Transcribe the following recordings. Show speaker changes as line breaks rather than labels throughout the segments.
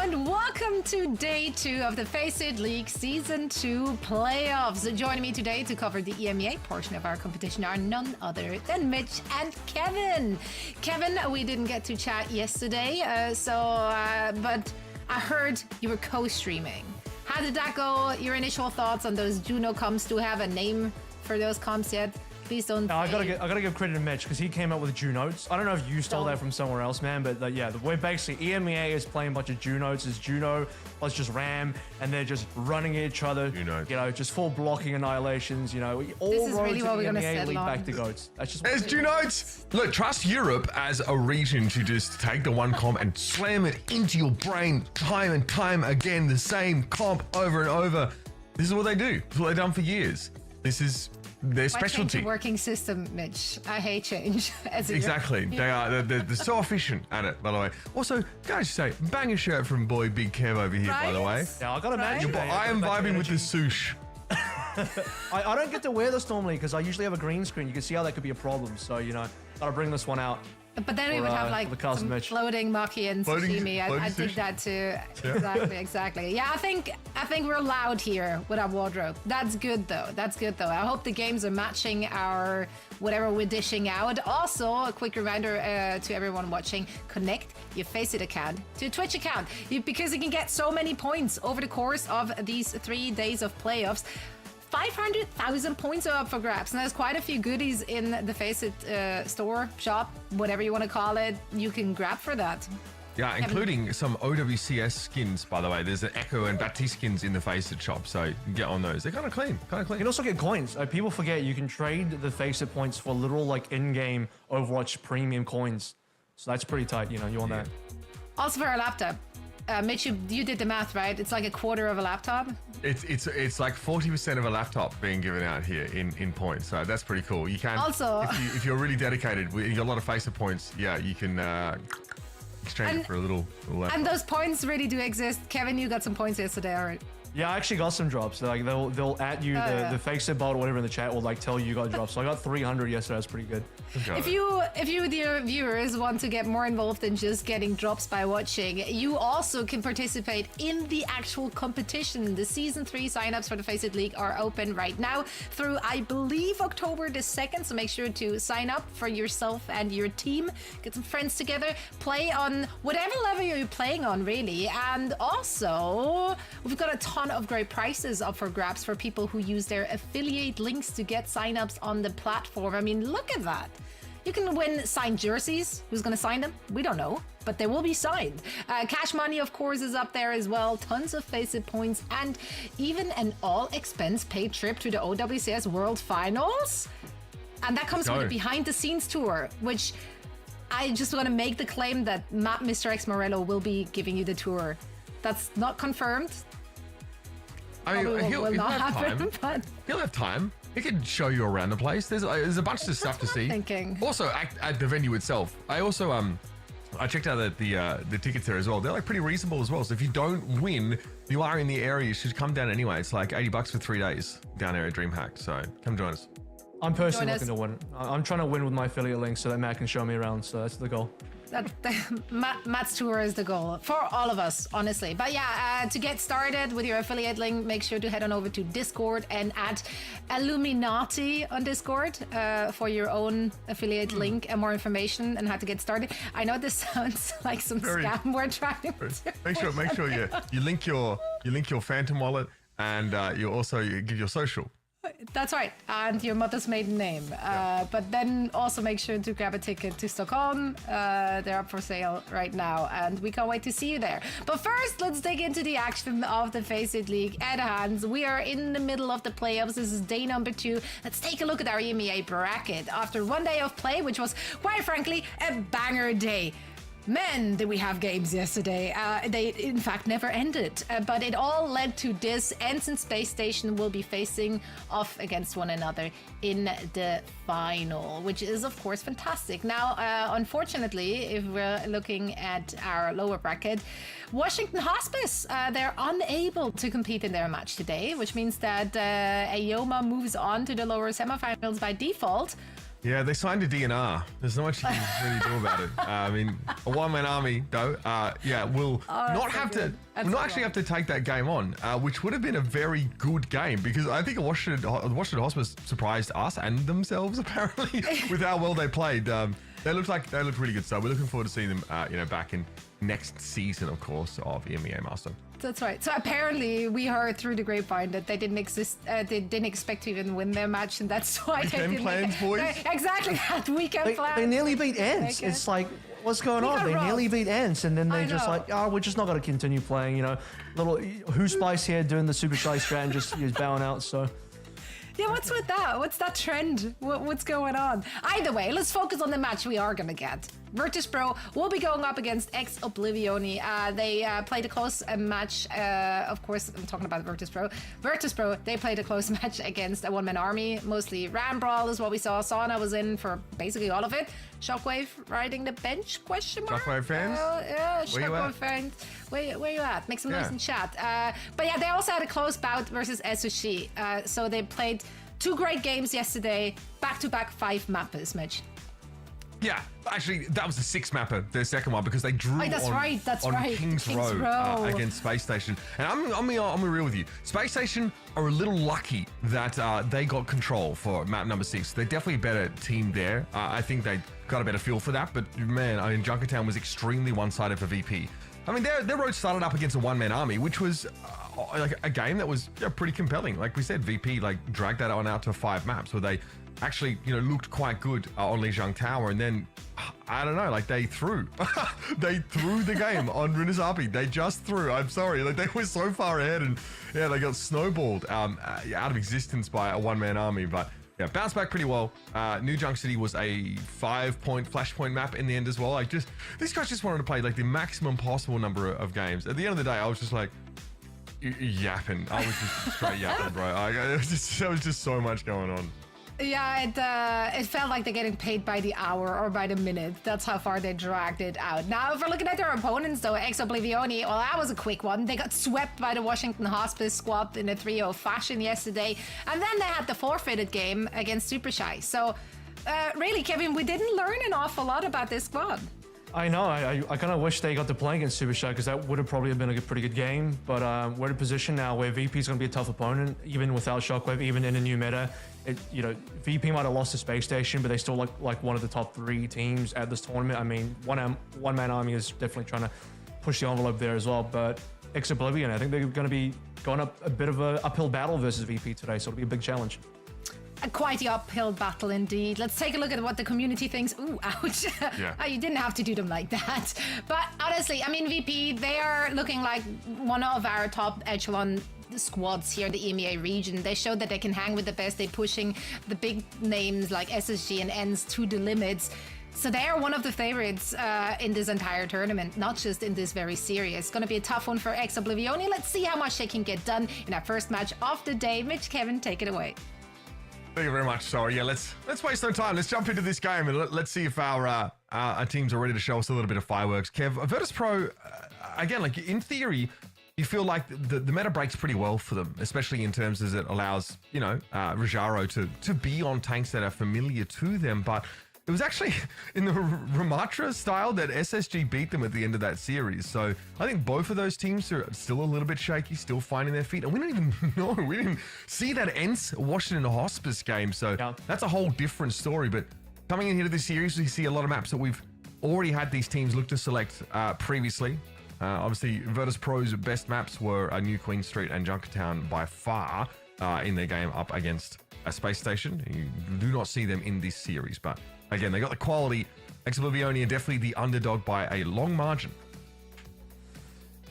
and welcome to day 2 of the FACEIT League Season 2 playoffs. Joining me today to cover the EMEA portion of our competition are none other than Mitch and Kevin. Kevin, we didn't get to chat yesterday, but I heard you were co-streaming. How did that go? Your initial thoughts on those Juno comps? Do we have a name for those comps yet? Please don't.
No, I gotta give credit to Mitch because he came up with Junotes. I don't know if you stole that from somewhere else, man, but yeah, the way basically EMEA is playing a bunch of Junotes. Is Juno plus just Ram, and they're just running at each other. Junotes. You know, just full blocking annihilations. You know, all
this is
roads
really what we're gonna
EMEA
settle
lead
on.
back to goats. That's just.
There's Junotes. Look, trust Europe as a region to just take the one comp and slam it into your brain time and time again. The same comp over and over. This is what they do. It's what they've done for years. This is their specialty.
Why change the working system, Mitch? I hate change.
Exactly. They're so efficient at it, by the way. Also, can I just say, bang a shirt from boy Big Kev over here, by the way.
Yeah, I gotta imagine.
I am vibing with the swoosh.
I don't get to wear this normally because I usually have a green screen. You can see how that could be a problem. So, you know, gotta bring this one out.
But then we would have like some floating maki and sashimi. I did that too. Yeah. Exactly. Yeah, I think we're loud here with our wardrobe. That's good though. I hope the games are matching our whatever we're dishing out. Also, a quick reminder to everyone watching: connect your FACEIT account to your Twitch account because you can get so many points over the course of these 3 days of playoffs. 500,000 points are up for grabs, and there's quite a few goodies in the FACEIT store, shop, whatever you want to call it. You can grab for that.
Yeah, including some OWCS skins, by the way. There's an Echo and Baptiste skins in the FACEIT shop, so you can get on those. They're kind of clean, You
can also get coins. People forget you can trade the FACEIT points for literal like in-game Overwatch premium coins. So that's pretty tight, you know, you want that.
Also for our laptop. Mitch, you did the math, right? It's like a quarter of a laptop.
It's like 40% of a laptop being given out here in points, so that's pretty cool. You can
also,
if you're really dedicated, you got a lot of FACEIT points. Yeah, you can exchange it for a little laptop.
And those points really do exist. Kevin, you got some points yesterday, all right?
Yeah, I actually got some drops. Like they'll add you the FACEIT bot or whatever in the chat will like tell you got drops. So I got 300 yesterday. That's pretty good.
If you dear viewers want to get more involved than just getting drops by watching, you also can participate in the actual competition. The season 3 signups for the FACEIT League are open right now through I believe October the 2nd. So make sure to sign up for yourself and your team. Get some friends together. Play on whatever level you're playing on, really. And also, we've got a ton of great prizes up for grabs for people who use their affiliate links to get signups on the platform. I mean, look at that. You can win signed jerseys. Who's going to sign them? We don't know, but they will be signed. Cash money, of course, is up there as well. Tons of FACEIT points and even an all-expense-paid trip to the OWCS World Finals. And that comes with a behind-the-scenes tour, which I just want to make the claim that Mr. X Morello will be giving you the tour. That's not confirmed.
I mean, he'll have time. He can show you around the place. There's a bunch of stuff to see. Also, at the venue itself. I also I checked out the tickets there as well. They're like pretty reasonable as well. So if you don't win, you are in the area. You should come down anyway. It's like $80 for 3 days down there at DreamHack. So come join us.
I'm personally looking to win. I'm trying to win with my affiliate link so that Matt can show me around. So that's the goal.
Matt's tour is the goal for all of us, honestly. But yeah, to get started with your affiliate link, make sure to head on over to Discord and add Illuminati on Discord for your own affiliate link and more information and how to get started. I know this sounds like some scam we're trying to
make sure you link your Phantom wallet and you also give your social.
That's right, and your mother's maiden name. But then also make sure to grab a ticket to Stockholm. They're up for sale right now, and we can't wait to see you there. But first, let's dig into the action of the FACEIT League at hand. We are in the middle of the playoffs. This is day number 2. Let's take a look at our EMEA bracket. After 1 day of play, which was, quite frankly, a banger day. Man, did we have games yesterday. They, in fact, never ended. But it all led to this. Ence and Spacestation will be facing off against one another in the final, which is, of course, fantastic. Now, unfortunately, if we're looking at our lower bracket, Washington Hospice, they're unable to compete in their match today, which means that Ayoma moves on to the lower semifinals by default.
Yeah, they signed a DNR. There's not much you can really do about it. I mean, a one-man army, though, will not actually have to take that game on, which would have been a very good game because I think Washington Hospice surprised us and themselves apparently with how well they played. They looked really good. So we're looking forward to seeing them, back in next season, of course, of EMEA Master.
That's right. So apparently we heard through the grapevine that they didn't expect to even win their match, and that's why
weekend plans, boys.
Exactly, that weekend plans.
They nearly beat Ence. It's like, what's going on? They nearly beat Ence, and then they just like, we're just not going to continue playing. Little Who Spice here doing the Super Shy strat and just bowing out. So.
Yeah, what's with that? What's that trend? What's going on? Either way, let's focus on the match we are going to get. Virtus.pro will be going up against Ex Oblivione. They played a close match. Of course, I'm talking about Virtus.pro. Virtus.pro, they played a close match against a one-man army. Mostly Ram Brawl is what we saw. Sauna was in for basically all of it. Shockwave riding the bench, question mark?
Shockwave fans?
Yeah, Shockwave fans. Where you at? Make some noise in chat. But yeah, they also had a close bout versus SOG. So they played 2 great games yesterday. Back-to-back 5 mappers, Mitch.
Yeah, actually, that was the 6 mapper, the second one, because they drew on King's Row against Spacestation. And I'm real with you. Spacestation are a little lucky that they got control for map number 6. They're definitely a better team there. I think they got a better feel for that. But man, Junkertown was extremely one-sided for VP. I mean, their road started up against a one-man army, which was like a game that was pretty compelling. Like we said, VP dragged that one out to 5 maps where they actually looked quite good on Lijiang Tower, and then I don't know, like they threw the game on Runa's RP. They just threw. I'm sorry, like they were so far ahead, and they got snowballed out of existence by a one-man army. But yeah, bounced back pretty well. New Junk City was a 5-point flashpoint map in the end as well. Like these guys just wanted to play like the maximum possible number of games. At the end of the day, I was just like yapping. I was just straight yapping, bro. There was just so much going on.
Yeah, it felt like they're getting paid by the hour or by the minute. That's how far they dragged it out. Now, if we're looking at their opponents, though, Ex Oblivione, well, that was a quick one. They got swept by the Washington Hospice squad in a 3-0 fashion yesterday. And then they had the forfeited game against Super Shy. So, really, Kevin, we didn't learn an awful lot about this squad.
I know. I kind of wish they got to play against Super Shy because that would have probably been a pretty good game. But we're in a position now where VP is going to be a tough opponent, even without Shockwave, even in a new meta. VP might have lost to Space Station, but they still like one of the top 3 teams at this tournament. I mean, one-man army is definitely trying to push the envelope there as well. But Ex Oblivion, I think they're going to be going up a bit of an uphill battle versus VP today, so it'll be a big challenge.
Quite the uphill battle indeed. Let's take a look at what the community thinks. Ooh, ouch. Yeah. You didn't have to do them like that. But honestly, I mean, VP, they are looking like one of our top echelon squads here in the EMEA region. They showed that they can hang with the best. They're pushing the big names like SSG and Ence to the limits. So they are one of the favorites in this entire tournament, not just in this very series. It's going to be a tough one for Ex Oblivione. Let's see how much they can get done in our first match of the day. Mitch, Kevin, take it away.
Thank you very much. So yeah, let's waste no time. Let's jump into this game and let's see if our teams are ready to show us a little bit of fireworks. Kev, Virtus.pro, again, like in theory, you feel like the meta breaks pretty well for them, especially in terms as it allows, Rajaro to be on tanks that are familiar to them. But it was actually in the Ramatra style that SSG beat them at the end of that series. So I think both of those teams are still a little bit shaky, still finding their feet. And we don't even know. We didn't see that Ence Washington Hospice game. So that's a whole different story. But coming in here to this series, we see a lot of maps that we've already had these teams look to select previously. Obviously, Virtus.pro's best maps were New Queen Street and Junkertown by far in their game up against a Space Station. You do not see them in this series, but again, they got the quality. Ex Oblivione are definitely the underdog by a long margin.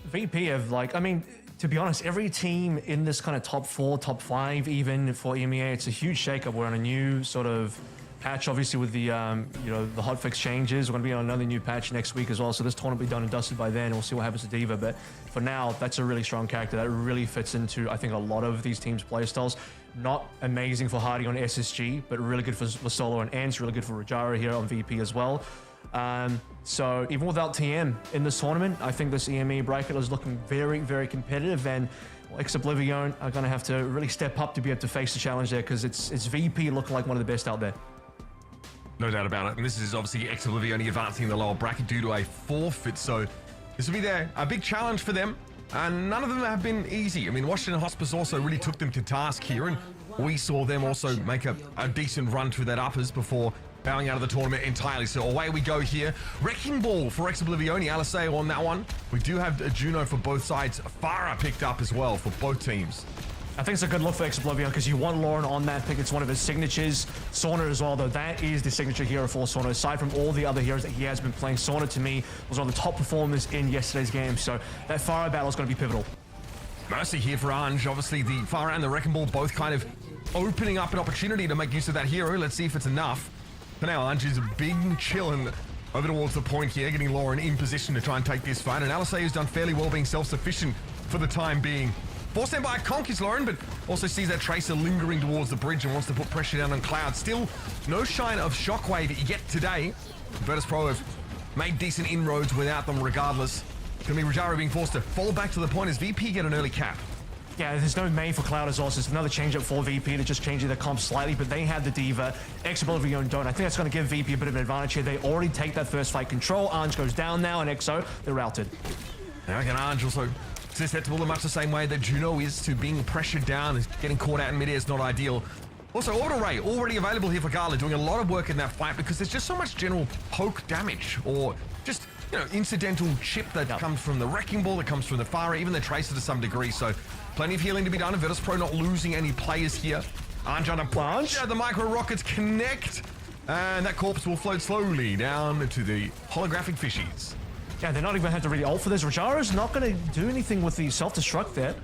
VP have to be honest, every team in this kind of top 4, top 5, even for EMEA, it's a huge shakeup. We're on a new sort of patch, obviously, with the the hotfix changes. We're going to be on another new patch next week as well. So this tournament will be done and dusted by then. We'll see what happens to D.Va. But for now, that's a really strong character that really fits into, I think, a lot of these teams' playstyles. Not amazing for Hardy on SSG, but really good for Solo and Ence, really good for Rajaro here on VP as well. So even without TM in this tournament, I think this EME bracket is looking very, very competitive, and Ex Oblivione are going to have to really step up to be able to face the challenge there, because it's VP looking like one of the best out there.
No doubt about it. And this is obviously Ex Oblivione advancing in the lower bracket due to a forfeit. So this will be a big challenge for them. And none of them have been easy. I mean, Washington Hospice also really took them to task here. And we saw them also make a decent run through that uppers before bowing out of the tournament entirely. So away we go here. Wrecking Ball for Ex Oblivione. Aliseo on that one. We do have a Juno for both sides. Farah picked up as well for both teams.
I think it's a good look for Ex Oblivione because you want Lauren on that pick. It's one of his signatures. Sauna as well, though. That is the signature hero for Sauna. Aside from all the other heroes that he has been playing, Sauna, to me, was one of the top performers in yesterday's game. So that Farah battle is going to be pivotal.
Mercy here for Ange. Obviously, the Farah and the Wrecking Ball both kind of opening up an opportunity to make use of that hero. Let's see if it's enough. For now, Ange is a big chillin' over towards the point here, getting Lauren in position to try and take this fight. And Aliseo has done fairly well being self-sufficient for the time being. Forced in by a conk is Lauren, but also sees that Tracer lingering towards the bridge and wants to put pressure down on Cloud. Still, no shine of Shockwave yet today. Virtus.pro have made decent inroads without them regardless. It's going to be Rajaro being forced to fall back to the point as VP get an early cap.
Yeah, there's no main for Cloud as well, so it's another change up for VP to just changing the comp slightly, but they have the D.Va. Ex Oblivione don't. I think that's going to give VP a bit of an advantage here. They already take that first fight control. Ange goes down now, and EXO, they're routed.
Now again, Ange also susceptible in much the same way that Juno is to being pressured down. Getting caught out in mid-air is not ideal. Also, Orbital Ray already available here for Gala, doing a lot of work in that fight because there's just so much general poke damage or just, you know, incidental chip that comes from the Wrecking Ball, that comes from the Farah, even the Tracer to some degree. So plenty of healing to be done. Virtus.pro not losing any players here. Ange under punch. The micro rockets connect, and that corpse will float slowly down to the holographic fishies.
Yeah, they're not even had to really ult for this. Rajaro's not going to do anything with the self-destruct there.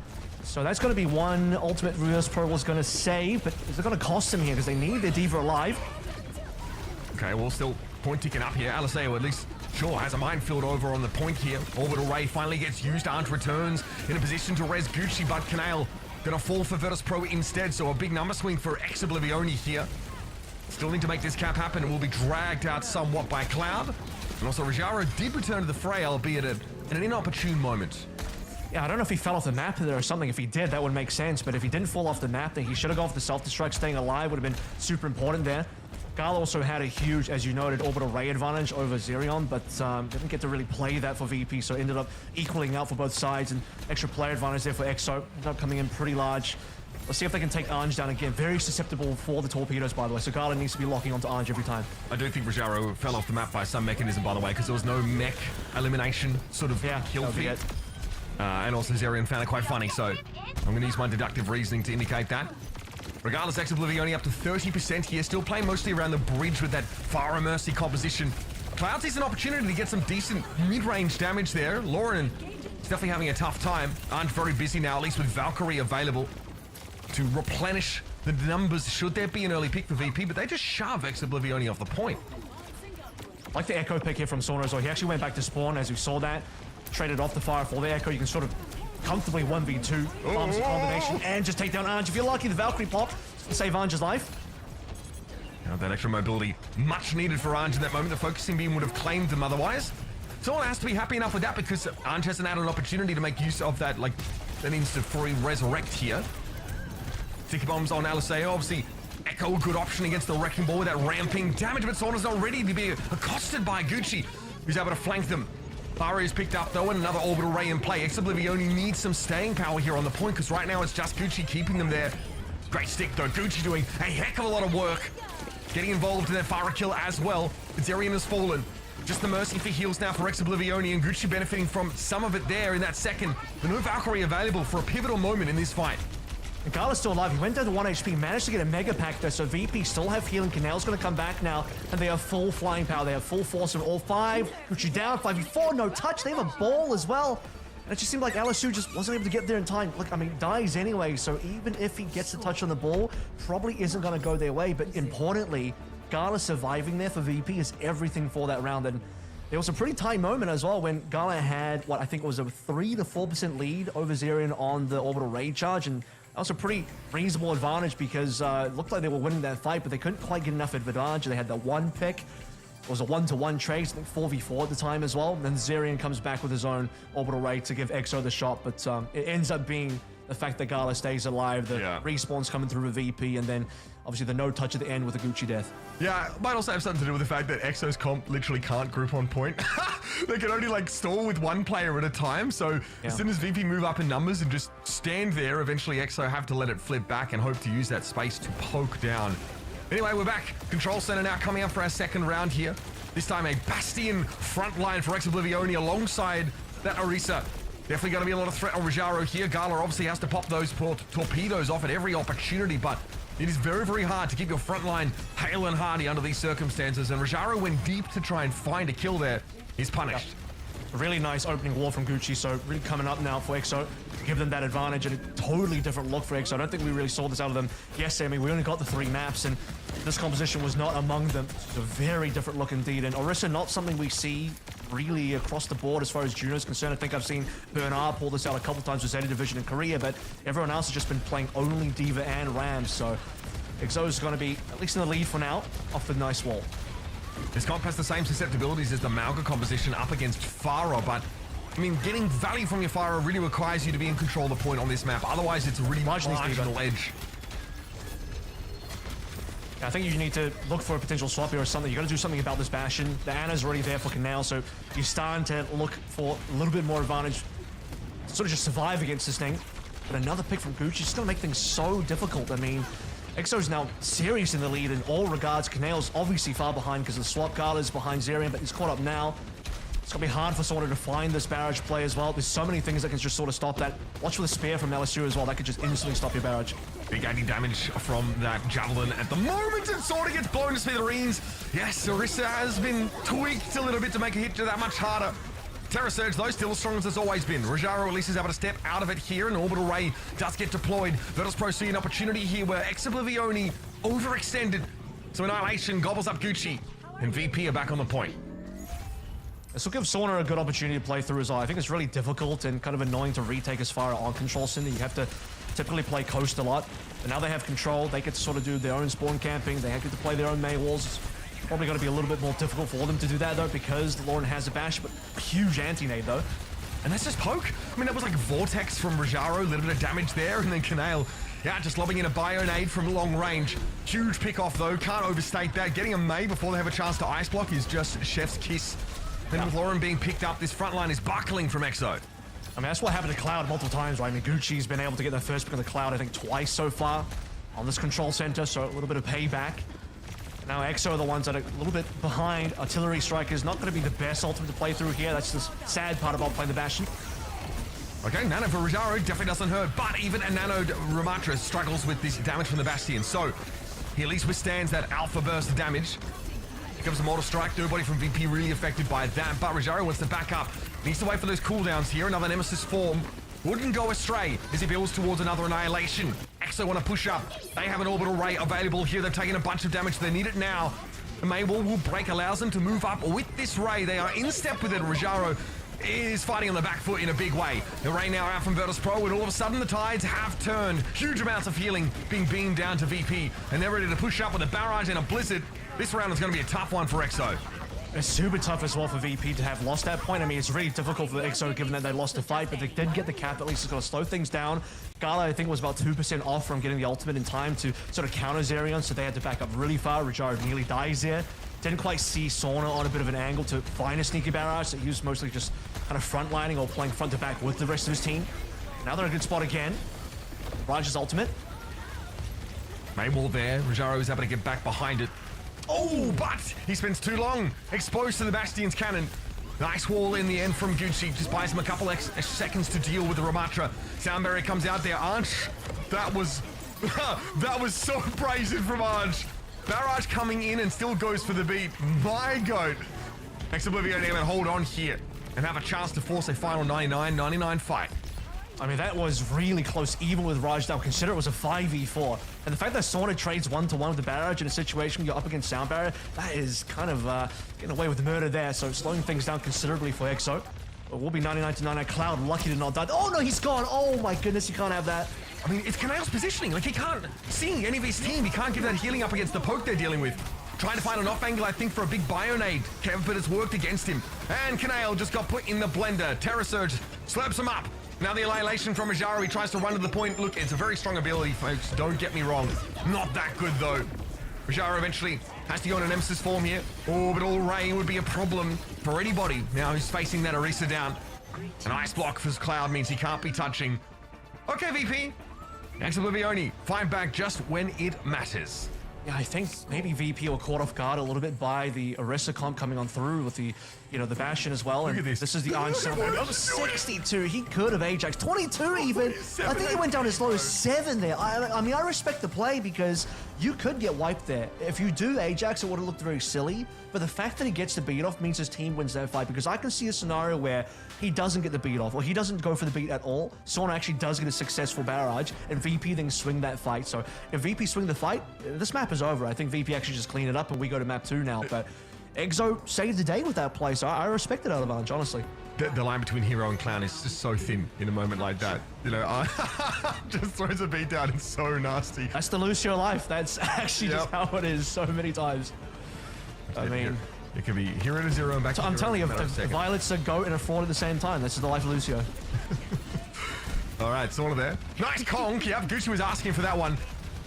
So that's going to be one ultimate Virtus.pro was going to save, but is it going to cost him here because they need their D.Va alive?
Okay, well, still point ticking up here. Aliseo at least sure has a minefield over on the point here. Orbital Ray finally gets used. Ange returns in a position to res Gucci, but Canale going to fall for Virtus.pro instead. So a big number swing for Ex Oblivione here. Still need to make this cap happen. It will be dragged out somewhat by Cloud. And also, Rajaro did return to the fray, albeit at an inopportune moment.
Yeah, I don't know if he fell off the map there or something. If he did, that would make sense. But if he didn't fall off the map, then he should have gone for the self-destruct. Staying alive would have been super important there. Gala also had a huge, as you noted, orbital ray advantage over Zerion, but didn't get to really play that for VP, so ended up equaling out for both sides, and extra player advantage there for EXO. Ended up coming in pretty large. Let's see if they can take Ange down again. Very susceptible for the torpedoes, by the way, so Gala needs to be locking onto Ange every time.
I do think Rajaro fell off the map by some mechanism, by the way, because there was no mech elimination sort of kill feed. And also Zerion found it quite funny, so I'm going to use my deductive reasoning to indicate that. Regardless, Ex Oblivione up to 30% here, still playing mostly around the bridge with that Farah Mercy composition. Cloud sees an opportunity to get some decent mid-range damage there. Lauren is definitely having a tough time. Aren't very busy now, at least with Valkyrie available to replenish the numbers should there be an early pick for VP, but they just shove Ex Oblivione off the point.
I like the Echo pick here from Sauna as well. He actually went back to spawn as we saw that. Traded off the fire for the Echo. You can sort of comfortably 1v2 pharmacy combination and just take down Ange. If you're lucky, the Valkyrie pop to save Ange's life.
Now that extra mobility, much needed for Ange in that moment. The focusing beam would have claimed them otherwise. Someone has to be happy enough with that because Ange hasn't had an opportunity to make use of that, like, an instant-free resurrect here. Sticky bombs on Aliseo. Obviously, Echo, good option against the Wrecking Ball with that ramping damage, but Sauna's not ready to be accosted by Gucci, who's able to flank them. Farah is picked up though, and another orbital ray in play. Ex Oblivione needs some staying power here on the point, because right now it's just Gucci keeping them there. Great stick though, Gucci doing a heck of a lot of work. Getting involved in that Farah kill as well. Zerion has fallen. Just the mercy for heals now for Ex Oblivione, and Gucci benefiting from some of it there in that second. But no Valkyrie available for a pivotal moment in this fight.
And Gala's still alive. He went down to 1 HP, managed to get a mega pack there, so VP still have healing. Canal's going to come back now, and they have full flying power. They have full force of all five. Gucci down, 5v4, no touch. They have a ball as well. And it just seemed like Alisu just wasn't able to get there in time. Look, I mean, dies anyway, so even if he gets the touch on the ball, probably isn't going to go their way. But importantly, Gala surviving there for VP is everything for that round. And there was a pretty tight moment as well when Gala had, what I think was a 3 to 4% lead over Zerion on the orbital raid charge. And that was a pretty reasonable advantage because it looked like they were winning that fight, but they couldn't quite get enough advantage. They had the one pick. It was a 1-to-1 trade, I think 4v4 at the time as well. And then Zerion comes back with his own orbital raid to give EXO the shot, but it ends up being The fact that Gala stays alive, the respawns coming through with VP, and then obviously the no touch at the end with the Gucci death.
Yeah, might also have something to do with the fact that Exo's comp literally can't group on point. They can only like stall with one player at a time. So as soon as VP move up in numbers and just stand there, eventually Exo have to let it flip back and hope to use that space to poke down. Anyway, we're back. Control center now coming up for our second round here. This time a Bastion front line for Ex Oblivione alongside that Orisa. Definitely going to be a lot of threat on Rajaro here. Gala obviously has to pop those torpedoes off at every opportunity, but it is very, very hard to keep your front line hale and hardy under these circumstances. And Rajaro went deep to try and find a kill there. He's punished.
Really nice opening wall from Gucci, so really coming up now for EXO to give them that advantage and a totally different look for EXO. I don't think we really saw this out of them yesterday. I mean, we only got the 3 maps, and this composition was not among them. It's a very different look indeed, and Orisa not something we see really across the board as far as Juno's concerned. I think I've seen Bernard pull this out a couple times with Zeta Division in Korea, but everyone else has just been playing only Diva and Rams, so EXO's going to be at least in the lead for now off the nice wall.
This comp has the same susceptibilities as the Mauga composition up against Pharah, but I mean, getting value from your Pharah really requires you to be in control of the point on this map. Otherwise, it's a really marginal edge.
I think you need to look for a potential swap here or something. You got to do something about this Bastion. The Ana's already there for Canal, so you're starting to look for a little bit more advantage to sort of just survive against this thing. But another pick from Gucci is going to make things so difficult. I mean, EXO's now serious in the lead in all regards. Canale's obviously far behind because the swap Gala's behind Zerion, but he's caught up now. It's going to be hard for someone to find this barrage play as well. There's so many things that can just sort of stop that. Watch for the spear from LSU as well. That could just instantly stop your barrage.
Big anti damage from that Javelin at the moment. It sort of gets blown to smithereens. Yes, Orisa has been tweaked a little bit to make a hit to that much harder. Terra Surge, though, still as strong as it's always been. Rajaro at least is able to step out of it here. An orbital ray does get deployed. Virtus.pro see an opportunity here where Ex Oblivione overextended. So Annihilation gobbles up Gucci, and VP are back on the point.
This will give Sauna a good opportunity to play through as well. I think it's really difficult and kind of annoying to retake as far on Control Center. You have to typically play Coast a lot. But now they have Control. They get to sort of do their own spawn camping. They get to play their own May walls. It's probably going to be a little bit more difficult for them to do that, though, because the Lauren has a bash, but huge anti-nade, though.
And that's just poke. I mean, that was like Vortex from Rajaro, a little bit of damage there, and then Canale, yeah, just lobbing in a bio-nade from long range. Huge pick-off, though. Can't overstate that. Getting a May before they have a chance to ice block is just chef's kiss. Then with Lauren being picked up, this front line is buckling from EXO.
I mean, that's what happened to Cloud multiple times, right? I mean, Gucci's been able to get their first pick on the Cloud, I think, twice so far on this Control Center, so a little bit of payback. Now, EXO are the ones that are a little bit behind. Artillery Strike is not going to be the best ultimate to play through here. That's the sad part about playing the Bastion.
Okay, Nano for Rajaro definitely doesn't hurt, but even a Nano Ramatra struggles with this damage from the Bastion, so he at least withstands that alpha burst of damage. Here comes the Mortal Strike. Nobody from VP really affected by that, but Rajaro wants to back up. Needs to wait for those cooldowns here. Another Nemesis form. Wouldn't go astray as he builds towards another Annihilation. EXO want to push up. They have an orbital ray available here. They've taken a bunch of damage. They need it now. The May Wall will break, allows them to move up with this ray. They are in step with it. Rajaro is fighting on the back foot in a big way. The ray now out from Virtus.pro, and all of a sudden the tides have turned. Huge amounts of healing being beamed down to VP, and they're ready to push up with a barrage and a blizzard. This round is going to be a tough one for EXO.
It's super tough as well for VP to have lost that point. I mean, it's really difficult for EXO given that they lost the fight, but they did get the cap. At least it's going to slow things down. Gala, I think, was about 2% off from getting the ultimate in time to sort of counter Zerion, so they had to back up really far. Rajaro nearly dies there. Didn't quite see Sauna on a bit of an angle to find a sneaky barrage, so he was mostly just kind of frontlining or playing front to back with the rest of his team. Now they're in a good spot again. Raj's ultimate.
Maywall there. Rajaro is able to get back behind it. Oh, but he spends too long exposed to the Bastion's cannon. Nice wall in the end from Gucci. Just buys him a couple extra seconds to deal with the Ramatra. Sound barrier comes out there. Ansh, that was that was so brazen from Ansh. Barrage coming in and still goes for the beat. My goat. Ex Oblivione able to hold on here and have a chance to force a final 99-99 fight.
I mean, that was really close, even with Rajdal. Consider it was a 5v4. And the fact that Sauna trades 1-1 with the barrage in a situation when you're up against Sound Barrier, that is kind of getting away with the murder there. So slowing things down considerably for EXO. It will be 99-99. Cloud lucky to not die. Oh, no, he's gone. Oh, my goodness, you can't have that.
I mean, it's Canale's positioning. Like, he can't see any of his team. He can't give that healing up against the poke they're dealing with. Trying to find an off angle, I think, for a big bio-nade. Kev, but it's worked against him. And Canale just got put in the blender. Terra Surge slurps him up. Now the annihilation from Rajaro. He tries to run to the point. Look, it's a very strong ability, folks. Don't get me wrong. Not that good, though. Rajaro eventually has to go in an Nemesis form here. Orbital Ray would be a problem for anybody now who's facing that Orisa down. An ice block for Cloud means he can't be touching. Okay, VP. Ex Oblivione, fight back just when it matters.
Yeah, I think maybe VP were caught off guard a little bit by the Orisa comp coming on through with the, the Bastion as well. And
Look at this.
This is the Iron Silver. 62. He could have Ajax. 22 even. I think he went down as low as 7 there. I mean, I respect the play because you could get wiped there. If you do Ajax, it would have looked very silly. But the fact that he gets the beat off means his team wins that fight, because I can see a scenario where he doesn't get the beat off or he doesn't go for the beat at all. Sauna actually does get a successful barrage and VP then swing that fight. So if VP swing the fight, this map is over. I think VP actually just clean it up and we go to map 2 now. But Exo saved the day with that play, so I respect it out of Advantage, honestly.
The line between hero and clown is just so thin in a moment like that. Just throws a beat down. It's so nasty.
That's the Lucio life. That's actually just how it is so many times. I mean,
it could be hero to zero and back to
I'm telling you, Violet's a goat and a fraud at the same time. This is the life of Lucio.
All right, Sauna there. Nice conk. Yep, Gucci was asking for that one.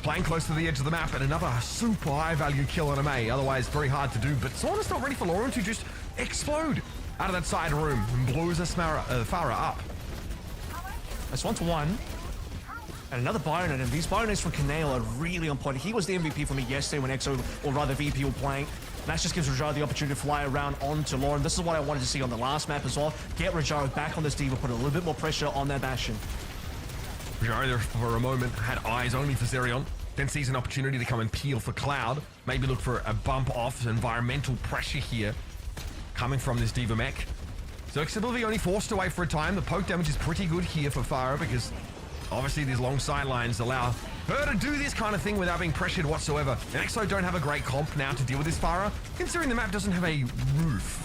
Playing close to the edge of the map and another super high value kill on a May. Otherwise, very hard to do. But Sauna's not ready for Lauren to just explode out of that side room and blows Farah up.
That's 1-1. And another Bionet, and these Bionets from Kaneo are really on point. He was the MVP for me yesterday when Exo, or rather VP, were playing. And that just gives Rajaro the opportunity to fly around onto Lauren. This is what I wanted to see on the last map as well. Get Rajaro back on this D.Va, put a little bit more pressure on that Bastion.
Rajaro there for a moment had eyes only for Zerion, then sees an opportunity to come and peel for Cloud. Maybe look for a bump off, environmental pressure here coming from this D.Va mech. So Ex Oblivione only forced away for a time. The poke damage is pretty good here for Farah because obviously these long sidelines allow her to do this kind of thing without being pressured whatsoever. And Exo don't have a great comp now to deal with this Farah, considering the map doesn't have a roof.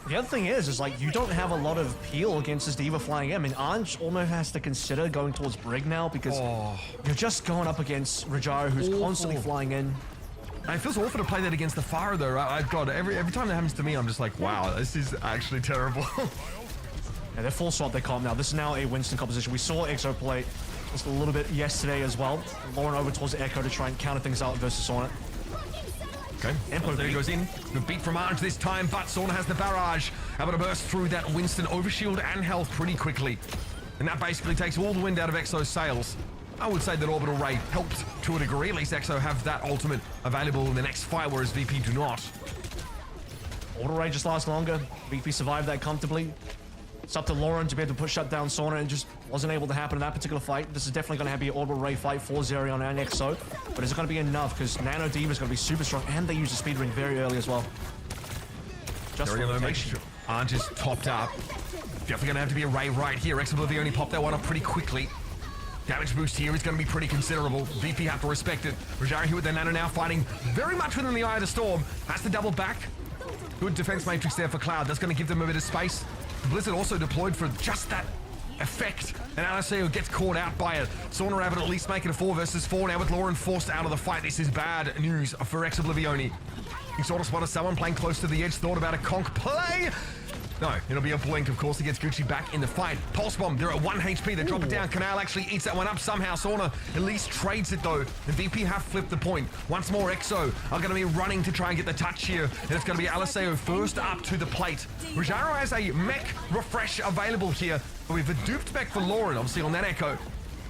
The other thing is like, you don't have a lot of peel against this D.Va flying in. I mean, Anj almost has to consider going towards Brig now because you're just going up against Rajaro, who's constantly flying in.
And it feels awful to play that against the Farah, though. God, every time that happens to me, I'm just like, wow, this is actually terrible.
Yeah, they're full swap their comp now. This is now a Winston composition. We saw Exo play just a little bit yesterday as well. Lauren over towards the Echo to try and counter things out versus Sauna.
Okay, Empo there he goes in. The beat from Anj this time, but Sauna has the barrage. Able to burst through that Winston overshield and health pretty quickly. And that basically takes all the wind out of Exo's sails. I would say that Orbital Ray helped to a degree. At least Exo have that ultimate available in the next fight, whereas VP do not.
Orbital Ray just lasts longer. VP survived that comfortably. It's up to Lauren to be able to push up down Sauna, and just wasn't able to happen in that particular fight. This is definitely going to be an Orbital Ray fight for Zerion and Exo, but is it going to be enough? Because Nano D.Va is going to be super strong, and they use the speed ring very early as well. Just for rotation.
Anj is topped up. Definitely going to have to be a Ray right here. Ex Oblivione popped that one up pretty quickly. Damage boost here is going to be pretty considerable. VP have to respect it. Rajaro here with their Nano now fighting very much within the eye of the storm. Has to double back. Good defense matrix there for Cloud. That's going to give them a bit of space. Blizzard also deployed for just that effect. And Alessio gets caught out by it. Sauna able to at least make it a 4 versus 4. Now with Lauren forced out of the fight, this is bad news for Ex Oblivione. He sort of spotted someone playing close to the edge, thought about a conk play. No, it'll be a blink, of course. He gets Gucci back in the fight. Pulse Bomb, they're at 1 HP. They drop it down. Canal actually eats that one up somehow. Sauna at least trades it, though. And VP have flipped the point. Once more, Exo are going to be running to try and get the touch here. And it's going to be Alessio first up to the plate. Rajaro has a mech refresh available here. But we've a duped mech for Lauren, obviously, on that Echo.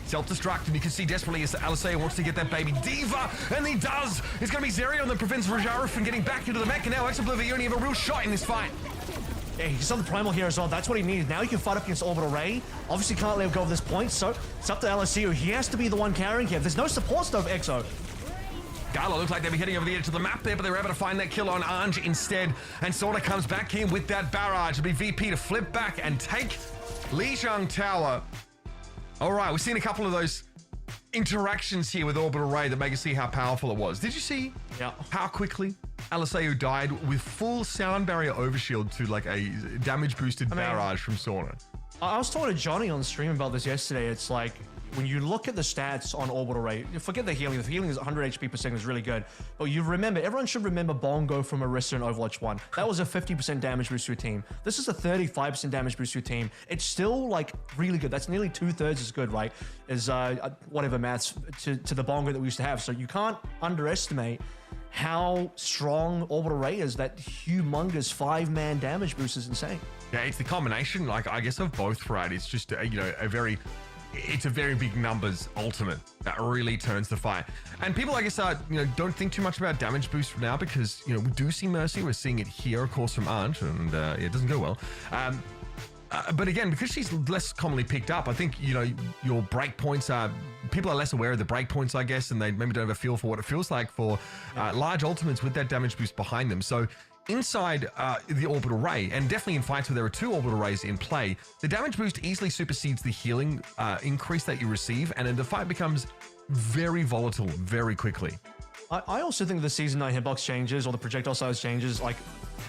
Self-destruct, and you can see desperately as Alessio wants to get that baby D.Va, and he does! It's going to be Zerion that prevents Rajaro from getting back into the mech, and now Ex Oblivione have a real shot in this fight.
Yeah, he's on the Primal here as well. That's what he needed. Now he can fight up against Orbital Ray. Obviously can't let go of this point, so it's up to Alessio. He has to be the one carrying him. There's no support stove, Exo.
Gala looks like they'll be heading over the edge of the map there, but they were able to find that kill on Anj instead. And Sauna comes back in with that barrage. It'll be VP to flip back and take Lijiang Tower. All right, we've seen a couple of those interactions here with Orbital Ray that make us see how powerful it was. Did you see how quickly Alessio died with full sound barrier overshield to like a damage boosted barrage from Sauna?
I was talking to Johnny on stream about this yesterday. It's like, when you look at the stats on Orbital Ray, forget the healing. The healing is 100 HP per second is really good. But you remember, everyone should remember Bongo from Orisa in Overwatch 1. That was a 50% damage boost to your team. This is a 35% damage boost to your team. It's still like really good. That's nearly 2/3 as good, right? As whatever maths to the Bongo that we used to have. So you can't underestimate how strong Orbital Ray is. That humongous 5-man damage boost is insane.
Yeah, it's the combination, like I guess, of both, right? It's just it's a very big numbers ultimate that really turns the fight. And people, I guess, don't think too much about damage boost now because we do see Mercy. We're seeing it here, of course, from Aunt, and it doesn't go well. But again, because she's less commonly picked up, I think your breakpoints are. People are less aware of the breakpoints, I guess, and they maybe don't have a feel for what it feels like for large ultimates with that damage boost behind them. So inside the Orbital Ray, and definitely in fights where there are 2 Orbital Rays in play, the damage boost easily supersedes the healing increase that you receive, and then the fight becomes very volatile very quickly.
I also think the Season 9 hitbox changes or the projectile size changes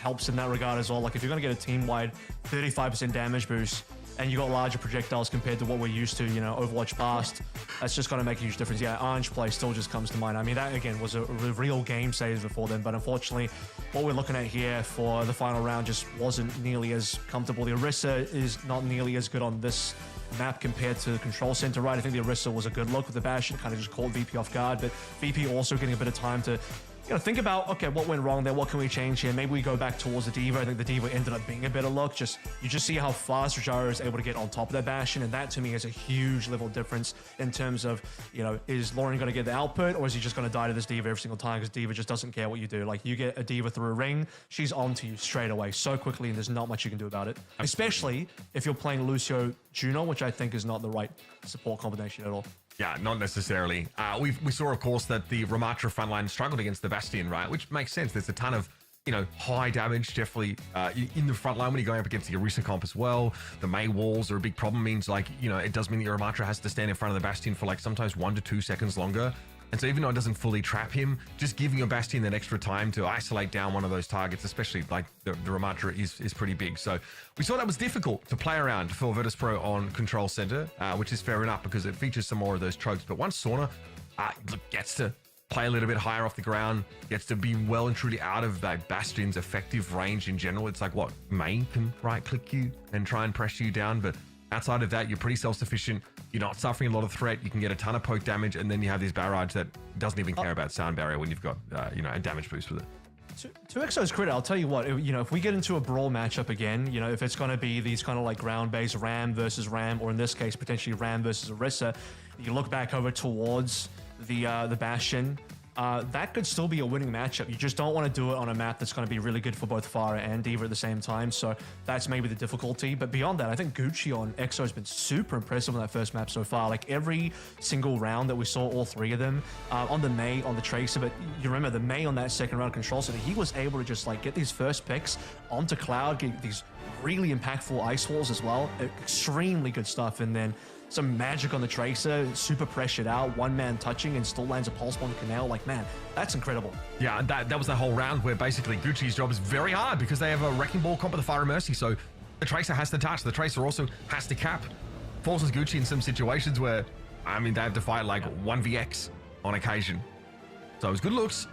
helps in that regard as well. Like if you're going to get a team-wide 35% damage boost and you got larger projectiles compared to what we're used to, Overwatch past, that's just going to make a huge difference. Yeah, Orange play still just comes to mind. I mean, that again was a real game saver for them, but unfortunately, what we're looking at here for the final round just wasn't nearly as comfortable. The Orisa is not nearly as good on this map compared to the Control Center, right? I think the Orisa was a good look with the Bastion, kind of just caught VP off guard, but VP also getting a bit of time to think about, okay, what went wrong there? What can we change here? Maybe we go back towards the D.Va. I think the D.Va ended up being a better look. You just see how fast Rajara is able to get on top of that Bastion, and that to me is a huge level difference in terms of, is Lauren going to get the output, or is he just going to die to this D.Va every single time because D.Va just doesn't care what you do? Like, you get a D.Va through a ring, she's on to you straight away so quickly, and there's not much you can do about it. Especially if you're playing Lucio Juno, which I think is not the right support combination at all.
Yeah, not necessarily. We saw, of course, that the Ramatra frontline struggled against the Bastion, right? Which makes sense. There's a ton of, high damage, definitely in the front line when you're going up against the Orisa comp as well. The Mei walls are a big problem. Means it does mean that your Ramatra has to stand in front of the Bastion for sometimes 1 to 2 seconds longer. And so even though it doesn't fully trap him, just giving your Bastion that extra time to isolate down one of those targets, especially the Ramatra, is pretty big. So we saw that was difficult to play around for Virtus.pro on Control Center, which is fair enough because it features some more of those tropes. But once Sauna gets to play a little bit higher off the ground, gets to be well and truly out of that Bastion's effective range in general, it's like what Mei can right-click you and try and press you down, but outside of that, you're pretty self-sufficient. You're not suffering a lot of threat. You can get a ton of poke damage, and then you have this barrage that doesn't even care about sound barrier when you've got, a damage boost with it.
To EXO's credit, I'll tell you what, if we get into a brawl matchup again, if it's going to be these kind of like ground-based Ram versus Ram, or in this case, potentially Ram versus Orisa, you look back over towards the Bastion, that could still be a winning matchup. You just don't want to do it on a map that's going to be really good for both Pharah and D.Va at the same time, so that's maybe the difficulty. But beyond that, I think Gucci on EXO has been super impressive on that first map so far. Like every single round that we saw, all 3 of them, on the Mei, on the Tracer, but you remember the Mei on that second round Control Center, he was able to just get these first picks onto Cloud, get these really impactful ice walls as well. Extremely good stuff, and then some magic on the Tracer, super pressured out, 1-man touching, and still lands a pulse bomb canal. Like, man, that's incredible.
Yeah, and that was the whole round where basically Gucci's job is very hard because they have a Wrecking Ball comp with the Fire of Mercy, so the Tracer has to touch. The Tracer also has to cap. Forces Gucci in some situations where, they have to fight 1vx on occasion. So it was good looks.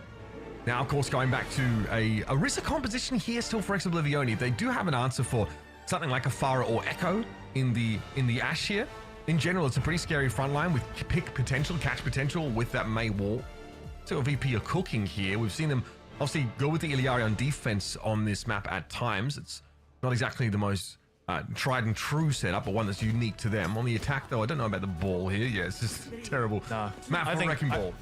Now, of course, going back to a Orisa composition here still for Ex Oblivione. They do have an answer for something like a Pharah or Echo in the Ashe here. In general, it's a pretty scary front line with pick potential, catch potential with that Mei wall. So VP are cooking here. We've seen them obviously go with the Illari on defense on this map at times. It's not exactly the most tried and true setup, but one that's unique to them. On the attack, though, I don't know about the ball here. Yeah, it's just terrible.
Nah,
map for Wrecking Ball.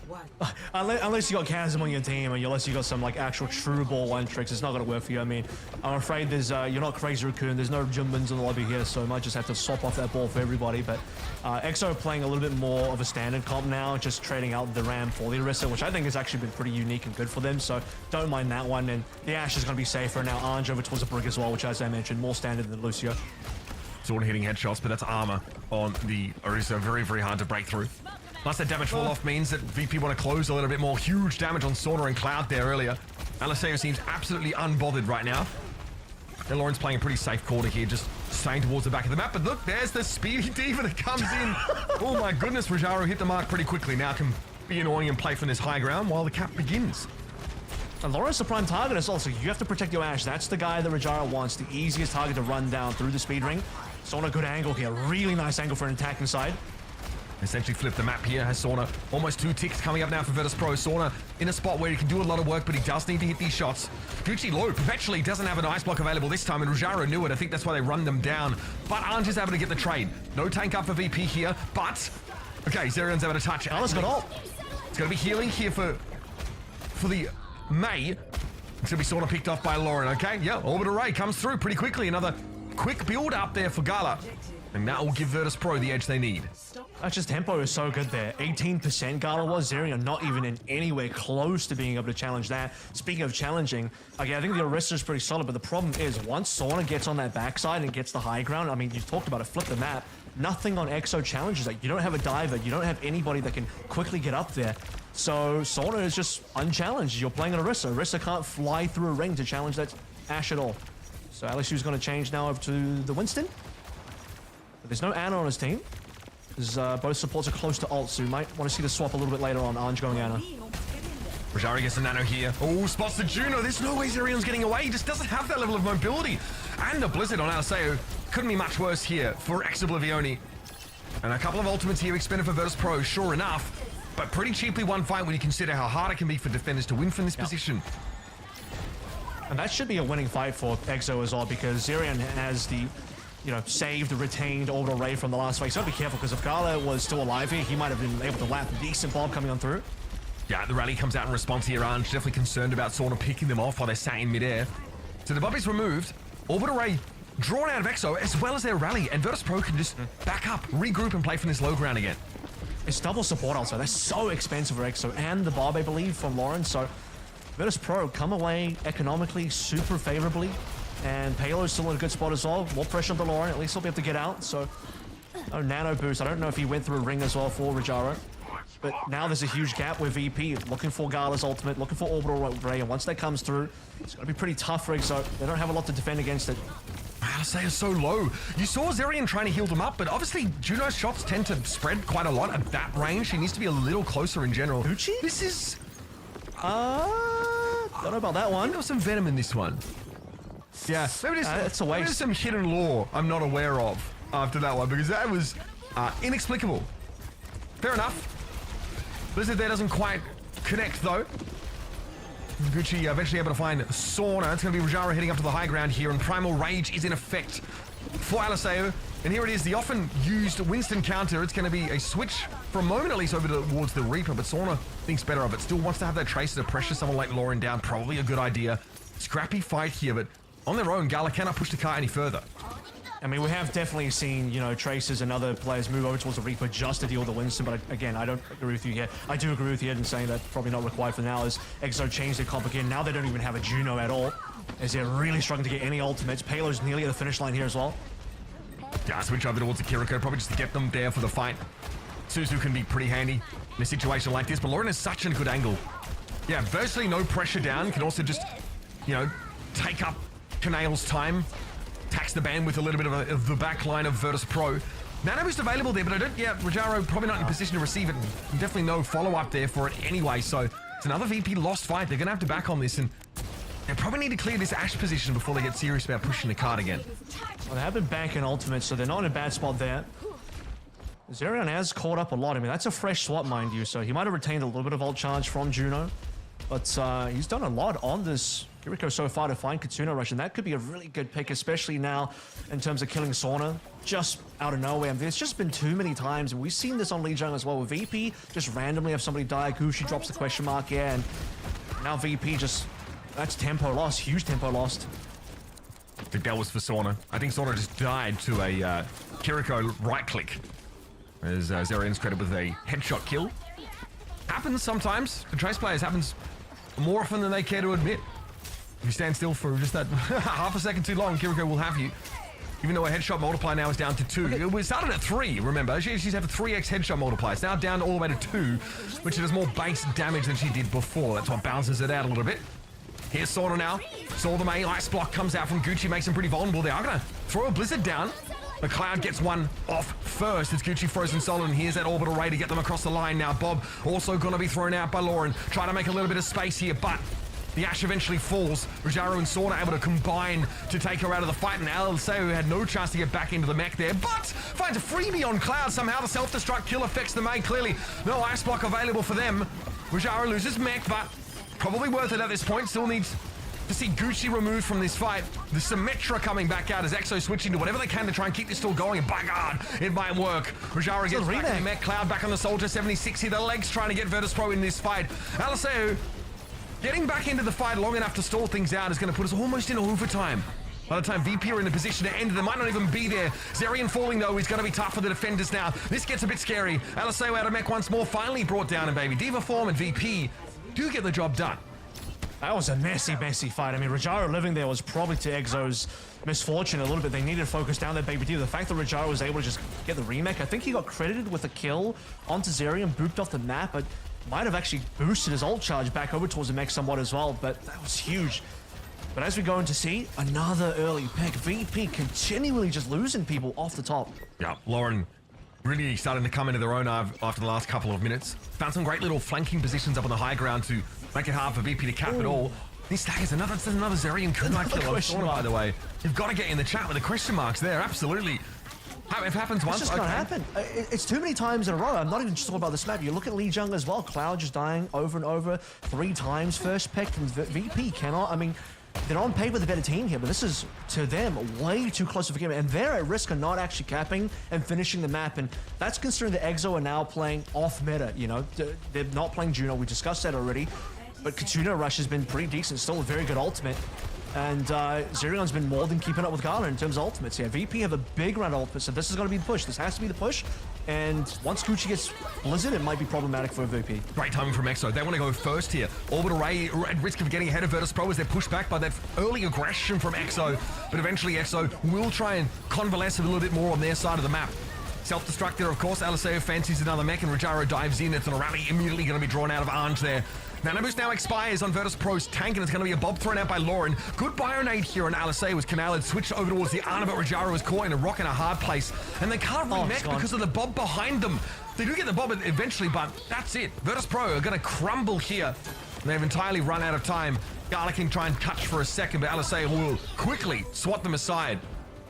Unless you got Chasm on your team, and unless you got some actual true ball one tricks, it's not gonna work for you. I'm afraid there's you're not Crazy Raccoon. There's no Jumbins in the lobby here, so I might just have to swap off that ball for everybody. But EXO playing a little bit more of a standard comp now, just trading out the Ram for the Orisa, which I think has actually been pretty unique and good for them. So don't mind that one. And the Ashe is gonna be safer. Now Ange over towards the Brig as well, which, as I mentioned, more standard than Lucio.
Sort of hitting headshots, but that's armor on the Orisa. Very, very hard to break through. Plus that damage fall off means that VP want to close a little bit more. Huge damage on Sauna and Cloud there earlier. Aliseo seems absolutely unbothered right now. And Lauren's playing a pretty safe quarter here, just staying towards the back of the map. But look, there's the Speedy Diva that comes in. Oh my goodness, Rajaro hit the mark pretty quickly. Now can be annoying and play from this high ground while the cap begins.
And Laura's the prime target as well, so you have to protect your Ashe. That's the guy that Rajaro wants, the easiest target to run down through the speed ring. Sauna, good angle here. Really nice angle for an attacking side.
Essentially flip the map here. Has Sauna almost 2 ticks coming up now for Virtus.pro. Sauna in a spot where he can do a lot of work, but he does need to hit these shots. Gucci low perpetually doesn't have an ice block available this time, and Rajaro knew it. I think that's why they run them down, but aren't just able to get the trade. No tank up for VP here, but okay, Zerion's able to touch it.
Alice got ult.
It's going to be healing here for the May. It's going to be Sauna picked off by Lauren, okay? Yeah, Orbit Array comes through pretty quickly. Another quick build up there for Gala. And that will give Virtus.pro the edge they need.
That's just tempo is so good there. 18% Gala was. Zerion not even in anywhere close to being able to challenge that. Speaking of challenging, okay, I think the Orisa is pretty solid, but the problem is once Sauna gets on that backside and gets the high ground, I mean, you talked about it, flip the map. Nothing on EXO challenges that. You don't have a diver. You don't have anybody that can quickly get up there. So Sauna is just unchallenged. You're playing an Orisa. Orisa can't fly through a ring to challenge that Ashe at all. So LSU's going to change now over to the Winston. But there's no Ana on his team. Both supports are close to ult, so you might want to see the swap a little bit later on. Ange going Ana.
Rajari gets a nano here. Oh, spots the Juno. There's no way Zerion's getting away. He just doesn't have that level of mobility. And the Blizzard on Alaseo couldn't be much worse here for Ex Oblivione. And a couple of ultimates here expended for Virtus.pro, sure enough. But pretty cheaply one fight when you consider how hard it can be for defenders to win from this position.
And that should be a winning fight for EXO as well, because Zerion has the, you know, saved, retained orbital ray from the last fight. So be careful, because if Gala was still alive here, he might have been able to land a decent bomb coming on through.
Yeah, the rally comes out in response here. Ange definitely concerned about Sauna picking them off while they're sat in midair. So the Bobby's removed. Orbit array drawn out of EXO, as well as their rally, and Virtus.pro can just back up, regroup, and play from this low ground again.
It's double support also. They're so expensive for EXO and the Barb, I believe, from Lauren. So Virtus.pro come away economically super favorably, and Paylo's still in a good spot as well. More pressure on the Lauren. At least he'll be able to get out. So no nano boost. I don't know if he went through a ring as well for Rajaro. But now there's a huge gap with VP, looking for Gala's ultimate, looking for orbital ray, and once that comes through, it's going to be pretty tough for EXO. They don't have a lot to defend against it.
Alaseo is so low. You saw Zerion trying to heal them up, but obviously Juno's shots tend to spread quite a lot at that range. She needs to be a little closer in general.
Gucci?
This is...
don't know about that one.
There was some venom in this one. Yeah, maybe
it's a waste.
Maybe there's some hidden lore I'm not aware of after that one, because that was inexplicable. Fair enough. Blizzard there doesn't quite connect, though. Gucci eventually able to find Sauna. It's going to be Rajaro heading up to the high ground here, and Primal Rage is in effect for Alaseo. And here it is, the often used Winston counter. It's going to be a switch for a moment at least over towards the Reaper, but Sauna thinks better of it. Still wants to have that tracer to pressure someone like Lauren down. Probably a good idea. Scrappy fight here, but on their own, Gala cannot push the car any further.
I mean, we have definitely seen, you know, Tracers and other players move over towards the Reaper just to deal with the Winston, but again, I don't agree with you here. I do agree with you in saying that probably not required for now, as EXO changed their comp again. Now they don't even have a Juno at all, as they're really struggling to get any ultimates. Paylo's nearly at the finish line here as well.
Yeah, switch over towards the Kiriko, probably just to get them there for the fight. Suzu can be pretty handy in a situation like this, but Lauren has such a good angle. Yeah, virtually no pressure down, can also just, you know, take up Canale's time. Tax the band with a little bit of the back line of Virtus.pro. Nano boost available there, but I don't, Rajaro probably not in position to receive it. Definitely no follow-up there for it anyway, so it's another VP lost fight. They're going to have to back on this, and they probably need to clear this Ashe position before they get serious about pushing the card again.
Well, they have been banking ultimates, so they're not in a bad spot there. Zerion has caught up a lot. I mean, that's a fresh swap, mind you, so he might have retained a little bit of ult charge from Juno, but he's done a lot on this Kiriko so far to find Kitsune Rush, and that could be a really good pick, especially now in terms of killing Sauna just out of nowhere. I mean, it's just been too many times, and we've seen this on Lijiang as well with VP. Just randomly have somebody die, Gucci drops the question mark, yeah, and now VP just, that's tempo lost, huge tempo lost.
I think that was for Sauna. I think Sauna just died to a Kiriko right click, as Zerion's credited with a headshot kill. Happens sometimes. The Trace players happens more often than they care to admit. If you stand still for just that half a second too long, Kiriko will have you. Even though her headshot multiplier now is down to 2. We started at 3, remember? She's had a 3x headshot multiplier. It's now down all the way to 2, which does more base damage than she did before. That's what balances it out a little bit. Here's Sauna now. Saw the main ice block comes out from Gucci, makes him pretty vulnerable. They are going to throw a blizzard down. The Cloud gets one off first. It's Gucci frozen solid, and here's that orbital ray to get them across the line now. Bob also going to be thrown out by Lauren. Trying to make a little bit of space here, but the Ash eventually falls. Rajaro and Sauna able to combine to take her out of the fight, and Alceu had no chance to get back into the mech there, but finds a freebie on Cloud. Somehow the self-destruct kill affects the main. Clearly, no ice block available for them. Rajaro loses mech, but probably worth it at this point. Still needs to see Gucci removed from this fight. The Symmetra coming back out as Exo switching to whatever they can to try and keep this still going, and by God, it might work. Rajaro gets back in the mech. Cloud back on the Soldier. 76 here. The legs trying to get Virtus.pro in this fight. Alceu getting back into the fight long enough to stall things out is going to put us almost in overtime. By the time VP are in a position to end, they might not even be there. Zerion falling, though, is going to be tough for the defenders now. This gets a bit scary. Alceu out of mech once more, finally brought down, and baby Diva Form and VP do get the job done.
That was a messy fight. I mean, Rajaro living there was probably to Exo's misfortune a little bit. They needed to focus down that baby Diva. The fact that Rajaro was able to just get the remake, I think he got credited with a kill onto Zerion, booped off the map, but might have actually boosted his ult charge back over towards the mech somewhat as well, but that was huge. But as we're going to see, another early pick. VP continually just losing people off the top.
Yeah, Lauren really starting to come into their own after the last couple of minutes. Found some great little flanking positions up on the high ground to make it hard for VP to cap it all. This stack is another Zerion kunai kill, by the way. You've got to get in the chat with the question marks there, absolutely. If it happens once,
it's just gonna happen. It's too many times in a row. I'm not even just talking about this map. You look at Lee Jung as well. Cloud just dying over and over 3 times. First pick, and VP cannot. I mean, they're on paper the better team here, but this is, to them, way too close of a game. And they're at risk of not actually capping and finishing the map. And that's considering the Exo are now playing off meta, you know? They're not playing Juno. We discussed that already. But Katuna Rush has been pretty decent. Still a very good ultimate. And Zerion's been more than keeping up with Gala in terms of ultimates. Yeah, VP have a big round of ultimates, so this is going to be the push. This has to be the push. And once Gucci gets Blizzard, it might be problematic for VP.
Great timing from Exo. They want to go first here. Orbital Ray at risk of getting ahead of Virtus.pro as they're pushed back by that early aggression from Exo. But eventually Exo will try and convalesce a little bit more on their side of the map. Self-destruct there, of course. Alceu fancies another mech, and Rajaro dives in. It's on a rally immediately going to be drawn out of Ange there. Nano Boost now expires on Virtus.pro's tank, and it's going to be a bob thrown out by Lauren. Good Bionade here on Alceu as Canal had switched over towards the Ana, but Rajaro is caught in a rock in a hard place. And they can't remech because of the bob behind them. They do get the bob eventually, but that's it. Virtus.pro are going to crumble here. They've entirely run out of time. Gala can try and touch for a second, but Alceu will quickly swat them aside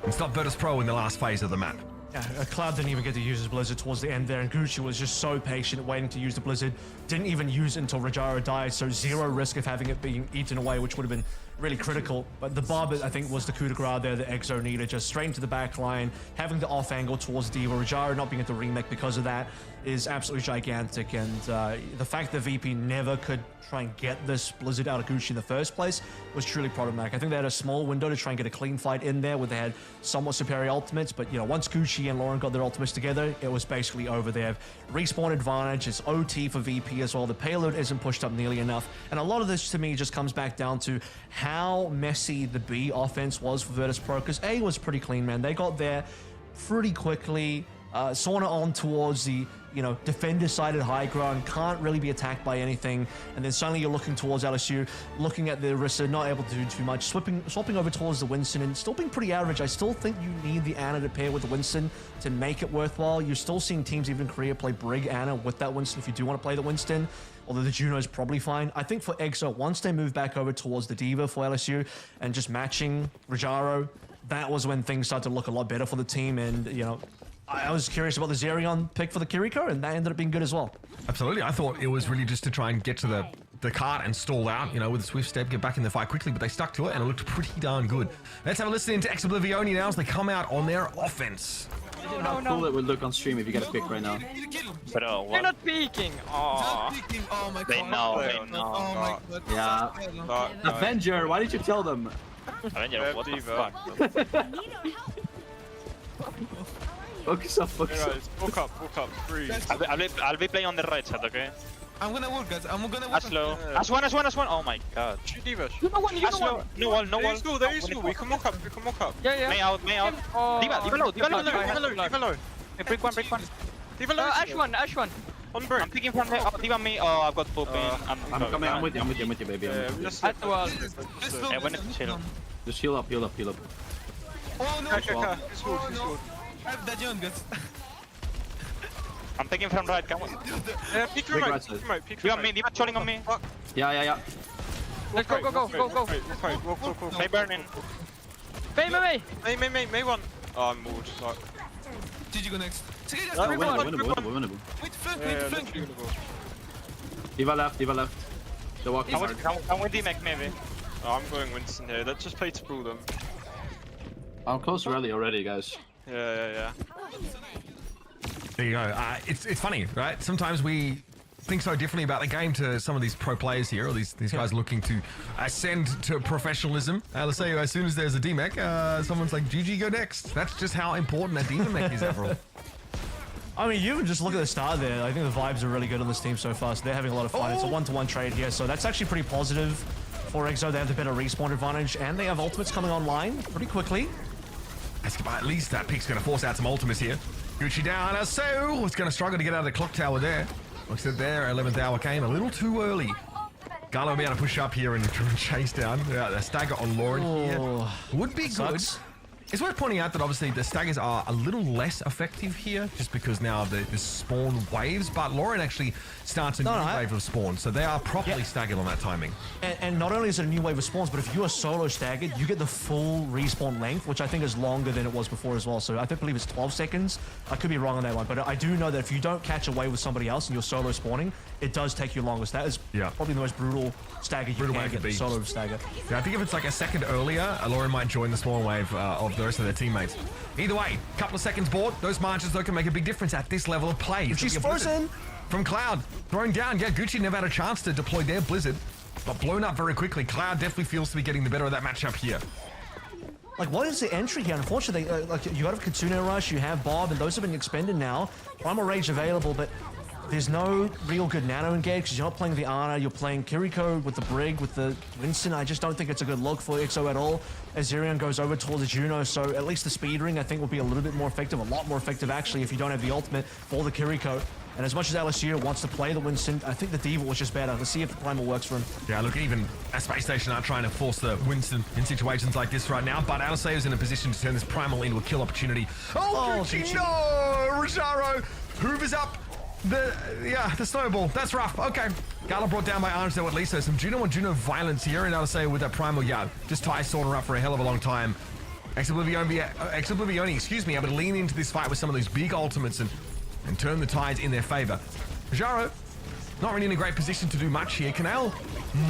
and stop Virtus.pro in the last phase of the map.
Yeah, Cloud didn't even get to use his Blizzard towards the end there, and Gucci was just so patient waiting to use the Blizzard. Didn't even use it until Rajaro died, so 0 risk of having it being eaten away, which would have been really critical. But the bob, I think, was the coup de grace there that Exo needed, just straight into the back line, having the off angle towards Diva. Rajaro not being able to remake because of that is absolutely gigantic, and the fact that VP never could try and get this Blizzard out of Gucci in the first place was truly problematic. I think they had a small window to try and get a clean fight in there where they had somewhat superior ultimates, but you know, once Gucci and Lauren got their ultimates together, it was basically over there. Respawn advantage, it's OT for VP as well. The payload isn't pushed up nearly enough, and a lot of this to me just comes back down to how messy the B offense was for Virtus.pro, because A was pretty clean, man. They got there pretty quickly. Sauna on towards the, you know, defender-sided high ground, can't really be attacked by anything, and then suddenly you're looking towards LSU, looking at the Orisa, not able to do too much, swapping over towards the Winston, and still being pretty average. I still think you need the Ana to pair with the Winston to make it worthwhile. You're still seeing teams even in Korea play Brig Ana with that Winston if you do want to play the Winston, although the Juno is probably fine. I think for Exo, once they move back over towards the Diva for LSU and just matching Rajaro, that was when things started to look a lot better for the team, and, you know, I was curious about the Zerion pick for the Kiriko, and that ended up being good as well.
Absolutely. I thought it was really just to try and get to the cart and stall out, you know, with a swift step, get back in the fight quickly, but they stuck to it, and it looked pretty darn good. Let's have a listen to Ex Oblivione now as they come out on their offense.
How cool it would look on stream if you get a pick right now.
Bro,
You're not peeking! Oh.
Oh my god. They know.
Oh my god. Yeah. Avenger, why did you tell them?
Avenger, what the fuck?
Focus up, focus up.
Book up, breathe.
I'll be playing on the right side, okay?
I'm gonna work, guys. I'm gonna work.
Slow. As one. Oh my god.
Shoot Diva.
No wall. No wall.
There you go. We can walk up.
Yeah. May out.
Oh.
Diva low.
Diva low.
Break one.
Ash one. On break.
I'm picking from the. Oh, leave on me. Oh, I've got poop in.
I'm coming. I'm with you, baby.
Yeah,
I'm with you.
just
Yeah, when it's chill.
Just heal up.
Oh no!
Okay. He's good.
Oh no! I have that young guys.
I'm taking from right. Come on.
Yeah, peek
Big right
right.
side.
Peek
Leave on me.
right.
Leave on trolling on me.
Yeah.
Let's go. Go.
They burning.
May one. Oh, I'm moved. Fuck.
GG go next.
Yeah, winnable.
Wait, flank.
Literally winnable.
Diva left. The walk is hard.
Come with D-Mac maybe.
Oh, I'm going Winston here. Let's just play to pull them.
I'm close rally already, guys.
Yeah.
There you go. It's funny, right? Sometimes we think so differently about the game to some of these pro players here, or these guys looking to ascend to professionalism. Let's say as soon as there's a DMAC, someone's like, GG, go next. That's just how important a DMAC is, Avril.
I mean, you can just look at the start there. I think the vibes are really good on this team so far, so they're having a lot of fun. It's a one-to-one trade here, so that's actually pretty positive for EXO. They have the better respawn advantage, and they have ultimates coming online pretty quickly.
At least that pick's going to force out some ultimates here. Gucci down, so it's going to struggle to get out of the clock tower there. Looks like their 11th hour came a little too early. Gala will be able to push up here and chase down. Yeah, the stagger on Lauren here would be good. It's worth pointing out that obviously the staggers are a little less effective here just because now the spawn waves, but Lauren actually starts a new wave of spawns, so they are properly staggered on that timing.
And not only is it a new wave of spawns, but if you are solo staggered, you get the full respawn length, which I think is longer than it was before as well. So I believe it's 12 seconds. I could be wrong on that one, but I do know that if you don't catch a wave with somebody else and you're solo spawning, it does take you longer. So that is probably the most brutal stagger you can get, the solo stagger.
Yeah, I think if it's like a second earlier, Lauren might join the spawn wave of the rest of their teammates. Either way, couple of seconds board. Those marches, though, can make a big difference at this level of play.
She's frozen.
From Cloud, thrown down. Yeah, Gucci never had a chance to deploy their Blizzard, but blown up very quickly. Cloud definitely feels to be getting the better of that matchup here.
Like, what is the entry here? Unfortunately, like, you have Kitsune Rush, you have Bob, and those have been expended now. Primal Rage available, but there's no real good nano engage because you're not playing the Ana, you're playing Kiriko with the Brig, with the Winston. I just don't think it's a good look for EXO at all. As Zerion goes over towards the Juno, so at least the speed ring I think will be a little bit more effective, a lot more effective actually if you don't have the ultimate for the Kiriko. And as much as LSU wants to play the Winston, I think the Diva was just better. Let's see if the Primal works for him.
Yeah, look, even a Spacestation are trying to force the Winston in situations like this right now, but Alisei is in a position to turn this Primal into a kill opportunity. Oh, Gucci, no! Rosaro hoovers up the snowball. That's rough. Okay. Gala brought down by Arms though at least. So some Juno on Juno violence here, and Alisei with that Primal, just ties Sorter up for a hell of a long time. Ex Oblivione, excuse me, able to lean into this fight with some of these big ultimates and turn the tides in their favor. Jaro, not really in a great position to do much here. Canal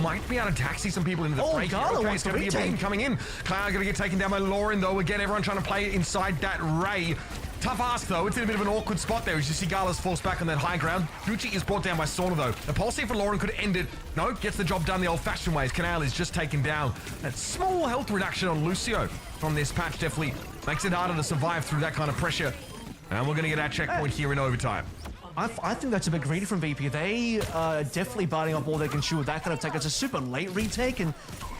might be able to taxi some people into the break.
Gala
Okay,
wants
it's going to be a beam coming in. Cloud going to get taken down by Lauren, though. Again, everyone trying to play inside that Ray. Tough ask, though. It's in a bit of an awkward spot there as you see Gala's forced back on that high ground. Gucci is brought down by Sauna, though. The pulse here for Lauren could end it. No, gets the job done the old-fashioned ways. Canal is just taken down. That small health reduction on Lucio from this patch definitely makes it harder to survive through that kind of pressure. And we're going to get our checkpoint here in overtime.
I think that's a bit greedy from VP. They are definitely biting up all they can chew with that kind of tech. It's a super late retake, and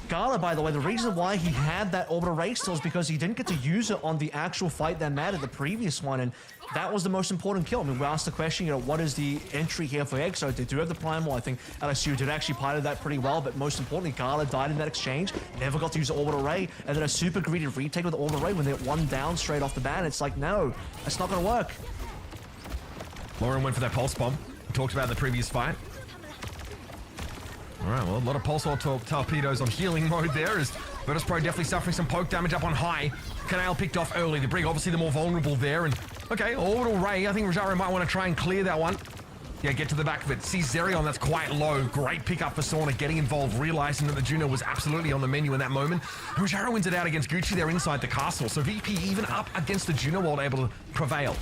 Gala, by the way, the reason why he had that orbital race still is because he didn't get to use it on the actual fight that mattered, the previous one, and that was the most important kill. I mean, we asked the question, what is the entry here for EXO? They do have the Primal. I think LSU did actually pilot that pretty well, but most importantly, Gala died in that exchange, never got to use the orbital ray, and then a super greedy retake with the orbital ray when they're one down straight off the bat. It's like, no, that's not going to work.
Lauren went for that pulse bomb. We talked about in the previous fight. All right, well, a lot of pulse torpedoes on healing mode there as Virtus.pro definitely suffering some poke damage up on high. Canal picked off early. The Brig obviously the more vulnerable there. And okay, orbital ray. I think Rojaro might want to try and clear that one. Yeah, get to the back of it. See Zerion, that's quite low. Great pickup for Sauna, getting involved, realizing that the Juno was absolutely on the menu in that moment. Rojaro wins it out against Gucci there inside the castle. So VP even up against the Juno world able to prevail.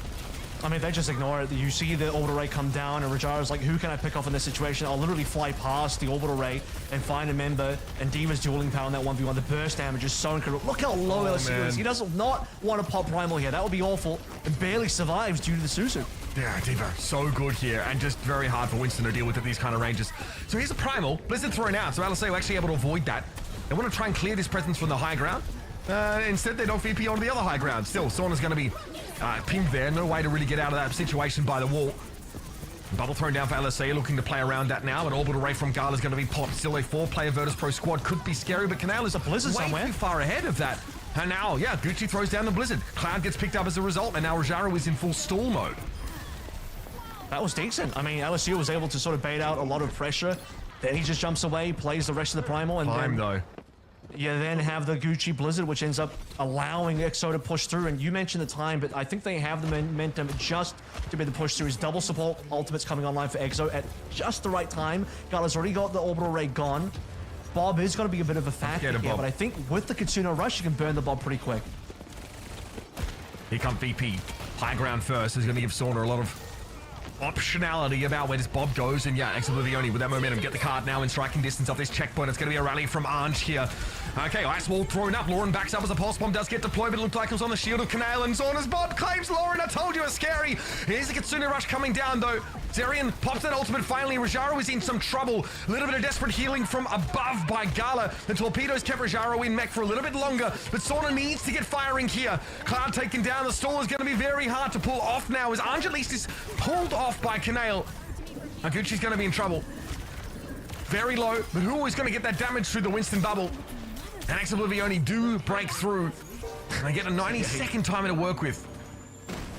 I mean, they just ignore it. You see the orbital ray come down, and Rajaro's like, who can I pick off in this situation? I'll literally fly past the orbital ray and find a member, and Diva's dueling power in that 1v1. The burst damage is so incredible. Look how low LSU is. He does not want to pop Primal here. That would be awful. And barely survives due to the Susu.
Yeah, Diva, so good here, and just very hard for Winston to deal with at these kind of ranges. So here's a Primal. Blizzard thrown out, so Alisei were actually able to avoid that. They want to try and clear this presence from the high ground. Instead, they don't VP onto the other high ground. Still, Sauna's going to be pinned there. No way to really get out of that situation by the wall. Bubble thrown down for LSA, looking to play around that now. An orbital ray from Gala's going to be popped. Still a 4-player Virtus.pro squad. Could be scary, but Canal is a
blizzard
way
somewhere.
too far ahead of that. And now, yeah, Gucci throws down the blizzard. Cloud gets picked up as a result, and now Rajaro is in full stall mode.
That was decent. I mean, LSU was able to sort of bait out a lot of pressure. Then he just jumps away, plays the rest of the primal, and
Time, though.
You then have the Gucci Blizzard, which ends up allowing EXO to push through. And you mentioned the time, but I think they have the momentum just to be the push through. His double support ultimates coming online for EXO at just the right time. Gala's already got the orbital ray gone. Bob is going to be a bit of a factor here, but I think with the Kitsune Rush, you can burn the Bob pretty quick.
Here comes VP. High ground first is going to give Sauna a lot of optionality about where this Bob goes, and yeah, Ex Oblivione with that momentum get the card now in striking distance of this checkpoint. It's going to be a rally from Ange here. Okay, ice wall thrown up. Lauren backs up as a pulse bomb does get deployed, but it looked like it was on the shield of Canal, and Sauna's Bob claims Lauren. I told you it was scary. Here's the Kitsune Rush coming down though. Zerion pops that ultimate finally. Rajaro is in some trouble. A little bit of desperate healing from above by Gala. The torpedoes kept Rajaro in mech for a little bit longer, but Sauna needs to get firing here. Cloud taken down. The stall is going to be very hard to pull off now as Ange at least is pulled off by Canale. Aguchi's going to be in trouble. Very low, but who is going to get that damage through the Winston bubble? And Ex Oblivione do break through. And they get a 90-second timer to work with.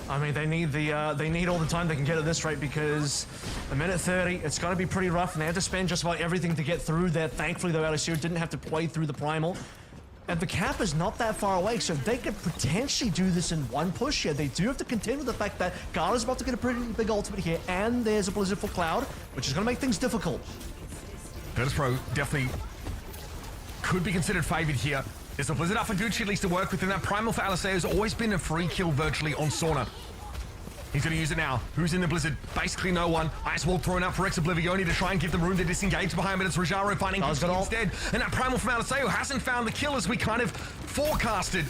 I mean, they need all the time they can get at this rate, because a minute 30, it's going to be pretty rough, and they have to spend just about everything to get through there. Thankfully, though, LSU didn't have to play through the primal. And the cap is not that far away, so they could potentially do this in one push here. They do have to contend with the fact that Gala's about to get a pretty big ultimate here, and there's a Blizzard for Cloud, which is going to make things difficult.
Virtus.pro definitely could be considered favored here. There's a Blizzard up for Gucci at least to work with, and that primal for LSA has always been a free kill virtually on Sauna. He's going to use it now. Who's in the Blizzard? Basically no one. Ice wall thrown up for Ex Oblivione to try and give them room to disengage behind, but it's Rajaro finding Gucci instead. And that primal from LSA hasn't found the kill as we kind of forecasted.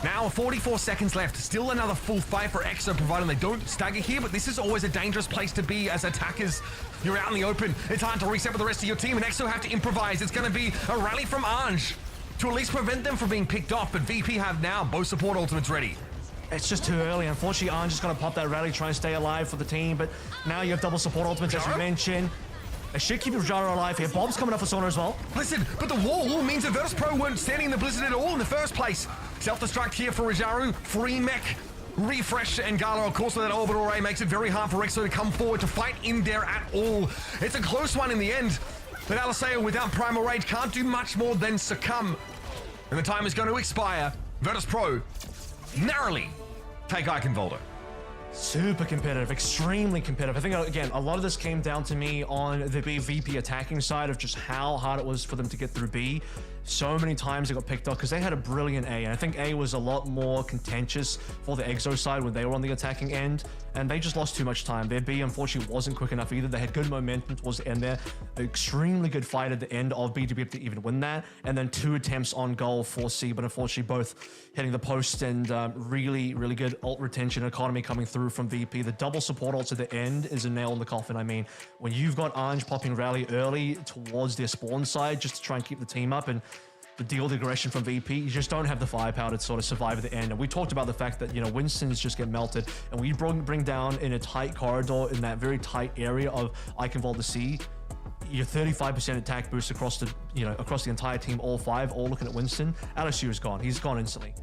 Now 44 seconds left. Still another full fight for EXO, providing they don't stagger here, but this is always a dangerous place to be as attackers. You're out in the open. It's hard to reset with the rest of your team, and EXO have to improvise. It's going to be a rally from Ange to at least prevent them from being picked off, but VP have now both support ultimates ready.
It's just too early. Unfortunately, Ange is going to pop that rally, try and stay alive for the team, but now you have double support ultimates, as you mentioned. They should keep Rajaro alive here. Bob's coming up for Sauna as well.
Listen, but the wall means that Virtus.pro weren't standing in the Blizzard at all in the first place. Self-destruct here for Rajaro. Free mech. Refresh and Gala, of course, with that orbital ray makes it very hard for EXO to come forward to fight in there at all. It's a close one in the end, but Aliseo without Primal Rage can't do much more than succumb. And the time is going to expire. Virtus.pro narrowly take Eichenwalder.
Super competitive, extremely competitive. I think, again, a lot of this came down to me on the VP attacking side of just how hard it was for them to get through B. So many times they got picked up because they had a brilliant A, and I think A was a lot more contentious for the EXO side when they were on the attacking end, and they just lost too much time. Their B, unfortunately, wasn't quick enough either. They had good momentum towards the end there. Extremely good fight at the end of B to be able to even win that, and then 2 attempts on goal for C, but unfortunately both hitting the post, and really, really good ult retention economy coming through from VP. The double support ults at the end is a nail in the coffin. I mean, when you've got Ange popping rally early towards their spawn side just to try and keep the team up, and the deal with aggression from VP, you just don't have the firepower to sort of survive at the end. And we talked about the fact that, you know, Winston's just get melted, and we bring down in a tight corridor in that very tight area of Eichenwalder C, your 35% attack boost across the, you know, across the entire team, all 5, all looking at Winston. LSU is gone. He's gone instantly.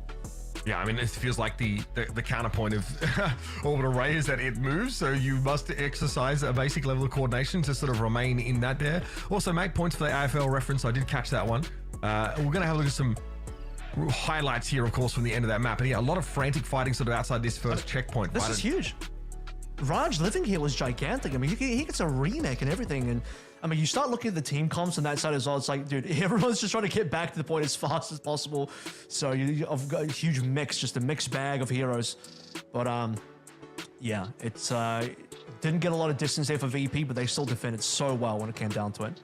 Yeah, I mean, it feels like the counterpoint of orbital ray is that it moves, so you must exercise a basic level of coordination to sort of remain in that there. Also, make points for the AFL reference. I did catch that one. We're going to have a look at some highlights here, of course, from the end of that map. And yeah, a lot of frantic fighting sort of outside this first checkpoint.
This is huge. Raj living here was gigantic. I mean, he gets a remake and everything. And I mean, you start looking at the team comps on that side as well. It's like, dude, everyone's just trying to get back to the point as fast as possible. So I've got a huge mix, just a mixed bag of heroes. But yeah, it's didn't get a lot of distance there for VP, but they still defended so well when it came down to it.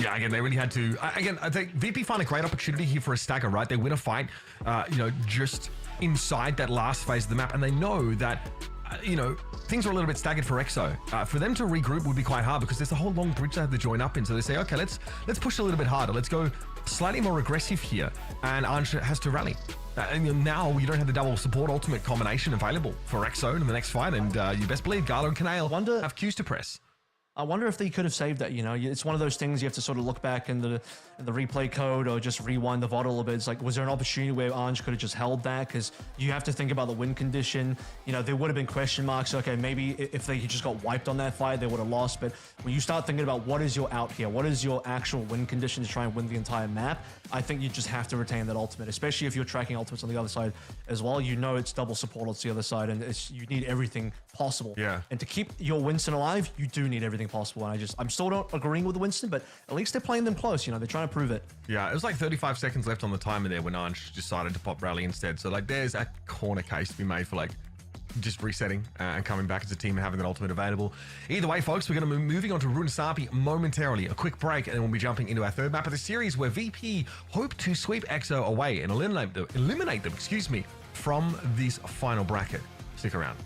Yeah, again, they really had to. Again, I think VP find a great opportunity here for a stagger, right? They win a fight, you know, just inside that last phase of the map, and they know that you know, things are a little bit staggered for EXO. For them to regroup would be quite hard because there's a whole long bridge they have to join up in. So they say, okay, let's push a little bit harder. Let's go slightly more aggressive here. And Ence has to rally. And now you don't have the double support ultimate combination available for EXO in the next fight. And you best believe Gala and Kanale have Qs to press.
I wonder if they could have saved that, you know? It's one of those things you have to sort of look back in the replay code or just rewind the VOD a little bit. It's like, was there an opportunity where Ence could have just held that? Because you have to think about the win condition. You know, there would have been question marks. Okay, maybe if they just got wiped on that fight, they would have lost. But when you start thinking about what is your out here, what is your actual win condition to try and win the entire map, I think you just have to retain that ultimate, especially if you're tracking ultimates on the other side as well. You know it's double support on the other side, and you need everything possible.
Yeah.
And to keep your Winston alive, you do need everything possible. And I'm still not agreeing with the Winston, but at least they're playing them close. You know, they're trying to prove it.
Yeah, it was like 35 seconds left on the timer there when Ence decided to pop rally instead. So like, there's a corner case to be made for like just resetting and coming back as a team and having that ultimate available. Either way, folks, we're going to be moving on to Runesapi momentarily. A quick break, and then we'll be jumping into our third map of the series, where VP hope to sweep EXO away and eliminate them, excuse me, from this final bracket. Stick around.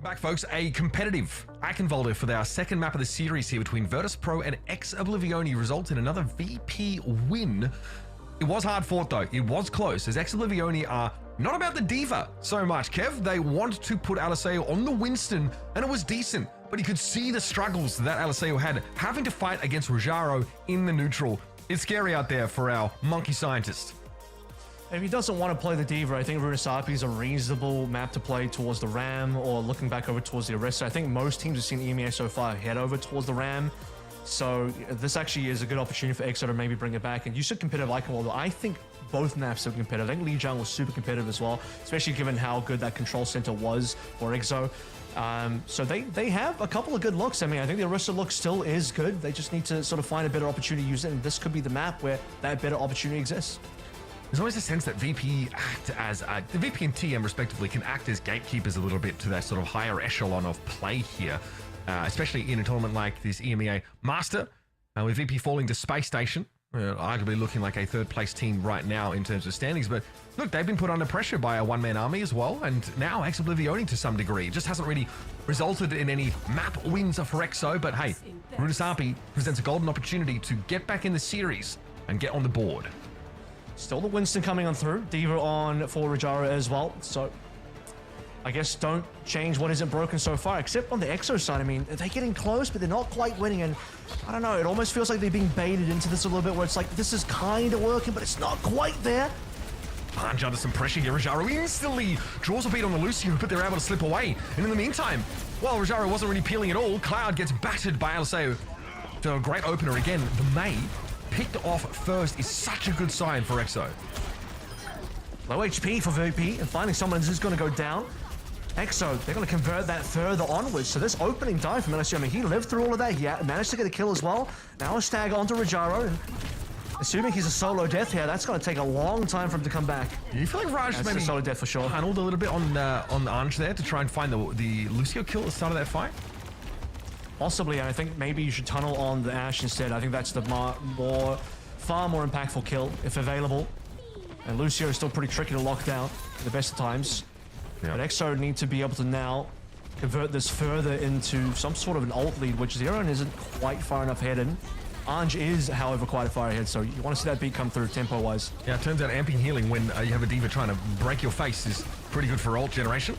Back, folks, a competitive Akenvolder for our second map of the series here between Virtus.pro and Ex Oblivione results in another VP win. It was hard fought though, it was close, as Ex Oblivione are not about the diva so much, Kev. They want to put Aliseo on the Winston, and it was decent, but you could see the struggles that Aliseo had having to fight against Rojaro in the neutral. It's scary out there for our monkey scientist.
If he doesn't want to play the Diva, I think Runesapi is a reasonable map to play towards the Ram or looking back over towards the Orisa. I think most teams have seen EMEA so far head over towards the Ram. So this actually is a good opportunity for EXO to maybe bring it back. And you said competitive Iconwall, I think both maps are competitive. I think Lijiang was super competitive as well, especially given how good that control center was for EXO. So they have a couple of good looks. I mean, I think the Orisa look still is good. They just need to sort of find a better opportunity to use it. And this could be the map where that better opportunity exists.
There's always a sense that VP act as the VP and TM respectively can act as gatekeepers a little bit to that sort of higher echelon of play here, especially in a tournament like this EMEA Master, with VP falling to Spacestation, arguably looking like a third place team right now in terms of standings. But look, they've been put under pressure by a one-man army as well, and now Ex Oblivione to some degree. It just hasn't really resulted in any map wins for EXO, but hey, Runesapi presents a golden opportunity to get back in the series and get on the board.
Still the Winston coming on through. Diva on for Rojaro as well. So I guess don't change what isn't broken so far, except on the EXO side. I mean, they're getting close, but they're not quite winning. And I don't know, it almost feels like they're being baited into this a little bit where it's like, this is kind of working, but it's not quite there.
Punch under some pressure here. Rajaro instantly draws a beat on the Lucio, but they're able to slip away. And in the meantime, while Rajaro wasn't really peeling at all, Cloud gets battered by Aliseo. So a great opener again. The Mei picked off first is such a good sign for EXO.
Low HP for VP, and finally someone's just going to go down. EXO, they're going to convert that further onwards. So this opening dive from Aliseo, I mean, he lived through all of that. He managed to get a kill as well. Now a stag onto Rajaro. And assuming he's a solo death here, that's going to take a long time for him to come back.
Do you feel like Raj
that's
maybe
a solo death for sure.
Handled a little bit on Ange there to try and find the Lucio kill at the start of that fight?
Possibly, and I think maybe you should tunnel on the Ashe instead. I think that's the far more impactful kill if available. And Lucio is still pretty tricky to lock down at the best of times. Yeah. But EXO need to be able to now convert this further into some sort of an ult lead, which Zeron isn't quite far enough ahead in. Ange is, however, quite far ahead, so you want to see that beat come through tempo-wise.
Yeah, it turns out amping healing when you have a diva trying to break your face is pretty good for ult generation.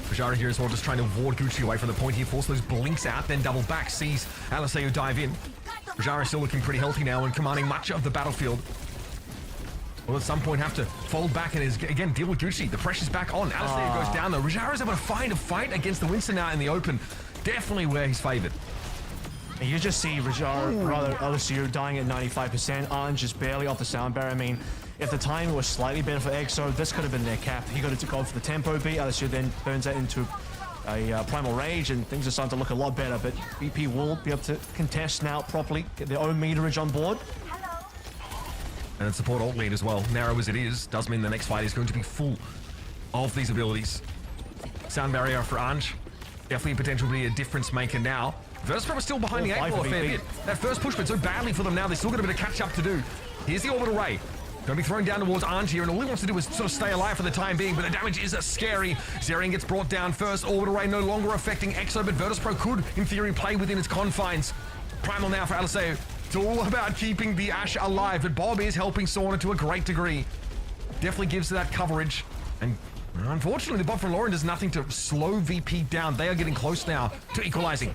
Rajaro here as well, just trying to ward Gucci away from the point here, force those blinks out, then double back, sees Aliseo dive in. Rajaro still looking pretty healthy now and commanding much of the battlefield. Will at some point have to fold back and again deal with Gucci. The pressure's back on. Aliseo goes down though. Rajaro's able to find a fight against the Winston now in the open. Definitely where he's favored.
And you just see Aliseo dying at 95%. Ange just barely off the sound barrier. I mean, if the timing was slightly better for EXO, this could have been their cap. He got it to go for the tempo beat. Aliseo then burns that into a primal rage, and things are starting to look a lot better. But VP will be able to contest now properly, get their own meterage on board.
And support ult lead as well. Narrow as it is, does mean the next fight is going to be full of these abilities. Sound barrier for Ange. Definitely potential to be a difference maker now. Virtus.pro is still behind the 8 ball a fair bit. That first push went so badly for them now, they've still got a bit of catch up to do. Here's the orbital ray. Going to be thrown down towards Ange here, and all he wants to do is sort of stay alive for the time being, but the damage is scary. Zerion gets brought down first. Orbital ray no longer affecting EXO, but Virtus.pro could, in theory, play within its confines. Primal now for Aliseo. It's all about keeping the Ashe alive, but Bob is helping Sauna to a great degree. Definitely gives that coverage, and unfortunately, the bot from Lauren does nothing to slow VP down. They are getting close now to equalizing.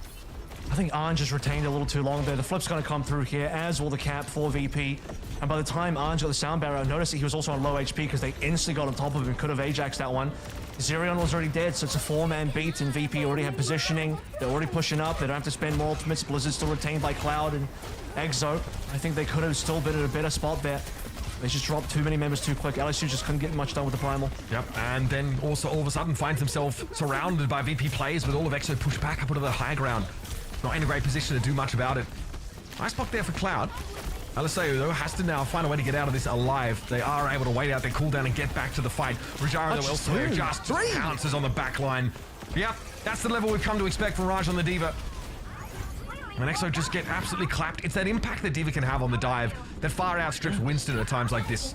I think Ange has retained a little too long there. The flip's going to come through here, as will the cap for VP. And by the time Ange got the sound barrier, I noticed that he was also on low HP because they instantly got on top of him, could have Ajaxed that one. Zerion was already dead, so it's a 4-man beat, and VP already have positioning. They're already pushing up. They don't have to spend more ultimates. Blizzard's still retained by Cloud and Exo. I think they could have still been at a better spot there. They just dropped too many members too quick. LSU just couldn't get much done with the primal.
Yep, and then also all of a sudden finds himself surrounded by VP players with all of Exo pushed back up onto the high ground. Not in a great position to do much about it. Nice block there for Cloud. Aliseo, though, has to now find a way to get out of this alive. They are able to wait out their cooldown and get back to the fight. Rajaro, though, elsewhere just pounces on the back line. Yep, that's the level we've come to expect from Raj on the Diva. And EXO just get absolutely clapped. It's that impact that Diva can have on the dive that far outstrips Winston at times like this.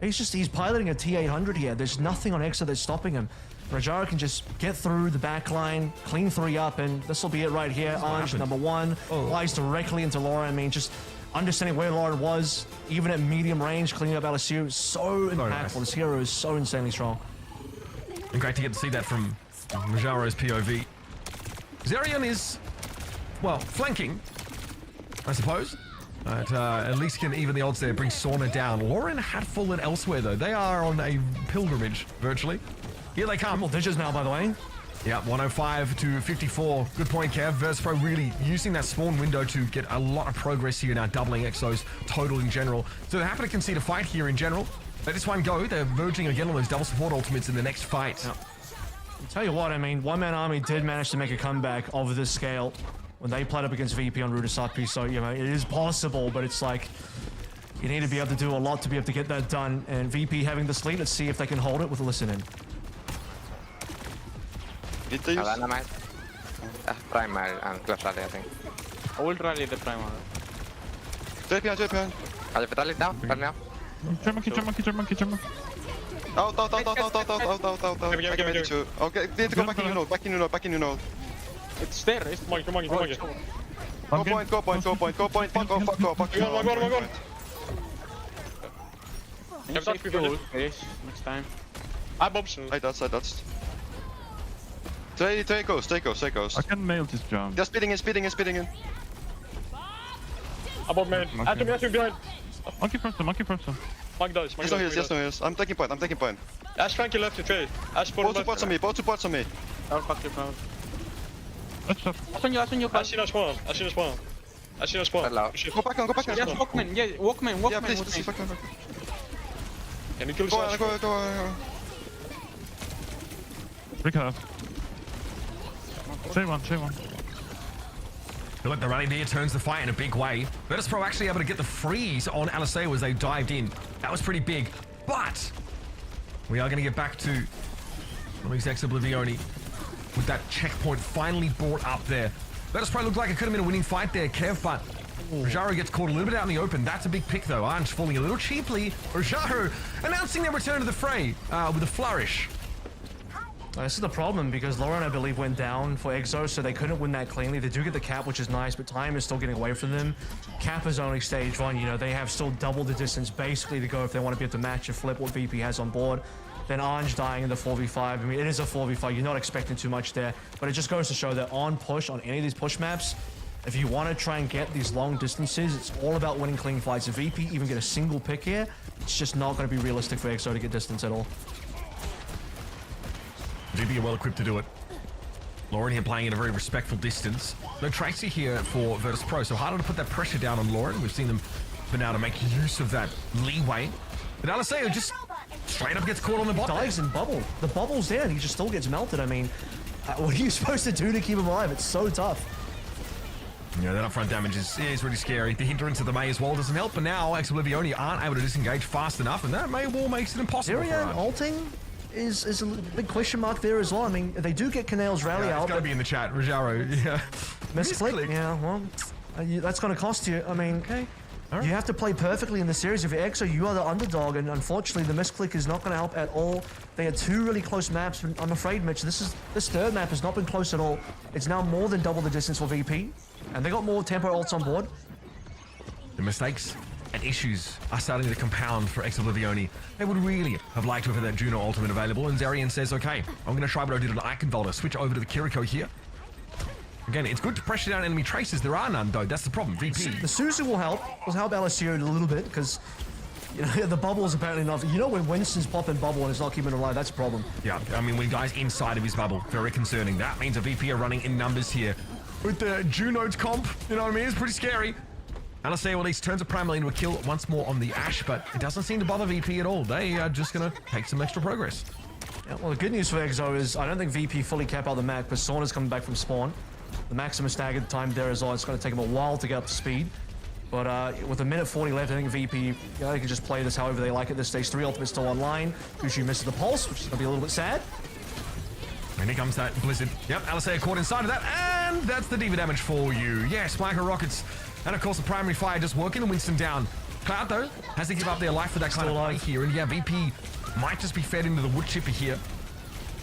He's piloting a T800 here. There's nothing on EXO that's stopping him. Rajaro can just get through the back line, clean 3 up, and this will be it right here. Ange, number 1, flies directly into Lauren. I mean, just understanding where Lauren was, even at medium range, cleaning up LSU, so impactful. Nice. This hero is so insanely strong.
And great to get to see that from Rajaro's POV. Zerion is, well, flanking, I suppose. But at least can even the odds there, bring Sauna down. Lauren had fallen elsewhere, though. They are on a pilgrimage, virtually. Here they come.
Triple digits now, by the way.
Yeah, 105 to 54. Good point, Kev. Virtus.pro really using that spawn window to get a lot of progress here now, doubling EXO's total in general. So they're happy to concede a fight here in general. Let this one go. They're verging again on those double support ultimates in the next fight.
Yeah. I'll tell you what, I mean, One Man Army did manage to make a comeback of this scale when they played up against VP on Rudasapi. So, you know, it is possible, but it's like you need to be able to do a lot to be able to get that done. And VP having this lead, let's see if they can hold it with a listen in.
Primal and Clash Rally, I think.
I will rally the primal.
Jump behind. I'll rally down, run now.
Jump.
Out. I can make it too. Okay, need to go back in your node,
It's there, it's monkey.
Go point. Fuck off.
Next time. I bombs.
I dodged. Stay goes.
I can mail this jump.
They're speeding in.
Above man. After me behind.
Monkey person.
Mark those.
He's no heals. I'm taking point.
Ash flank your left to trade. Ash
Both supports on me.
I'll fuck you, bro.
Let's
Ash on you. Ash in a spawn.
Go back on.
Yeah, walkman.
Yeah, please. Fuck.
Can you kill
Go
Ash?
on.
recap. Say one.
But look, the rally there turns the fight in a big way. Virtus.pro actually able to get the freeze on Aliseo as they dived in. That was pretty big. But we are going to get back to Ex Oblivione with that checkpoint finally brought up there. Virtus.pro looked like it could have been a winning fight there, Kev, but Rojaro gets caught a little bit out in the open. That's a big pick, though. Ence falling a little cheaply. Rojaro announcing their return to the fray with a flourish.
This is the problem because Lauren, I believe, went down for Exo, so they couldn't win that cleanly. They do get the cap, which is nice, but time is still getting away from them. Cap is only stage 1. You know, they have still double the distance basically to go if they want to be able to match or flip what VP has on board. Then Ange dying in the 4v5. I mean, it is a 4v5. You're not expecting too much there, but it just goes to show that on push, on any of these push maps, if you want to try and get these long distances, it's all about winning clean fights. If VP even get a single pick here, it's just not going to be realistic for Exo to get distance at all.
VP are well equipped to do it. Lauren here playing at a very respectful distance. No Tracy here for Virtus.pro, so harder to put that pressure down on Lauren. We've seen them been able to make use of that leeway. But Aliseo just straight up gets caught on the bot.
Dives in bubble. The bubble's there and he just still gets melted. I mean, what are you supposed to do to keep him alive? It's so tough.
Yeah, that upfront damage is really scary. The hindrance of the May as well doesn't help, but now Ex Oblivione aren't able to disengage fast enough, and that May well makes it impossible.
Zerian ulting is a big question mark there as well. I mean, they do get Canale's rally out.
It's got to be in the chat, Rojaro. Yeah.
Misclick. Yeah, well, that's going to cost you. I mean, okay. You have to play perfectly in the series. If you're Exo, you are the underdog, and unfortunately, the misclick is not going to help at all. They had 2 really close maps, and I'm afraid, Mitch, this third map has not been close at all. It's now more than double the distance for VP, and they got more tempo ults on board.
The mistakes and issues are starting to compound for Ex Oblivione. They would really have liked to have had that Juno ultimate available, and Zerian says, okay, I'm going to try what I did on Eichenwalder, switch over to the Kiriko here. Again, it's good to pressure down enemy traces. There are none, though. That's the problem. VP.
The Suzu will help Aliseo a little bit, because you know, the bubble is apparently not... You know when Winston's popping bubble and it's not keeping it alive, that's a problem.
Yeah, I mean, when guys inside of his bubble, very concerning. That means a VP are running in numbers here. With the Juno's comp, you know what I mean? It's pretty scary. Aliseo at least turns a primarily into a kill once more on the Ashe, but it doesn't seem to bother VP at all. They are just going to take some extra progress.
Yeah, well, the good news for Exo is I don't think VP fully cap out the map, but Sauna's coming back from spawn. The maximum staggered time there as well. It's going to take him a while to get up to speed. But with a minute 40 left, I think VP, they can just play this however they like at this stage. 3 ultimates still online. Gucci misses the pulse, which is going to be a little bit sad.
And here comes that Blizzard. Yep, Aliseo caught inside of that, and that's the D.Va damage for you. Yes, Micro Rockets. And of course, the primary fire just working and Winston down. Cloud, though, has to give up their life for that kind of play here. And yeah, VP might just be fed into the wood chipper here.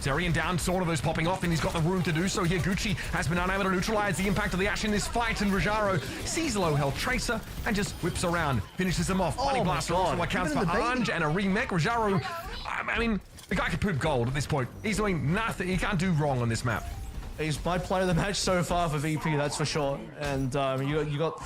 Zerian down, sort of those popping off, and he's got the room to do so here. Gucci has been unable to neutralize the impact of the Ashe in this fight, and Rojaro sees a low health Tracer and just whips around, finishes him off. Money Blaster also accounts for Ange and a remake. Rojaro, I mean, the guy can poop gold at this point. He's doing nothing. He can't do wrong on this map.
He's my player of the match so far for VP, that's for sure. And you got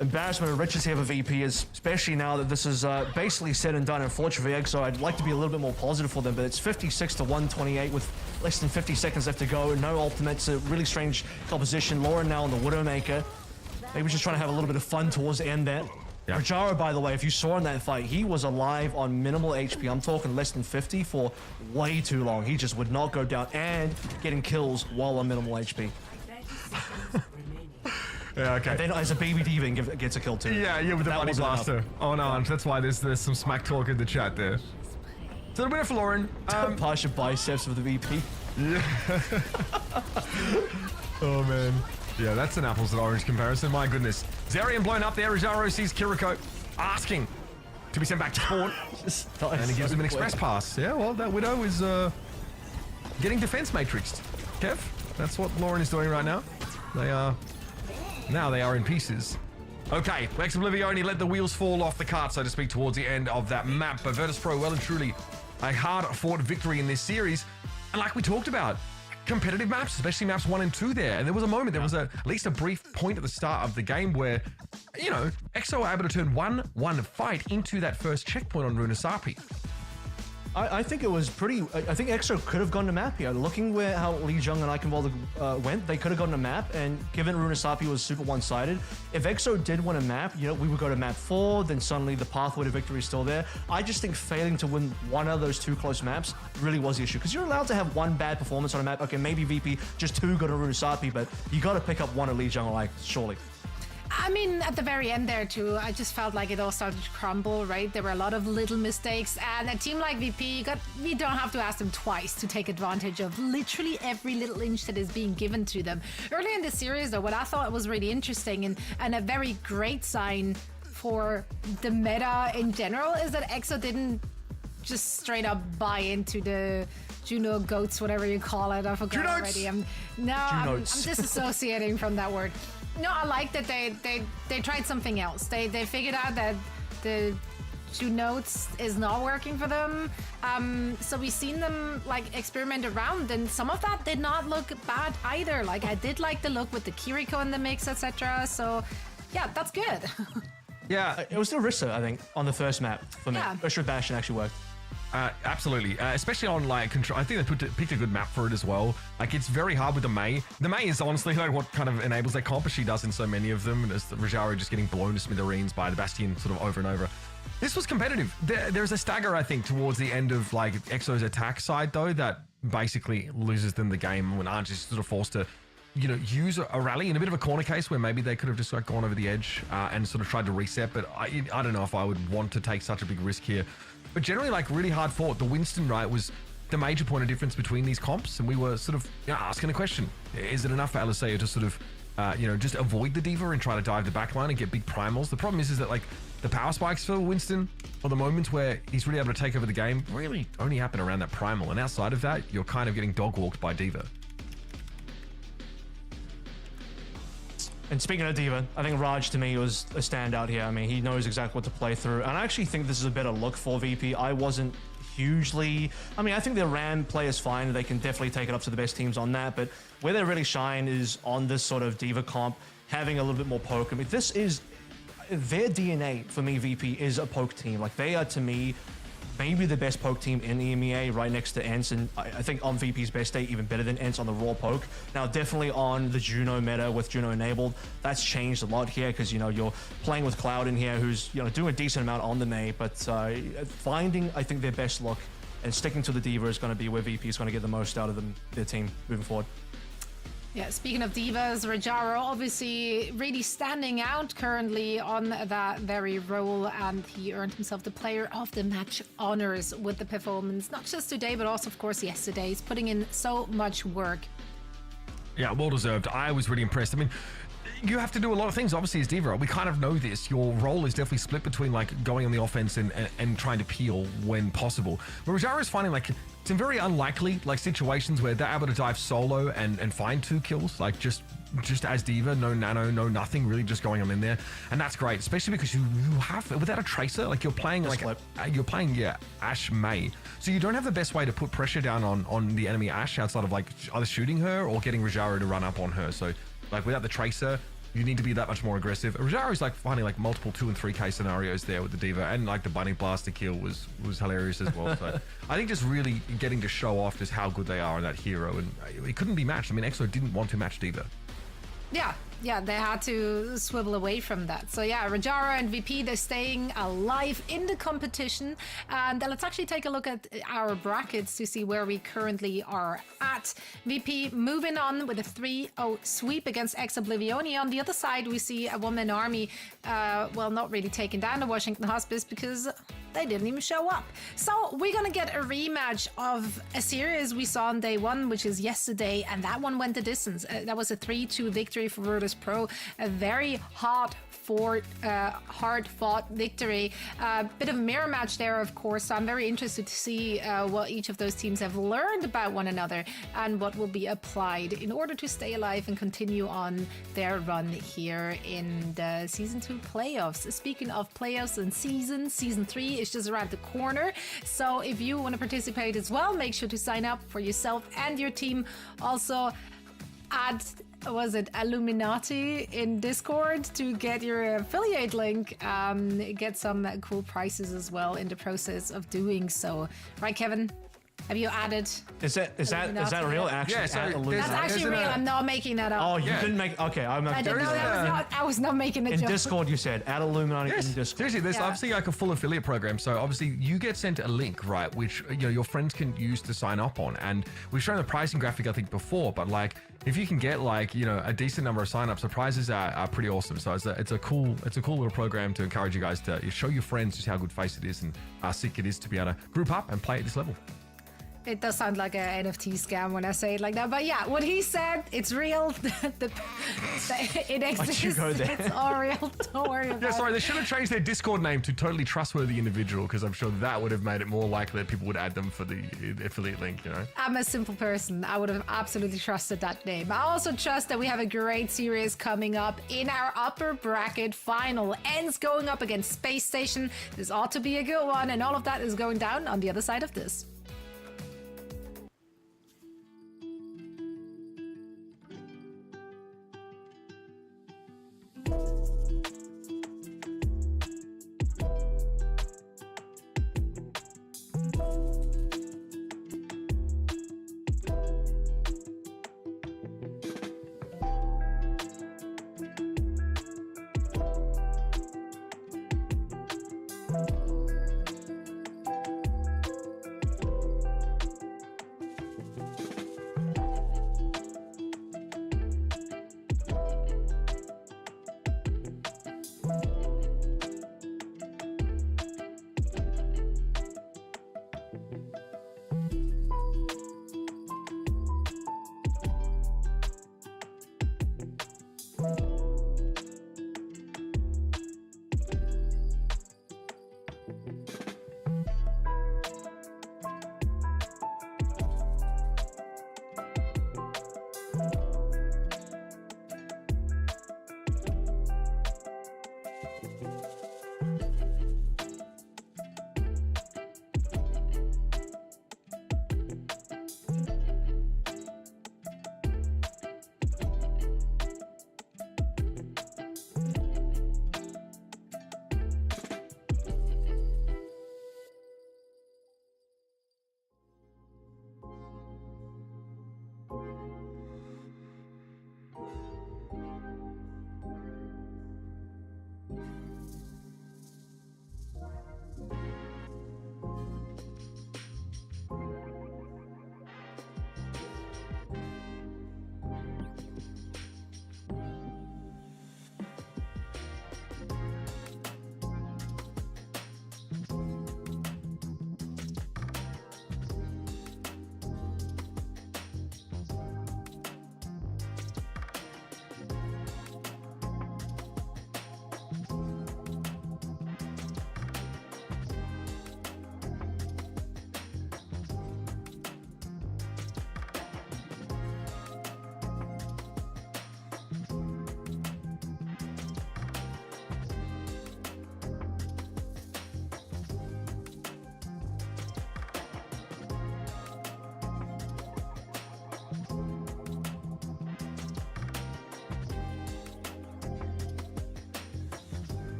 embarrassment and riches here for VP, especially now that this is basically said and done. Unfortunately for Exo, I'd like to be a little bit more positive for them, but it's 56 to 128 with less than 50 seconds left to go. No ultimates, a really strange composition. Lauren now on the Widowmaker. Maybe just trying to have a little bit of fun towards the end there. Yep. Rojaro, by the way, if you saw in that fight, he was alive on minimal HP. I'm talking less than 50 for way too long. He just would not go down and getting kills while on minimal HP.
Yeah, okay.
And then as a baby D.Va even gets a kill too.
Yeah, with the Money Blaster. Oh no, that's why there's some smack talk in the chat there. So the winner for Lauren.
Partial biceps of the VP.
Yeah. Oh man. Yeah, that's an apples and orange comparison. My goodness. Zerian blown up there. Rojaro sees Kiriko asking to be sent back to spawn. And he gives him an express pass. Yeah, well, that Widow is getting defense matrixed. Kev, that's what Lauren is doing right now. Now they are in pieces. Okay, Ex Oblivione let the wheels fall off the cart, so to speak, towards the end of that map. But Virtus.pro, well and truly, a hard-fought victory in this series. And like we talked about, competitive maps, especially maps 1 and 2 there. And there was a moment, there was at least a brief point at the start of the game where, you know, EXO were able to turn 1-1 fight into that first checkpoint on Runasapi.
I think it was pretty. I think EXO could have gone to map here. Looking where how Lee Jung and Eichenwalder went, they could have gone to map. And given Runasapi was super one-sided, if EXO did win a map, you know, we would go to map 4. Then suddenly the pathway to victory is still there. I just think failing to win one of those 2 close maps really was the issue, because you're allowed to have 1 bad performance on a map. Okay, maybe VP just 2 go to Runasapi, but you got to pick up 1 of Lee Jung or like surely.
I mean, at the very end there too, I just felt like it all started to crumble, right? There were a lot of little mistakes, and a team like VP, you don't have to ask them twice to take advantage of literally every little inch that is being given to them. Early in the series, though, what I thought was really interesting and a very great sign for the meta in general is that EXO didn't just straight up buy into the Juno goats, whatever you call it. I forgot already. I'm disassociating from that word. No, I like that they tried something else. They figured out that the 2 notes is not working for them. So we've seen them like experiment around, and some of that did not look bad either. Like I did like the look with the Kiriko in the mix, etc. So yeah, that's good.
Yeah, it was the Orisa, I think, on the first map for me. Orisa Bastion actually worked.
Absolutely, especially on like control. I think they picked a good map for it as well. Like it's very hard with the Mei. The Mei is honestly like what kind of enables their comp, as she does in so many of them. And it's the Rajaro just getting blown to smithereens by the Bastion sort of over and over. This was competitive. There's a stagger, I think, towards the end of like EXO's attack side though that basically loses them the game when Arch is sort of forced to, you know, use a rally in a bit of a corner case where maybe they could have just like gone over the edge and sort of tried to reset. But I don't know if I would want to take such a big risk here. But generally, like, really hard fought. The Winston, right, was the major point of difference between these comps. And we were sort of asking a question. Is it enough for Aliseo to sort of, you know, just avoid the Diva and try to dive the backline and get big primals? The problem is that, like, the power spikes for Winston, or the moments where he's really able to take over the game, really only happen around that primal. And outside of that, you're kind of getting dog-walked by Diva.
And speaking of Diva, I think Raj to me was a standout here. I mean, he knows exactly what to play through. And I actually think this is a better look for VP. I wasn't hugely... I mean, I think their RAM play is fine. They can definitely take it up to the best teams on that. But where they really shine is on this sort of Diva comp, having a little bit more poke. I mean, this is... Their DNA, for me, VP, is a poke team. Like, they are, to me, maybe the best poke team in EMEA, right next to Ence, and I think on VP's best day, even better than Ence on the raw poke. Now, definitely on the Juno meta with Juno enabled, that's changed a lot here because, you know, you're playing with Cloud in here who's, you know, doing a decent amount on the Mei, but finding, I think, their best look and sticking to the Diva is going to be where VP is going to get the most out of their team moving forward.
Yeah, speaking of divas, Rajaro obviously really standing out currently on that very role, and he earned himself the player of the match honors with the performance, not just today, but also, of course, yesterday. He's putting in so much work.
Yeah, well deserved. I was really impressed. I mean, you have to do a lot of things, obviously, as Diva. We kind of know this. Your role is definitely split between, like, going on the offense and trying to peel when possible. But Rajaro is finding, like, some very unlikely, like, situations where they're able to dive solo and find 2 kills, like, just as Diva, no nano, no nothing, really just going on in there. And that's great, especially because you have, without a tracer, like, you're playing, like, Ashe Mei. So you don't have the best way to put pressure down on the enemy Ashe outside of, like, either shooting her or getting Rajaro to run up on her. So, like, without the tracer, you need to be that much more aggressive. Rajaro's like finding like multiple 2 and 3K scenarios there with the Diva, and like the bunny blaster kill was hilarious as well. So I think just really getting to show off just how good they are in that hero, and it couldn't be matched. I mean, EXO didn't want to match Diva.
Yeah, they had to swivel away from that. So yeah, Rajaro and VP, they're staying alive in the competition. And let's actually take a look at our brackets to see where we currently are at. VP moving on with a 3-0 sweep against Ex Oblivione. On the other side, we see a one-man army, well, not really taking down the Washington Hospice because they didn't even show up. So we're gonna get a rematch of a series we saw on day 1, which is yesterday, and that one went the distance. That was a 3-2 victory for Virtus.pro, a very hard-fought victory. Bit of a mirror match there, of course, so I'm very interested to see what each of those teams have learned about one another and what will be applied in order to stay alive and continue on their run here in the Season 2 playoffs. Speaking of playoffs and Season 3 is just around the corner. So if you want to participate as well, make sure to sign up for yourself and your team. Also, add, was it Illuminati in Discord to get your affiliate link, get some cool prizes as well in the process of doing so. Right, Kevin? Have you added?
Is that real? Actually,
Yeah, so
that's actually real. I'm not making that up.
Oh, you didn't make. Okay, I'm not.
I was not making a
in
joke.
Discord, you said add Illuminati
Yes,
in Discord.
seriously, there's
Yeah.
obviously like a full affiliate program. So obviously you get sent a link, right, which your friends can use to sign up on. And we've shown the pricing graphic, I think, before. But like, if you can get like a decent number of signups, the prizes are pretty awesome. So it's a cool little program to encourage you guys to show your friends just how good FACEIT is and how sick it is to be able to group up and play at this level.
It does sound like an NFT scam when I say it like that, but yeah, what he said, it's real. It exists.
you go there?
It's all real. Don't worry about
Yeah, sorry,
it.
they should have changed their Discord name to Totally Trustworthy Individual, because I'm sure that would have made it more likely that people would add them for the affiliate link,
I'm a simple person. I would have absolutely trusted that name. I also trust that we have a great series coming up in our upper bracket final. Ence going up against Spacestation. This ought to be a good one, and all of that is going down on the other side of this.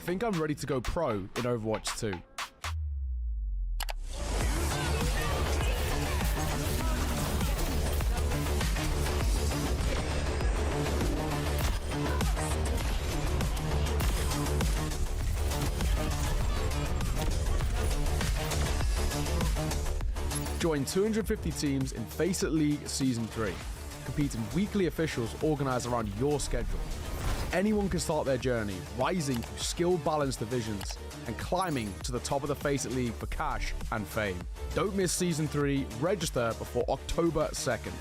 think I'm ready to go pro in Overwatch 2. Join 250 teams in FACEIT League Season 3. Compete in weekly officials organised around your schedule. Anyone can start their journey, rising through skill-balanced divisions and climbing to the top of the FACEIT League for cash and fame. Don't miss Season 3, register before October 2nd.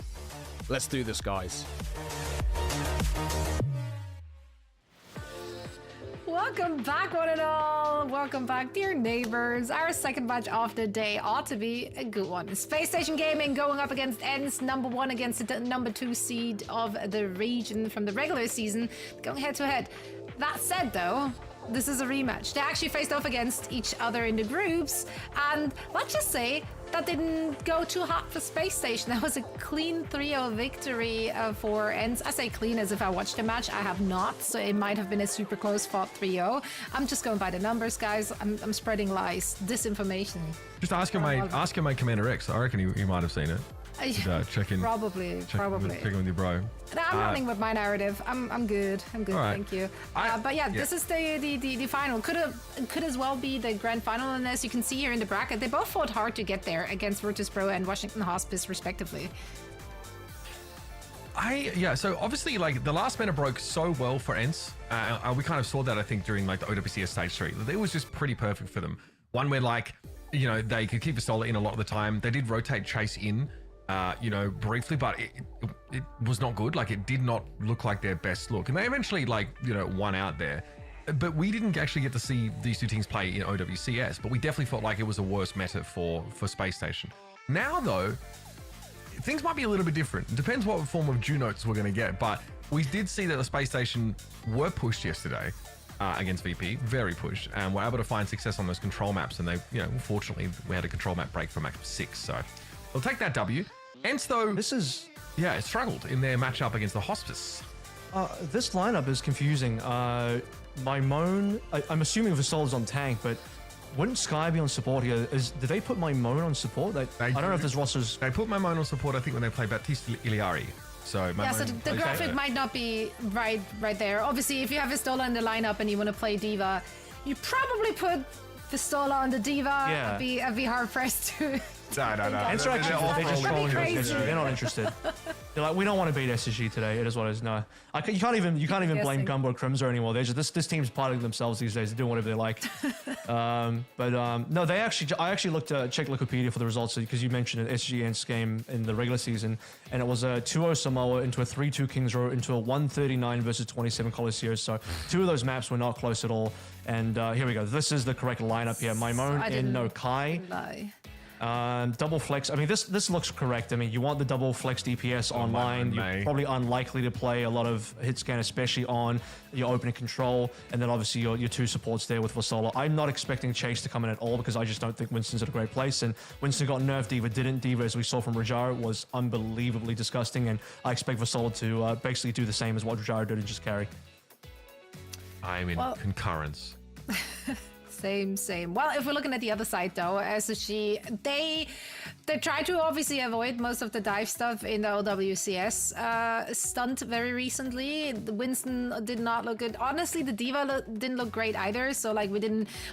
Let's do this, guys.
Welcome back, one and all. Welcome back, dear neighbors. Our second match of the day ought to be a good one. Spacestation Gaming going up against Ence, number 1 against the number 2 seed of the region from the regular season, going head to head. That said, though, this is a rematch. They actually faced off against each other in the groups, and let's just say that didn't go too hot for Spacestation. That was a clean 3-0 victory for Ence. I say clean as if I watched the match. I have not, so it might have been a super close fought 3-0. I'm just going by the numbers, guys. I'm spreading lies, disinformation.
Just ask him my Commander X. I reckon you might have seen it. Check in.
Probably.
Check in with your bro.
I'm running with my narrative. I'm good. Right. Thank you. But yeah, this is the final. Could as well be the grand final. And as you can see here in the bracket, they both fought hard to get there against Virtus.pro and Washington Hospice, respectively.
So obviously, like, the last meta broke so well for Ence. We kind of saw that, I think, during like the OWCS stage 3. It was just pretty perfect for them. One where, like, you know, they could keep Vasola in a lot of the time. They did rotate Chase in, you know, briefly, but it was not good. Like, it did not look like their best look. And they eventually, like, you know, won out there. But we didn't actually get to see these two teams play in OWCS, but we definitely felt like it was a worse meta for Spacestation. Now, though, things might be a little bit different. It depends what form of Junotes we're going to get, but we did see that the Spacestation were pushed yesterday against VP, very pushed, and were able to find success on those control maps. And they, you know, fortunately, we had a control map break for map 6, so we'll take that W. Ence, though, it struggled in their matchup against the Hospice.
This lineup is confusing. My Moan, I'm assuming Vasola's on tank, but wouldn't Sky be on support here? Did they put my Moan on support? I don't know if there's rosters.
They put my Moan on support, I think, when they played Baptiste Iliari. So
the graphic might not be right there. Obviously, if you have Vistola in the lineup and you want to play Diva, you probably put Vistola on the Diva.
Yeah.
I'd be hard pressed to.
No.
Ence are actually they're just trolling us. They're not interested. They're like, we don't want to beat SSG today. It is what it is. No, you can't even blame Gumbo or Crimson anymore. They're just this team's partying themselves these days. They're doing whatever they like. No, I actually checked Wikipedia for the results because you mentioned an SSG Ence game in the regular season, and it was a 2-0 Samoa into a 3-2 Kings Row into a 139 versus 27 Coliseos. So 2 of those maps were not close at all. And here we go. This is the correct lineup here. Maimon in no Kai. Double flex. I mean, this looks correct. I mean, you want the double flex DPS online. You're probably unlikely to play a lot of hit scan, especially on your opening control. And then obviously your 2 supports there with Vasola. I'm not expecting Chase to come in at all because I just don't think Winston's at a great place. And Winston got nerfed, Diva didn't. Diva, as we saw from Rajaro, was unbelievably disgusting. And I expect Vasola to basically do the same as what Rajaro did and just carry.
I'm in concurrence.
Same. Well, if we're looking at the other side, though, SSG, they try to obviously avoid most of the dive stuff in the OWCS stunt very recently. The Winston did not look good. Honestly, the Diva didn't look great either. So, like,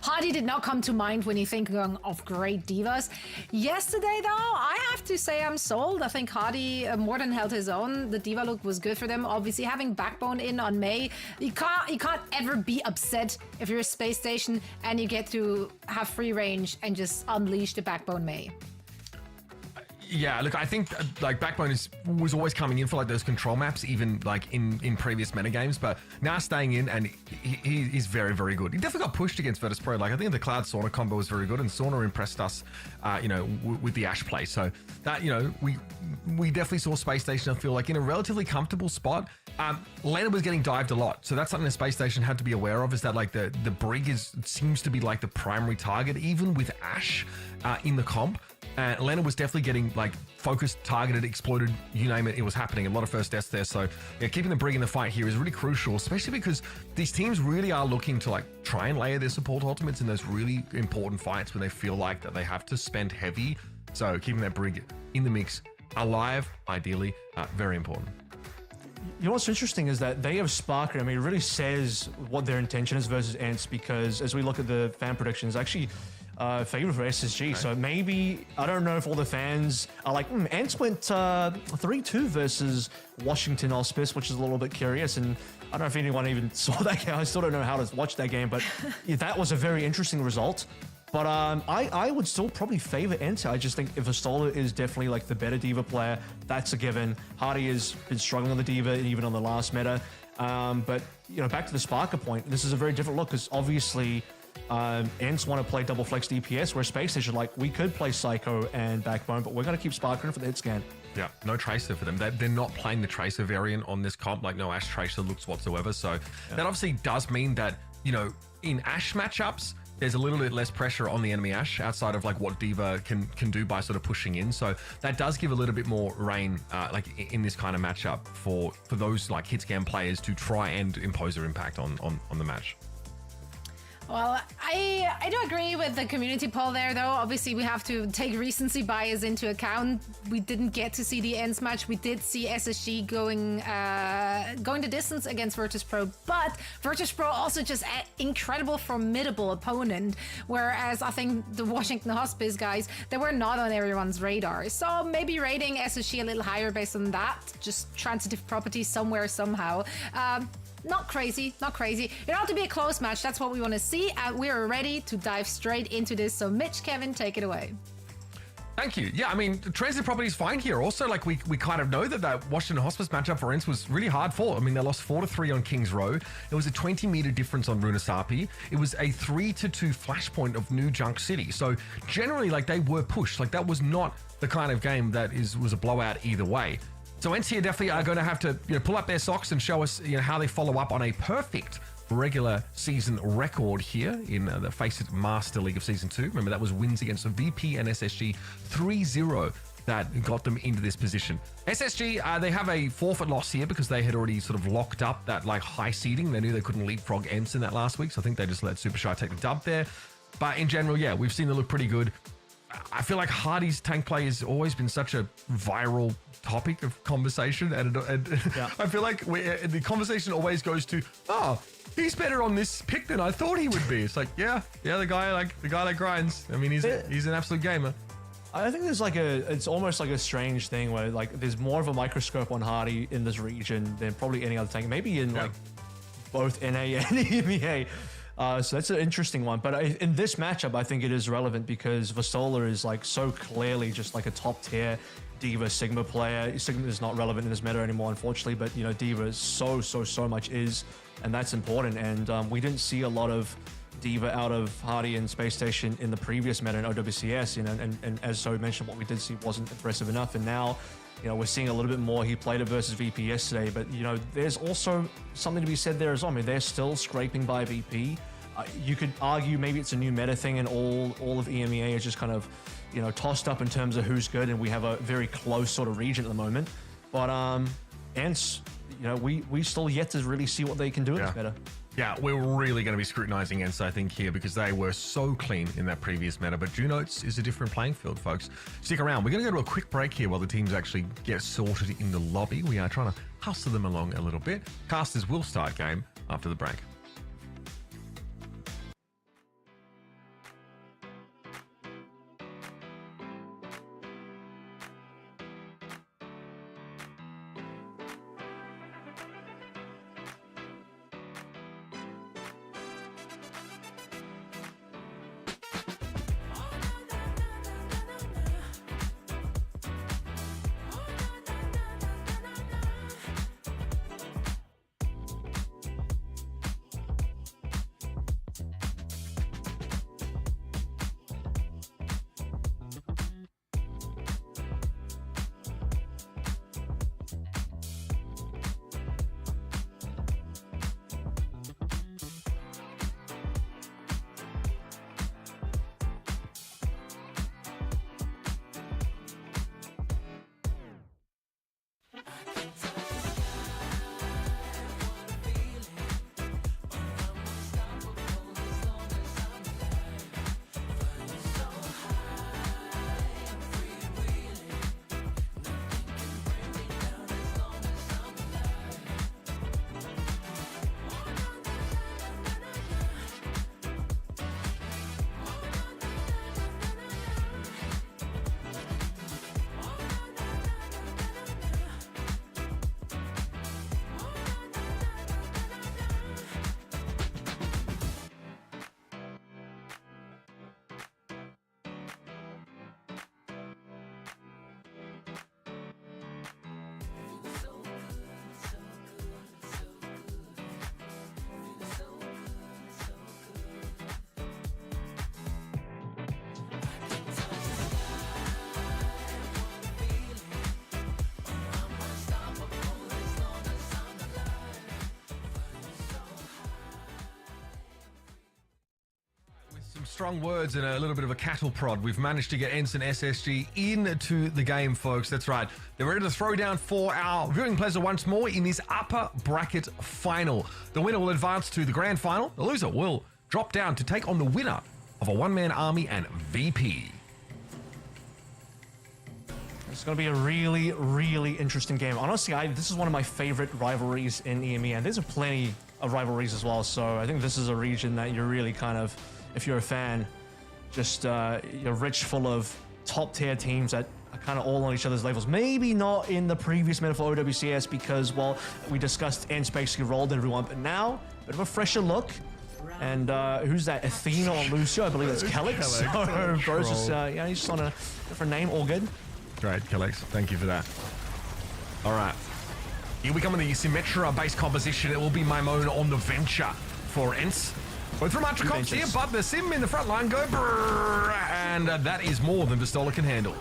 Hardy did not come to mind when you think of great Divas. Yesterday, though, I have to say I'm sold. I think Hardy more than held his own. The Diva look was good for them. Obviously, having Backbone in on May, you can't ever be upset if you're a Space Station and you get to have free range and just unleash the Backbone May.
Yeah, look, I think like Backbone was always coming in for like those control maps, even like in previous metagames, but now staying in, and he is very, very good. He definitely got pushed against Virtus.pro. Like, I think the Cloud Sauna combo was very good, and Sauna impressed us, you know, with the Ashe play. So that, you know, we definitely saw Space Station, I feel like, in a relatively comfortable spot. Lena was getting dived a lot, so that's something the Space Station had to be aware of, is that like the Brig seems to be like the primary target, even with Ashe. in the comp. Atlanta was definitely getting like focused, targeted, exploited, you name it, it was happening. A lot of first deaths there. So yeah, keeping the Brig in the fight here is really crucial, especially because these teams really are looking to like try and layer their support ultimates in those really important fights when they feel like that they have to spend heavy. So keeping that Brig in the mix, alive, ideally, very important.
You know what's interesting is that they have Sparker. I mean, it really says what their intention is versus Ence, because as we look at the fan predictions, actually favored for SSG. Okay. So maybe, I don't know if all the fans are like, Ence went 3-2 versus Washington Auspice, which is a little bit curious. And I don't know if anyone even saw that game. I still don't know how to watch that game, but that was a very interesting result. But I would still probably favor Ence. I just think if Vistola is definitely like the better D.Va player, that's a given. Hardy has been struggling on the D.Va, even on the last meta. But, you know, back to the Sparker point, this is a very different look because obviously Ence want to play double flex DPS, where Spacestation, like, we could play Psycho and Backbone, but we're going to keep Sparker in for the hit scan.
Yeah, no Tracer for them. They're not playing the Tracer variant on this comp, like no Ashe Tracer looks whatsoever. So that obviously does mean that, you know, in Ashe matchups, there's a little bit less pressure on the enemy Ashe outside of like what D.Va can do by sort of pushing in. So that does give a little bit more reign like in this kind of matchup for those like hit scan players to try and impose their impact on the match.
Well, I do agree with the community poll there, though. Obviously, we have to take recency bias into account. We didn't get to see the Ence match. We did see SSG going the distance against Virtus.pro, but Virtus.pro also just an incredible, formidable opponent, whereas I think the Washington Hospice guys, they were not on everyone's radar. So maybe rating SSG a little higher based on that, just transitive property somewhere, somehow. Not crazy, not crazy. It ought to be a close match. That's what we want to see. And we're ready to dive straight into this. So Mitch, Kevin, take it away.
Thank you. Yeah, I mean, the transitive property is fine here. Also, like, we kind of know that Washington Hospice matchup for Ence was really hard fought. I mean, they lost 4-3 on King's Row. It was a 20-meter difference on Runasapi. It was a 3-2 flashpoint of New Junk City. So generally, like, they were pushed. Like, that was not the kind of game that was a blowout either way. So Ence here definitely are going to have to, you know, pull up their socks and show us, you know, how they follow up on a perfect regular season record here in the FACEIT Master League of Season 2. Remember, that was wins against the VP and SSG 3-0 that got them into this position. SSG, they have a forfeit loss here because they had already sort of locked up that like high seeding. They knew they couldn't leapfrog Ence in that last week, so I think they just let Super Shy take the dub there. But in general, yeah, we've seen them look pretty good. I feel like Hardy's tank play has always been such a viral topic of conversation, and I feel like the conversation always goes to, oh, he's better on this pick than I thought he would be. It's like, yeah, the guy that grinds. I mean, he's an absolute gamer.
I think there's like it's almost like a strange thing where like there's more of a microscope on Hardy in this region than probably any other tank, maybe in like both NA and EMEA. So that's an interesting one. But in this matchup, I think it is relevant because Vistola is like so clearly just like a top tier D.Va Sigma player. Sigma is not relevant in this meta anymore, unfortunately, but you know, D.Va is so much is, and that's important. And we didn't see a lot of D.Va out of Hardy and Spacestation in the previous meta in OWCS, you know, and as So mentioned, what we did see wasn't impressive enough. And now, you know, we're seeing a little bit more. He played it versus VP yesterday, but you know, there's also something to be said there as well. I mean, they're still scraping by VP. You could argue maybe it's a new meta thing and all of EMEA is just kind of, you know, tossed up in terms of who's good, and we have a very close sort of region at the moment. But Ence, you know, we still yet to really see what they can do in this meta.
Yeah, we're really going to be scrutinizing Ence, I think, here, because they were so clean in that previous meta. But Junotes is a different playing field, folks. Stick around. We're going to go to a quick break here while the teams actually get sorted in the lobby. We are trying to hustle them along a little bit. Casters will start game after the break. Strong words and a little bit of a cattle prod. We've managed to get Ence and SSG into the game, folks. That's right. They're ready to throw down for our viewing pleasure once more in this upper bracket final. The winner will advance to the grand final. The loser will drop down to take on the winner of a one-man army and VP.
It's going to be a really, really interesting game. Honestly, this is one of my favorite rivalries in EMEA, and there's plenty of rivalries as well. So I think this is a region that you're really kind of, if you're a fan, just you're rich full of top-tier teams that are kind of all on each other's levels. Maybe not in the previous meta for OWCS because, well, we discussed Ence basically rolled everyone, but now a bit of a fresher look. And who's that? Athena or Lucio? I believe that's Kellex. So bro's just, yeah, he's just on a different name. All good.
Great, Kellex. Thank you for that. All right. Here we come in the Symmetra-based composition. It will be Maimone on the Venture for Ence. Both from Archicons here, but the Sim in the front line go brrr, and that is more than Vistola can handle.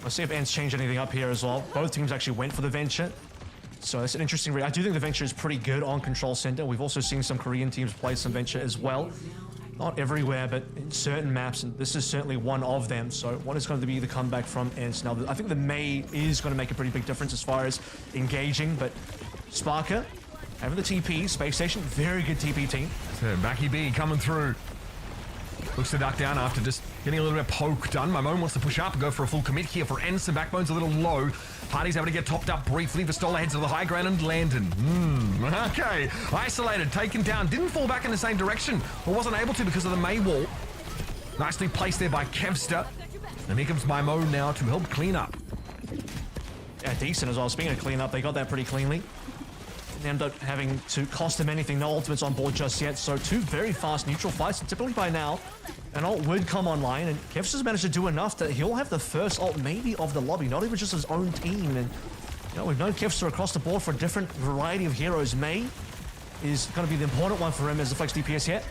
Let's see if Ence change anything up here as well. Both teams actually went for the Venture. So it's an interesting read. I do think the Venture is pretty good on Control Center. We've also seen some Korean teams play some Venture as well. Not everywhere, but in certain maps, and this is certainly one of them. So what is going to be the comeback from Ence? Now, I think the Mei is going to make a pretty big difference as far as engaging, but Sparker having the TP, Spacestation, very good TP team.
So Mackie B coming through. Looks to duck down after just getting a little bit of poke done. Maimone wants to push up and go for a full commit here for Ence, and Backbone's a little low. Hardy's able to get topped up briefly. Vistola heads to the high ground and Landon. Okay. Isolated, taken down. Didn't fall back in the same direction, or wasn't able to because of the Mei wall. Nicely placed there by Kevster. And here comes Maimone now to help clean up.
Yeah, decent as well. Speaking of clean up, they got that pretty cleanly. Didn't end up having to cost them anything. No ultimates on board just yet. So two very fast neutral fights. And typically by now, an ult would come online, and Kevster's managed to do enough that he'll have the first ult maybe of the lobby, not even just his own team. And you know, we've known Kevster across the board for a different variety of heroes. Mei is going to be the important one for him as the flex DPS here.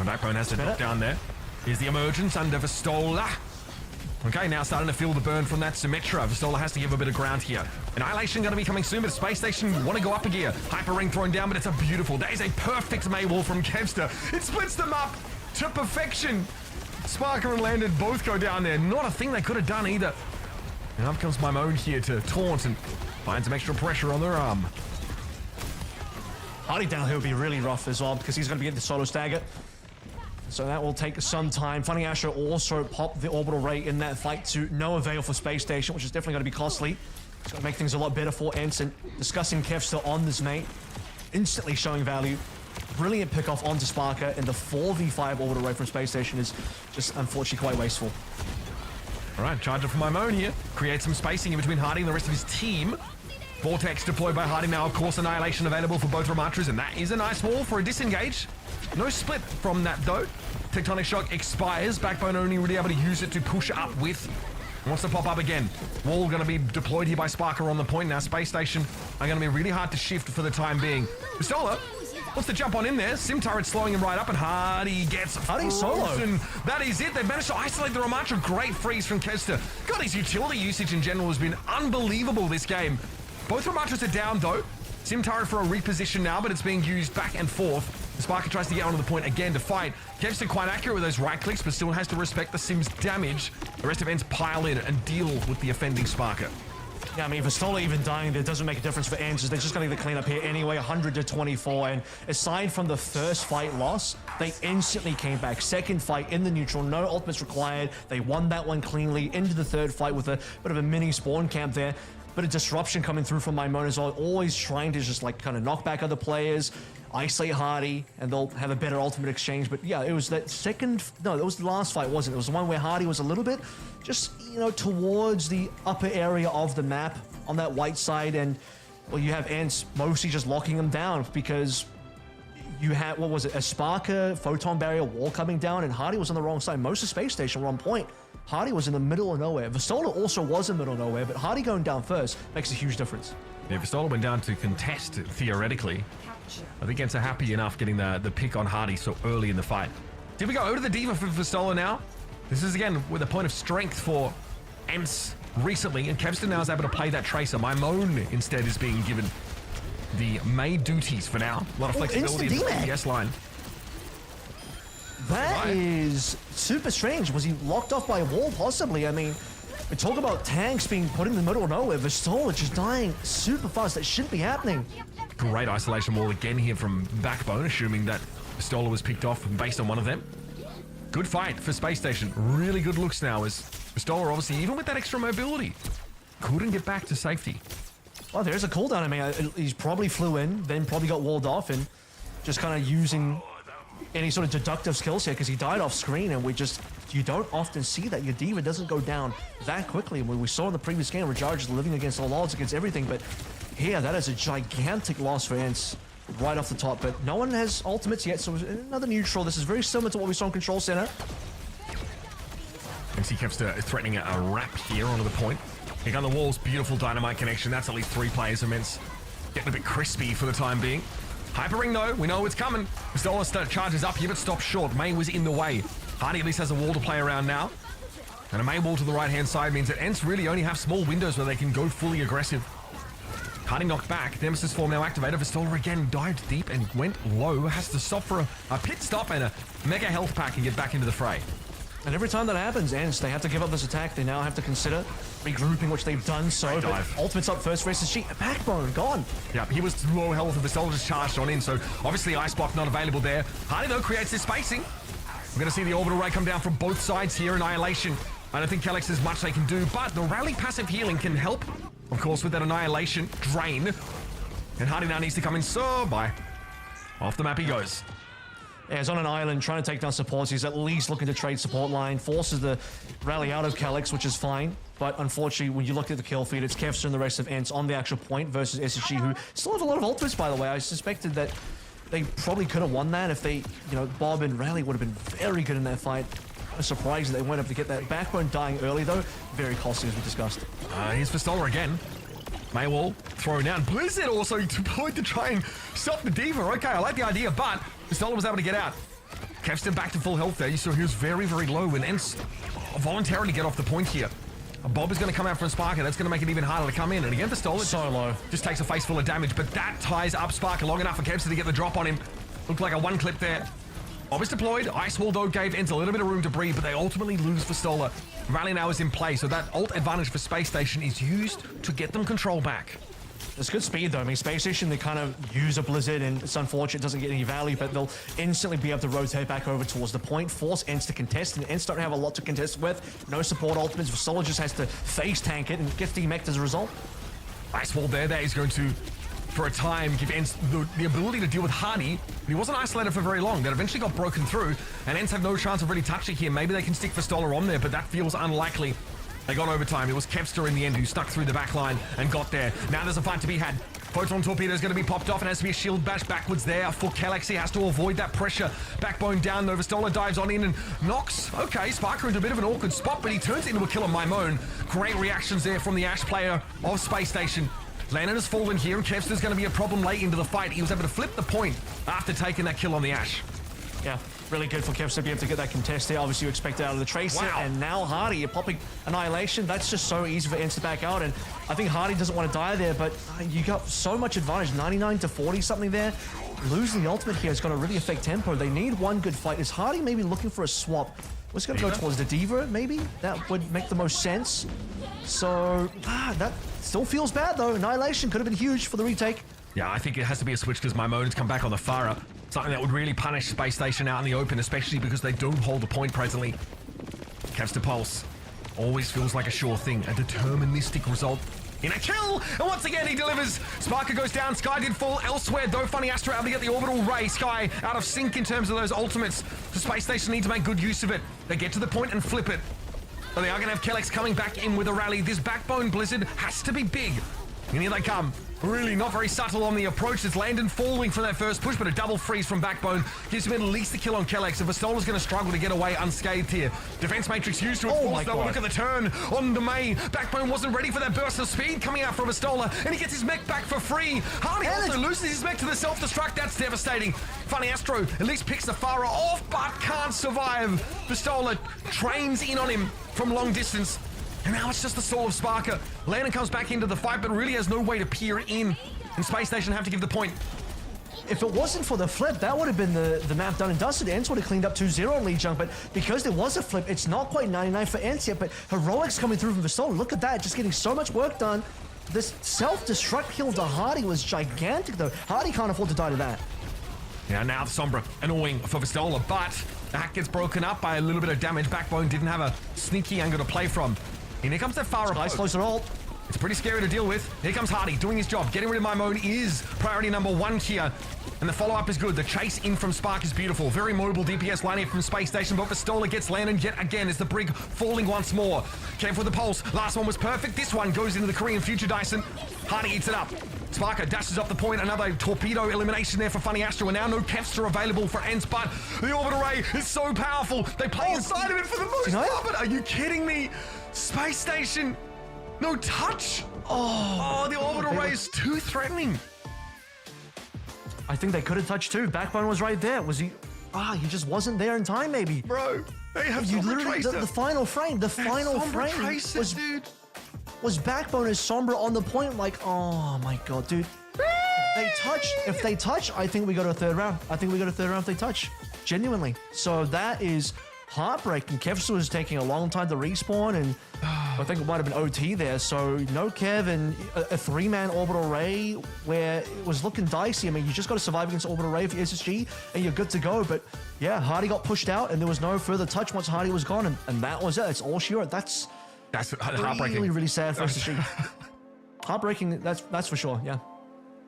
Backbone has to drop down there. Here's the emergence under Vistola. Okay, now starting to feel the burn from that Symmetra. Vistola has to give a bit of ground here. Annihilation going to be coming soon, but Space Station want to go up a gear. Hyper Ring thrown down, but it's a beautiful. That is a perfect Mei wall from Kevster. It splits them up to perfection. Sparker and Landon both go down there. Not a thing they could have done either. And up comes Maimone here to taunt and find some extra pressure on their arm.
Hardy down here will be really rough as well because he's going to be getting the solo stagger. So that will take some time. Funny Asher also popped the orbital ray in that fight to no avail for Space Station, which is definitely going to be costly. It's going to make things a lot better for Ence. And discussing Kevster on this mate, instantly showing value. Brilliant pick off onto Sparker, and the 4v5 orbital ray from Space Station is just unfortunately quite wasteful.
All right, charger from Maimone here. Create some spacing in between Hardy and the rest of his team. Vortex deployed by Hardy now. Of course, Annihilation available for both Ramatras, and that is a nice wall for a disengage. No split from that, though. Tectonic Shock expires. Backbone only really able to use it to push up with. Wants to pop up again. Wall going to be deployed here by Sparker on the point. Now Space Station are going to be really hard to shift for the time being. Vistola wants to jump on in there. Sim turret slowing him right up, and Hardy gets
solo.
That is it. They've managed to isolate the Ramatra. Great freeze from Kevster. God, his utility usage in general has been unbelievable this game. Both Ramatras are down, though. Sim turret for a reposition now, but it's being used back and forth. Sparker tries to get onto the point again to fight. Kevster quite accurate with those right clicks, but still has to respect the Sim's damage. The rest of Ence pile in and deal with the offending Sparker.
Yeah, I mean, Vistola even dying there doesn't make a difference for Ence. They're just going to get the cleanup here anyway, 100-24. And aside from the first fight loss, they instantly came back. Second fight in the neutral, no ultimates required. They won that one cleanly. Into the third fight with a bit of a mini spawn camp there. Bit of disruption coming through from Maimone as well. Always trying to just like kind of knock back other players, isolate Hardy, and they'll have a better ultimate exchange. But yeah, it was that second, no, it was the last fight, wasn't it? It was the one where Hardy was a little bit just, you know, towards the upper area of the map on that white side. And well, you have Ence mostly just locking them down because you had, what was it, a Sparker photon barrier wall coming down, and Hardy was on the wrong side. Most of Space Station were on point. Hardy was in the middle of nowhere. Vistola also was in the middle of nowhere, but Hardy going down first makes a huge difference.
Yeah, Vistola went down to contest, theoretically. I think Ence are happy enough getting the pick on Hardy so early in the fight. Did we go over to the Diva for Vistola now? This is, again, with a point of strength for Ence recently, and Kevster now is able to play that Tracer. Maimone, instead, is being given the Mei duties for now. A lot of flexibility in the DPS line.
That is super strange. Was he locked off by a wall, possibly? I mean, we talk about tanks being put in the middle of nowhere. Vistola just dying super fast. That shouldn't be happening.
Great isolation wall again here from Backbone, assuming that Vistola was picked off based on one of them. Good fight for Spacestation. Really good looks now as Vistola, obviously, even with that extra mobility, couldn't get back to safety.
Well, there's a cooldown. I mean, he's probably flew in, then probably got walled off, and just kind of using any sort of deductive skills here because he died off screen, and you don't often see that. Your diva doesn't go down that quickly. We saw in the previous game, Rajaj is living against all odds, against everything, but here, that is a gigantic loss for Ence right off the top, but no one has ultimates yet, so another neutral. This is very similar to what we saw in Control Center.
And Kevster threatening a wrap here onto the point. Here on the walls, beautiful dynamite connection. That's at least 3 players immense. Getting a bit crispy for the time being. Hyper ring though, we know it's coming. Vistola charges up here, but stops short. May was in the way. Hardy at least has a wall to play around now. And a May wall to the right-hand side means that Ence really only have small windows where they can go fully aggressive. Hardy knocked back. Nemesis form now activated. Vistola again dived deep and went low. Has to stop for a pit stop and a mega health pack and get back into the fray.
And every time that happens, Ence, they have to give up this attack. They now have to consider regrouping, which they've done so. Ultimate's up first versus G. Backbone gone.
Yeah, he was low health and Vistola just charged on in, so obviously Icebox not available there. Hardy though creates this spacing. We're going to see the orbital ray come down from both sides here. Annihilation. I don't think Kellex has much they can do, but the rally passive healing can help. Of course, with that Annihilation drain. And Hardy now needs to come in, so bye. Off the map he goes.
Yeah, he's on an island trying to take down supports. He's at least looking to trade support line. Forces the rally out of Kellex, which is fine. But unfortunately, when you look at the kill feed, it's Kevster and the rest of Ence on the actual point versus SSG, who still have a lot of ultimates, by the way. I suspected that they probably could have won that if they, Bob and Rally would have been very good in that fight. I'm surprised that they weren't able to get that. Backbone dying early, though. Very costly, as we discussed.
Here's Vistola again. Maywall thrown down. Blizzard also deployed to try and stop the Diva. Okay, I like the idea, but Vistola was able to get out. Kevston back to full health there. You saw he was very, very low, and Ence voluntarily get off the point here. Bob is going to come out from Sparker. That's going to make it even harder to come in. And again, Vistola
so low.
Just takes a face full of damage, but that ties up Sparker long enough for Kevston to get the drop on him. Looked like a one clip there. Bob is deployed. Ice Wall, though, gave Ence a little bit of room to breathe, but they ultimately lose Vistola. Rally now is in play, so that ult advantage for Space Station is used to get them control back.
It's good speed, though. I mean, Space Station, they kind of use a Blizzard, and it's unfortunate it doesn't get any value, but they'll instantly be able to rotate back over towards the point, force Ence to contest, and Ence don't have a lot to contest with. No support ultimates. Vistola just has to face tank it and gets demeched as a result.
Ice Wall there. That is going to, for a time, give Ence the ability to deal with Hardy. He wasn't isolated for very long. That eventually got broken through, and Ence have no chance of really touching here. Maybe they can stick Vistola on there, but that feels unlikely. They got overtime. It was Kevster in the end who stuck through the back line and got there. Now there's a fight to be had. Photon Torpedo is going to be popped off and has to be a shield bash backwards there for Kellex. He has to avoid that pressure. Backbone down though. Vistola dives on in and knocks. Okay, Sparker into a bit of an awkward spot, but he turns it into a kill on Mimone. Great reactions there from the Ash player of Space Station. Lennon has fallen here, and Kevster's going to be a problem late into the fight. He was able to flip the point after taking that kill on the Ash.
Yeah, really good for Kevster to be able to get that contest there. Obviously, you expect it out of the Tracer, and now Hardy, you're popping Annihilation. That's just so easy for Ence to back out, and I think Hardy doesn't want to die there, but you got so much advantage, 99 to 40 something there. Losing the ultimate here is going to really affect tempo. They need one good fight. Is Hardy maybe looking for a swap? Was going to go towards the Diva, maybe? That would make the most sense. So, that still feels bad, though. Annihilation could have been huge for the retake.
Yeah, I think it has to be a switch because Mimone's come back on the Farah. Something that would really punish Space Station out in the open, especially because they don't hold the point presently. Kevster Pulse always feels like a sure thing, a deterministic result in a kill, and once again he delivers. Sparker goes down, Sky did fall elsewhere, though Funny Astro able to get the orbital ray. Sky out of sync in terms of those ultimates. The Space Station need to make good use of it. They get to the point and flip it. But they are going to have Kellex coming back in with a rally. This Backbone Blizzard has to be big. And here they come. Really not very subtle on the approach. It's Landon falling for that first push, but a double freeze from Backbone gives him at least a kill on Kellex. And Vistola's going to struggle to get away unscathed here. Defense Matrix used to its force, though. Look at the turn on the May. Backbone wasn't ready for that burst of speed coming out from Vistola, and he gets his mech back for free. Hardy also loses his mech to the self-destruct. That's devastating. Funny Astro at least picks the Farah off, but can't survive. Vistola trains in on him from long distance. And now it's just the soul of Sparker. Landon comes back into the fight, but really has no way to peer in. And Space Station have to give the point.
if it wasn't for the flip, that would have been the map done and dusted. Ence would have cleaned up 2-0 on Lijiang, but because there was a flip, it's not quite 99 for Ence yet, but Heroics coming through from Vistola. Look at that, just getting so much work done. This self-destruct kill to Hardy was gigantic, though. Hardy can't afford to die to that.
Yeah, now the Sombra annoying for Vistola, but the hack gets broken up by a little bit of damage. Backbone didn't have a sneaky angle to play from. And here comes the Pharah.
Nice close at all.
It's pretty scary to deal with. Here comes Hardy doing his job. Getting rid of my Moan is priority number 1 here. And the follow-up is good. The chase in from Spark is beautiful. Very mobile DPS lining from Spacestation, but Vistola gets landed yet again as the Brig falling once more. Careful with the pulse. Last one was perfect. This one goes into the Korean Future Dyson. Hardy eats it up. Sparker dashes up the point. Another torpedo elimination there for Funny Astro. And now no Kevster available for Ence, but the orbital ray is so powerful. They play inside of it for the most part, but are you kidding me? Space Station, no touch. Oh, the orbital ray is too threatening.
I think they could have touched too. Backbone was right there. Was he? He just wasn't there in time, maybe.
Bro, they have
you literally the final frame. The final frame was Backbone as Sombra on the point. Like, oh my god, dude. If they touch, I think we go to a third round. I think we go to a third round if they touch. Genuinely. So that is heartbreaking. Kevster was taking a long time to respawn, and I think it might have been OT there. So no Kev and a 3-man orbital ray where it was looking dicey. I mean, you just got to survive against orbital ray for SSG and you're good to go. But yeah, Hardy got pushed out and there was no further touch once Hardy was gone, and that was it. That's all she wrote. That's
heartbreaking.
Really sad for SSG. Heartbreaking, that's for sure, yeah.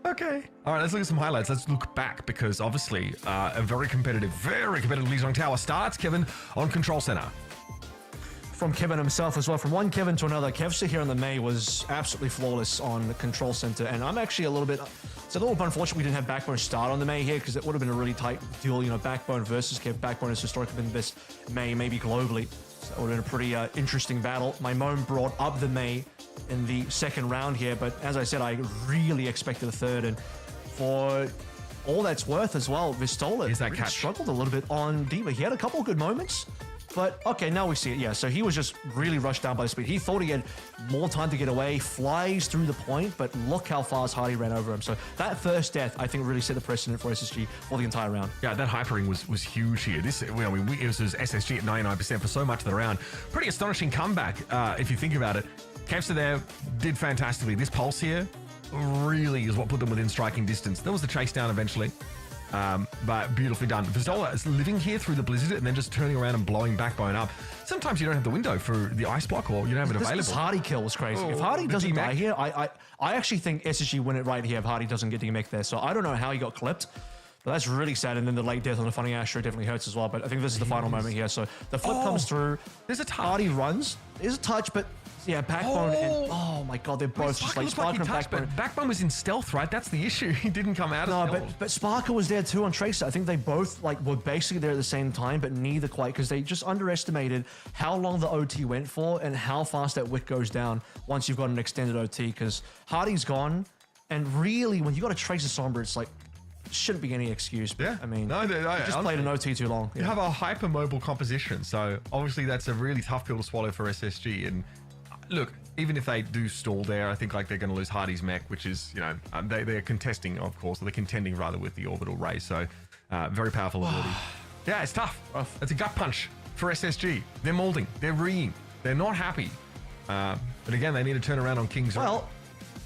Okay. All right, let's look at some highlights. Let's look back because obviously a very competitive Lijiang Tower starts, Kevin, on Control Center.
From Kevin himself as well. From one Kevin to another, Kevster here on the Mei was absolutely flawless on the Control Center. And I'm actually it's a little bit unfortunate we didn't have Backbone start on the Mei here because it would have been a really tight deal, you know, Backbone versus Kev. Backbone has historically been the best Mei, maybe globally. So that would have been a pretty interesting battle. My Moan brought up the Mei in the second round here, but as I said, I really expected a third, and for all that's worth as well, Vistola really struggled a little bit on D.Va. He had a couple of good moments, but okay, now we see it. Yeah, so he was just really rushed down by the speed. He thought he had more time to get away, flies through the point, but look how fast Hardy ran over him. So that first death, I think, really set the precedent for SSG for the entire round.
Yeah, that hypering was huge here. It was SSG at 99% for so much of the round. Pretty astonishing comeback, if you think about it. Kevster there did fantastically. This pulse here really is what put them within striking distance. There was the chase down eventually, but beautifully done. Vistola is living here through the blizzard and then just turning around and blowing Backbone up. Sometimes you don't have the window for the ice block, or you don't have it available.
This Hardy kill was crazy. If Hardy doesn't die here, I actually think SSG win it right here if Hardy doesn't get DMX there. So I don't know how he got clipped, but that's really sad. And then the late death on the Funny Astro definitely hurts as well. But I think this is the final moment here. So the flip comes through.
There's a touch.
Hardy runs. There's a touch, but yeah, Backbone and oh my god, they're both just like Sparker and Backbone.
Backbone was in stealth, right? That's the issue. He didn't come out of stealth.
But Sparker was there too on Tracer. I think they both were basically there at the same time, but neither quite, because they just underestimated how long the OT went for and how fast that wick goes down once you've got an extended OT. Because Hardy's gone, and really, when you got a Tracer Sombra, it's like shouldn't be any excuse. But,
yeah,
I mean,
no,
just played an OT too long.
You have a hyper-mobile composition, so obviously that's a really tough pill to swallow for SSG. And look, even if they do stall there, I think they're going to lose Hardy's mech, which is, they're contesting, of course, or they're contending rather with the orbital ray. So very powerful ability. Yeah, it's tough. It's a gut punch for SSG. They're molding. They're reeing. They're not happy. But again, they need to turn around on King's Row.
Well,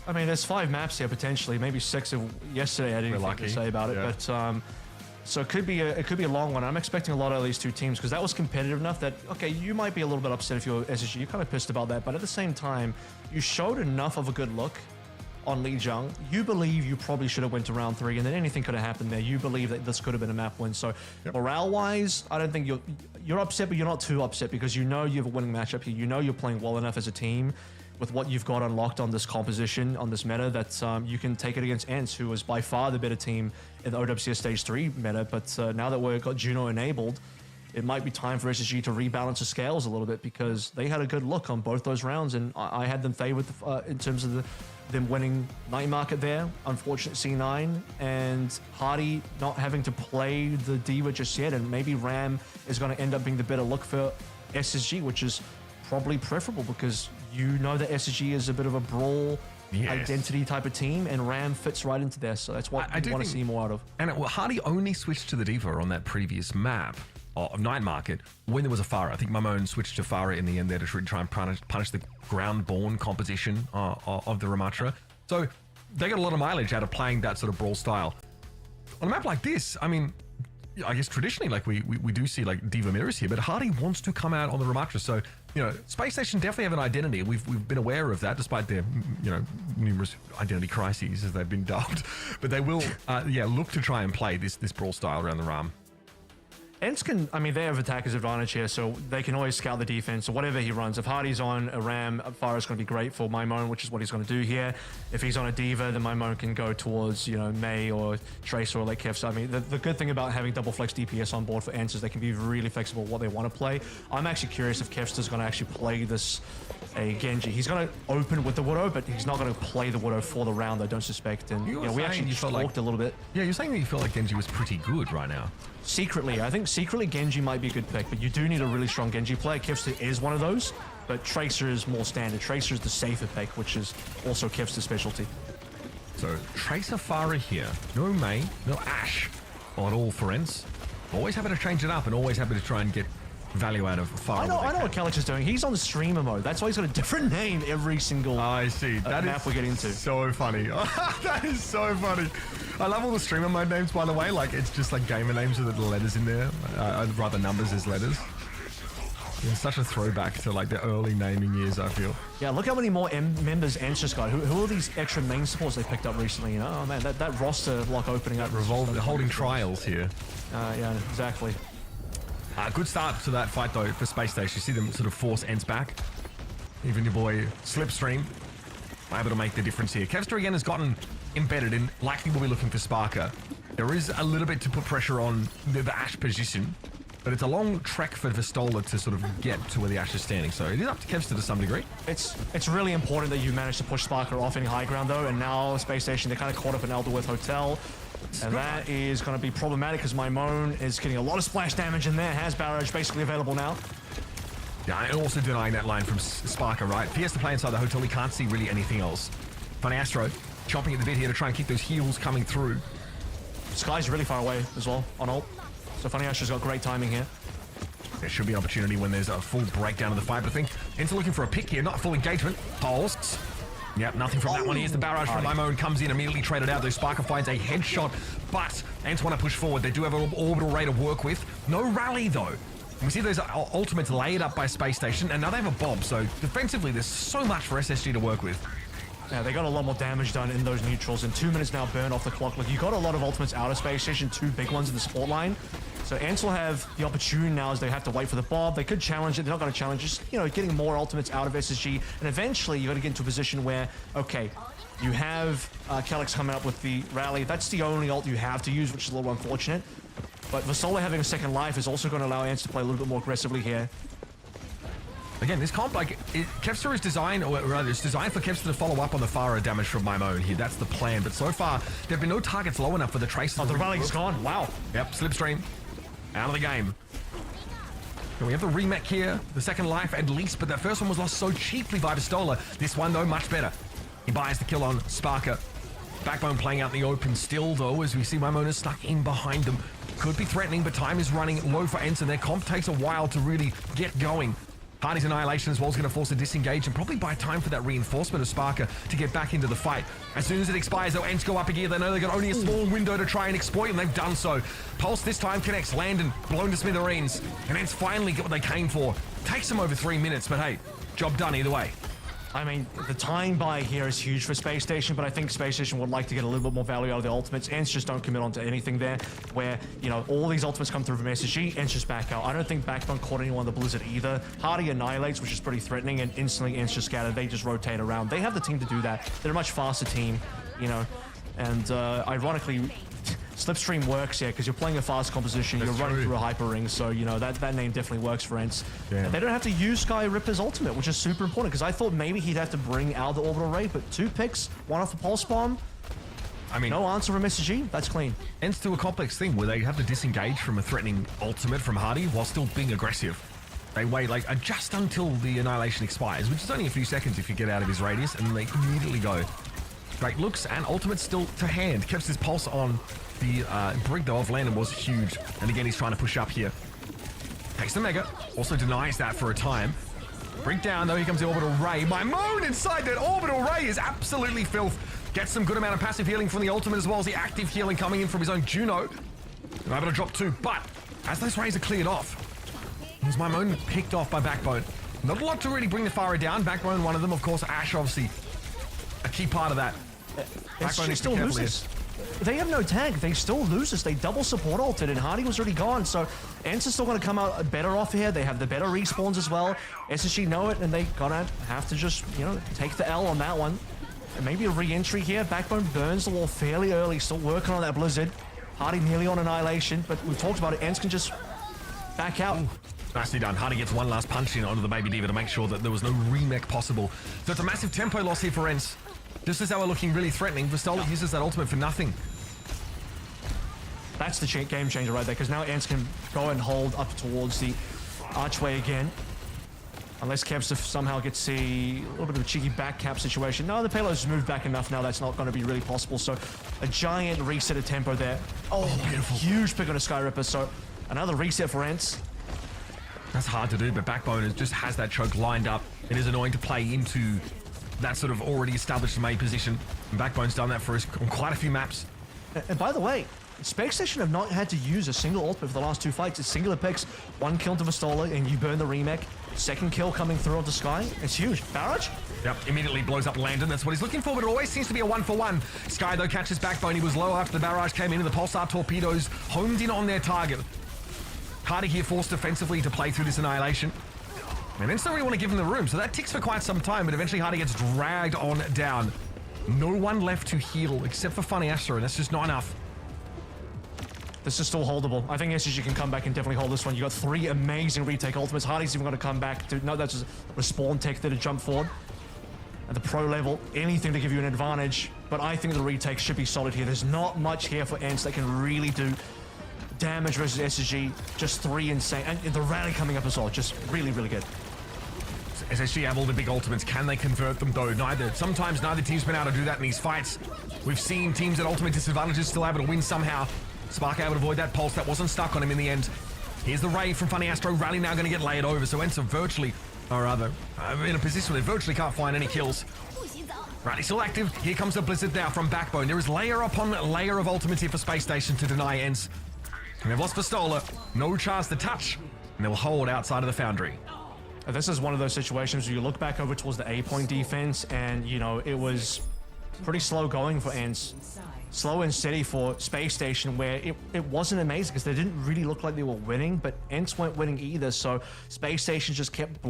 I mean, there's 5 maps here potentially, maybe 6 of yesterday. I didn't think to say about it, but so it could be a long one. I'm expecting a lot out of these two teams because that was competitive enough that okay, you might be a little bit upset if you're SSG. You're kind of pissed about that, but at the same time, you showed enough of a good look on Lijiang. You believe you probably should have went to round 3, and then anything could have happened there. You believe that this could have been a map win. So morale-wise, I don't think you're upset, but you're not too upset because you know you have a winning matchup here. You know you're playing well enough as a team with what you've got unlocked on this composition, on this meta, that you can take it against Ence, who was by far the better team in the OWCS Stage 3 meta. But now that we've got Juno enabled, it might be time for SSG to rebalance the scales a little bit because they had a good look on both those rounds, and I had them favored in terms of them winning Night Market there. Unfortunate C9, and Hardy not having to play the D.Va just yet, and maybe Ram is going to end up being the better look for SSG, which is probably preferable because you know that SSG is a bit of a brawl identity type of team, and Ram fits right into there. So that's what I want to see more out of.
And Hardy only switched to the D.Va on that previous map of Night Market when there was a Pharah. I think Mamone switched to Pharah in the end there to try and punish the ground-born composition of the Ramatra. So they got a lot of mileage out of playing that sort of brawl style. On a map like this, I mean, I guess traditionally, like we do see like D.Va mirrors here, but Hardy wants to come out on the Ramatra. So, you know, Spacestation definitely have an identity. We've been aware of that, despite their, you know, numerous identity crises as they've been dubbed. But they will, look to try and play this brawl style around the Ram.
Ence can, I mean, they have attacker's advantage here, so they can always scout the defense. So whatever he runs, if Hardy's on a Ram, Pharah's going to be great for Maimon, which is what he's going to do here. If he's on a D.Va, then Maimon can go towards, you know, Mei or Tracer or like Kev. So I mean, the good thing about having double flex DPS on board for Ence is they can be really flexible what they want to play. I'm actually curious if Kevster's going to actually play this a Genji. He's going to open with the Widow, but he's not going to play the Widow for the round, I don't suspect. And you know, we actually just talked a little bit.
Yeah, you're saying that you feel like Genji was pretty good right now.
Secretly, I think secretly Genji might be a good pick, but you do need a really strong Genji player. Kevster is one of those, but Tracer is more standard. Tracer is the safer pick, which is also Kevster's specialty.
So Tracer Pharah here. No Mei, no Ashe on all for Ence. Always happy to change it up and always happy to try and get value out of Pharah.
I know what Kalix is doing. He's on the streamer mode. That's why he's got a different name every single
I see. That
map we get into.
So funny. That is so funny. I love all the streamer mode names, by the way. Like, it's just like gamer names with the letters in there. I'd rather numbers as letters. It's such a throwback to like the early naming years, I feel.
Yeah, look how many more members Ence just got. Who are these extra main supports they picked up recently? You know, oh man, that roster lock opening up.
They're holding trials here.
Yeah, exactly.
Good start to that fight though for Spacestation. You see them sort of force Ence back. Even your boy Slipstream able to make the difference here. Kevster again has gotten embedded and likely will be looking for Sparker. There is a little bit to put pressure on the Ashe position, but it's a long trek for Vistola to sort of get to where the Ashe is standing. So it is up to Kevster to some degree.
It's really important that you manage to push Sparker off any high ground though, and now Spacestation, they're kind of caught up in Elderworth Hotel. And that is going to be problematic because Maimon is getting a lot of splash damage in there. Has barrage basically available now.
Yeah, and also denying that line from Sparker, right? If he has to play inside the hotel, he can't see really anything else. Funny Astro chomping at the bit here to try and keep those heals coming through.
Sky's really far away as well on ult. So Funny Astro's got great timing here.
There should be an opportunity when there's a full breakdown of the fight, but I think Ence looking for a pick here, not full engagement. Pulse. Yep, nothing from that one. Here's the barrage from Maimon, comes in, immediately traded out. Though Sparker finds a headshot, but Ence want to push forward. They do have an orbital ray to work with. No rally though. We see those ultimates laid up by Spacestation, and now they have a Bob, so defensively there's so much for SSG to work with.
Yeah, they got a lot more damage done in those neutrals, and 2 minutes now burned off the clock. Look, you got a lot of ultimates out of Spacestation, 2 big ones in the support line. So Ence will have the opportunity now as they have to wait for the Bob. They could challenge it. They're not going to challenge, just, you know, getting more ultimates out of SSG. And eventually you got to get into a position where, okay, you have Kalix coming up with the rally. That's the only ult you have to use, which is a little unfortunate. But Vasola having a second life is also going to allow Ence to play a little bit more aggressively here.
Again, this comp, like, Kevster is designed, or rather, it's designed for Kevster to follow up on the Pharah damage from Maimon here. That's the plan. But so far, there have been no targets low enough for the Tracer.
Oh, the rally's gone. Wow.
Yep, Slipstream. Out of the game. And we have the remake here, the second life at least, but that first one was lost so cheaply by Vistola. This one, though, much better. He buys the kill on Sparker. Backbone playing out in the open still, though, as we see Maimon is stuck in behind them. Could be threatening, but time is running low for Ence, and their comp takes a while to really get going. Hardy's Annihilation as well is going to force a disengage and probably buy time for that reinforcement of Sparker to get back into the fight. As soon as it expires, though, Ence go up a gear. They know they've got only a small window to try and exploit, and they've done so. Pulse this time connects. Landon blown to smithereens. And Ence finally get what they came for. Takes them over 3 minutes, but hey, job done either way.
I mean, the time buy here is huge for Spacestation, but I think Spacestation would like to get a little bit more value out of the ultimates. Ence just don't commit onto anything there, where, you know, all these ultimates come through from SSG, Ence just back out. I don't think Backbone caught anyone on the Blizzard either. Hardy annihilates, which is pretty threatening, and instantly Ence just scattered. They just rotate around. They have the team to do that. They're a much faster team, you know, and ironically, Slipstream works here because you're playing a fast composition, you're running through a hyper ring, so you know that name definitely works for Ence. Yeah. They don't have to use Sky Ripper's ultimate, which is super important because I thought maybe he'd have to bring out the orbital ray, but 2 picks, 1 off the pulse bomb. I mean, no answer from SSG. That's clean.
Ence do a complex thing where they have to disengage from a threatening ultimate from Hardy while still being aggressive. They wait like just until the annihilation expires, which is only a few seconds if you get out of his radius, and they immediately go. Great looks and ultimate still to hand. Keeps his pulse on the brig though of Landon was huge. And again, he's trying to push up here. Takes the mega, also denies that for a time. Bring down though, here comes the orbital ray. My moan inside that orbital ray is absolutely filth. Gets some good amount of passive healing from the ultimate as well as the active healing coming in from his own Juno. And able to drop 2, but as those rays are cleared off, here's my moan picked off by Backbone. Not a lot to really bring the Pharah down. Backbone, one of them, of course. Ash, obviously, a key part of that. Backbone
still loses. They have no tag. They still lose this. They double support ulted, and Hardy was already gone. So Ence is still going to come out better off here. They have the better respawns as well. SSG know it, and they gonna have to just, you know, take the L on that one. And maybe a re-entry here. Backbone burns the wall fairly early. Still working on that Blizzard. Hardy nearly on annihilation, but we've talked about it. Ence can just back out.
Ooh. Nicely done. Hardy gets one last punch in onto the Baby Diva to make sure that there was no remake possible. So it's a massive tempo loss here for Ence. Just as they were looking really threatening, Vistola uses that ultimate for nothing.
That's the game changer right there, because now Ence can go and hold up towards the archway again. Unless Caps somehow gets a little bit of a cheeky back cap situation. No, the payload's moved back enough now. That's not going to be really possible. So a giant reset of tempo there. Oh, beautiful. Huge pick on a Sky Ripper. So another reset for Ence.
That's hard to do, but Backbone just has that choke lined up. It is annoying to play into that sort of already established main position. And Backbone's done that for us on quite a few maps.
And by the way, Spacestation have not had to use a single ultimate for the last 2 fights. It's singular picks, 1 kill to Vistola, and you burn the remake. 2nd kill coming through onto Sky. It's huge. Barrage?
Yep, immediately blows up Landon. That's what he's looking for, but it always seems to be a 1-for-1. Sky, though, catches Backbone. He was low after the barrage came in, and the Pulsar torpedoes homed in on their target. Hardy here forced defensively to play through this annihilation. And then still really want to give him the room, so that ticks for quite some time, but eventually Hardy gets dragged on down. No one left to heal except for Funny Astro, and that's just not enough.
This is still holdable. I think SSG can come back and definitely hold this one. You got 3 amazing retake ultimates. Hardy's even going to come back. No, that's just a spawn tech there to jump forward. At the pro level, anything to give you an advantage. But I think the retake should be solid here. There's not much here for Ence that can really do damage versus SSG. Just 3 insane. And the rally coming up as well. Just really, really good.
SSG have all the big ultimates. Can they convert them though? Sometimes neither team's been able to do that in these fights. We've seen teams at ultimate disadvantages still able to win somehow. Spark able to avoid that pulse that wasn't stuck on him in the end. Here's the Ray from Funny Astro. Rally now going to get laid over, so Ence virtually, or rather, in a position where they virtually can't find any kills. Rally still active. Here comes the Blizzard now from Backbone. There is layer upon layer of ultimates here for Space Station to deny Ence. And they've lost Vistola. No chance to touch. And they'll hold outside of the Foundry.
This is one of those situations where you look back over towards the A-point defense, and, you know, it was pretty slow going for Ence. Slow and steady for Space Station, where it wasn't amazing because they didn't really look like they were winning, but Ence weren't winning either. So Space Station just kept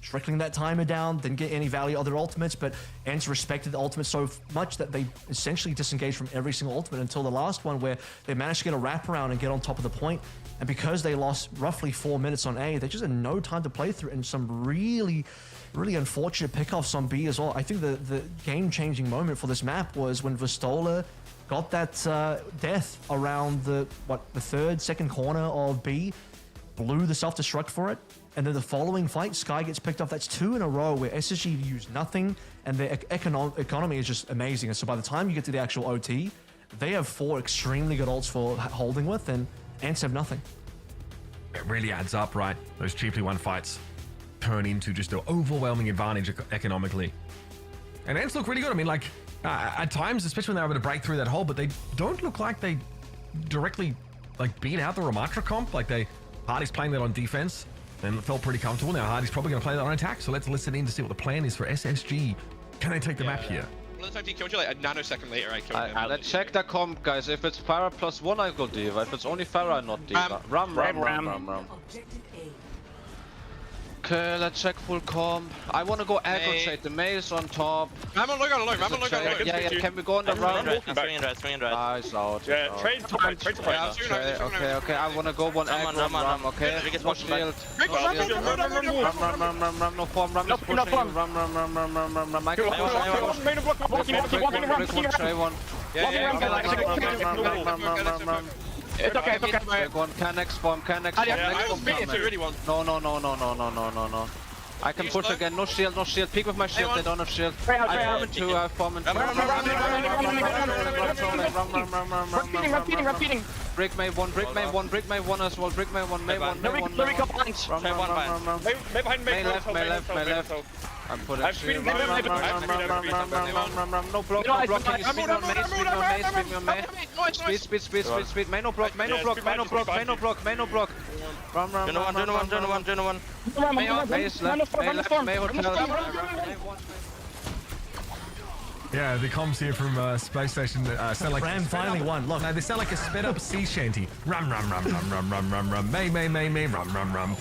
trickling that timer down, didn't get any value of their ultimates, but Ence respected the ultimate so much that they essentially disengaged from every single ultimate until the last one, where they managed to get a wraparound and get on top of the point. And because they lost roughly 4 minutes on A, they just had no time to play through, and some really unfortunate pickoffs on B as well. I think the game-changing moment for this map was when Vistola got that death around the second corner of B, blew the self-destruct for it, and then the following fight, Sky gets picked off. That's 2 in a row where SSG used nothing, and their economy is just amazing. And so by the time you get to the actual OT, they have 4 extremely good ults for holding with, and Ence have nothing.
It really adds up, right? Those cheaply won fights turn into just an overwhelming advantage economically. And Ence look really good. I mean, like, at times, especially when they're able to break through that hole, but they don't look like they directly, like, beat out the Ramatra comp. Like, Hardy's playing that on defense and felt pretty comfortable. Now Hardy's probably going to play that on attack, so let's listen in to see what the plan is for SSG. Can they take the map here?
Well, the time he killed you, like a nanosecond later, I killed him.
Let's check the comp, guys. If it's Pharah +1, I go Diva. If it's only Pharah, not Diva. Ram. Okay, let's check full comp. I want to go aggro trade the maze on top.
I'm on look on alone.
Yeah, can we go on the round?
Swing in red.
Nice, out.
Yeah, trade to right.
Okay, I want to go one aggro ram, okay? Push shield. Ram, no form, Ram is pushing. Ram. Michael, push. Ram. It's okay, it's okay. One can next bomb, can next bomb.
I will beat if you really want.
No. I can push again. No shield, no shield. Peek with my shield. They don't have shield. I have 2. I have bomb and 2.
Repeating.
Brick May 1, Brick May 1, Brick May 1 as well. Brick May 1, May 1, May 1.
May left.
I'm putting shield. No block. Can you speed on May? Speed. May no block. Run. May is left. May hotel.
Yeah, the comms here from Spacestation sound like
Ram finally won. Look,
no, they sound like a sped up sea shanty. Rum. May. Rum.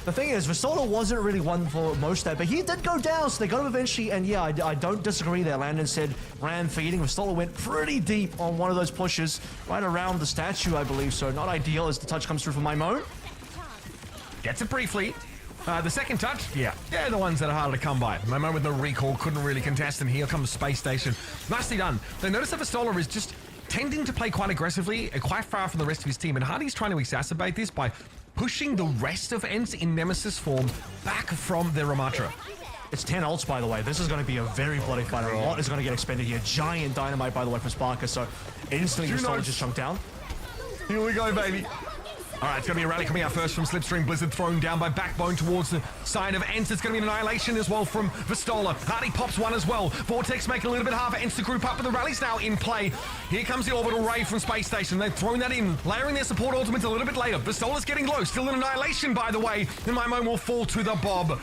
the thing is, Vistola wasn't really one for most of that, but he did go down, so they got him eventually. And yeah, I don't disagree there. Landon said Ram feeding. Vistola went pretty deep on one of those pushes, right around the statue, I believe. So not ideal as the touch comes through for Maimon.
Gets it briefly. The second touch, yeah, the ones that are harder to come by. Maimon with no recall, couldn't really contest, and here comes Spacestation. Nicely done. They notice that Vistola is just tending to play quite aggressively, quite far from the rest of his team, and Hardy's trying to exacerbate this by pushing the rest of Ence in Nemesis form back from their Ramatra.
It's 10 ults, by the way. This is going to be a very bloody fight. A lot is going to get expended here. Giant dynamite, by the way, from Sparker, so instantly Vistola just chunked down.
Here we go, baby. All right, it's going to be a rally coming out first from Slipstream. Blizzard thrown down by Backbone towards the side of Ence. It's going to be an annihilation as well from Vistola. Hardy pops one as well. Vortex making a little bit hard for Ence to group up, but the rally's now in play. Here comes the Orbital Ray from Spacestation. They've thrown that in, layering their support ultimates a little bit later. Vistola's getting low. Still an annihilation, by the way. And Maimon will fall to the bob.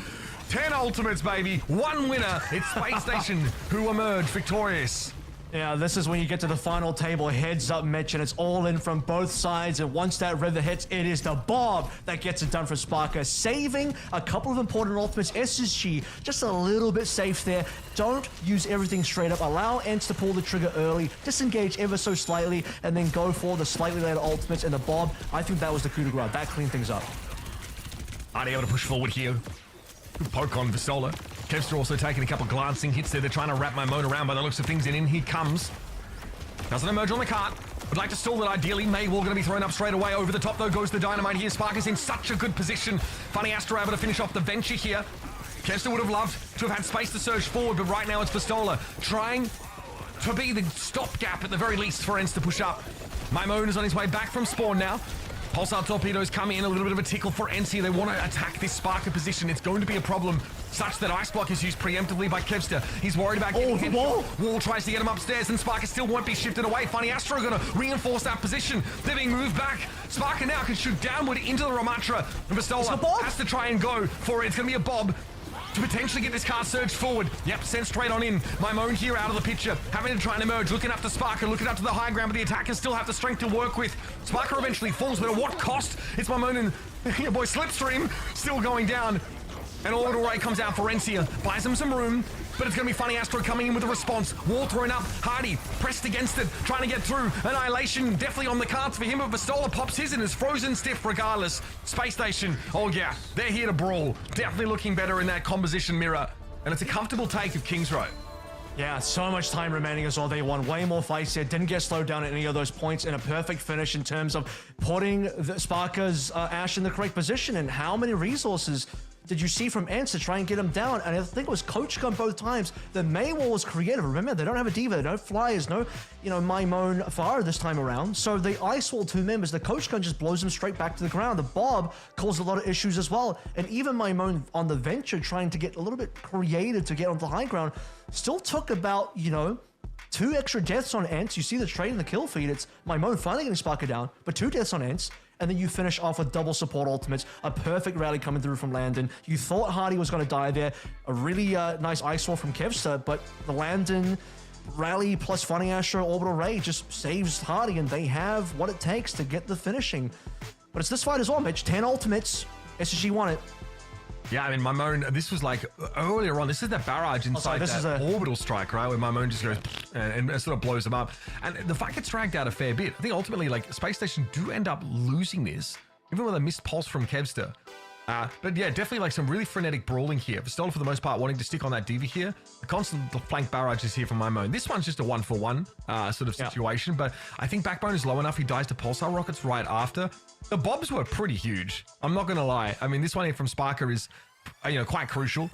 10 ultimates, baby. One winner. It's Spacestation who emerged victorious.
Yeah, this is when you get to the final table, heads up, Mitch, and it's all in from both sides. And once that river hits, it is the Bob that gets it done for Sparker, saving a couple of important ultimates. SSG just a little bit safe there. Don't use everything straight up. Allow Ence to pull the trigger early, disengage ever so slightly, and then go for the slightly later ultimates. And the Bob, I think that was the coup de grace. That cleaned things up.
Hardy able to push forward here. Good poke on Vistola. Kevster also taking a couple glancing hits there. They're trying to wrap Maimon around by the looks of things, and in he comes. Doesn't emerge on the cart. Would like to stall it ideally. Maywall going to be thrown up straight away. Over the top, though, goes the dynamite here. Sparker's in such a good position. Funny Astra able to finish off the venture here. Kevster would have loved to have had space to surge forward, but right now it's Vistola trying to be the stopgap at the very least for Ence to push up. Maimon is on his way back from spawn now. Pulsar torpedoes come in, a little bit of a tickle for Ence here. They want to attack this Sparker position. It's going to be a problem such that Ice Block is used preemptively by Kevster. He's worried about getting hit. Wall tries to get him upstairs, and Sparker still won't be shifted away. Funny Astro going to reinforce that position. They're being moved back. Sparker now can shoot downward into the Ramatra. And Vistola has to try and go for it. It's going to be a Bob to potentially get this car surged forward. Yep, sent straight on in. Maimon here out of the picture, having to try and emerge, looking up to Sparker, looking up to the high ground, but the attackers still have the strength to work with. Sparker eventually falls, but at what cost? It's Maimon and your boy Slipstream still going down. And Orbital Ray comes out for Ence here, buys him some room, but it's going to be Funny Astro coming in with a response. Wall thrown up, Hardy pressed against it, trying to get through. Annihilation definitely on the cards for him, but Vistola pops his and is frozen stiff regardless. Space Station, oh yeah, they're here to brawl. Definitely looking better in that composition mirror. And it's a comfortable take of Kings Row.
Yeah, so much time remaining as well. They won way more fights here. Didn't get slowed down at any of those points, and a perfect finish in terms of putting the Sparker's Ash in the correct position. And how many resources did you see from Ence to try and get him down? And I think it was Coach Gun both times. The Maywall was creative. Remember, they don't have a Diva, no Flyers, no, Maimon Fire this time around. So they ice wall two members. The Coach Gun just blows them straight back to the ground. The Bob caused a lot of issues as well. And even Maimon on the venture trying to get a little bit creative to get onto the high ground still took about, 2 extra deaths on Ence. You see the trade and the kill feed. It's Maimon finally getting Sparker down, but 2 deaths on Ence. And then you finish off with double support ultimates. A perfect rally coming through from Landon. You thought Hardy was going to die there. A really nice ice wall from Kevster, but the Landon rally plus Funny Astro Orbital Ray just saves Hardy, and they have what it takes to get the finishing. But it's this fight as well, Mitch. 10 ultimates. SSG won it.
Yeah, I mean, Maimon, this was like earlier on. This is that barrage inside that orbital strike, right? Where Maimon just goes and sort of blows them up. And the fight gets dragged out a fair bit. I think ultimately, Space Station do end up losing this, even with a missed pulse from Kevster. But yeah, definitely like some really frenetic brawling here. Vistola, for the most part, wanting to stick on that Diva here. The constant flank barrages here from my moan. This one's just a 1-for-1 sort of situation, but I think Backbone is low enough. He dies to Pulsar Rockets right after. The bobs were pretty huge. I'm not going to lie. I mean, this one here from Sparker is, quite crucial.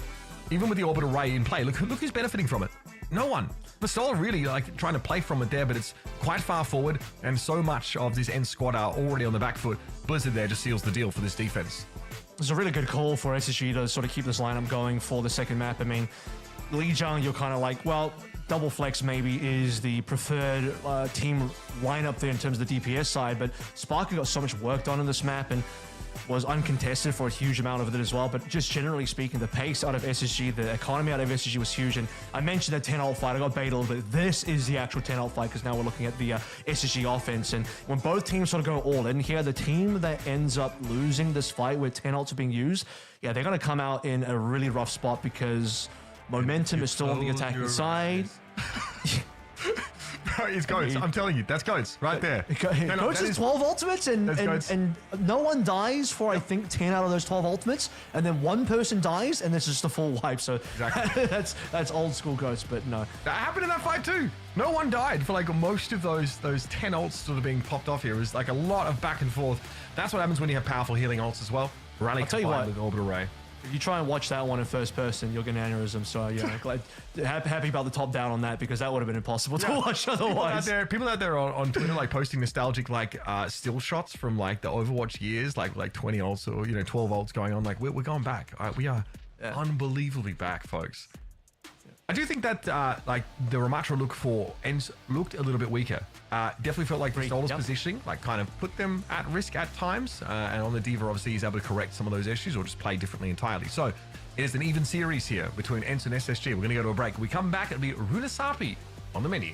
Even with the Orbital Ray in play, look who's benefiting from it. No one. Vistola really like trying to play from it there, but it's quite far forward, and so much of this Ence squad are already on the back foot. Blizzard there just seals the deal for this defense.
It's a really good call for SSG to sort of keep this lineup going for the second map. I mean, Lijiang, you're kind of like, well, double flex maybe is the preferred team lineup there in terms of the DPS side, but Sparker got so much work done in this map and was uncontested for a huge amount of it as well. But just generally speaking, the pace out of SSG, the economy out of SSG was huge. And I mentioned the 10 ult fight. I got baited a little bit. This is the actual 10 ult fight because now we're looking at the SSG offense. And when both teams sort of go all in here, the team that ends up losing this fight where 10 ults are being used, yeah, they're going to come out in a really rough spot because momentum is still on the attacking side.
Bro, it's Goats. I'm telling you, that's Goats right there.
Goats is 12 ultimates and no one dies for I think 10 out of those 12 ultimates, and then one person dies and this is just a full wipe. So exactly. that's old school Goats, but no.
That happened in that fight too. No one died for like most of those 10 ults sort of being popped off here. It was like a lot of back and forth. That's what happens when you have powerful healing ults as well. Rally combined with Orbital Ray.
If you try and watch that one in first person, you'll get an aneurysm. So yeah, happy about the top down on that because that would have been impossible to watch otherwise.
People out there on Twitter like posting nostalgic still shots from like the Overwatch years, like 20 ults or 12 ults going on. Like we're going back. We are unbelievably back, folks. I do think that the Ramatra look for Ence looked a little bit weaker. Definitely felt like Vistola's positioning kind of put them at risk at times. And on the Diva, obviously, he's able to correct some of those issues or just play differently entirely. So it is an even series here between Ence and SSG. We're going to go to a break. When we come back, it'll be Runasapi on the menu.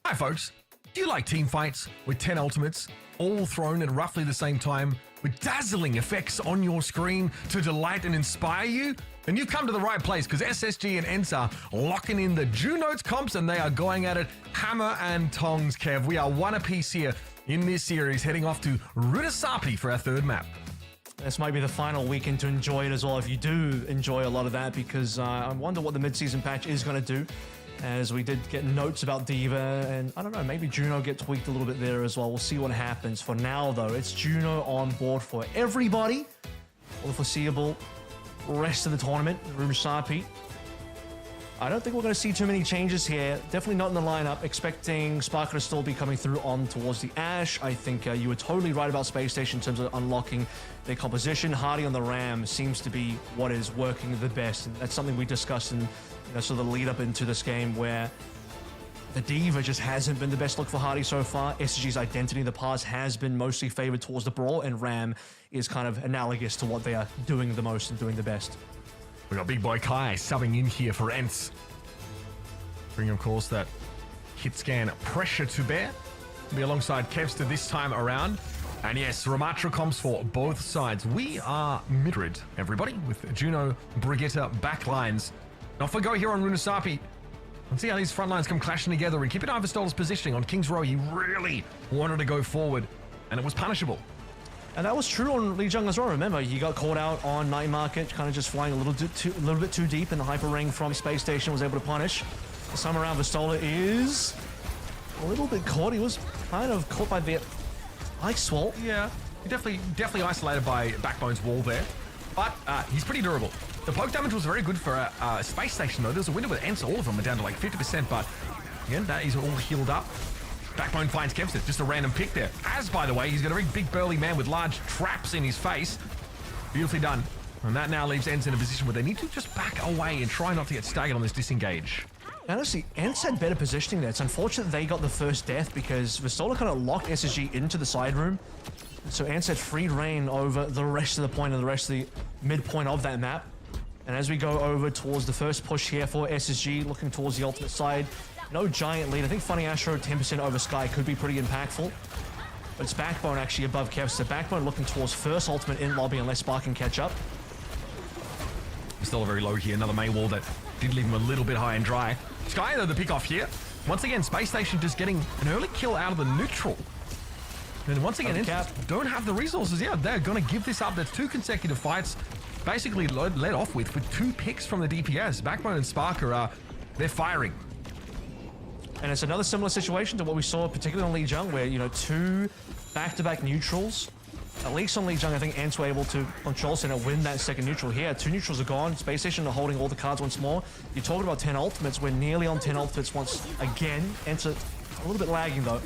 Hi folks, do you like team fights with 10 ultimates, all thrown at roughly the same time, with dazzling effects on your screen to delight and inspire you? Then you've come to the right place, because SSG and Ence are locking in the Junotes comps and they are going at it hammer and tongs, Kev. We are one apiece here in this series, heading off to Rudasapi for our third map.
This might be the final weekend to enjoy it as well, if you do enjoy a lot of that, because I wonder what the mid-season patch is going to do, as we did get notes about D.Va, and I don't know, maybe Juno get tweaked a little bit there as well. We'll see what happens. For now, though, it's Juno on board for everybody for the foreseeable rest of the tournament. Rudasapi. I don't think we're going to see too many changes here. Definitely not in the lineup. Expecting Sparker to still be coming through on towards the Ashe. I think you were totally right about Spacestation in terms of unlocking their composition. Hardy on the Ram seems to be what is working the best. And that's something we discussed in sort of the lead up into this game, where the D.Va just hasn't been the best look for Hardy so far. SSG's identity in the past has been mostly favored towards the Brawl, and Ram is kind of analogous to what they are doing the most and doing the best.
We got big boy Kai subbing in here for Ence. Bring, of course, that hit scan pressure to bear. Be alongside Kevster this time around. And yes, Ramatra comps for both sides. We are Madrid, everybody, with Juno, Brigitte backlines. Not for go here on Rudasapi. Let's see how these front lines come clashing together, and keep an eye on Vistola's positioning on King's Row. He really wanted to go forward, and it was punishable.
And that was true on Lee Jung as well. Remember, he got caught out on Night Market, kind of just flying a little bit too deep in the hyper ring from Spacestation, was able to punish. This time around, Vistola is a little bit caught. He was kind of caught by the ice wall.
Yeah, he definitely isolated by Backbone's wall there, but he's pretty durable. The poke damage was very good for Space Station, though. There's a window with Ence, all of them are down to like 50%, but again, that is all healed up. Backbone finds Kevster, just a random pick there. As, by the way, he's got a very big burly man with large traps in his face. Beautifully done. And that now leaves Ence in a position where they need to just back away and try not to get staggered on this disengage.
Honestly, Ence had better positioning there. It's unfortunate they got the first death, because Vistola kind of locked SSG into the side room. So Ence had free reign over the rest of the point and the rest of the midpoint of that map. And as we go over towards the first push here for SSG, looking towards the ultimate side, no giant lead. I think Funny Astro 10% over Sky could be pretty impactful. But it's Backbone actually above Kevster. Backbone looking towards first ultimate in lobby unless Spark can catch up.
Still very low here. Another May wall that did leave him a little bit high and dry. Sky, though, the pick off here. Once again, Space Station just getting an early kill out of the neutral. And once again, don't have the resources. Yeah, they're going to give this up. That's 2 consecutive fights. Basically led off with 2 picks from the DPS. Backbone and Sparker are, they're firing.
And it's another similar situation to what we saw, particularly on Lee Jung, where, 2 back-to-back neutrals. At least on Lee Jung, I think Ence were able to control center, win that second neutral here. 2 neutrals are gone. Space Station are holding all the cards once more. You're talking about 10 ultimates. We're nearly on 10 ultimates once again. Ence a little bit lagging, though.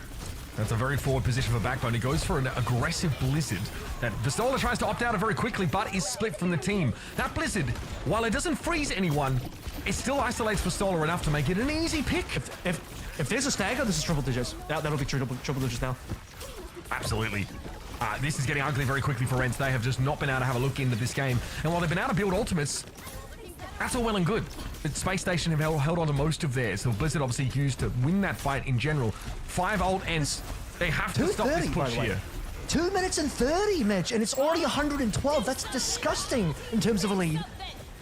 That's a very forward position for Backbone. He goes for an aggressive Blizzard that Vistola tries to opt out of very quickly, but is split from the team. That Blizzard, while it doesn't freeze anyone, it still isolates Vistola enough to make it an easy pick.
If there's a stagger, this is triple digits. That'll be triple digits now.
Absolutely. This is getting ugly very quickly for Ence. They have just not been able to have a look into this game. And while they've been able to build ultimates, that's all well and good. But Space Station have held on to most of theirs. So Blizzard obviously used to win that fight in general. 5 ult Ence. They have to stop this push here.
2 minutes and 30, Mitch, and it's already 112. That's disgusting in terms of a lead.
Well,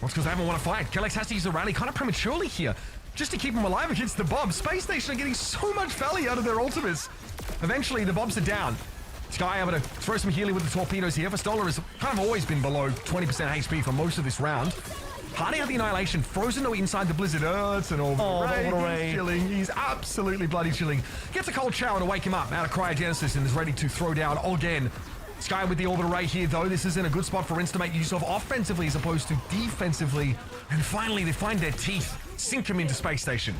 it's because they haven't won a fight. Kellex has to use the rally kind of prematurely here, just to keep him alive against the Bobs. Space Station are getting so much value out of their ultimates. Eventually, the Bobs are down. Sky able to throw some healing with the torpedoes here. Vistola has kind of always been below 20% HP for most of this round. Hardy out the Annihilation, frozen though inside the Blizzard. Oh, it's an orbital ray. He's chilling. He's absolutely bloody chilling. Gets a cold shower to wake him up out of cryogenesis and is ready to throw down again. Sky with the orbital ray here, though. This is in a good spot for Ence to make use of offensively as opposed to defensively. And finally, they find their teeth, sink him into Space Station.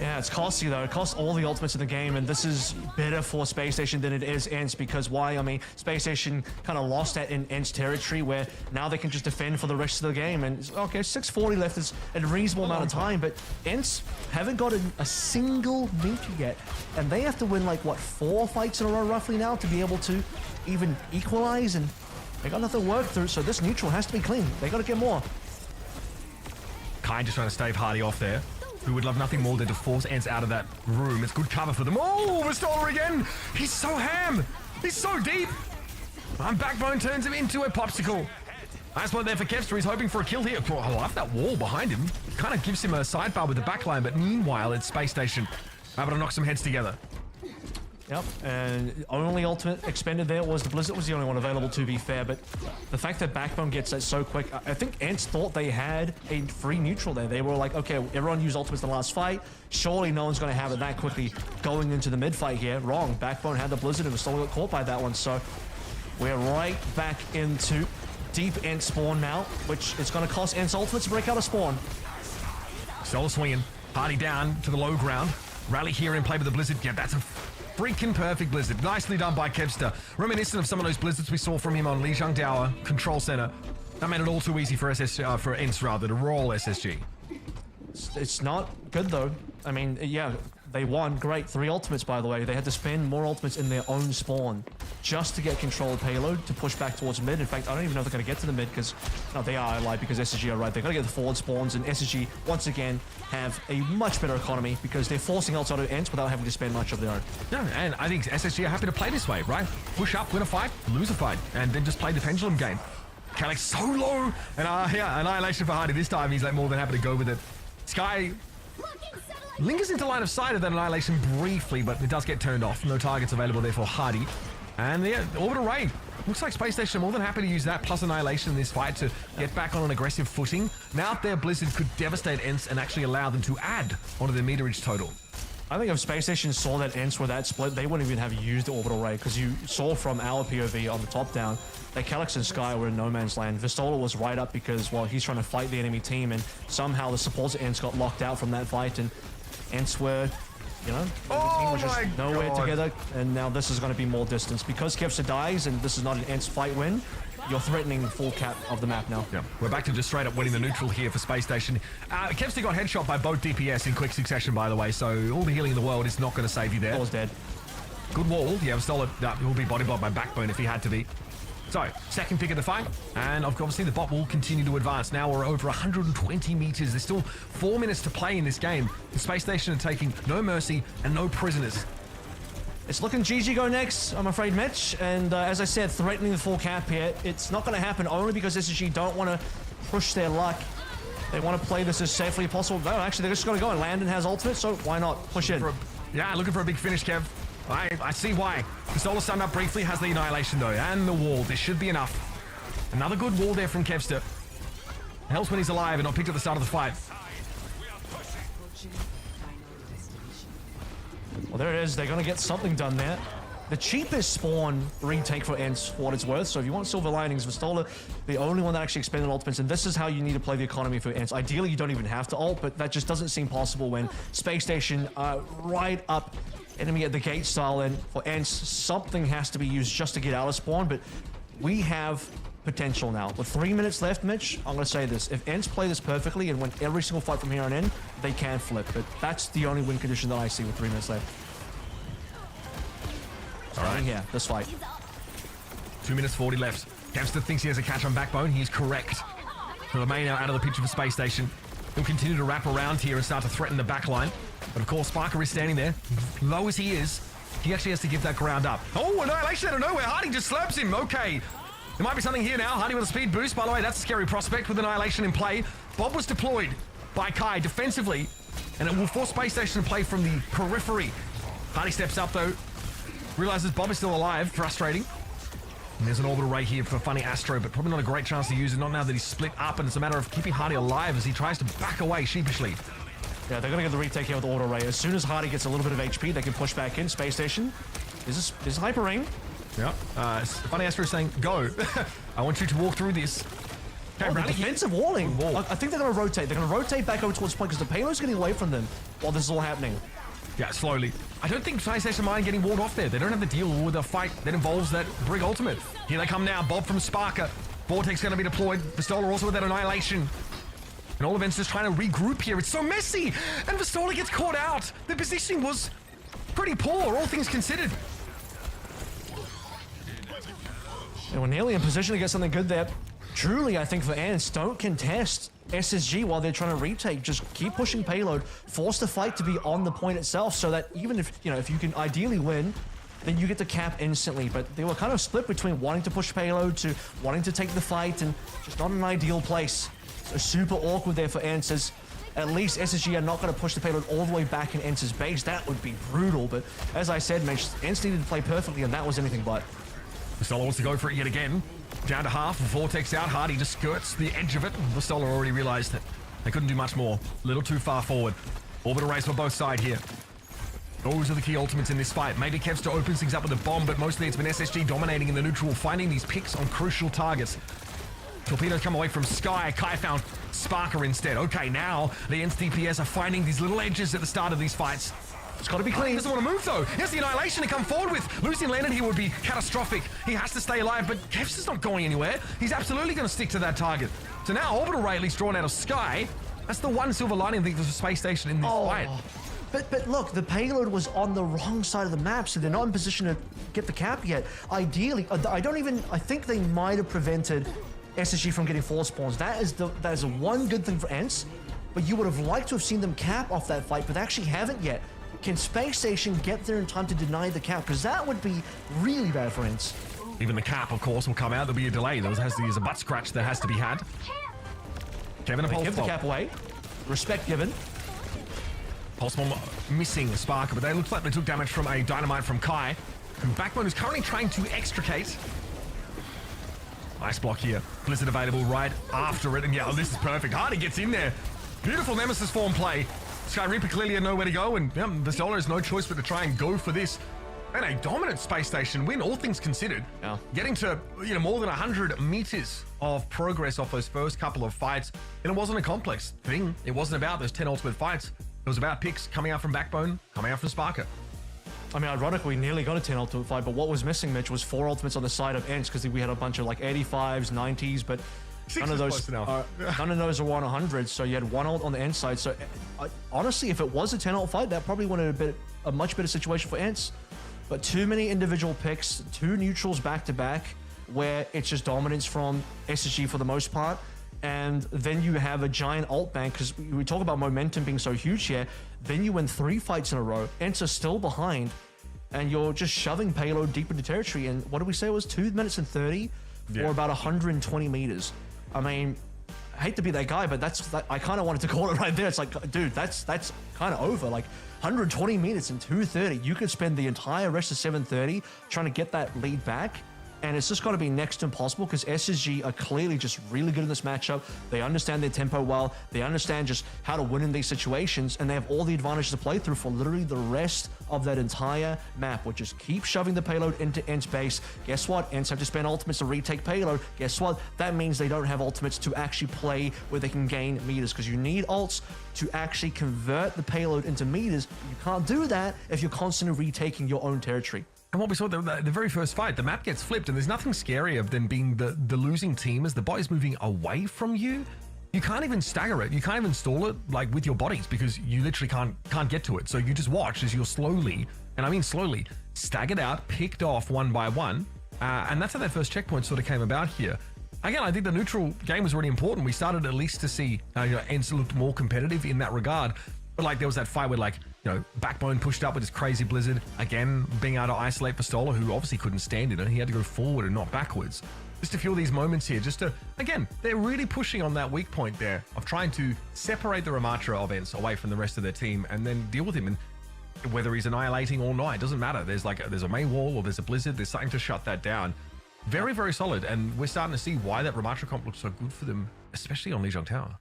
Yeah, it's costly though. It costs all the ultimates in the game, and this is better for Space Station than it is Ence, because why? I mean, Space Station kind of lost that in Ence territory, where now they can just defend for the rest of the game. And okay, 640 left is a reasonable amount of time, but Ence haven't gotten a single neutral yet, and they have to win like what, 4 fights in a row roughly now to be able to even equalize, and they got nothing to work through. So this neutral has to be clean. They got to get more.
Kai just trying to stave Hardy off there. who would love nothing more than to force Ence out of that room. It's good cover for them. Oh, Vistola again! He's so ham! He's so deep! And Backbone turns him into a popsicle. Nice one there for Kevster. He's hoping for a kill here. Oh, I love that wall behind him. Kind of gives him a sidebar with the backline, but meanwhile, it's Space Station able to knock some heads together.
Yep, and only ultimate expended there was the Blizzard was the only one available, to be fair, but the fact that Backbone gets that so quick, I think Ence thought they had a free neutral there. They were like, okay, everyone used ultimates in the last fight. Surely no one's going to have it that quickly going into the mid fight here. Wrong. Backbone had the Blizzard and was still got caught by that one, so we're right back into deep Ence spawn now, which is going to cost Ence ultimates to break out of spawn.
Solar swinging. Hardy down to the low ground. Rally here in play with the Blizzard. Yeah, that's a freaking perfect Blizzard. Nicely done by Kevster. Reminiscent of some of those Blizzards we saw from him on Lijiang Tower Control Center. That made it all too easy for Ence rather to roll SSG.
It's not good though. I mean, yeah, they won. Great. 3 ultimates, by the way. They had to spend more ultimates in their own spawn just to get control of payload to push back towards mid. In fact, I don't even know if they're going to get to the mid because, no, they are, like, because SSG are right. They're going to get the forward spawns, and SSG, once again, have a much better economy because they're forcing ults out of Ence without having to spend much of their own.
Yeah, and I think SSG are happy to play this way, right? Push up, win a fight, lose a fight, and then just play the pendulum game. Calyx so low, and yeah, Annihilation for Hardy this time. He's like more than happy to go with it. Sky lingers into line of sight of that Annihilation briefly, but it does get turned off. No targets available there for Hardy. And yeah, Orbital Ray. Looks like Space Station are more than happy to use that plus Annihilation in this fight to get back on an aggressive footing. Now their Blizzard could devastate Ence and actually allow them to add onto their meterage total.
I think if Space Station saw that Ence were that split, they wouldn't even have used the Orbital Ray because you saw from our POV on the top down that Calyx and Sky were in no man's land. Vistola was right up because, well, he's trying to fight the enemy team, and somehow the supports of Ence got locked out from that fight, and Ence were, you know, the team was just nowhere together, and now this is going to be more distance. Because Kevster dies, and this is not an Ence fight win, you're threatening full cap of the map now.
Yeah, we're back to just straight up winning the neutral here for Space Station. Kevster got headshot by both DPS in quick succession, by the way, so all the healing in the world is not going to save you there.
Vistola dead.
Good wall. Yeah, Vistola will be body blocked by Backbone if he had to be. So, second pick of the fight, and obviously the bot will continue to advance. Now we're over 120 meters. There's still 4 minutes to play in this game. The Space Station are taking no mercy and no prisoners.
It's looking GG go next, I'm afraid, Mitch. And as I said, threatening the full cap here. It's not going to happen only because SSG don't want to push their luck. They want to play this as safely as possible. No, actually, they're just going to go. And Landon has ultimate, so why not push in?
Yeah, looking for a big finish, Kev. I see why. Vistola stunned up briefly, has the Annihilation though, and the wall. This should be enough. Another good wall there from Kevster. Helps when he's alive and not picked at the start of the fight.
Well, there it is. They're going to get something done there. The cheapest spawn retake for Ence, for what it's worth. So if you want silver linings, Vistola, the only one that actually expended ultimates, and this is how you need to play the economy for Ence. Ideally, you don't even have to ult, but that just doesn't seem possible when Space Station right up enemy at the gate style, and for Ence, something has to be used just to get out of spawn, but we have potential now. With 3 minutes left, Mitch, I'm going to say this. If Ence play this perfectly and win every single fight from here on in, they can flip, but that's the only win condition that I see with 3 minutes left.
All right.
Yeah, this fight.
2 minutes 40 left. Kevster thinks he has a catch on Backbone. He is correct. He'll remain out of the picture for Space Station. He'll continue to wrap around here and start to threaten the backline. But of course, Sparker is standing there. Low as he is, he actually has to give that ground up. Oh, Annihilation out of nowhere. Hardy just slurps him. Okay. There might be something here now. Hardy with a speed boost. By the way, that's a scary prospect with Annihilation in play. Bob was deployed by Kai defensively, and it will force Space Station to play from the periphery. Hardy steps up, though. Realizes Bob is still alive. Frustrating. And there's an orbital ray here for Funny Astro, but probably not a great chance to use it. Not now that he's split up, and it's a matter of keeping Hardy alive as he tries to back away sheepishly.
Yeah, they're going to get the retake here with the auto ray. As soon as Hardy gets a little bit of HP, they can push back in. Space Station is hyper ring.
Yeah. Funny Astro is saying, go. I want you to walk through this.
Okay, defensive walling. I think they're going to rotate. They're going to rotate back over towards the point because the payload's getting away from them while this is all happening.
Yeah, slowly. I don't think Space Station mind getting walled off there. They don't have to deal with a fight that involves that Brig ultimate. Here they come now. Bob from Sparker. Vortex going to be deployed. Vistola also with that Annihilation. And all of Ence just trying to regroup here. It's so messy. And Vistola gets caught out. The positioning was pretty poor, all things considered.
And we're nearly in position to get something good there. truly, I think for Ence, don't contest SSG while they're trying to retake. Just keep pushing payload, force the fight to be on the point itself, so that even if, you know, if you can ideally win, then you get to cap instantly. But they were kind of split between wanting to push payload to wanting to take the fight, and just not an ideal place. So super awkward there for Ence, as at least SSG are not going to push the payload all the way back in Ence's base. That would be brutal. But as I said, Mitch, Ence needed to play perfectly, and that was anything but.
Vistola wants to go for it yet again. Down to half, Vortex out, Hardy just skirts the edge of it. Vistola already realized that they couldn't do much more. A little too far forward. Orbital race for both sides here. Those are the key ultimates in this fight. Maybe Kevster opens things up with a bomb, but mostly it's been SSG dominating in the neutral, finding these picks on crucial targets. Torpedoes come away from Sky. Kai found Sparker instead. Okay, now the Ence DPS are finding these little edges at the start of these fights. It's got to be clean. He doesn't want to move, though. He has the Annihilation to come forward with. Losing landed here would be catastrophic. He has to stay alive, but Kevster's not going anywhere. He's absolutely going to stick to that target. So now Orbital Ray at least drawn out of Sky. That's the one silver lining, I think, for Space Station in this fight.
But look, the payload was on the wrong side of the map, so they're not in position to get the cap yet. Ideally, I think they might have prevented SSG from getting force spawns. That is the one good thing for Ence, but you would have liked to have seen them cap off that fight, but they actually haven't yet. Can Space Station get there in time to deny the cap? Because that would be really bad for Ence.
Even the cap, of course, will come out. There'll be a delay. There has to be a butt scratch that has to be had. Kevin,
give the cap away. Respect given.
Pulse bomb missing Sparker, but they looked like they took damage from a dynamite from Kai, who Backbone is currently trying to extricate. Nice block here. Blizzard available right after it, and yeah, this is perfect. Hardy gets in there. Beautiful Nemesis form play. Sky Reaper clearly had nowhere to go, and Vistola has no choice but to try and go for this. And a dominant Space Station win, all things considered.
Yeah.
Getting to more than 100 meters of progress off those first couple of fights, and it wasn't a complex thing. It wasn't about those 10 ultimate fights. It was about picks coming out from Backbone, coming out from Sparker.
I mean, ironically, we nearly got a 10 ultimate fight, but what was missing, Mitch, was 4 ultimates on the side of Ence, because we had a bunch of like 85s, 90s, but none of those are 100. So you had 1 ult on the Ence side. So honestly, if it was a 10 ult fight, that probably would have been a much better situation for Ence. But too many individual picks, 2 neutrals back to back, where it's just dominance from SSG for the most part. And then you have a giant ult bank, because we talk about momentum being so huge here. Then you win 3 fights in a row. Ence are still behind, and you're just shoving payload deep into territory. And what did we say? It was 2 minutes and 30 for about 120 meters. I mean, I hate to be that guy, but I kind of wanted to call it right there. It's like, dude, that's kind of over. Like 120 minutes and 2:30. You could spend the entire rest of 7:30 trying to get that lead back. And it's just got to be next to impossible, because SSG are clearly just really good in this matchup. They understand their tempo well. They understand just how to win in these situations. And they have all the advantages to play through for literally the rest of that entire map, which is keep shoving the payload into Ence base. Guess what? Ence have to spend ultimates to retake payload. Guess what? That means they don't have ultimates to actually play where they can gain meters, because you need ults to actually convert the payload into meters. You can't do that if you're constantly retaking your own territory.
And what we saw the very first fight, the map gets flipped, and there's nothing scarier than being the losing team as the body's moving away from you. You can't even stagger it. You can't even stall it like with your bodies, because you literally can't get to it. So you just watch as you're slowly, and I mean slowly, staggered out, picked off one by one. And that's how that first checkpoint sort of came about here. Again, I think the neutral game was really important. We started at least to see Ence looked more competitive in that regard. But like there was that fight where Backbone pushed up with his crazy Blizzard, again being able to isolate Vistola, who obviously couldn't stand it, and he had to go forward and not backwards. Just a few of these moments here, again, they're really pushing on that weak point there of trying to separate the Ramatra of Ence away from the rest of their team and then deal with him. And whether he's annihilating or not, it doesn't matter. There's a main wall or there's a Blizzard, there's something to shut that down. Very, very solid, and we're starting to see why that Ramatra comp looks so good for them, especially on Lijiang Tower.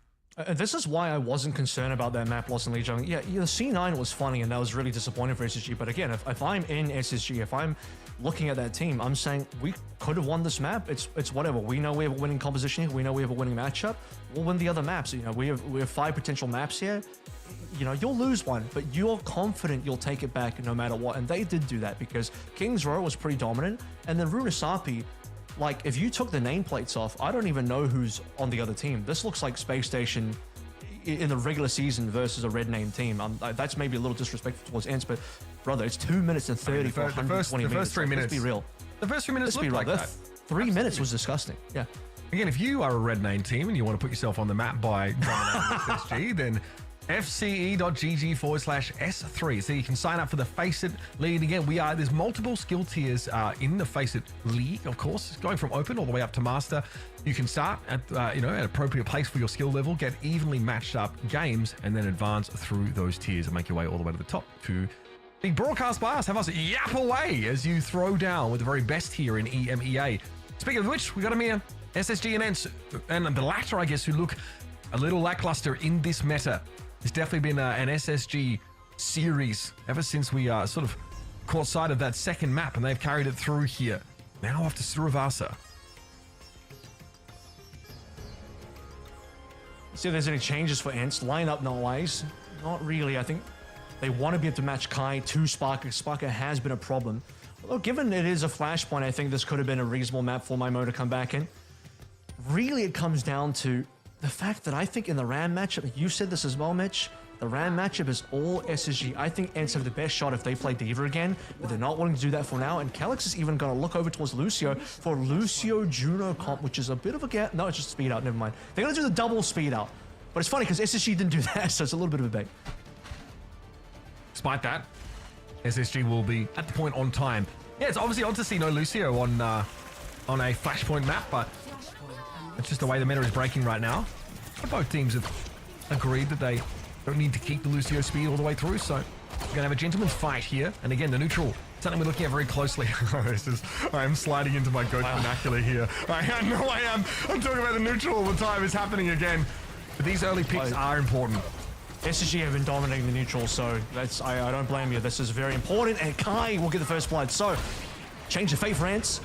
This is why I wasn't concerned about that map loss in Lijiang. Yeah, the C9 was funny, and that was really disappointing for SSG. But again, if I'm in SSG, if I'm looking at that team, I'm saying we could have won this map. It's whatever. We know we have a winning composition here. We know we have a winning matchup. We'll win the other maps. We have 5 potential maps here. You'll lose one, but you're confident you'll take it back no matter what. And they did do that, because King's Row was pretty dominant, and then Runasapi. Like, if you took the nameplates off, I don't even know who's on the other team. This looks like Space Station in the regular season versus a red name team. That's maybe a little disrespectful towards Ence, but brother, it's 2 minutes and 30 for 120 minutes.
The first 3 minutes.
Let's be real.
The first 3 minutes looked like that.
3 minutes was disgusting. Yeah.
Again, if you are a red name team and you want to put yourself on the map by dominating SSG, then fce.gg/S3. So you can sign up for the FACEIT League. Again, there's multiple skill tiers in the FACEIT League, of course, going from open all the way up to master. You can start at an appropriate place for your skill level, get evenly matched up games, and then advance through those tiers and make your way all the way to the top to the broadcast by us. Have us yap away as you throw down with the very best here in EMEA. Speaking of which, we got them here, SSG and Ence, and the latter, I guess, who look a little lackluster in this meta. It's definitely been an SSG series ever since we sort of caught sight of that second map, and they've carried it through here. Now off to Suruvasa.
See if there's any changes for Ence. Lineup wise, not really. I think they want to be able to match Kai to Sparker. Sparker has been a problem. Although given it is a flashpoint, I think this could have been a reasonable map for Maimo to come back in. Really, it comes down to the fact that I think in the Ram matchup, you said this as well, Mitch, the Ram matchup is all SSG. I think Ence have the best shot if they play D.Va again, but they're not willing to do that for now. And Calyx is even going to look over towards Lucio for Lucio Juno comp, which is a bit of a gap. No, it's just speed out. Never mind. They're going to do the double speed out. But it's funny because SSG didn't do that, so it's a little bit of a bait.
Despite that, SSG will be at the point on time. Yeah, it's obviously odd to see no Lucio on a flashpoint map, but it's just the way the meta is breaking right now. But both teams have agreed that they don't need to keep the Lucio speed all the way through, so we're going to have a gentleman's fight here. And again, the neutral, something we're looking at very closely. I am sliding into my goat vernacular here. I know I am. I'm talking about the neutral all the time. It's happening again. But these early picks are important.
SSG have been dominating the neutral, so that's I don't blame you. This is very important, and Kai will get the first blood. So, change the fate for Ence.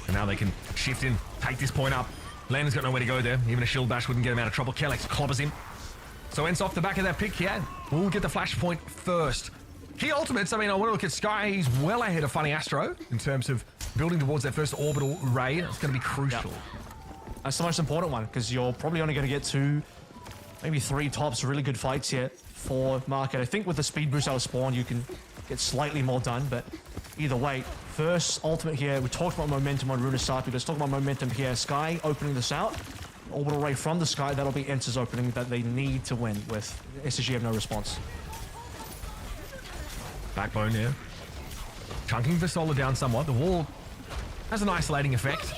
And now they can shift in, take this point up. Landon's got nowhere to go there. Even a shield bash wouldn't get him out of trouble. Calyx clobbers him. So Ence off the back of that pick here. We'll get the flashpoint first. Key ultimates, I want to look at Sky. He's well ahead of Funny Astro in terms of building towards that first orbital ray. It's going to be crucial.
Yep. That's the most important one, because you're probably only going to get 2, maybe 3 tops really good fights here for Market. I think with the speed boost out of spawn, you can get slightly more done, but either way, first ultimate here. We talked about momentum on Runasapi. Let's talk about momentum here. Sky opening this out. Orbital ray from the Sky. That'll be Ence's opening that they need to win with. SSG have no response.
Backbone here. Chunking Visola down somewhat. The wall has an isolating effect,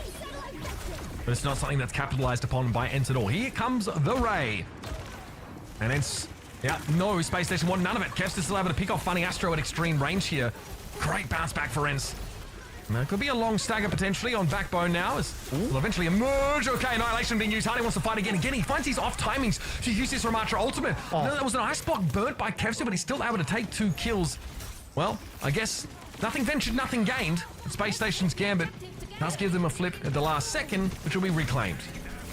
but it's not something that's capitalized upon by Ence at all. Here comes the ray. And Ence, no, Space Station 1, none of it. Kev's still able to pick off Funny Astro at extreme range here. Great bounce back for Ence. Now, it could be a long stagger potentially on Backbone now as will eventually emerge. Okay, Annihilation being used. Hardy wants to fight again. Again, he finds his off timings to use this Ramatra ultimate. Oh. That was an ice block burnt by Kevster, but he's still able to take 2 kills. Well, I guess nothing ventured, nothing gained. Space Station's Gambit does give them a flip at the last second, which will be reclaimed.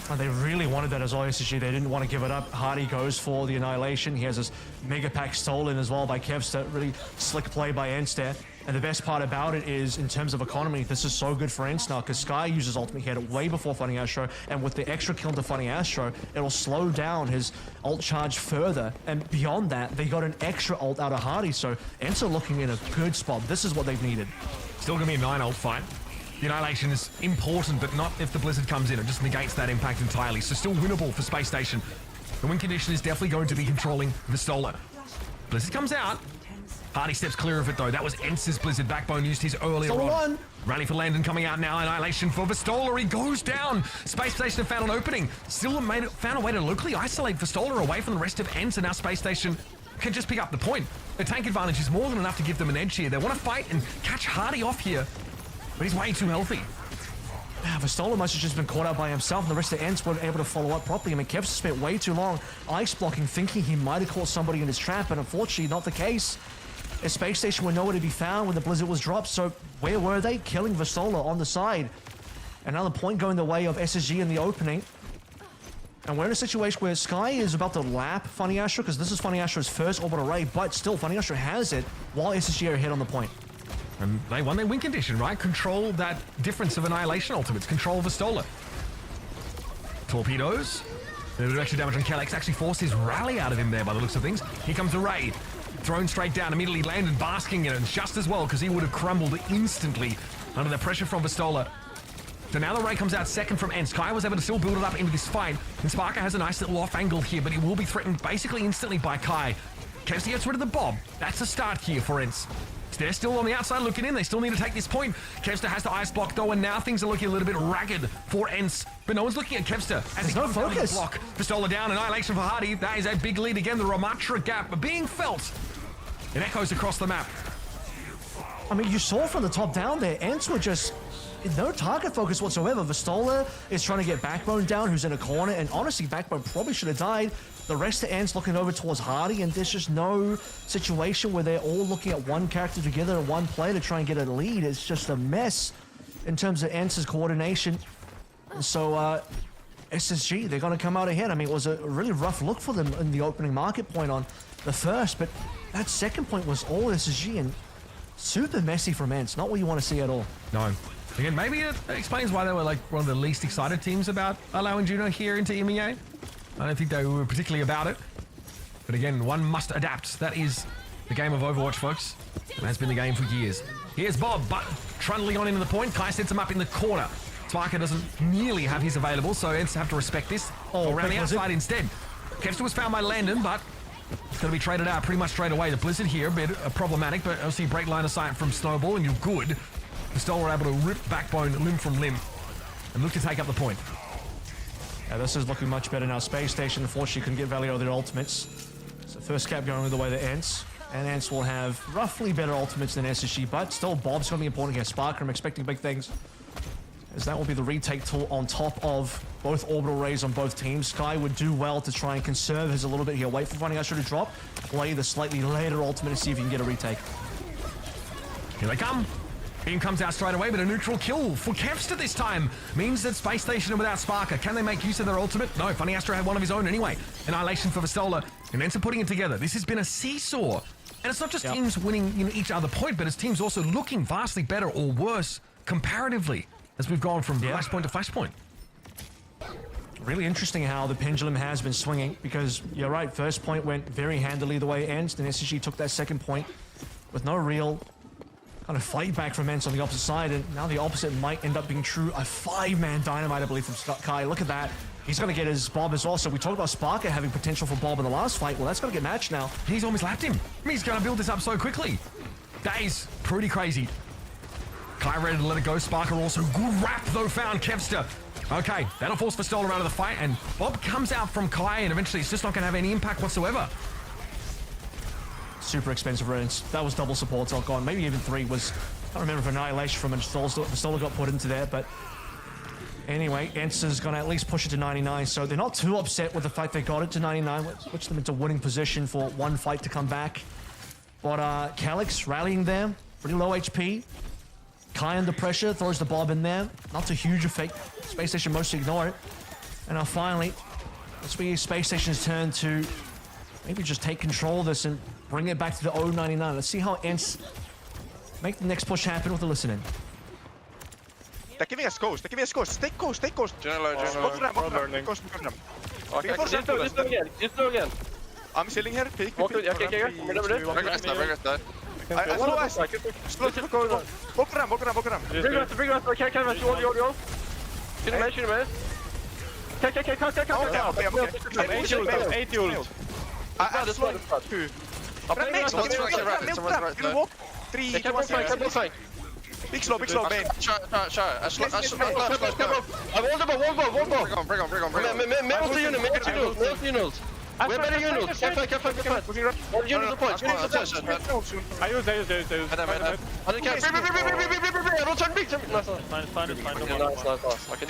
Oh, they really wanted that as well, SSG. They didn't want to give it up. Hardy goes for the Annihilation. He has this Mega Pack stolen as well by Kevster. Really slick play by Ence there. And the best part about it is, in terms of economy, this is so good for Ence now, because Sky uses ultimate hit way before Funny Astro, and with the extra kill into Funny Astro, it'll slow down his ult charge further. And beyond that, they got an extra ult out of Hardy, so Ence are looking in a good spot. This is what they've needed.
Still going to be a 9 ult fight. The Annihilation is important, but not if the Blizzard comes in. It just negates that impact entirely. So still winnable for Space Station. The win condition is definitely going to be controlling Vistola. Blizzard comes out. Hardy steps clear of it, though. That was Ence's Blizzard. Backbone used his earlier on. Rally for Landon coming out now. Annihilation for Vistola. He goes down. Space Station found an opening. Still found a way to locally isolate Vistola away from the rest of Ence, and now Space Station can just pick up the point. The tank advantage is more than enough to give them an edge here. They want to fight and catch Hardy off here, but he's way too healthy.
Vistola must have just been caught out by himself, and the rest of Ence weren't able to follow up properly. Kev spent way too long ice blocking, thinking he might have caught somebody in his trap, and unfortunately not the case. A Space Station were nowhere to be found when the Blizzard was dropped, so where were they? Killing Vistola on the side. Another point going the way of SSG in the opening. And we're in a situation where Sky is about to lap Funny Astro, because this is Funny Astro's first orbital ray, but still Funny Astro has it while SSG are hit on the point.
And they won their win condition, right? Control that difference of Annihilation ultimates. Control Vistola. Torpedoes. A bit of extra damage on Calyx. Actually forced his rally out of him there by the looks of things. Here comes the raid. Thrown straight down. Immediately landed, basking in it just as well, because he would have crumbled instantly under the pressure from Vistola. So now the Ray comes out second from Ence. Kai was able to still build it up into this fight. And Sparker has a nice little off angle here, but he will be threatened basically instantly by Kai. Kevster gets rid of the Bob. That's a start here for Ence. They're still on the outside looking in. They still need to take this point. Kevster has the ice block though, and now things are looking a little bit ragged for Ence. But no one's looking at Kevster. As he comes down the block. Pistola down, Annihilation for Hardy. That is a big lead again. The Ramatra gap being felt. It echoes across the map.
I mean, you saw from the top down there, Ence were just no target focus whatsoever. Vistola is trying to get Backbone down, who's in a corner, and honestly, Backbone probably should have died. The rest of Ence looking over towards Hardy, and there's just no situation where they're all looking at one character together and one play to try and get a lead. It's just a mess in terms of Ence's coordination. So, SSG, they're going to come out ahead. I mean, it was a really rough look for them in the opening market point on the first, but that second point was all SSG and super messy from Ence. Not what you want to see at all.
No. Again, maybe it explains why they were like one of the least excited teams about allowing Juno here into MEA. I don't think they were particularly about it. But again, one must adapt. That is the game of Overwatch, folks. And has been the game for years. Here's Bob, but trundling on into the point. Kai sets him up in the corner. Sparker doesn't nearly have his available, so Ence have to respect this. Around the outside instead. Kevster was found by Landon, but it's going to be traded out pretty much straight away. The Blizzard here, a bit problematic, but obviously break line of sight from Snowball, and you're good. Pistola were able to rip Backbone limb from limb and look to take up the point.
Yeah, this is looking much better now. Spacestation, unfortunately, couldn't get value of their ultimates. So first cap going the way to Ence. And Ence will have roughly better ultimates than SSG, but still Bob's going to be important against Sparker. I'm expecting big things, as that will be the retake tool on top of both orbital rays on both teams. Sky would do well to try and conserve his a little bit here. Wait for Running Usher to drop. Play the slightly later ultimate and see if you can get a retake.
Here they come. Beam comes out straight away, but a neutral kill for Kevster this time means that Space Station without Sparker. Can they make use of their ultimate? No, Funny Astro had one of his own anyway. Annihilation for Vistola, and Ence putting it together. This has been a seesaw. And it's not just teams winning each other point, but it's teams also looking vastly better or worse comparatively as we've gone from flashpoint to flashpoint.
Really interesting how the pendulum has been swinging, because you're right, first point went very handily the way Ence, then SSG took that second point with no real kind of fight back from Ence on the opposite side, and now the opposite might end up being true. A 5-man dynamite, I believe, from Kai. Look at that. He's going to get his Bob as well. So we talked about Sparker having potential for Bob in the last fight. Well, that's going to get matched now.
He's almost lapped him. I mean, he's going to build this up so quickly. That is pretty crazy. Kai ready to let it go. Sparker also good wrap, though, found Kevster. Okay, that'll force Vistola out of the fight, and Bob comes out from Kai, and eventually it's just not going to have any impact whatsoever.
Super expensive Ence. That was double support, so gone. Maybe even 3 was, I don't remember if Annihilation from Vistola got put into there, but anyway, Ence is going to at least push it to 99, so they're not too upset with the fact they got it to 99, which puts them into winning position for one fight to come back. But Calyx rallying there, pretty low HP. Kai under pressure, throws the Bob in there. Not a huge effect. Space Station mostly ignore it. And now finally, it's be Space Station's turn to maybe just take control of this and bring it back to the 099. Let's see how Ence make the next push happen with the listening.
They're giving us ghost. They're giving us ghost. Stay ghost. Stay ghost.
General.
Ghost.
Okay, just do again.
I'm chilling here. Peek.
Okay.
I follow us. Slow to go. Walk around.
Bring us. Okay. Shoot him, man. Okay. 8 ult.
I slow. 2. Walk. 3, 2, 1. Big slow, Bane.
Try. I wall bomb. Bring on. Mail to unit. We're better units. Careful. One unit to point. I use. I don't care. I don't turn big. Nice. Okay,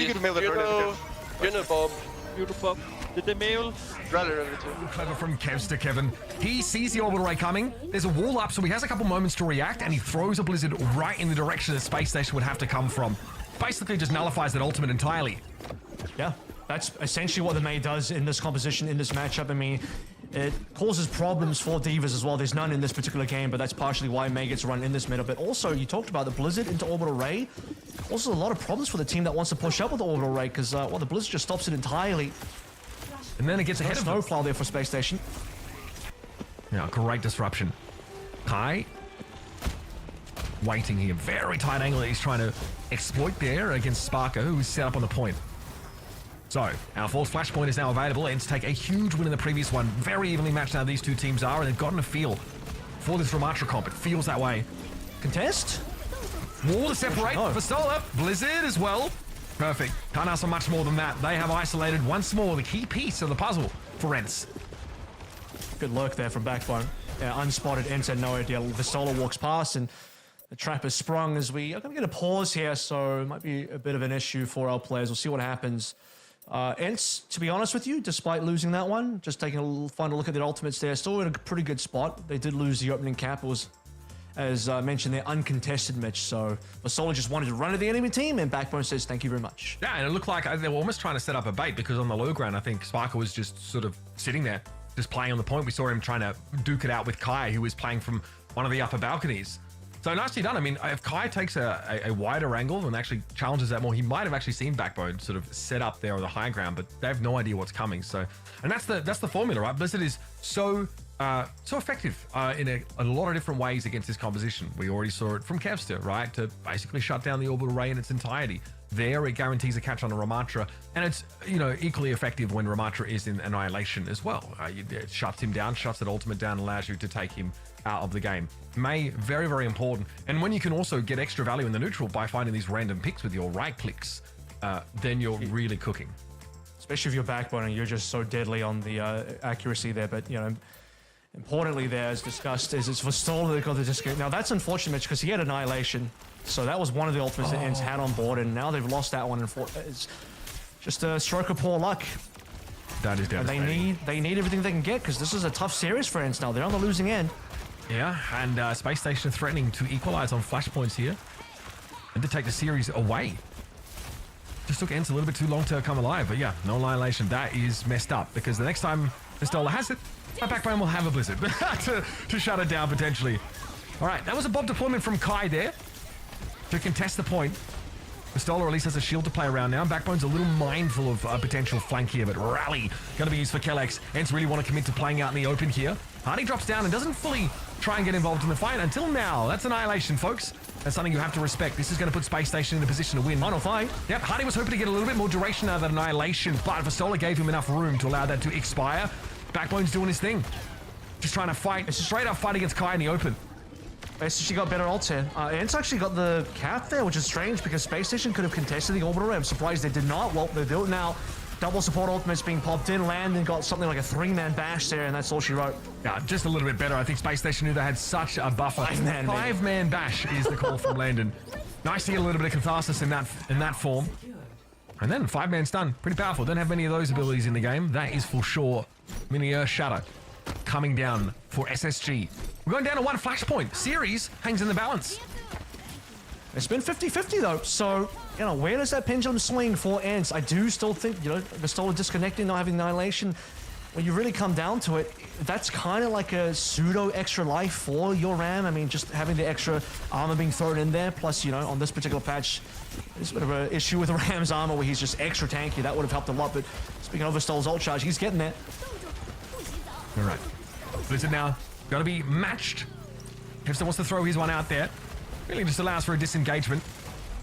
unit Bob.
Beautiful. Did they mail?
Really too.
Clever from Kevs to Kevin. He sees the orbital ray coming. There's a wall up, so he has a couple moments to react, and he throws a blizzard right in the direction the Space Station would have to come from. Basically just nullifies that ultimate entirely.
Yeah, that's essentially what the Mei does in this composition, in this matchup. I mean, it causes problems for Divas as well. There's none in this particular game, but that's partially why Mei gets run in this meta. But also, you talked about the Blizzard into Orbital Ray. Also, a lot of problems for the team that wants to push up with the Orbital Ray, because, well, the Blizzard just stops it entirely.
And then it gets ahead of
Snowplow there for Space Station.
Yeah, great disruption. Kai waiting here. Very tight angle that he's trying to exploit there against Sparker, who's set up on the point. So, our fourth flashpoint is now available. Ence take a huge win in the previous one. Very evenly matched now these two teams are, and they've gotten a feel for this Ramatra comp. It feels that way.
Contest?
Wall to separate for Solar. Blizzard as well. Perfect. Can't ask for much more than that. They have isolated once more the key piece of the puzzle for Ence.
Good lurk there from Backbone. Yeah, unspotted. Ence had no idea. Vistola walks past and the trap is sprung as we are going to get a pause here, so it might be a bit of an issue for our players. We'll see what happens. Ence, to be honest with you, despite losing that one, just taking a final look at their ultimates there, still in a pretty good spot. They did lose the opening cap. It was, as mentioned, their uncontested match. So Vistola just wanted to run to the enemy team, and Backbone says thank you very much.
Yeah, and it looked like they were almost trying to set up a bait, because on the low ground, I think Sparker was just sort of sitting there, just playing on the point. We saw him trying to duke it out with Kai, who was playing from one of the upper balconies. So nicely done. I mean, if Kai takes a wider angle and actually challenges that more, he might have actually seen Backbone sort of set up there on the high ground, but they have no idea what's coming. So, and that's the formula, right? Blizzard is so effective in a lot of different ways against this composition. We already saw it from Kevster, right? To basically shut down the orbital array in its entirety. There, it guarantees a catch on a Ramatra, and it's, you know, equally effective when Ramatra is in Annihilation as well. It shuts him down, shuts that ultimate down, allows you to take him out of the game. Very, very important. And when you can also get extra value in the neutral by finding these random picks with your right clicks, then you're really cooking.
Especially if you're Backbone and you're just so deadly on the accuracy there. But, you know, importantly there, as discussed, is it's Vistola that got the disconnect. Now, that's unfortunate because he had Annihilation. So that was one of the ultimates that Ence had on board, and now they've lost that one. And it's just a stroke of poor luck.
That is devastating.
And they need everything they can get, because this is a tough series for Ence now. They're on the losing end.
Yeah, and Space Station threatening to equalize on flashpoints here and to take the series away. Just took Ence a little bit too long to come alive, but yeah, no Annihilation. That is messed up, because the next time Vistola has it, my Backbone will have a Blizzard to shut it down potentially. All right, that was a Bob deployment from Kai there to contest the point. Vistola at least has a shield to play around now. Backbone's a little mindful of a potential flank here, but Rally going to be used for Kellex. Ence really want to commit to playing out in the open here. Hardy drops down and doesn't fully try and get involved in the fight until now. That's Annihilation, folks. That's something you have to respect. This is going to put Space Station in a position to win. Final fight. Yep, Hardy was hoping to get a little bit more duration out of that Annihilation, but Vistola gave him enough room to allow that to expire. Backbone's doing his thing. Just trying to fight. It's a straight up fight against Kai in the open.
Basically got better ults here. Ence actually got the cap there, which is strange because Space Station could have contested the orbital array. I'm surprised they did not. Well, they do it now. Double support ultimates being popped in. Landon got something like a 3-man bash there, and that's all she wrote.
Yeah, just a little bit better. I think Space Station knew they had such a buffer. 5-man bash is the call from Landon. Nice to get a little bit of catharsis in that form. And then 5-man stun. Pretty powerful. Don't have many of those abilities in the game. That is for sure. Mini Earth Shatter coming down for SSG. We're going down to one flashpoint. Series hangs in the balance.
It's been 50-50 though, so, you know, where does that pendulum swing for Ence? I do still think, you know, Vistola disconnecting, not having Annihilation. When you really come down to it, that's kind of like a pseudo extra life for your Ram. I mean, just having the extra armor being thrown in there, plus, you know, on this particular patch, there's a bit of an issue with Ram's armor where he's just extra tanky. That would have helped a lot, but speaking of Vistola's ult charge, he's getting there.
All right. Blizzard now got to be matched. Kevster wants to throw his one out there. Really just allows for a disengagement.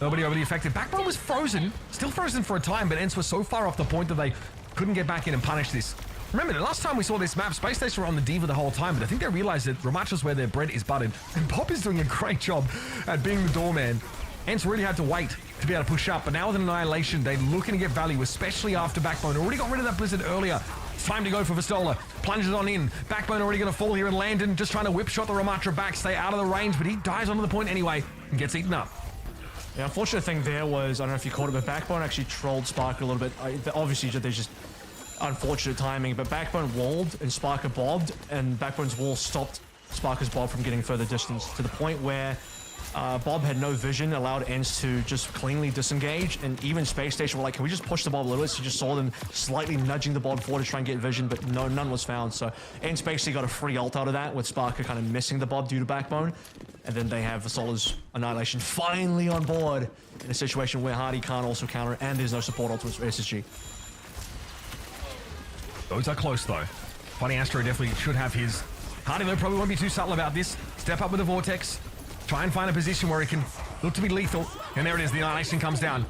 Nobody overly affected. Backbone was frozen. Still frozen for a time, but Ence was so far off the point that they couldn't get back in and punish this. Remember, the last time we saw this map, Space Station were on the Diva the whole time, but I think they realized that Ramatra's where their bread is buttered. And Pop is doing a great job at being the doorman. Ence really had to wait to be able to push up, but now with Annihilation, they're looking to get value, especially after Backbone. Already got rid of that Blizzard earlier. It's time to go for Vistola. Plunges on in. Backbone already going to fall here, and Landon just trying to whip shot the Ramatra back, stay out of the range, but he dies onto the point anyway and gets eaten up.
The unfortunate thing there was, I don't know if you caught it, but Backbone actually trolled Sparker a little bit. Obviously, there's just unfortunate timing, but Backbone walled and Sparker bobbed, and Backbone's wall stopped Sparker's bob from getting further distance to the point where Bob had no vision, allowed Ence to just cleanly disengage, and even Space Station were like, can we just push the Bob a little bit? So you just saw them slightly nudging the Bob forward to try and get vision, but no, none was found. So Ence basically got a free ult out of that, with Sparker kind of missing the Bob due to Backbone. And then they have Vistola's Annihilation finally on board in a situation where Hardy can't also counter, and there's no support ultimates for SSG.
Those are close though. Funny Astro definitely should have his. Hardy though probably won't be too subtle about this. Step up with the Vortex. Try and find a position where he can look to be lethal. And there it is, the Annihilation comes down.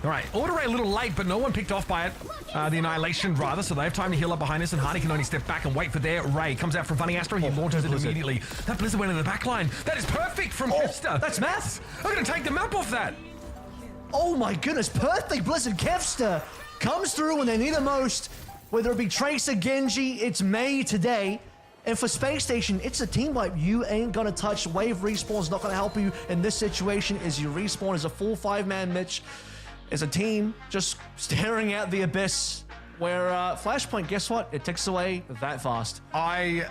All right, Order Ray a little late, but no one picked off by it. The Annihilation, rather, so they have time to heal up behind us, and Hardy can only step back and wait for their Ray. Comes out from Funny Astro, he launches it immediately. That Blizzard went in the back line. That is perfect from Kevster.
That's math.
I'm going to take the map off that.
Oh my goodness, perfect Blizzard. Kevster comes through when they need it most. Whether it be Tracer, Genji, it's May today. And for Space Station, it's a team wipe. You ain't gonna touch. Wave respawn's not gonna help you in this situation as you respawn as a full 5-man Mitch. As a team just staring at the abyss where Flashpoint, guess what? It ticks away that fast.
I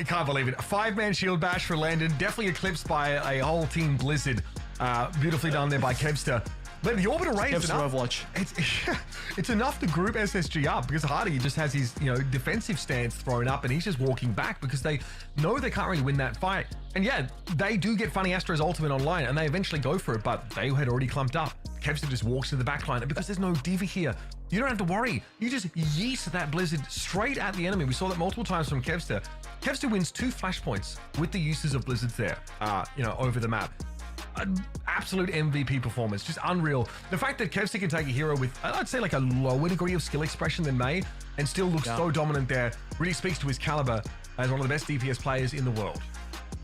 can't believe it. A 5-man shield bash for Landon, definitely eclipsed by a whole team Blizzard. Beautifully done there by Kevster. But the orbital range is enough.
Overwatch.
It's enough to group SSG up because Hardy just has his defensive stance thrown up and he's just walking back because they know they can't really win that fight. And yeah, they do get Funny Astro's ultimate online and they eventually go for it, but they had already clumped up. Kevster just walks to the back line and because there's no diva here, you don't have to worry. You just yeet that Blizzard straight at the enemy. We saw that multiple times from Kevster. Kevster wins 2 flashpoints with the uses of Blizzards there, over the map. An absolute MVP performance, just unreal. The fact that Kevster can take a hero with, I'd say, like a lower degree of skill expression than May and still looks so dominant there really speaks to his caliber as one of the best DPS players in the world.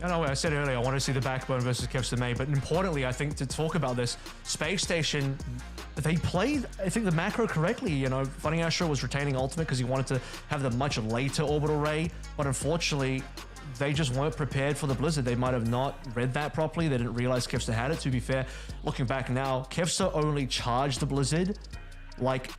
I know I said earlier, I want to see the backbone versus Kevster May, but importantly, I think to talk about this, Space Station, they played, I think, the macro correctly. Funny Astro was retaining ultimate because he wanted to have the much later orbital ray, but unfortunately, they just weren't prepared for the Blizzard. They might have not read that properly. They didn't realize Kevster had it, to be fair. Looking back now, Kevster only charged the Blizzard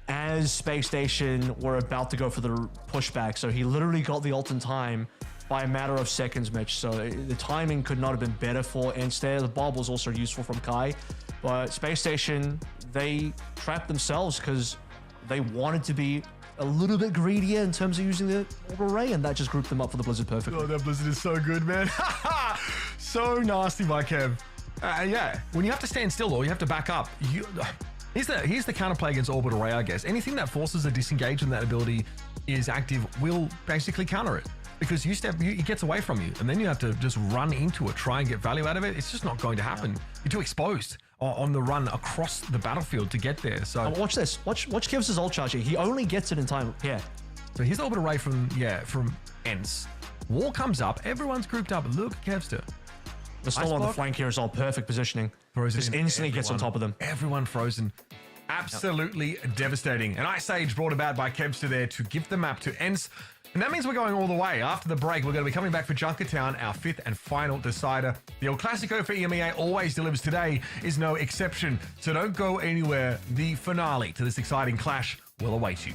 as Space Station were about to go for the pushback. So he literally got the ult in time by a matter of seconds, Mitch. So the timing could not have been better for Ence there. The Bob was also useful from Kai. But Space Station, they trapped themselves because they wanted to be a little bit greedier in terms of using the orbital ray, and that just grouped them up for the Blizzard perfectly.
Oh, that Blizzard is so good, man. So nasty by Kev. Yeah, when you have to stand still or you have to back up, here's the counterplay against orbital ray, I guess. Anything that forces a disengage and that ability is active will basically counter it. Because it gets away from you, and then you have to just run into it, try and get value out of it. It's just not going to happen. You're too exposed on the run across the battlefield to get there. So
watch this. Watch Kev's ult charge here. He only gets it in time. Yeah.
So here's the orbital ray from Ence. Wall comes up. Everyone's grouped up. Look at Kevster.
The slow on the flank here is all perfect positioning.
Frozen
just instantly gets on top of them.
Everyone frozen. Absolutely devastating. And Ice Age brought about by Kevster there to give the map to Ence. And that means we're going all the way. After the break, we're going to be coming back for Junkertown, our 5th and final decider. The El Clasico for EMEA always delivers. Today is no exception. So don't go anywhere. The finale to this exciting clash will await you.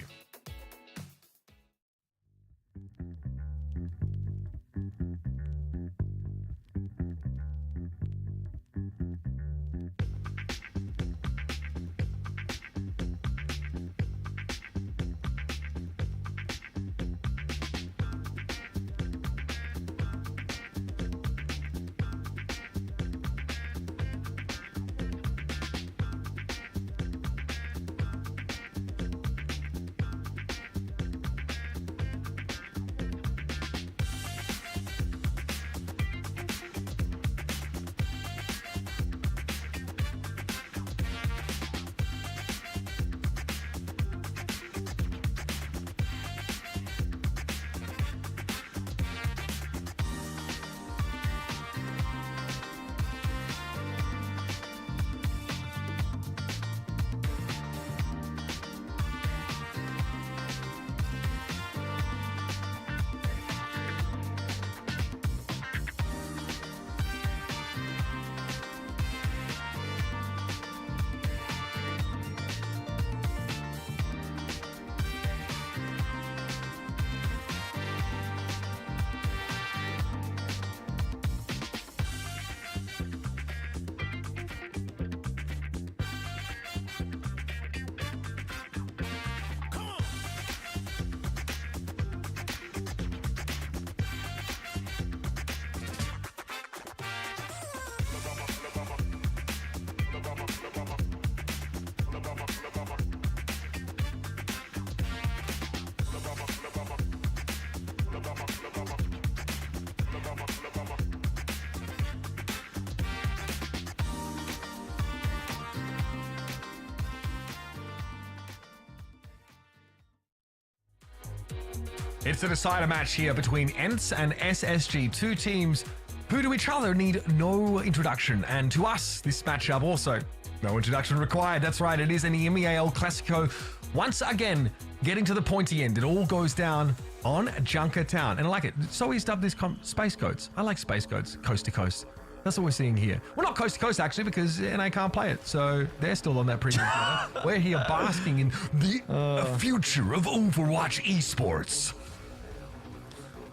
It's a decider match here between Ence and SSG, two teams who to each other need no introduction. And to us, this matchup also, no introduction required. That's right, it is an EMEA El Clasico. Once again, getting to the pointy end. It all goes down on Junkertown. And I like it. So he's dubbed this Space Goats. I like Space Goats, coast to coast. That's what we're seeing here. Well, not coast to coast, actually, because NA can't play it. So they're still on that previous level. We're here basking in the future of Overwatch esports.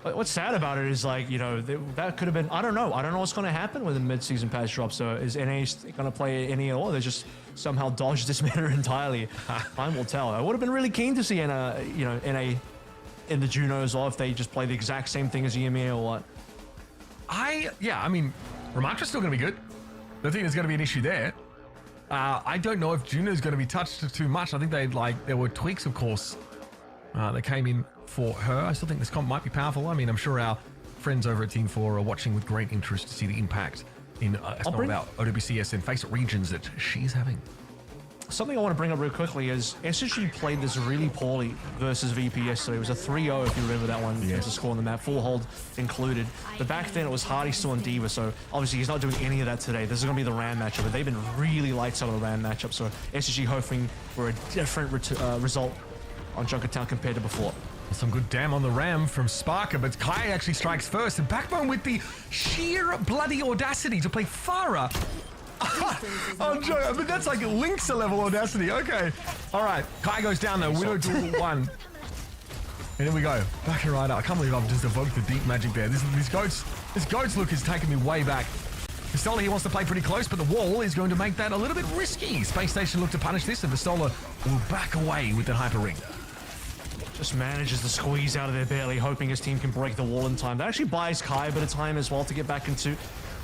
What's sad about it is, like, you know, that could have been, I don't know what's going to happen when the mid-season patch drops. So is NA going to play any at all? They just somehow dodged this meta entirely. Time will tell. I would have been really keen to see NA in the Juno as well if they just play the exact same thing as EMEA or what.
I mean, Ramatra's still going to be good. I don't think there's going to be an issue there. I don't know if Juno's going to be touched too much. I think there were tweaks, of course, that came in for her. I still think this comp might be powerful. I mean, I'm sure our friends over at Team 4 are watching with great interest to see the impact in about OWCS and FACEIT regions that she's having.
Something I want to bring up real quickly is SSG played this really poorly versus VP yesterday. It was a 3-0 if you remember that one. Yes. The score on the map, full hold included. But back then it was Hardy still on Diva, so obviously he's not doing any of that today. This is going to be the RAM matchup, but they've been really lights out of the RAM matchup, so SSG hoping for a different result on Junkertown compared to before.
Some good damn on the ram from Sparker, but Kai actually strikes first, and Backbone with the sheer bloody audacity to play Farah. Oh, Joe, I mean, that's like Link's level audacity. Okay. All right. Kai goes down though. Widow duel 1. And here we go. Back and right up. I can't believe I've just evoked the deep magic there. This goat's look is taking me way back. Vistola, he wants to play pretty close, but the wall is going to make that a little bit risky. Spacestation look to punish this, and Vistola will back away with the hyper ring.
Just manages to squeeze out of there barely, hoping his team can break the wall in time. That actually buys Kai a bit of time as well to get back into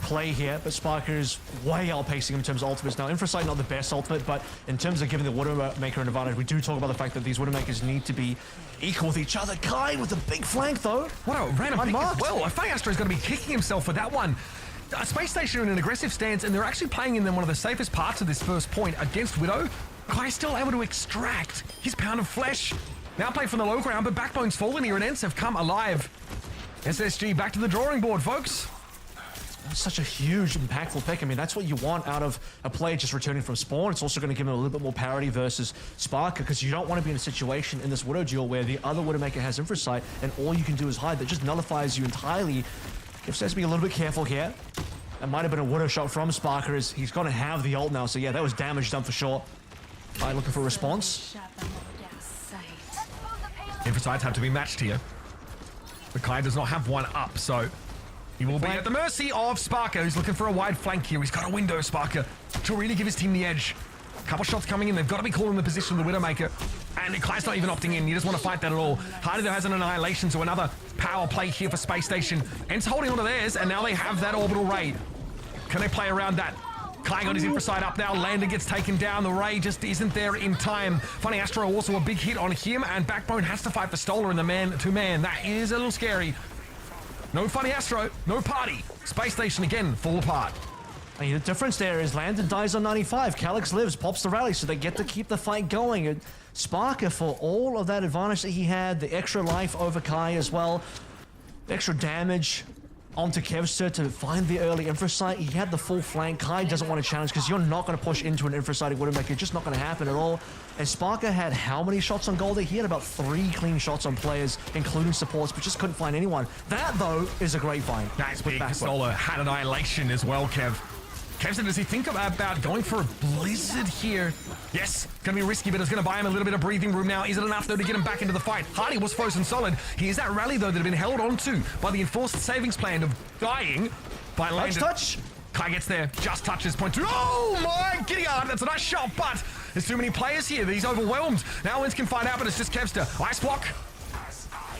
play here, but Sparker is way outpacing him in terms of ultimates. Now, FACEIT not the best ultimate, but in terms of giving the Widowmaker an advantage, we do talk about the fact that these Widowmakers need to be equal with each other. Kai with a big flank, though.
What a random pick as well. Astro is going to be kicking himself for that one. Space Station in an aggressive stance, and they're actually playing in them one of the safest parts of this first point against Widow. Kai still able to extract his pound of flesh. Now play from the low ground, but Backbone's fallen here, and Ence have come alive. SSG back to the drawing board, folks.
Such a huge, impactful pick. I mean, that's what you want out of a player just returning from spawn. It's also going to give him a little bit more parity versus Sparker, because you don't want to be in a situation in this Widow duel where the other Widowmaker has FACEIT and all you can do is hide. That just nullifies you entirely. Gift says to be a little bit careful here. That might have been a Widow shot from Sparker, as he's going to have the ult now. So yeah, that was damage done for sure. Right, looking for a response.
FACEIT have to be matched here. But Kai does not have one up, so he will be at the mercy of Sparker, who's looking for a wide flank here. He's got a window, Sparker, to really give his team the edge. Couple shots coming in. They've got to be calling the position of the Widowmaker. And Kai's not even opting in. He doesn't want to fight that at all. Hardy, though, has an annihilation, so another power play here for Space Station. Ence holding onto theirs, and now they have that orbital ray. Can they play around that? Kai got his FACEIT up now. Lander gets taken down. The ray just isn't there in time. Funny Astro also a big hit on him, and Backbone has to fight the Stoller in the man-to-man. That is a little scary. No Funny Astro, no party. Space Station again, fall apart.
I mean, the difference there is Landon dies on 95. Calyx lives, pops the rally, so they get to keep the fight going. And Sparker, for all of that advantage that he had, the extra life over Kai as well, the extra damage onto Kevster to find the early FACEIT. He had the full flank. Kai doesn't want to challenge because you're not going to push into an FACEIT Widowmaker. It's just not going to happen at all. And Sparker had how many shots on goal there? He had about 3 clean shots on players, including supports, but just couldn't find anyone. That, though, is a great find.
That's big. Solo had annihilation as well, Kev. Kevson, does he think about going for a Blizzard here? Yes, it's going to be risky, but it's going to buy him a little bit of breathing room now. Is it enough, though, to get him back into the fight? Hardy was frozen solid. He is that rally, though, that had been held onto by the enforced savings plan of dying by Landon.
Touch.
Kai gets there, just touches, point 2. Oh my giddy art, that's a nice shot, but there's too many players here. He's overwhelmed. Now Ence can find out, but it's just Kevster. Ice block.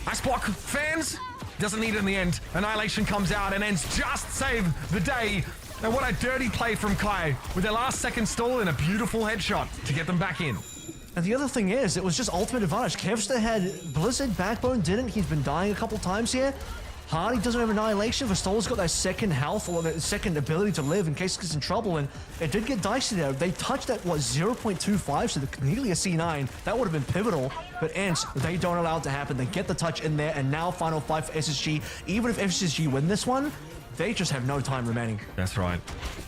Ice block. Fans. Doesn't need it in the end. Annihilation comes out, and Ence just saved the day. And what a dirty play from Kai with their last second stall and a beautiful headshot to get them back in.
And the other thing is, it was just ultimate advantage. Kevster had Blizzard, Backbone didn't. He's been dying a couple times here. Hardy doesn't have Annihilation. Vistola's got that second health or that second ability to live in case he gets in trouble, and it did get dicey there. They touched at, what, 0.25, so nearly a C9. That would have been pivotal, but Ence, they don't allow it to happen. They get the touch in there, and now final fight for SSG. Even if SSG win this one, they just have no time remaining.
That's right.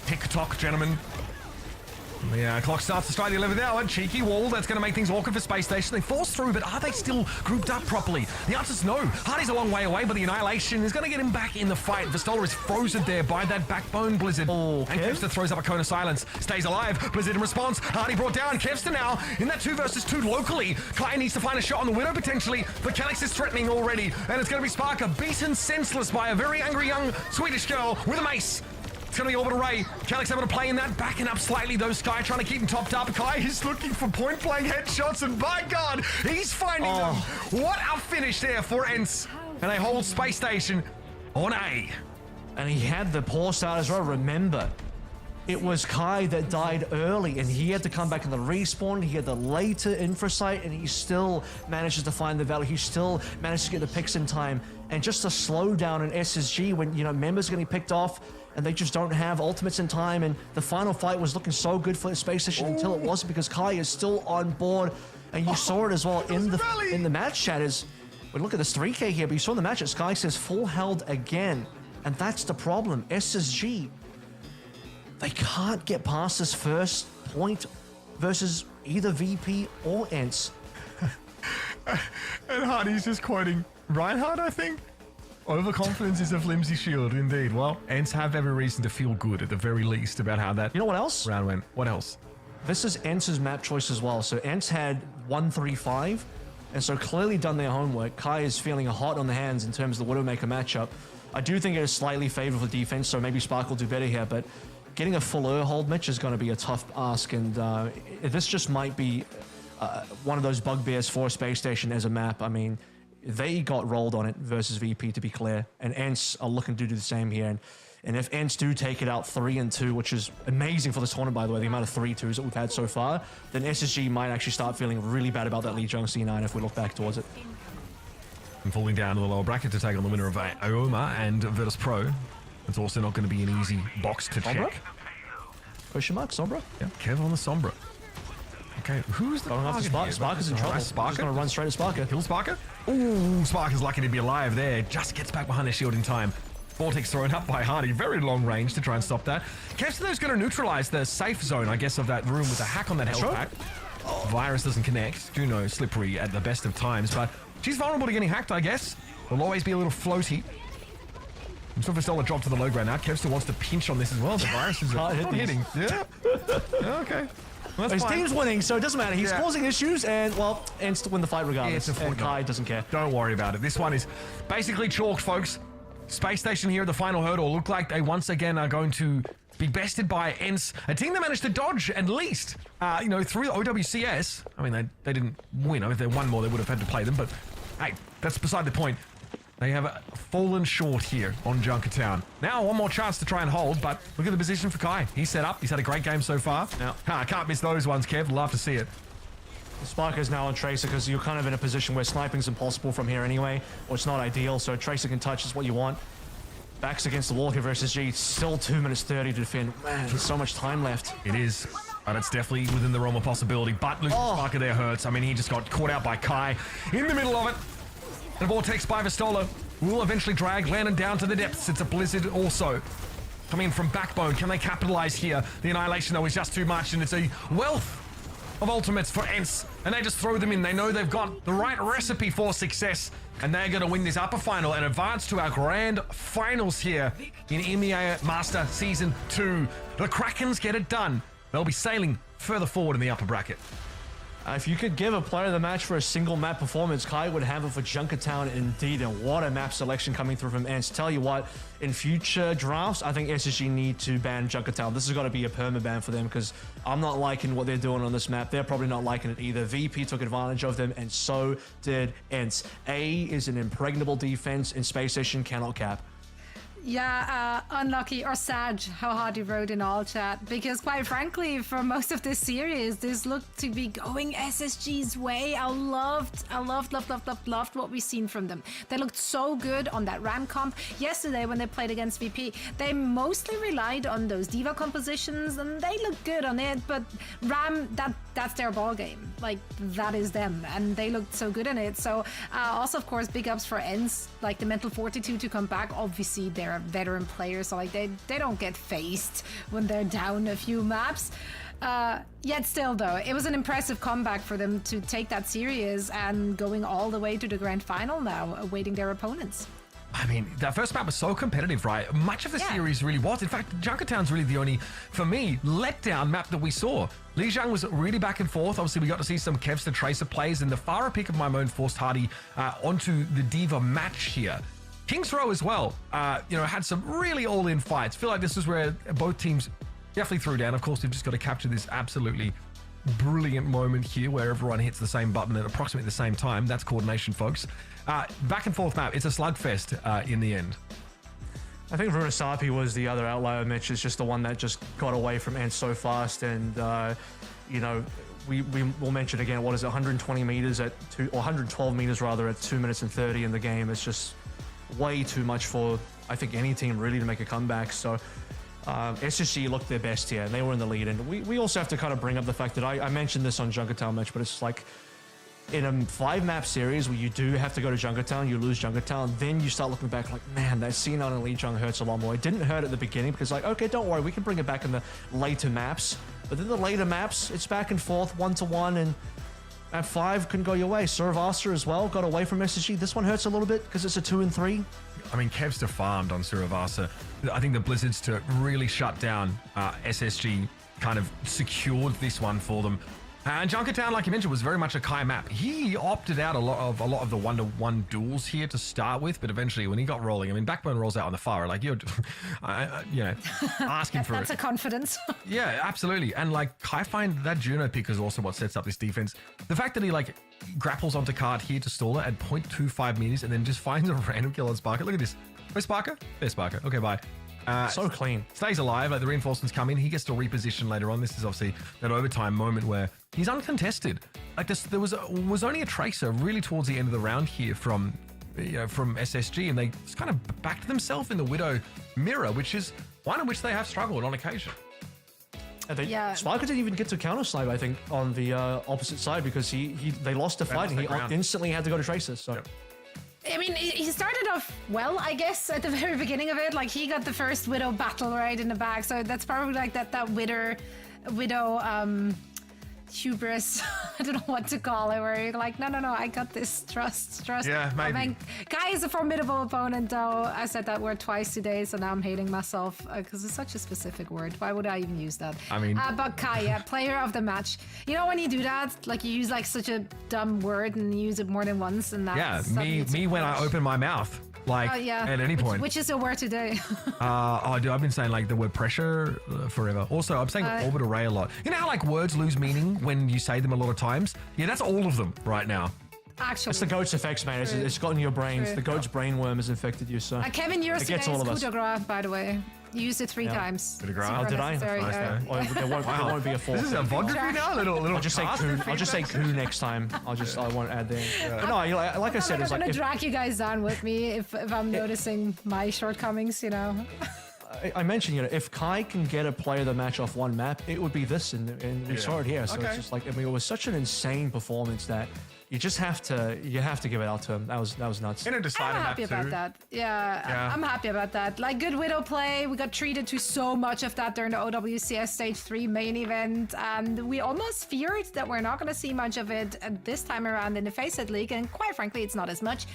Tick-tock, gentlemen. Yeah, clock starts to strike the 11th hour. Cheeky wall, that's going to make things awkward for Space Station. They force through, but are they still grouped up properly? The answer's no. Hardy's a long way away, but the Annihilation is going to get him back in the fight. Vistola is frozen there by that backbone Blizzard. And Kevster throws up a cone of silence. Stays alive. Blizzard in response. Hardy brought down. Kevster now in that 2 versus 2 locally. Kai needs to find a shot on the Widow potentially, but Calix is threatening already. And it's going to be Sparker beaten senseless by a very angry young Swedish girl with a mace. It's going to be Orbital Ray. Calix able to play in that. Backing up slightly, though. Sky trying to keep him topped up. Kai is looking for point-blank headshots, and by God, he's finding them. What a finish there for Ence. And they hold Space Station on A.
And he had the poor start as well. Remember, it was Kai that died early, and he had to come back in the respawn. He had the later infrasight, and he still manages to find the value. He still manages to get the picks in time. And just a slowdown in SSG when, you know, members getting picked off, and they just don't have ultimates in time. And the final fight was looking so good for the Space Station until it wasn't, because Kai is still on board. And you saw it as well in the match chat. Well, look at this 3K here, but you saw in the match that Sky says full held again. And that's the problem. SSG, they can't get past this first point versus either VP or Ence.
And Hardy's just quoting Reinhardt, I think. Overconfidence is a flimsy shield, indeed. Well, Ence have every reason to feel good at the very least about how that.
You know what else?
Round went. What else?
This is Ence's map choice as well. So Ence had 135, and so clearly done their homework. Kai is feeling hot on the hands in terms of the Widowmaker matchup. I do think it is slightly favorable defense, so maybe Spark will do better here, but getting a full hold, Mitch, is going to be a tough ask, and this just might be one of those bugbears for Space Station as a map. I mean, they got rolled on it versus VP, to be clear, and Ence are looking to do the same here. And if Ence do take it out 3-2, which is amazing for this tournament, by the way, the amount of 3-2s that we've had so far, then SSG might actually start feeling really bad about that Lee Jung C9 if we look back towards it.
And falling down to the lower bracket to take on the winner of Ioma and Virtus.pro. It's also not going to be an easy box to
Sombra?
check.
Question mark, Sombra?
Yeah, Kev on the Sombra. Okay, who's the target here?
Sparker's in trouble. Sparker's going to run straight at Sparker.
Kill Sparker? Ooh, Sparker's lucky to be alive there. Just gets back behind the shield in time. Vortex thrown up by Hardy. Very long range to try and stop that. Kevster's going to neutralize the safe zone, I guess, of that room with a hack on that health pack. Virus doesn't connect. Juno slippery at the best of times, but she's vulnerable to getting hacked, I guess. Will always be a little floaty. So Vistola dropped to the low ground now. Kevster wants to pinch on this as well. The Virus is not hitting. Yeah. Okay. Well,
his team's winning, so it doesn't matter. He's causing issues, and, well, Ence to win the fight regardless. And Kai doesn't care.
Don't worry about it. This one is basically chalked, folks. Space Station here at the final hurdle look like they once again are going to be bested by Ence, a team that managed to dodge at least, through the OWCS. I mean, they didn't win. If they won more, they would have had to play them, but hey, that's beside the point. They have fallen short here on Junkertown. Now, one more chance to try and hold, but look at the position for Kai. He's set up. He's had a great game so far. Now, can't miss those ones, Kev. Love to see it.
Sparker's now on Tracer because you're kind of in a position where sniping's impossible from here anyway, or it's not ideal, so Tracer can touch is what you want. Backs against the wall here versus G. Still 2 minutes 30 to defend. Man, there's so much time left.
It is, but it's definitely within the realm of possibility. But losing Sparker there hurts. I mean, he just got caught out by Kai in the middle of it. The Vortex by Vistola will eventually drag Landon down to the depths. It's a Blizzard also. Coming in from Backbone. Can they capitalize here? The Annihilation, though, is just too much, and it's a wealth of ultimates for Ence, and they just throw them in. They know they've got the right recipe for success, and they're going to win this upper final and advance to our grand finals here in EMEA Master Season 2. The Krakens get it done. They'll be sailing further forward in the upper bracket.
If you could give a player of the match for a single map performance, Kai would have it for Junkertown indeed, and what a map selection coming through from Ence. Tell you what, in future drafts, I think SSG need to ban Junkertown. This has got to be a permaban for them, because I'm not liking what they're doing on this map. They're probably not liking it either. VP took advantage of them, and so did Ence. A is an impregnable defense, and Space Station cannot cap.
Yeah, unlucky or sad how hard you wrote in all chat, because quite frankly, for most of this series, this looked to be going SSG's way. I loved what we've seen from them. They looked so good on that Ram comp. Yesterday when they played against VP, they mostly relied on those diva compositions and they looked good on it, but Ram, that's their ball game. Like, that is them, and they looked so good in it. So also, of course, big ups for Ence, like the mental fortitude to come back. Obviously, they're veteran players, so like they don't get faced when they're down a few maps. Yet still though, it was an impressive comeback for them to take that serious and going all the way to the grand final now, awaiting their opponents.
I mean, that first map was so competitive, right? Much of the series really was. In fact, Junkertown's really the only, for me, letdown map that we saw. Lijiang was really back and forth. Obviously, we got to see some Kevster Tracer plays, and the Farah pick of my own forced Hardy onto the Diva match here. King's Row as well, had some really all-in fights. Feel like this is where both teams definitely threw down. Of course, they've just got to capture this absolutely brilliant moment here where everyone hits the same button at approximately the same time. That's coordination, folks. Back and forth map. It's a slugfest in the end.
I think Runasapi was the other outlier, Mitch. Is just the one that just got away from Ence so fast, and we will mention again. What is it? 120 meters at 112 meters rather at 2 minutes and 30 in the game. It's just way too much for, I think, any team really to make a comeback. So SSG looked their best here, and they were in the lead. And we also have to kind of bring up the fact that I mentioned this on Junkertown match, but it's like in a 5-map series where you do have to go to Junkertown, you lose Junkertown, then you start looking back like, man, that C9 and Lijiang hurts a lot more. It didn't hurt at the beginning because like, okay, don't worry, we can bring it back in the later maps. But then the later maps, it's back and forth, 1-1, and at 5 couldn't go your way. Suravasa as well got away from SSG. This one hurts a little bit because it's a 2 and 3.
I mean, Kevster farmed on Suravasa. I think the Blizzards to really shut down SSG kind of secured this one for them. And Junkertown, like you mentioned, was very much a Kai map. He opted out a lot of the 1-to-1 duels here to start with, but eventually when he got rolling, I mean, Backbone rolls out on the fire, like you're, asking for
That's a confidence.
Yeah, absolutely. And like Kai find that Juno pick is also what sets up this defense. The fact that he like grapples onto card here to stall it at 0.25 meters and then just finds a random kill on Sparker. Look at this. Where's Sparker? There's Sparker. Okay, bye.
So clean.
Stays alive. Like the reinforcements come in. He gets to reposition later on. This is obviously that overtime moment where he's uncontested. Like this, there was only a tracer really towards the end of the round here from SSG, and they just kind of backed themselves in the Widow mirror, which is one in which they have struggled on occasion.
Sparker didn't even get to counter snipe, I think, on the opposite side because they lost the fight and he instantly had to go to tracers. So. Yep.
I mean, he started off well, I guess, at the very beginning of it. Like, he got the first Widow battle right in the back, so that's probably like that Widow hubris. I don't know what to call it, where you're like, no, I got this, trust.
Yeah, maybe.
I mean, Kai is a formidable opponent, though. I said that word twice today, so now I'm hating myself because it's such a specific word. Why would I even use that?
I mean,
but Kai, yeah, player of the match. You know when you do that, like you use like such a dumb word and you use it more than once, and that's
me when I open my mouth. Like, at any point.
Which is a word today?
Dude, I've been saying like the word pressure forever. Also, I'm saying orbit array a lot. You know how like words lose meaning when you say them a lot of times? Yeah, that's all of them right now.
Actually,
it's the goat's effects, man. It's got in your brains. The goat's brainworm has infected you, so.
Kevin, yours today is coup de grace, by the way. You used it 3 times.
Coup de grace? Oh, did I? Nice, there won't be a 4th.
This is a vodka now? Little
I'll just say coup next time. I won't add there. But no, like I said, it's like.
I'm gonna drag you guys down with me if I'm noticing my shortcomings, you know.
I mentioned, if Kai can get a player of the match off one map, it would be this, and we saw it here. So it's just like, I mean, it was such an insane performance that you just have to give it out to him. That was nuts.
In a decided
I'm happy about that. Yeah, I'm happy about that. Like, good Widow play. We got treated to so much of that during the OWCS Stage 3 main event, and we almost feared that we're not going to see much of it this time around in the FACEIT League, and quite frankly, it's not as much.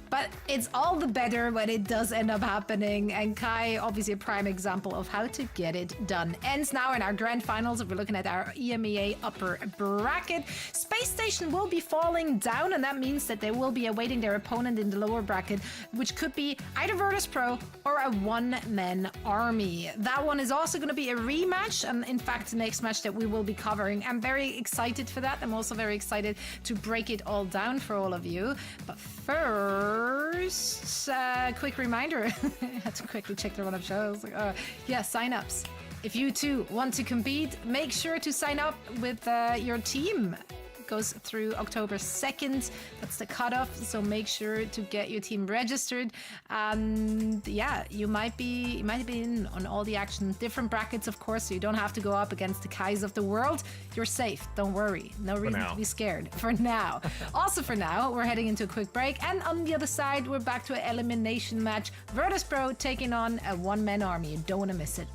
But it's all the better when it does end up happening, and Kai, obviously a prime example of how to get it done. Ends now in our grand finals. If we're looking at our EMEA upper bracket, Spacestation will be falling down, and that means that they will be awaiting their opponent in the lower bracket, which could be either Virtus.pro or a one-man army. That one is also going to be a rematch, and in fact, the next match that we will be covering. I'm very excited for that. I'm also very excited to break it all down for all of you. But first, first, quick reminder. I had to quickly check the run-up show. I was like, yeah, sign-ups. If you too want to compete, make sure to sign up with your team. It goes through October 2nd. That's the cutoff, so make sure to get your team registered. And yeah, you might be in on all the action. Different brackets, of course, so you don't have to go up against the Kais of the world. You're safe, don't worry. No reason to be scared for now. Also for now, we're heading into a quick break, and on the other side, we're back to an elimination match. Virtus.pro taking on a one-man army. You don't want to miss it.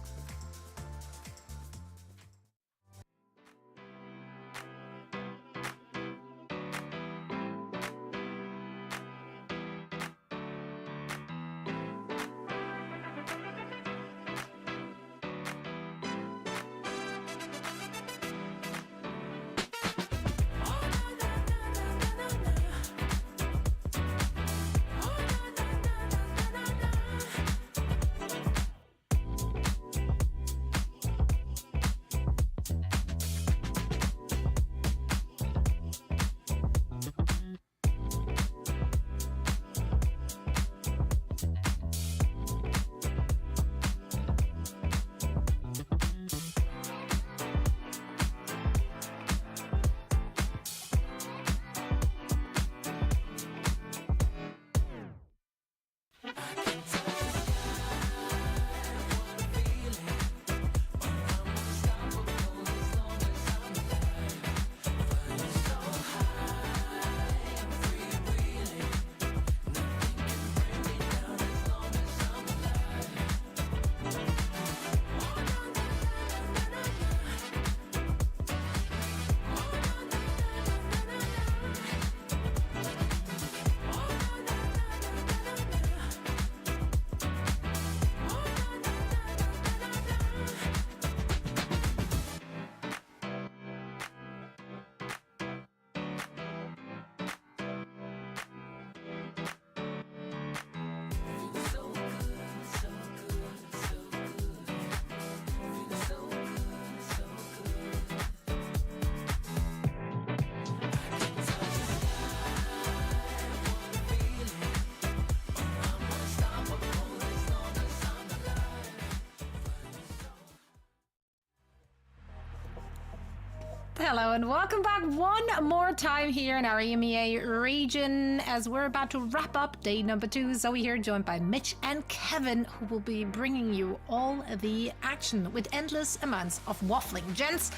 Hello and welcome back one more time here in our EMEA region as we're about to wrap up day number 2. Zoe here, joined by Mitch and Kevin, who will be bringing you all the action with endless amounts of waffling. Gents,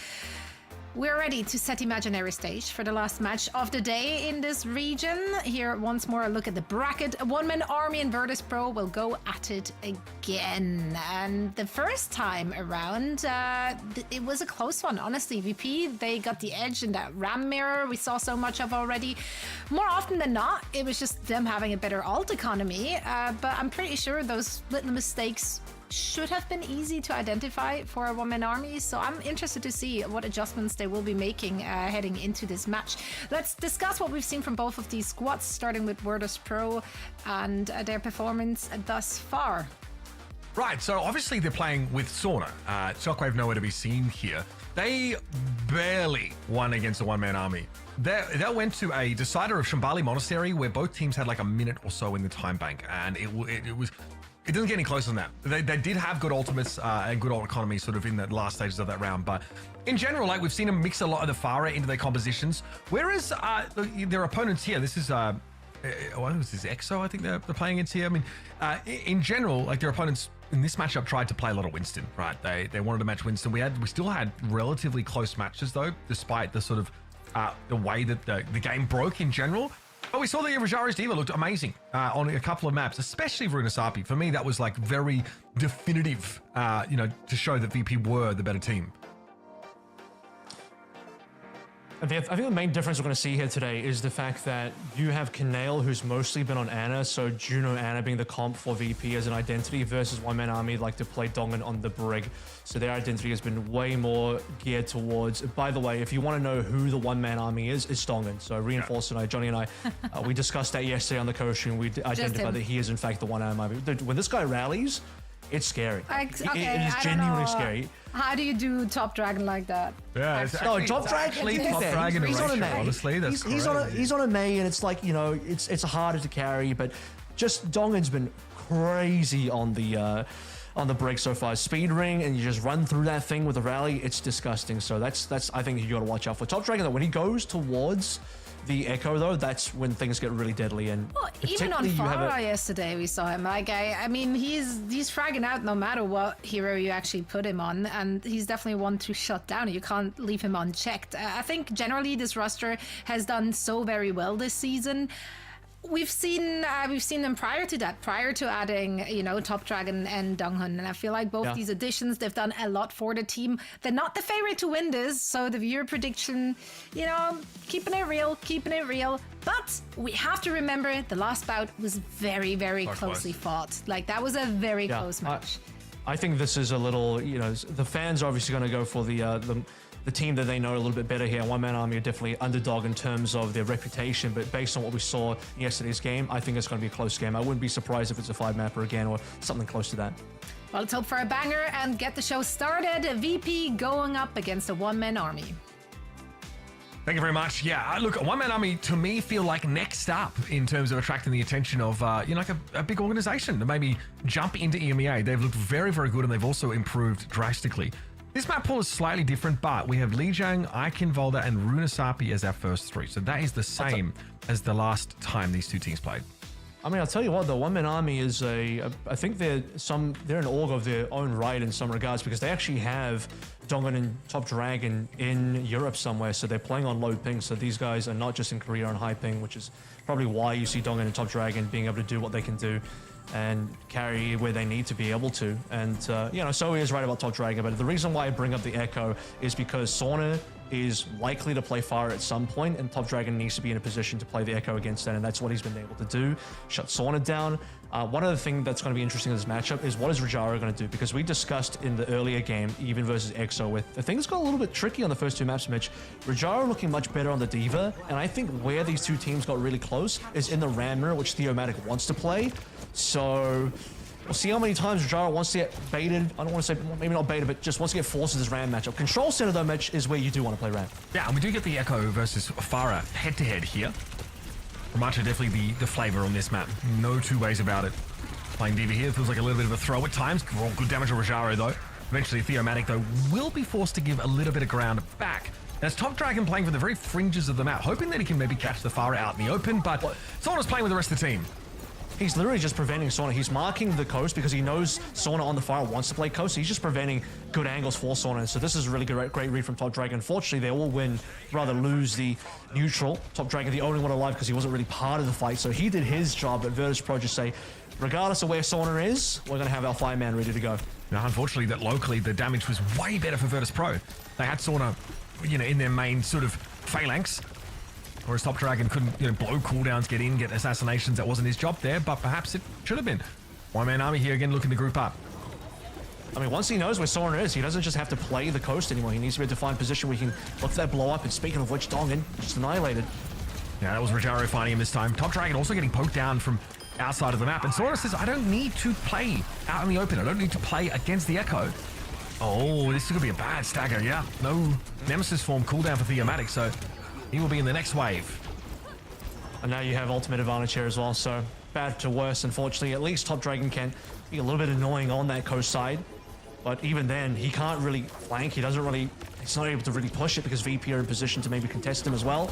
we're ready to set imaginary stage for the last match of the day in this region. Here, once more, a look at the bracket. A one-man army and Virtus.pro will go at it again. And the first time around, it was a close one, honestly. VP, they got the edge in that RAM mirror we saw so much of already. More often than not, it was just them having a better ult economy. But I'm pretty sure those little mistakes should have been easy to identify for a one-man army, so I'm interested to see what adjustments they will be making heading into this match. Let's discuss what we've seen from both of these squads, starting with Virtus.pro and their performance thus far.
Right, so obviously they're playing with Sauna. Shockwave nowhere to be seen here. They barely won against a one-man army. They went to a decider of Shambali Monastery where both teams had like a minute or so in the time bank, and it doesn't get any closer than that. They did have good ultimates and good ult economy sort of in the last stages of that round, but in general, like we've seen them mix a lot of the Pharah into their compositions, whereas their opponents here, this is what was this, EXO, I think they're playing against here. I mean, in general, like their opponents in this matchup tried to play a lot of Winston, right? They wanted to match Winston. We still had relatively close matches though, despite the sort of the way that the game broke in general. But we saw that Rajari's Diva looked amazing on a couple of maps, especially Runasapi. For me, that was like very definitive, to show that VP were the better team.
I think the main difference we're going to see here today is the fact that you have Kanail, who's mostly been on Ana, so Juno Ana being the comp for VP as an identity, versus One Man Army like to play Dongan on the Brig. So their identity has been way more geared towards, by the way, if you want to know who the One Man Army is, it's Dongan. So Reinforced and I, Johnny and I, we discussed that yesterday on the co-stream. We identified that he is in fact the One Man Army. When this guy rallies, it's scary.
Okay,
it is
I don't
genuinely
know.
scary.
How do you do top dragon like that?
Yeah, it's
No,
actually,
top
it's
dragon.
actually top dragon
He's on a
ratio,
May.
honestly. That's
He's on a May, and it's like, you know, it's harder to carry, but just Dongan's been crazy on the break so far. Speed ring, and you just run through that thing with a rally. It's disgusting. So that's I think you got to watch out for top dragon. Though when he goes towards the Echo, though, that's when things get really deadly. And
Well, even on Farah yesterday, we saw him. Like, I mean, he's fragging out no matter what hero you actually put him on, and he's definitely one to shut down. You can't leave him unchecked. I think generally this roster has done so very well this season. We've seen them prior to that, prior to adding, you know, Top Dragon and Donghun, and I feel like both these additions, they've done a lot for the team. They're not the favorite to win this, so the viewer prediction, you know, keeping it real. But we have to remember the last bout was very, very closely fought. Like, that was a very close match.
I think this is a little, you know, the fans are obviously going to go for the team that they know a little bit better here. One Man Army are definitely underdog in terms of their reputation, but based on what we saw in yesterday's game, I think it's going to be a close game. I wouldn't be surprised if it's a 5-mapper again or something close to that.
Well, let's hope for a banger and get the show started. VP going up against a one-man army.
Thank you very much. Yeah, look, One Man Army to me feel like next up in terms of attracting the attention of, you know, like a big organization to maybe jump into EMEA. They've looked very, very good, and they've also improved drastically. This map pool is slightly different, but we have Lijiang, Aikin Volda, and Runasapi as our first three. So that is the same as the last time these two teams played.
I mean, I'll tell you what, the One Man Army is I think they're an org of their own right in some regards, because they actually have Dongan and Top Dragon in Europe somewhere, so they're playing on low ping. So these guys are not just in Korea on high ping, which is probably why you see Dongan and Top Dragon being able to do what they can do and carry where they need to be able to. And, you know, so he is right about Top Dragon, but the reason why I bring up the Echo is because Sauna is likely to play Fire at some point, and Top Dragon needs to be in a position to play the Echo against that, and that's what he's been able to do. Shut Sauna down. One other thing that's going to be interesting in this matchup is what is Rajaro going to do, because we discussed in the earlier game, even versus EXO, with things got a little bit tricky on the first two maps, Mitch. Rajaro looking much better on the Diva, and I think where these two teams got really close is in the Ram mirror, which Theomatic wants to play. So we'll see how many times Rajaro wants to get baited. I don't want to say, maybe not baited, but just wants to get forced in this Ram matchup. Control Center, though, Mitch, is where you do want to play Ram.
Yeah, and we do get the Echo versus Farah head-to-head here. Ramacha definitely the flavor on this map. No two ways about it. Playing Diva here feels like a little bit of a throw at times. Good damage on Rajaro, though. Eventually, Theomatic, though, will be forced to give a little bit of ground back. That's Top Dragon playing for the very fringes of the map, hoping that he can maybe catch the Farah out in the open, but Sauna's playing with the rest of the team.
He's literally just preventing Sauna. He's marking the coast because he knows Sauna on the fire wants to play coast. So he's just preventing good angles for Sauna. So this is a really great read from Top Dragon. Unfortunately, they all win, rather lose the neutral. Top Dragon, the only one alive because he wasn't really part of the fight. So he did his job, but Virtus.pro just say, regardless of where Sauna is, we're going to have our fireman ready to go.
Now, unfortunately, that locally, the damage was way better for Virtus.pro. They had Sauna, you know, in their main sort of phalanx. Whereas Top Dragon couldn't, you know, blow cooldowns, get in, get assassinations. That wasn't his job there, but perhaps it should have been. One Man Army here again looking to group up.
I mean, once he knows where Sauna is, he doesn't just have to play the coast anymore. He needs to be a defined position where he can look for that blow up. And speaking of which, Dongan just annihilated.
Yeah, that was Rajaro finding him this time. Top Dragon also getting poked down from outside of the map. And Sauna says, I don't need to play out in the open. I don't need to play against the Echo. Oh, this could be a bad stagger, yeah. No Nemesis form cooldown for Theomatic, so he will be in the next wave.
And now you have ultimate advantage here as well, so bad to worse, unfortunately. At least Top Dragon can be a little bit annoying on that coast side, but even then, he can't really flank. He's not able to really push it because VP are in position to maybe contest him as well.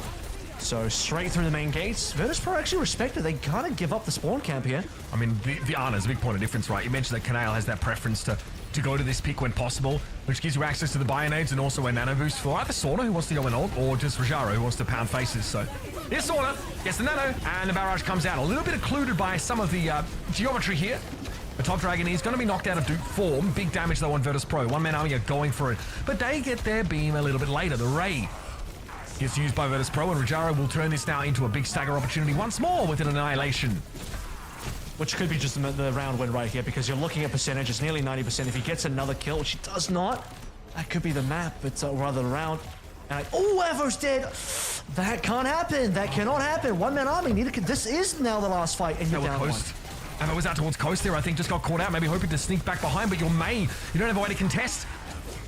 So straight through the main gates. Virtus.pro actually respected. They kind of give up the spawn camp here.
I mean, the Ana is a big point of difference, right? You mentioned that Kanale has that preference to go to this pick when possible, which gives you access to the Bionades and also a nano boost for either Sauna, who wants to go in ult, or just Rajaro, who wants to pound faces. So here's Sauna, gets the nano, and the barrage comes out. A little bit occluded by some of the geometry here. The Top Dragon is going to be knocked out of Duke form. Big damage, though, on Virtus.pro. One Man Army are going for it, but they get their beam a little bit later. The Ray gets used by Virtus.pro, and Rajaro will turn this now into a big stagger opportunity once more with an annihilation.
Which could be just the round win right here, because you're looking at percentage. It's nearly 90%. If he gets another kill, which he does not, that could be the map, but rather the round. And Ever's dead. That can't happen. That cannot happen. One Man Army. This is now the last fight, and you're down one.
Avo was out towards coast there, I think, just got caught out, maybe hoping to sneak back behind, but you're May. You don't have a way to contest.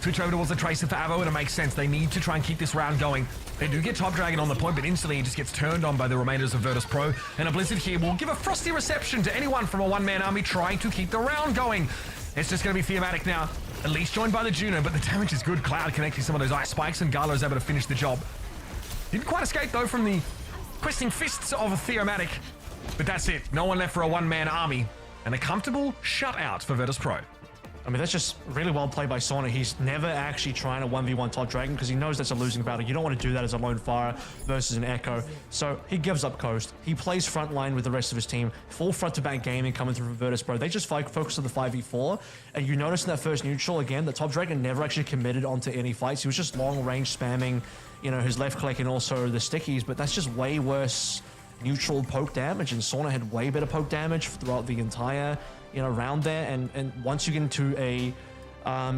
Switch over towards the Tracer for Avo, and it makes sense. They need to try and keep this round going. They do get Top Dragon on the point, but instantly he just gets turned on by the remainders of Virtus.pro. And a Blizzard here will give a frosty reception to anyone from a one-man army trying to keep the round going. It's just going to be Thematic now. At least joined by the Juno, but the damage is good. Cloud connecting some of those ice spikes, and Gala is able to finish the job. Didn't quite escape, though, from the questing fists of a Thematic. But that's it. No one left for a one-man army. And a comfortable shutout for Virtus.pro.
I mean, that's just really well played by Sauna. He's never actually trying to 1v1 Top Dragon because he knows that's a losing battle. You don't want to do that as a lone fire versus an Echo. So he gives up coast. He plays front line with the rest of his team. Full front to back gaming coming through from Virtus.pro. They just focus on the 5v4. And you notice in that first neutral, again, that Top Dragon never actually committed onto any fights. He was just long range spamming, you know, his left click and also the stickies. But that's just way worse neutral poke damage. And Sauna had way better poke damage throughout the entire round there, and once you get into a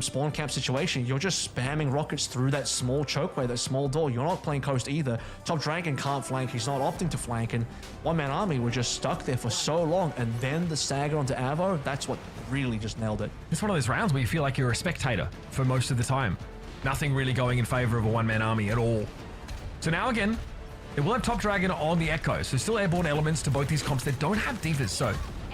spawn camp situation, you're just spamming rockets through that small chokeway, that small door. You're not playing coast either. Top Dragon can't flank. He's not opting to flank, and one-man army were just stuck there for so long, and then the stagger onto Avo, that's what really just nailed it.
It's one of those rounds where you feel like you're a spectator for most of the time. Nothing really going in favor of a one-man army at all. So now again, it will have Top Dragon on the Echo, so still airborne elements to both these comps that don't have divas, so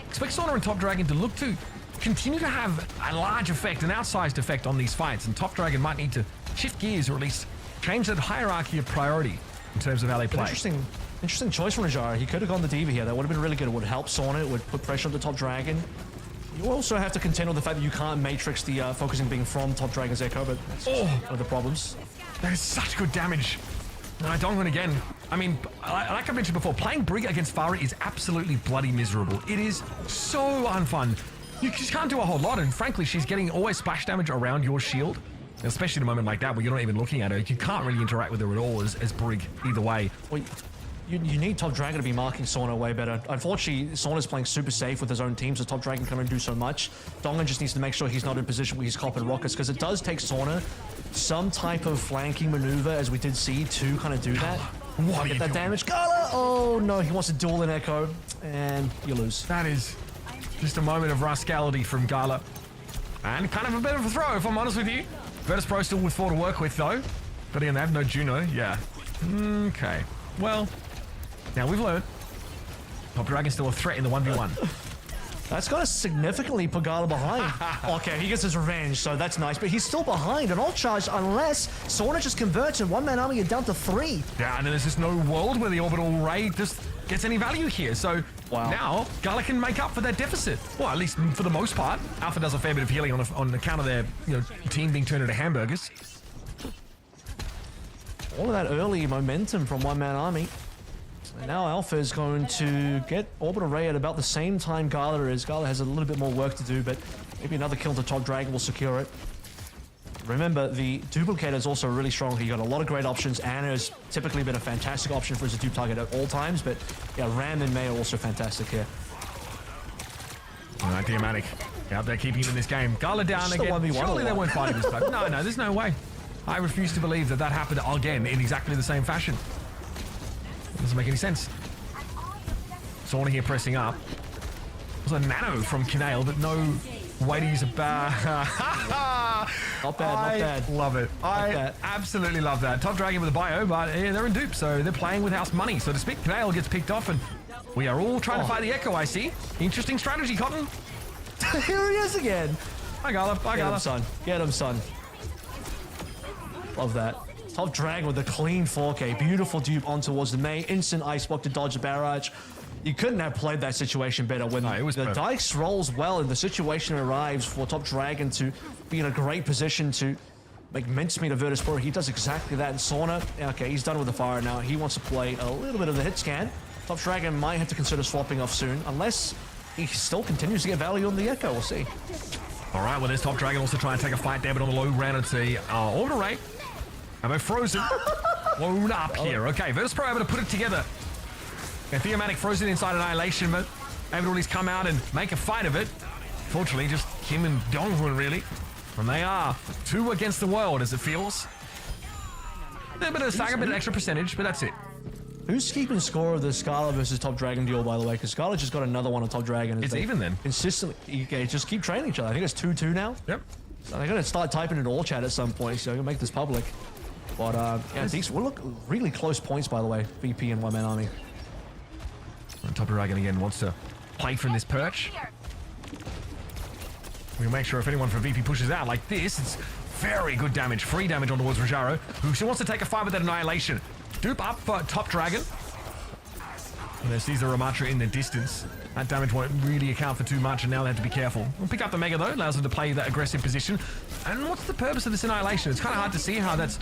expect Sauna and Top Dragon to look to continue to have a large effect, an outsized effect on these fights, and Top Dragon might need to shift gears or at least change that hierarchy of priority in terms of how they play.
Interesting choice from Najara. He could have gone the Diva here. That would have been really good. It would help Sauna. It would put pressure on the Top Dragon. You also have to contend with the fact that you can't matrix the focusing being from Top Dragon's Echo, but that's one of the problems.
That is such good damage. And Donglin again. I mean, like I mentioned before, playing Brig against Farah is absolutely bloody miserable. It is so unfun. You just can't do a whole lot, and frankly, she's getting always splash damage around your shield, especially in a moment like that where you're not even looking at her. You can't really interact with her at all as Brig, either way.
Well, you need Top Dragon to be marking Sauna way better. Unfortunately, Sauna's playing super safe with his own team, so Top Dragon can only do so much. Donglin just needs to make sure he's not in a position where he's copping rockets, because it does take Sauna some type of flanking maneuver, as we did see, to kind of do that.
What
get that damage. Gala! Oh no, he wants to duel in Echo, and you lose.
That is just a moment of rascality from Gala. And kind of a bit of a throw, if I'm honest with you. Virtus.pro still with 4 to work with, though. But again, they have no Juno. Yeah. Okay. Well, now we've learned. Top Dragon's still a threat in the 1v1.
That's going to significantly put Gala behind. Okay, he gets his revenge, so that's nice. But he's still behind an alt charge unless Sauna just converts and one-man army are down to 3.
Yeah, and there's just no world where the orbital ray just gets any value here. So now Gala can make up for that deficit. Well, at least for the most part. Alpha does a fair bit of healing on account of their team being turned into hamburgers.
All of that early momentum from one-man army. And now Alpha is going to get Orbital Ray at about the same time Gala is. Gala has a little bit more work to do, but maybe another kill to Top Dragon will secure it. Remember, the Duplicator is also really strong. He got a lot of great options. Anna has typically been a fantastic option for as a dupe target at all times, but yeah, Ram and May are also fantastic here.
All right, Diamatic out there keeping him in this game. Gala down again. Surely they weren't fighting this time. No, there's no way. I refuse to believe that happened again in exactly the same fashion. Doesn't make any sense. Sauna here pressing up. It was a nano from Kinale, but no way to use a bar.
Not bad.
Love it. I absolutely love that. Top Dragon with a bio, but they're in dupe, so they're playing with house money, so to speak. Kinale gets picked off, and we are all trying to fight the Echo, I see. Interesting strategy, Cotton.
Here he is again.
Hi, Gala. Bye, Gala.
Get him, son. Love that. Top Dragon with a clean 4K. Beautiful dupe on towards the May. Instant ice block to dodge the barrage. You couldn't have played that situation better. When the dice rolls well and the situation arrives for Top Dragon to be in a great position to make mincemeat of Virtus.pro, he does exactly that. And Sauna, okay, he's done with the fire now. He wants to play a little bit of the hit scan. Top Dragon might have to consider swapping off soon, unless he still continues to get value on the Echo. We'll see.
All right, well, there's Top Dragon also trying to take a fight there, but on the low ground, it's a Orbital Ray. I'm frozen. Load up here. Okay, Virtus.pro able to put it together. And Thematic frozen inside Annihilation, but able to at least come out and make a fight of it. Fortunately, just him and Donglin, really. And they are 2 against the world, as it feels. A bit of a stagger, a bit of extra percentage, but that's it.
Who's keeping score of the Scala versus Top Dragon duel, by the way? Because Scala just got another one on Top Dragon.
It's even then.
Consistently, just keep training each other. I think it's 2-2 now.
Yep.
So they're going to start typing in all chat at some point, so I'm going to make this public. But, yeah, these will look really close points, by the way, VP and One Man Army.
And Top Dragon again wants to play from this perch. We'll make sure if anyone from VP pushes out like this, it's very good damage, free damage on towards Rajaro, who wants to take a fight with that Annihilation. Dupe up for Top Dragon. And there sees the Ramatra in the distance. That damage won't really account for too much, and now they have to be careful. We'll pick up the Mega, though, allows them to play that aggressive position. And what's the purpose of this Annihilation? It's kind of hard to see how that's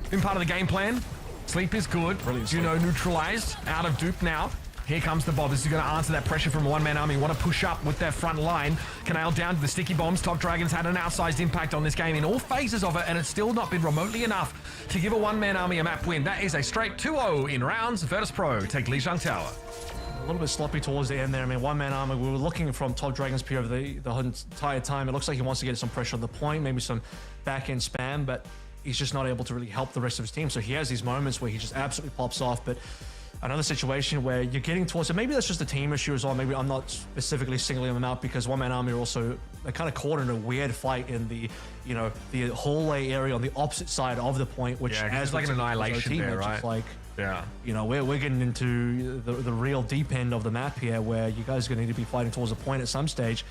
been part of the game plan. Sleep is good. Juno neutralized, out of dupe now. Here comes the Bob. This is going to answer that pressure from a one-man army. Want to push up with their front line. Canale down to the sticky bombs. Top Dragon's had an outsized impact on this game in all phases of it, and it's still not been remotely enough to give a one-man army a map win. That is a straight 2-0 in rounds. Virtus.pro take Lijiang Tower.
A little bit sloppy towards the end there. I mean, one-man army, we were looking from Top Dragon's PO the entire time. It looks like he wants to get some pressure on the point, maybe some back-end spam, but he's just not able to really help the rest of his team. So he has these moments where he just absolutely pops off, but another situation where you're getting towards it. Maybe that's just a team issue as well. Maybe I'm not specifically singling them out because one-man army are also, they're kind of caught in a weird fight in the, you know, the hallway area on the opposite side of the point, which
has like an annihilation there, right?
Like,
yeah,
you know, we're getting into the real deep end of the map here, where you guys are going to need to be fighting towards a point at some stage.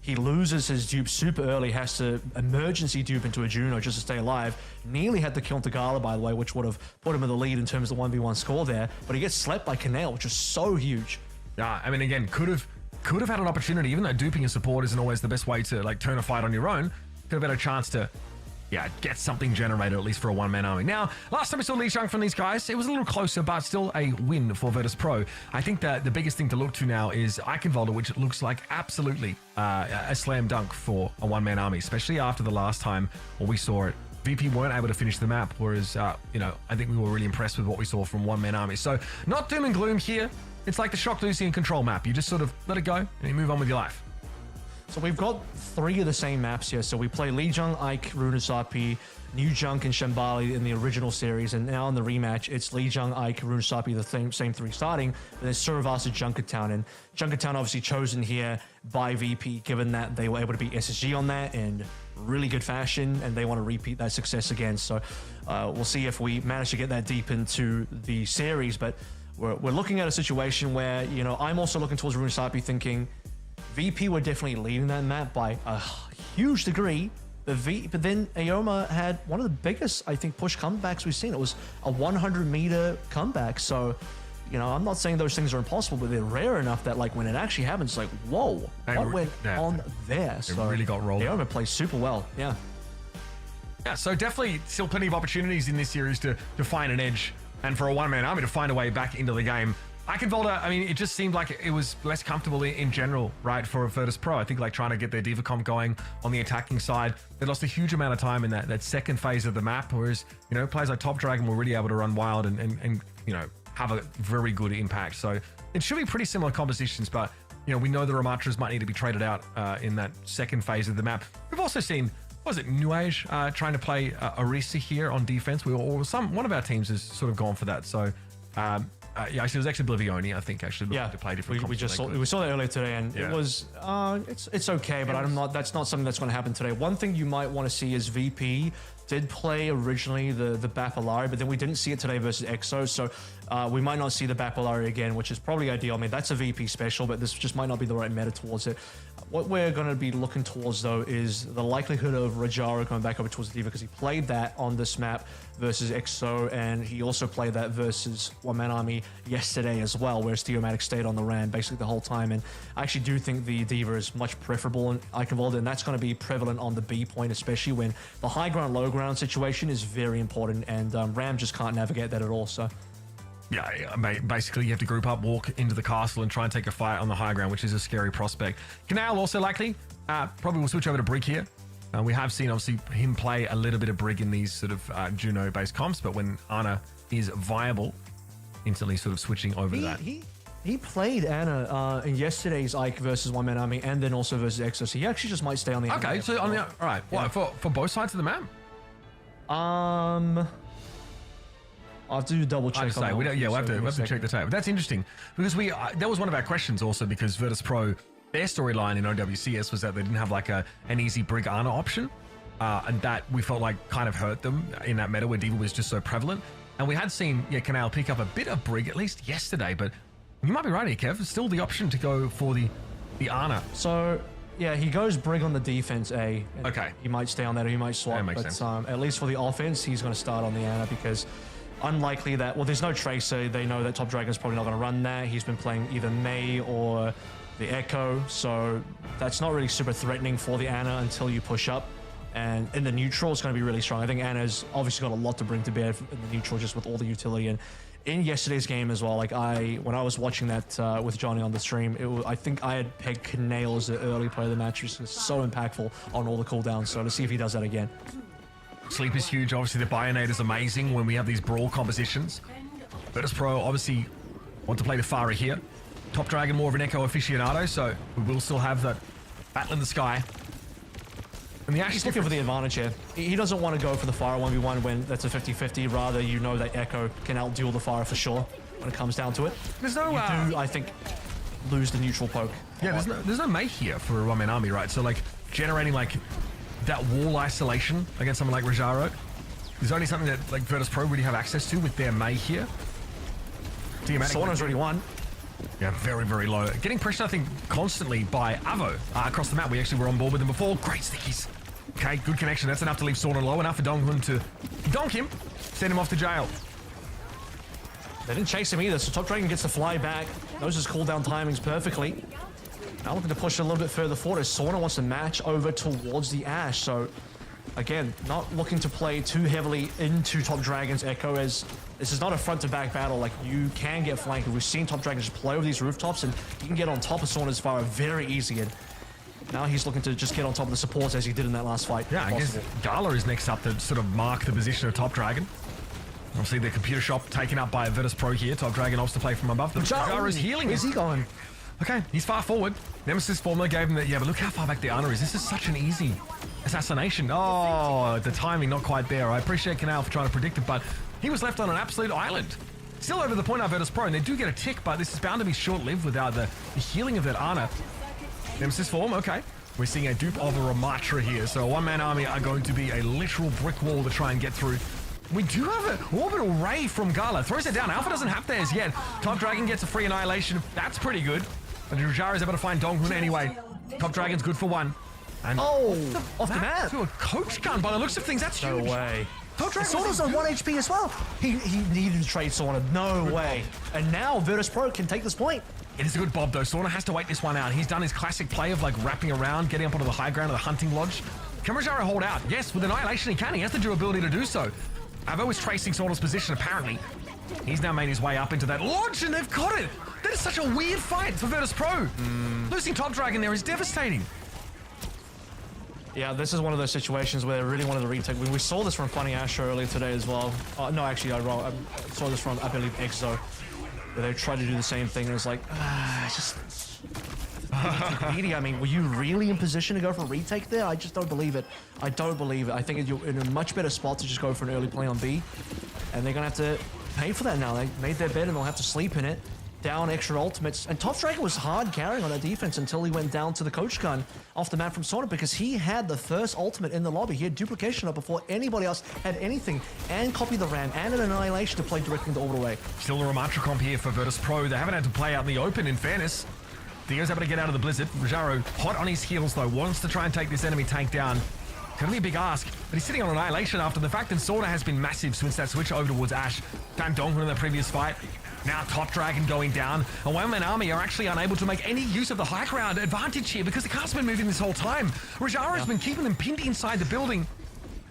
He loses his dupe super early, has to emergency dupe into a Juno just to stay alive. Nearly had the kill into Gala, by the way, which would have put him in the lead in terms of the 1v1 score there. But he gets slept by Canale, which is so huge.
Yeah, I mean, again, could have had an opportunity, even though duping a support isn't always the best way to like turn a fight on your own. Could have had a chance to, yeah, get something generated, at least for a one-man army. Now, last time we saw Lijiang from these guys, it was a little closer, but still a win for Virtus.pro. I think that the biggest thing to look to now is Eichenwalde, which looks like absolutely a slam dunk for a one-man army, especially after the last time when we saw it. VP weren't able to finish the map, whereas, you know, I think we were really impressed with what we saw from one-man army. So, not doom and gloom here. It's like the Shock, Lucy, and Control map. You just sort of let it go and you move on with your life.
So we've got 3 of the same maps here. So we play Lijiang, Ike, Runesapi, New Junk, and Shambali in the original series, and now in the rematch, it's Lijiang, Ike, Runesapi, the same 3 starting, and then Survasa, Junkertown. And Junkertown obviously chosen here by VP, given that they were able to beat SSG on that in really good fashion, and they want to repeat that success again. So we'll see if we manage to get that deep into the series, but we're looking at a situation where, you know, I'm also looking towards Runesapi thinking, VP were definitely leading that map by a huge degree, but then Aoma had one of the biggest, I think, push comebacks we've seen. It was a 100-meter comeback. So, you know, I'm not saying those things are impossible, but they're rare enough that, like, when it actually happens, it's like, whoa, what went on there?
So really got rolled.
Aoma plays super well, yeah.
Yeah, so definitely still plenty of opportunities in this series to find an edge, and for a one-man army to find a way back into the game. Eichenwalde, I mean, it just seemed like it was less comfortable in general, right, for Virtus.pro. I think, like, trying to get their Diva comp going on the attacking side, they lost a huge amount of time in that second phase of the map, whereas, you know, players like Top Dragon were really able to run wild and you know, have a very good impact. So it should be pretty similar compositions, but, you know, we know the Ramatras might need to be traded out in that second phase of the map. We've also seen, what was it, Nuage trying to play Orisa here on defense. One of our teams has sort of gone for that. So, yeah, it was actually Oblivione, I think, actually looking to play different.
We saw that earlier today, and it was it's okay, but that's not something that's going to happen today. One thing you might want to see is VP did play originally the Bapalari, but then we didn't see it today versus EXO, so we might not see the Bapalari again, which is probably ideal. I mean, that's a VP special, but this just might not be the right meta towards it. What we're going to be looking towards, though, is the likelihood of Rajaro going back over towards the Diva, because he played that on this map versus EXO, and he also played that versus One Man Army yesterday as well, whereas Theomatic stayed on the Ram basically the whole time. And I actually do think the Diva is much preferable in Eichenwalde, and that's going to be prevalent on the B point, especially when the high ground, low ground situation is very important, and Ram just can't navigate that at all. So.
Yeah, basically you have to group up, walk into the castle, and try and take a fight on the high ground, which is a scary prospect. Canale also likely. Probably will switch over to Brig here. We have seen, obviously, him play a little bit of Brig in these sort of Juno-based comps, but when Ana is viable, instantly sort of switching over to that.
He played Ana in yesterday's Ike versus One Man Army, and then also versus EXO, so he actually just might stay on the
Okay, so on the... All right. Yeah. What, for both sides of the map?
I'll have to double check.
We'll have to check the tape. That's interesting because that was one of our questions also, because Virtus.pro, their storyline in OWCS was that they didn't have like an easy Brig Ana option, and that we felt like kind of hurt them in that meta where D.Va was just so prevalent. And we had seen Canal pick up a bit of Brig at least yesterday, but you might be right here, Kev. It's still the option to go for the Ana.
So yeah, he goes Brig on the defense A.
Okay.
He might stay on that or he might swap.
That makes sense.
At least for the offense, he's going to start on the Ana because unlikely that, well, there's no Tracer. They know that Top Dragon's probably not going to run that. He's been playing either Mei or the Echo, so that's not really super threatening for the Ana until you push up. And in the neutral, it's going to be really strong. I think Ana's obviously got a lot to bring to bear in the neutral, just with all the utility. And in yesterday's game as well, like when I was watching that with Johnny on the stream, I think I had pegged Kanale as the early player of the match, which is so impactful on all the cooldowns. So to see if he does that again.
Sleep is huge. Obviously, the Bionade is amazing when we have these brawl compositions. Virtus.pro obviously want to play the Pharah here. Top Dragon more of an Echo aficionado, so we will still have that battle in the sky. And the
He's looking for the advantage here. He doesn't want to go for the Pharah 1v1 when that's a 50-50. Rather, you know that Echo can outduel the Pharah for sure when it comes down to it.
There's no...
You do, I think, lose the neutral poke.
Yeah, there's no Mei here for a one-man army, right? So, like, generating, like, that wall isolation against someone like Rajaro is only something that, like, Virtus.pro really have access to with their Mei here.
Sauna's already won.
Yeah, very, very low. Getting pressured, I think, constantly by Avo across the map. We actually were on board with them before. Great stickies. Okay, good connection. That's enough to leave Sauna low, enough for Donghun to donk him, send him off to jail.
They didn't chase him either, so Top Dragon gets to fly back. Knows his cooldown timings perfectly. Now looking to push a little bit further forward as Sauna wants to match over towards the Ashe. So, again, not looking to play too heavily into Top Dragon's Echo, as this is not a front-to-back battle. Like, you can get flanked. We've seen Top Dragon just play over these rooftops, and you can get on top of Sauna's Pharah very easy. And now he's looking to just get on top of the supports as he did in that last fight.
Yeah, I guess Gala is next up to sort of mark the position of Top Dragon. Obviously, the computer shop taken up by Virtus.pro here. Top Dragon opts to play from above. Jara is healing.
Where's he going?
Okay, he's far forward. Nemesis formula gave him that. Yeah, but look how far back the Ana is. This is such an easy assassination. Oh, the timing not quite there. I appreciate Canal for trying to predict it, but he was left on an absolute island. Still over the point of Virtus.pro, and they do get a tick, but this is bound to be short-lived without the healing of that Ana. Nemesis form, okay. We're seeing a dupe of a Ramatra here, so a one-man army are going to be a literal brick wall to try and get through. We do have an orbital ray from Gala. Throws it down. Alpha doesn't have theirs yet. Top Dragon gets a free annihilation. That's pretty good. But Rujara is able to find Donghun anyway. Top Dragon's good for one. And
off the map.
To a coach gun by the looks of things. That's huge.
No way.
Top Dragon
Sauna's on 1 HP as well. He needed to trade Sauna. No way. And now Virtus.pro can take this point.
It is a good bob, though. Sauna has to wait this one out. He's done his classic play of, like, wrapping around, getting up onto the high ground of the hunting lodge. Can Rajaro hold out? Yes, with Annihilation he can. He has the durability to do so. Avo is tracing Sauna's position, apparently. He's now made his way up into that lodge, and they've got it. That is such a weird fight for Virtus.pro. Losing Top Dragon there is devastating.
Yeah, this is one of those situations where they really wanted to retake. We saw this from Funny Ash earlier today as well. No, actually, I saw this from, I believe, Exo. They tried to do the same thing, and it's like, just greedy. I mean, were you really in position to go for a retake there? I just don't believe it. I don't believe it. I think you're in a much better spot to just go for an early play on B, and they're gonna have to pay for that now. They made their bed, and they'll have to sleep in it. Down extra ultimates, and Top Dragon was hard carrying on that defense until he went down to the coach gun off the map from Sauna, because he had the first ultimate in the lobby. He had duplication up before anybody else had anything, and copy the ram and an annihilation to play directly into orbital ray.
Still a Ramatra comp here for Virtus.pro. They haven't had to play out in the open, in fairness. Theo's able to get out of the blizzard. Rajaro, hot on his heels though, wants to try and take this enemy tank down. Gonna be a big ask, but he's sitting on annihilation after the fact that Sauna has been massive since that switch over towards Ashe. Found Donghun in the previous fight. Now Top Dragon going down. A one-man army are actually unable to make any use of the high ground advantage here because the cast's been moving this whole time. Rajaro's been keeping them pinned inside the building.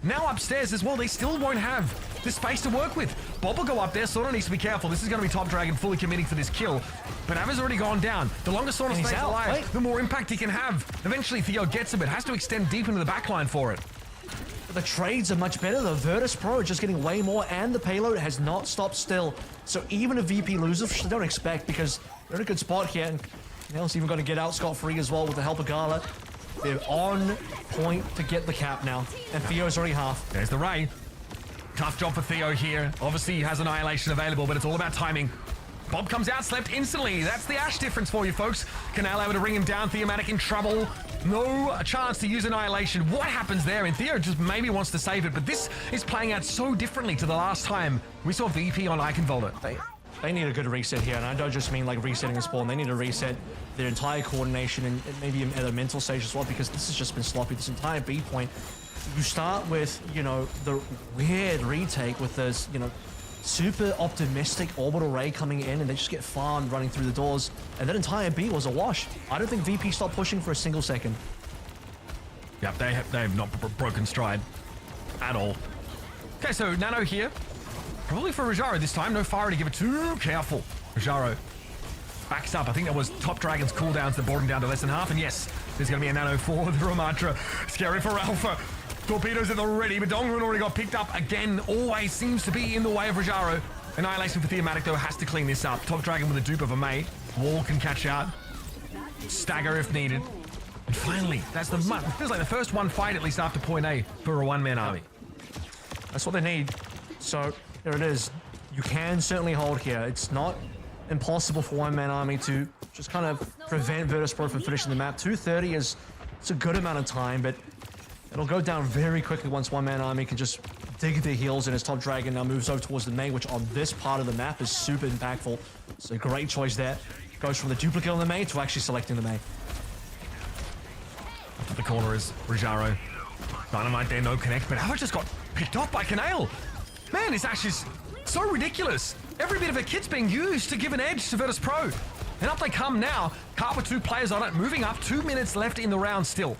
Now upstairs as well, they still won't have the space to work with. Bob will go up there, Sauna needs to be careful. This is going to be Top Dragon fully committing for this kill. But Ava's already gone down. The longer Sauna stays alive, the more impact he can have. Eventually Theo gets him, but has to extend deep into the backline for it.
The trades are much better. The Virtus.pro are just getting way more, and the payload has not stopped still. So even if VP loses, which they don't expect, because they're in a good spot here, and Nell's even going to get out scot-free as well with the help of Gala. They're on point to get the cap now, and Theo's already half.
There's the Ray. Tough job for Theo here. Obviously, he has Annihilation available, but it's all about timing. Bob comes out, slept instantly. That's the Ashe difference for you, folks. Canal able to bring him down. Theomatic in trouble. No chance to use Annihilation. What happens there? And Theo just maybe wants to save it, but this is playing out so differently to the last time we saw VP on Eichenwalde.
They need a good reset here, and I don't just mean like resetting a spawn. They need to reset their entire coordination and maybe at a mental stage as well, because this has just been sloppy. This entire B point. You start with, you know, the weird retake with this, you know, super optimistic orbital ray coming in, and they just get farmed running through the doors, and that entire B was a wash. I don't think VP stopped pushing for a single second.
Yep, they have not broken stride at all. Okay, so Nano here. Probably for Rajaro this time. No fire to give it to. Careful. Rajaro backs up. I think that was Top Dragon's cooldowns that brought him down to less than half. And yes, there's going to be a Nano for the Ramatra. Scary for Alpha. Torpedoes at the ready, but Donghun already got picked up again. Always seems to be in the way of Rajaro. Annihilation for Theomatic, though, has to clean this up. Top Dragon with a dupe of a mate. Wall can catch out. Stagger if needed. And finally, that's the it feels like the first one fight, at least after point A, for a one-man army.
That's what they need. So there it is. You can certainly hold here. It's not impossible for one-man army to just kind of prevent Virtus.pro from finishing the map. 2:30 is it's a good amount of time, but it'll go down very quickly once one-man army can just dig their heels in as Top Dragon now moves over towards the main, which on this part of the map is super impactful. It's a great choice there. Goes from the duplicate on the main to actually selecting the main.
Up to the corner is Rajaro. Dynamite there, no connect, but Alpha just got picked off by Canale. Man, this Ashe is so ridiculous. Every bit of a kit's being used to give an edge to Virtus.pro. And up they come now. Carp with 2 players on it, moving up. 2 minutes left in the round still.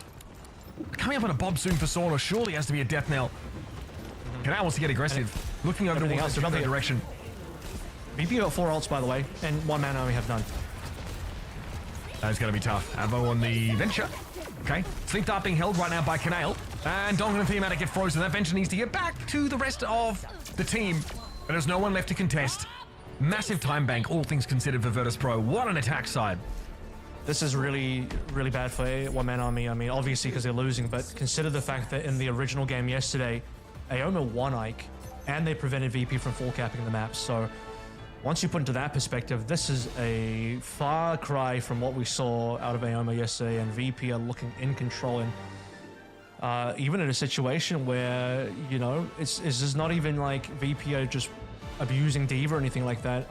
Coming up on a Bob soon for Sauna surely has to be a death knell. Canal wants to get aggressive. Looking over towards the other direction.
VP got 4 ults, by the way, and one-man army have none.
That's going to be tough. Avo on the Venture. Okay. Sleep Dart being held right now by Canale. And Donghun and Theomatic get frozen. That Venture needs to get back to the rest of the team. But there's no one left to contest. Massive time bank, all things considered, for Virtus.pro. What an attack side.
This is really, really bad for one-man army. I mean, obviously because they're losing, but consider the fact that in the original game yesterday, Aoma won Ike, and they prevented VP from full capping the map. So once you put into that perspective, this is a far cry from what we saw out of Aoma yesterday, and VP are looking in control. And even in a situation where, you know, it's just not even like VP are just abusing D.Va or anything like that.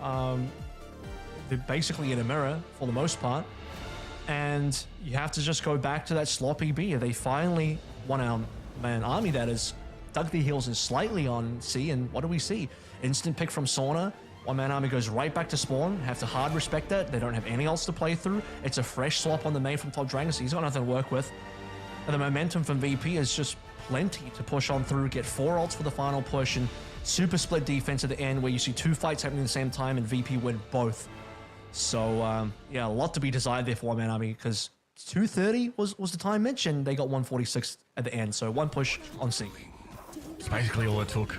They're basically in a mirror for the most part. And you have to just go back to that sloppy B. They finally won our man army that has dug their heels in slightly on C, and what do we see? Instant pick from Sauna. One-man army goes right back to spawn. Have to hard respect that. They don't have any else to play through. It's a fresh swap on the main from Top Dragon, so he's got nothing to work with. And the momentum from VP is just plenty to push on through, get 4 ults for the final push, and super split defense at the end where you see 2 fights happening at the same time and VP win both. So, yeah, a lot to be desired there for one-man army, because 2:30 was the time mentioned. They got 146 at the end, so 1 push on C.
That's basically all it took.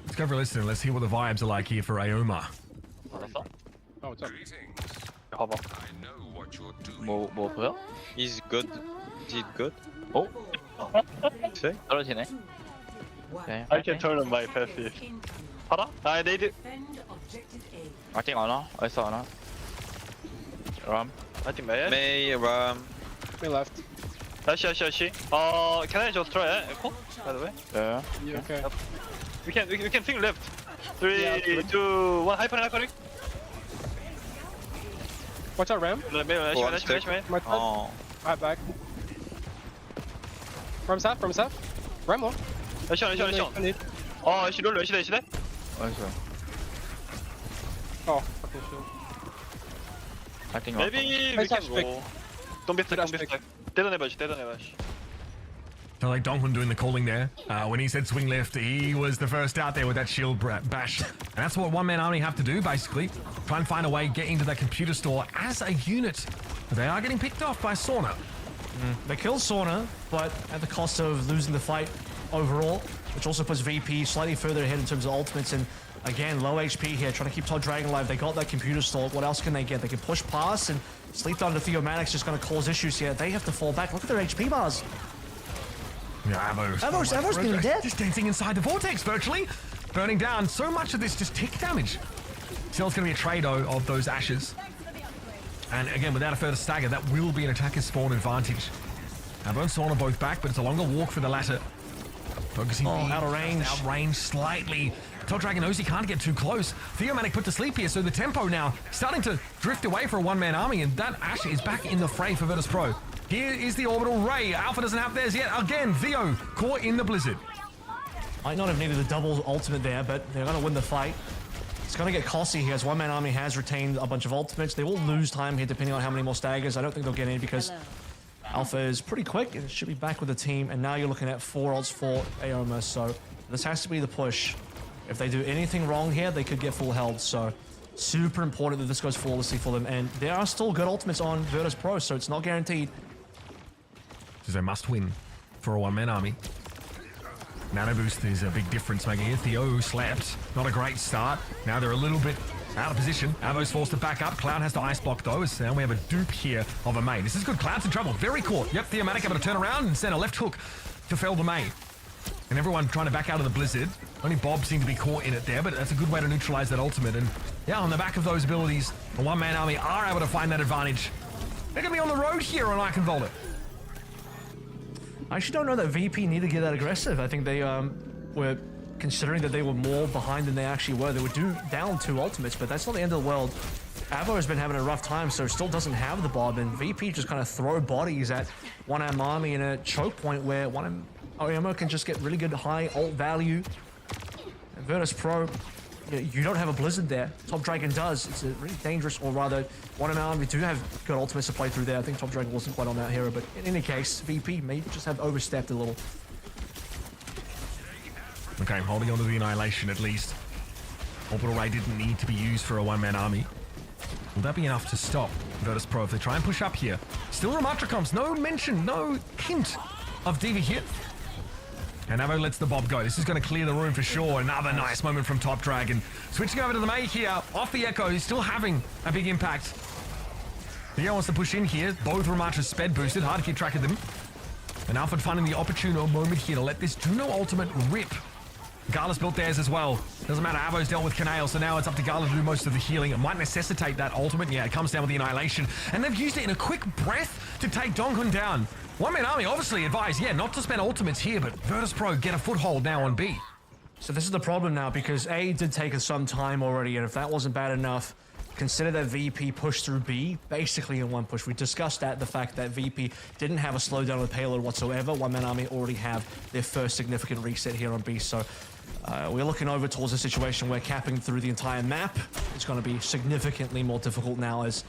Let's go for a listen. Let's hear what the vibes are like here for Aoma.
Oh, what's up?
Cover. I know what you're doing. More
He's good. Is he good?
Oh.
See?
떨어지네. Okay.
I can turn on my passive. 하나? I need it.
I think Honor. I saw Honor. Ram.
I think May, Ram.
Me left.
Ashi. Can I just try Echo? By the way.
Yeah.
Okay.
We can think left. 3, 2, 1. Hyper.
Watch out, Ram.
My turn.
Oh.
Alright, back. From south. Ram low.
Ashi. Ashi 롤 Ashi.
나이스.
Oh, fucking shit.
I think
Maybe we can go. Don't be stuck. Dead on Evash.
I like Donghun doing the calling there. When he said swing left, he was the first out there with that shield bash. And that's what one-man army have to do, basically. Try and find a way, get into that computer store as a unit. But they are getting picked off by Sauna.
They kill Sauna, but at the cost of losing the fight overall, which also puts VP slightly further ahead in terms of ultimates. And again, low HP here, trying to keep Top Dragon alive. They got that computer store. What else can they get? They can push past, and Sleep Thunder Theomatic's just going to cause issues here. They have to fall back. Look at their HP bars.
Yeah,
Avo's nearly dead.
Just dancing inside the vortex virtually. Burning down. So much of this just tick damage. Still, it's going to be a trade of those ashes. And again, without a further stagger, that will be an attacker's spawn advantage. Avo and Sauna both back, but it's a longer walk for the latter. Focusing
out of range.
Out of range slightly. Top Dragon knows he can't get too close. Theomatic put to sleep here, so the tempo now starting to drift away for a one-man army, and that Ashe is back in the fray for Virtus.pro. Here is the orbital ray. Alpha doesn't have theirs yet. Again, Theo caught in the blizzard.
Might not have needed a double ultimate there, but they're going to win the fight. It's going to get costly here as one-man army has retained a bunch of ultimates. They will lose time here depending on how many more staggers. I don't think they'll get in because Alpha is pretty quick and should be back with the team. And now you're looking at 4 ults for Aoma. So this has to be the push. If they do anything wrong here, they could get full held. So super important that this goes flawlessly for them. And there are still good ultimates on Virtus.pro, so it's not guaranteed.
This is a must-win for a one-man army. Nano boost is a big difference making here. Theo slept. Not a great start. Now they're a little bit out of position. Avo's forced to back up. Cloud has to ice block those. Now we have a dupe here of a Mei. This is good. Cloud's in trouble. Very caught. Yep, Theomatic able to turn around and send a left hook to fell the Mei. And everyone trying to back out of the blizzard. Only Bob seemed to be caught in it there, but that's a good way to neutralize that ultimate. And yeah, on the back of those abilities, the one-man army are able to find that advantage. They're going to be on the road here on Eichenwalde.
I actually don't know that VP need to get that aggressive. I think they were considering that they were more behind than they actually were. They were down 2 ultimates, but that's not the end of the world. Avo has been having a rough time, so still doesn't have the Bob, and VP just kind of throw bodies at one-man army in a choke point where Aoma can just get really good high ult value. And Virtus.pro, you don't have a blizzard there. Top Dragon does. It's a really dangerous, or rather, one-man army do have good ultimates to play through there. I think Top Dragon wasn't quite on that hero, but in any case, VP may just have overstepped a little.
Okay, holding on to the Annihilation at least. Orbital Ray didn't need to be used for a one-man army. Will that be enough to stop Virtus.pro if they try and push up here? Still Ramatra comps, no mention, no hint of Diva here. And Avo lets the Bob go. This is going to clear the room for sure. Another nice moment from Top Dragon. Switching over to the Mei here, off the Echo, he's still having a big impact. Theo wants to push in here. Both Ramatras sped boosted, hard to keep track of them. And Alfred finding the opportune moment here to let this Juno ultimate rip. Gala's built theirs as well. Doesn't matter, Avo's dealt with Canale, so now it's up to Gala to do most of the healing. It might necessitate that ultimate. Yeah, it comes down with the Annihilation. And they've used it in a quick breath to take Donghun down. One-man army obviously advised, yeah, not to spend ultimates here, but Virtus.pro get a foothold now on B.
So this is the problem now, because A did take us some time already, and if that wasn't bad enough, consider that VP pushed through B basically in one push. We discussed that, the fact that VP didn't have a slowdown with payload whatsoever. One-man army already have their first significant reset here on B, so we're looking over towards a situation where capping through the entire map is going to be significantly more difficult now, as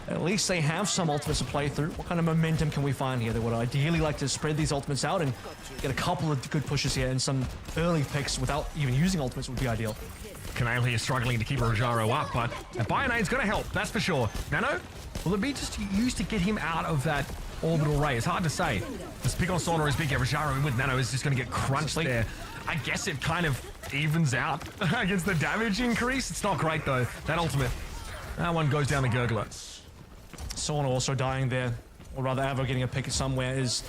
at least they have some ultimates to play through. What kind of momentum can we find here? They would ideally like to spread these ultimates out and get a couple of good pushes here, and some early picks without even using ultimates would be ideal.
Canale here struggling to keep Rojaro up, but a Bionade's going to help, that's for sure. Nano, will it be just used to get him out of that orbital ray? It's hard to say. This pick on Sauna is big. Rojaro with Nano is just going to get crunched there. I guess it kind of evens out against the damage increase. It's not great though, that ultimate. That one goes down the gurgler.
Sauna also dying there, or rather Avo getting a pick somewhere is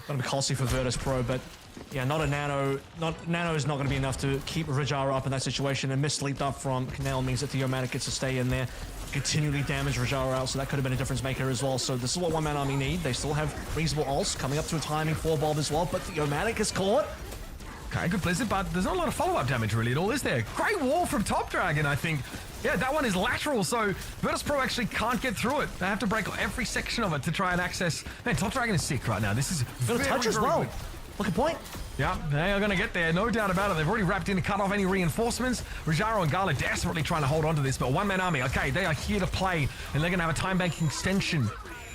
going to be costly for Virtus.pro, but yeah, not a Nano. Nano is not going to be enough to keep Rojaro up in that situation, and misleaped up from Canale means that Theomatic gets to stay in there, continually damage Rojaro out, so that could have been a difference maker as well. So this is what one-man army need. They still have reasonable ults coming up to a timing for Bob as well, but Theomatic is caught.
Okay, good blizzard, but there's not a lot of follow-up damage really at all, is there? Great wall from Top Dragon, I think. Yeah, that one is lateral, so Virtus.pro actually can't get through it. They have to break every section of it to try and access. Man, Top Dragon is sick right now. This is
got a touch as well.
Good.
Look at point.
Yeah, they are going to get there, no doubt about it. They've already wrapped in to cut off any reinforcements. Rojaro and Gala desperately trying to hold on to this, but one-man army, okay, they are here to play, and they're going to have a time-banking extension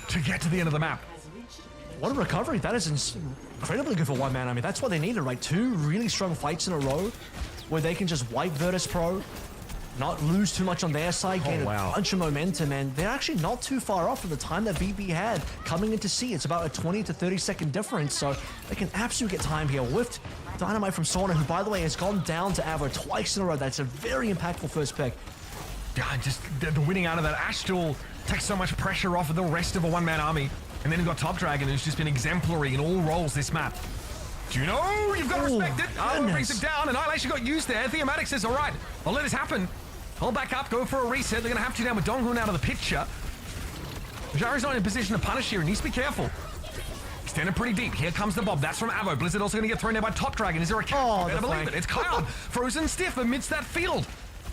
to get to the end of the map.
What a recovery. That is incredibly good for one-man army. That's what they needed, right? 2 really strong fights in a row where they can just wipe Virtus.pro, not lose too much on their side, gain a bunch of momentum, and they're actually not too far off from the time that VP had coming into C. It's about a 20 to 30 second difference, so they can absolutely get time here. Whiffed Dynamite from Sauna, who, by the way, has gone down to Avo twice in a row. That's a very impactful first pick.
Yeah, just the winning out of that Ashe duel takes so much pressure off of the rest of a one-man army. And then you've got Top Dragon, who's just been exemplary in all roles this map. Juno, you've got to respect it. Arlo brings him down. Annihilation got used there. Thematic says, all right, I'll let this happen. Hold back up, go for a reset. They're going to have to down with Donghun out of the picture. Jari's not in a position to punish here. He needs to be careful. Extended pretty deep. Here comes the bomb. That's from Avo. Blizzard also going to get thrown there by Top Dragon. Is there a kill? Better believe it. It's Cloud. Frozen stiff amidst that field.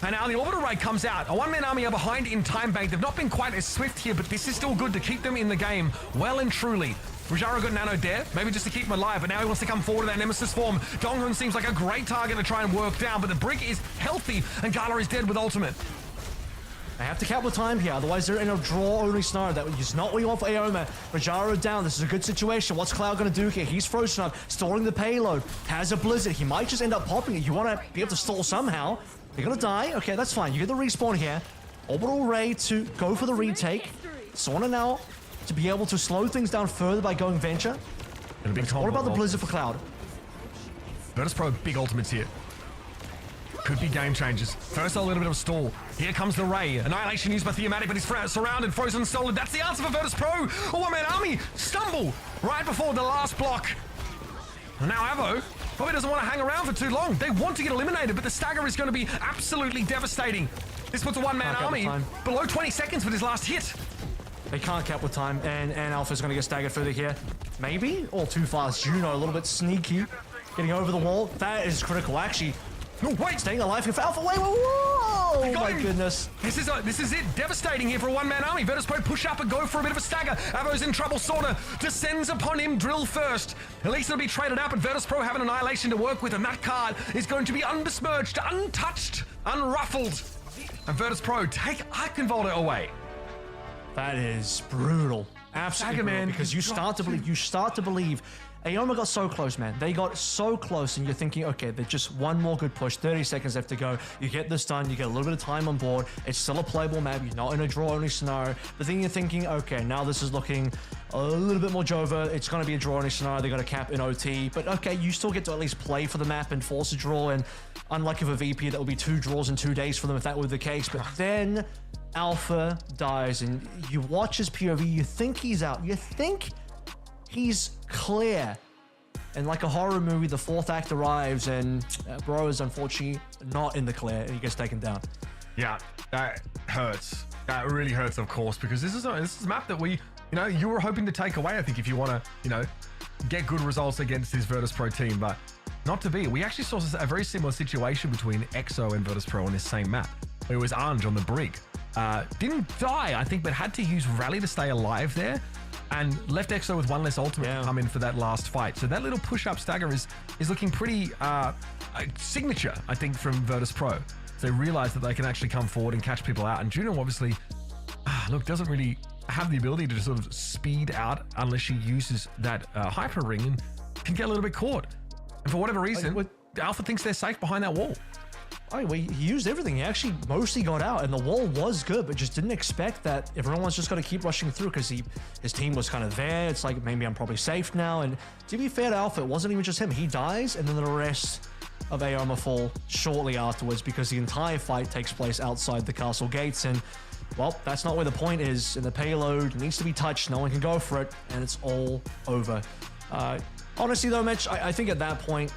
And now the orbital raid comes out. A one-man army are behind in time bank. They've not been quite as swift here, but this is still good to keep them in the game well and truly. Rujaro got nano there, maybe just to keep him alive, but now he wants to come forward in that Nemesis form. Donghun seems like a great target to try and work down, but the Brig is healthy, and Gala is dead with ultimate.
They have to cap with time here, otherwise they're in a draw-only scenario. That is not what you want for Aoma. Rujaro down, this is a good situation. What's Cloud going to do here? He's frozen up, storing the payload, has a Blizzard. He might just end up popping it. You want to be able to stall somehow. You're going to die. Okay, that's fine. You get the respawn here. Orbital Ray to go for the retake. Sauna now to be able to slow things down further by going Venture. What about the Blizzard for Cloud?
Virtus.pro, big ultimates here. Could be game changers. First, a little bit of a stall. Here comes the Ray. Annihilation used by Thematic, but he's surrounded, frozen, stolen. That's the answer for Virtus.pro. A one-man army stumble right before the last block. And now Avo probably doesn't want to hang around for too long. They want to get eliminated, but the stagger is going to be absolutely devastating. This puts a one-man army below 20 seconds with his last hit.
They can't cap with time, and Alpha's going to get staggered further here. Maybe? All too fast. Juno, a little bit sneaky. Getting over the wall. That is critical, actually. No, wait, staying alive for Alpha. Wait, whoa, oh my goodness.
This is it. Devastating here for a one-man army. Virtus.pro push up and go for a bit of a stagger. Avo's in trouble. Sorta descends upon him. Drill first. At least it'll be traded out, but Virtus.pro have an Annihilation to work with, and that card is going to be unbesmirched, untouched, unruffled. And Virtus.pro take Archinvolta away.
That is brutal. Absolutely brutal,
man,
because you start to believe Aoma got so close, man. They got so close, and you're thinking, okay, there's just one more good push. 30 seconds left to go. You get this done. You get a little bit of time on board. It's still a playable map. You're not in a draw-only scenario. But then you're thinking, okay, now this is looking a little bit more Jova. It's going to be a draw-only scenario. They're going to cap in OT. But okay, you still get to at least play for the map and force a draw. And unlucky for VP, that will be 2 draws in 2 days for them if that were the case. But then Alpha dies, and you watch his POV. You think he's out. You think he's clear. And like a horror movie, the 4th act arrives, and Bro is unfortunately not in the clear, and he gets taken down.
Yeah, that hurts. That really hurts, of course, because this is a map that you were hoping to take away, I think, if you want to, get good results against this Virtus.pro team, but not to be. We actually saw a very similar situation between EXO and Virtus.pro on this same map. It was Ange on the Brig. Didn't die, I think, but had to use Rally to stay alive there, and left EXO with one less ultimate to come in for that last fight. So that little push-up stagger is looking pretty signature, I think, from Virtus.pro. So they realize that they can actually come forward and catch people out. And Juno obviously, doesn't really have the ability to sort of speed out unless she uses that hyper ring, and can get a little bit caught. And for whatever reason, Alpha thinks they're safe behind that wall.
Oh, well, he used everything. He actually mostly got out, and the wall was good, but just didn't expect that everyone was just going to keep rushing through because his team was kind of there. It's like, maybe I'm probably safe now. And to be fair to Alpha, it wasn't even just him. He dies, and then the rest of Aoma fall shortly afterwards because the entire fight takes place outside the castle gates. And, well, that's not where the point is. And the payload needs to be touched. No one can go for it, and it's all over. Honestly, though, Mitch, I think at that point,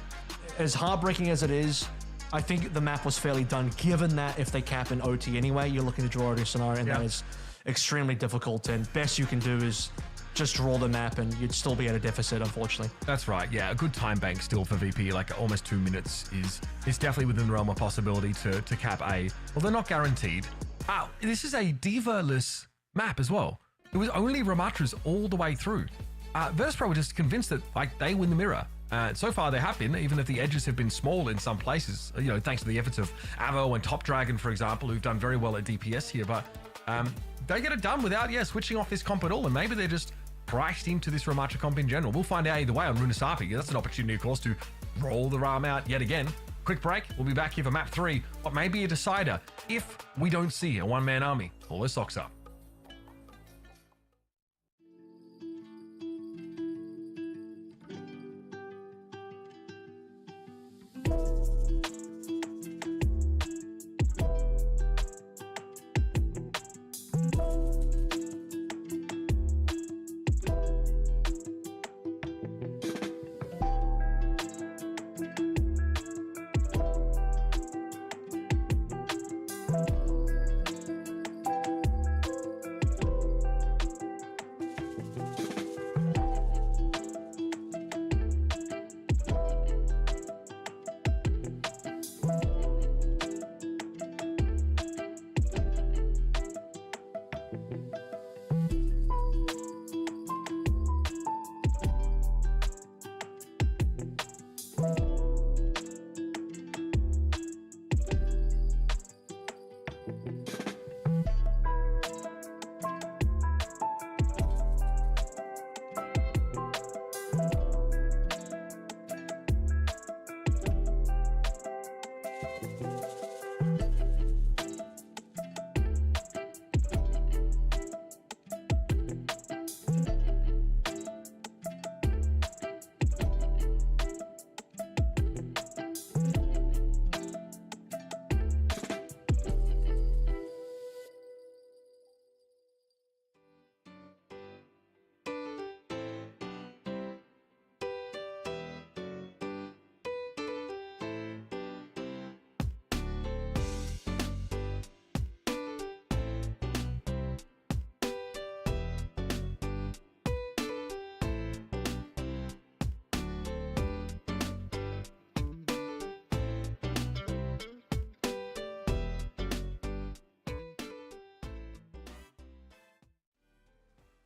as heartbreaking as it is, I think the map was fairly done, given that if they cap in OT anyway, you're looking to draw a scenario, and that is extremely difficult, and best you can do is just draw the map, and you'd still be at a deficit, unfortunately.
That's right, yeah. A good time bank still for VP, like almost 2 minutes, is definitely within the realm of possibility to cap A. Well, they're not guaranteed. This is a diva-less map as well. It was only Ramatras all the way through. Virtus.pro were just convinced that they win the mirror. So far they have been, even if the edges have been small in some places, thanks to the efforts of Avo and Top Dragon, for example, who've done very well at DPS here, but they get it done without, switching off this comp at all, and maybe they're just priced into this Ramatra comp in general. We'll find out either way on Runasapi. That's an opportunity, of course, to roll the Ram out yet again. Quick break, we'll be back here for map 3, what may be a decider if we don't see a one-man army. Pull their socks up.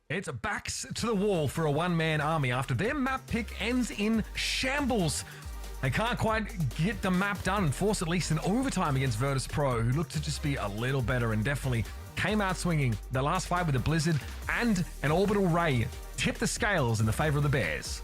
It's backs to the wall for a one-man army after their map pick ends in shambles. They can't quite get the map done and force at least an overtime against Virtus.pro, who looked to just be a little better and definitely came out swinging. The last fight with a Blizzard and an Orbital Ray tipped the scales in the favor of the Bears.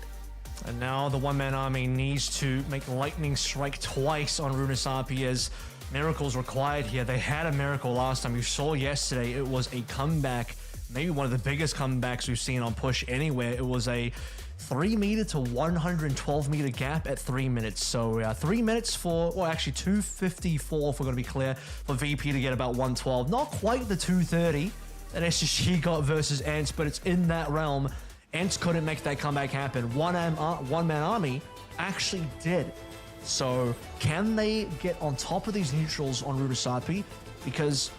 And now the one-man army needs to make lightning strike twice on Runasapi as miracles required here. They had a miracle last time. You saw yesterday it was a comeback, maybe one of the biggest comebacks we've seen on Push anywhere. It was a 3 meter to 112 meter gap at 3 minutes. So 3 minutes for, well, actually 254 if we're going to be clear, for VP to get about 112. Not quite the 230 that SSG got versus Ence, but it's in that realm. Ence couldn't make that comeback happen. One-man army actually did. So can they get on top of these neutrals on Runasapi? Because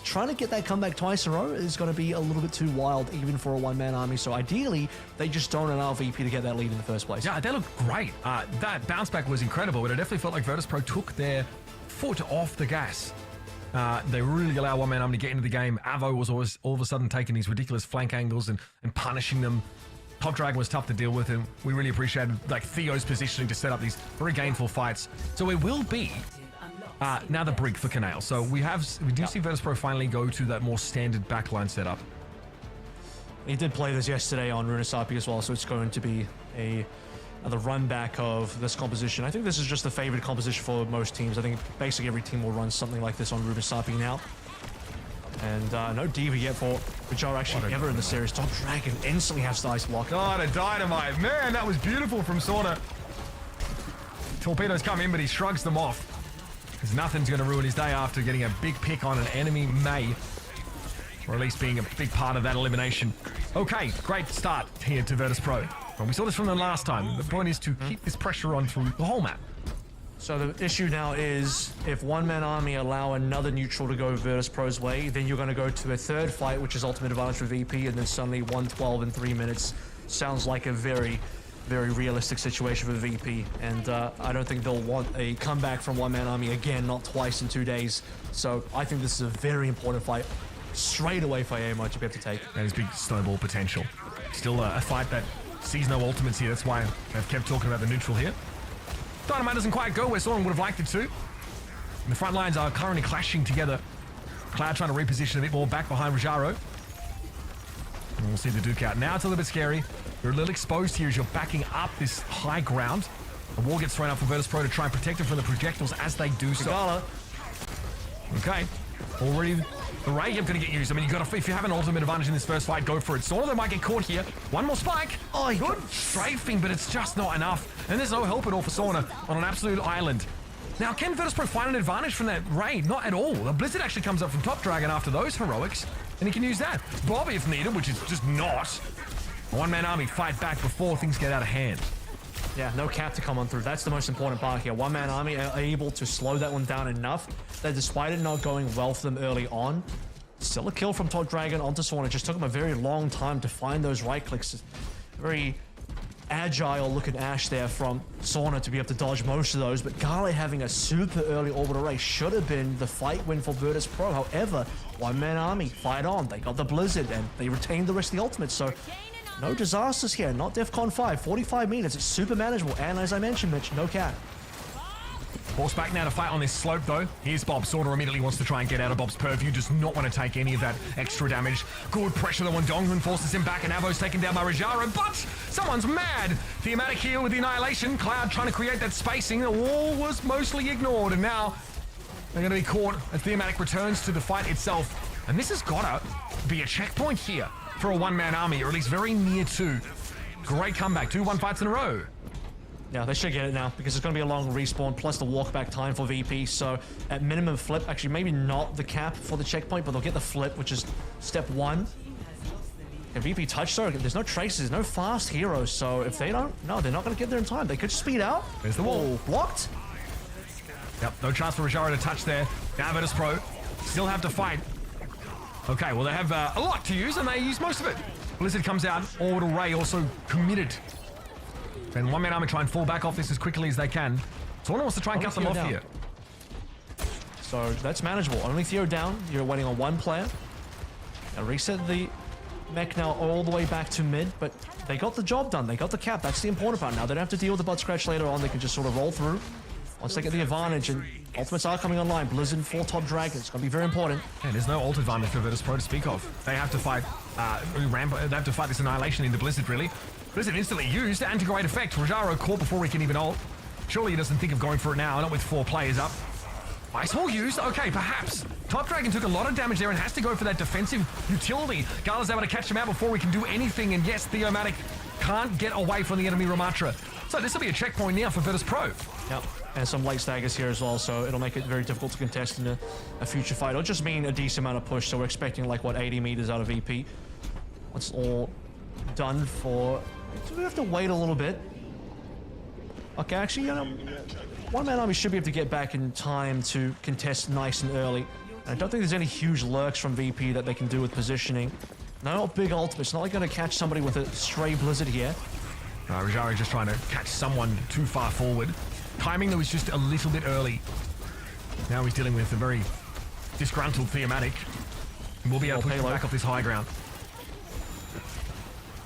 trying to get that comeback twice in a row is going to be a little bit too wild even for a one-man army. So ideally, they just don't allow VP to get that lead in the first place.
Yeah, they look great. That bounce back was incredible, but it definitely felt like Virtus.pro took their foot off the gas. They really allow one-man army to get into the game. Avo was always all of a sudden taking these ridiculous flank angles and punishing them. Top Dragon was tough to deal with, and we really appreciated like Theo's positioning to set up these very gainful fights. So it will be now the brig for Canale. So we do see Virtus.pro finally go to that more standard backline setup.
He did play this yesterday on Runasapi as well, so it's going to be the run back of this composition. I think this is just the favorite composition for most teams. I think basically every team will run something like this on Runasapi now. And no Diva yet for Vijara actually ever in the series. Top Dragon instantly has the ice block.
God, a dynamite. Man, that was beautiful from Sauna. Torpedoes come in, but he shrugs them off. Because nothing's going to ruin his day after getting a big pick on an enemy Mei. Or at least being a big part of that elimination. Okay, great start here to Virtus.pro. Well, we saw this from the last time. The point is to keep this pressure on through the whole map.
So the issue now is if one-man army allow another neutral to go Virtus.pro's way, then you're going to go to a third fight, which is ultimate advantage for VP, and then suddenly 112 in 3 minutes sounds like a very, very realistic situation for VP. And I don't think they'll want a comeback from one-man army again, not twice in 2 days. So I think this is a very important fight straight away for AMO to be able to take.
And his big snowball potential. Still a fight that sees no ultimates here. That's why I've kept talking about the neutral here. Dynamite doesn't quite go where Soren would have liked it to. And the front lines are currently clashing together. Cloud trying to reposition a bit more back behind Rajaro. And we'll see the Duke out. Now it's a little bit scary. You're a little exposed here as you're backing up this high ground. A wall gets thrown up for Virtus.pro to try and protect it from the projectiles as they do so.
Gala.
Okay. Already the Ray you're going to get used. I mean, if you have an ultimate advantage in this first fight, go for it. Sauna, they might get caught here. One more spike. Oh, good strafing, but it's just not enough. And there's no help at all for Sauna on an absolute island. Now, can Virtus.pro find an advantage from that Ray? Not at all. The Blizzard actually comes up from Top Dragon after those heroics, and he can use that. Bob, if needed, which is just not. One-man army fight back before things get out of hand.
Yeah, no cap to come on through. That's the most important part here. One-man army are able to slow that one down enough that despite it not going well for them early on, still a kill from Top Dragon onto Sauna. It just took him a very long time to find those right clicks. Very agile looking Ashe there from Sauna to be able to dodge most of those, but Gale having a super early orbital ray should have been the fight win for Virtus.pro. However, one-man army fight on. They got the Blizzard and they retained the rest of the ultimates, so no disasters here. Not DEFCON 5. 45 meters. It's super manageable. And as I mentioned, Mitch, no cap.
Force back now to fight on this slope, though. Here's Bob. Sorta immediately wants to try and get out of Bob's purview. Does not want to take any of that extra damage. Good pressure on Donghun forces him back, and Avo's taken down by Rajaro. But someone's mad. Thematic heal with the Annihilation. Cloud trying to create that spacing. The wall was mostly ignored, and now they're going to be caught as Thematic returns to the fight itself. And this has got to be a checkpoint here for a one-man army, or at least very near to. Great comeback. 2-1 fights in a row.
Yeah, they should get it now because it's going to be a long respawn plus the walkback time for VP. So at minimum flip, actually maybe not the cap for the checkpoint, but they'll get the flip, which is step 1. And VP touch though, there's no traces, no fast heroes. So if they don't, no, they're not going to get there in time. They could speed out.
There's the wall.
Blocked.
Yep, no chance for Rajaro to touch there. Now Virtus.pro still have to fight. Okay, well they have a lot to use and they use most of it. Blizzard comes out, Orbital Ray also committed. And one-man army try and fall back off this as quickly as they can. Sauna wants to try and cut them off here.
So that's manageable. Only Theo down. You're waiting on one player. Now reset the mech now all the way back to mid, but they got the job done. They got the cap. That's the important part now. They don't have to deal with the butt scratch later on. They can just sort of roll through once they get the advantage, and ultimates are coming online. Blizzard for top dragon. It's going to be very important.
And there's no ult advantage for Virtus.pro to speak of. They have to fight they have to fight this annihilation into Blizzard, really. Blizzard instantly used anti-great effect. Rajaro caught before he can even ult. Surely he doesn't think of going for it now, not with 4 players up. Ice Wall used? Okay, perhaps. Top Dragon took a lot of damage there and has to go for that defensive utility. Gala's able to catch him out before we can do anything, and yes, Theomatic can't get away from the enemy Ramatra. So this will be a checkpoint now for Virtus.pro.
Yep, and some late staggers here as well, so it'll make it very difficult to contest in a future fight. It'll just mean a decent amount of push, so we're expecting like, what, 80 meters out of VP. That's all done for... Do we have to wait a little bit? Okay, actually, you know, one-man army should be able to get back in time to contest nice and early. I don't think there's any huge lurks from VP that they can do with positioning. No big ultimates. Not like going to catch somebody with a stray blizzard here.
Rajari just trying to catch someone too far forward. Timing that was just a little bit early. Now he's dealing with a very disgruntled Theomatic. And we'll be able to push him back off this high ground.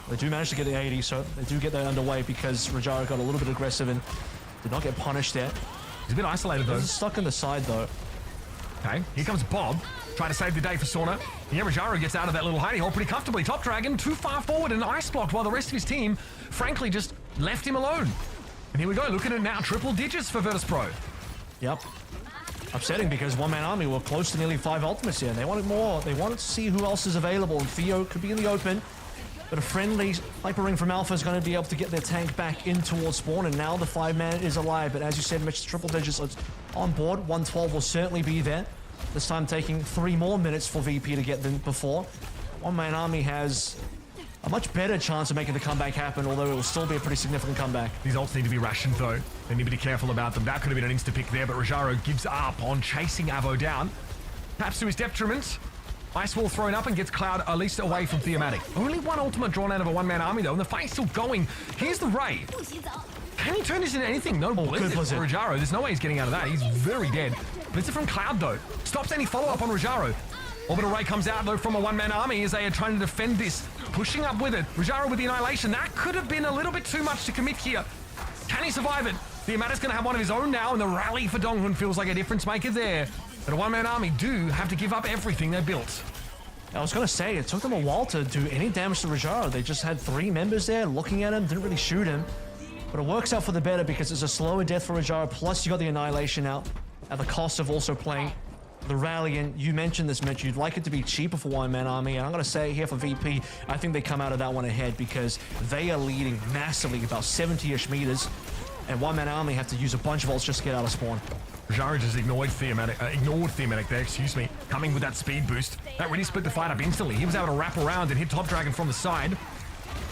They do manage to get the 80, so they do get that underway because Rajaro got a little bit aggressive and did not get punished there.
He's a bit isolated though.
He's stuck in the side though.
Okay, here comes Bob, trying to save the day for Sauna. Yeah, Rajaro gets out of that little hidey hole pretty comfortably. Top Dragon too far forward and ice blocked while the rest of his team, frankly, just left him alone. And here we go, look at it now, triple digits for Virtus.pro.
Yep. Upsetting because one-man army were close to nearly 5 ultimates here. And they wanted more. They wanted to see who else is available. And Theo could be in the open. But a friendly Hyper Ring from Alpha is going to be able to get their tank back in towards spawn, and now the 5-man is alive. But as you said, Mitch, triple digits on board. 112 will certainly be there. This time taking 3 more minutes for VP to get than before. One-man army has a much better chance of making the comeback happen, although it will still be a pretty significant comeback.
These ults need to be rationed, though. They need to be careful about them. That could have been an insta-pick there, but Rajaro gives up on chasing Avo down. Perhaps to his detriment. Ice Wall thrown up and gets Cloud at least away from Theomatic. Only one ultimate drawn out of a one-man army though, and the fight's still going. Here's the Ray. Can he turn this into anything? No Blizzard for Rajaro. There's no way he's getting out of that. He's very dead. Blizzard from Cloud though. Stops any follow-up on Rajaro. Orbital Ray comes out though from a one-man army as they are trying to defend this. Pushing up with it. Rajaro with the Annihilation. That could have been a little bit too much to commit here. Can he survive it? Theomatic's going to have one of his own now, and the rally for Donghun feels like a difference maker there. But a one-man army do have to give up everything they built.
I was going to say, it took them a while to do any damage to Rajaro. They just had 3 members there looking at him, didn't really shoot him. But it works out for the better because it's a slower death for Rajaro, plus you got the Annihilation out at the cost of also playing the rally. And you mentioned this, Mitch, you'd like it to be cheaper for one-man army. And I'm going to say here for VP, I think they come out of that one ahead because they are leading massively, about 70-ish meters. And one-man army have to use a bunch of ults just to get out of spawn.
Rajaro just ignored Theomatic there, excuse me, coming with that speed boost. That really split the fight up instantly. He was able to wrap around and hit Top Dragon from the side.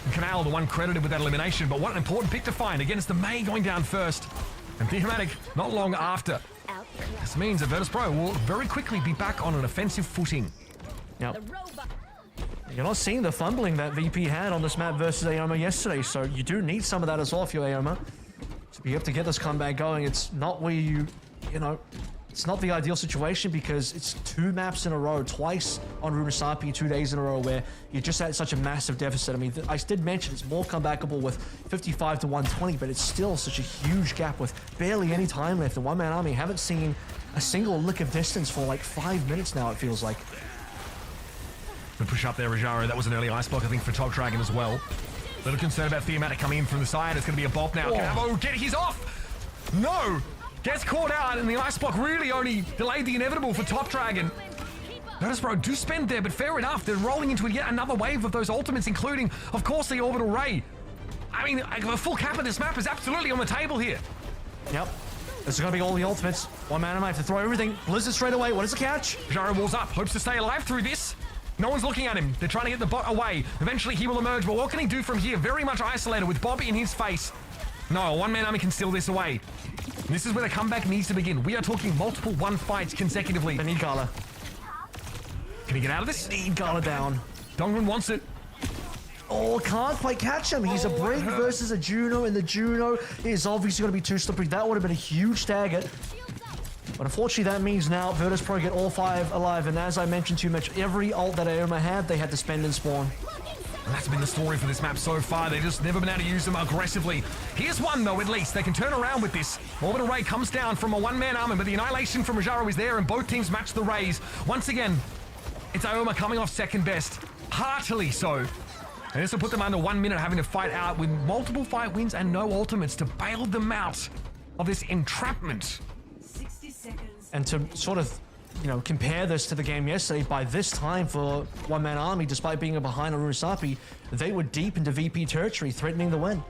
And Canal, the one credited with that elimination, but what an important pick to find against the Mei going down first. And Theomatic not long after. This means that Virtus.pro will very quickly be back on an offensive footing.
Yep. You're not seeing the fumbling that VP had on this map versus Aoma yesterday, so you do need some of that as well if you're Aoma. To be able to get this comeback going, it's not where you know, it's not the ideal situation because it's 2 maps in a row, twice on Runasapi, 2 days in a row where you just had such a massive deficit. I mean, I did mention it's more comebackable with 55 to 120, but it's still such a huge gap with barely any time left. And one-man army haven't seen a single lick of distance for like 5 minutes now, it feels like.
The push up there, Rajaro. That was an early ice block, I think, for Top Dragon as well. Little concerned about Theomatic coming in from the side. It's going to be a bop now. Oh, get his off! No! Gets caught out, and the ice block really only delayed the inevitable for Top Dragon. Virtus.pro do spend there, but fair enough. They're rolling into yet another wave of those ultimates, including, of course, the Orbital Ray. I mean, a full cap of this map is absolutely on the table here.
Yep. This is going to be all the ultimates. One-man army have to throw everything. Blizzard straight away. What is the catch?
Rajaro walls up. Hopes to stay alive through this. No one's looking at him. They're trying to get the bot away. Eventually, he will emerge, but what can he do from here? Very much isolated with Bob in his face. No, a one-man army can steal this away. And this is where the comeback needs to begin. We are talking multiple 1 fights consecutively.
They need Gala.
Can he get out of this?
Need Gala down.
Donghun wants it.
Oh, can't quite catch him. He's a Brig versus a Juno, and the Juno is obviously going to be too slippery. That would have been a huge dagger. But unfortunately, that means now Virtus.pro get all 5 alive. And as I mentioned too much, every ult that Aoma had, they had to spend in spawn.
And that's been the story for this map so far. They've just never been able to use them aggressively. Here's one, though, at least. They can turn around with this. Orbital Ray comes down from a one-man army, but the Annihilation from Rajaro is there, and both teams match the Rays. Once again, it's Ioma coming off second best. Heartily so. And this will put them under 1 minute, having to fight out with multiple fight wins and no ultimates to bail them out of this entrapment.
60 seconds.
And to sort of, you know, compare this to the game yesterday, by this time for one-man army, despite being behind on Rusapi, they were deep into VP territory, threatening the win.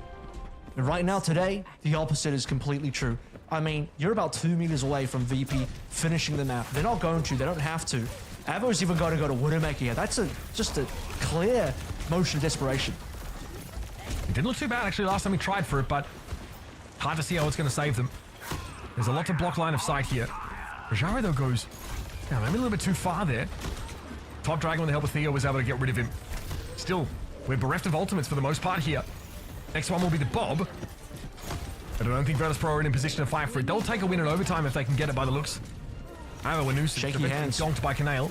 And right now, today, the opposite is completely true. I mean, you're about 2 meters away from VP finishing the map. They're not going to, they don't have to. Avo's even got to go to Widowmaker here. That's just a clear motion of desperation.
It didn't look too bad, actually, last time he tried for it, but hard to see how it's going to save them. There's a lot to block line of sight here. Rajaro, though, goes maybe a little bit too far there. Top Dragon, with the help of Theo, was able to get rid of him. Still, we're bereft of ultimates for the most part here. Next one will be the Bob. But I don't think Virtus.pro are in a position to fight for it. They'll take a win in overtime if they can get it by the looks. However, Wanus
shaky hands
donked by Canale.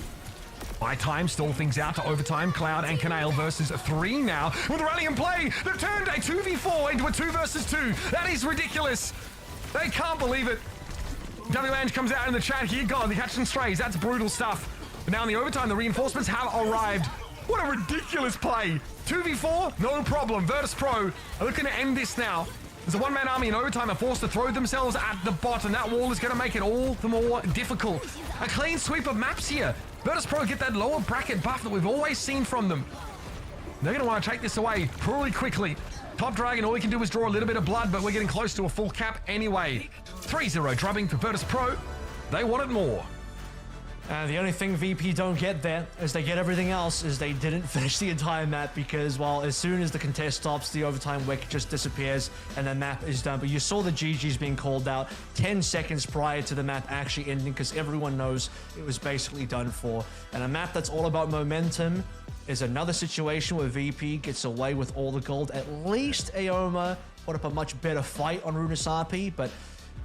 By time, stall things out to overtime. Cloud and Canale versus 3 now. With rally and play, they've turned a 2v4 into a 2 versus 2. That is ridiculous. They can't believe it. W-Lange comes out in the chat here. God, the catch and strays. That's brutal stuff. But now in the overtime, the reinforcements have arrived. What a ridiculous play. 2v4, no problem. Virtus.pro are looking to end this now. There's a one-man army in overtime are forced to throw themselves at the bot, and that wall is going to make it all the more difficult. A clean sweep of maps here. Virtus.pro get that lower bracket buff that we've always seen from them. They're going to want to take this away pretty quickly. Top Dragon, all we can do is draw a little bit of blood, but we're getting close to a full cap anyway. 3-0 drubbing for Virtus.pro. They want it more.
The only thing VP don't get there is they get everything else, is they didn't finish the entire map because, well, as soon as the contest stops, the overtime wick just disappears and the map is done. But you saw the GGs being called out 10 seconds prior to the map actually ending because everyone knows it was basically done for. And a map that's all about momentum is another situation where VP gets away with all the gold. At least Aoma put up a much better fight on Runasapi, but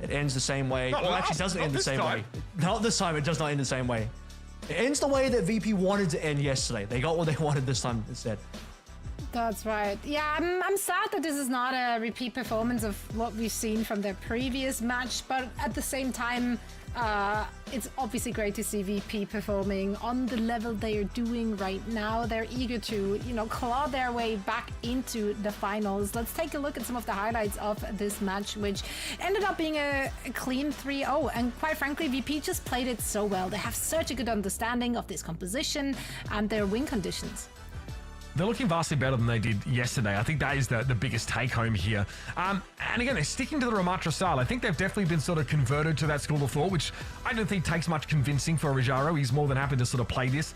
it ends the same way. Well, actually, it doesn't end the same way. Not this time. It does not end the same way. It ends the way that VP wanted to end yesterday. They got what they wanted this time instead.
That's right. Yeah, I'm sad that this is not a repeat performance of what we've seen from their previous match, but at the same time, it's obviously great to see VP performing on the level they are doing right now. They're eager to, you know, claw their way back into the finals. Let's take a look at some of the highlights of this match, which ended up being a clean 3-0. And quite frankly, VP just played it so well. They have such a good understanding of this composition and their win conditions.
They're looking vastly better than they did yesterday. I think that is the biggest take home here. And again, they're sticking to the Ramatra style. I think they've definitely been sort of converted to that school of thought, which I don't think takes much convincing for Rajaro. He's more than happy to sort of play this.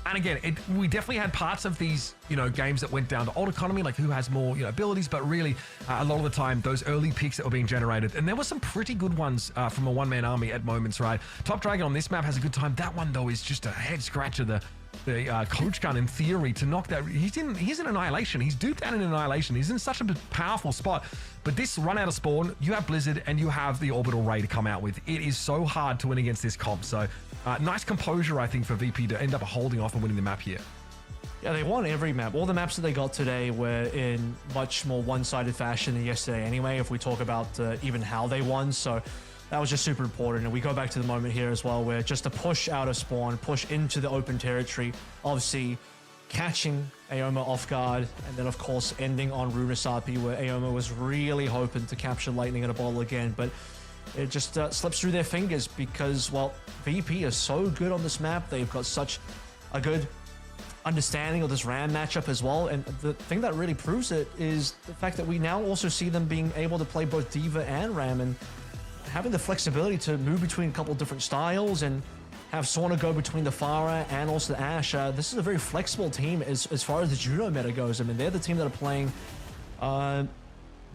And again, we definitely had parts of these, you know, games that went down to old economy, like who has more, you know, abilities, but really a lot of the time, those early picks that were being generated. And there were some pretty good ones from a one-man army at moments, right? Top Dragon on this map has a good time. That one, though, is just a head scratcher. The coach gun, in theory, to knock that. He's in Annihilation. He's duped out in Annihilation. He's in such a powerful spot. But this run out of spawn, you have Blizzard and you have the Orbital Ray to come out with. It is so hard to win against this comp. So nice composure, I think, for VP to end up holding off and winning the map here.
Yeah, they won every map. All the maps that they got today were in much more one-sided fashion than yesterday anyway, if we talk about even how they won. So that was just super important. And we go back to the moment here as well, where just a push out of spawn, push into the open territory, obviously catching Aoma off guard, and then of course ending on Runasapi, where Aoma was really hoping to capture lightning in a bottle again, but it just slips through their fingers because, well, VP is so good on this map. They've got such a good understanding of this Ram matchup as well, and the thing that really proves it is the fact that we now also see them being able to play both Diva and Ram, and having the flexibility to move between a couple different styles and have Sauna go between the Pharah and also the Ashe. This is a very flexible team as far as the Juno meta goes. I mean, they're the team that are playing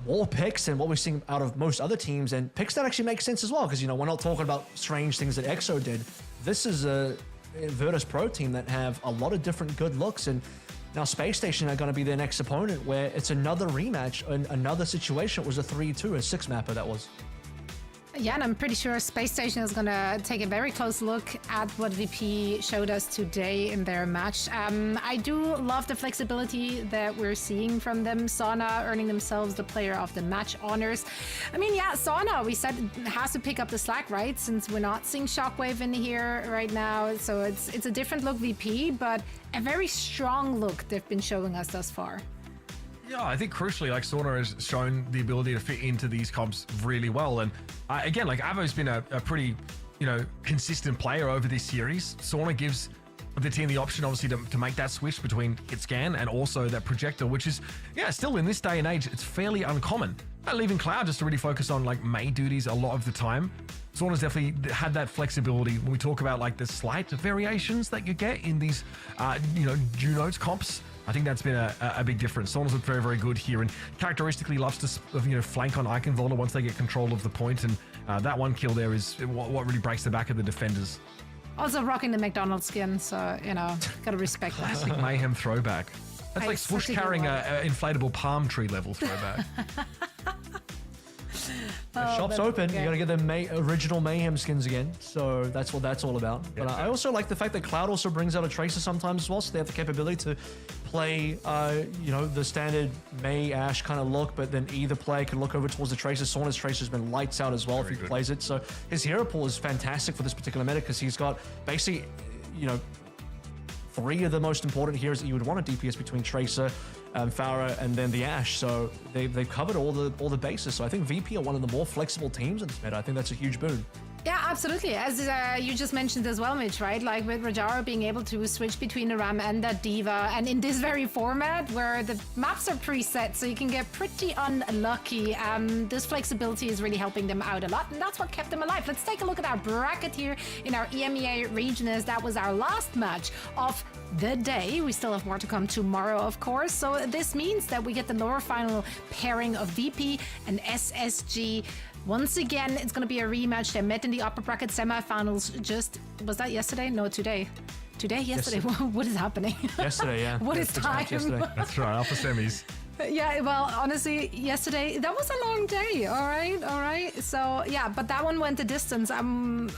more picks than what we're seeing out of most other teams, and picks that actually make sense as well, because, you know, we're not talking about strange things that EXO did. This is a Virtus.pro team that have a lot of different good looks, and now Spacestation are going to be their next opponent, where it's another rematch and another situation. It was a 3-2, a 6-mapper that was.
Yeah, and I'm pretty sure Spacestation is going to take a very close look at what VP showed us today in their match. I do love the flexibility that we're seeing from them. Sauna earning themselves the player of the match honors. I mean, yeah, Sauna, we said has to pick up the slack, right? Since we're not seeing Shockwave in here right now. So it's a different look VP, but a very strong look they've been showing us thus far.
Yeah, I think crucially, like Sauna has shown the ability to fit into these comps really well. And again, like Avo's been a pretty, consistent player over this series. Sauna gives the team the option, obviously, to make that switch between hit scan and also that projector, which is, still in this day and age, it's fairly uncommon. Leaving Cloud just to really focus on like Mei duties a lot of the time. Sauna's definitely had that flexibility when we talk about like the slight variations that you get in these, Juno's comps. I think that's been a big difference. Sauna's looked very, very good here and characteristically loves to flank on Eichenwalder once they get control of the point. And that one kill there is what really breaks the back of the defenders.
Also rocking the McDonald's skin, so, gotta respect that.
Classic Mayhem throwback. That's like Swoosh carrying an inflatable palm tree level throwback.
The shop's open. You got to get the original Mayhem skins again. So that's what that's all about. But I also like the fact that Cloud also brings out a Tracer sometimes as well. So they have the capability to play, the standard Mei Ashe kind of look, but then either player can look over towards the Tracer. Sauna's Tracer's been lights out as well if he plays it. So his hero pool is fantastic for this particular meta because he's got basically, 3 of the most important heroes that you would want a DPS between Tracer, Pharah, and then the Ashe. So they've covered all the bases. So I think VP are one of the more flexible teams in this meta. I think that's a huge boon.
Yeah, absolutely. As you just mentioned as well, Mitch, right? Like with Rajaro being able to switch between the Ram and the Diva, and in this very format where the maps are preset, so you can get pretty unlucky. This flexibility is really helping them out a lot, and that's what kept them alive. Let's take a look at our bracket here in our EMEA region, as that was our last match of the day. We still have more to come tomorrow, of course. So this means that we get the lower final pairing of VP and SSG. Once again, it's going to be a rematch. They met in the upper bracket semifinals was that yesterday? No, today. Yesterday. What is happening?
Yesterday, yeah.
What is time?
That's right, upper semis.
Yeah, well, honestly, yesterday, that was a long day. All right. So, yeah, but that one went the distance. I'm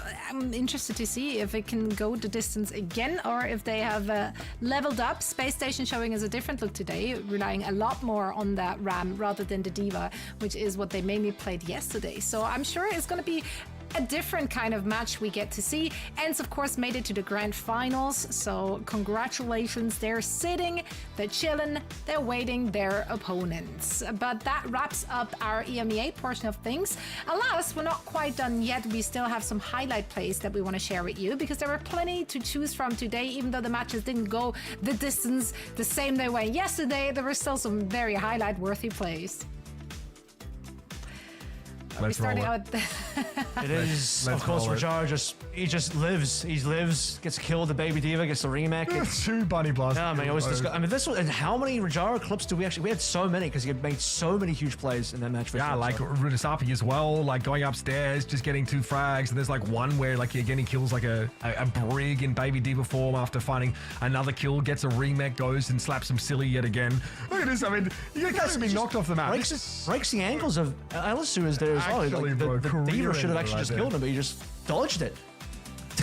interested to see if it can go the distance again or if they have leveled up. Spacestation showing us a different look today, relying a lot more on that Ram rather than the Diva, which is what they mainly played yesterday. So I'm sure it's going to be a different kind of match we get to see. Ence, of course, made it to the grand finals, so congratulations. They're sitting, they're chilling, they're waiting their opponents. But that wraps up our EMEA portion of things. Alas, we're not quite done yet. We still have some highlight plays that we want to share with you because there were plenty to choose from today. Even though the matches didn't go the distance the same they went yesterday, there were still some very highlight-worthy plays.
Let's
starting
roll
out.
It is, of course, Rajaro just lives. He lives, gets killed, the baby Diva gets the remake.
It's 2 bunny blasts.
Yeah, man, it was disgusting. I mean, this was, and how many Rajaro clips do we actually, we had so many because he had made so many huge plays in that match.
Yeah, like Rudisapi as well, like going upstairs, just getting 2 frags. And there's like one where like again, he kills like a Brig in baby Diva form after finding another kill, gets a remake, goes and slaps him silly yet again. Look at this. I mean, you guys have been knocked off the map.
Breaks the ankles of Alisu is there as well.
Actually,
Like,
bro,
the Diva should have actually just killed him, but he just dodged it.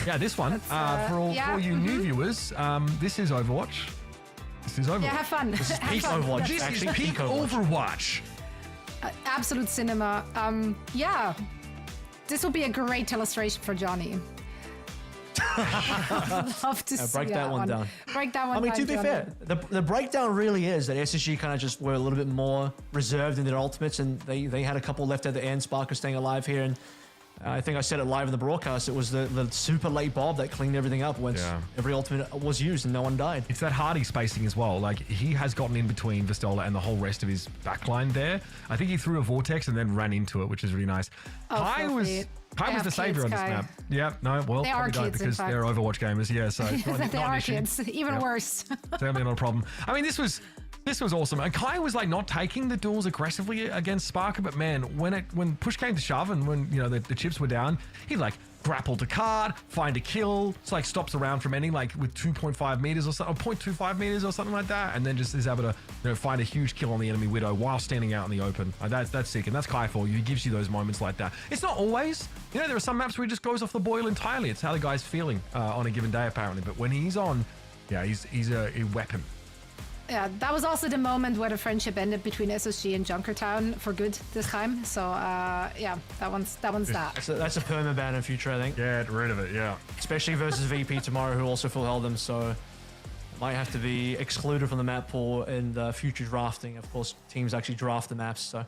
Yeah, this one, for all you new viewers, this is Overwatch.
Yeah, have fun.
This is peak Overwatch.
This is peak Overwatch.
Absolute cinema. Yeah, this will be a great illustration for Johnny. Love to see
break that one down.
Break that one down.
I mean, to be fair, the breakdown really is that SSG kind of just were a little bit more reserved in their ultimates, and they had a couple left at the end. Sparker staying alive here, and I think I said it live in the broadcast. It was the super late Bob that cleaned everything up once every ultimate was used and no one died.
It's that Hardy spacing as well. Like, he has gotten in between Vistola and the whole rest of his backline there. I think he threw a vortex and then ran into it, which is really nice. Kai was the savior on this map. Yeah, no, well,
they are kids,
because they're Overwatch gamers. Yeah, so
they are kids. Even worse.
Certainly not a problem. I mean, this was awesome. And Kai was like not taking the duels aggressively against Sparker, but man, when push came to shove and when the chips were down, he like grapple to card, find a kill. It's like stops around from ending like with 2.5 meters or something, or 0.25 meters or something like that, and then just is able to find a huge kill on the enemy Widow while standing out in the open. That's sick, and that's Kai for you. He gives you those moments like that. It's not always. There are some maps where he just goes off the boil entirely. It's how the guy's feeling on a given day apparently. But when he's on, yeah, he's a weapon.
Yeah, that was also the moment where the friendship ended between SSG and Junkertown for good this time. So yeah, that one's that.
That's a permaban in future, I think.
Yeah, get rid of it. Yeah,
especially versus VP tomorrow, who also full held them. So might have to be excluded from the map pool in the future drafting. Of course, teams actually draft the maps. So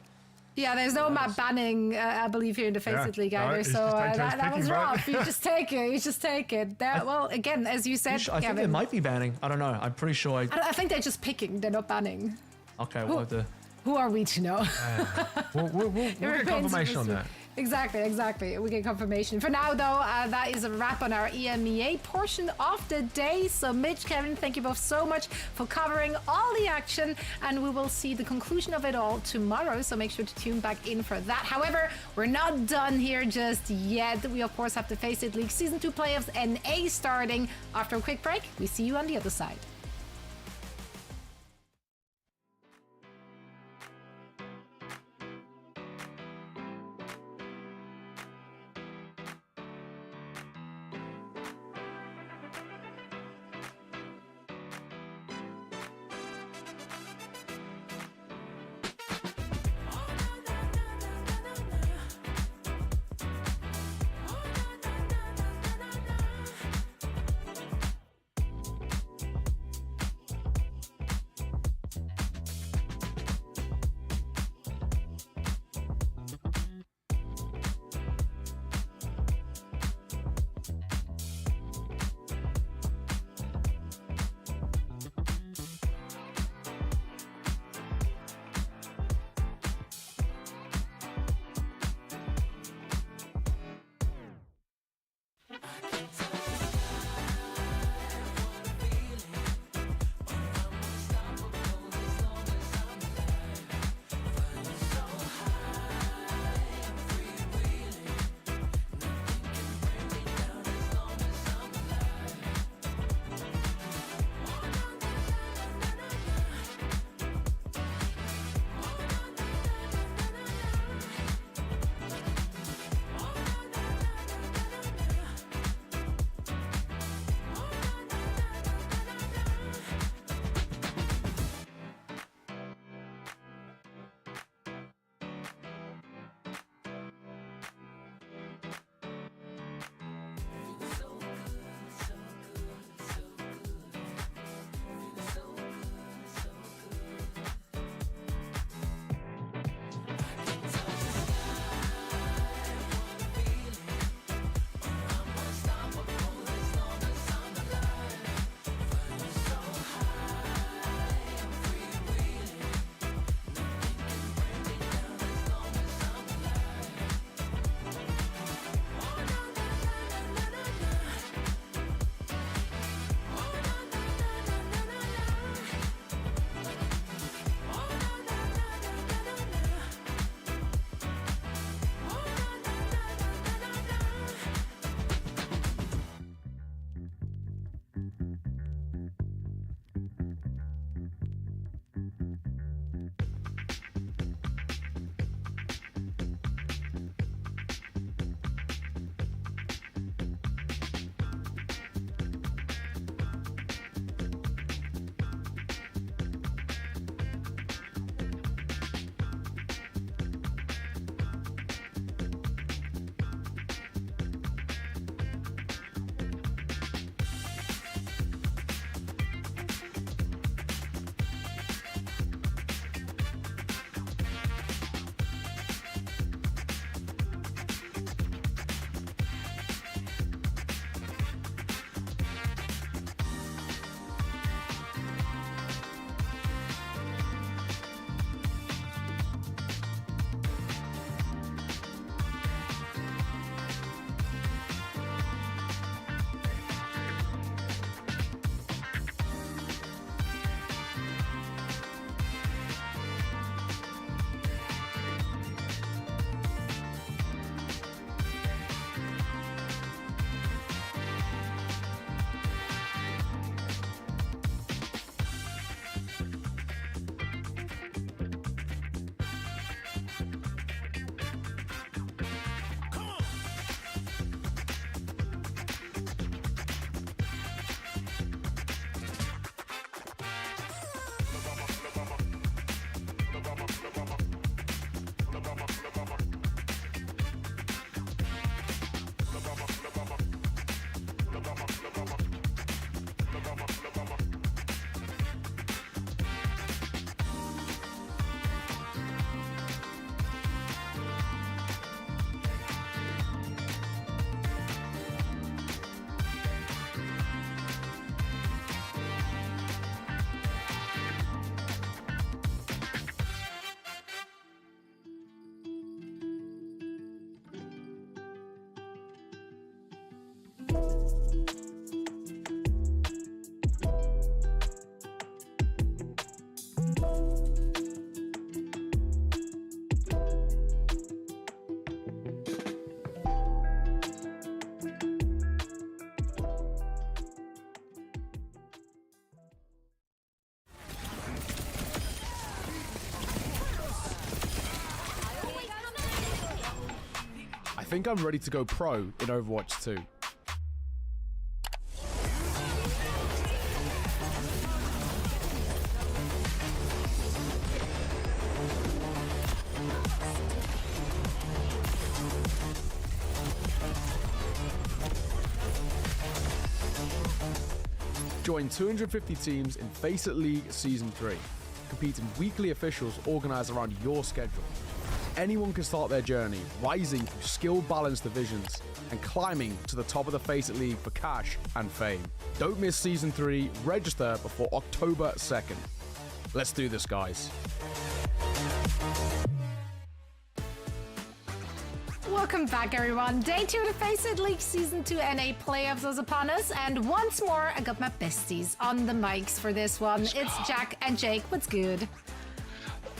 yeah, there's no map banning, I believe, here in the FACEIT League either. So that was rough. You just take it. You just take it. Well, again, as you said,
I think they might be banning. I don't know. I'm pretty sure.
I think they're just picking. They're not banning.
Okay, we'll have to.
Who are we to know?
We'll get confirmation on that.
Exactly. We get confirmation. For now, though, that is a wrap on our EMEA portion of the day. So, Mitch, Kevin, thank you both so much for covering all the action, and we will see the conclusion of it all tomorrow. So make sure to tune back in for that. However, we're not done here just yet. We, of course, have the FACEIT League Season 2 playoffs NA starting. After a quick break, we see you on the other side.
think I'm ready to go pro in Overwatch 2. Join 250 teams in FACEIT League Season 3. Compete in weekly officials organised around your schedule. Anyone can start their journey, rising through skill-balanced divisions and climbing to the top of the FACEIT League for cash and fame. Don't miss Season 3. Register before October 2nd. Let's do this, guys.
Welcome back, everyone. Day 2 of the FACEIT League Season 2 NA playoffs is upon us, and once more, I got my besties on the mics for this one. It's Jack and Jake. What's good?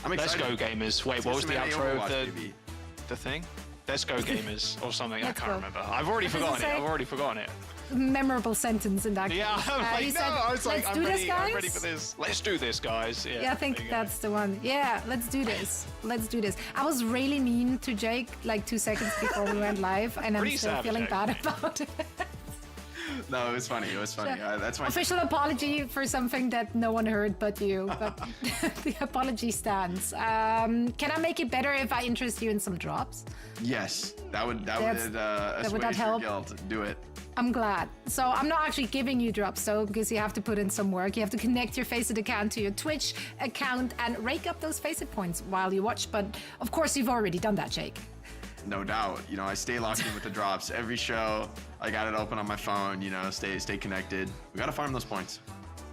I'm excited. Let's go, gamers. Wait, what was the outro of the thing? Let's go, gamers, or something. I can't remember. I've already forgotten it.
Memorable sentence in that case.
Yeah, I was like,
I'm
ready for this. Let's do this, guys.
Yeah, I think that's the one. Yeah, let's do this. Let's do this. I was really mean to Jake like 2 seconds before we went live, and I'm still feeling bad about it.
No, it was funny. It was funny. That's my
official apology for something that no one heard but you. But the apology stands. Can I make it better if I interest you in some drops?
Yes, that would help. Guilt. Do it.
I'm glad. So I'm not actually giving you drops, though, because you have to put in some work. You have to connect your FACEIT account to your Twitch account and rake up those FACEIT points while you watch. But of course, you've already done that, Jake.
No doubt. You know, I stay locked in with the drops. Every show, I got it open on my phone. You know, stay connected. We gotta farm those points.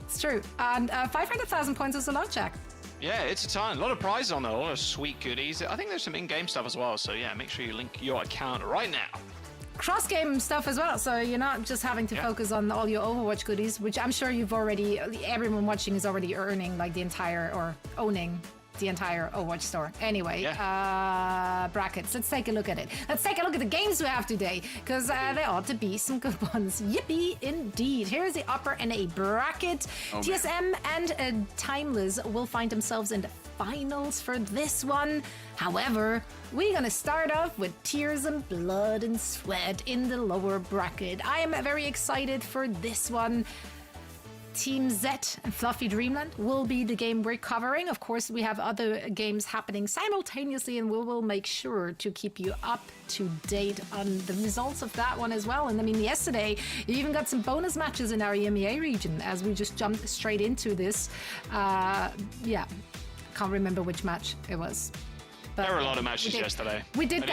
It's true. And 500,000 points is a lot, Jack.
Yeah, it's a ton. A lot of prizes on there. A lot of sweet goodies. I think there's some in-game stuff as well. So yeah, make sure you link your account right now.
Cross-game stuff as well, so you're not just having to focus on all your Overwatch goodies, which I'm sure everyone watching is already earning like the entire, or owning the entire Overwatch store. Anyway, brackets. Let's take a look at it. Let's take a look at the games we have today, because there ought to be some good ones. Yippee, indeed. Here's the upper NA bracket. TSM and Timeless will find themselves in the finals for this one. However, we're gonna start off with Tears and Blood and Sweat in the lower bracket. I am very excited for this one. Team Z and FluffyDreamland will be the game we're covering. Of course, we have other games happening simultaneously, and we will make sure to keep you up to date on the results of that one as well. And I mean, yesterday, you even got some bonus matches in our EMEA region as we just jumped straight into this. Yeah, can't remember which match it was.
There were a lot of matches yesterday.
We did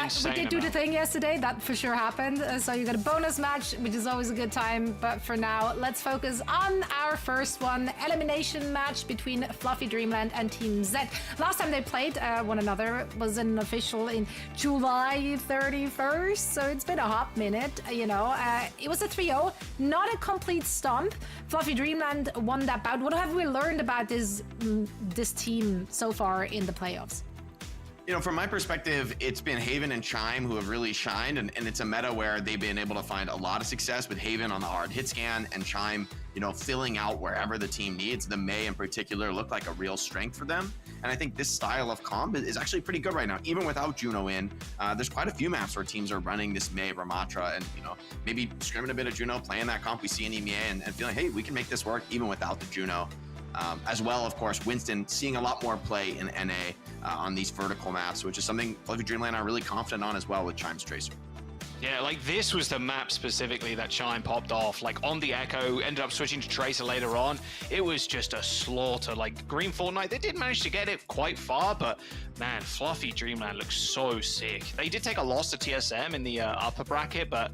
do the thing yesterday. That for sure happened. So you got a bonus match, which is always a good time. But for now, let's focus on our first one. Elimination match between FluffyDreamland and Team Z. Last time they played one another was an official in July 31st. So it's been a hot minute, you know. It was a 3-0, not a complete stomp. FluffyDreamland won that bout. What have we learned about this team so far in the playoffs?
You know, from my perspective, it's been Haven and Chime who have really shined, and it's a meta where they've been able to find a lot of success with Haven on the hard hit scan and Chime, you know, filling out wherever the team needs. The Mei in particular looked like a real strength for them. And I think this style of comp is actually pretty good right now. Even without Juno in, there's quite a few maps where teams are running this Mei, Ramatra, and, you know, maybe scrimming a bit of Juno, playing that comp we see in EMEA and feeling, hey, we can make this work even without the Juno. As well, of course, Winston seeing a lot more play in NA on these vertical maps, which is something FluffyDreamland are really confident on as well with Chime's Tracer.
Yeah, like this was the map specifically that Chime popped off. Like on the Echo, ended up switching to Tracer later on. It was just a slaughter. Like Green Fortnite, they did manage to get it quite far, but man, FluffyDreamland looks so sick. They did take a loss to TSM in the upper bracket, but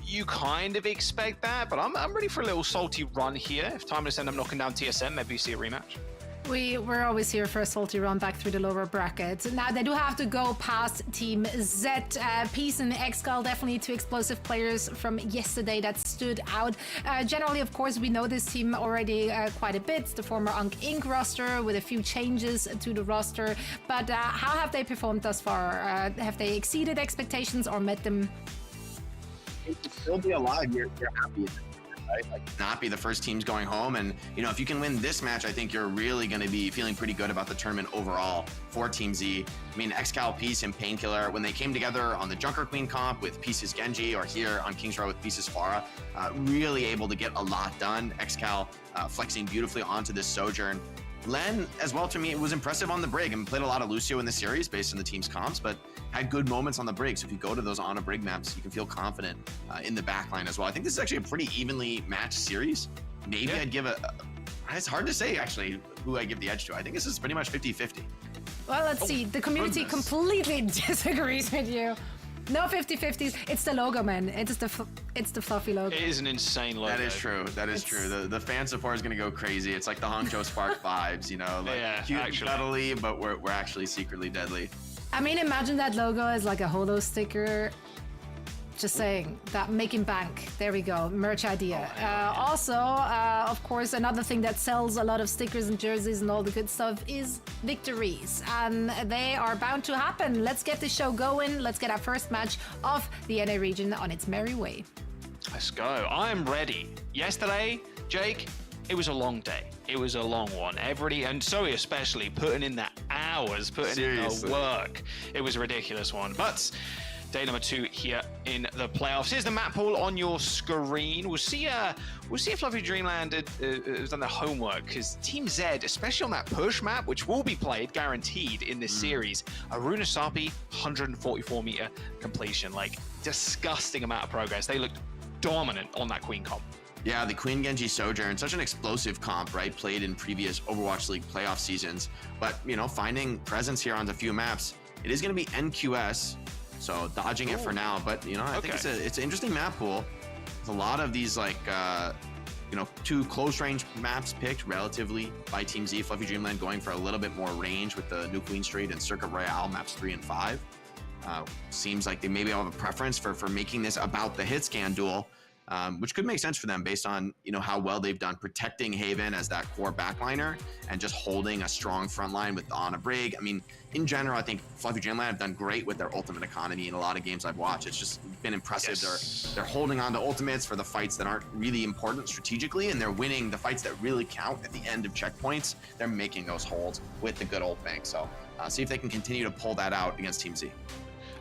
you kind of expect that, but I'm ready for a little salty run here. If Timeless end up knocking down TSM, maybe we see a rematch.
We're always here for a salty run back through the lower bracket. Now, they do have to go past Team Z. Peace and X-Skull, definitely two explosive players from yesterday that stood out. Generally, of course, we know this team already quite a bit. The former Unk Inc. roster with a few changes to the roster. But how have they performed thus far? Have they exceeded expectations or met them?
To still be alive, you're happy. right? Like, not be the first teams going home. And, you know, if you can win this match, I think you're really going to be feeling pretty good about the tournament overall for Team Z. I mean, Excal, Peace, and Painkiller, when they came together on the Junker Queen comp with Peace's Genji, or here on King's Row with Peace's Pharah, really able to get a lot done. Excal flexing beautifully onto this Sojourn. Len, as well, to me, it was impressive on the Brig and played a lot of Lucio in the series based on the team's comps, but had good moments on the Brig. So if you go to those on a Brig maps, you can feel confident in the backline as well. I think this is actually a pretty evenly matched series. Maybe I'd give it's hard to say, actually, who I give the edge to. I think this is pretty much 50-50.
Well, let's see. The community completely disagrees with you. No 50-50s. It's the logo, man. It's the fluffy logo.
It is an insane logo.
That is true. That is true. The fan support is gonna go crazy. It's like the Hangzhou Spark vibes, you know, like cute and cuddly, but we're actually secretly deadly.
I mean, imagine that logo as like a holo sticker. Just saying that, making bank. There we go. Merch idea. Also, of course, another thing that sells a lot of stickers and jerseys and all the good stuff is victories. And they are bound to happen. Let's get the show going. Let's get our first match of the NA region on its merry way.
Let's go. I am ready. Yesterday, Jake, it was a long day. It was a long one. Everybody, and Zoe especially, putting in the hours, putting in the work. It was a ridiculous one. But day number 2 here in the playoffs. Here's the map pool on your screen. We'll see if FluffyDreamland has done their homework, because Team Z, especially on that push map, which will be played guaranteed in this series, Aruna Sapi, 144 meter completion. Like, disgusting amount of progress. They looked dominant on that Queen comp.
Yeah, the Queen Genji Sojourn, such an explosive comp, right? Played in previous Overwatch League playoff seasons. But, you know, finding presence here on a few maps, it is going to be NQS. So dodging it for now, but you know, I think it's an interesting map pool. There's a lot of these like you know, 2 close range maps picked relatively by Team Z. FluffyDreamland going for a little bit more range with the New Queen Street and Circuit Royale maps 3 and 5. Seems like they maybe have a preference for making this about the hit scan duel, which could make sense for them based on, you know, how well they've done protecting Haven as that core backliner and just holding a strong front line with on a Brig. I mean, in general, I think FluffyDreamland have done great with their ultimate economy in a lot of games I've watched. It's just been impressive. They're holding on to ultimates for the fights that aren't really important strategically, and they're winning the fights that really count at the end of checkpoints. They're making those holds with the good old bank. So see if they can continue to pull that out against Team Z.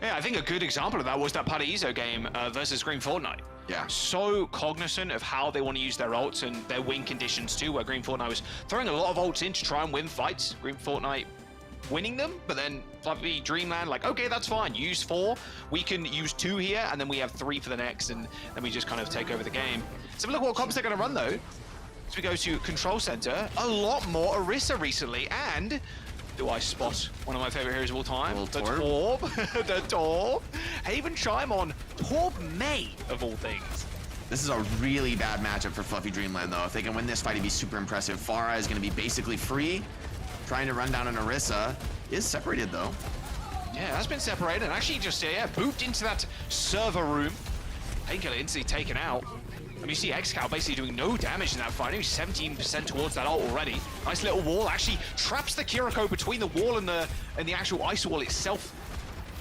Yeah, I think a good example of that was that Paradiso game versus Green Fortnite.
Yeah.
So cognizant of how they want to use their ults and their win conditions too, where Green Fortnite was throwing a lot of ults in to try and win fights. Green Fortnite winning them, but then FluffyDreamland like, okay, that's fine, use 4, we can use 2 here, and then we have 3 for the next, and then we just kind of take over the game. So look what comps they're going to run though. So we go to Control Center, a lot more Orisa recently, and do I spot one of my favorite heroes of all time? The Torb. The Torb. Haven Chime on Torb May, of all things.
This is a really bad matchup for FluffyDreamland, though. If they can win this fight, it'd be super impressive. Pharah is going to be basically free, trying to run down an Orisa. Is separated, though.
Yeah, that's been separated, and actually just, booped into that server room. Painkiller instantly taken out. And you see Excal basically doing no damage in that fight. Only 17% towards that ult already. Nice little wall. Actually traps the Kiriko between the wall and the actual ice wall itself.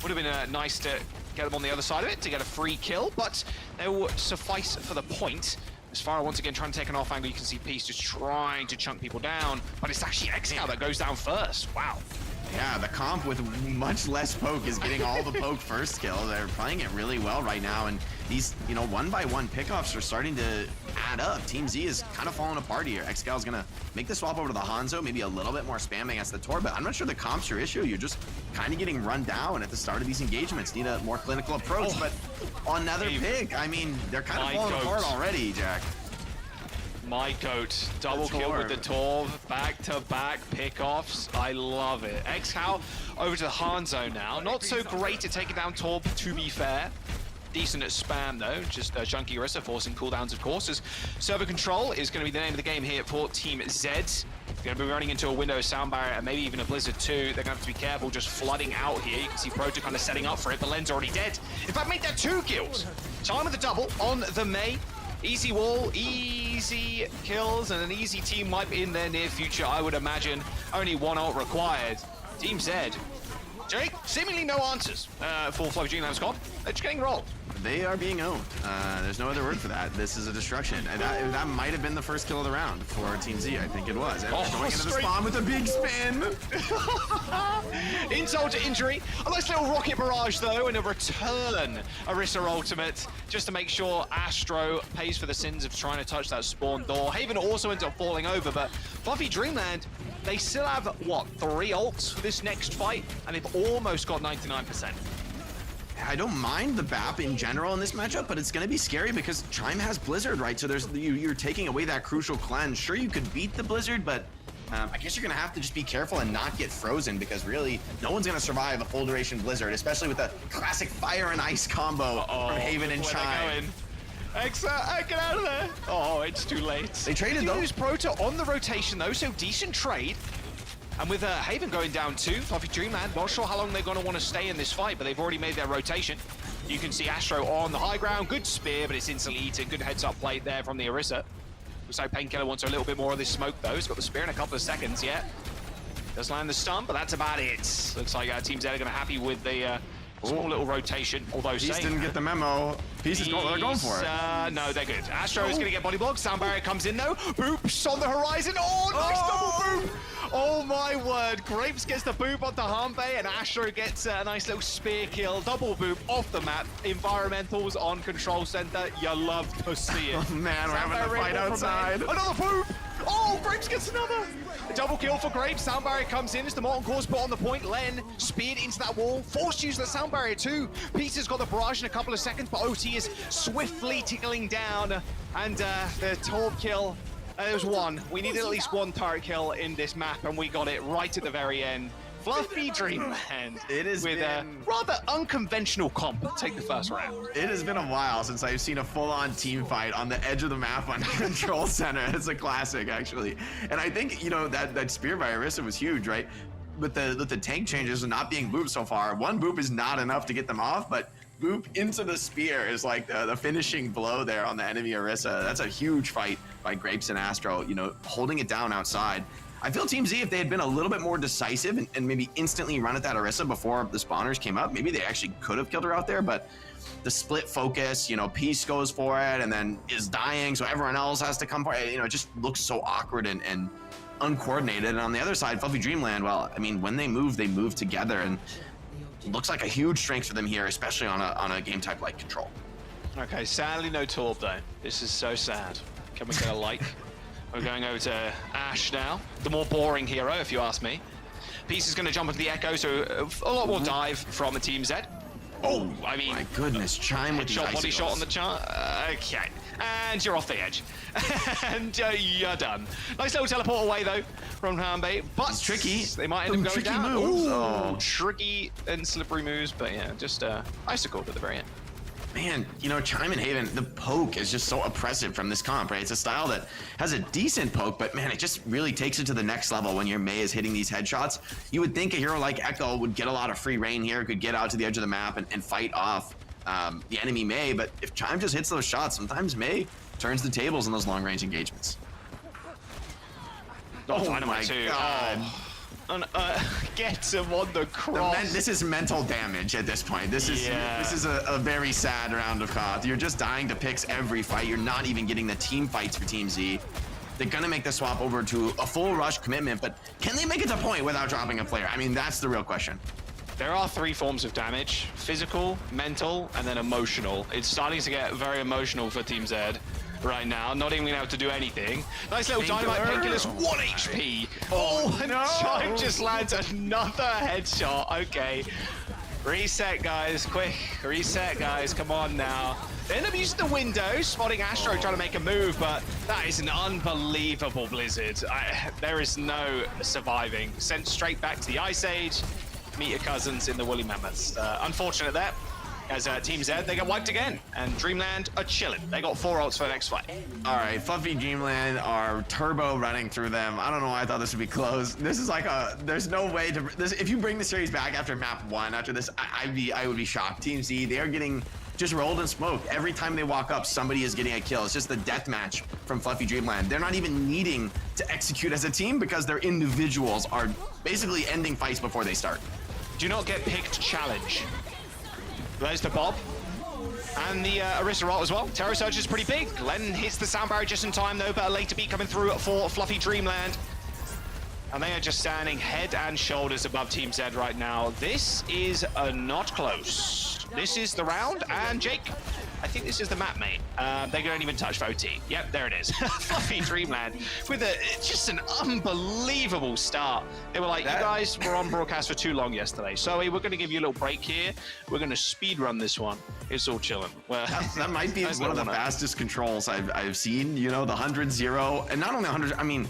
Would have been nice to get them on the other side of it to get a free kill, but they will suffice for the point. As far once again trying to take an off angle, you can see Peace just trying to chunk people down, but it's actually Excal that goes down first. Wow.
Yeah, the comp with much less poke is getting all the poke first kill. They're playing it really well right now, and these, you know, 1-by-1 pickoffs are starting to add up. Team Z is kind of falling apart here. Excal's gonna make the swap over to the Hanzo, maybe a little bit more spam against the Tor, but I'm not sure the comp's your issue. You're just kind of getting run down at the start of these engagements. Need a more clinical approach, but another pick. I mean, they're kind of falling apart already, Jack.
My goat, double kill with the Torv, back-to-back pickoffs. I love it. Excal over to the Hanzo now. Not so great at taking down Torv, to be fair. Decent at spam though, just Junkie Orisa forcing cooldowns, of course, as server control is going to be the name of the game here for Team Z. Going to be running into a Windows sound barrier and maybe even a Blizzard too. They're going to have to be careful just flooding out here. You can see Proto kind of setting up for it, but Len's already dead. In fact, made that 2 kills. Time with the double on the May. Easy wall, easy kills, and an easy team wipe in their near future, I would imagine. Only 1 ult required. Team Z Jake, seemingly no answers for FluffyDreamland squad. They're just getting rolled.
They are being owned. There's no other word for that. This is a destruction. And that might have been the first kill of the round for Team Z. I think it was. And going into the spawn with a big spin.
Insult to injury. A nice little rocket barrage though, and a return Orisa ultimate just to make sure Astro pays for the sins of trying to touch that spawn door. Haven also ends up falling over, but FluffyDreamland, they still have, what, 3 ults for this next fight? And they've almost got 99%.
I don't mind the BAP in general in this matchup, but it's going to be scary because Chime has Blizzard, right? So you're taking away that crucial cleanse. Sure, you could beat the Blizzard, but I guess you're going to have to just be careful and not get frozen because really no one's going to survive a full duration Blizzard, especially with the classic fire and ice combo from Haven and Chime.
Ex, get out of there. Oh, it's too late.
They traded though.
Use Proto on the rotation though, so decent trade. And with Haven going down too, FluffyDreamland, not sure how long they're going to want to stay in this fight, but they've already made their rotation. You can see Astro on the high ground. Good spear, but it's instantly eaten. Good heads-up play there from the Orisa. Looks like Painkiller wants a little bit more of this smoke, though. He's got the spear in a couple of seconds, yeah. Does land the stun, but that's about it. Looks like Team Z are going to happy with the small little rotation, although
Peace didn't get the memo. Peace is going for it.
No, they're good. Astro is going to get body blocked. Sound barrier comes in, though. Boops on the horizon. Oh, nice double boop. Oh, my word. Grapes gets the boop onto Hanbei, and Astro gets a nice little spear kill. Double boop off the map. Environmentals on control center. You love to see it.
Oh, man, we're having a fight outside.
Another boop. Oh, Grapes gets another. A double kill for Grapes. Sound barrier comes in as the Molten Core's put on the point. Len speared into that wall. Forced to use the sound barrier too. Peace has got the barrage in a couple of seconds, but OT is swiftly tickling down. And the top kill, there was one. We needed at least one turret kill in this map, and we got it right at the very end. FluffyDreamland.
It has
with
been
a rather unconventional comp. Take the first round.
It has been a while since I've seen a full-on team fight on the edge of the map on Control Center. It's a classic, actually. And I think, you know, that spear by Orisa was huge, right? With the tank changes and not being booped so far, one boop is not enough to get them off, but boop into the spear is like the finishing blow there on the enemy Orisa. That's a huge fight by Grapes and Astro, you know, holding it down outside. I feel Team Z, if they had been a little bit more decisive and maybe instantly run at that Orisa before the spawners came up, maybe they actually could have killed her out there, but the split focus, you know, Peace goes for it and then is dying, so everyone else has to come for it. You know, it just looks so awkward and uncoordinated. And on the other side, FluffyDreamland, well, I mean, when they move together, and it looks like a huge strength for them here, especially on a game type like Control.
Okay, sadly no Torb though. This is so sad. Can we get a like? We're going over to Ash now, the more boring hero, if you ask me. Peace is going to jump into the Echo, so a lot more dive from the Team Z. Oh, I mean,
my goodness, Chime with the
body shot on the chart. Okay, and you're off the edge, and you're done. Nice little teleport away though from Hanbei, but
it's tricky.
They might end up going
tricky
down.
Moves.
Ooh, tricky and slippery moves, but yeah, just icicle at the very end.
Man, you know, Chime and Haven, the poke is just so oppressive from this comp, right? It's a style that has a decent poke, but man, it just really takes it to the next level when your Mei is hitting these headshots. You would think a hero like Echo would get a lot of free reign here, could get out to the edge of the map and fight off the enemy Mei, but if Chime just hits those shots, sometimes Mei turns the tables in those long-range engagements.
Oh, Dynamite
my
too.
God.
Oh. Get him on the cross.
This is mental damage at this point. This is a very sad round of COD. You're just dying to picks every fight. You're not even getting the team fights for Team Z. They're gonna make the swap over to a full rush commitment, but can they make it to point without dropping a player? I mean, that's the real question.
There are 3 forms of damage: physical, mental, and then emotional. It's starting to get very emotional for Team Z right now, not even able to do anything. Nice little Dynamite Painkillers, 1 HP. Oh, and Chime just lands another headshot. Okay. Reset, guys, quick. Reset, guys, come on now. They end up using the window, spotting Astro trying to make a move, but that is an unbelievable Blizzard. There is no surviving. Sent straight back to the Ice Age. Meet your cousins in the Woolly Mammoths. Unfortunate there. As Team Z, they get wiped again, and Dreamland are chilling. They got 4 ults for the next fight.
All right, FluffyDreamland are turbo running through them. I don't know why I thought this would be close. This is like there's no way to, if you bring the series back after map 1, after this, I would be shocked. Team Z, they are getting just rolled in smoke. Every time they walk up, somebody is getting a kill. It's just the death match from FluffyDreamland. They're not even needing to execute as a team because their individuals are basically ending fights before they start.
Do not get picked challenge. There's the Bob. And the Orisa ult as well. Terror Surge is pretty big. Len hits the sound barrier just in time though, but a later beat coming through for FluffyDreamland. And they are just standing head and shoulders above Team Z right now. This is not close. This is the round, and Jake, I think this is the map, mate. They don't even touch for OT. Yep, there it is. FluffyDreamland with just an unbelievable start. They were like, you guys were on broadcast for too long yesterday. So we're going to give you a little break here. We're going to speed run this one. It's all chilling. Well,
that might be one of the fastest controls I've seen. You know, the 100-0, and not only 100. I mean,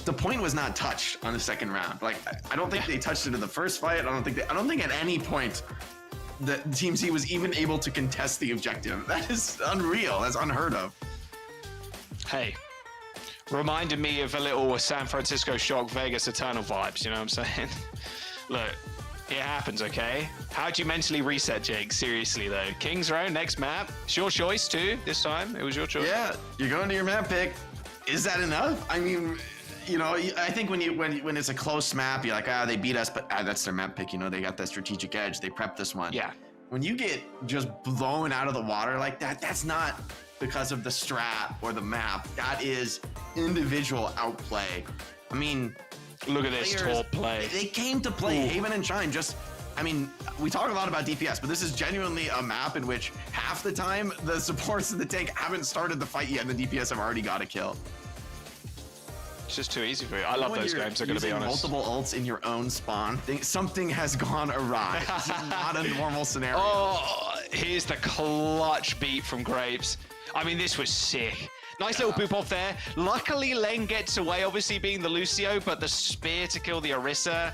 the point was not touched on the second round. Like, I don't think they touched it in the first fight. I don't think at any point that Team Z was even able to contest the objective. That is unreal. That's unheard of.
Hey, reminded me of a little San Francisco Shock Vegas Eternal vibes, you know what I'm saying? Look, it happens, okay? How'd you mentally reset, Jake? Seriously, though. King's Row, next map. It's your choice, too, this time. It was your choice.
Yeah, you're going to your map pick. Is that enough? I mean, you know, I think when it's a close map, you're like, they beat us, but that's their map pick. You know, they got that strategic edge. They prepped this one.
Yeah.
When you get just blown out of the water like that, that's not because of the strat or the map. That is individual outplay. I mean,
look at this top play.
They came to play.
Ooh.
Haven and Shine just, I mean, we talk a lot about DPS, but this is genuinely a map in which half the time the supports of the tank haven't started the fight yet and the DPS have already got a kill.
It's just too easy for you. I love those games, I'm going to be honest.
Multiple ults in your own spawn, something has gone awry. It's not a normal scenario.
Oh, here's the clutch beat from Graves. I mean, this was sick. Nice little boop off there. Luckily, Len gets away, obviously being the Lucio, but the spear to kill the Orisa,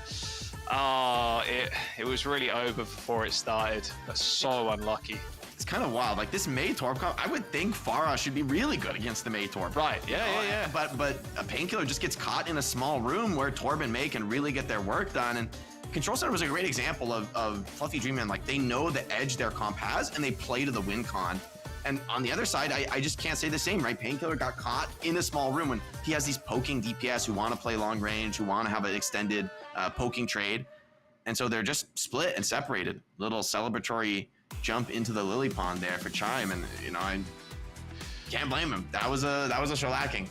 it was really over before it started. That's so unlucky.
It's kind of wild. Like this Mei Torb comp, I would think Pharah should be really good against the Mei Torb.
Right, yeah.
But a Painkiller just gets caught in a small room where Torb and Mei can really get their work done. And Control Center was a great example of FluffyDreamland. Like they know the edge their comp has and they play to the win con. And on the other side, I just can't say the same, right? Painkiller got caught in a small room when he has these poking DPS who want to play long range, who want to have an extended poking trade. And so they're just split and separated. Little celebratory jump into the lily pond there for Chime, and you know, I can't blame him. That was a shellacking.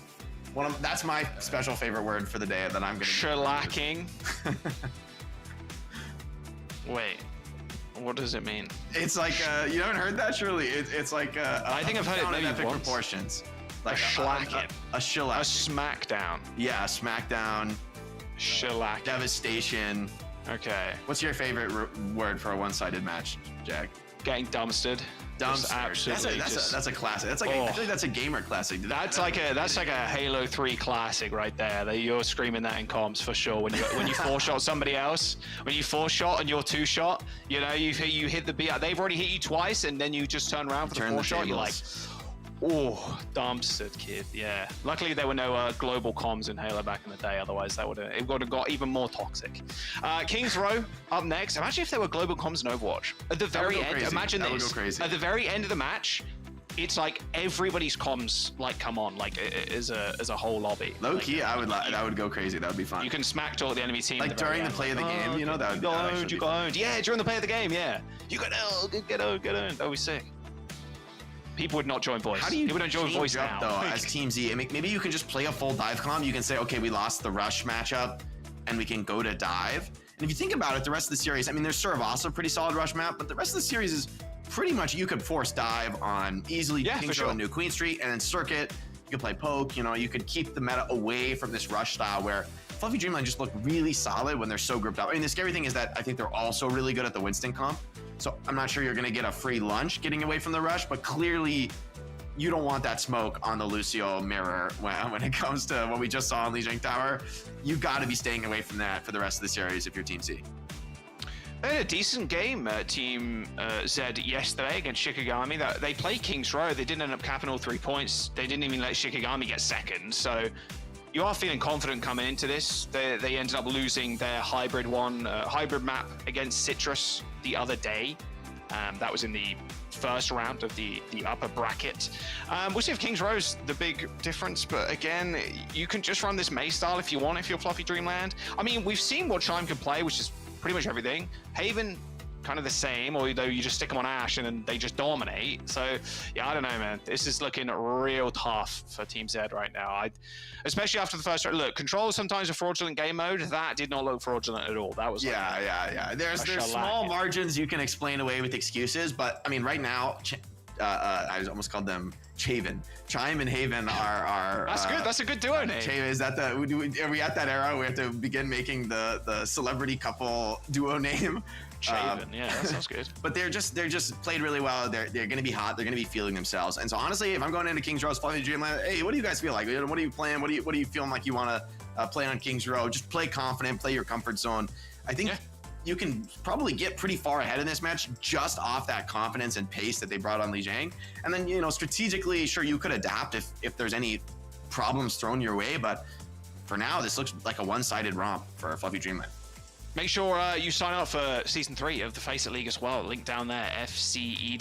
That's my special favorite word for the day that I'm gonna
shellacking. Wait, what does it mean?
It's like you haven't heard that, surely? It's like
I think I've heard it maybe
epic
once.
Proportions. Like
a shellacking.
A shellac.
A smackdown.
Yeah, a smackdown.
Shellac.
Devastation.
Okay.
What's your favorite word for a one-sided match, Jack?
Getting dumpstered. Absolutely.
That's a classic. That's like I feel like that's a gamer classic.
That's like a Halo 3 classic right there. You're screaming that in comms for sure. When you four shot somebody else, when you four shot and you're two shot, you know you hit the beat. They've already hit you twice, and then you just turn around for the four shot. You're like, oh, dumpstered, kid. Yeah. Luckily there were no global comms in Halo back in the day. Otherwise it would have got even more toxic. King's Row up next. Imagine if there were global comms in Overwatch at the very end. Imagine this. At the very end of the match, it's like everybody's comms like come on, like as a whole lobby.
Low key, that would go crazy. That would be fun.
You can smack talk the enemy team.
Like during the play of the game, you know, that would be owned.
You got owned. Yeah, during the play of the game. Yeah, you got get owned. That would be sick. People would not join voice.
How do you
People don't join voice
up,
now.
though, as Team Z? I mean, maybe you can just play a full dive comp. You can say, okay, we lost the rush matchup, and we can go to dive. And if you think about it, the rest of the series, I mean, there's sort of also a pretty solid rush map, but the rest of the series is pretty much you could force dive on easily King's Row and New Queen Street, and then Circuit. You could play poke. You know, you could keep the meta away from this rush style where FluffyDreamland just look really solid when they're so grouped up. I mean, the scary thing is that I think they're also really good at the Winston comp. So I'm not sure you're going to get a free lunch getting away from the rush, but clearly you don't want that smoke on the Lucio mirror when it comes to what we just saw on Lijiang Tower. You got to be staying away from that for the rest of the series if you're Team C.
They had a decent game, Team Z, yesterday against Shikigami. They played King's Row. They didn't end up capping all 3 points. They didn't even let Shikigami get second. So you are feeling confident coming into this. They ended up losing their hybrid map against Citrus the other day. That was in the first round of the upper bracket. We'll see if King's Row's the big difference, but again, you can just run this Mei style if you want, if you're FluffyDreamland. I mean, we've seen what Chime can play, which is pretty much everything. Haven, kind of the same, although you just stick them on Ashe and then they just dominate. So yeah, I don't know, man. This is looking real tough for Team Z right now. Especially after the first round. Look, Control sometimes a fraudulent game mode. That did not look fraudulent at all. That was
yeah. There's small margins you can explain away with excuses, but I mean, right now, I almost called them Chaven. Chime and Haven are
that's good. That's a good duo name.
Chaven, is that are we at that era where we have to begin making the celebrity couple duo name?
Chaven, yeah, that sounds good.
But they're just played really well. They're going to be hot. They're going to be feeling themselves. And so honestly, if I'm going into Kings Row, FluffyDreamland, hey, what do you guys feel like? What are you playing? What are you feeling like you want to play on Kings Row? Just play confident, play your comfort zone. I think you can probably get pretty far ahead in this match just off that confidence and pace that they brought on Lijiang. And then, you know, strategically, sure, you could adapt if there's any problems thrown your way. But for now, this looks like a one-sided romp for FluffyDreamland.
Make sure you sign up for Season 3 of the FACEIT League as well. Link down there, fce.gg/S3.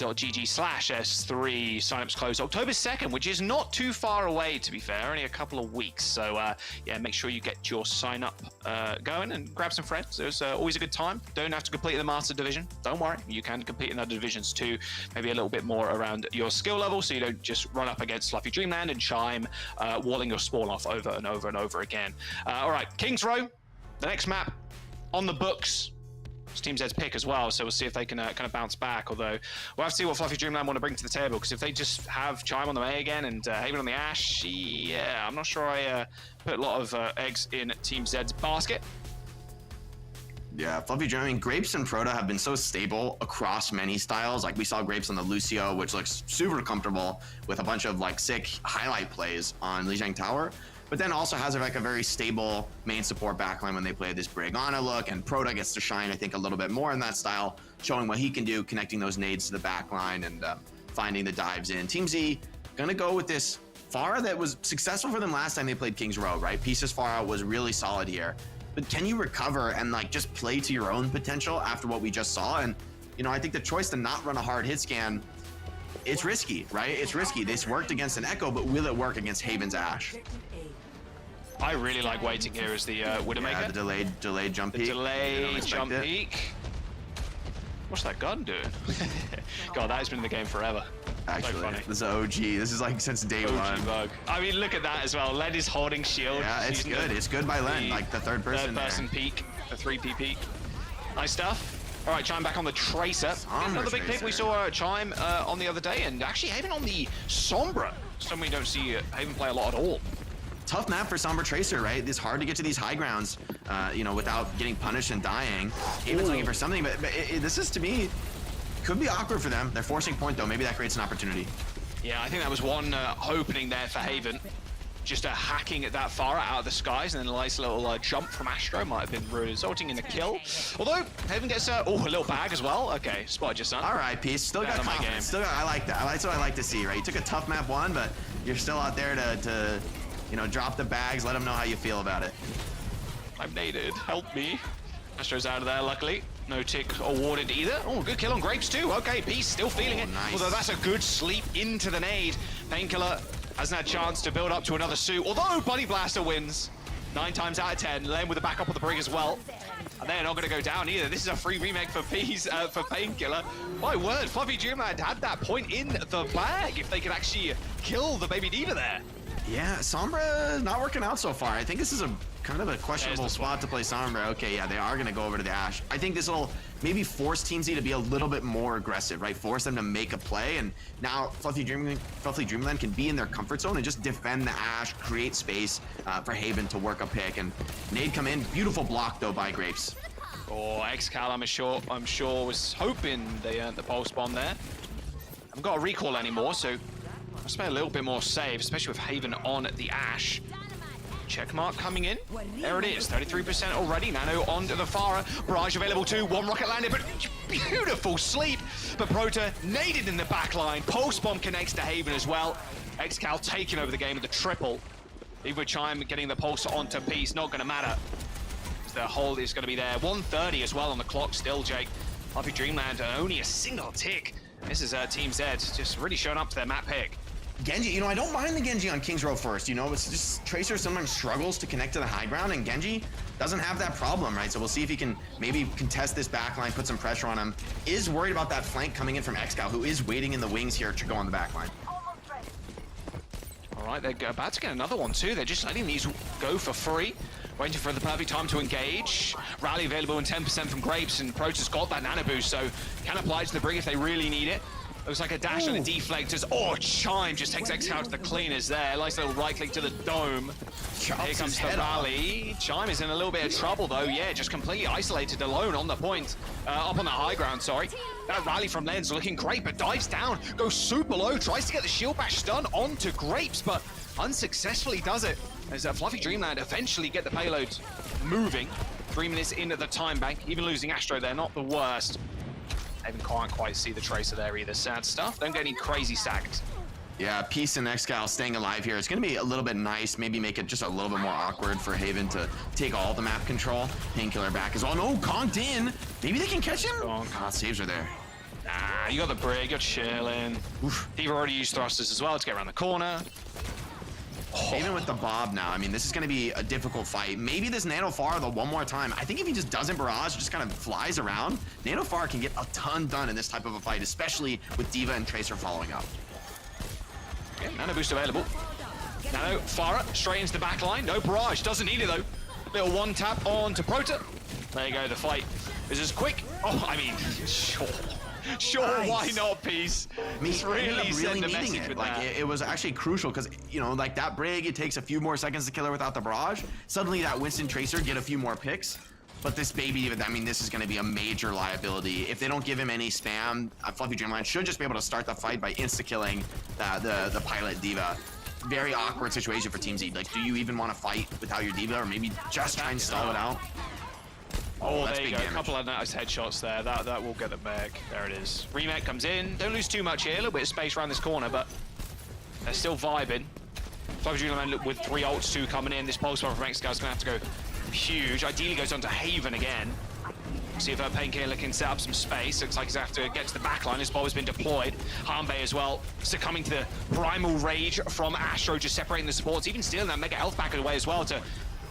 Signups close October 2nd, which is not too far away, to be fair, only a couple of weeks. So, yeah, make sure you get your sign up going and grab some friends. There's always a good time. Don't have to complete the Master Division. Don't worry, you can compete in other divisions too. Maybe a little bit more around your skill level, so you don't just run up against FluffyDreamland and Chime, walling your spawn off over and over and over again. All right, Kings Row, the next map. On the books, it's Team Z's pick as well, so we'll see if they can kind of bounce back. Although we'll have to see what FluffyDreamland want to bring to the table, because if they just have Chime on the May again and Haven on the Ashe, yeah, I'm not sure I put a lot of eggs in Team Z's basket.
Yeah, FluffyDreamland, I mean, Grapes and Proto have been so stable across many styles. Like we saw Grapes on the Lucio, which looks super comfortable with a bunch of like sick highlight plays on Lijiang Tower. But then also has like a very stable main support backline when they play this Brigana look, and Proto gets to shine, I think, a little bit more in that style, showing what he can do, connecting those nades to the backline and finding the dives in. Team Z gonna go with this Pharah that was successful for them last time they played Kings Row, right? Pieces Pharah was really solid here. But can you recover and like just play to your own potential after what we just saw? And, you know, I think the choice to not run a hard hit scan, it's risky, right? It's risky. This worked against an Echo, but will it work against Haven's Ashe?
I really like waiting here as the Widowmaker.
Yeah, the delayed jump peek.
Delayed jump peek. What's that gun doing? God, that has been in the game forever.
Actually,
so
this is OG. This is like since day one.
Bug. I mean, look at that as well. Len is holding shield.
Yeah, it's good. It's good by Len, like the third person
peek, the 3P peek. Nice stuff. All right, Chime back on the Tracer. Another big pick. We saw Chime on the other day, and actually Haven on the Sombra. Something we don't see Haven play a lot at all.
Tough map for Sombra Tracer, right? It's hard to get to these high grounds, you know, without getting punished and dying. Haven's looking for something, but this is, to me, could be awkward for them. They're forcing point, though. Maybe that creates an opportunity.
Yeah, I think that was one opening there for Haven. Just hacking at that Pharah out of the skies, and then a nice little jump from Astro might have been resulting in a kill. Although, Haven gets a little bag as well. Okay, spotted your son.
All right, Peace. Still got confidence. I like that. That's what I like to see, right? You took a tough map one, but you're still out there to you know, drop the bags, let them know how you feel about it.
I'm naded. Help me. Astro's out of there, luckily. No tick awarded either. Oh, good kill on Grapes too. Okay, Peace still feeling it.
Nice.
Although that's a good sleep into the nade. Painkiller hasn't had a chance to build up to another suit. Although Buddy Blaster wins 9 times out of 10. Len with the backup of the Brig as well. And they're not going to go down either. This is a free remake for Peace, for Painkiller. My word, FluffyDreamland had that point in the bag if they could actually kill the Baby Diva there.
Yeah, Sombra not working out so far. I think this is a kind of a questionable spot to play Sombra. Okay, yeah, they are going to go over to the Ashe. I think this will maybe force Team Z to be a little bit more aggressive, right? Force them to make a play, and now FluffyDreamland can be in their comfort zone and just defend the Ashe, create space for Haven to work a pick. And nade come in, beautiful block though by Grapes.
Oh, Excal, I'm sure was hoping they earned the pulse bomb there. Haven't got a recall anymore, so let's play a little bit more safe, especially with Haven on the Ashe. Checkmark coming in. There it is, 33% already. Nano onto the Pharah. Barrage available too. One rocket landed, but beautiful sleep. But Proto naded in the back line. Pulse bomb connects to Haven as well. Excal taking over the game with the triple. Even with Chime getting the pulse onto Peace, not going to matter. The hold is going to be there. 1:30 as well on the clock still, Jake. FluffyDreamland only a single tick. This is Team Z just really showing up to their map pick.
Genji, you know, I don't mind the Genji on King's Row first, you know, it's just Tracer sometimes struggles to connect to the high ground, and Genji doesn't have that problem, right? So we'll see if he can maybe contest this backline, put some pressure on him. Is worried about that flank coming in from Excal, who is waiting in the wings here to go on the backline.
All right, they're about to get another one too. They're just letting these go for free. Waiting for the perfect time to engage. Rally available in 10% from Grapes, and Protoss got that nano boost, so can apply to the Brig if they really need it. Looks like a dash and a deflect. Oh, Chime just takes Excal to the cleaners there. Nice little right click to the dome. Here comes the rally. Chime is in a little bit of trouble though. Yeah, just completely isolated alone on the point. Up on the high ground, sorry. That rally from Lens looking great, but dives down, goes super low, tries to get the shield bash stun onto Grapes, but unsuccessfully does it. As FluffyDreamland eventually get the payload moving. 3 minutes into the time bank, even losing Astro there, not the worst. Even can't quite see the Tracer there either. Sad stuff. Don't get any crazy sacked.
Yeah, Peace and Excal staying alive here. It's going to be a little bit nice. Maybe make it just a little bit more awkward for Haven to take all the map control. Painkiller back as well. No, conked in. Maybe they can catch him. Oh, saves are there.
Nah, you got the Brig. You're chilling. They've already used thrusters as well to get around the corner.
Even with the Bob now, I mean, this is going to be a difficult fight. Maybe this Nano Far, though, one more time. I think if he just doesn't barrage, just kind of flies around, Nano Far can get a ton done in this type of a fight, especially with D.Va and Tracer following up.
Yeah, Nano Boost available. Nano Farah straight into the back line. No barrage, doesn't need it though. Little one tap on to Prota. There you go, the fight is as quick. Oh, I mean, sure. Sure, nice. Why not, Peace? It's really send a message with
like,
that.
It was actually crucial because, you know, like that Brig, it takes a few more seconds to kill her without the barrage. Suddenly that Winston Tracer get a few more picks. But this baby, I mean, this is going to be a major liability. If they don't give him any spam, FluffyDreamland should just be able to start the fight by insta-killing the pilot D.Va. Very awkward situation for Team Z. Like, do you even want to fight without your D.Va, or maybe just try and stall it out?
Oh, there you go. Damage. A couple of nice headshots there. That will get them back. There it is. Remake comes in. Don't lose too much here. A little bit of space around this corner, but they're still vibing. FluffyDreamland with 3 ults, 2 coming in. This pulse one from Excal is going to have to go huge. Ideally goes on to Haven again. See if her Painkiller can set up some space. Looks like he's going to have to get to the backline. His ball has been deployed. Hanbei as well, succumbing to the primal rage from Astro, just separating the supports, even stealing that mega health back away as well to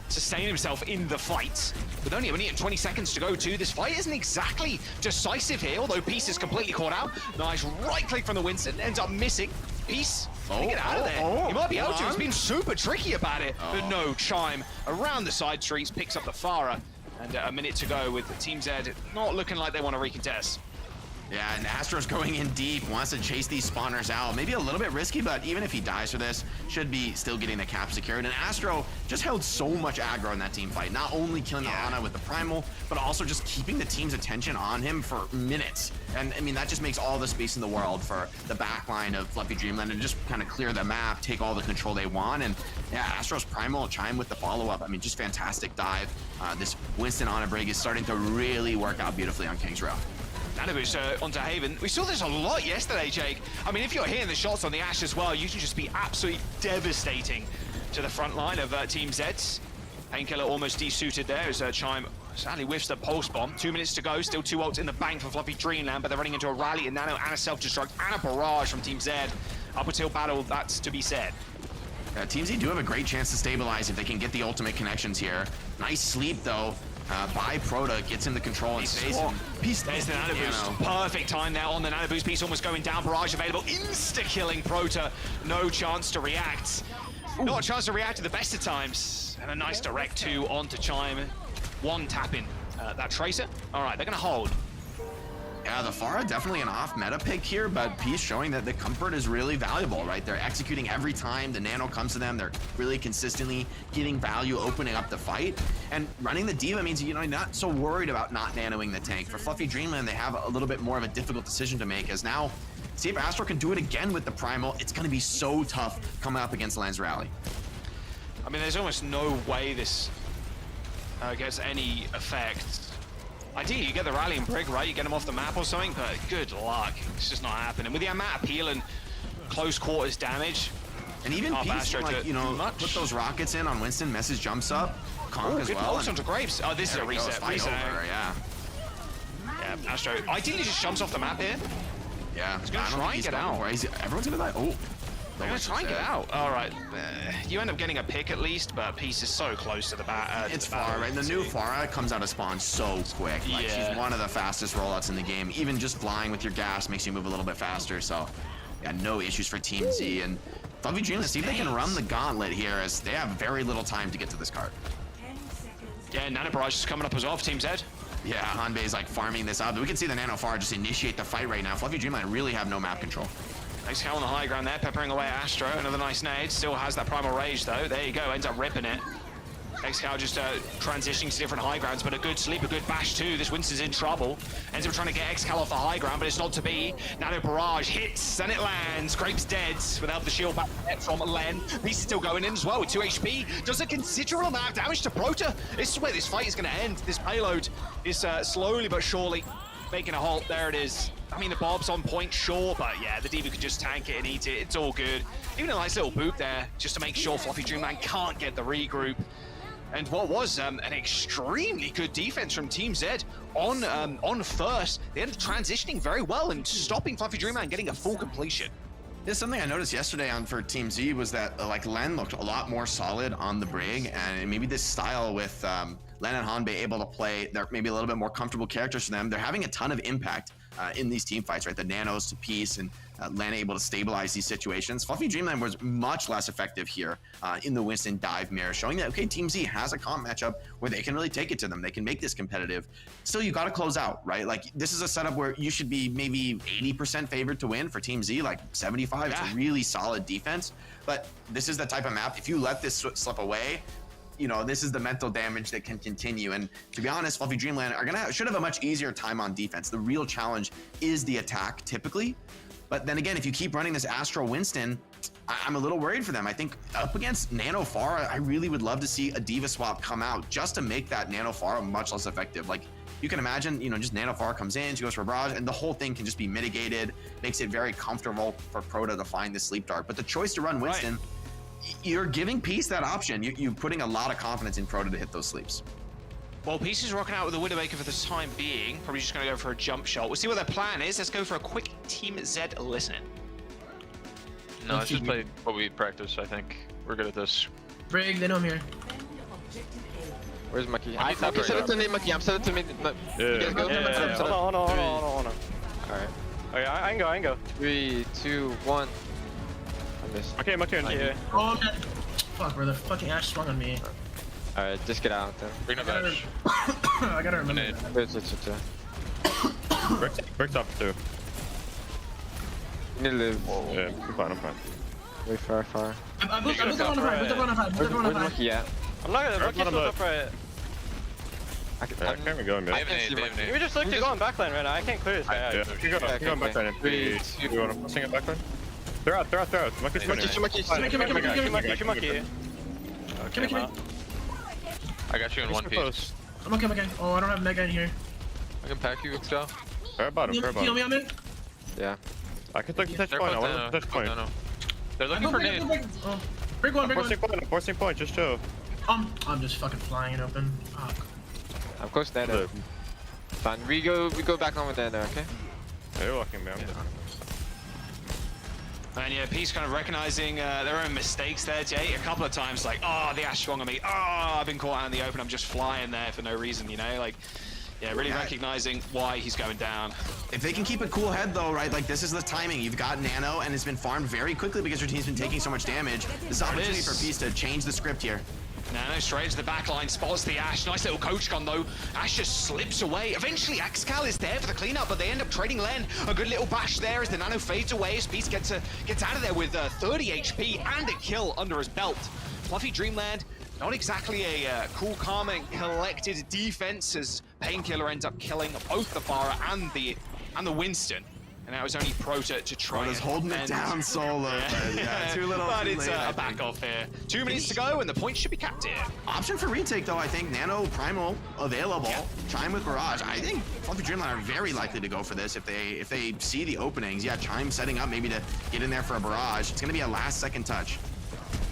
sustain himself in the fight. With only 20 seconds to go too, this fight isn't exactly decisive here, although Peace is completely caught out. Nice right click from the Winston, ends up missing. Peace, get out of there. He might be able to, he's been super tricky about it. But no, Chime around the side streets, picks up the Farah. And a minute to go with Team Z not looking like they want to recontest.
Yeah, and Astro's going in deep, wants to chase these spawners out. Maybe a little bit risky, but even if he dies for this, should be still getting the cap secured. And Astro just held so much aggro in that team fight. Not only killing the Ana with the Primal, but also just keeping the team's attention on him for minutes. And I mean, that just makes all the space in the world for the backline of FluffyDreamland and just kind of clear the map, take all the control they want. And yeah, Astro's Primal Chime with the follow-up. I mean, just fantastic dive. This Winston Ana Brig is starting to really work out beautifully on King's Row.
Nanoboost onto Haven. We saw this a lot yesterday, Jake. I mean, if you're hitting the shots on the Ashe as well, you can just be absolutely devastating to the front line of Team Zeds. Painkiller almost desuited there as Chime sadly whiffs the pulse bomb. 2 minutes to go, still 2 ults in the bank for FluffyDreamland, but they're running into a rally and Nano and a self-destruct and a barrage from Team Z. Up until battle, that's to be said.
Team Z do have a great chance to stabilize if they can get the ultimate connections here. Nice sleep, though. By Prota, gets him the control in space.
There's the Nano Boost. Perfect time there on the Nano Boost piece, almost going down. Barrage available, insta-killing Prota. No chance to react. Not a chance to react at the best of times. And a nice direct 2 onto Chime. 1 tap in that Tracer. All right, they're going to hold.
Yeah, the Farah definitely an off-meta pick here, but Peace showing that the comfort is really valuable, right? They're executing every time the Nano comes to them. They're really consistently getting value, opening up the fight. And running the D.Va means, you know, not so worried about not nanoing the tank. For FluffyDreamland, they have a little bit more of a difficult decision to make, as now, see if Astro can do it again with the Primal. It's going to be so tough coming up against Lens Rally.
I mean, there's almost no way this gets any effect. Ideally, you get the rally and Brig, right? You get them off the map or something, but good luck. It's just not happening. With the amount of peel and close quarters damage,
and even Peace, like, you know, put those rockets in on Winston, message jumps up, Conk as well.
Oh, onto Grapes. Oh, this is a reset.
Reset over, yeah.
Yeah, Astro ideally just jumps off the map here.
Yeah.
He's gonna try and get out.
Everyone's gonna die. Oh.
They're going to try and get out. All right. You end up getting a pick at least, but Peace is so close to the bat.
It's far, right? The new Pharah comes out of spawn so quick. Like, she's one of the fastest rollouts in the game. Even just flying with your gas makes you move a little bit faster. So, yeah, no issues for Team Z. And FluffyDreamland, see if they can run the gauntlet here, as they have very little time to get to this card.
Yeah, Nano Barrage is coming up as well for Team Z.
Yeah, Hanbei is like farming this out. But we can see the Nano Pharah just initiate the fight right now. FluffyDreamland really have no map control.
XCal on the high ground there, peppering away at Astro. Another nice nade. Still has that Primal Rage, though. There you go. Ends up ripping it. XCal just transitioning to different high grounds, but a good sleep, a good bash, too. This Winston's in trouble. Ends up trying to get XCal off the high ground, but it's not to be. Nano Barrage hits, and it lands. Grape's dead without the shield back from Len. Peace is still going in as well with 2 HP. Does a considerable amount of damage to Prota. This is where this fight is going to end. This payload is slowly but surely making a halt. There it is. I mean, the Bob's on point, sure, but yeah, the D.Va could just tank it and eat it. It's all good. Even a nice little boop there, just to make sure FluffyDreamland can't get the regroup. And what was an extremely good defense from Team Z on first. They ended up transitioning very well and stopping FluffyDreamland getting a full completion.
Yeah, something I noticed yesterday for Team Z was that like Len looked a lot more solid on the Brig, and maybe this style with Len and Hanbei able to play, they're maybe a little bit more comfortable characters for them. They're having a ton of impact in these team fights, right? The nanos to Peace and Len able to stabilize these situations. FluffyDreamland was much less effective here in the Winston dive mirror, showing that, okay, Team Z has a comp matchup where they can really take it to them. They can make this competitive. Still, you got to close out, right? Like, this is a setup where you should be maybe 80% favored to win for Team Z, like 75. Yeah. It's a really solid defense. But this is the type of map, if you let this slip away, you know, this is the mental damage that can continue. And to be honest, FluffyDreamland should have a much easier time on defense. The real challenge is the attack typically. But then again, if you keep running this Astro Winston, I'm a little worried for them. I think up against Nano Pharah, I really would love to see a D.Va swap come out just to make that Nano Pharah much less effective. Like, you can imagine, you know, just Nano Pharah comes in, she goes for Barrage, and the whole thing can just be mitigated, makes it very comfortable for Prota to find the sleep dart. But the choice to run Winston, you're giving Peace that option. You're putting a lot of confidence in Prota to hit those sleeps.
Well, Peace is rocking out with the Widowmaker for the time being. Probably just going to go for a jump shot. We'll see what their plan is. Let's go for a quick Team Z listen.
No, let's just play what we practice, I think. We're good at this.
Brig, they know I'm here.
Where's Maki?
I'm
send it to me, Maki. I'm sending it to me. You guys go?
Yeah. Hold on.
Alright.
Okay, I can go.
3, 2, 1. I missed.
Okay, Maki, here.
Oh, man. Fuck, bro. The fucking Ash swung on me.
Alright, just get out then.
Bring the badge.
I gotta remember that.
Brick's up too.
You need to live.
Yeah, I'm fine.
Wait, far.
I built the one on 5.
Where's Maki at?
I'm not gonna look you up right.
I can't even go in mid.
You just look to go on backline right now. I can't clear this guy out.
Yeah, keep going backline in 3, 2, you wanna sing it backline? Throw out. Monkey's
Maki. Okay,
I got you in one piece.
I'm okay. Oh, I don't have Mega in here.
I can pack you, Excel.
Fair bottom.
Heal me, I'm in.
Yeah.
I can take the touch point. I want to touch point.
They're looking for nade.
Brig one.
Forcing point, just chill.
I'm just fucking flying it open. Fuck.
I'm close to that. Fine. We go back on with that there, okay?
Yeah, you're walking down.
And yeah, Peace kind of recognizing their own mistakes there, Jay. A couple of times, like, oh, the Ash swung on me. Oh, I've been caught out in the open. I'm just flying there for no reason, you know? Like, yeah, really recognizing why he's going down.
If they can keep a cool head, though, right? Like, this is the timing. You've got Nano, and it's been farmed very quickly because your team's been taking so much damage. This is an opportunity for Peace to change the script here.
Nano straight into the back line, spots the Ash. Nice little coach gun, though. Ash just slips away. Eventually, XCal is there for the cleanup, but they end up trading Len. A good little bash there as the Nano fades away as Peace gets out of there with 30 HP and a kill under his belt. FluffyDreamland, not exactly a cool, calm, and collected defense as Painkiller ends up killing both the Pharah and the Winston. And now it's only Prota to try and
holding it down solo. Yeah, too little.
But it's a back off here. 2 minutes to go, and the point should be capped here.
Option for retake, though. I think Nano Primal available. Chime with Barrage. I think FluffyDreamland are very likely to go for this if they see the openings. Yeah, Chime setting up maybe to get in there for a Barrage. It's gonna be a last-second touch.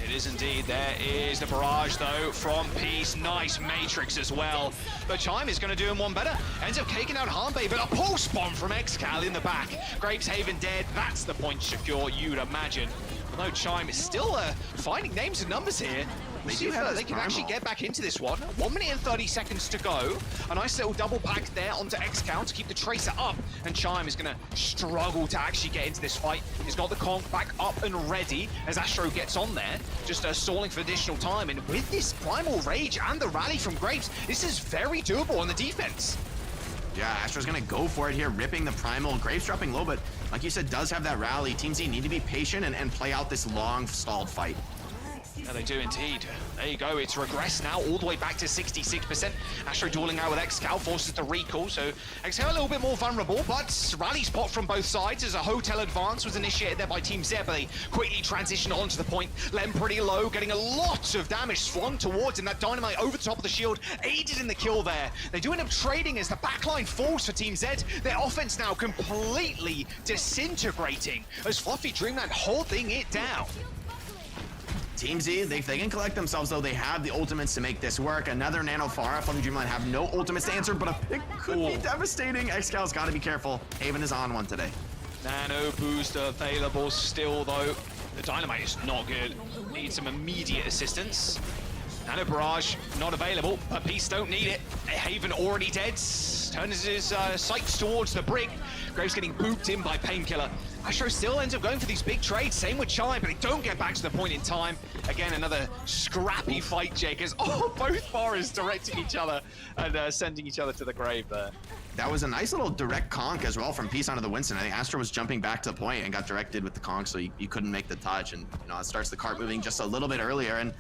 It is indeed. There is the Barrage, though, from Peace. Nice Matrix as well. But Chime is going to do him one better. Ends up caking out Hanbei, but a pulse bomb from XCal in the back. Graveshaven dead. That's the point secure, you'd imagine. Although Chime is still finding names and numbers here. We'll see if they can actually get back into this one. 1 minute and 30 seconds to go. A nice little double pack there onto Xcal to keep the Tracer up. And Chime is going to struggle to actually get into this fight. He's got the conk back up and ready as Astro gets on there. Just stalling for additional time. And with this Primal Rage and the rally from Grapes, this is very doable on the defense.
Yeah, Astro's gonna go for it here, ripping the Primal. Grapes dropping low, but like you said, does have that rally. Team Z need to be patient and play out this long stalled fight.
Yeah, they do indeed. There you go. It's regressed now all the way back to 66%. Astro dueling out with Xcal, forces the recall. So Xcal a little bit more vulnerable, but rally spot from both sides as a hotel advance was initiated there by Team Z, but they quickly transitioned onto the point. Lem pretty low, getting a lot of damage flung towards him. That dynamite over the top of the shield, aided in the kill there. They do end up trading as the backline falls for Team Z. Their offense now completely disintegrating as FluffyDreamland holding it down.
Team Z, if they can collect themselves though, they have the ultimates to make this work. Another Nano Pharah. FluffyDreamland have no ultimates to answer, but a pick could be devastating. Xcal's got to be careful. Haven is on one today.
Nano boost available still though. The dynamite is not good. Needs some immediate assistance. Nano Barrage not available, but Peace don't need it. Haven already dead. Turns his sights towards the brig. Graves getting booped in by Painkiller. Astro still ends up going for these big trades. Same with Chime, but they don't get back to the point in time. Again, another scrappy fight, Jake, as both Forest directing each other and sending each other to the grave there.
That was a nice little direct conk as well from Peace onto the Winston. I think Astro was jumping back to the point and got directed with the conk, so you couldn't make the touch. And it starts the cart moving just a little bit earlier. And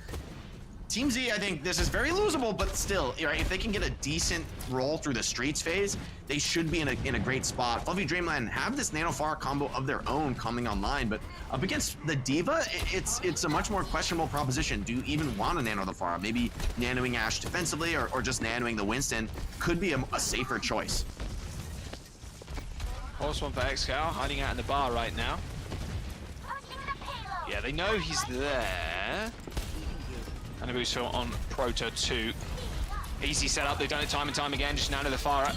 Team Z, I think this is very losable, but still, right, if they can get a decent roll through the streets phase, they should be in a great spot. FluffyDreamland have this Nano Pharah combo of their own coming online, but up against the D.Va, it's a much more questionable proposition. Do you even want to nano the Pharah? Maybe nanoing Ashe defensively or just nanoing the Winston could be a safer choice.
Horse one for Xcal, hiding out in the bar right now. Yeah, they know he's there. And a boost on Proto 2. Easy setup, they've done it time and time again, just nano the Pharah.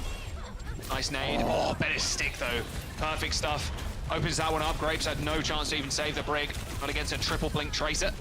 Nice nade. Oh, better stick though. Perfect stuff. Opens that one up. Grapes had no chance to even save the brig. Not against a triple blink Tracer.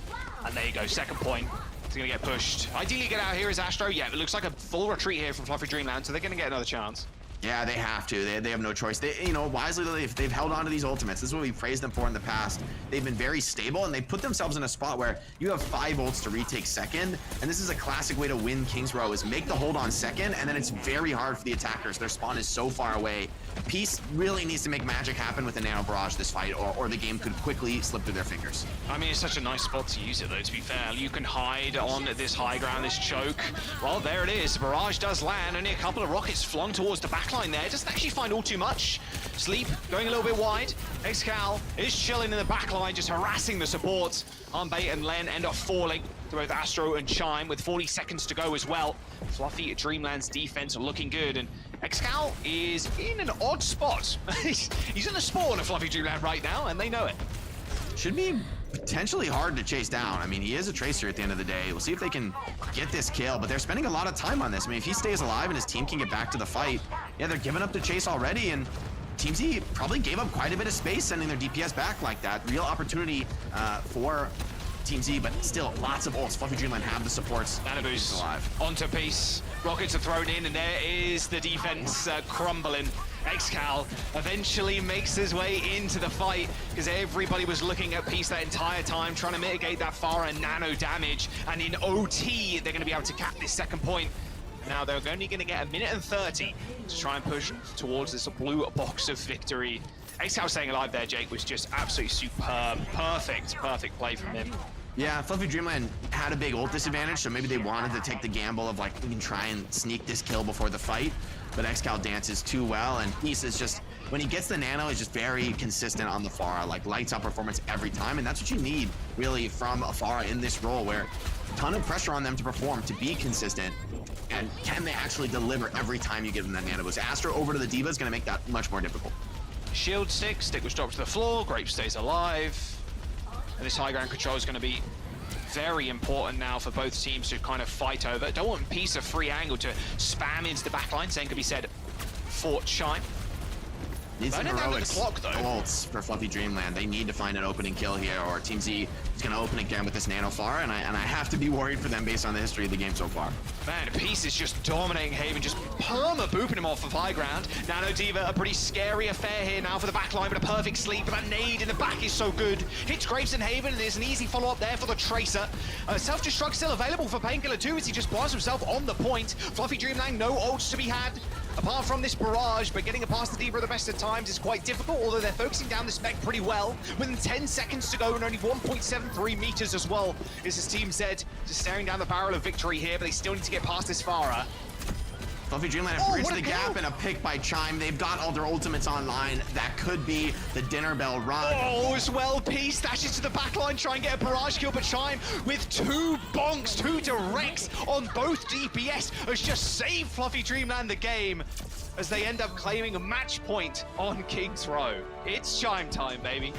And there you go, second point. He's gonna get pushed. Ideally get out here is Astro. Yeah, it looks like a full retreat here from FluffyDreamland, so they're gonna get another chance.
Yeah, they have to. They have no choice. They, wisely, they've held on to these ultimates. This is what we've praised them for in the past. They've been very stable, and they put themselves in a spot where you have 5 ults to retake second, and this is a classic way to win King's Row, is make the hold on second, and then it's very hard for the attackers. Their spawn is so far away. Peace really needs to make magic happen with the Nano Barrage this fight, or the game could quickly slip through their fingers.
I mean, it's such a nice spot to use it, though, to be fair. You can hide on this high ground, this choke. Well, there it is. Barrage does land. Only a couple of rockets flung towards the backline there. Doesn't actually find all too much. Sleep going a little bit wide. Xcal is chilling in the backline, just harassing the supports. Armbait and Len end up falling to both Astro and Chime with 40 seconds to go as well. FluffyDreamland's defense looking good, and Xcal is in an odd spot. He's in the spawn of FluffyDreamland right now, and they know it.
Should be potentially hard to chase down. I mean, he is a Tracer at the end of the day. We'll see if they can get this kill, but they're spending a lot of time on this. I mean, if he stays alive and his team can get back to the fight, yeah, they're giving up the chase already, and Team Z probably gave up quite a bit of space sending their DPS back like that. Real opportunity for Team Z, but still lots of ults. FluffyDreamland have the supports.
Nanoboost alive. Onto Peace. Rockets are thrown in, and there is the defense crumbling. Xcal eventually makes his way into the fight because everybody was looking at Peace that entire time, trying to mitigate that Pharah nano damage. And in OT, they're going to be able to cap this second point. Now they're only going to get 1 minute and 30 to try and push towards this blue box of victory. Xcal staying alive there, Jake, was just absolutely superb. Perfect play from him.
Yeah, FluffyDreamland had a big ult disadvantage, so maybe they wanted to take the gamble of like, we can try and sneak this kill before the fight. But Xcal dances too well, and Peace is just, when he gets the nano, is just very consistent on the Pharah, like lights out performance every time, and that's what you need really from a Pharah in this role, where a ton of pressure on them to perform, to be consistent, and can they actually deliver every time you give them that nano boost? Astro over to the D.Va is going to make that much more difficult.
Shield stick was dropped to the floor, Grape stays alive, and this high ground control is going to be very important now for both teams to kind of fight over. Don't want Peace a free angle to spam into the backline, same could be said for Chime.
Needs some heroics ults for FluffyDreamland. They need to find an opening kill here, or Team Z is going to open again with this Nano Far, and I have to be worried for them based on the history of the game so far.
Man, Peace is just dominating Haven, just perma-booping him off of high ground. Nano Diva, a pretty scary affair here now for the backline, but a perfect sleep. But that nade in the back is so good. Hits Graves and Haven, and there's an easy follow-up there for the Tracer. Self-destruct still available for Painkiller too, as he just bars himself on the point. FluffyDreamland, no ults to be had, apart from this barrage, but getting it past the Diva at the best of times is quite difficult, although they're focusing down the spec pretty well. Within 10 seconds to go and only 1.73 meters as well. This is Team Z just staring down the barrel of victory here, but they still need to get past this Farah.
FluffyDreamland have bridged the gap and a pick by Chime. They've got all their ultimates online. That could be the dinner bell run.
Oh, as well, Peace dashes to the backline, try and get a barrage kill, but Chime with 2 bonks, 2 directs on both DPS has just saved FluffyDreamland the game as they end up claiming a match point on King's Row. It's Chime time, baby.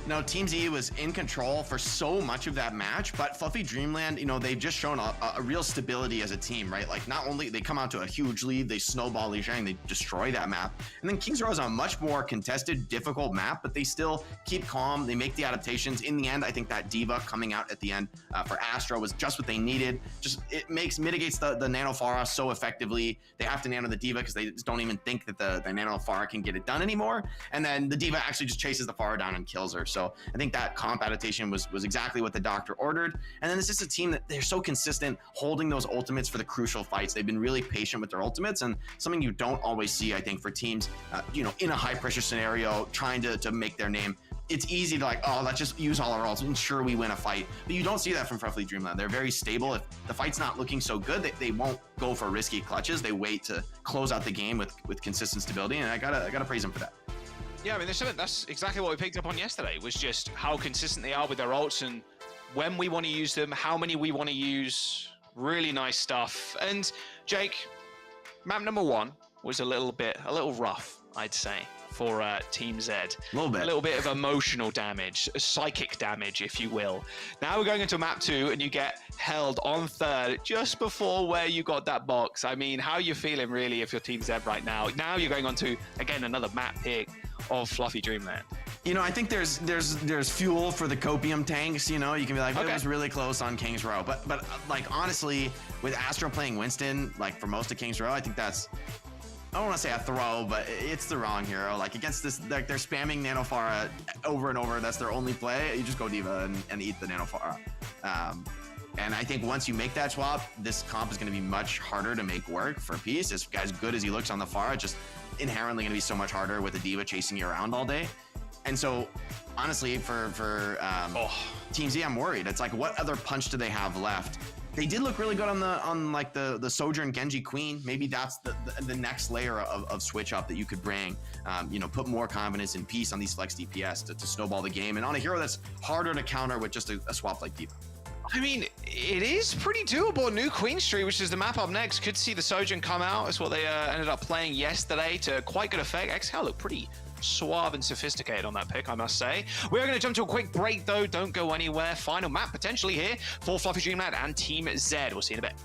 No, Team Z was in control for so much of that match, but FluffyDreamland, you know, they've just shown a real stability as a team, right? Like, not only they come out to a huge lead, they snowball Lijiang, they destroy that map, and then King's Row is a much more contested, difficult map, but they still keep calm, they make the adaptations. In the end, I think that Diva coming out at the end for Astra was just what they needed. Just, it mitigates the Nano Pharah so effectively. They have to nano the Diva because they just don't even think that the Nano Pharah can get it done anymore, and then the Diva actually just chases the Pharah down and kills her. So I think that comp adaptation was exactly what the doctor ordered. And then it's just a team that they're so consistent holding those ultimates for the crucial fights. They've been really patient with their ultimates, and something you don't always see, I think, for teams, you know, in a high pressure scenario, trying to make their name. It's easy to like, oh, let's just use all our ults and ensure we win a fight. But you don't see that from FluffyDreamland. They're very stable. If the fight's not looking so good, they won't go for risky clutches. They wait to close out the game with consistent stability, and I gotta praise them for that.
Yeah, I mean, that's exactly what we picked up on yesterday, was just how consistent they are with their ults and when we want to use them, how many we want to use. Really nice stuff. And Jake, map number 1 was a little rough, I'd say, for Team Z. A little bit of emotional damage, psychic damage, if you will. Now we're going into map 2, and you get held on 3rd just before where you got that box. I mean, how are you feeling really if you're Team Z right now? Now you're going on to, again, another map pick of FluffyDreamland.
You know, I think there's fuel for the copium tanks. You know, you can be like, it was really close on King's Row, but like honestly, with Astro playing Winston, like for most of King's Row, I think that's, I don't want to say a throw, but it's the wrong hero. Like against this, like they're spamming Nano Pharah over and over. That's their only play. You just go Diva and eat the Nano Pharah. And I think once you make that swap, this comp is going to be much harder to make work for Peace. As good as he looks on the Pharah, just inherently going to be so much harder with a Diva chasing you around all day. And so, honestly, for Team Z, I'm worried. It's like, what other punch do they have left? They did look really good on the Sojourn Genji Queen. Maybe that's the next layer of switch up that you could bring. You know, put more confidence in Peace on these flex DPS to snowball the game, and on a hero that's harder to counter with just a swap like Diva.
I mean, it is pretty doable. New Queen Street, which is the map up next, could see the Sojourn come out. That's what they ended up playing yesterday to quite good effect. Exhale looked pretty suave and sophisticated on that pick, I must say. We're going to jump to a quick break, though. Don't go anywhere. Final map potentially here for FluffyDreamland and Team Z. We'll see you in a bit.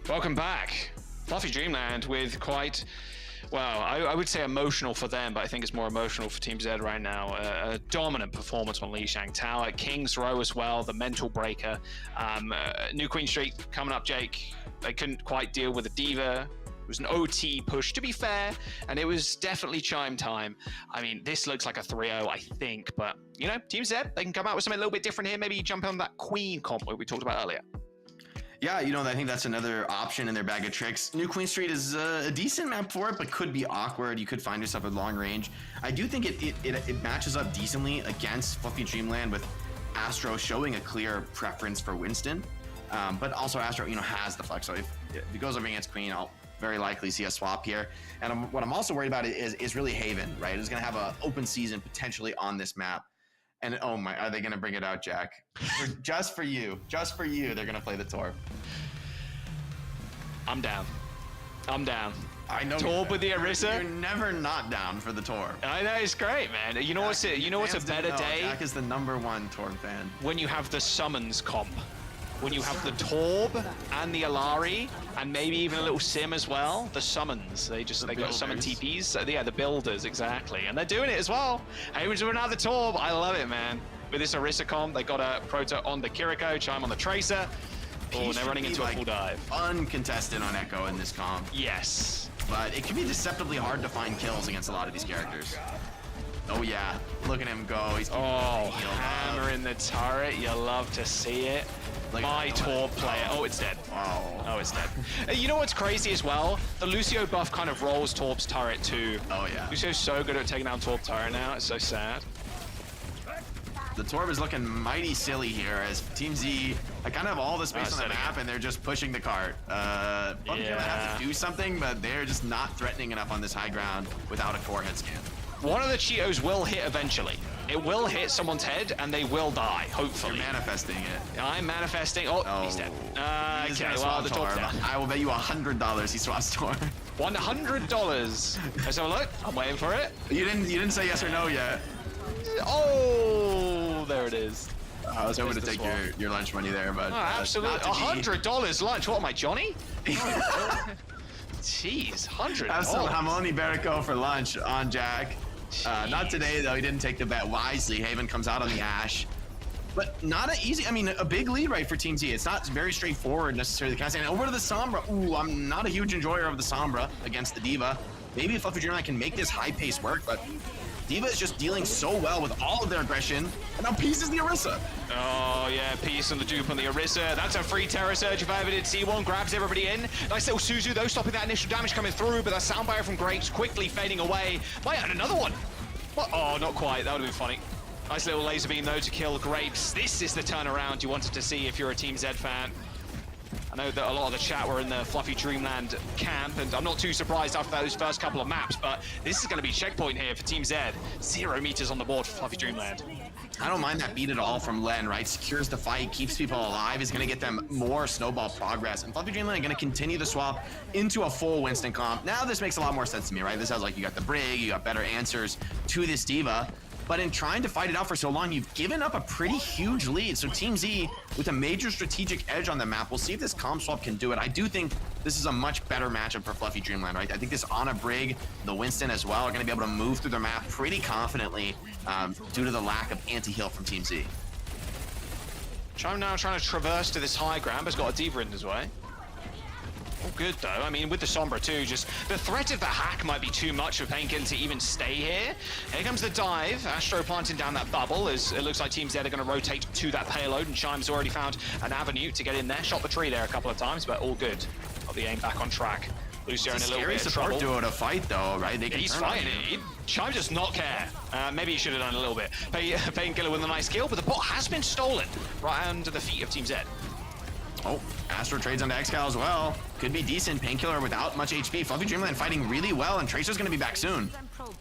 Welcome back. FluffyDreamland with quite, well, I would say emotional for them, but I think it's more emotional for Team Z right now. A dominant performance on Li Shang Tower. King's Row as well, the mental breaker. New Queen Street coming up, Jake. They couldn't quite deal with the Diva. It was an OT push, to be fair, and it was definitely chime time. I mean, this looks like a 3-0, I think, but, you know, Team Z, they can come out with something a little bit different here. Maybe jump on that Queen comp that we talked about earlier.
Yeah, you know, I think that's another option in their bag of tricks. New Queen Street is a decent map for it, but could be awkward. You could find yourself at long range. I do think it matches up decently against FluffyDreamland, with Astro showing a clear preference for Winston. But also Astro, you know, has the flex. So if he goes over against Queen, I'll very likely see a swap here. And what I'm also worried about is really Haven, right? It's going to have an open season potentially on this map. And oh my, are they going to bring it out, Jack? Just for you, they're going to play the Torb.
I'm down.
I know.
Torb with the Orisa.
You're never not down for the Torb.
I know, it's great, man. You know what's a better day?
Jack is the #1 Torb fan.
When you have the summons comp. When you have the Torb and the Alari, and maybe even a little Sim as well, the summons. They got summon TPs. So, yeah, the builders, exactly. And they're doing it as well. Haven's doing another Torb. I love it, man. With this Orisa comp, they got a Proto on the Kiriko, Chime on the Tracer. Oh, and they're running into a full dive.
Uncontested on Echo in this comp.
Yes.
But it can be deceptively hard to find kills against a lot of these characters. Oh yeah, look at him go. He's
hammer in the turret. You love to see it. My Torb player. Oh, it's dead. Oh, it's dead. You know what's crazy as well? The Lucio buff kind of rolls Torb's turret too.
Oh yeah.
Lucio's so good at taking down Torb turret now. It's so sad.
The Torb is looking mighty silly here as Team Z kind of have all the space on the map and they're just pushing the cart. Bumpy have to do something, but they're just not threatening enough on this high ground without a core head scan.
One of the Cheetos will hit eventually. It will hit someone's head and they will die, hopefully.
You're manifesting it.
I'm manifesting. Oh, he's dead. Okay, well, the Torb's dead.
I will bet you $100 he swaps Torb.
$100. Let's have a look. I'm waiting for it.
You didn't say yes or no yet.
Oh, there it is.
I was hoping to take your lunch money there, but
absolutely. $100 lunch. What am I, Johnny? Jeez, $100.
Have some Hamoni Berico for lunch on Jack. Not today though. He didn't take the bet wisely. Haven comes out on the Ashe, but not a big lead right for Team Z. It's not very straightforward necessarily. And over to the Sombra. Ooh, I'm not a huge enjoyer of the Sombra against the Diva. Maybe if FluffyDreamland can make this high pace work, but Diva is just dealing so well with all of their aggression, and now Peace is the Orisa.
Oh yeah, Peace on the dupe on the Orisa. That's a free Terror Surge if I ever did see one. Grabs everybody in. Nice little Suzu though, stopping that initial damage coming through, but that sound barrier from Grapes quickly fading away. Might add another one. What? Oh, not quite. That would have been funny. Nice little laser beam though to kill Grapes. This is the turnaround you wanted to see if you're a Team Z fan. I know that a lot of the chat were in the FluffyDreamland camp, and I'm not too surprised after those first couple of maps, but this is going to be checkpoint here for Team Z. 0 meters on the board for FluffyDreamland.
I don't mind that beat at all from Len, right? Secures the fight, keeps people alive, is going to get them more snowball progress. And FluffyDreamland are going to continue the swap into a full Winston comp. Now this makes a lot more sense to me, right? This has like, you got the Brig, you got better answers to this Diva. But in trying to fight it out for so long, you've given up a pretty huge lead. So Team Z, with a major strategic edge on the map, we'll see if this comp swap can do it. I do think this is a much better matchup for FluffyDreamland, right? I think this Ana Brig, the Winston as well, are going to be able to move through the map pretty confidently due to the lack of anti-heal from Team Z.
Chime now trying to traverse to this high ground, but has got a Diva in his way. All good though. I mean, with the Sombra too, just the threat of the hack might be too much for Painkin to even stay here. Here comes the dive. Astro planting down that bubble as it looks like Team Z are going to rotate to that payload, and Chime's already found an avenue to get in there. Shot the tree there a couple of times, but all good. Got the aim back on track. Lucio in a little bit of trouble.
Scary support duo to fight though, right? They can
He's fighting it. Chime does not care. Maybe he should have done a little bit. Painkiller with a nice kill, but the bot has been stolen right under the feet of Team Z.
Oh, Astro trades onto Excal as well. Could be decent. Painkiller without much HP. FluffyDreamland fighting really well, and Tracer's going to be back soon.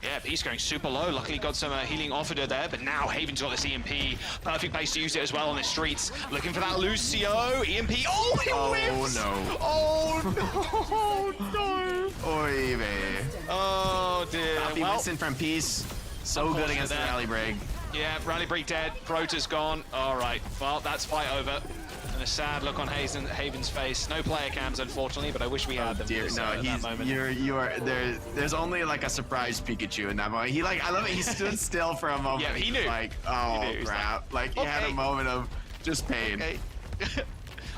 Yeah, he's going super low. Luckily got some healing offered her there, but now Haven's got this EMP. Perfect place to use it as well on the streets. Looking for that Lucio. EMP. Oh, he whiffs!
No.
Oh, no. No.
Oy vey.
Oh, dear.
Happy Winston from Peace. So good against the Rally Brig.
Yeah, Rally Brig dead. Prota's gone. All right. Well, that's fight over. And a sad look on Haven's face. No player cams, unfortunately, but I wish we had them.
Dear, no,
at that moment.
you are there. There's only like a surprise Pikachu in that moment. He I love it. He stood still for a moment.
Yeah, he knew.
Like, oh crap! Like he had a moment of just pain.
Okay.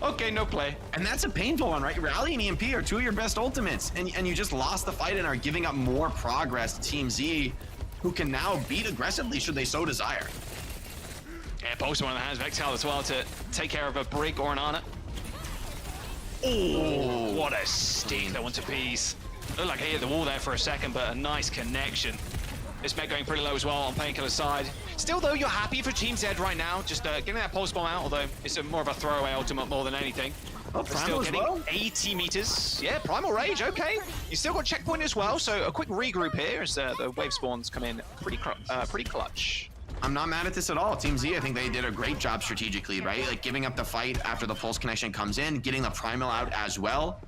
Okay, no play.
And that's a painful one, right? Rally and EMP are two of your best ultimates, and you just lost the fight and are giving up more progress to Team Z, who can now beat aggressively should they so desire.
Yeah, Pokemon in the hands of Vexhal as well to take care of a Brig or an Ana. Oh, what a stick that went to piece. Looked like he hit the wall there for a second, but a nice connection. This mech going pretty low as well on Painkiller's side. Still, though, you're happy for Team Z right now. Just getting that pulse bomb out, although it's more of a throwaway ultimate more than anything.
Oh,
still getting 80 meters. Yeah, Primal Rage, okay. You still got checkpoint as well, so a quick regroup here as the wave spawns come in pretty clutch.
I'm not mad at this at all. Team Z, I think they did a great job strategically, right? Like giving up the fight after the pulse connection comes in, getting the Primal out as well.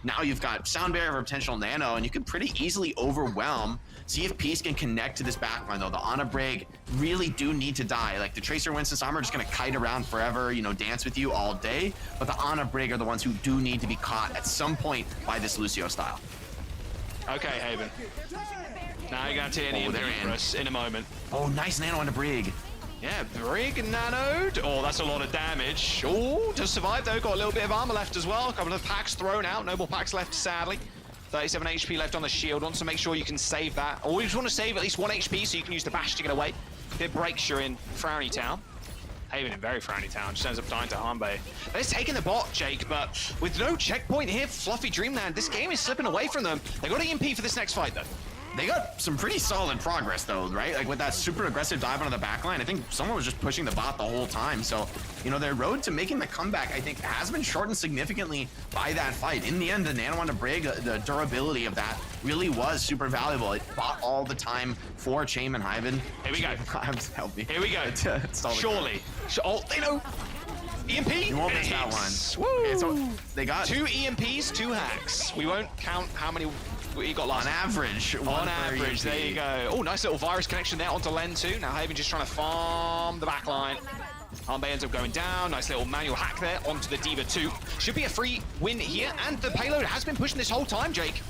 Now you've got Sound Barrier for potential Nano, and you can pretty easily overwhelm. See if Peace can connect to this backline, though. The Ana Brig really do need to die. Like, the Tracer, Winston, Storm are just going to kite around forever, you know, dance with you all day. But the Ana Brig are the ones who do need to be caught at some point by this Lucio style.
Okay, Haven. Now you're going to see an EMP for us in a moment.
Oh, nice Nano on the Brig.
Yeah, Brig nanoed. Oh, that's a lot of damage. Oh, just survived though. Got a little bit of armor left as well. A couple of packs thrown out. No more packs left, sadly. 37 HP left on the shield. Want to make sure you can save that. Always want to save at least 1 HP so you can use the bash to get away. If it breaks, you're in Frowny Town. Haven in very Frowny Town. Just ends up dying to Hanbei. They're taking the bot, Jake, but with no checkpoint here, FluffyDreamland, this game is slipping away from them. They got EMP for this next fight, though.
They got some pretty solid progress, though, right? Like, with that super aggressive dive onto the backline, I think someone was just pushing the bot the whole time. So, you know, their road to making the comeback, I think, has been shortened significantly by that fight. In the end, the Nano on the Brig, the durability of that really was super valuable. It bought all the time for Chaim and Hyven.
Here we go.
Help me.
Here we go. Surely. Oh, they know. EMP.
You won't miss that one. Woo. Okay, so they got
2 EMPs, 2 hacks. We won't count how many you got last.
On average.
On average, there you go. Oh, nice little virus connection there onto Len too. Now Haven just trying to farm the backline. Hanbei ends up going down. Nice little manual hack there onto the D.Va 2. Should be a free win here, and the payload has been pushing this whole time, Jake.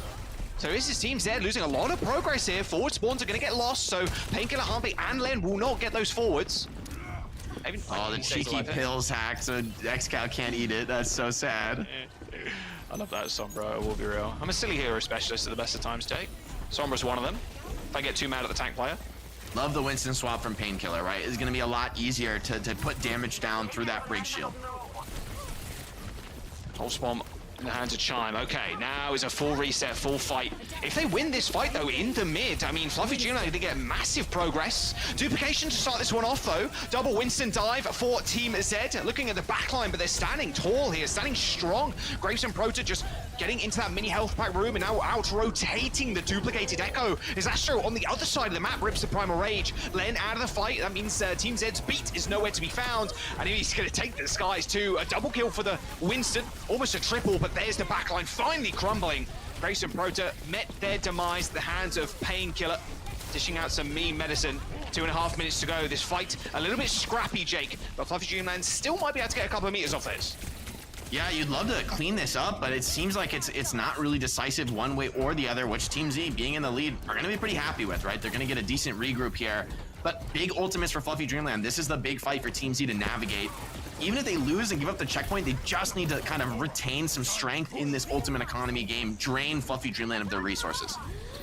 So this is Team Z losing a lot of progress here. Forward spawns are going to get lost, so Painkiller, Hanbei, and Len will not get those forwards.
Oh, the cheeky pills hack, so XCal can't eat it. That's so sad.
I love that Sombra, I will be real. I'm a silly hero specialist at the best of times, Jake. Sombra's one of them. If I get too mad at the tank player.
Love the Winston swap from Painkiller, right? It's going to be a lot easier to put damage down through that Brig shield.
Whole spawn in the hands of Chaim. Okay, now is a full reset, full fight. If they win this fight, though, in the mid, I mean, FluffyDreamland, they get massive progress. Duplication to start this one off, though. Double Winston dive for Team Z. Looking at the backline, but they're standing tall here, standing strong. Graves and Prota just getting into that mini health pack room and now out-rotating the duplicated Echo. Is Astro on the other side of the map, rips the Primal Rage. Len out of the fight. That means Team Z's beat is nowhere to be found. And he's going to take the skies, too. A double kill for the Winston. Almost a triple, but there's the backline finally crumbling. Grace and Prota met their demise at the hands of Painkiller, dishing out some mean medicine. 2.5 minutes to go. This fight a little bit scrappy, Jake, but FluffyDreamland still might be able to get a couple of meters off this.
Yeah, you'd love to clean this up, but it seems like it's not really decisive one way or the other, which Team Z, being in the lead, are going to be pretty happy with, right? They're going to get a decent regroup here. But big ultimates for FluffyDreamland. This is the big fight for Team Z to navigate. Even if they lose and give up the checkpoint, they just need to kind of retain some strength in this ultimate economy game, drain FluffyDreamland of their resources.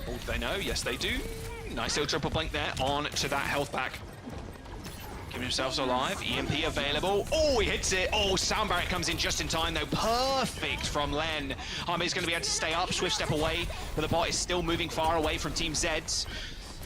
Oh, they know? Yes, they do. Nice little triple blink there on to that health pack. Keeping themselves alive. EMP available. Oh, he hits it. Oh, Sound Barrier comes in just in time, though. Perfect from Len. Hanbei's going to be able to stay up, swift step away, but the bot is still moving far away from Team Z's.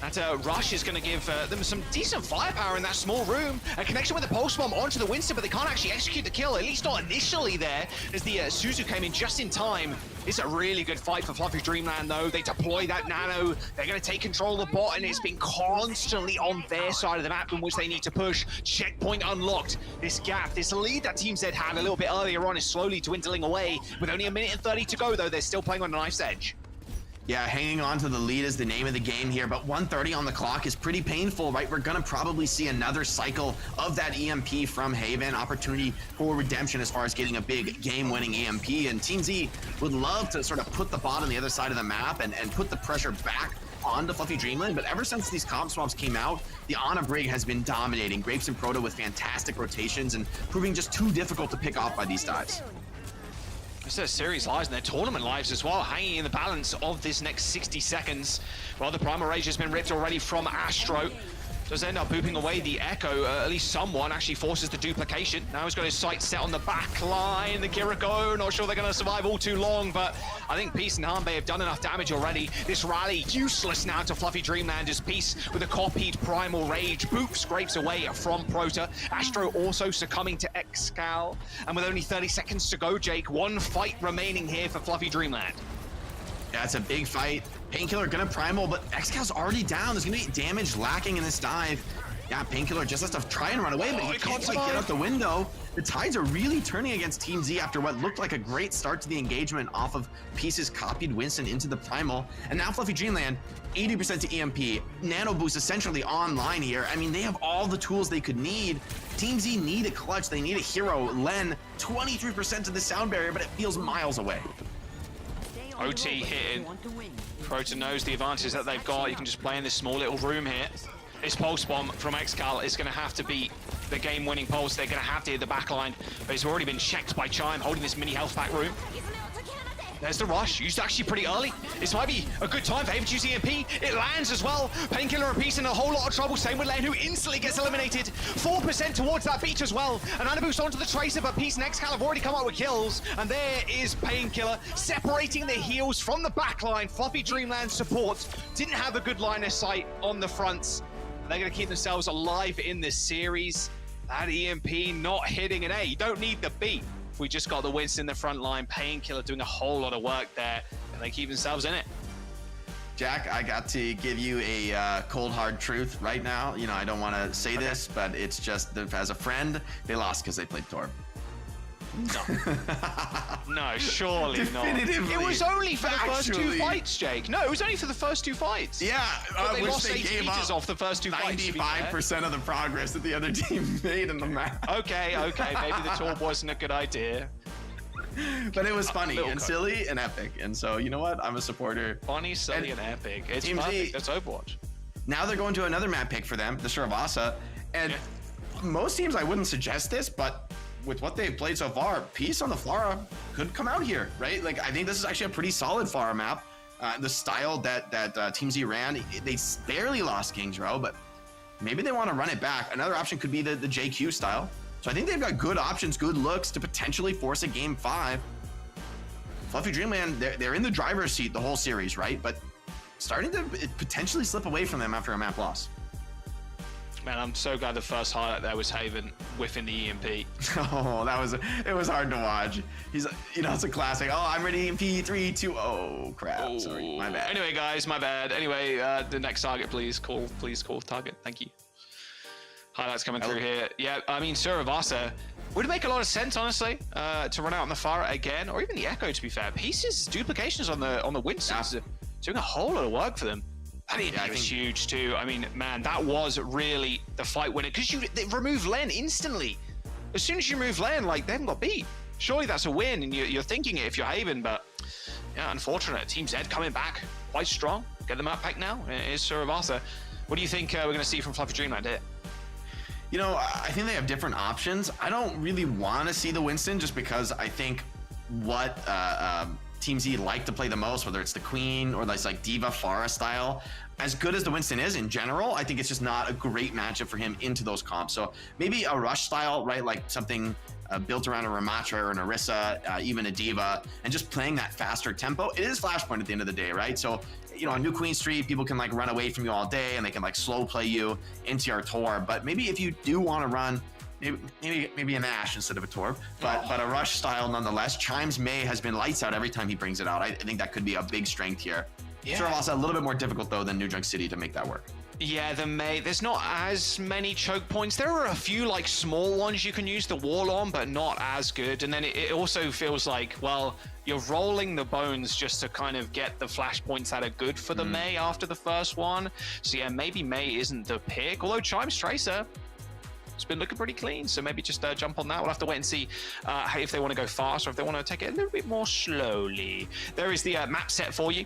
That rush is going to give them some decent firepower in that small room. A connection with the pulse bomb onto the Winston, but they can't actually execute the kill, at least not initially there, as the Suzu came in just in time. It's a really good fight for FluffyDreamland, though. They deploy that Nano. They're going to take control of the bot, and it's been constantly on their side of the map in which they need to push. Checkpoint unlocked. This gap, this lead that Team Z had a little bit earlier on is slowly dwindling away. With only 1 minute and 30 to go, though, they're still playing on a knife's edge.
Yeah, hanging on to the lead is the name of the game here, but 1:30 on the clock is pretty painful, right? We're gonna probably see another cycle of that EMP from Haven, opportunity for redemption as far as getting a big game-winning EMP, and Team Z would love to sort of put the bot on the other side of the map and put the pressure back onto FluffyDreamland, but ever since these comp swaps came out, the Ana Brig has been dominating. Grapes and Proto with fantastic rotations and proving just too difficult to pick off by these dives.
It's their series lives and their tournament lives as well, hanging in the balance of this next 60 seconds. Well, the Primal Rage has been ripped already from Astro. Does end up booping away the Echo. At least someone actually forces the duplication. Now he's got his sights set on the back line. The Kiriko, not sure they're going to survive all too long, but I think Peace and Hanbei have done enough damage already. This rally useless now to FluffyDreamland as Peace with a copied Primal Rage boops scrapes away from Prota. Astro also succumbing to Excal. And with only 30 seconds to go, Jake, one fight remaining here for FluffyDreamland.
Yeah, it's a big fight. Painkiller gonna primal, but Excal's already down. There's gonna be damage lacking in this dive. Yeah, Painkiller just has to try and run away, but he can't quite get out the window. The tides are really turning against Team Z after what looked like a great start to the engagement off of Peace's copied Winston into the primal. And now FluffyDreamland, 80% to EMP. Nano Boost essentially online here. I mean, they have all the tools they could need. Team Z need a clutch. They need a hero. Len, 23% to the sound barrier, but it feels miles away.
OT hitting. Prota knows the advantages that they've got. You can just play in this small little room here. This pulse bomb from Excal is going to have to be the game-winning pulse. They're going to have to hit the back line, but it's already been checked by Chime, holding this mini health pack room. There's the rush, used actually pretty early. This might be a good time for Haven to use EMP. It lands as well. Painkiller and Peace in a whole lot of trouble. Same with Len, who instantly gets eliminated. 4% towards that beach as well. And Ana Boost onto the Tracer, but Peace and Excal have already come up with kills. And there is Painkiller separating the heals from the backline. FluffyDreamland support didn't have a good line of sight on the fronts. They're going to keep themselves alive in this series. That EMP not hitting an A. You don't need the B. We just got the Winston in the front line. Painkiller doing a whole lot of work there, and they keep themselves in it.
Jack, I got to give you a cold hard truth right now. You know, I don't want to say this, but it's just that as a friend, they lost because they played Torb.
No. No, surely not.
Definitively.
It was only for the first two fights, Jake. No, it was only for the first two fights.
Yeah,
but they
which
lost
they
8
gave
meters
up
off the first two fights.
95% of the progress that the other team made in the map.
Okay, maybe the Torb wasn't a good idea.
But it was funny and silly and epic. And so, you know what? I'm a supporter.
Funny, silly, and epic. It's perfect. That's Overwatch.
Now they're going to another map pick for them, the Suravasa. And most teams, I wouldn't suggest this, but with what they've played so far, Peace on the Flora could come out here, right? Like, I think this is actually a pretty solid Flora map. The style that Team Z ran, they barely lost King's Row, but maybe they want to run it back. Another option could be the JQ style. So I think they've got good options, good looks to potentially force a game 5. FluffyDreamland, they're in the driver's seat the whole series, right? But starting to potentially slip away from them after a map loss.
Man, I'm so glad the first highlight there was Haven whiffing the EMP.
Oh, it was hard to watch. He's, you know, it's a classic. Oh, I'm ready. EMP 3, 2. Oh, crap. Sorry, my bad.
Anyway, guys, my bad. Anyway, the next target, please call target. Thank you. Highlights coming through here. Yeah, I mean, Suravasa would make a lot of sense, honestly, to run out on the Pharah again, or even the Echo, to be fair. Pieces, duplications on the Winstons, doing a whole lot of work for them. That EMP was huge too. I mean, man, that was really the fight winner because they removed Len instantly. As soon as you remove Len, like, they haven't got beat. Surely that's a win, and you're thinking it if you're Haven, but yeah, unfortunate. Team Z coming back quite strong. Get the map pack now. It is Suravasa. What do you think we're going to see from FluffyDreamland here?
You know, I think they have different options. I don't really want to see the Winston just because I think what Team Z like to play the most, whether it's the Queen or this like Diva Pharah style, as good as the Winston is in general, I think it's just not a great matchup for him into those comps. So maybe a Rush style, right? Like something built around a Ramatra or an Orisa, even a Diva, and just playing that faster tempo. It is Flashpoint at the end of the day, right? So, you know, on New Queen Street, people can like run away from you all day and they can like slow play you into your Tor. But maybe if you do want to run maybe an Ashe instead of a Torb, but a Rush style nonetheless. Chime's May has been lights out every time he brings it out. I think that could be a big strength here. Yeah. Sure, also a little bit more difficult though than New Junk City to make that work.
Yeah, there's not as many choke points. There are a few like small ones you can use the wall on, but not as good. And then it also feels like, well, you're rolling the bones just to kind of get the flash points that are good for the Mei after the first one. So yeah, maybe Mei isn't the pick. Although Chime's Tracer, it's been looking pretty clean. So maybe just jump on that. We'll have to wait and see if they want to go fast or if they want to take it a little bit more slowly. There is the map set for you.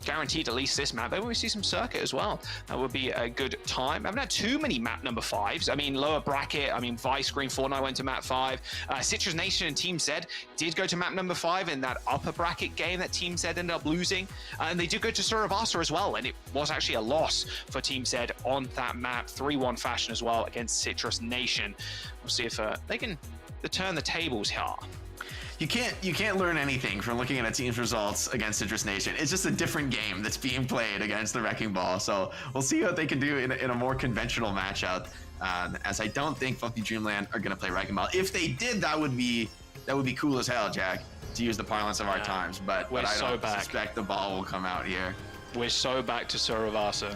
Guaranteed at least this map. Maybe we see some circuit as well. That would be a good time. I haven't had too many map number 5s. I mean, lower bracket. I mean, Vice, Green Fortnite went to map 5. Citrus Nation and Team Z did go to map number 5 in that upper bracket game that Team Z ended up losing. And they did go to Suravasa as well. And it was actually a loss for Team Z on that map. 3-1 fashion as well against Citrus Nation. We'll see if they can turn the tables here.
You can't learn anything from looking at a team's results against Citrus Nation. It's just a different game that's being played against the Wrecking Ball. So we'll see what they can do in a more conventional matchup. As I don't think FluffyDreamland are going to play Wrecking Ball. If they did, that would be cool as hell, Jack, to use the parlance of our times. But I don't suspect the ball will come out here.
We're so back to Suravasa.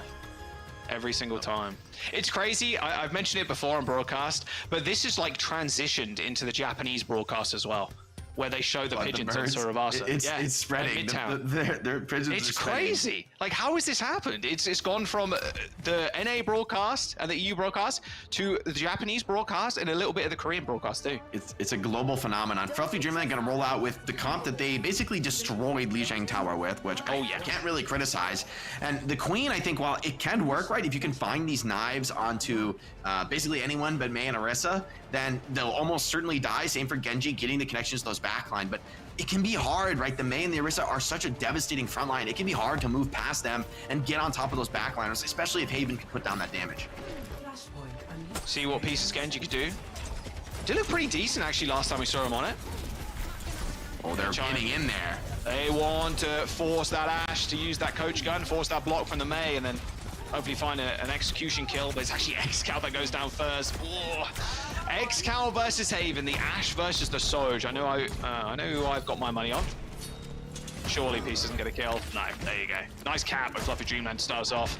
Every single time. It's crazy. I've mentioned it before on broadcast, but this is like transitioned into the Japanese broadcast as well, where they show the pigeons in Suravasa.
It's spreading. Their pigeons
it's
are spreading.
Crazy. Like, how has this happened? It's gone from the NA broadcast and the EU broadcast to the Japanese broadcast and a little bit of the Korean broadcast too.
It's a global phenomenon. FluffyDreamland gonna roll out with the comp that they basically destroyed Lijiang Tower with, which I can't really criticize. And the Queen, I think, while it can work, right, if you can find these knives onto basically anyone but Mei and Orisa, then they'll almost certainly die. Same for Genji, getting the connections to those backline. But it can be hard, right? The Mei and the Orisa are such a devastating front line. It can be hard to move past them and get on top of those backliners, especially if Haven can put down that damage.
See what pieces Genji could do. Did look pretty decent actually last time we saw him on it.
Oh, they're getting in there.
They want to force that Ashe to use that coach gun, force that block from the Mei, and then hopefully find an execution kill. But it's actually Xcal that goes down first. Oh. Xcal versus Haven, the Ashe versus the Soj. I know who I've got my money on. Surely Peace isn't gonna kill. No, there you go. Nice cap by FluffyDreamland starts off.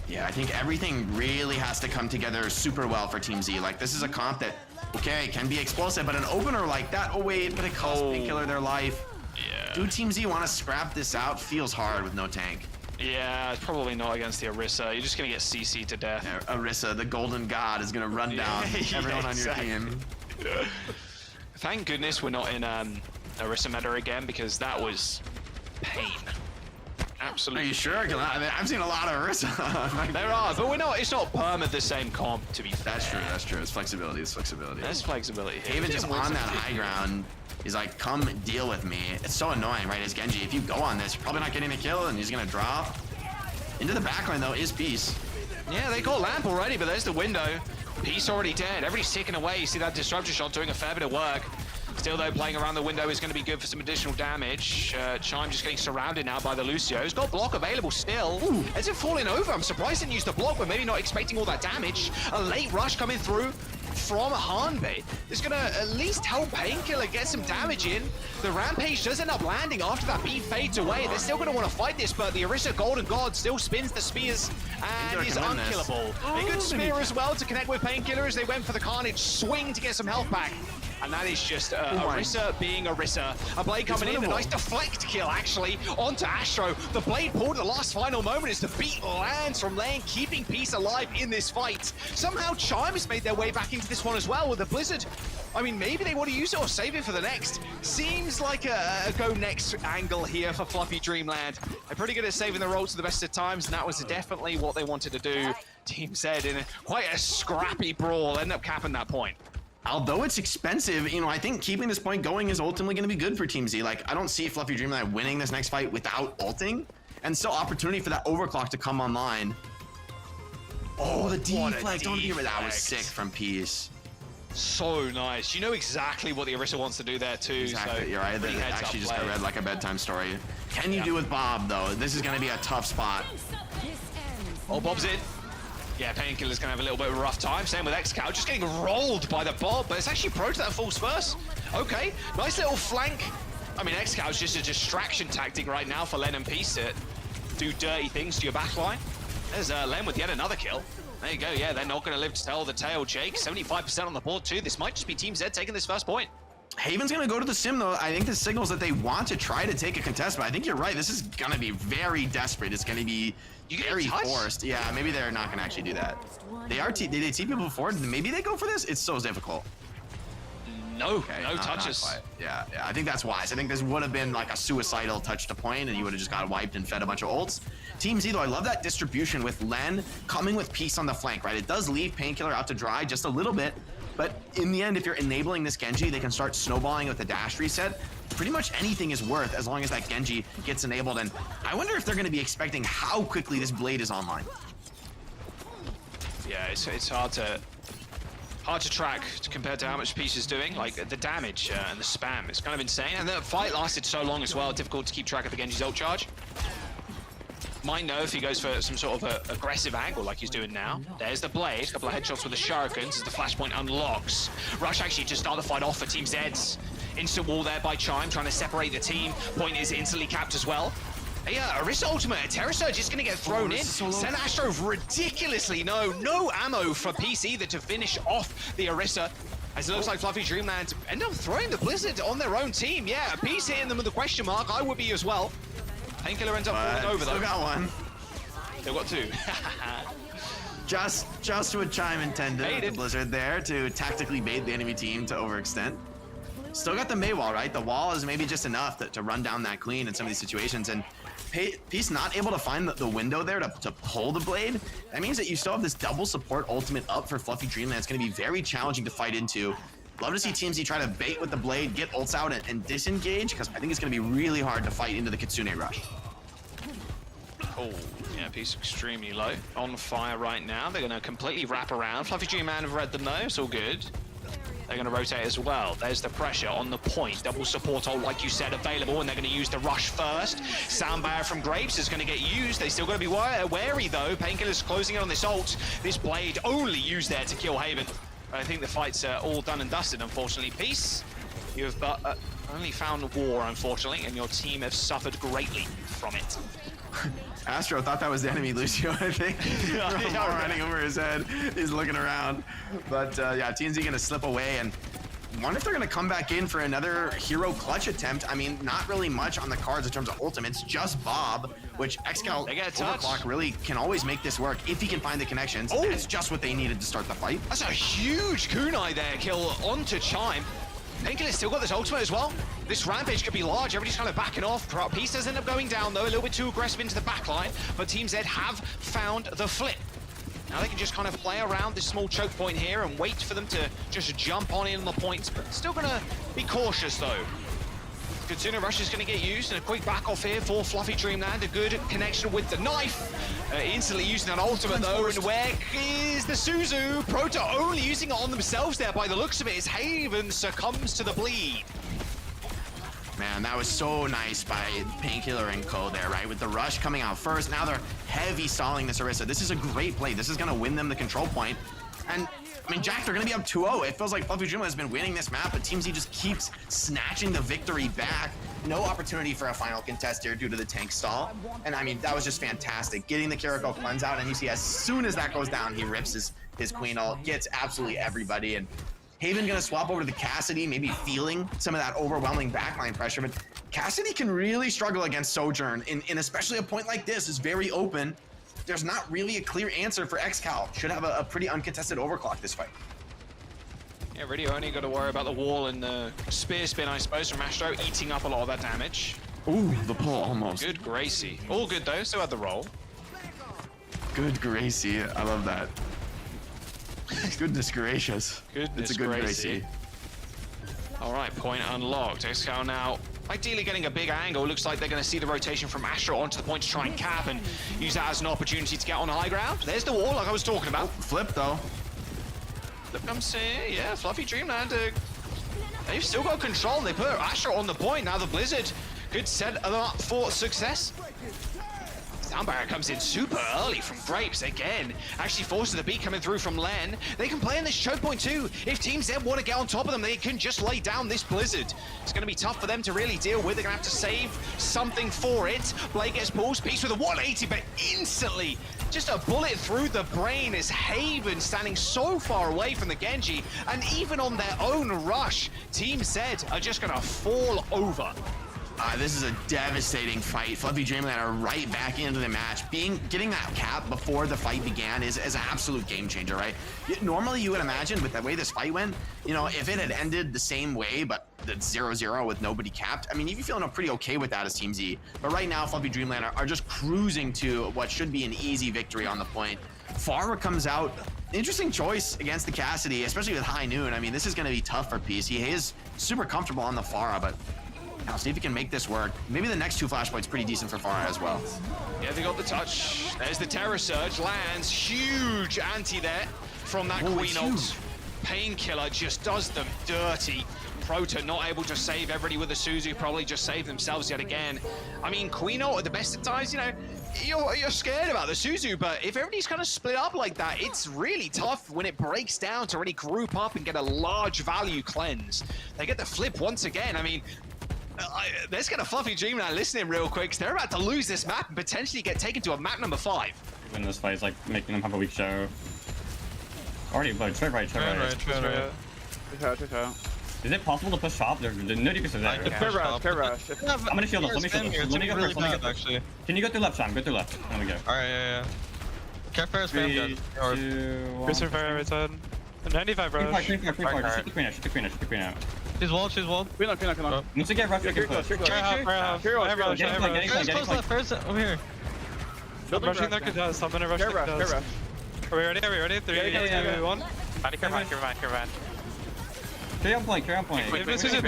Yeah, I think everything really has to come together super well for Team Z. Like, this is a comp that, okay, can be explosive, but an opener like that, oh wait, but it costs Painkiller their life.
Yeah.
Do Team Z want to scrap this out? Feels hard with no tank.
Yeah, it's probably not against the Orisa. You're just gonna get CC'd to death.
Yeah, Orisa, the golden god, is gonna run down everyone on your team.
Thank goodness we're not in Orisa meta again, because that was pain. Absolutely.
Are you sure? I mean, I've seen a lot of Orisa.
There are, but we're not. It's not perma the same comp, to be fair.
That's true. That's true. It's flexibility. It's flexibility.
There's flexibility.
Haven just on that high ground. He's like, come deal with me. It's so annoying, right? As Genji, if you go on this, you're probably not getting a kill, and he's gonna drop. Into the backline though is Peace.
Yeah, they got Lamp already, but there's the window. Peace already dead. Everybody's ticking away. You see that disruptor shot doing a fair bit of work. Still though, playing around the window is going to be good for some additional damage. Chime just getting surrounded now by the Lucio. He's got block available still. Ooh. As it falling over, I'm surprised he didn't use the block, but maybe not expecting all that damage. A late rush coming through from Hanbei is going to at least help Painkiller get some damage in. The Rampage does end up landing after that beat fades away. They're still going to want to fight this, but the Orisa Golden God still spins the spears and is unkillable. A good spear as well to connect with Painkiller as they went for the Carnage swing to get some health back. And that is just Orisa being Orisa. A Blade coming in, a nice deflect kill actually onto Astro. The Blade pulled at the last final moment as the beat lands from Lane, keeping Peace alive in this fight. Somehow Chime has made their way back into this one as well with the Blizzard. I mean, maybe they want to use it or save it for the next. Seems like a go next angle here for FluffyDreamland. They're pretty good at saving the roll to the best of times, and that was definitely what they wanted to do. Team Z in quite a scrappy brawl, end up capping that point.
Although it's expensive, I think keeping this point going is ultimately going to be good for Team Z. Like, I don't see FluffyDreamland winning this next fight without ulting, and still opportunity for that overclock to come online. Oh, the deflect. That was sick from Peace.
So nice. You know exactly what the Orisa wants to do there too.
Exactly,
so
you're right. That actually just got read like a bedtime story. Can you do with Bob, though? This is going to be a tough spot.
Oh, Bob's in. Yeah, Painkiller's gonna have a little bit of a rough time. Same with Xcal, just getting rolled by the Bob, but it's actually Pro to that false first. Okay, nice little flank. I mean, Xcal's just a distraction tactic right now for Len and Peace to do dirty things to your backline. There's Len with yet another kill. There you go. Yeah, they're not going to live to tell the tale, Jake. 75% on the board, too. This might just be Team Z taking this first point.
Haven's going to go to the sim, though. I think this signals that they want to try to take a contest, but I think you're right. This is going to be very desperate. It's going to be very forced. Yeah, maybe they're not going to actually do that. They see people before. Maybe they go for this. It's so difficult.
No,
okay,
no touches.
Yeah, I think that's wise. I think this would have been like a suicidal touch to point, and you would have just got wiped and fed a bunch of ults. Team Z, though, I love that distribution with Len coming with Peace on the flank, right? It does leave Painkiller out to dry just a little bit, but in the end, if you're enabling this Genji, they can start snowballing with the dash reset. Pretty much anything is worth as long as that Genji gets enabled, and I wonder if they're going to be expecting how quickly this Blade is online.
Yeah, it's hard to track compared to how much Peace is doing. Like the damage and the spam, it's kind of insane. And the fight lasted so long as well, difficult to keep track of the Genji's ult charge. Might know if he goes for some sort of a aggressive angle like he's doing now. There's the Blade, a couple of headshots with the Shurikens as the flashpoint unlocks. Rush actually just started the fight off for Team Zeds. Instant wall there by Chime, trying to separate the team. Point is instantly capped as well. Yeah, Orisa ultimate, a Terror Surge is going to get thrown in. Sen Astro ridiculously no ammo for Peace either to finish off the Orisa. As it looks like FluffyDreamland end up throwing the Blizzard on their own team. Yeah, Peace hitting them with a question mark. I would be as well. Painkiller ends up falling over though.
Still got one.
They've got two.
just what Chime intended with the Blizzard there to tactically bait the enemy team to overextend. Still got the Mei wall, right? The wall is maybe just enough to run down that Queen in some of these situations, and Peace not able to find the window there to pull the Blade. That means that you still have this double support ultimate up for FluffyDreamland. It's going to be very challenging to fight into. Love to see Team Z try to bait with the Blade, get ults out and disengage, because I think it's going to be really hard to fight into the Kitsune rush.
Oh, yeah, Peace extremely low. On fire right now. They're going to completely wrap around. FluffyDreamland have read them though, it's all good. They're going to rotate as well. There's the pressure on the point. Double support ult, like you said, available, and they're going to use the rush first. Sound barrier from Grapes is going to get used. They still got to be wary, though. Painkiller's closing in on this ult. This Blade only used there to kill Haven. I think the fight's all done and dusted, unfortunately. Peace, you have only found war, unfortunately, and your team have suffered greatly from it.
Astro thought that was the enemy, Lucio, I think. Running over his head. He's looking around. But yeah, TNZ going to slip away, and wonder if they're going to come back in for another hero clutch attempt. I mean, not really much on the cards in terms of ultimates, just Bob, which Xcal Overclock really can always make this work if he can find the connections. Oh. That's just what they needed to start the fight.
That's a huge kunai there, kill onto Chime. Painkiller's still got this ultimate as well. This rampage could be large. Everybody's kind of backing off. Peace does end up going down, though, a little bit too aggressive into the backline. But Team Z have found the flip. Now they can just kind of play around this small choke point here and wait for them to just jump on in the points. But still going to be cautious, though. Kitsune Rush is going to get used, and a quick back off here for FluffyDreamland. A good connection with the knife. Instantly using that ultimate, though, and where is the Suzu? Proto only using it on themselves there by the looks of it, as Haven succumbs to the bleed.
Man, that was so nice by Painkiller and Co there, right? With the rush coming out first, now they're heavy stalling this Orisa. This is a great play. This is going to win them the control point. And I mean, Jack, they're going to be up 2-0. It feels like FluffyDreamland has been winning this map, but Team Z just keeps snatching the victory back. No opportunity for a final contest here due to the tank stall. And I mean, that was just fantastic. Getting the Kiriko cleanse out, and you see as soon as that goes down, he rips his Queen ult, gets absolutely everybody. And Haven going to swap over to the Cassidy, maybe feeling some of that overwhelming backline pressure. But Cassidy can really struggle against Sojourn, in especially a point like this is very open. There's not really a clear answer for Xcal. Should have a pretty uncontested overclock this fight.
Yeah, really only got to worry about the wall and the spear spin, I suppose, from Astro, eating up a lot of that damage.
Ooh, the pull almost.
Good Gracie. All good, though. Still had the roll.
Good Gracie. I love that. Goodness gracious.
Goodness
it's a good Gracie.
All right, point unlocked. Xcal now ideally getting a big angle. Looks like they're going to see the rotation from Astro onto the point to try and cap and use that as an opportunity to get on high ground. There's the wall, like I was talking about.
Flip, though.
Flip comes in. Yeah, FluffyDreamland. They've still got control. They put Astro on the point. Now the Blizzard could set them up for success. Sound barrier comes in super early from Grapes again. Actually forces the beat coming through from Len. They can play in this choke point too. If Team Z want to get on top of them, they can just lay down this Blizzard. It's going to be tough for them to really deal with. They're going to have to save something for it. Blade gets pulls. Peace with a 180, but instantly Just a bullet through the brain as Haven standing so far away from the Genji, and even on their own rush, Team Z are just gonna fall over.
This is a devastating fight. FluffyDreamland are right back into the match. Getting that cap before the fight began is an absolute game changer, right? Normally, you would imagine with the way this fight went, you know, if it had ended the same way, but it's 0-0 with nobody capped, I mean, you'd be feeling pretty okay with that as Team Z. But right now, FluffyDreamland are just cruising to what should be an easy victory on the point. Pharah comes out. Interesting choice against the Cassidy, especially with High Noon. I mean, this is going to be tough for Peace. He is super comfortable on the Pharah, but now see if he can make this work. Maybe the next 2 flashpoints pretty decent for Pharah as well.
Yeah, they got the touch. There's the Terror Surge, lands. Huge anti there from that Queen ult. Painkiller just does them dirty. Proto not able to save everybody with the Suzu, probably just save themselves yet again. I mean, Queen ult at the best of times, you know, you're scared about the Suzu, but if everybody's kind of split up like that, it's really tough when it breaks down to really group up and get a large value cleanse. They get the flip once again. I mean, let's get a FluffyDreamland listening real quick, because they're about to lose this map and potentially get taken to a map number 5.
Win this fight is like making them have a weak show. Already, but try right. Is it possible to push top? There's no defense there.
Fair rush.
I'm gonna shield us. Let me shield us. Let me go first.
Actually.
Can you go through left, Sean? Go through left. There we go.
Alright, yeah. Care is spam dead.
2, 1.
Christopher Fire right side. 95 rush.
Shoot the queen out.
She's walled.
Queen up.
Once you get rush, you can push.
Close left first. Over here. Rushing their contest. I'm gonna rush the contest. Are we ready? 3, 2, 1. Care.
Carry on point.
Queen.
Secure.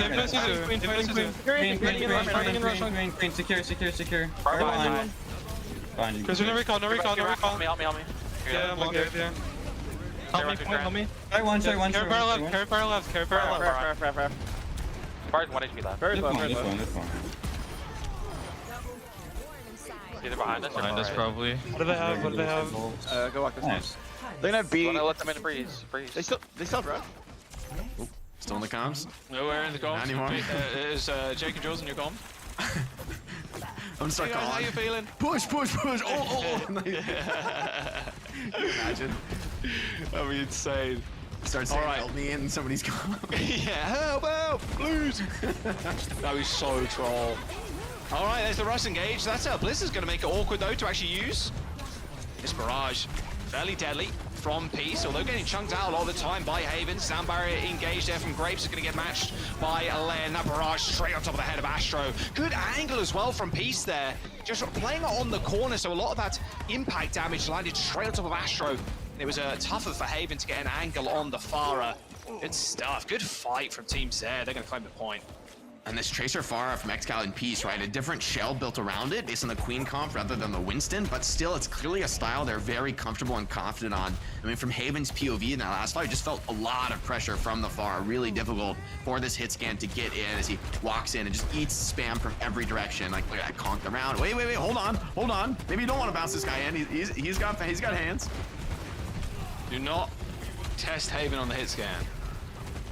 Chris, no recall.
Help me.
Yeah, I'm okay, yeah. Help me.
Carry one.
Carry fire left.
Fire's 1 HP left.
This one.
Either behind us or
Behind us, probably. What do they have?
Go walk this one.
They're gonna be. Wanna let them in freeze.
They still have rush.
Still in the comms?
Nowhere in the comms.
Not anymore.
Is Jake and Jules in your comm?
I'm gonna start calling.
How you feeling?
Push. Oh. Can you imagine?
That'd be insane.
Start saying help me and somebody's gone.
Yeah, help, please. That was so troll. All right, there's the rush engage. That's how Blizzard's gonna make it awkward though to actually use. This barrage, fairly deadly from Peace, although getting chunked out all the time by Haven. Sound barrier engaged there from Grapes is going to get matched by Len. That barrage straight on top of the head of Astro. Good angle as well from Peace there. Just playing it on the corner, so a lot of that impact damage landed straight on top of Astro. It was tougher for Haven to get an angle on the Pharah. Good stuff. Good fight from Team Z. They're going to claim the point.
And this Tracer Pharah from Excal and Peace, right? A different shell built around it based on the Queen comp rather than the Winston, but still it's clearly a style they're very comfortable and confident on. I mean, from Haven's POV in that last fight, just felt a lot of pressure from the Pharah. Really difficult for this hit scan to get in as he walks in and just eats spam from every direction. Like, look at that, conked around. Wait, hold on. Maybe you don't want to bounce this guy in. He's got hands.
Do not test Haven on the hit scan.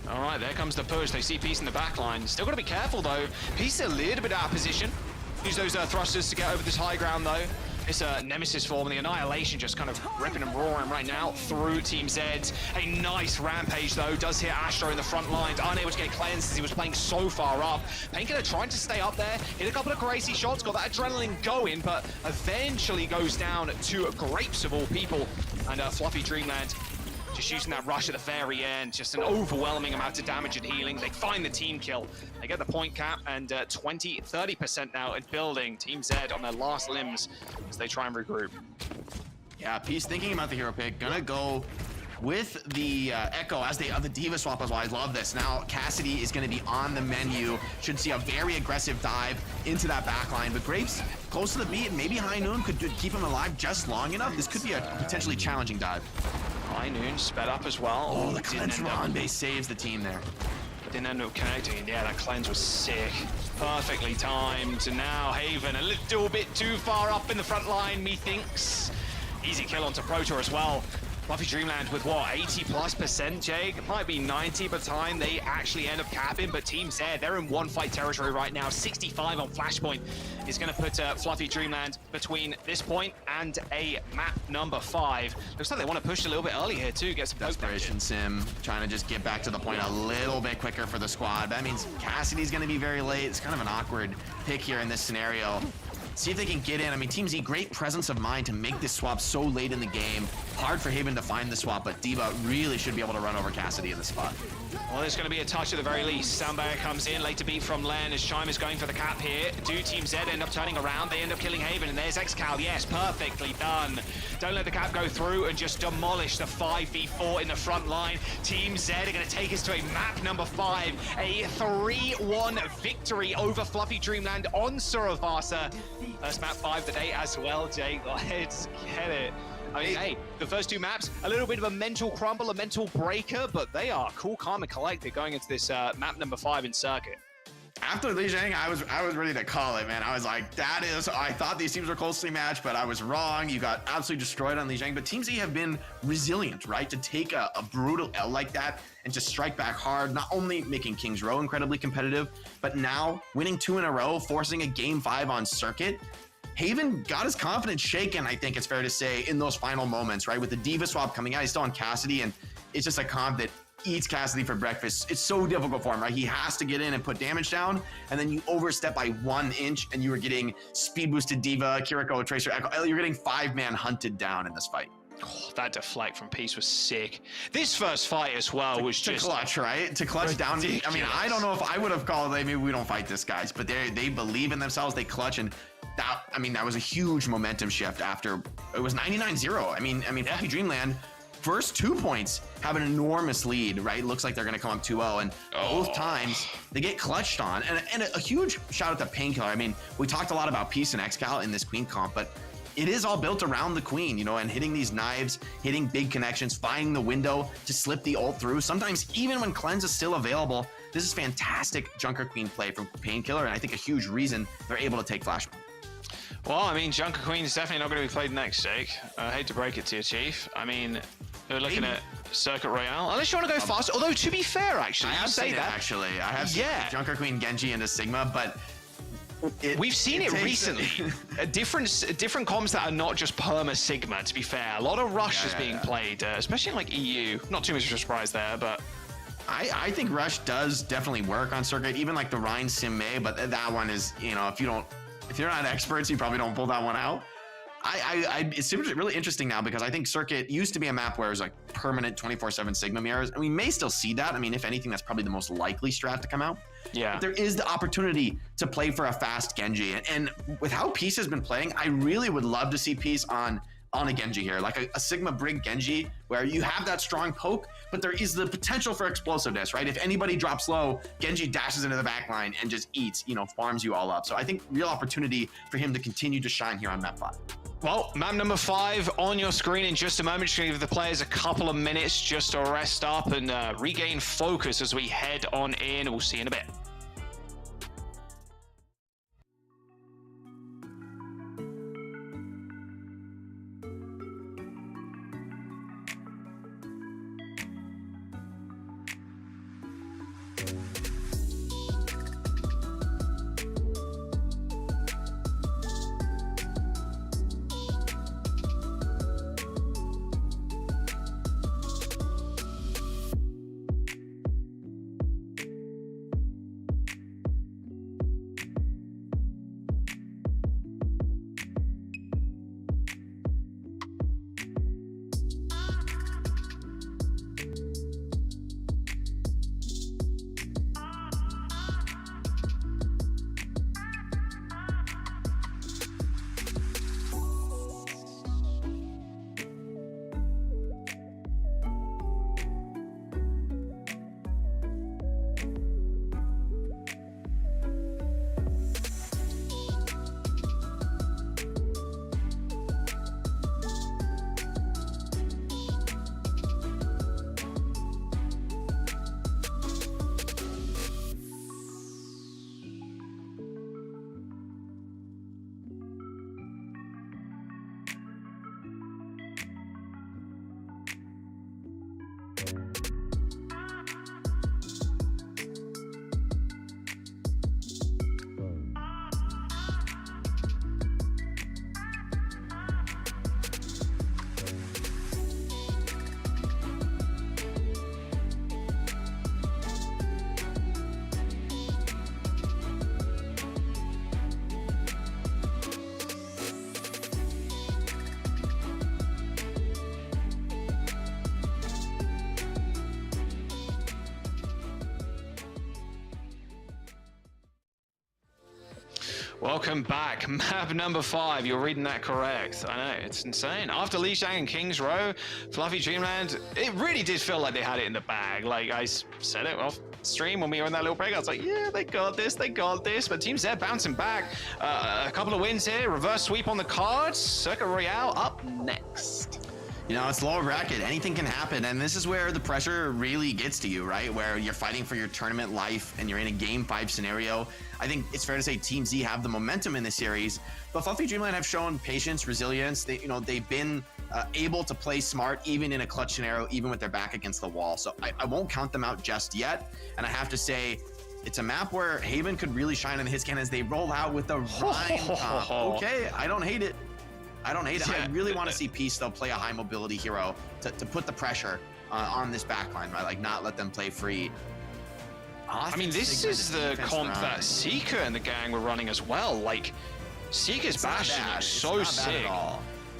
All right, there comes the push. They see Peace in the back line. Still got to be careful, though. Peace a little bit out of position. Use those thrusters to get over this high ground, though. It's a Nemesis form, and the Annihilation just kind of ripping and roaring right now through Team Z. A nice rampage, though. Does hit Astro in the front lines. Unable to get cleansed as he was playing so far up. Painkiller trying to stay up there. Hit a couple of crazy shots. Got that adrenaline going, but eventually goes down to Grapes of all people. And FluffyDreamland just using that rush at the very end, just an overwhelming amount of damage and healing. They find the team kill. They get the point cap, and 30% now in building. Team Z on their last limbs as they try and regroup.
Yeah, Peace thinking about the hero pick. Gonna go with the Echo as the D.Va swap as well. I love this. Now Cassidy is gonna be on the menu. Should see a very aggressive dive into that backline. But Grapes close to the beat, and maybe High Noon could keep him alive just long enough. This could be a potentially challenging dive.
High Noon sped up as well.
Oh, the cleanse from on base saves the team there.
But didn't end up connecting, and yeah, that cleanse was sick. Perfectly timed. And now Haven a little bit too far up in the front line, methinks. Easy kill onto Protor as well. FluffyDreamland with what, 80+%, Jake? It might be 90 by the time they actually end up capping, but Team Z, they're in one fight territory right now. 65 on Flashpoint is going to put FluffyDreamland between this point and a map number 5. Looks like they want to push a little bit early here too, get some
desperation sim, trying to just get back to the point a little bit quicker for the squad. That means Cassidy's going to be very late. It's kind of an awkward pick here in this scenario. See if they can get in. I mean, Team Z, great presence of mind to make this swap so late in the game. Hard for Haven to find the swap, but D.Va really should be able to run over Cassidy in this spot.
Well, there's going to be a touch at the very least. Sound barrier comes in, late to beat from Len as Chime is going for the cap here. Do Team Z end up turning around? They end up killing Haven, and there's Excal. Yes, perfectly done. Don't let the cap go through and just demolish the 5v4 in the front line. Team Z are going to take us to a map number 5, a 3-1 victory over FluffyDreamland on Suravasa. First map 5 today as well, Jake. Let's get it. I mean, hey, the first 2 maps, a little bit of a mental crumble, a mental breaker, but they are cool, calm, and collected going into this map number 5 in Circuit.
After Lijiang, I was ready to call it, man. I was like, I thought these teams were closely matched, but I was wrong. You got absolutely destroyed on Lijiang. But Team Z have been resilient, right? To take a brutal L like that and to strike back hard, not only making King's Row incredibly competitive, but now winning 2 in a row, forcing a game 5 on Circuit. Haven got his confidence shaken, I think it's fair to say, in those final moments, right? With the D.Va swap coming out, he's still on Cassidy, and it's just a comp that eats Cassidy for breakfast. It's so difficult for him, right? He has to get in and put damage down, and then you overstep by 1 inch, and you were getting speed boosted D.Va, Kiriko, Tracer, Echo. You're getting 5-man hunted down in this fight.
Oh, that deflect from Peace was sick. This first fight as well was just...
To clutch, right? To clutch down. I mean, I don't know if I would have called, maybe we don't fight this, guys, but they believe in themselves, they clutch, and that was a huge momentum shift after it was 99-0. I mean, FluffyDreamland, first 2 points have an enormous lead, right? It looks like they're going to come up 2-0, and both times they get clutched on. And a huge shout out to Painkiller. I mean, we talked a lot about Peace and Excal in this Queen comp, but it is all built around the Queen, you know, and hitting these knives, hitting big connections, finding the window to slip the ult through. Sometimes even when Cleanse is still available, this is fantastic Junker Queen play from Painkiller, and I think a huge reason they're able to take Flashpoint.
Well, I mean, Junker Queen's definitely not going to be played next, Jake. I hate to break it to you, Chief. I mean, we're looking at Circuit Royale. Unless you want to go faster. Although, to be fair, actually,
I have seen that. Actually, I have seen Junker Queen, Genji into Sigma, but
we've seen it recently. different comms that are not just perma Sigma, to be fair. A lot of Rush is being played, especially in like EU. Not too much of a surprise there, but...
I think Rush does definitely work on Circuit, even like the Rhine Sim May, but that one is, you know, if you're not experts, you probably don't pull that one out. It's really interesting now because I think Circuit used to be a map where it was like permanent 24/7 Sigma mirrors, and we may still see that. I mean, if anything, that's probably the most likely strat to come out.
Yeah.
But there is the opportunity to play for a fast Genji, and with how Peace has been playing, I really would love to see Peace on a Genji here, like a Sigma Brig Genji, where you have that strong poke, but there is the potential for explosiveness, right? If anybody drops low, Genji dashes into the back line and just eats, you know, farms you all up. So I think real opportunity for him to continue to shine here on map 5.
Well, map number 5 on your screen in just a moment. Just gonna give the players a couple of minutes just to rest up and regain focus as we head on in. We'll see you in a bit. Welcome back. Map number 5. You're reading that correct. I know, it's insane. After Lee Shang and King's Row, FluffyDreamland, it really did feel like they had it in the bag. Like I said it off stream when we were in that little break. I was like, yeah, they got this. But Team Z bouncing back. A couple of wins here. Reverse sweep on the cards. Circuit Royale up next.
You know, it's lower bracket. Anything can happen. And this is where the pressure really gets to you, right? Where you're fighting for your tournament life and you're in a game 5 scenario. I think it's fair to say Team Z have the momentum in this series, but FluffyDreamland have shown patience, resilience. They've been able to play smart even in a clutch scenario, even with their back against the wall. So I won't count them out just yet. And I have to say, it's a map where Haven could really shine in the hit scan as they roll out with the Rhyme comp. Okay, I don't hate it. I really want to see Peace, though, play a high mobility hero to put the pressure on this backline, right? Like, not let them play free.
I mean, this is the comp that Seeker and the gang were running as well. Like, Seeker's Bastion is so sick.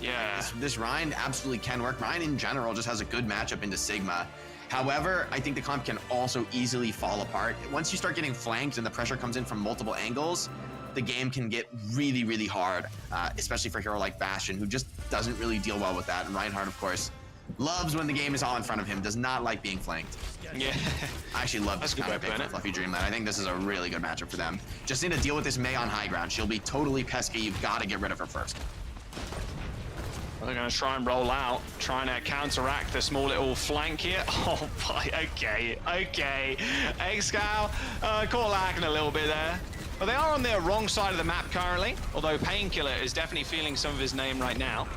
Yeah.
This Ryan absolutely can work. Ryan, in general, just has a good matchup into Sigma. However, I think the comp can also easily fall apart. Once you start getting flanked and the pressure comes in from multiple angles, the game can get really, really hard, especially for a hero like Bastion, who just doesn't really deal well with that. And Reinhardt, of course, loves when the game is all in front of him, does not like being flanked.
Yeah.
I actually love this counter pick for FluffyDreamland. I think this is a really good matchup for them. Just need to deal with this Mei on high ground. She'll be totally pesky. You've got to get rid of her first.
They're going to try and roll out, trying to counteract the small little flank here. Oh, boy. Okay. Excal caught lacking a little bit there. But they are on the wrong side of the map currently, although Painkiller is definitely feeling some of his name right now.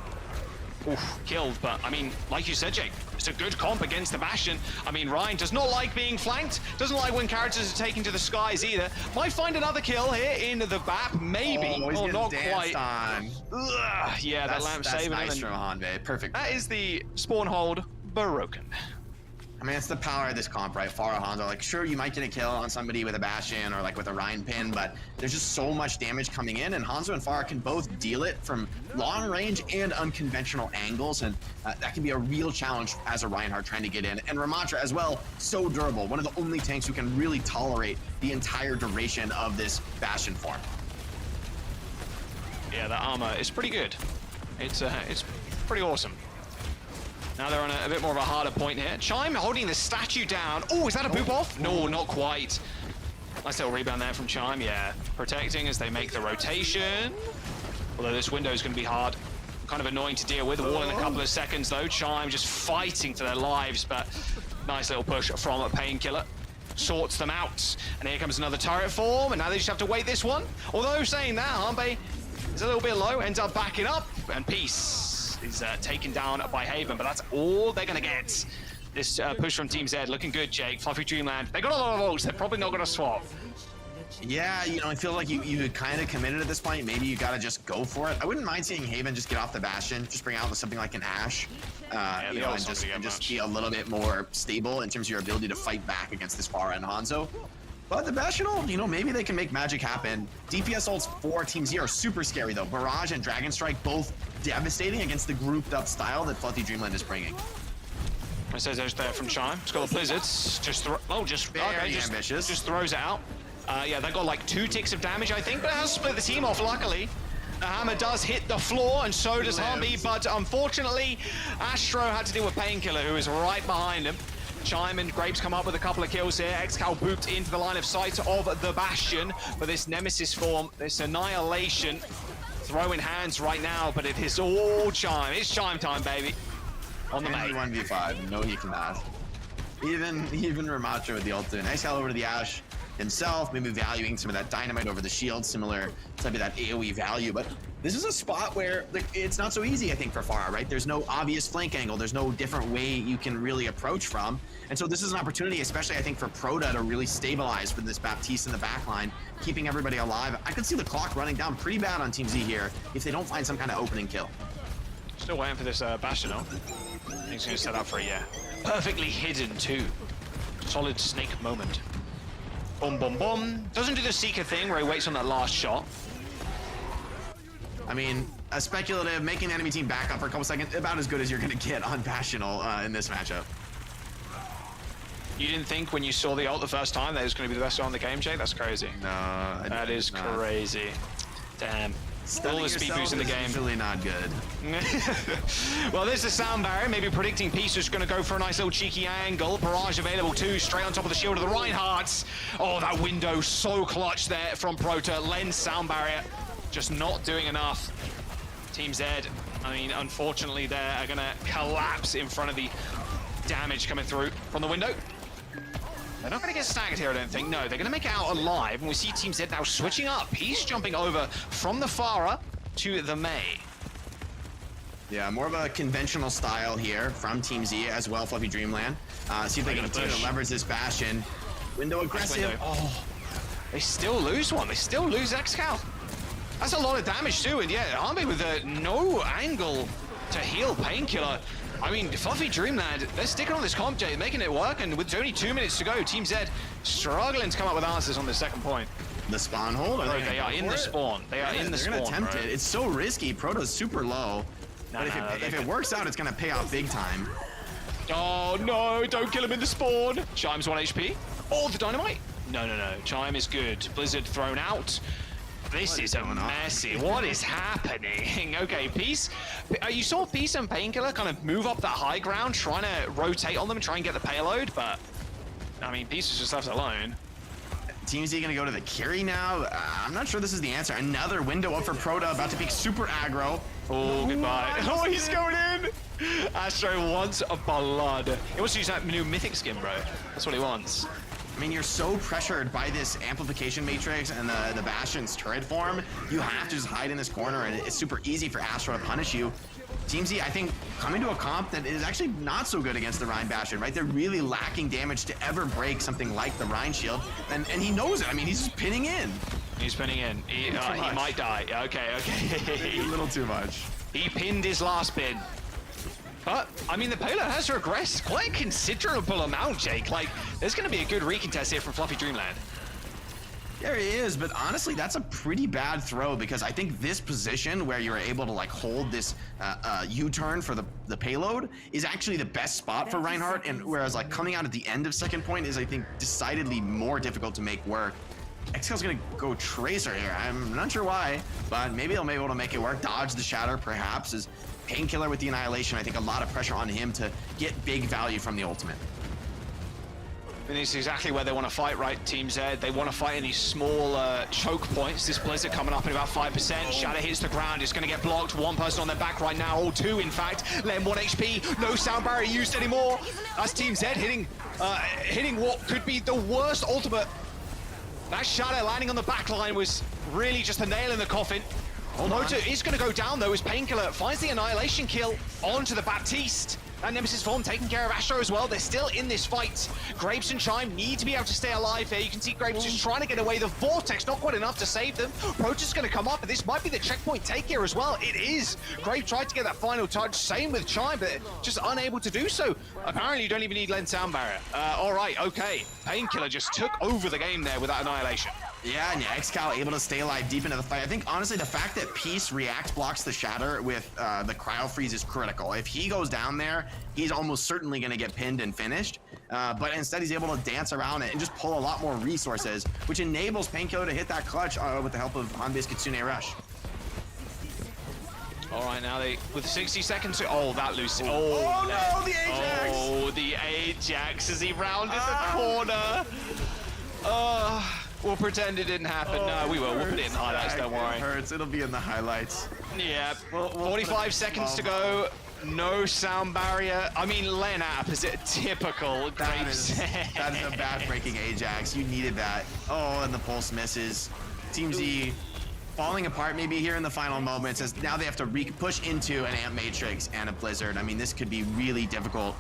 Oof, killed, but I mean, like you said, Jake, it's a good comp against the Bastion. I mean, Ryan does not like being flanked, doesn't like when characters are taken to the skies either. Might find another kill here in the BAP, maybe, or not quite. Ugh, yeah, that lamp saving him.
Nice from Hanbei, perfect.
That is the spawn hold broken.
I mean, it's the power of this comp, right? Pharah, Hanzo, like, sure, you might get a kill on somebody with a Bastion or like with a Ryan pin, but there's just so much damage coming in, and Hanzo and Pharah can both deal it from long range and unconventional angles, and that can be a real challenge as a Reinhardt trying to get in. And Ramattra as well, so durable, one of the only tanks who can really tolerate the entire duration of this Bastion form.
Yeah, that armor is pretty good. It's pretty awesome. Now they're on a bit more of a harder point here. Chime holding the statue down. Oh, is that a boop off? No, not quite. Nice little rebound there from Chime, yeah. Protecting as they make the rotation. Although this window is going to be hard. Kind of annoying to deal with. Wall in a couple of seconds though. Chime just fighting for their lives, but nice little push from a Painkiller. Sorts them out. And here comes another turret form, and now they just have to wait this one. Although saying that, Hanbei is a little bit low, ends up backing up, and Peace is taken down by Haven, but that's all they're going to get. This push from Team Z looking good, Jake. FluffyDreamland, they got a lot of ults. They're probably not going to swap.
Yeah, you know, I feel like you kind of committed at this point. Maybe you got to just go for it. I wouldn't mind seeing Haven just get off the Bastion, just bring out something like an Ashe, you know, and just be a little bit more stable in terms of your ability to fight back against this Pharah and Hanzo. But the Bastion ult, you know, maybe they can make magic happen. DPS ults for Team Z are super scary, though. Barrage and Dragon Strike both devastating against the grouped up style that FluffyDreamland is bringing.
It says there's there from Chime. It's got the Blizzards. Just ambitious. Just throws it out. Yeah, they got like 2 ticks of damage, I think, but it has split the team off, luckily. The hammer does hit the floor, and so does Hanbei, but unfortunately, Astro had to deal with Painkiller, who is right behind him. Chime and Grapes come up with a couple of kills here. Excal booped into the line of sight of the Bastion for this Nemesis form, this Annihilation. Throwing hands right now, but it is all Chime. It's Chime time, baby. On the Mei.
1v5. No, he cannot. Even Ramattra with the ultimate. Excal over to the Ashe himself, maybe valuing some of that dynamite over the shield, similar to that AoE value, but this is a spot where it's not so easy, I think, for Pharah, right? There's no obvious flank angle. There's no different way you can really approach from. And so this is an opportunity, especially, I think, for Proda to really stabilize with this Baptiste in the backline, keeping everybody alive. I could see the clock running down pretty bad on Team Z here if they don't find some kind of opening kill.
Still waiting for this Bastion, though. He's going to set up for a perfectly hidden, too. Solid snake moment. Boom, boom, boom. Doesn't do the Seeker thing where he waits on that last shot.
I mean, a speculative, making the enemy team back up for a couple seconds, about as good as you're going to get on Passional in this matchup.
You didn't think when you saw the ult the first time that it was going to be the best ult in the game, Jake? That's crazy.
No.
That is crazy. Damn.
Stunning
all the speed
yourself
boost in the
is
game.
usually not good.
Well, there's the sound barrier. Maybe predicting Peace is going to go for a nice little cheeky angle. Barrage available too, straight on top of the shield of the Reinhardts. Oh, that window so clutch there from Prota. Len's sound barrier just not doing enough. Team Z, I mean, unfortunately, they're going to collapse in front of the damage coming through from the window. They're not going to get staggered here, I don't think. No, they're going to make it out alive. And we see Team Z now switching up. He's jumping over from the Pharah to the Mei.
Yeah, more of a conventional style here from Team Z as well, FluffyDreamland. See if they can continue to leverage this Bastion. Window aggressive.
Oh, they still lose one. They still lose Excal. That's a lot of damage too. And yeah, Army with no angle to heal Painkiller. I mean, FluffyDreamland, they're sticking on this comp, Jay, making it work, and with only 2 minutes to go, Team Z struggling to come up with answers on the second point.
The spawn hold?
They are in the spawn. They are in the spawn.
They're gonna attempt it. It's so risky. Proto's super low. But if it works out, it's gonna pay off big time.
Oh no, don't kill him in the spawn. Chime's 1 HP. Oh, the dynamite. No. Chime is good. Blizzard thrown out. This is a messy. What is happening? Okay, Peace. You saw Peace and Painkiller kind of move up that high ground, trying to rotate on them and try and get the payload, but I mean, Peace is just left alone.
Team Z gonna go to the carry now? I'm not sure this is the answer. Another window up for Prota, about to be super aggro.
Oh, goodbye. Oh, he's going in! Astro wants a blood. He wants to use that new mythic skin, bro. That's what he wants.
I mean, you're so pressured by this amplification matrix and the Bastion's turret form. You have to just hide in this corner, and it's super easy for Astro to punish you. Team Z, I think, coming to a comp that is actually not so good against the Rhine Bastion, right? They're really lacking damage to ever break something like the Rhine shield, and he knows it. I mean, he's just pinning in.
He's pinning in. He might die. Okay.
A little too much.
He pinned his last pin. But, I mean, the payload has regressed quite a considerable amount, Jake. Like, there's going to be a good recontest here from FluffyDreamland.
There he is, but honestly, that's a pretty bad throw because I think this position where you're able to like hold this U-turn for the payload is actually the best spot for Reinhardt, and whereas like coming out at the end of second point is, I think, decidedly more difficult to make work. Excal's gonna go Tracer here. I'm not sure why, but maybe they'll be able to make it work. Dodge the Shatter, perhaps, is Painkiller with the Annihilation. I think a lot of pressure on him to get big value from the ultimate.
And this is exactly where they want to fight, right, Team Z? They want to fight in these small choke points. This Blizzard coming up in about 5%. Shatter hits the ground. It's going to get blocked. One person on their back right now. All two, in fact. Len 1 HP. No sound barrier used anymore. That's Team Z hitting what could be the worst ultimate. That Shatter landing on the back line was really just a nail in the coffin. Moto is going to go down, though, as Painkiller finds the Annihilation kill onto the Baptiste. That Nemesis form taking care of Astro as well. They're still in this fight. Grapes and Chime need to be able to stay alive here. You can see Grapes just trying to get away. The Vortex not quite enough to save them. Proto's going to come up, and this might be the checkpoint take here as well. It is. Grape tried to get that final touch. Same with Chime, but just unable to do so. Apparently, you don't even need Len Sound Barrier. All right, okay. Painkiller just took over the game there with that Annihilation.
Yeah, and Excal able to stay alive deep into the fight. I think, honestly, the fact that Peace React blocks the Shatter with the Cryo Freeze is critical. If he goes down there, he's almost certainly going to get pinned and finished. But instead, he's able to dance around it and just pull a lot more resources, which enables Painkiller to hit that clutch with the help of Hanbei's Kitsune Rush.
All right, now with 60 seconds to... Oh, that loose...
Oh, no, the Ajax!
Oh, the Ajax as he rounded the corner. We'll pretend it didn't happen. No, we will. We'll put it in the highlights, don't worry.
It hurts. It'll be in the highlights.
Yeah, 45 seconds to go. No sound barrier. I mean, Len App is a typical
that is a bad breaking Ajax. You needed that. Oh, and the pulse misses. Team Z falling apart maybe here in the final moments as now they have to push into an Amp Matrix and a Blizzard. I mean, this could be really difficult.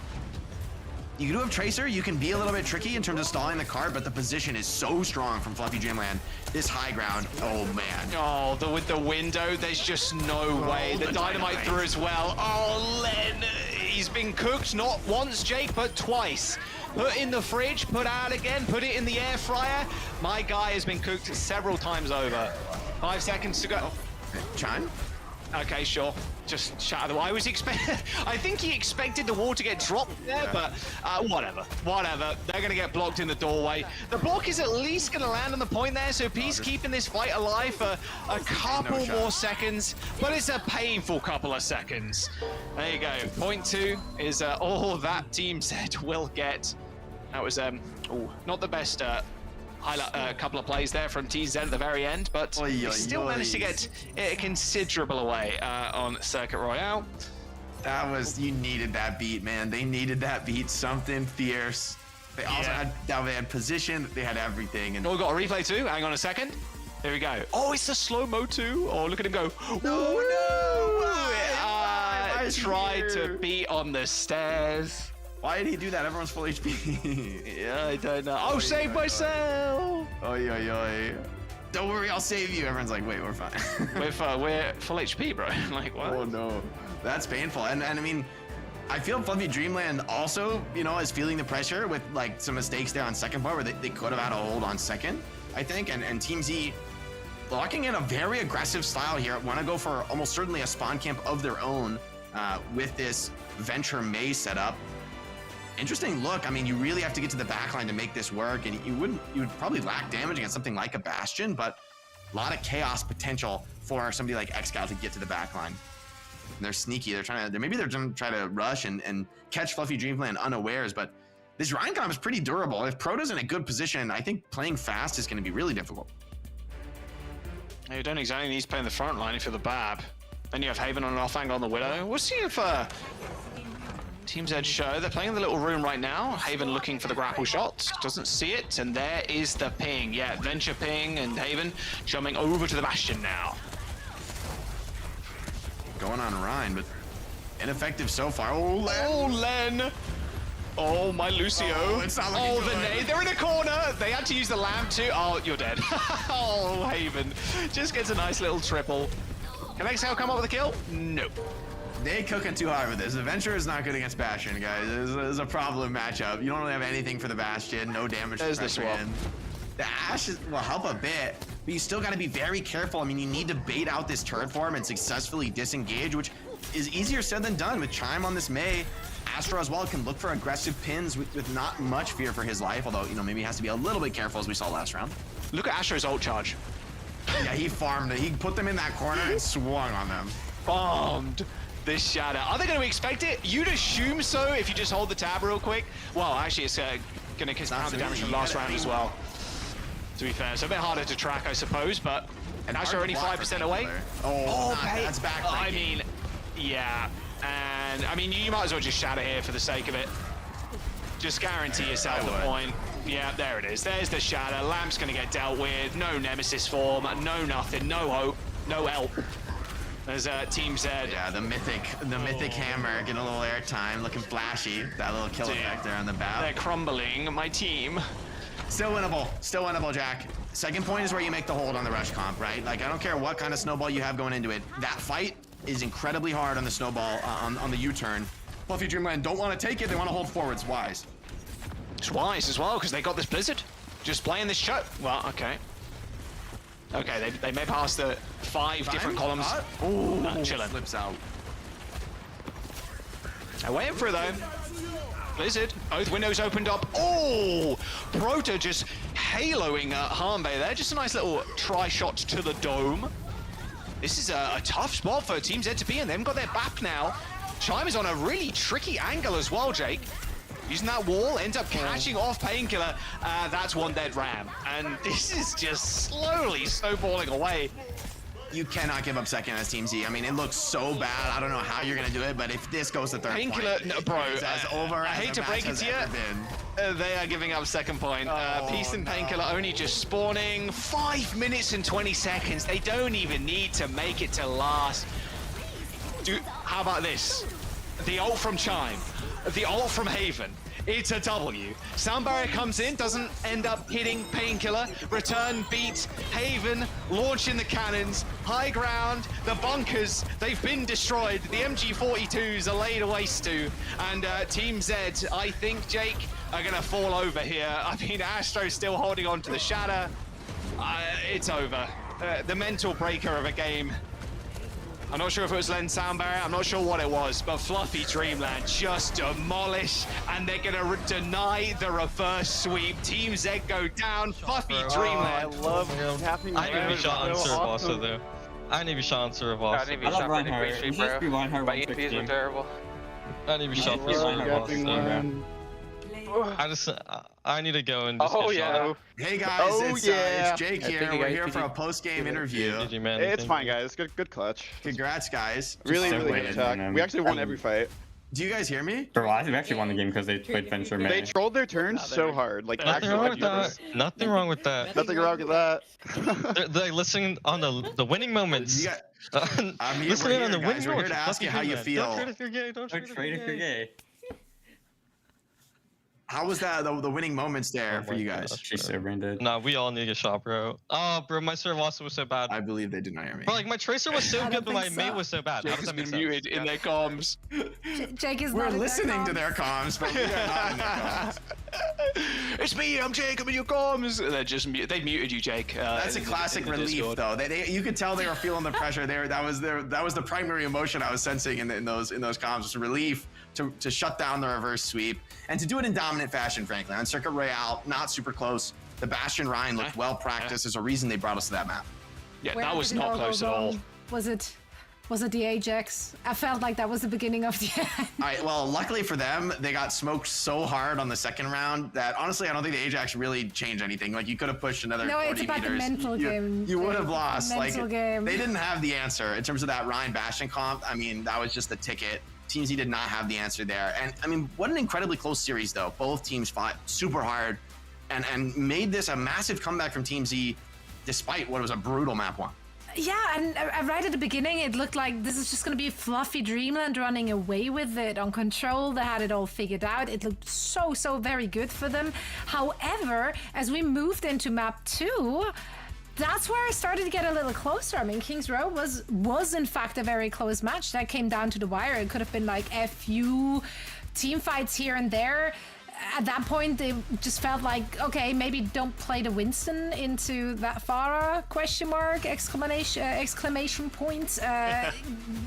You do have Tracer, you can be a little bit tricky in terms of stalling the cart, but the position is so strong from FluffyDreamland. This high ground, oh man.
Oh, with the window, there's just no way. The dynamite through as well. Oh, Len, he's been cooked not once, Jake, but twice. Put in the fridge, put out again, put it in the air fryer. My guy has been cooked several times over. 5 seconds to go.
Chime?
Okay, sure. Just shatter the wall. I think he expected the wall to get dropped there, but whatever. Whatever. They're going to get blocked in the doorway. The block is at least going to land on the point there, so Peace keeping this fight alive for a couple more seconds, but it's a painful couple of seconds. There you go. Point 2 is all that Team Z will get. That was not the best highlight, couple of plays there from TZ at the very end, but we still managed to get a considerable away on Circuit Royale.
That was, you needed that beat, man. They needed that beat, something fierce. They also had position, they had everything. And
we got a replay too. Hang on a second. There we go. Oh, it's the slow-mo too. Oh, look at him go. No, I tried to beat on the stairs.
Why did he do that? Everyone's full HP.
Yeah, I don't know. I'll save myself.
Oi. Don't worry, I'll save you. Everyone's like, wait, we're fine.
we're full HP, bro. Like, what?
Oh, no. That's painful. And I mean, I feel FluffyDreamland also, is feeling the pressure with, like, some mistakes there on second part where they could have had a hold on second, I think. And Team Z locking in a very aggressive style here. Want to go for almost certainly a spawn camp of their own with this Venture maze setup. Interesting look. I mean, you really have to get to the backline to make this work, and you would probably lack damage against something like a Bastion, but a lot of chaos potential for somebody like Ex to get to the backline. And they're sneaky. They're trying to try to rush and catch FluffyDreamland unawares, but this Ryan comp is pretty durable. If Proto's in a good position, I think playing fast is going to be really difficult.
You don't exactly need to play in the front line if you're the Bab. Then you have Haven on an off angle on the Widow. We'll see if Team Z show. They're playing in the little room right now. Haven looking for the grapple shots. Doesn't see it. And there is the ping. Yeah, Venture ping and Haven jumping over to the Bastion now.
Going on Ryan, but ineffective so far. Oh, Len.
Oh, Len. Oh, my Lucio.
Oh, it's not looking good.
The nade. They're in a corner. They had to use the lamp too. Oh, you're dead. Oh, Haven. Just gets a nice little triple. Can XL come up with a kill? Nope.
They cooking too hard with this. The Venture is not good against Bastion, guys. It's a problem matchup. You don't really have anything for the Bastion. No damage.
There's the swap.
The Ashe will help a bit, but you still got to be very careful. I mean, you need to bait out this turret form and successfully disengage, which is easier said than done. With Chime on this Mei, Astro as well can look for aggressive pins with not much fear for his life, although, maybe he has to be a little bit careful as we saw last round.
Look at Astro's ult charge.
Yeah, he farmed it. He put them in that corner and swung on them.
Bombed this shatter. Are they going to expect it? You'd assume so if you just hold the tab real quick. Well, actually, it's going to count the damage from last round as well. To be fair, so a bit harder to track, I suppose, but Astro only 5% away.
Oh, that's backbreaking.
I mean, yeah. And, I mean, you might as well just shatter here for the sake of it. Just guarantee yourself the point. Yeah, there it is. There's the shatter. Lamp's going to get dealt with. No Nemesis form. No nothing. No hope. No help. There's Team Z.
Yeah, the mythic hammer getting a little airtime, looking flashy. That little kill effect there on the bow.
They're crumbling. My team.
Still winnable, Jack. Second point is where you make the hold on the rush comp, right? Like, I don't care what kind of snowball you have going into it. That fight is incredibly hard on the snowball, on the U-turn. FluffyDreamland don't want to take it. They want to hold forwards. Wise.
It's wise as well, because they got this Blizzard. Just playing this show. Well, okay. Okay, they may pass the 5 different columns.
Ooh,
chilling.
Flips out.
They're waiting for it, though. Blizzard, both windows opened up. Oh! Proto just haloing Harmbay there. Just a nice little try shot to the dome. This is a tough spot for Team Z to be in. They haven't got their back now. Chime is on a really tricky angle as well, Jake. Using that wall, ends up catching off Painkiller. That's one dead Ram. And this is just slowly snowballing away.
You cannot give up second as Team Z. I mean, it looks so bad. I don't know how you're going to do it, but if this goes to third
Painkiller,
point,
no, bro,
I
hate to break it to you. They are giving up second point. Peace and Painkiller only just spawning. 5 minutes and 20 seconds. They don't even need to make it to last. How about this? The ult from Chime. The ult from Haven. It's a W. Sound Barrier comes in, doesn't end up hitting Painkiller. Return beats Haven, launching the cannons. High ground, the bunkers, they've been destroyed. The MG42s are laid waste to. And Team Z, I think, Jake, are going to fall over here. I mean, Astro's still holding on to the shatter. It's over. The mental breaker of a game. I'm not sure if it was Len sound barrier. I'm not sure what it was, but FluffyDreamland just demolish, and they're gonna deny the reverse sweep. Team Z go down. FluffyDreamland.
I love what's happening.
I need to be shot on serve also though. I need to be shot on serve also.
I need to be shot on Reinhardt. My EPs were terrible.
I need to be shot on serve also. I need to go and just get shot.
Hey guys, it's Jake here. We're here for a post-game interview.
GG, man.
It's fine, guys. Good clutch.
Congrats, guys.
Really good attack. We actually won every fight.
Do you guys hear me?
Bro, I think we actually won the game because they played Venture May.
They trolled their turns so hard. Like,
nothing wrong with that. Nothing wrong with that.
Nothing wrong with that.
They're listening on the winning moments.
I'm here.
Listening on the
We're here to ask you how you feel.
Don't trade if you're gay. Don't trade if you're gay.
How was that, the winning moments there for you guys?
She's so brain-dead.
Nah, we all need to get shot, bro. Oh, bro, my serve also was so bad.
I believe they did not hear me.
Bro, like, my tracer was so good, but my mate was so bad. How does that make sense?
Muted in their comms.
Jake is
We're
not
listening to their comms, but we are not in their comms.
It's me, I'm Jake, I'm in your comms. They're just they muted you, Jake.
That's a classic relief, though. You could tell they were feeling the pressure there. That was the primary emotion I was sensing in those comms. Was relief to shut down the reverse sweep and to do it in dominant fashion. Frankly, on Circuit Royale, not super close. The Bastion Ryan looked well practiced. There's a reason they brought us to that map.
Yeah, that was not close at all.
Was it the Ajax? I felt like that was the beginning of the end.
All right, well, luckily for them, they got smoked so hard on the second round that honestly, I don't think the Ajax really changed anything. Like, you could have pushed another 40 meters.
No, it's about the mental game.
You would have lost.
Mental game.
They didn't have the answer in terms of that Ryan Bastion comp. I mean, that was just the ticket. Team Z did not have the answer there. And I mean, what an incredibly close series, though. Both teams fought super hard and made this a massive comeback from Team Z despite what was a brutal map one.
Yeah, and right at the beginning, it looked like this is just going to be FluffyDreamland running away with it on control. They had it all figured out. It looked so very good for them. However, as we moved into map 2, that's where I started to get a little closer. I mean, Kings Row was in fact a very close match. That came down to the wire. It could have been like a few team fights here and there. At that point, they just felt like, okay, maybe don't play the Winston into that Pharah ? Exclamation point.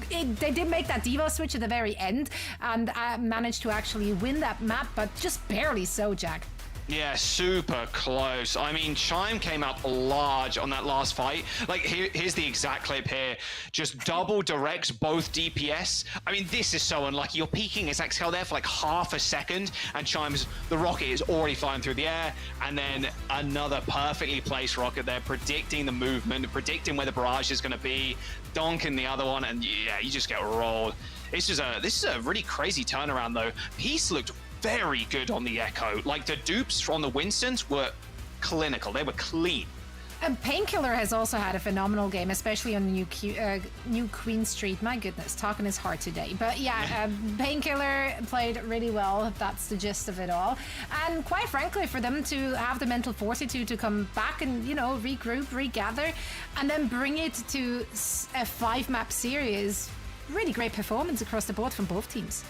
They did make that Diva switch at the very end and managed to actually win that map, but just barely so, Jack.
Yeah, super close. I mean, Chime came up large on that last fight. Like, here's the exact clip here. Just double directs both DPS. I mean, this is so unlucky. You're peeking his exhale there for like half a second, and the rocket is already flying through the air, and then another perfectly placed rocket there, predicting the movement, predicting where the barrage is going to be, donking the other one, and yeah, you just get rolled. This is a really crazy turnaround, though. Peace looked very good on the Echo. Like, the dupes from the Winstons were clinical. They were clean.
And Painkiller has also had a phenomenal game, especially on New Queen Street. My goodness, talking is hard today. But yeah, Painkiller played really well. That's the gist of it all. And quite frankly, for them to have the mental fortitude to come back and, you know, regroup, regather, and then bring it to a 5-map series, really great performance across the board from both teams.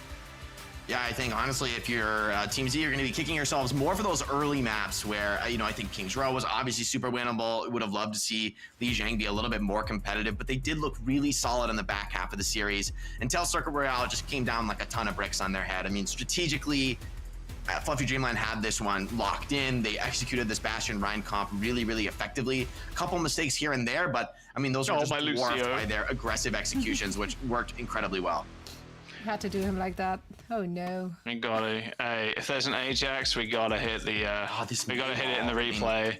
Yeah, I think, honestly, if you're Team Z, you're going to be kicking yourselves more for those early maps where, you know, I think Kings Row was obviously super winnable. Would have loved to see Li Jiang be a little bit more competitive, but they did look really solid in the back half of the series until Circuit Royale just came down like a ton of bricks on their head. I mean, strategically, FluffyDreamland had this one locked in. They executed this Bastion Ryan comp really effectively. A couple mistakes here and there, but, I mean, those were just dwarfed by their aggressive executions, which worked incredibly well.
Had to do him like that. Oh no.
We gotta. If there's an Ajax, we gotta hit the. We gotta hit it in the replay.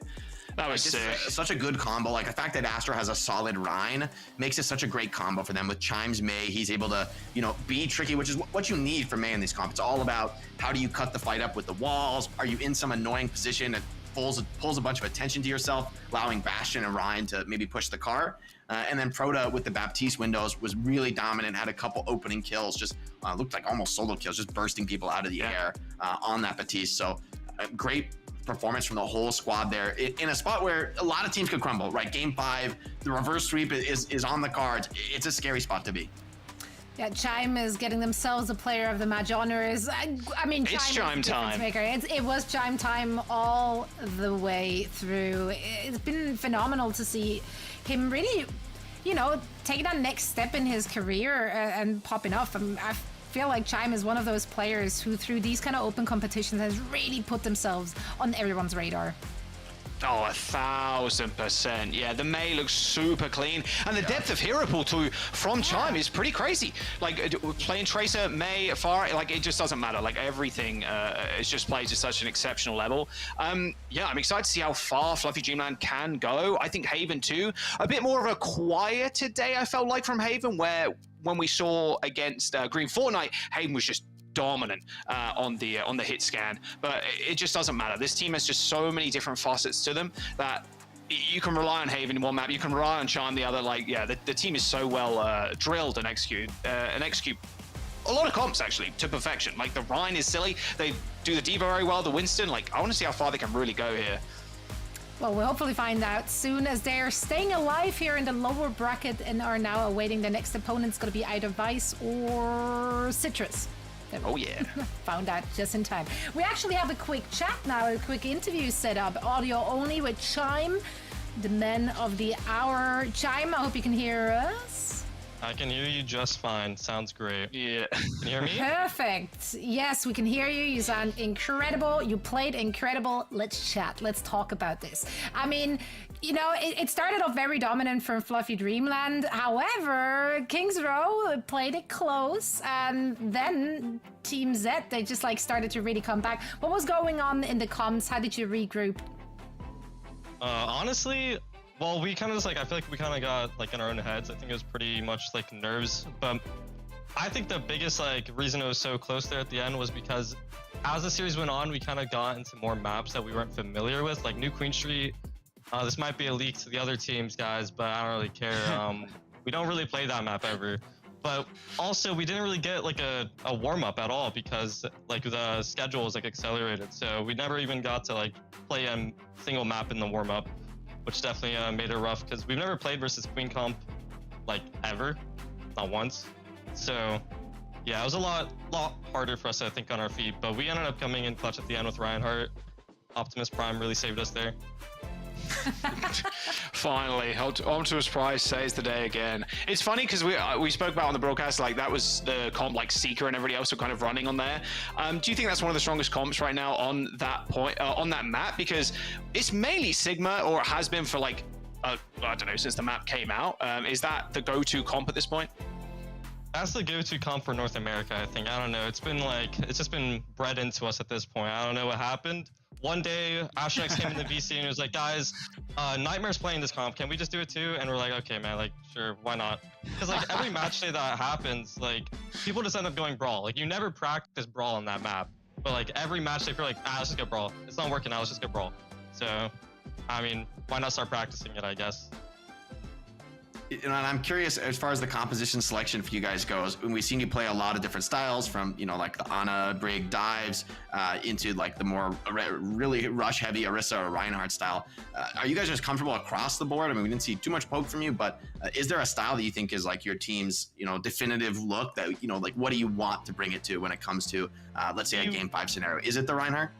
That was sick.
Such a good combo. Like, the fact that Astro has a solid Rhine makes it such a great combo for them. With Chimes May, he's able to, you know, be tricky, which is what you need from May in these comps. It's all about how do you cut the fight up with the walls? Are you in some annoying position that pulls a bunch of attention to yourself, allowing Bastion and Ryan to maybe push the car? And then Proto with the Baptiste windows was really dominant, had a couple opening kills, just looked like almost solo kills, just bursting people out of the air on that Baptiste. So great performance from the whole squad there in a spot where a lot of teams could crumble, right? Game 5, the reverse sweep is on the cards. It's a scary spot to be.
Yeah, Chime is getting themselves a player of the match honors. I mean,
it's Chime time.
It was Chime time all the way through. It's been phenomenal to see him really, you know, taking that next step in his career and popping off. I feel like Chime is one of those players who, through these kind of open competitions, has really put themselves on everyone's radar.
Oh, 1000%. Yeah, the Mei looks super clean, and the depth of hero pool too from Chime is pretty crazy. Like playing Tracer, Mei, Pharah, like it just doesn't matter. Like everything is just played to such an exceptional level. Yeah, I'm excited to see how far FluffyDreamland can go. I think Haven too, a bit more of a quieter day. I felt like from Haven, where when we saw against Green Fortnite, Haven was just dominant on the hit scan, but it just doesn't matter. This team has just so many different facets to them that you can rely on Haven in one map, you can rely on Chime the other. Like, yeah, the team is so well drilled and execute a lot of comps actually to perfection. Like the Rhine is silly, they do the D.Va very well, the Winston. Like I want to see how far they can really go here.
Well, we'll hopefully find out soon, as they're staying alive here in the lower bracket and are now awaiting the next opponent. It's going to be either Vice or Citrus.
Oh yeah.
Found out just in time. We actually have a quick chat now, a quick interview set up, audio only, with Chime, the men of the hour. Chime, I hope you can hear us.
I can hear you just fine. Sounds great.
Yeah.
Can you hear me?
Perfect. Yes, we can hear you. You sound incredible. You played incredible. Let's chat. Let's talk about this. I mean, you know, it started off very dominant from FluffyDreamland. However, Kings Row played it close, and then Team Z, they just like started to really come back. What was going on in the comms? How did you regroup?
Honestly, well, we kind of just like, I feel like we kind of got like in our own heads. I think it was pretty much like nerves, but I think the biggest like reason it was so close there at the end was because as the series went on, we kind of got into more maps that we weren't familiar with, like New Queen Street. This might be a leak to the other teams, guys, but I don't really care. We don't really play that map ever. But also, we didn't really get like a warm-up at all because like the schedule was like accelerated. So we never even got to like play a single map in the warm-up, which definitely made it rough because we've never played versus Queen Comp like ever, not once. So yeah, it was a lot harder for us, I think, on our feet. But we ended up coming in clutch at the end with Reinhardt. Optimus Prime really saved us there.
Finally, Optimus Prime saves the day again. It's funny because we spoke about on the broadcast, like that was the comp like Seeker and everybody else were kind of running on there. Do you think that's one of the strongest comps right now on that point on that map? Because it's mainly Sigma, or it has been for like I don't know, since the map came out. Is that the go-to comp at this point?
That's the go-to comp for North America, I think. I don't know. It's just been bred into us at this point. I don't know what happened. One day, Astronex came in the VC and was like, guys, Nightmare's playing this comp. Can we just do it too? And we're like, okay, man, like, sure, why not? Because like every match day that happens, like people just end up going Brawl. Like you never practice Brawl on that map. But like every match day, you're like, let's just go Brawl. It's not working out, let's just go Brawl. So, I mean, why not start practicing it, I guess.
And I'm curious, as far as the composition selection for you guys goes, when we've seen you play a lot of different styles, from, you know, like the Ana, Brig, dives, into like the more really rush heavy Orisa or Reinhardt style. Are you guys just comfortable across the board? I mean, we didn't see too much poke from you, but is there a style that you think is like your team's, you know, definitive look that, you know, like what do you want to bring it to when it comes to, let's say, a game 5 scenario? Is it the Reinhardt?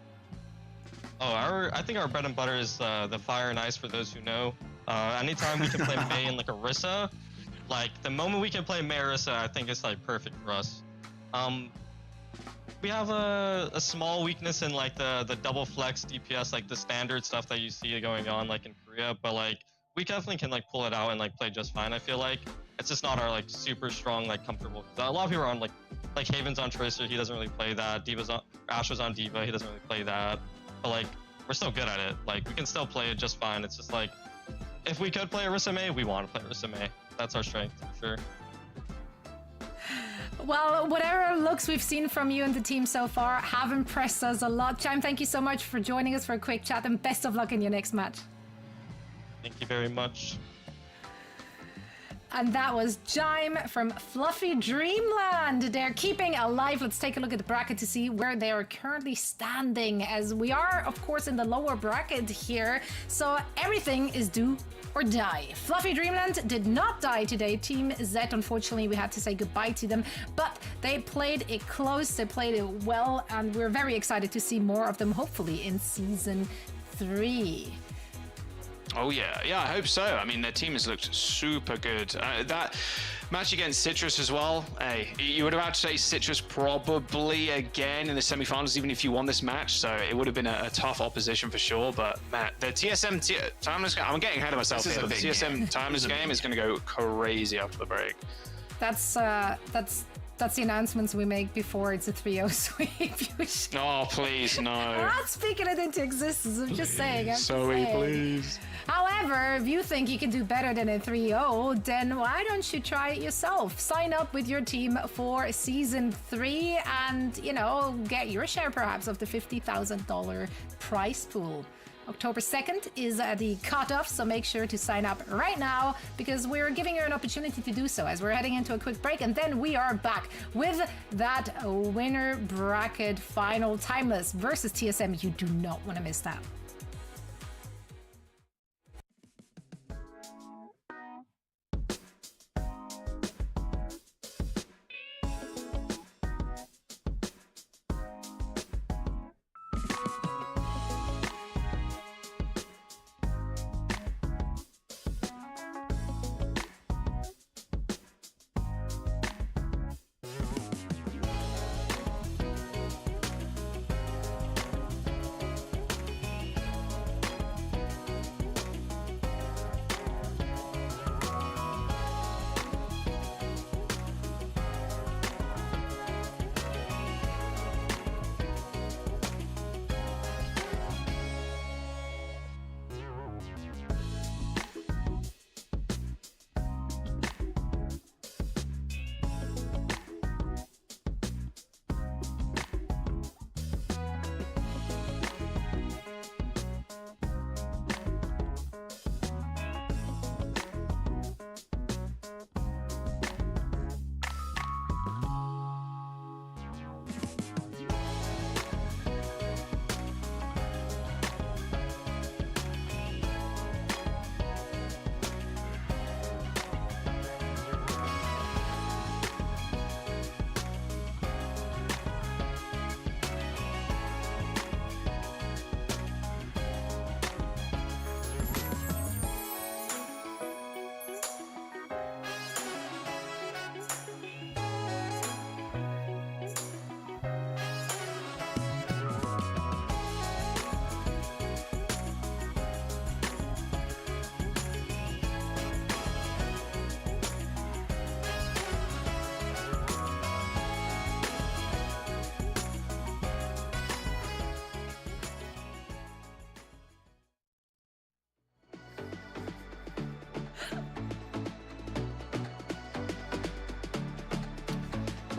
Oh, I think our bread and butter is the Fire and Ice, for those who know. Anytime we can play Mei and like Orisa, like the moment we can play Mei Orisa, I think it's like perfect for us. We have a small weakness in like the double flex DPS, like the standard stuff that you see going on like in Korea, but like we definitely can like pull it out and like play just fine. I feel like it's just not our like super strong, like comfortable. A lot of people are on like Haven's on Tracer, he doesn't really play that. Asher's on D.Va, he doesn't really play that. But like we're still good at it. Like we can still play it just fine. It's just like, if we could play Orisa Mei, we want to play Orisa Mei. That's our strength, for sure.
Well, whatever looks we've seen from you and the team so far have impressed us a lot. Chime, thank you so much for joining us for a quick chat, and best of luck in your next match.
Thank you very much.
And that was Chime from FluffyDreamland. They're keeping alive. Let's take a look at the bracket to see where they are currently standing, as we are, of course, in the lower bracket here. So everything is do or die. FluffyDreamland did not die today. Team Z, unfortunately, we had to say goodbye to them, but they played it close. They played it well, and we're very excited to see more of them, hopefully, in Season 3.
Oh yeah, I hope so. I mean, their team has looked super good. That match against Citrus as well. Hey, you would have had to say Citrus probably again in the semifinals, even if you won this match. So it would have been a tough opposition for sure. But man, the TSM timeless. I'm getting ahead of myself here. But the TSM timeless game is going to go crazy after the break.
That's the announcements we make before it's a 3-0 sweep.
Oh, please, no.
I'm not speaking it into existence. I'm just saying.
Please.
However, if you think you can do better than a 3-0, then why don't you try it yourself? Sign up with your team for Season 3 and, you know, get your share perhaps of the $50,000 prize pool. October 2nd is the cutoff, so make sure to sign up right now because we're giving you an opportunity to do so as we're heading into a quick break, and then we are back with that winner bracket final, Timeless versus TSM. You do not want to miss that.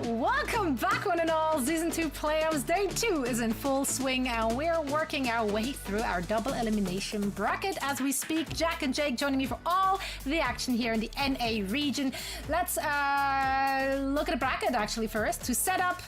Welcome back, one and all. Season 2 playoffs day 2 is in full swing, and we're working our way through our double elimination bracket as we speak. Jack and Jake joining me for all the action here in the NA region. Let's look at the bracket actually first to set up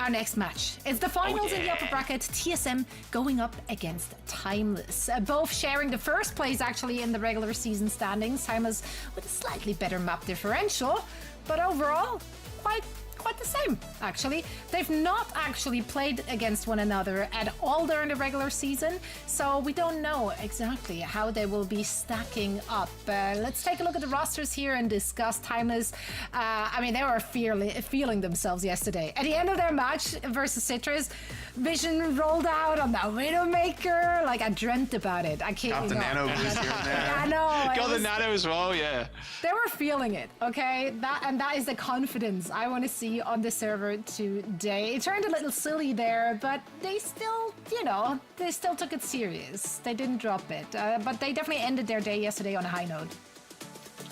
our next match. It's the finals in the upper bracket. TSM going up against Timeless. Both sharing the first place actually in the regular season standings. Timeless with a slightly better map differential, but overall quite the same, actually. They've not actually played against one another at all during the regular season, so we don't know exactly how they will be stacking up. Let's take a look at the rosters here and discuss Timeless. I mean, they were feeling themselves yesterday. At the end of their match versus Citrus, Vision rolled out on the Widowmaker. Like, I dreamt about it. I can't.
Got the nano boost here and there.
I know.
Got the nano as well, yeah.
They were feeling it, okay? That is the confidence I want to see on the server today. It turned a little silly there, but they still, they still took it serious. They didn't drop it, but they definitely ended their day yesterday on a high note.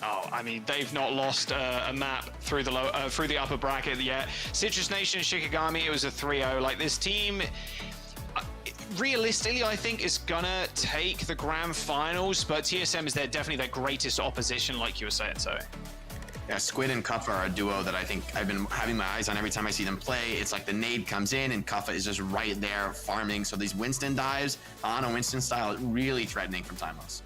Oh, I mean, they've not lost a map through the upper bracket yet. Citrus Nation and Shikigami, it was a 3-0. Like, this team, realistically, I think is gonna take the grand finals, but TSM is definitely their greatest opposition, like you were saying, so.
Yeah, Squid and Kuffa are a duo that I think I've been having my eyes on every time I see them play. It's like the nade comes in and Kuffa is just right there farming. So these Winston dives on a Winston style, really threatening from Timeless.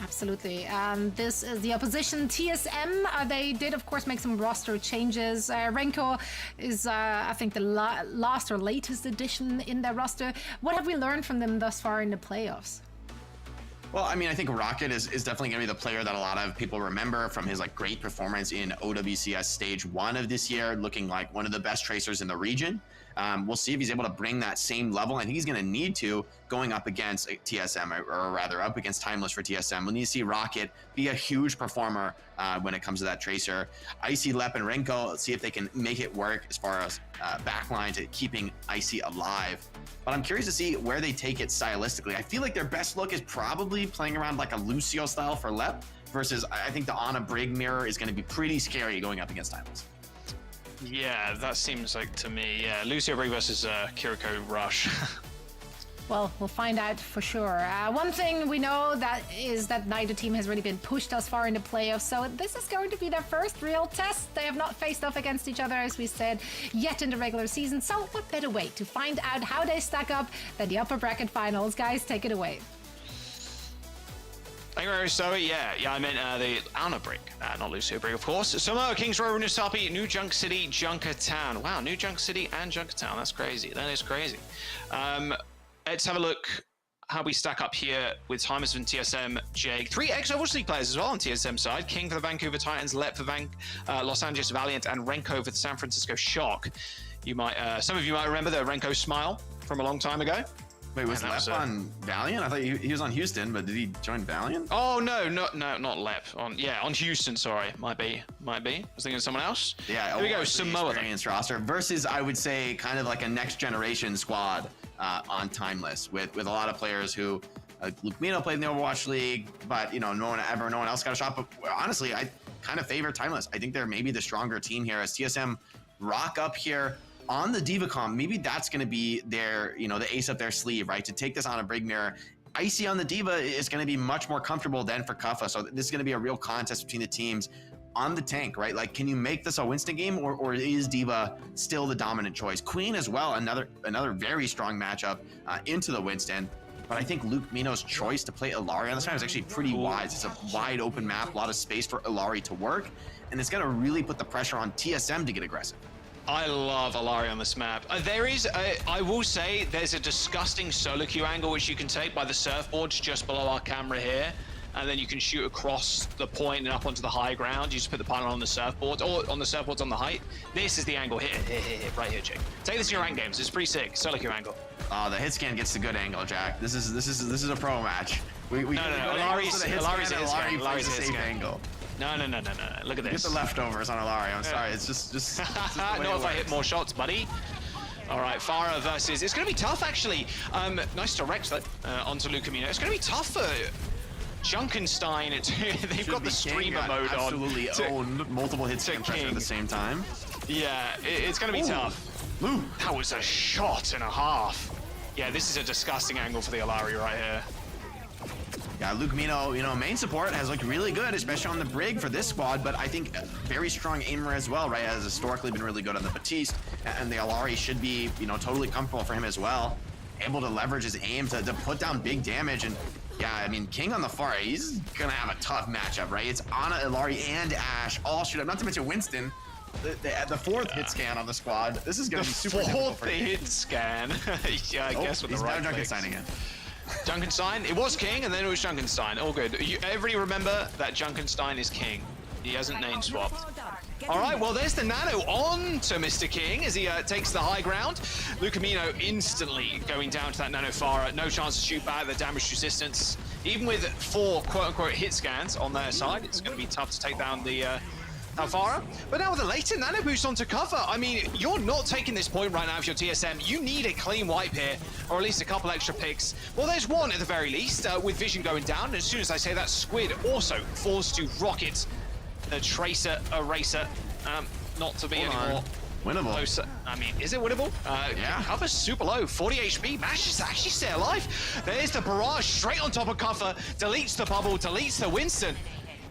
Absolutely. This is the opposition, TSM. They did, of course, make some roster changes. Renko is, I think, the last or latest addition in their roster. What have we learned from them thus far in the playoffs?
Well, I mean, I think Rocket is definitely going to be the player that a lot of people remember from his like great performance in OWCS Stage 1 of this year, looking like one of the best tracers in the region. We'll see if he's able to bring that same level. I think he's going to need to going up against TSM, or rather up against Timeless for TSM. We'll need to see Rocket be a huge performer when it comes to that tracer. Icy, Lep, and Renko, let's see if they can make it work as far as backline to keeping Icy alive. But I'm curious to see where they take it stylistically. I feel like their best look is probably playing around like a Lucio style for Lep, versus I think the Ana Brig mirror is going to be pretty scary going up against Timeless.
Yeah, that seems like to me. Yeah, Lucio Brig versus Kiriko Rush.
Well, we'll find out for sure. One thing we know that is that neither team has really been pushed thus far in the playoffs, so this is going to be their first real test. They have not faced off against each other, as we said, yet in the regular season, so what better way to find out how they stack up than the upper bracket finals? Guys, take it away.
Thank you very much, Zoe. Yeah, I meant the Ana Brig, not Lucio Brig, of course. Samoa, Kings Row, Nusapi, New Junk City, Junkertown. Wow, New Junk City and Junkertown. That's crazy. That is crazy. Let's have a look how we stack up here with Timeless and TSM, Jake. 3 Ex Overwatch League players as well on TSM side. King for the Vancouver Titans, Lep for Los Angeles Valiant, and Renko for the San Francisco Shock. You might, some of you might remember the Renko smile from a long time ago.
Wait, was Lep on Valiant? I thought he was on Houston, but did he join Valiant?
Oh no, not Lep. On Houston. Sorry, might be. I was thinking of someone else.
Yeah,
here we go. Samoa
experienced roster versus, I would say, kind of like a next generation squad on Timeless with a lot of players who Luke Mino played in the Overwatch League, but no one else got a shot. But honestly, I kind of favor Timeless. I think they're maybe the stronger team here as TSM rock up here on the Diva comp. Maybe that's going to be their, the ace up their sleeve, right? To take this on a Brig mirror. Icy on the Diva is going to be much more comfortable than for Kuffa. So this is going to be a real contest between the teams on the tank, right? Like, can you make this a Winston game, or is Diva still the dominant choice? Queen as well, another very strong matchup into the Winston. But I think Luke Mino's choice to play Illari on this map is actually pretty wise. It's a wide open map, a lot of space for Illari to work, and it's going to really put the pressure on TSM to get aggressive.
I love Illari on this map. I will say, there's a disgusting solo queue angle which you can take by the surfboards just below our camera here, and then you can shoot across the point and up onto the high ground. You just put the pylon on the surfboard, or on the surfboards on the height. This is the angle here, right here, Jake. Take this in your rank games. It's pretty sick. Solo queue angle.
Oh, the hit scan gets the good angle, Jack. This is a pro match.
No. Illari's a safe
angle.
No. Look at this.
Get the leftovers on Illari. I'm sorry. It's just
not if I hit more shots, buddy. All right, Farah versus. It's going to be tough, actually. Nice direct onto Lucamino. It's going to be tough for Junkenstein. They've got the streamer mode on.
Absolutely own multiple hits at the same time.
Yeah, it's going to be tough.
Ooh.
That was a shot and a half. Yeah, this is a disgusting angle for the Illari right here.
Yeah, Luke Mino, main support has looked really good, especially on the Brig for this squad, but I think very strong aimer as well, right? Has historically been really good on the Batiste, and the Illari should be, totally comfortable for him as well. Able to leverage his aim to put down big damage, and yeah, I mean, King on the far, he's gonna have a tough matchup, right? It's Ana, Illari, and Ashe all shoot up, not to mention Winston. The fourth hit scan on the squad. This is gonna be super difficult for him.
The fourth hit scan. Yeah, I guess with the right
now Junkenstein again.
Junkenstein, it was King, and then it was Junkenstein. All good. Everybody remember that Junkenstein is King. He hasn't name swapped. All right, well, there's the nano on to Mr. King as he takes the high ground. Lucamino instantly going down to that nano Farah. No chance to shoot back, the damage resistance. Even with 4 quote-unquote hit scans on their side, it's going to be tough to take down the Farah. But now with a later nano boost onto cover, I mean, you're not taking this point right now if you're TSM. You need a clean wipe here, or at least a couple extra picks. Well, there's one at the very least, with Vision going down. And as soon as I say that, Squid also falls to Rocket, the Tracer Eraser. Not to be anymore.
Winnable.
Closer. I mean, is it winnable?
Yeah.
Cover's super low, 40 HP, manages to actually stay alive. There's the barrage straight on top of cover, deletes the bubble, deletes the Winston.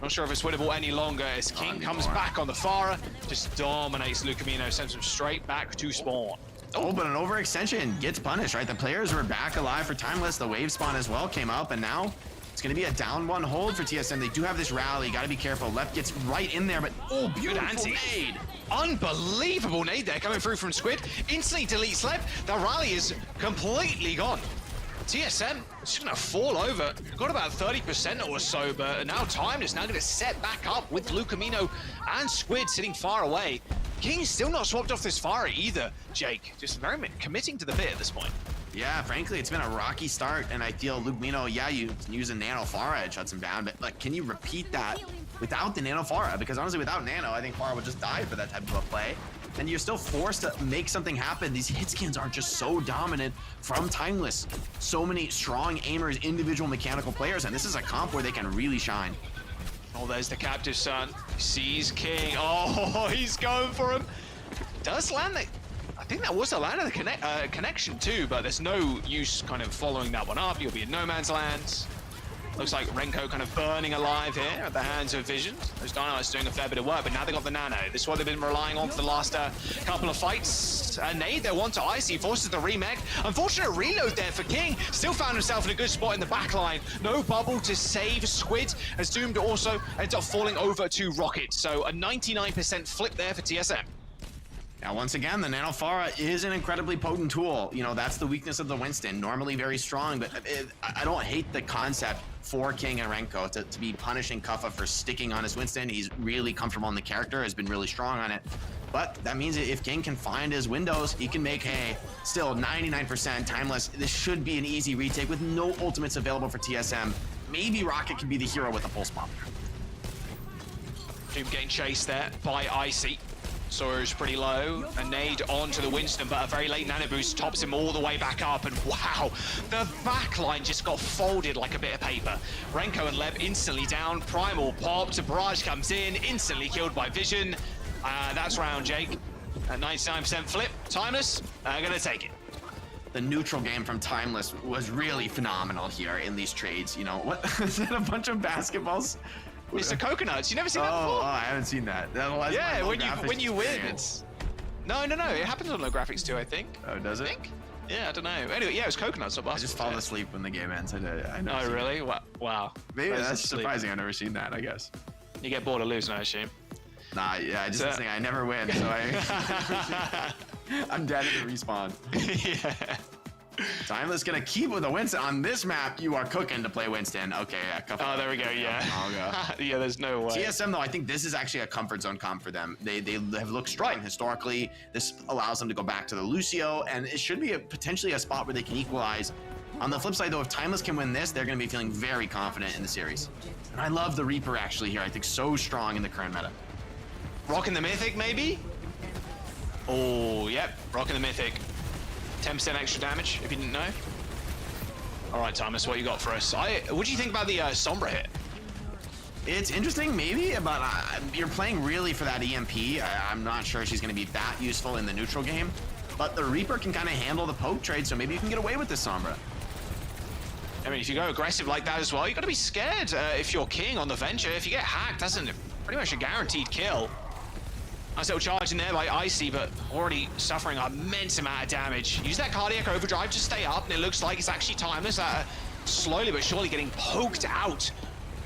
Not sure if it's winnable any longer as King comes back on the Farah, just dominates Lucamino, sends him straight back to spawn.
Oh, but an overextension gets punished, right? The players were back alive for Timeless. The wave spawn as well came up, and now it's going to be a down 1 hold for TSM. They do have this rally. Got to be careful. Left gets right in there, but oh, beautiful nade.
Unbelievable nade there coming through from Squid. Instantly deletes Left. The rally is completely gone. TSM is just gonna fall over. Got about 30% or so, but now Time is now gonna set back up with Lucamino and Squid sitting far away. King is still not swapped off this fire either, Jake. Just very committing to the bit at this point.
Yeah, frankly, it's been a rocky start, and I feel Lucamino, yeah, you use a Nano Pharah and shuts him down, but like, can you repeat that without the Nano Pharah? Because honestly, without Nano, I think Pharah would just die for that type of a play. And you're still forced to make something happen. These hit skins are just so dominant from Timeless. So many strong aimers, individual mechanical players, and this is a comp where they can really shine.
Oh, there's the captive son. Sees King. Oh, he's going for him. Does land the... I think that was the land of the connection too, but there's no use kind of following that one up. You'll be in no man's land. Looks like Renko kind of burning alive here at the hands of Vision. Those Dynamites doing a fair bit of work, but now they got the Nano. This is what they've been relying on for the last couple of fights. Nade, they want to Icy, forces the remake. Unfortunate reload there for King. Still found himself in a good spot in the back line. No bubble to save Squid, as Doomed also ends up falling over to Rocket. So a 99% flip there for TSM.
Now, once again, the Nano Pharah is an incredibly potent tool. You know, that's the weakness of the Winston. Normally very strong, but I don't hate the concept for King and Renko to be punishing Kuffa for sticking on his Winston. He's really comfortable in the character, has been really strong on it. But that means if King can find his windows, he can make hay. Still 99% Timeless. This should be an easy retake with no ultimates available for TSM. Maybe Rocket can be the hero with a pulse bomb.
Doom getting chased there by Icy. Sawyer's pretty low. A nade onto the Winston, but a very late nano boost tops him all the way back up. And wow, the backline just got folded like a bit of paper. Renko and Leb instantly down. Primal popped. Barrage comes in, instantly killed by Vision. That's round, Jake. At 99% flip. Timeless, gonna take it.
The neutral game from Timeless was really phenomenal here in these trades. You know, what is that, a bunch of basketballs?
Mr. Coconuts, you never seen that before?
Oh, I haven't seen that.
Yeah, when you win, it's... No, it happens on low graphics too, I think.
Oh, does it?
Yeah, I don't know. Anyway, yeah, it was Coconuts, not basketball.
I just fall asleep when the game ends. I know.
Oh, really? Wow.
Maybe that's surprising. I've never seen that, I guess.
You get bored of losing, I assume.
Nah, yeah, I just think I never win, so I'm dead at the respawn.
Yeah.
Timeless gonna keep with a Winston. On this map, you are cooking to play Winston. Okay, yeah.
Oh, there we go, yeah.
I'll go.
Yeah, there's no way.
TSM, though, I think this is actually a comfort zone comp for them. They have looked strong historically. This allows them to go back to the Lucio, and it should be potentially a spot where they can equalize. On the flip side, though, if Timeless can win this, they're gonna be feeling very confident in the series. And I love the Reaper, actually, here. I think so strong in the current meta.
Rocking the Mythic, maybe? Oh, yep, rocking the Mythic. 10% extra damage, if you didn't know. All right, Thomas, what you got for us? What do you think about the Sombra hit?
It's interesting, maybe, but you're playing really for that EMP. I'm not sure she's going to be that useful in the neutral game, but the Reaper can kind of handle the poke trade, so maybe you can get away with this Sombra.
I mean, if you go aggressive like that as well, you got to be scared if you're King on the Venture. If you get hacked, that's pretty much a guaranteed kill. Nice little charge in there by Icy, but already suffering an immense amount of damage. Use that cardiac overdrive to stay up, and it looks like it's actually Timeless. Slowly but surely getting poked out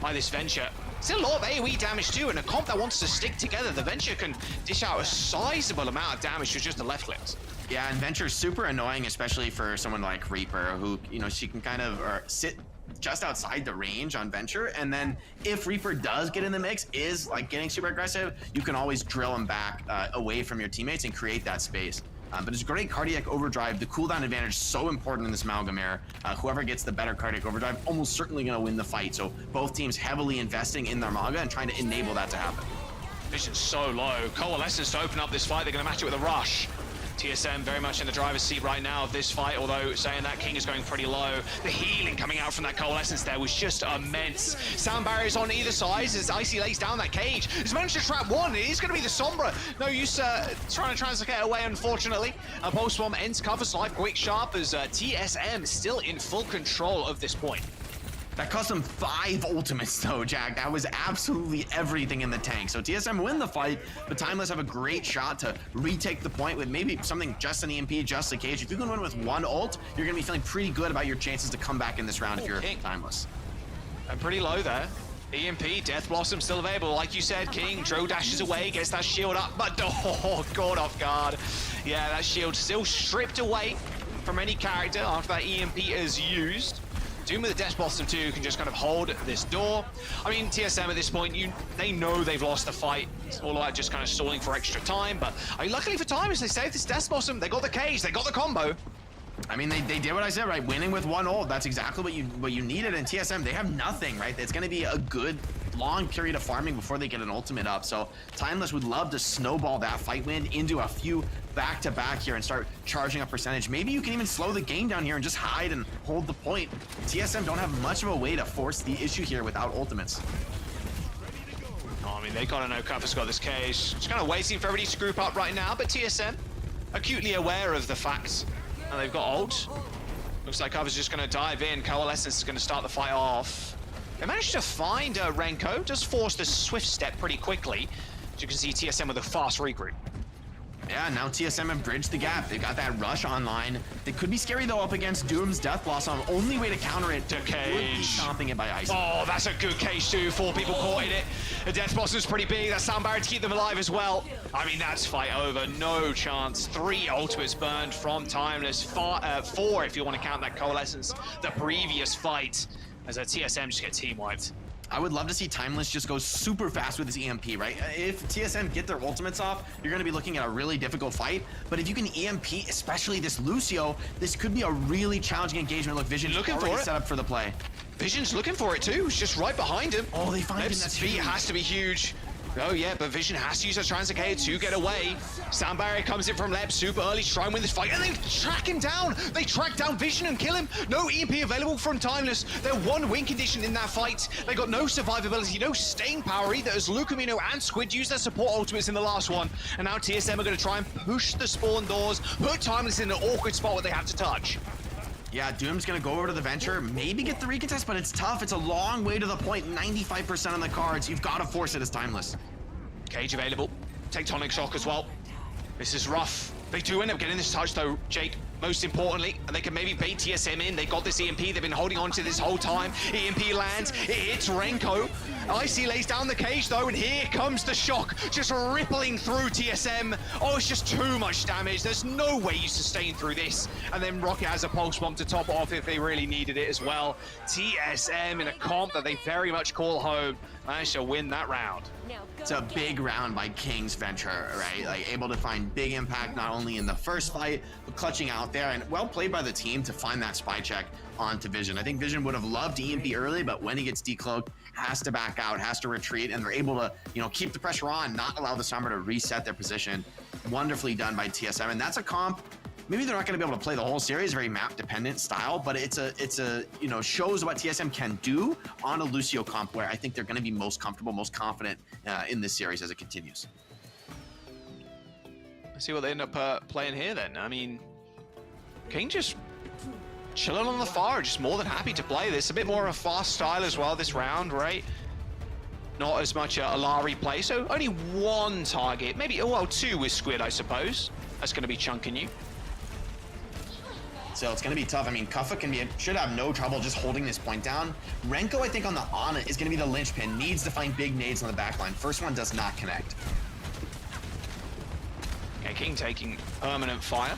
by this Venture. Still a lot of AoE damage too, and a comp that wants to stick together. The Venture can dish out a sizable amount of damage with just the left clicks.
Yeah, and Venture's super annoying, especially for someone like Reaper, who, you know, she can kind of sit just outside the range on Venture, and then if Reaper does get in the mix, is like getting super aggressive, you can always drill him back away from your teammates and create that space. But it's great cardiac overdrive. The cooldown advantage is so important in this Amalgamare. Whoever gets the better cardiac overdrive, almost certainly going to win the fight. So both teams heavily investing in their Maga and trying to enable that to happen.
Vision's so low. Coalescence to open up this fight. They're going to match it with a rush. TSM very much in the driver's seat right now of this fight, although saying that King is going pretty low. The healing coming out from that Coalescence there was just immense. Sound barriers on either side as Icy lays down that cage. He's managed to trap one. It is going to be the Sombra. No use trying to translocate away, unfortunately. A Pulse Bomb ends covers life quick sharp as TSM still in full control of this point.
That cost him 5 ultimates though, Jack. That was absolutely everything in the tank. So TSM win the fight, but Timeless have a great shot to retake the point with maybe something just an EMP, just a cage. If you can win with 1 ult, you're gonna be feeling pretty good about your chances to come back in this round if you're Timeless.
And pretty low there. EMP, Death Blossom still available. Like you said, King, Dro dashes away, gets that shield up, but oh, caught off guard. Yeah, that shield still stripped away from any character after that EMP is used. Doom with the Death Blossom 2 can just kind of hold this door. I mean, TSM at this point, they know they've lost the fight. It's all about just kind of stalling for extra time. But I mean, luckily for Timeless, they saved this Death Blossom. They got the cage, they got the combo.
I mean, they did what I said, right? Winning with one ult, that's exactly what you needed. And TSM, they have nothing, right? It's going to be a good long period of farming before they get an ultimate up. So Timeless would love to snowball that fight win into a few back-to-back here and start charging up percentage. Maybe you can even slow the game down here and just hide and hold the point. TSM don't have much of a way to force the issue here without ultimates.
Oh, I mean, they gotta know Cuffer's got this cage. Just kind of waiting for everybody to group up right now, but TSM acutely aware of the fact that they've got ult. Looks like Cuffer's just gonna dive in. Coalescence is gonna start the fight off. They managed to find Renko, just forced a swift step pretty quickly. As you can see, TSM with a fast regroup.
Yeah, now TSM have bridged the gap. They've got that rush online. They could be scary though up against Doom's Death Blossom. Only way to counter it
to cage.
Stomping it by ice.
Oh, that's a good cage too. 4 people caught in it. The Death Blossom's pretty big. That sound barrier to keep them alive as well. I mean, that's fight over. No chance. 3 ultimates burned from Timeless. 4 if you want to count that Coalescence. The previous fight as a TSM just get team wiped.
I would love to see Timeless just go super fast with his EMP, right? If TSM get their ultimates off, you're going to be looking at a really difficult fight. But if you can EMP, especially this Lucio, this could be a really challenging engagement. Look, Vision's
looking
already
for it.
set up for the play.
Vision's looking for it too. It's just right behind him.
Oh, they find him.
Leb's feet has to be huge. Oh yeah, but Vision has to use a Translocator to get away. Sound barrier comes in from Leb super early to try and win this fight, and they track him down. They track down Vision and kill him. No EMP available from Timeless. They're 1 win condition in that fight. They got no survivability, no staying power either, as Lucamino and Squid used their support ultimates in the last one. And now TSM are going to try and push the spawn doors, put Timeless in an awkward spot where they have to touch.
Yeah, Doom's gonna go over to the Venture, maybe get the recontest, but it's tough. It's a long way to the point. 95% on the cards. You've got to force it as Timeless.
Cage available. Tectonic shock as well. This is rough. They do end up getting this touch though, Jake. Most importantly, and they can maybe bait TSM in. They got this EMP. They've been holding on to this whole time. EMP lands. It hits Renko. Icy lays down the cage though, and here comes the shock, just rippling through TSM. Oh, it's just too much damage. There's no way you sustain through this. And then Rocket has a pulse bomb to top it off if they really needed it as well. TSM in a comp that they very much call home managed to win that round.
It's a big round by King's Venture, right? Like able to find big impact not only in the first fight, but clutching out there, and well played by the team to find that spy check onto Vision. I think Vision would have loved EMP early, but when he gets decloaked, has to back out, has to retreat, and they're able to, keep the pressure on, not allow the Summer to reset their position. Wonderfully done by TSM, and that's a comp. Maybe they're not going to be able to play the whole series, very map-dependent style, but it's a shows what TSM can do on a Lucio comp where I think they're going to be most comfortable, most confident in this series as it continues.
Let's see what they end up playing here then. I mean, King just chilling on the far, just more than happy to play this. A bit more of a fast style as well this round, right? Not as much a Alari play, so only 1 target, maybe, 2 with Squid, I suppose. That's going to be chunking you.
So it's going to be tough. I mean, Kuffa should have no trouble just holding this point down. Renko, I think, on the Ana is going to be the linchpin. Needs to find big nades on the backline. First one does not connect.
Okay, King taking permanent fire.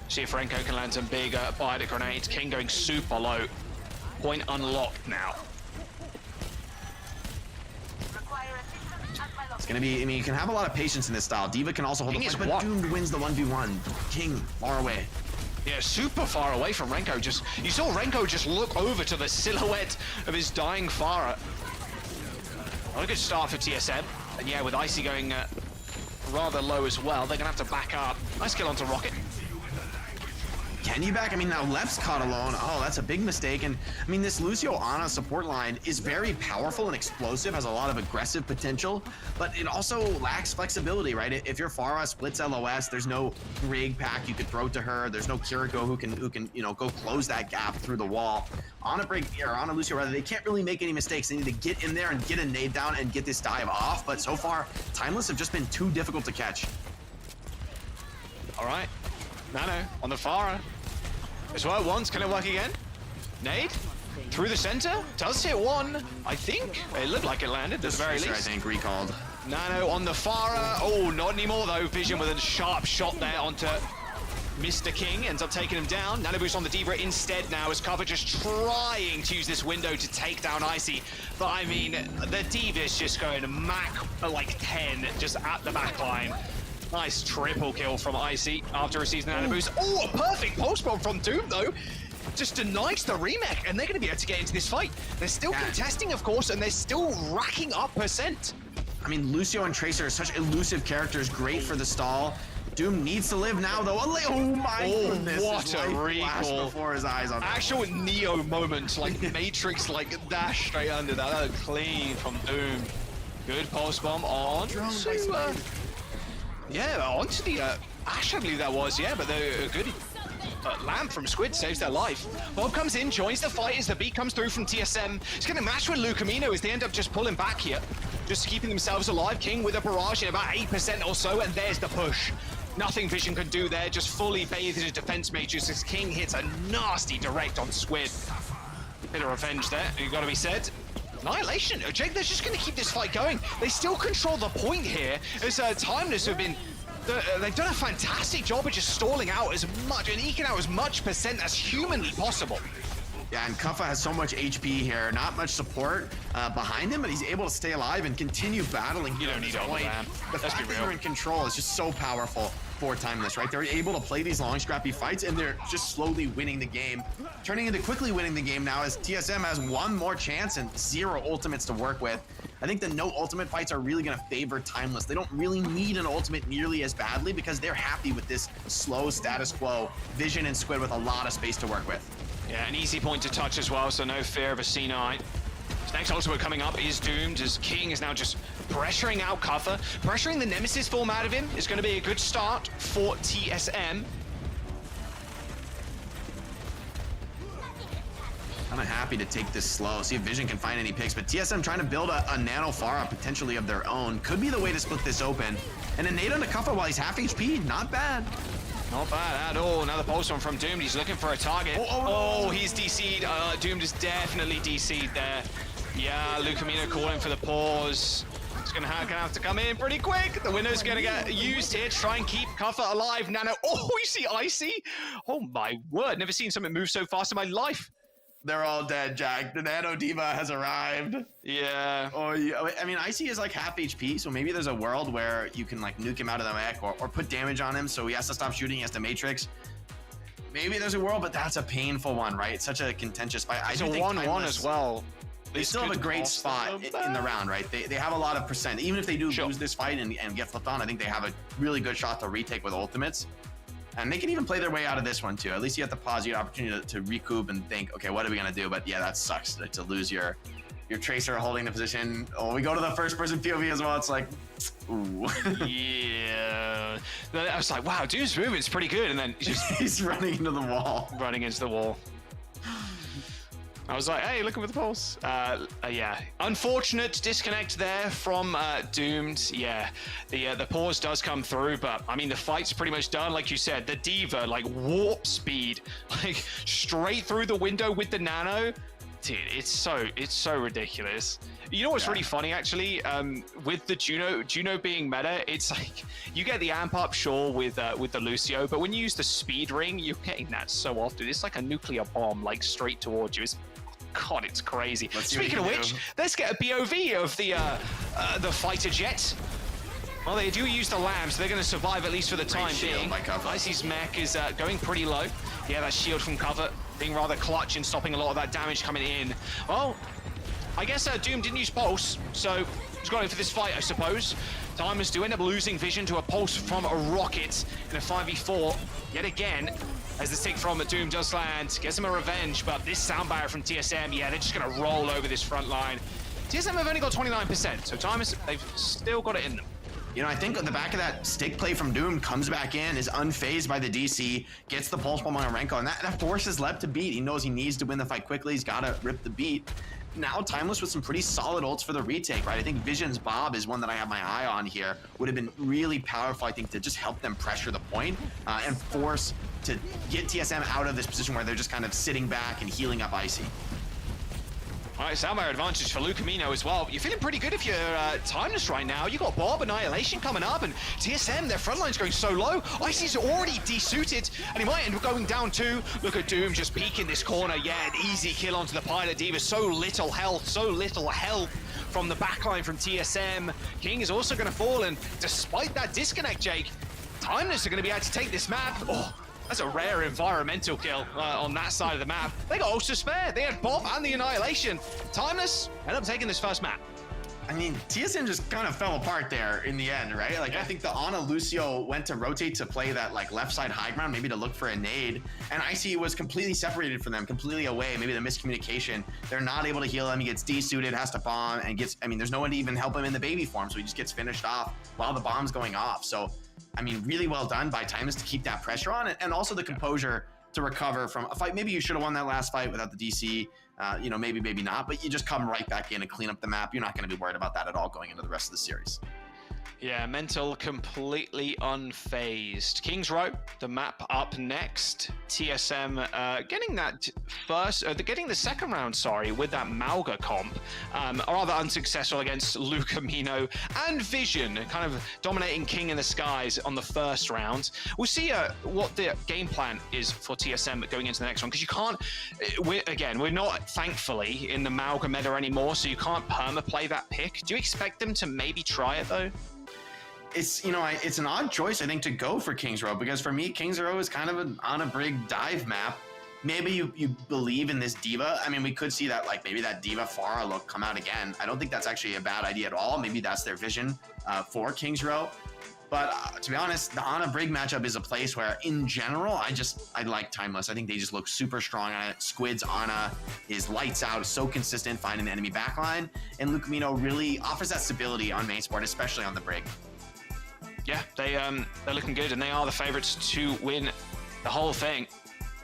See if Renko can land some big biotic grenades. King going super low. Point unlocked now.
It's going to be, you can have a lot of patience in this style. D.Va can also hold the point, but Doomed wins the 1v1. King, far away.
Yeah, super far away from Renko. You saw Renko just look over to the silhouette of his dying Pharah. Not a good start for TSM. And yeah, with Icy going rather low as well, they're going to have to back up. Nice kill onto Rocket.
Can you back? I mean, now Left's caught alone. Oh, that's a big mistake. And I mean, this Lucio Ana support line is very powerful and explosive, has a lot of aggressive potential, but it also lacks flexibility, right? If your Pharah splits LOS, there's no Brig pack you could throw to her. There's no Kiriko who can go close that gap through the wall. Ana Lucio rather, they can't really make any mistakes. They need to get in there and get a nade down and get this dive off. But so far, Timeless have just been too difficult to catch.
All right, Nano on the Pharah. As well, once, can it work again? Nade? Through the center? Does hit 1, I think. It looked like it landed at the very least.
I think, recalled.
Nano on the Pharah. Oh, not anymore though. Vision with a sharp shot there onto Mr. King ends up taking him down. Nano Boost on the D.Va instead now as Cover just trying to use this window to take down Icy. But I mean, the D.Va is just going to Mac like 10 just at the back line. Nice triple kill from Icy after receiving the Nano Boost. Oh, a perfect pulse bomb from Doom though. Just denies the remake, and they're going to be able to get into this fight. They're still contesting, of course, and they're still racking up percent.
I mean, Lucio and Tracer are such elusive characters, great for the stall. Doom needs to live now, though. Oh my goodness!
What a recall!
Before his eyes on
actual Neo moment, like Matrix, like dash straight under that. That was clean from Doom. Good pulse bomb on. Yeah, onto the Ash, I believe that was. Yeah, but they're good. Lamb from Squid saves their life. Bob comes in, joins the fight as the beat comes through from TSM. He's going to match with Lucamino as they end up just pulling back here. Just keeping themselves alive. King with a barrage in about 8% or so, and there's the push. Nothing Vision can do there, just fully bathed in his defense matrix as King hits a nasty direct on Squid. Bit of revenge there, you gotta be said. Annihilation, Jake, they're just gonna keep this fight going. They still control the point here as Timeless have been they've done a fantastic job of just stalling out as much and eking out as much percent as humanly possible.
Yeah, and Kuffa has so much HP here, not much support behind him, but he's able to stay alive and continue battling.
You don't need all that.
The fact that they're in control is just so powerful for Timeless, right? They're able to play these long, scrappy fights, and they're just slowly winning the game, turning into quickly winning the game now as TSM has one more chance and 0 ultimates to work with. I think the no ultimate fights are really going to favor Timeless. They don't really need an ultimate nearly as badly because they're happy with this slow status quo. Vision and Squid with a lot of space to work with.
Yeah, an easy point to touch as well, so no fear of a C9. His next ultimate coming up is Doomed as King is now just pressuring out Kuffa. Pressuring the Nemesis form out of him is going to be a good start for TSM.
Kind of happy to take this slow, see if Vision can find any picks, but TSM trying to build a Nano Pharah potentially of their own. Could be the way to split this open. And a nade on the Kuffa while he's half HP, not bad.
Not bad at all. Another pulse one from Doomed. He's looking for a target. Oh, he's DC'd. Doomed is definitely DC'd there. Yeah, Lucamino calling for the pause. It's gonna have to come in pretty quick. The window's gonna get used here to try and keep Kuffa alive. Nano. Oh, you see Icy? Oh my word! Never seen something move so fast in my life.
They're all dead, Jack. The Nano D.Va has arrived.
Yeah.
Oh, yeah. I mean, Icy is like half HP, so maybe there's a world where you can like nuke him out of the mech or put damage on him, so he has to stop shooting, he has to Matrix. Maybe there's a world, but that's a painful one, right? It's such a contentious fight.
It's a 1-1 as well.
They still have a great spot in the round, right? They have a lot of percent. Even if they do lose this fight and get flipped on, I think they have a really good shot to retake with ultimates. And they can even play their way out of this one too. At least you have to pause, you have the opportunity to recoup and think, okay, what are we gonna do? But yeah, that sucks to lose your Tracer holding the position. Oh, we go to the first person POV as well. It's like, ooh.
Yeah. I was like, wow, dude's movement's pretty good. And then
he's running into the wall.
Running into the wall. I was like, hey, looking for the pulse. Yeah, unfortunate disconnect there from Doomed. Yeah, the pause does come through, but I mean, the fight's pretty much done. Like you said, the D.Va, like warp speed, like straight through the window with the Nano. Dude, it's so ridiculous. You know what's really funny, actually? With the Juno being meta, it's like you get the amp up, sure, with the Lucio, but when you use the speed ring, you're getting that so often. It's like a nuclear bomb, like straight towards you. God, it's crazy. Speaking of which, let's get a BOV of the fighter jet. Well, they do use the lambs. So they're going to survive at least for the time being. Icy's mech is going pretty low. Yeah, that shield from cover being rather clutch and stopping a lot of that damage coming in. Well, I guess Doom didn't use pulse, so he's got it for this fight, I suppose. Timers do end up losing vision to a pulse from a rocket in a 5v4 yet again. As the stick from Doom does land, gets him a revenge, but this sound barrier from TSM, yeah, they're just gonna roll over this front line. TSM have only got 29%, so Timers, they've still got it in them.
You know, I think at the back of that stick play from Doom comes back in, is unfazed by the DC, gets the pulse bomb on Renko, and that forces Leb to beat. He knows he needs to win the fight quickly, he's gotta rip the beat. Now Timeless with some pretty solid ults for the retake, right? I think Vision's Bob is one that I have my eye on here. Would have been really powerful, I think, to just help them pressure the point and force to get TSM out of this position where they're just kind of sitting back and healing up Icy.
All right, Salmire advantage for Lucamino as well. You're feeling pretty good if you're Timeless right now. You got Bob Annihilation coming up, and TSM, their front line's going so low. Icy's already desuited, and he might end up going down too. Look at Doom just peeking this corner. Yeah, an easy kill onto the Pilot Diva. So little health from the backline from TSM. King is also going to fall, and despite that disconnect, Jake, Timeless are going to be able to take this map. Oh, that's a rare environmental kill on that side of the map. They got ultra spare. They had Bob and the Annihilation. Timeless end up taking this first map.
I mean, TSM just kind of fell apart there in the end, right? Like, I think the Ana Lucio went to rotate to play that like left side high ground, maybe to look for a nade. And Icy was completely separated from them, completely away. Maybe the miscommunication. They're not able to heal him. He gets desuited, has to bomb, and gets, I mean, there's no one to even help him in the baby form. So he just gets finished off while the bomb's going off. So, I mean, really well done by Timeless to keep that pressure on, and also the composure to recover from a fight. Maybe you should have won that last fight without the DC. You know, maybe not, but you just come right back in and clean up the map. You're not going to be worried about that at all going into the rest of the series.
Yeah, Mental completely unfazed. Kings Row, the map up next. TSM getting that first, getting the second round, sorry, with that Mauga comp. Rather unsuccessful against Lucamino and Vision, kind of dominating King in the skies on the first round. We'll see what the game plan is for TSM going into the next one, because you can't, we're not thankfully in the Mauga meta anymore, so you can't perma-play that pick. Do you expect them to maybe try it though?
It's, you know, it's an odd choice, I think, to go for Kings Row, because for me, Kings Row is kind of an on a brig dive map. Maybe you believe in this Diva. I mean, we could see that, like, maybe that Diva Pharah look come out again. I don't think that's actually a bad idea at all. Maybe that's their vision for Kings Row. But to be honest, the Ana Brig matchup is a place where, in general, I like Timeless. I think they just look super strong on it. Squid's Ana is lights out, so consistent, finding the enemy backline. And Lucamino really offers that stability on main sport, especially on the Brig.
Yeah, they're looking good, and they are the favorites to win the whole thing.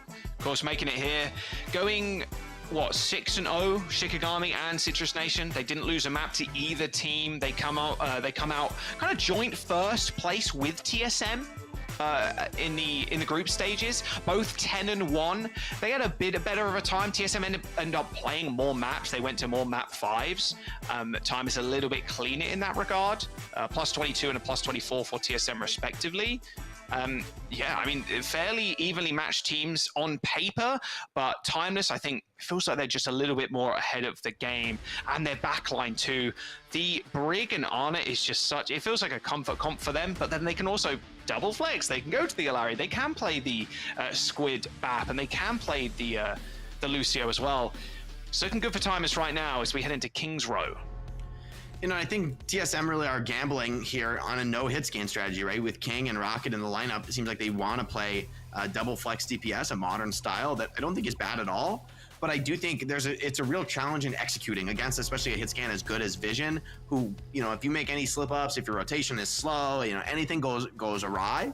Of course, making it here, going what, 6-0, Shikigami and Citrus Nation. They didn't lose a map to either team. They come out kind of joint first place with TSM. In the group stages, both 10-1. They had a bit better of a time. TSM ended up playing more maps. They went to more map 5s. Time is a little bit cleaner in that regard. Plus 22 and a plus 24 for TSM respectively. Yeah, I mean, fairly evenly matched teams on paper, but Timeless, I think, feels like they're just a little bit more ahead of the game, and their backline too. The Brig and Ana is just such, it feels like a comfort comp for them, but then they can also double flex. They can go to the Alari, they can play the Squid BAP, and they can play the Lucio as well. So looking good for Timeless right now as we head into Kings Row.
You know, I think TSM really are gambling here on a no-hit scan strategy, right? With King and Rocket in the lineup, it seems like they want to play double flex DPS, a modern style that I don't think is bad at all. But I do think it's a real challenge in executing against, especially a hit scan as good as Vision, who, you know, if you make any slip-ups, if your rotation is slow, you know, anything goes awry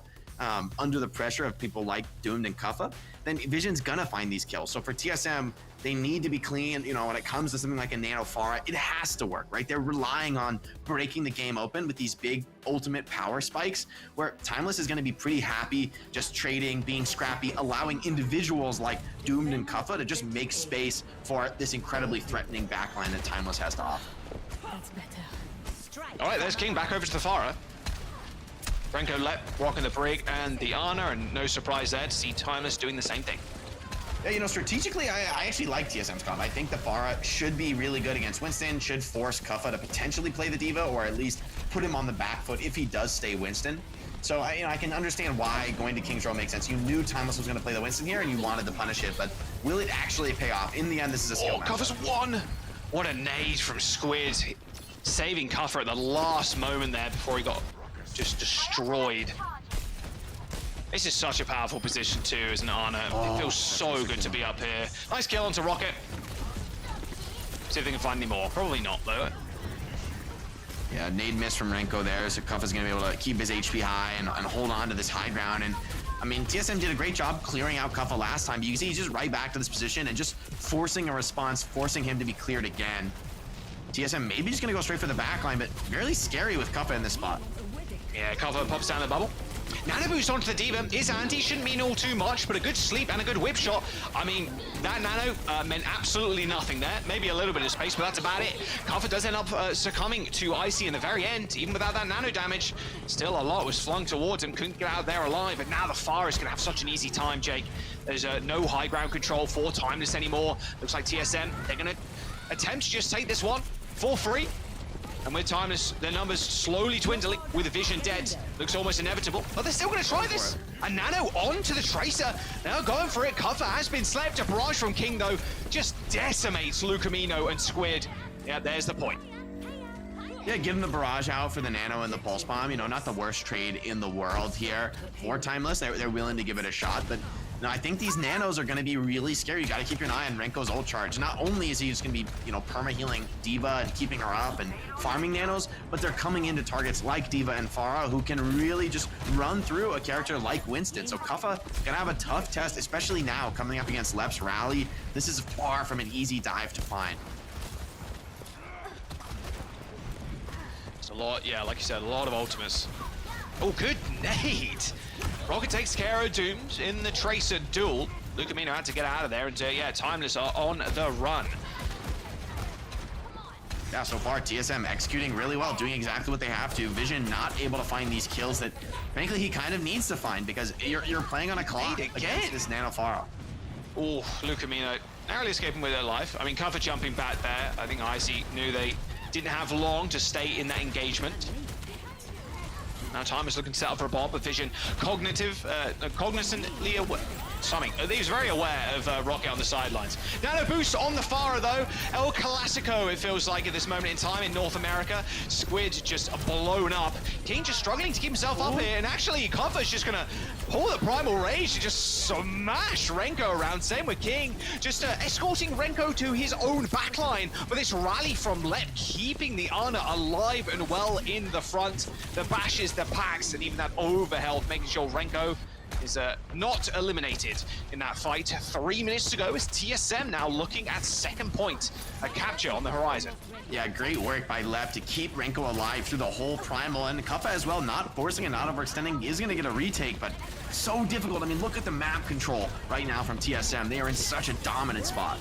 under the pressure of people like Doomed and Kuffa, then Vision's gonna find these kills. So for TSM, they need to be clean. You know, when it comes to something like a Nano Pharah, it has to work, right? They're relying on breaking the game open with these big ultimate power spikes, where Timeless is going to be pretty happy just trading, being scrappy, allowing individuals like Doomed and Kuffa to just make space for this incredibly threatening backline that Timeless has to offer.
That's better.
All right, there's King back over to the Pharah. Renko rocking the Brig and the Ana, and no surprise there to see Timeless doing the same thing.
Yeah, you know, strategically, I actually like TSM's comp. I think the Pharah should be really good against Winston, should force Kuffa to potentially play the Diva, or at least put him on the back foot if he does stay Winston. So, I can understand why going to Kings Row makes sense. You knew Timeless was going to play the Winston here, and you wanted to punish it, but will it actually pay off? In the end, this is a skill match.
Kuffa's won! What a nade from Squid. Saving Kuffa at the last moment there before he got just destroyed. This is such a powerful position too, as an Ana. It feels so good to be up here. Nice kill onto Rocket. See if they can find any more. Probably not though.
Yeah, nade miss from Renko there, so Kuffa's gonna be able to keep his HP high and hold on to this high ground. And I mean, TSM did a great job clearing out Kuffa last time. You can see he's just right back to this position and just forcing a response, forcing him to be cleared again. TSM maybe just gonna go straight for the backline, but really scary with Kuffa in this spot.
Yeah, Kuffa pops down the bubble. Nano boost onto the D.Va is anti, shouldn't mean all too much, but a good sleep and a good whip shot. I mean, that Nano meant absolutely nothing there. Maybe a little bit of space, but that's about it. Kaffa does end up succumbing to Icy in the very end, even without that Nano damage. Still, a lot was flung towards him, couldn't get out there alive, and now the Pharah is going to have such an easy time, Jake. There's no high ground control for Timeless anymore. Looks like TSM, they're going to attempt to just take this one for free. And with Timeless, their numbers slowly dwindling, with Vision dead. Looks almost inevitable, but they're still going to try this. A Nano onto the Tracer. Now going for it. Kaffa has been slept. A barrage from King, though, just decimates Lucamino and Squid. Yeah, there's the point.
Yeah, give him the barrage out for the Nano and the Pulse Bomb. You know, not the worst trade in the world here for Timeless. They're willing to give it a shot, but no, I think these Nanos are going to be really scary. You got to keep your eye on Renko's ult charge. Not only is he just going to be, you know, perma-healing D.Va and keeping her up and farming Nanos, but they're coming into targets like D.Va and Pharah who can really just run through a character like Winston. So Kaffa going to have a tough test, especially now coming up against Lep's Rally. This is far from an easy dive to find.
It's a lot, yeah, like you said, a lot of ultimates. Oh, good nade! Rocket takes care of Dooms in the Tracer duel. Lucamino had to get out of there, and yeah, Timeless are on the run.
Yeah, so far TSM executing really well, doing exactly what they have to. Vision not able to find these kills that, frankly, he kind of needs to find because you're playing on a clock against this Nano Pharah.
Oh, Lucamino narrowly escaping with their life. I mean, Kaffa jumping back there. I think Icy knew they didn't have long to stay in that engagement. Now Timeless looking to set up for a bomb, but Vision cognizantly aware. He was very aware of Rocket on the sidelines. Nano boost on the Pharah though. El Clasico, it feels like at this moment in time in North America. Squid just blown up. King just struggling to keep himself up here, and actually Kaffa's just gonna pull the Primal Rage to just smash Renko around. Same with King, just escorting Renko to his own backline. But this rally from Lep keeping the Ana alive and well in the front. The bashes, the packs, and even that overhealth, making sure Renko is not eliminated in that fight. 3 minutes to go as TSM now looking at second point. A capture on the horizon.
Yeah, great work by Lep to keep Renko alive through the whole Primal, and Kaffa as well, not forcing it, not overextending, is going to get a retake, but so difficult. I mean, look at the map control right now from TSM. They are in such a dominant spot.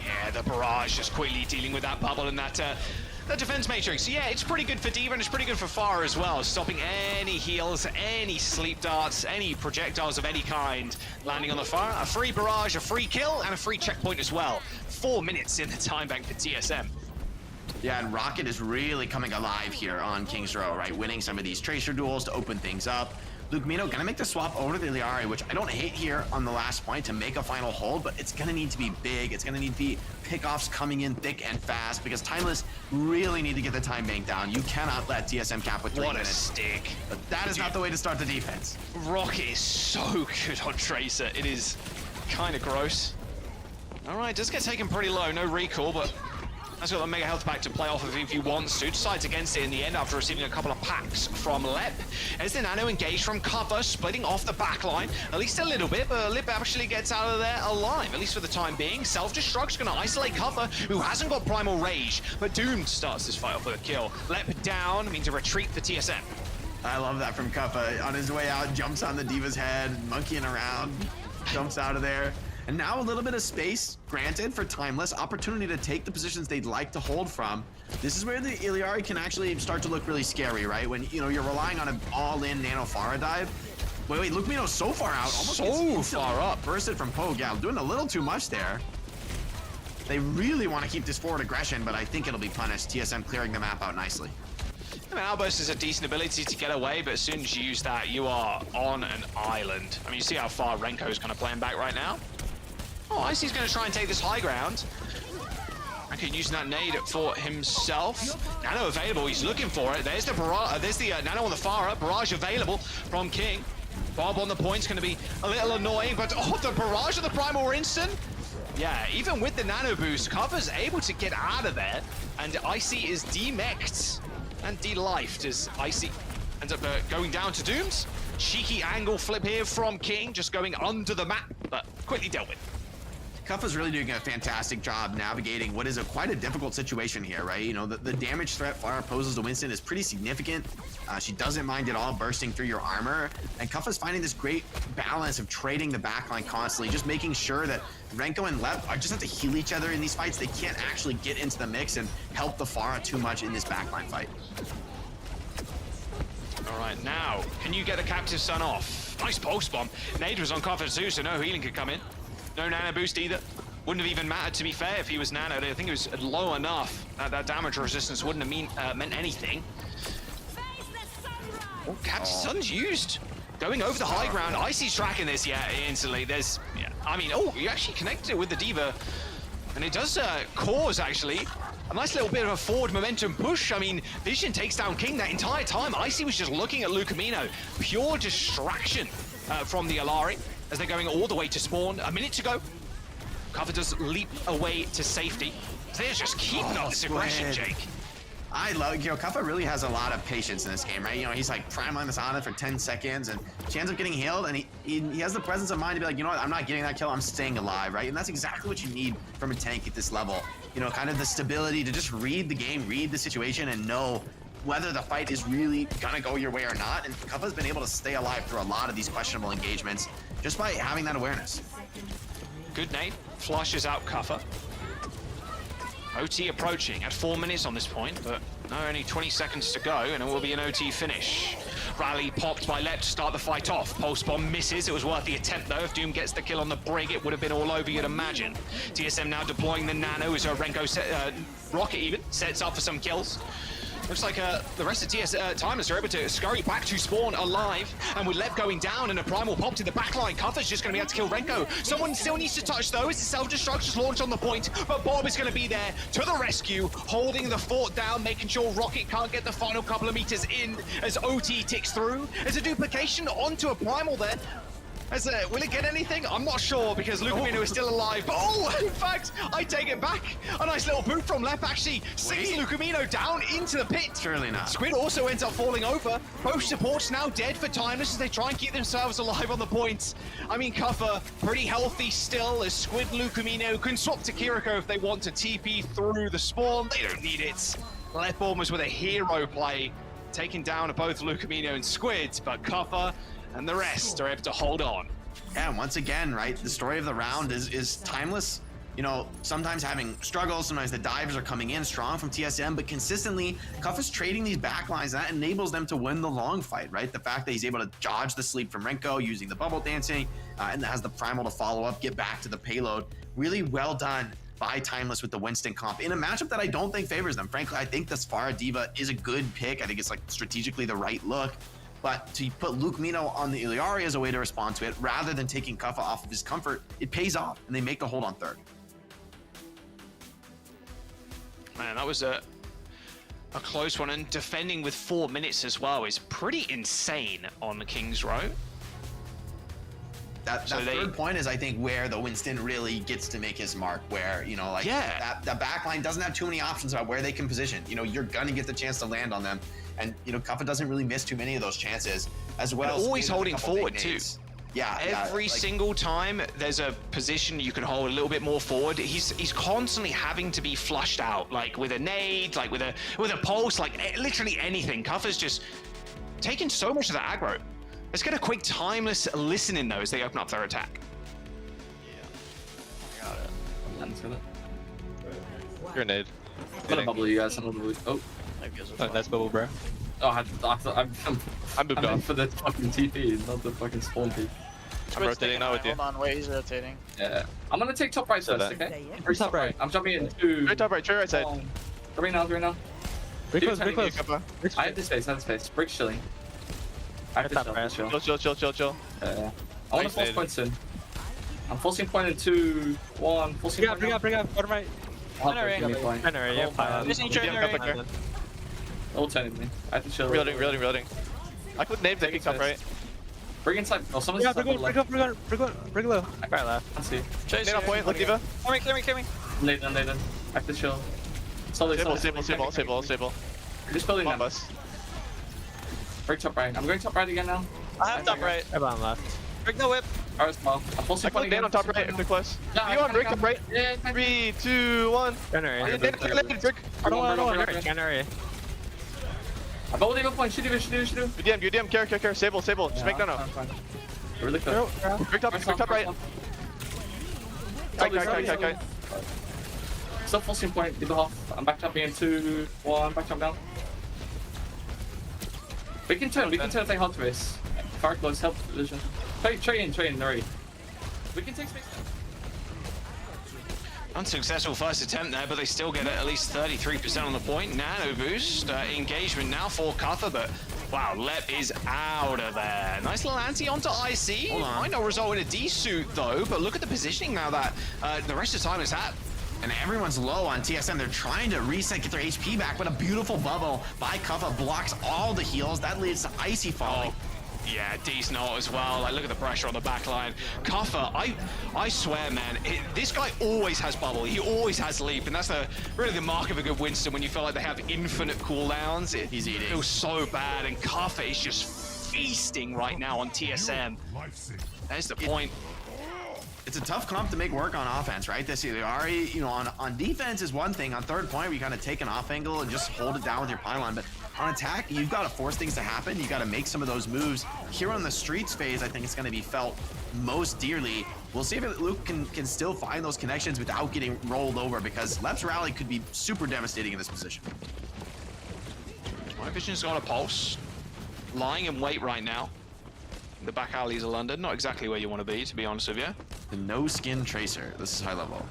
Yeah, the barrage just quickly dealing with that bubble and that defense matrix. Yeah, it's pretty good for D.Va and it's pretty good for Pharah as well. Stopping any heals, any sleep darts, any projectiles of any kind landing on the Pharah. A free barrage, a free kill, and a free checkpoint as well. 4 minutes in the time bank for TSM.
Yeah, and Rocket is really coming alive here on King's Row, right? Winning some of these Tracer duels to open things up. Lucamino gonna make the swap over to the Liari, which I don't hate here on the last point to make a final hold, but it's gonna need to be big. It's gonna need to be pickoffs coming in thick and fast because Timeless really need to get the time bank down. You cannot let TSM cap with 3 minutes.
What a stick.
But that is not the way to start the defense.
Rocket is so good on Tracer. It is kind of gross. All right, does get taken pretty low. No recall, but that's got the mega health pack to play off of if he wants to. Decides against it in the end after receiving a couple of packs from Lep. As the Nano engaged from Kaffa, splitting off the backline. At least a little bit, but Lep actually gets out of there alive, at least for the time being. Self-destruct's gonna isolate Kaffa, who hasn't got Primal Rage, but Doom starts this fight off with a kill. Lep down means a retreat for TSM.
I love that from Kaffa. On his way out, jumps on the D.Va's head, monkeying around, jumps out of there. And now a little bit of space granted for Timeless, opportunity to take the positions they'd like to hold from. This is where the Iliari can actually start to look really scary, right? When, you know, you're relying on an all-in Nano Pharah dive. Wait, Lucamino's so far out. Almost
so far up.
Bursted from Pogue. Yeah, doing a little too much there. They really want to keep this forward aggression, but I think it'll be punished. TSM clearing the map out nicely.
I mean, Outburst is a decent ability to get away, but as soon as you use that, you are on an island. I mean, you see how far Renko's kind of playing back right now? Oh, Icy's going to try and take this high ground. I could use that nade for himself. Nano available, he's looking for it. There's the Nano on the Pharah. Barrage available from King. Bob on the point's going to be a little annoying, but oh, the barrage of the Primal Winston. Yeah, even with the Nano boost, Kaffa's able to get out of there, and Icy is demeched and de-lifed as Icy ends up going down to Dooms. Cheeky angle flip here from King, just going under the map, but quickly dealt with.
Kuffa's really doing a fantastic job navigating what is quite a difficult situation here, right? You know, the damage threat Pharah poses to Winston is pretty significant. She doesn't mind at all bursting through your armor, and Kuffa's finding this great balance of trading the backline constantly, just making sure that Renko and Lep just have to heal each other in these fights. They can't actually get into the mix and help the Pharah too much in this backline fight.
All right, now, can you get the Captive Sun off? Nice pulse bomb. Nade was on Kuffa too, so no healing could come in. No nano boost either. Wouldn't have even mattered, to be fair, if he was nanoed. I think it was low enough that that damage resistance wouldn't have meant anything. Oh, Captive Sun's used. Going over the high ground. Icy's tracking this, instantly. There's, I mean, oh, you actually connected it with the Diva. And it does cause, actually, a nice little bit of a forward momentum push. I mean, Vision takes down King that entire time. Icy was just looking at Lucamino. Pure distraction from the Alari as they're going all the way to spawn. A minute to go. Kuffa does leap away to safety. They're just keeping up this aggression, Jake.
I love, you know, Kuffa really has a lot of patience in this game, right? You know, he's like primaling this on it for 10 seconds and she ends up getting healed, and he has the presence of mind to be like, you know what, I'm not getting that kill, I'm staying alive, right? And that's exactly what you need from a tank at this level. You know, kind of the stability to just read the game, read the situation, and know whether the fight is really gonna go your way or not. And Kuffa's been able to stay alive through a lot of these questionable engagements just by having that awareness.
Good nade, flushes out Kuffa. OT approaching at 4 minutes on this point, but no, only 20 seconds to go, and it will be an OT finish. Rally popped by Lep to start the fight off. Pulse bomb misses. It was worth the attempt, though. If Doom gets the kill on the Brig, it would have been all over, you'd imagine. TSM now deploying the Nano as Renko Rocket even sets up for some kills. Looks like the rest of timers are able to scurry back to spawn alive, and with Lep going down and a primal pop to the backline, Kuffa's just going to be able to kill Renko. Someone still needs to touch, though, as the self-destruct just launched on the point, but Bob is going to be there to the rescue, holding the fort down, making sure Rocket can't get the final couple of meters in as OT ticks through. There's a duplication onto a primal there. Will it get anything? I'm not sure, because Lucamino is still alive. But in fact, I take it back. A nice little boot from Lep, actually singing Lucamino down into the pit.
Surely not.
Squid also ends up falling over. Both supports now dead for Timeless as they try and keep themselves alive on the points. I mean, Kuffa pretty healthy still, as Squid and Lucamino can swap to Kiriko if they want to TP through the spawn. They don't need it. Lep almost with a hero play, taking down both Lucamino and Squid, but Kuffa and the rest are able to hold on.
Yeah, and once again, right, the story of the round is Timeless. You know, sometimes having struggles, sometimes the divers are coming in strong from TSM, but consistently, Kuffa's trading these backlines, and that enables them to win the long fight, right? The fact that he's able to dodge the sleep from Renko using the bubble dancing, and has the primal to follow up, get back to the payload. Really well done by Timeless with the Winston comp in a matchup that I don't think favors them. Frankly, I think the Pharah Diva is a good pick. I think it's like strategically the right look. But to put Lucamino on the Illari as a way to respond to it, rather than taking Kuffa off of his comfort, it pays off, and they make the hold on third.
Man, that was a close one, and defending with 4 minutes as well is pretty insane on the King's Row.
That third point is, I think, where the Winston really gets to make his mark, where, you know, like, that backline doesn't have too many options about where they can position. You know, you're gonna get the chance to land on them. And, you know, Kuffa doesn't really miss too many of those chances, as well as
always holding forward too.
Yeah,
every single time there's a position you can hold a little bit more forward, he's constantly having to be flushed out, like with a nade, like with a pulse, like literally anything. Kuffa's just taking so much of the aggro. Let's get a quick Timeless listening though as they open up their attack.
Yeah, I got it. I'm with it.
Grenade.
I'm gonna bubble you guys. I'm gonna bubble. Oh.
Nice bubble, bro.
Oh, I'm
moved on
for the fucking TP, not the fucking spawn peak.
I'm rotating now with you.
Hold on, wait, he's rotating.
Yeah. I'm gonna take top right first, okay? Or top right. I'm jumping in 2.
Right top right, right side.
3 now.
Pretty close.
I have the space, Brick's chilling. I have to
Chill.
I wanna force point soon. I'm forcing point in 2, 1, forcing point.
Bring up, bottom right.
I know,
yeah.
Missing trailer.
Don't turn me. I have to chill.
Reloading. I could name taking top right.
Bring inside. Oh, someone's
bring low. I got left.
I see.
Chase on point, look Diva.
Clear me.
Laden. I have to chill. Stable. Just building them. Break top right. I'm going top right again now.
I have top right.
I'm on left.
Break the whip.
Alright, small. I'm forcing
I down on top right if they're close.
Yeah,
you on break top right?
Yeah,
3, 2, 1.
January.
I don't want.
January.
I bought even point. Should do.
You DM, care. Sable. Just make no.
Really close.
Break top right. Kite.
Stop forcing point. Leave it off. I'm back up in 2, 1. Back up down. We can turn if they hard to this. Far close, help vision. Train already. We can take space.
Unsuccessful first attempt there, but they still get at least 33% on the point. Nano boost, engagement now for Cuffer, but wow, Lep is out of there. Nice little anti onto IC. Might not result in a D-suit though, but look at the positioning now that the rest of the time is at.
And everyone's low on TSM. They're trying to reset, get their HP back, but a beautiful bubble by Kuffa blocks all the heals. That leads to Icy falling.
Yeah, D's not as well. Like, look at the pressure on the back line. Kuffa, I swear, man, this guy always has bubble. He always has leap, and that's really the mark of a good Winston when you feel like they have infinite cooldowns.
He's eating.
It feels so bad, and Kuffa is just feasting right now on TSM. There's the point.
It's a tough comp to make work on offense, right? This year, Ahri, on defense is one thing. On third point, we kind of take an off angle and just hold it down with your pylon. But on attack, you've got to force things to happen. You got to make some of those moves. Here on the streets phase, I think it's going to be felt most dearly. We'll see if Luke can still find those connections without getting rolled over, because Lep's rally could be super devastating in this position.
My vision's got a pulse, lying in wait right now. The back alleys of London, not exactly where you want to be honest with you.
The no skin tracer. This is high level.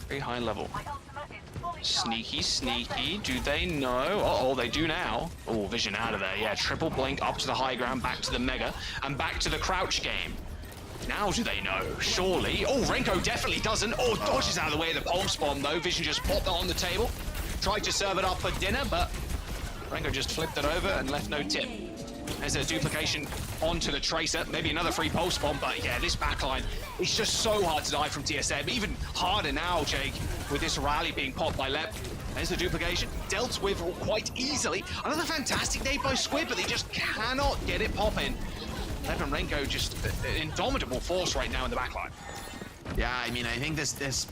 Very high level. Sneaky. Do they know? Oh, they do now. Oh, vision out of there. Yeah, triple blink up to the high ground, back to the mega, and back to the crouch game. Now do they know? Surely. Oh, Renko definitely doesn't. Oh, dodges out of the way of the pulse bomb though. Vision just popped that on the table. Tried to serve it up for dinner, but Renko just flipped it over and left no tip. There's a duplication onto the Tracer, maybe another free pulse bomb, but yeah, this backline, it's just so hard to die from TSM. Even harder now, Jake, with this rally being popped by Lep. There's the duplication, dealt with quite easily. Another fantastic nade by Squid, but they just cannot get it popping. Lep and Renko just an indomitable force right now in the backline.
Yeah, I mean, I think this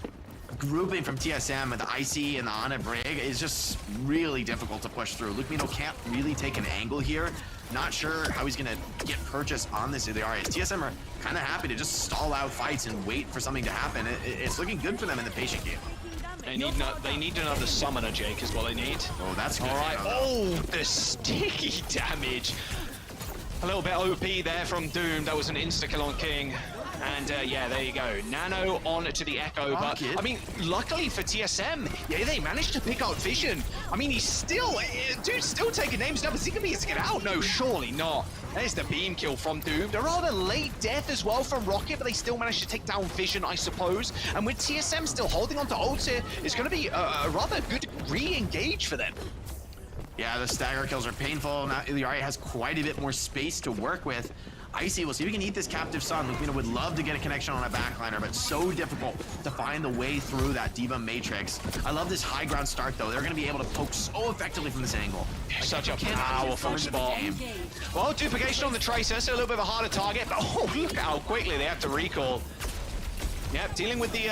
grouping from TSM with the IC and the Ana Brig is just really difficult to push through. Luke Mino can't really take an angle here. Not sure how he's gonna get purchase on this Iliarius. TSM are kind of happy to just stall out fights and wait for something to happen. It's looking good for them in the patient game.
They need another summoner, Jake, is what they need.
Oh, that's good.
All right. Oh, the sticky damage. A little bit OP there from Doom. That was an insta-kill on King. And yeah, there you go. Nano on to the Echo, but I mean, luckily for TSM, yeah, they managed to pick out Vision. I mean, dude's still taking names now. Is he gonna be able to get out? No, surely not. There's the beam kill from Doom. A rather late death as well from Rocket, but they still managed to take down Vision, I suppose. And with TSM still holding on to ults here, it's gonna be a rather good re-engage for them.
Yeah, the stagger kills are painful. Now Iliari has quite a bit more space to work with. Icy, we'll see if we can eat this captive sun. Lupino would love to get a connection on a backliner, but so difficult to find the way through that Diva matrix. I love this high ground start though. They're gonna be able to poke so effectively from this angle.
Such a powerful spot. Well, duplication on the Tracer, so a little bit of a harder target, but oh, look how quickly they have to recall. Yep, dealing with the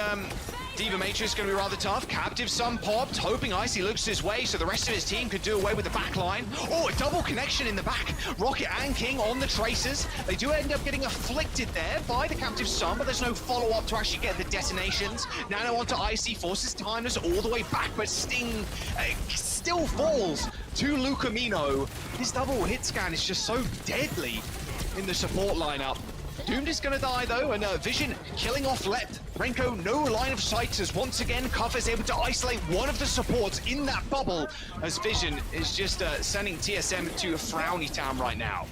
Diva Matrix is going to be rather tough. Captive Sun popped, hoping Icy looks his way so the rest of his team could do away with the back line. Oh, a double connection in the back. Rocket and King on the Tracers. They do end up getting afflicted there by the Captive Sun, but there's no follow-up to actually get the detonations. Nano onto Icy, forces Timeless all the way back, but Sting still falls to Lucamino. His double hit scan is just so deadly in the support lineup. Doomed is gonna die though, and Vision killing off Lep. Renko, no line of sight, as once again, Cuff is able to isolate one of the supports in that bubble, as Vision is just sending TSM to a frowny town right now.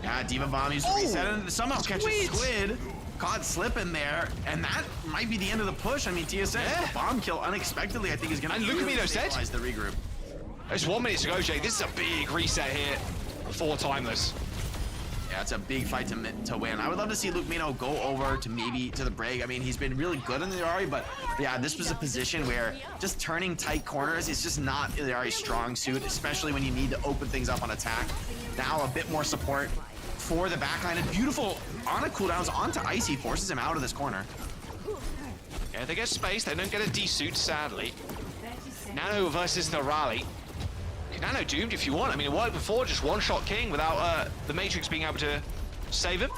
Yeah, Diva Bomb used to reset and somehow catches Squid. Caught slipping there, and that might be the end of the push. I mean, TSM bomb kill unexpectedly, I think is gonna stabilize the regroup.
There's 1 minute to go, Jay. This is a big reset here for Timeless.
Yeah, it's a big fight to win. I would love to see Luke Mino go over to maybe to the break. I mean, he's been really good in the Iliari, but yeah, this was a position where just turning tight corners is just not Iliari's strong suit, especially when you need to open things up on attack. Now a bit more support for the backline. And beautiful Ana cooldowns onto Icy, forces him out of this corner.
Yeah, they get space. They don't get a D-suit, sadly. Nano versus the rally. Nano doomed if you want. I mean, it worked before, just one-shot King without the Matrix being able to save him.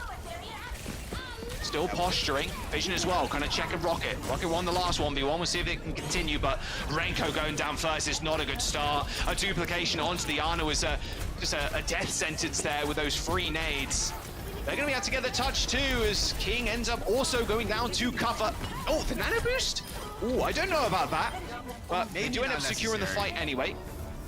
Still posturing. Vision as well, kind of checking Rocket. Rocket won the last 1v1. We'll see if it can continue, but Renko going down first is not a good start. A duplication onto the Ana was just a death sentence there with those free nades. They're going to be able to get the touch too, as King ends up also going down to cover. Oh, the nano boost? Oh, I don't know about that, but they do end up securing the fight anyway.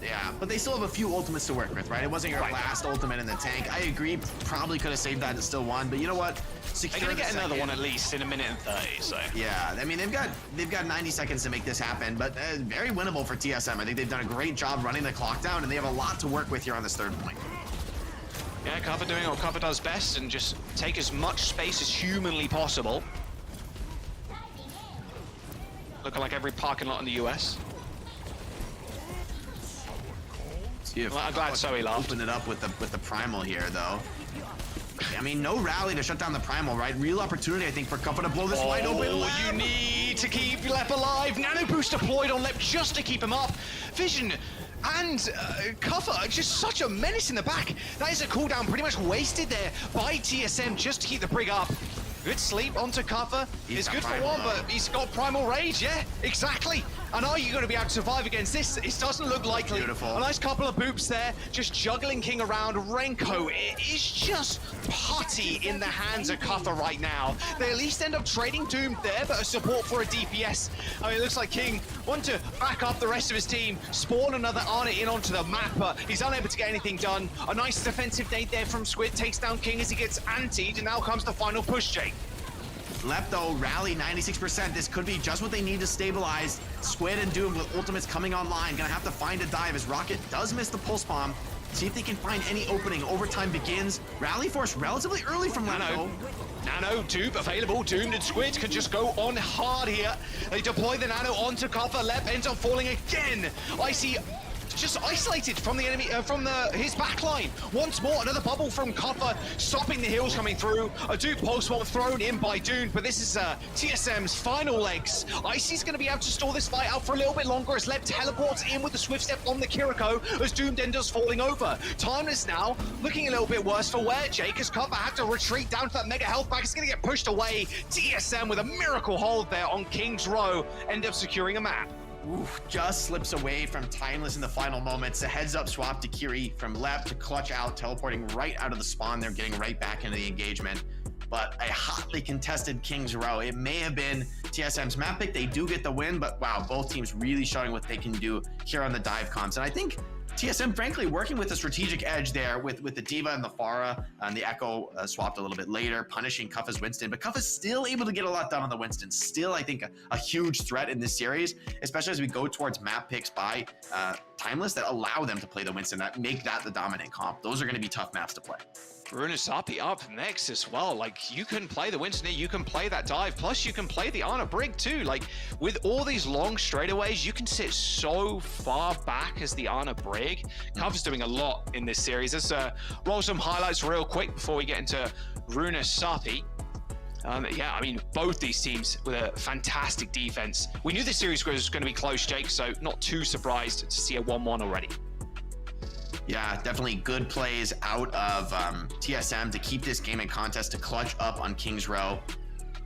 Yeah, but they still have a few ultimates to work with, right? It wasn't your last ultimate in the tank. I agree, probably could have saved that and still won, but you know what?
They're gonna get another one at least in 1 minute and 30, so.
Yeah, I mean, they've got 90 seconds to make this happen, but very winnable for TSM. I think they've done a great job running the clock down, and they have a lot to work with here on this third point.
Yeah, Cover doing what Cover does best and just take as much space as humanly possible. Looking like every parking lot in the US.
Well,
I'm glad Zoe laughed.
Open it up with the Primal here, though. I mean, no rally to shut down the Primal, right? Real opportunity, I think, for Kuppa to blow this wide open.
You need to keep Lep alive. Nano boost deployed on Lep just to keep him up. Vision and Cover, just such a menace in the back. That is a cooldown pretty much wasted there by TSM just to keep the Brig up. Good sleep onto Cover. It's good for one, but he's got Primal Rage, yeah, exactly. And are you going to be able to survive against this? It doesn't look likely.
Beautiful.
A nice couple of boops there, just juggling King around. Renko is just putty in the hands of Cover right now. They at least end up trading Doom there, but a support for a DPS. I mean, it looks like King want to back up the rest of his team, spawn another Ana in onto the map, but he's unable to get anything done. A nice defensive nade there from Squid, takes down King as he gets antied, and now comes the final push, Jake.
Lepto, rally 96%. This could be just what they need to stabilize. Squid and Doom with ultimates coming online. Gonna have to find a dive as Rocket does miss the pulse bomb. See if they can find any opening. Overtime begins. Rally force relatively early from Lepto.
Nano, Tube available. Doomed and Squid can just go on hard here. They deploy the Nano onto Cover. Lep ends up falling again. Icy just isolated from the enemy, his backline. Once more, another bubble from Copper, stopping the heals coming through. A Duke pulse bomb thrown in by Dune, but this is TSM's final legs. Icy's going to be able to stall this fight out for a little bit longer as Leb teleports in with the swift step on the Kiriko as Doomed Ender's falling over. Timeless now, looking a little bit worse for wear. Jake as Copper had to retreat down to that mega health pack. It's going to get pushed away. TSM with a miracle hold there on King's Row, end up securing a map.
Oof, just slips away from Timeless in the final moments. A heads up swap to Kiri from left to clutch out, teleporting right out of the spawn. They're getting right back into the engagement. But a hotly contested King's Row. It may have been TSM's map pick. They do get the win, but wow, both teams really showing what they can do here on the dive comps. And I think TSM, frankly, working with a strategic edge there with the D.Va and the Pharah, and the Echo swapped a little bit later, punishing Cuffa's Winston. But Cuffa's still able to get a lot done on the Winston. Still, I think, a huge threat in this series, especially as we go towards map picks by Timeless that allow them to play the Winston, that make that the dominant comp. Those are going to be tough maps to play.
Runasapi up next as well. Like, you can play the Winston, you can play that dive, plus you can play the Ana Brig too. Like, with all these long straightaways, you can sit so far back as the Ana Brig. Cuffa's doing a lot in this series. Let's roll some highlights real quick before we get into Runasapi. Yeah, I mean, both these teams with a fantastic defense. We knew this series was going to be close, Jake, so not too surprised to see a 1-1 already.
Yeah, definitely good plays out of TSM to keep this game in contest, to clutch up on King's Row.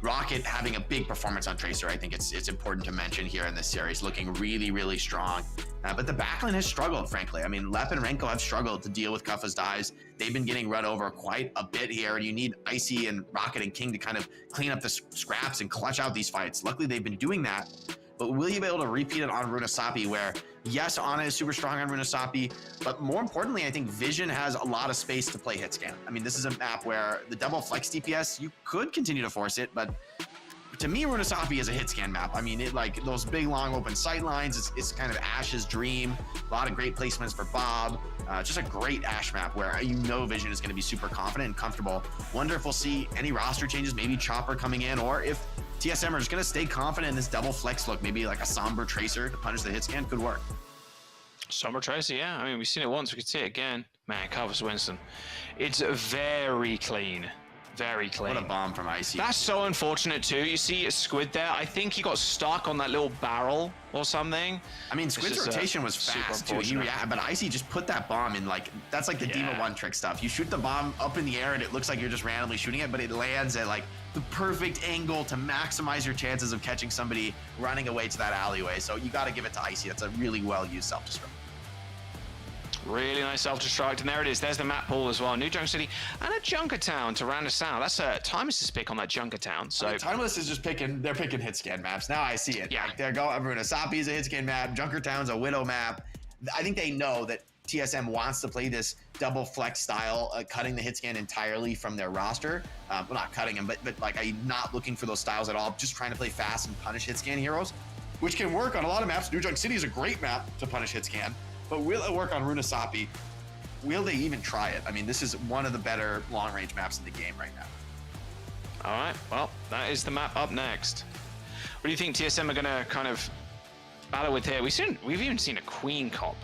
Rocket having a big performance on Tracer, I think it's important to mention here in this series, looking really, really strong. But the backline has struggled, frankly. I mean, Lep and Renko have struggled to deal with Cuffa's dives. They've been getting run over quite a bit here, and you need Icy and Rocket and King to kind of clean up the scraps and clutch out these fights. Luckily, they've been doing that. But will you be able to repeat it on Runasapi, where, yes, Ana is super strong on Runasapi, but more importantly, I think Vision has a lot of space to play hit scan. I mean, this is a map where the double flex DPS, you could continue to force it, but to me, Runasapi is a hit scan map. I mean, it, like, those big, long, open sight lines, it's kind of Ash's dream. A lot of great placements for Bob. Just a great Ash map where you know Vision is going to be super confident and comfortable. Wonder if we'll see any roster changes, maybe Chopper coming in, or if TSM are just going to stay confident in this double flex look. Maybe like a somber Tracer to punish the hit scan could work.
Summer Tracer, yeah. I mean, we've seen it once. We could see it again. Man, covers Winston. It's very clean. Very clean.
What a bomb from Icy.
That's so unfortunate too. You see Squid there. I think he got stuck on that little barrel or something.
I mean, Squid's rotation was fast too. But Icy just put that bomb in like, that's like the Diva 1 trick stuff. You shoot the bomb up in the air and it looks like you're just randomly shooting it, but it lands at like the perfect angle to maximize your chances of catching somebody running away to that alleyway. So you got to give it to Icy. That's a really well-used self-destruct.
Really nice self-destruct, and there it is. There's the map pool as well. New Junker City and a Junkertown to round us out. That's Timeless's pick on that Junkertown. So
I mean, Timeless is just picking hit scan maps. Now I see it.
Yeah.
Like they're going, Runasapi's a hit scan map. Junkertown's a Widow map. I think they know that TSM wants to play this double flex style, cutting the hit scan entirely from their roster. Well, not cutting them, but like I'm not looking for those styles at all. Just trying to play fast and punish hit scan heroes, which can work on a lot of maps. New Junker City is a great map to punish hit scan. But will it work on Runasapi? Will they even try it? I mean, this is one of the better long-range maps in the game right now.
All right, well, that is the map up next. What do you think TSM are going to kind of battle with here? We've even seen a Queen Cop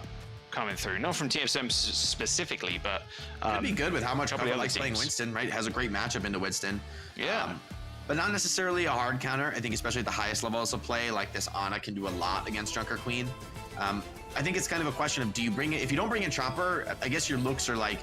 coming through, not from TSM specifically, but
it'd be good with how much Cover likes playing Winston, right? Has a great matchup into Winston.
Yeah.
But not necessarily a hard counter. I think especially at the highest levels of play, like this Ana can do a lot against Junker Queen. I think it's kind of a question of, do you bring it? If you don't bring in Chopper, I guess your looks are like,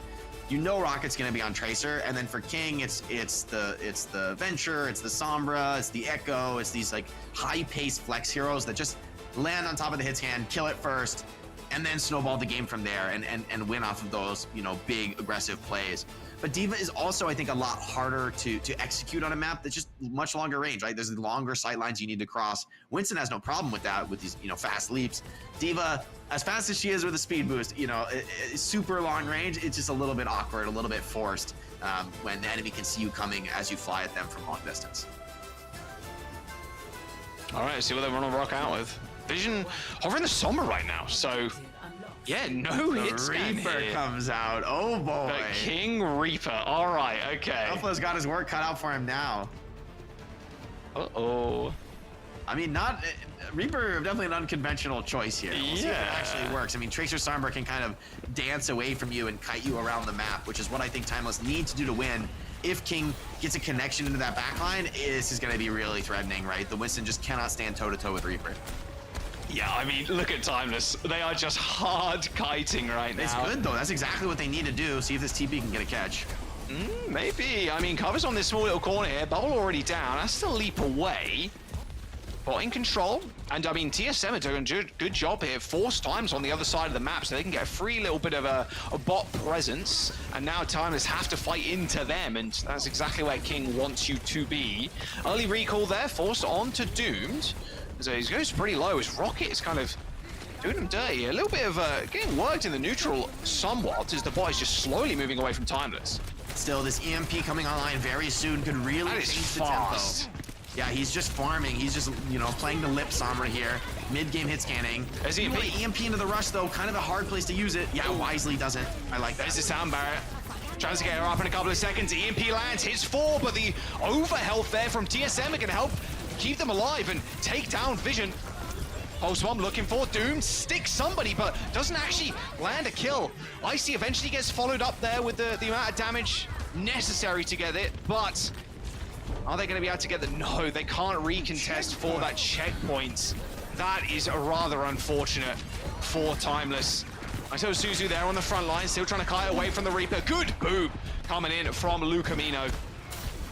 you know, Rocket's going to be on Tracer, and then for King, it's the Venture, it's the Sombra, it's the Echo, it's these like high-paced flex heroes that just land on top of the hit scan, kill it first, and then snowball the game from there and win off of those, you know, big aggressive plays. But Diva is also, I think, a lot harder to execute on a map that's just much longer range, right? There's longer sight lines you need to cross. Winston has no problem with that, with these, you know, fast leaps. Diva, as fast as she is with a speed boost, you know, super long range, it's just a little bit awkward, a little bit forced when the enemy can see you coming as you fly at them from long distance.
All right, see what they want to rock out with. Vision hovering the Summer right now, so yeah, no hit scan
Reaper
here.
comes out. Oh boy.
The King Reaper. All right, okay.
Alpha's got his work cut out for him now.
Uh-oh.
I mean, Reaper, definitely an unconventional choice here. We'll see if it actually works. I mean, Tracer Sombra can kind of dance away from you and kite you around the map, which is what I think Timeless needs to do to win. If King gets a connection into that backline, this is going to be really threatening, right? The Winston just cannot stand toe-to-toe with Reaper.
Yeah, I mean, look at Timeless. They are just hard kiting right now.
It's good, though. That's exactly what they need to do. See if this TP can get a catch.
Maybe. I mean, Cover's on this small little corner here. Bubble already down. That's still a leap away. Bot in control. And, I mean, TSM are doing a good job here. Force Times on the other side of the map, so they can get a free little bit of a bot presence. And now Timeless have to fight into them, and that's exactly where King wants you to be. Early recall there, forced on to Doomed. So he goes pretty low as Rocket is kind of doing him dirty. A little bit of getting worked in the neutral somewhat as the bot is just slowly moving away from Timeless.
Still, this EMP coming online very soon could really change the tempo. Yeah, he's just farming. He's just, you know, playing the lip Sombra here. Mid-game hit scanning.
There's
EMP. EMP into the rush, though. Kind of a hard place to use it. Yeah, wisely doesn't. I like that.
There's the sound barrier. Tries to get her up in a couple of seconds. EMP lands, hits 4, but the overhealth there from TSM are going to help keep them alive and take down Vision. Pulse Bomb looking for Doom, sticks somebody, but doesn't actually land a kill. Icy eventually gets followed up there with the amount of damage necessary to get it, but are they going to be able to get the... No, they can't recontest for that checkpoint. That is rather unfortunate for Timeless. I saw Suzu there on the front line, still trying to kite away from the Reaper. Good boob coming in from Lucamino.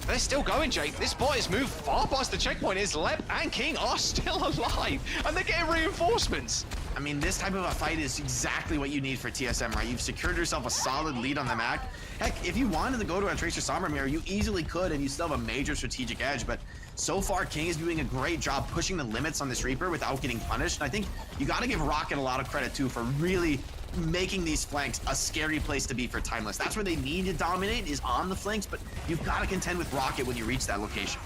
They're still going, Jake. This bot has moved far past the checkpoint. His Lep and King are still alive, and they're getting reinforcements.
I mean, this type of a fight is exactly what you need for TSM, right? You've secured yourself a solid lead on the map. Heck, if you wanted to go to a Tracer Sombra mirror, you easily could, and you still have a major strategic edge, but so far, King is doing a great job pushing the limits on this Reaper without getting punished. And I think you got to give Rocket a lot of credit, too, for really making these flanks a scary place to be for Timeless. That's where they need to dominate, is on the flanks, but you've got to contend with Rocket when you reach that location.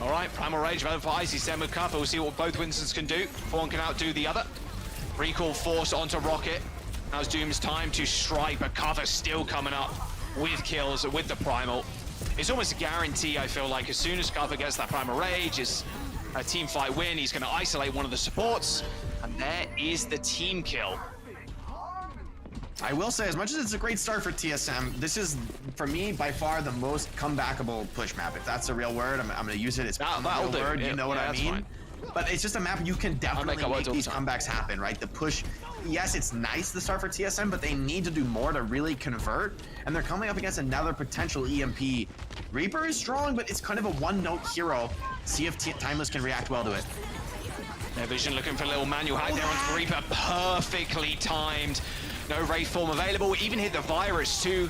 All right, Primal Rage valid for Icy, same with Cup. We'll see what both Winstons can do. One can outdo the other. Recall force onto Rocket. Now's Doom's time to strike, but Cover's still coming up with kills with the Primal. It's almost a guarantee, I feel like, as soon as Cover gets that Primal Rage, it's a team fight win. He's going to isolate one of the supports, and there is the team kill.
I will say, as much as it's a great start for TSM, this is, for me, by far the most comebackable push map. If that's a real word, I'm going to use it. It's a real word, you know what I mean? But it's just a map you can definitely make these comebacks happen, right? The push, yes, it's nice to start for TSM, but they need to do more to really convert. And they're coming up against another potential EMP. Reaper is strong, but it's kind of a one-note hero. See if Timeless can react well to it.
Yeah, Vision looking for a little manual hack there on Reaper. Perfectly timed. No Wraith form available. Even hit the Virus too.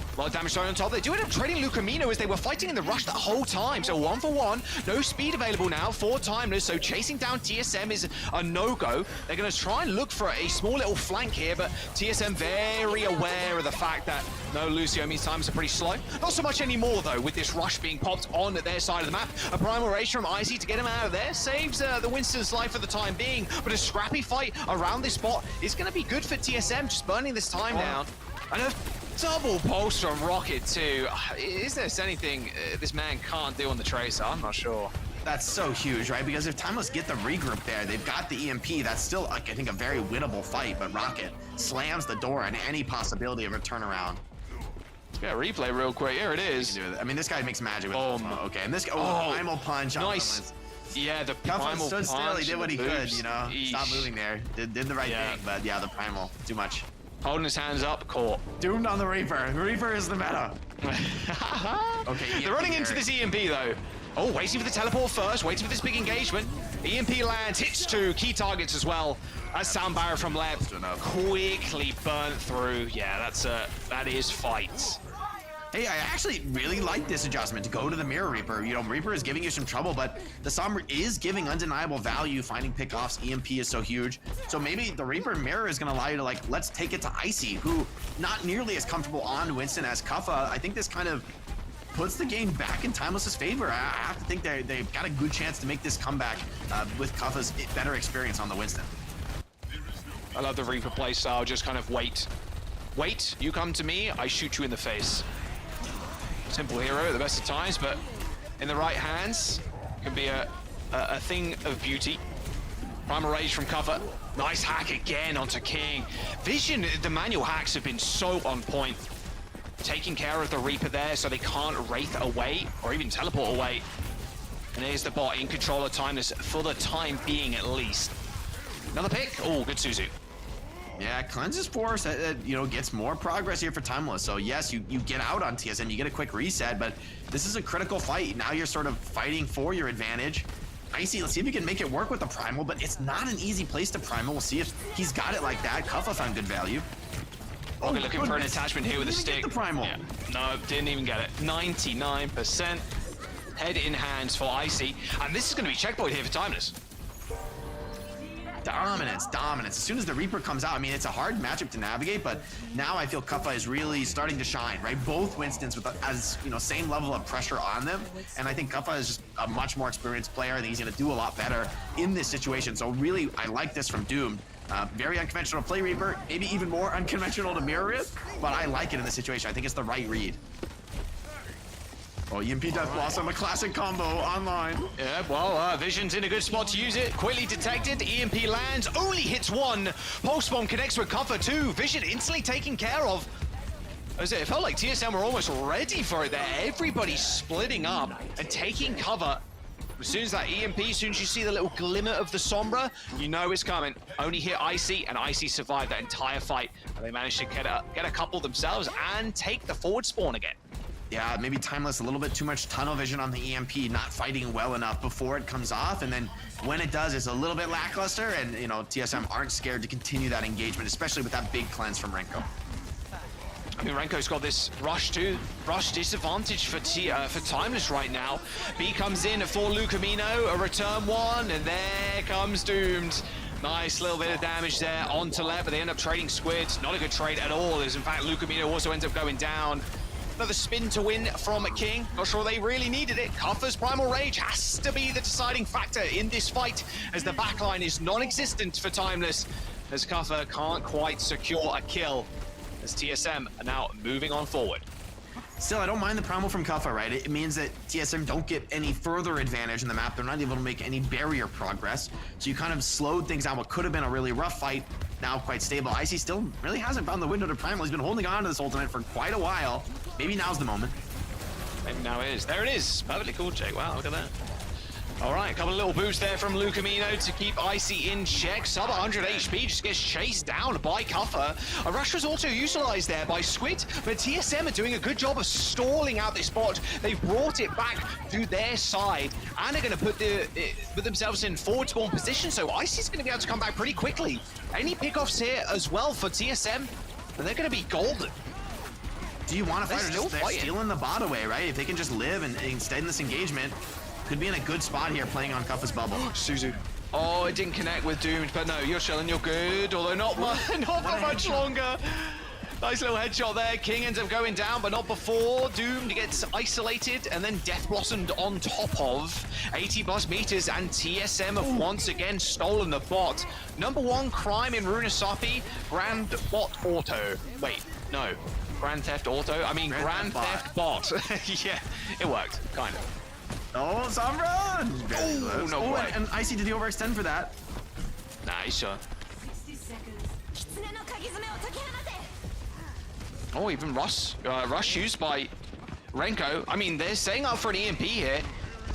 A lot of damage thrown on top. They do end up trading Lucamino as they were fighting in the rush the whole time. So 1-for-1. No speed available now for Timeless. So chasing down TSM is a no-go. They're going to try and look for a small little flank here, but TSM very aware of the fact that no Lucio means times are pretty slow. Not so much anymore though, with this rush being popped on their side of the map. A Primal Rage from Icy to get him out of there. Saves the Winston's life for the time being. But a scrappy fight around this spot is going to be good for TSM. Just burning this time down. I know. Double pulse from Rocket too. Is there anything this man can't do on the Tracer? I'm not sure.
That's so huge, right? Because if Timeless get the regroup there, they've got the EMP. That's still, like, I think, a very winnable fight. But Rocket slams the door on any possibility of a turnaround.
Let's get a replay real quick. Here it is.
I mean, this guy makes magic with okay, and this guy, Primal Punch.
Nice. Yeah, the Primal
stood still. He did what he could, you know.
Eesh.
Stop moving there. Did the right thing, but yeah, the Primal, too much.
Holding his hands up, caught.
Doomed on the Reaper. Reaper is the meta.
Okay, they're running into this EMP though. Oh, waiting for the teleport first, waiting for this big engagement. EMP lands, hits two key targets as well. As Sound Barrier from Leb quickly burnt through. Yeah, that is fight.
Hey, I actually really like this adjustment to go to the Mirror Reaper. You know, Reaper is giving you some trouble, but the Sombra is giving undeniable value. Finding pickoffs, EMP is so huge. So maybe the Reaper Mirror is going to allow you to, like, let's take it to Icy, who not nearly as comfortable on Winston as Kuffa. I think this kind of puts the game back in Timeless's favor. I have to think they've got a good chance to make this comeback with Kuffa's better experience on the Winston.
I love the Reaper playstyle, just kind of wait. Wait, you come to me, I shoot you in the face. Simple hero at the best of times, but in the right hands can be a thing of beauty. Primal Rage from Cover. Nice hack again onto King. Vision, the manual hacks have been so on point. Taking care of the Reaper there so they can't Wraith away or even teleport away. And here's the bot in control of Timeless for the time being at least. Another pick. Oh, good Suzu.
Yeah, Cleanse's Force, you know, gets more progress here for Timeless. So yes, you get out on TSM, you get a quick reset, but this is a critical fight. Now you're sort of fighting for your advantage. Icy, let's see if you can make it work with the Primal, but it's not an easy place to Primal. We'll see if he's got it like that. Kuffa found good value.
Oh, we're looking for an attachment here with a stick.
Get the Primal.
Yeah. No, didn't even get it. 99%. Head in hands for Icy. And this is going to be checkpoint here for Timeless.
Dominance. As soon as the Reaper comes out, I mean, it's a hard matchup to navigate, but now I feel Kuffa is really starting to shine, right? Both Winstons with, as you know, same level of pressure on them, and I think Kuffa is just a much more experienced player. I think he's going to do a lot better in this situation. So really, I like this from Doomed. Very unconventional to play Reaper, maybe even more unconventional to mirror it, but I like it in this situation. I think it's the right read. Oh, EMP Death Blossom, a classic combo online.
Yeah, well, Vision's in a good spot to use it. Quickly detected, EMP lands, only hits one. Pulse Bomb connects with Cover too. Vision instantly taken care of. As it felt like TSM were almost ready for it there. Everybody's splitting up and taking cover. As soon as that EMP, as soon as you see the little glimmer of the Sombra, you know it's coming. Only hit Icy, and Icy survived that entire fight. And they managed to get a couple themselves and take the forward spawn again.
Yeah, maybe Timeless, a little bit too much tunnel vision on the EMP, not fighting well enough before it comes off, and then when it does, it's a little bit lackluster, and you know, TSM aren't scared to continue that engagement, especially with that big cleanse from Renko.
I mean, Renko's got this rush disadvantage for Timeless right now. B comes in for Lucamino, a return one, and there comes Doomed. Nice little bit of damage there onto Lev, but they end up trading squids. Not a good trade at all, as in fact Lucamino also ends up going down. Another spin to win from King. Not sure they really needed it. Kuffa's Primal Rage has to be the deciding factor in this fight, as the backline is non-existent for Timeless, as Kuffa can't quite secure a kill, as TSM are now moving on forward.
Still, I don't mind the promo from Kuffa, right? It means that TSM don't get any further advantage in the map. They're not able to make any barrier progress. So you kind of slowed things down. What could have been a really rough fight, now quite stable. Icy still really hasn't found the window to primal. He's been holding on to this ultimate for quite a while. Maybe now's the moment.
Maybe now it is. There it is. Perfectly cool, Jake. Wow, look at that. All right, a couple of little boosts there from Lucamino to keep Icy in check. Sub 100 HP just gets chased down by Kuffa. A rush was also utilized there by Squid, but TSM are doing a good job of stalling out this spot. They've brought it back to their side and are going to put themselves in forward spawn position, so Icy's going to be able to come back pretty quickly. Any pickoffs here as well for TSM, and they're going to be golden.
Do you want to fight or just they're stealing the bot away, right? If they can just live and stay in this engagement, could be in a good spot here playing on Kuffa's bubble.
Suzu. Oh, it didn't connect with Doomed, but no, you're chilling, you're good. Although not for much longer. Nice little headshot there. King ends up going down, but not before. Doomed gets isolated and then Death Blossomed on top of 80 plus meters, and TSM have once again stolen the bot. Number one crime in Runasapi, Grand Bot Auto. Wait, no. Grand Theft Auto? I mean Grand Theft Bot. Yeah, it worked, kind of.
Oh, Sombra!
Oh, no way.
And Icy, did he overextend for that?
Nice. Oh, even Rush used by Renko. I mean, they're staying up for an EMP here.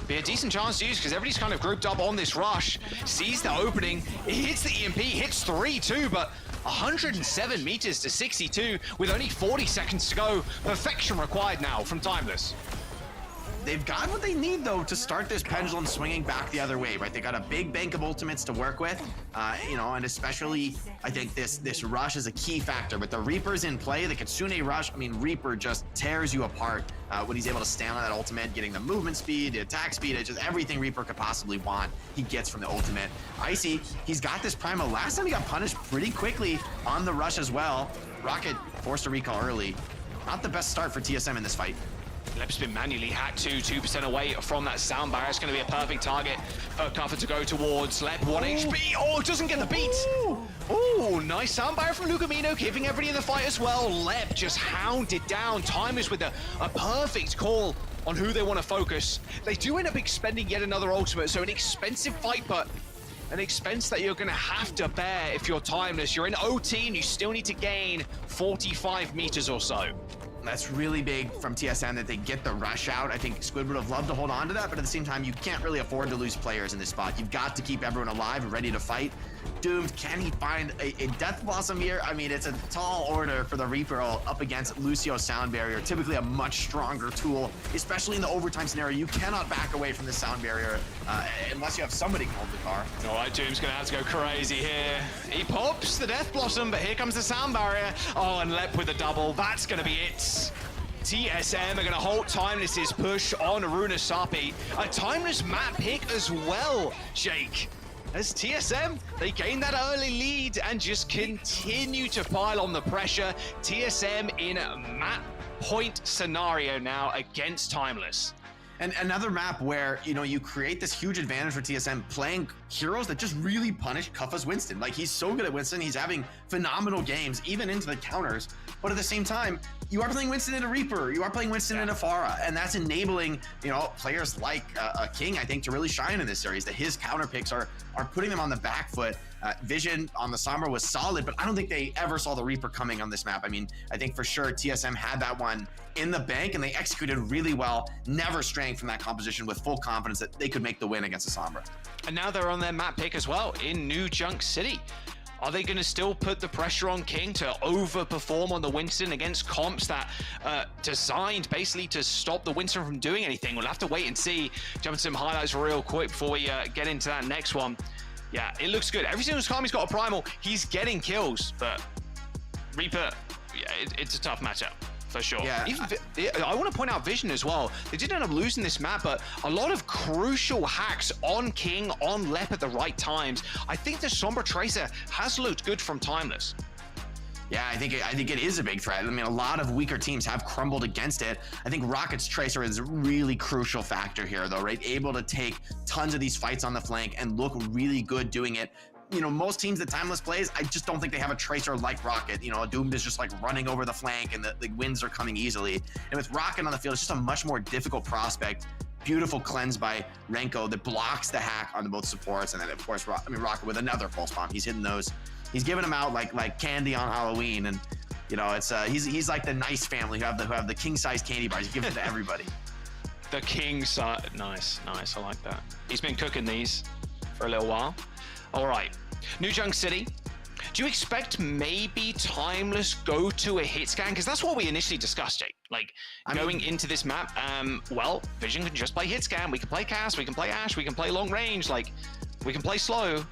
Be a decent chance to use because everybody's kind of grouped up on this Rush. Sees the opening, it hits the EMP, hits 3 too, but 107 meters to 62 with only 40 seconds to go. Perfection required now from Timeless.
They've got what they need, though, to start this pendulum swinging back the other way, right? They got a big bank of ultimates to work with, you know, and especially, I think this rush is a key factor. With the Reapers in play, the Kitsune rush, I mean, Reaper just tears you apart when he's able to stand on that ultimate, getting the movement speed, the attack speed, it's just everything Reaper could possibly want, he gets from the ultimate. Icy, he's got this Primal. Last time he got punished pretty quickly on the rush as well. Rocket forced a recall early. Not the best start for TSM in this fight.
Lep's been manually hacked to 2% away from that sound barrier. It's going to be a perfect target for Kuffa to go towards. Lep 1 HP. Oh, it doesn't get the beat. Oh, nice sound barrier from Lucamino, giving everybody in the fight as well. Lep just hounded down. Timers with a perfect call on who they want to focus. They do end up expending yet another ultimate, so an expensive fight, but an expense that you're going to have to bear if you're Timeless. You're in OT and you still need to gain 45 meters or so.
That's really big from TSM that they get the rush out. I think Squid would have loved to hold on to that, but at the same time, you can't really afford to lose players in this spot. You've got to keep everyone alive and ready to fight. Doomed, can he find a Death Blossom here? I mean, it's a tall order for the Reaper up against Lucio's Sound Barrier, typically a much stronger tool, especially in the overtime scenario. You cannot back away from the Sound Barrier unless you have somebody hold the car.
All right, Doom's gonna have to go crazy here. He pops the Death Blossom, but here comes the Sound Barrier. Oh, and Lep with a double. That's gonna be it. TSM are gonna halt Timeless's push on Runasapi. A Timeless map pick as well, Jake. As TSM, they gain that early lead and just continue to pile on the pressure. TSM in a map point scenario now against Timeless.
And another map where, you know, you create this huge advantage for TSM playing heroes that just really punish Kuffa's Winston. Like, he's so good at Winston, he's having phenomenal games, even into the counters. But at the same time, you are playing Winston in a Reaper, you are playing Winston in a Pharah, and that's enabling, you know, players like King, I think, to really shine in this series, that his counter picks are putting them on the back foot. Vision on the Sombra was solid, but I don't think they ever saw the Reaper coming on this map. I mean, I think for sure TSM had that one in the bank, and they executed really well, never straying from that composition, with full confidence that they could make the win against the Sombra.
And now they're on their map pick as well in New Junk City. Are they going to still put the pressure on King to overperform on the Winston against comps that designed basically to stop the Winston from doing anything? We'll have to wait and see. Jump into some highlights real quick before we get into that next one. Yeah, it looks good. Every single time he's got a primal, he's getting kills, but Reaper, yeah, it's a tough matchup. For sure.
Yeah.
I want to point out Vision as well. They did end up losing this map, but a lot of crucial hacks on King, on Lep at the right times. I think the Sombra Tracer has looked good from Timeless.
Yeah, I think it is a big threat. I mean, a lot of weaker teams have crumbled against it. I think Rocket's Tracer is a really crucial factor here, though, right? Able to take tons of these fights on the flank and look really good doing it. you know, most teams that Timeless plays, I just don't think they have a tracer like Rocket. You know, Doomed is just like running over the flank and the wins are coming easily. And with Rocket on the field, it's just a much more difficult prospect. Beautiful cleanse by Renko that blocks the hack onto both supports. And then, of course, Rocket with another pulse bomb. He's hitting those. He's giving them out like candy on Halloween. And, you know, it's he's like the nice family who have the king-size candy bars. He gives it to everybody.
The king size. Nice. I like that. He's been cooking these for a little while. All right. New Junk City. Do you expect maybe Timeless go to a hit scan? Because that's what we initially discussed, Jake. Like, going into this map, well, Vision can just play hit scan. We can play cast. We can play Ash. We can play long range. Like, we can play slow.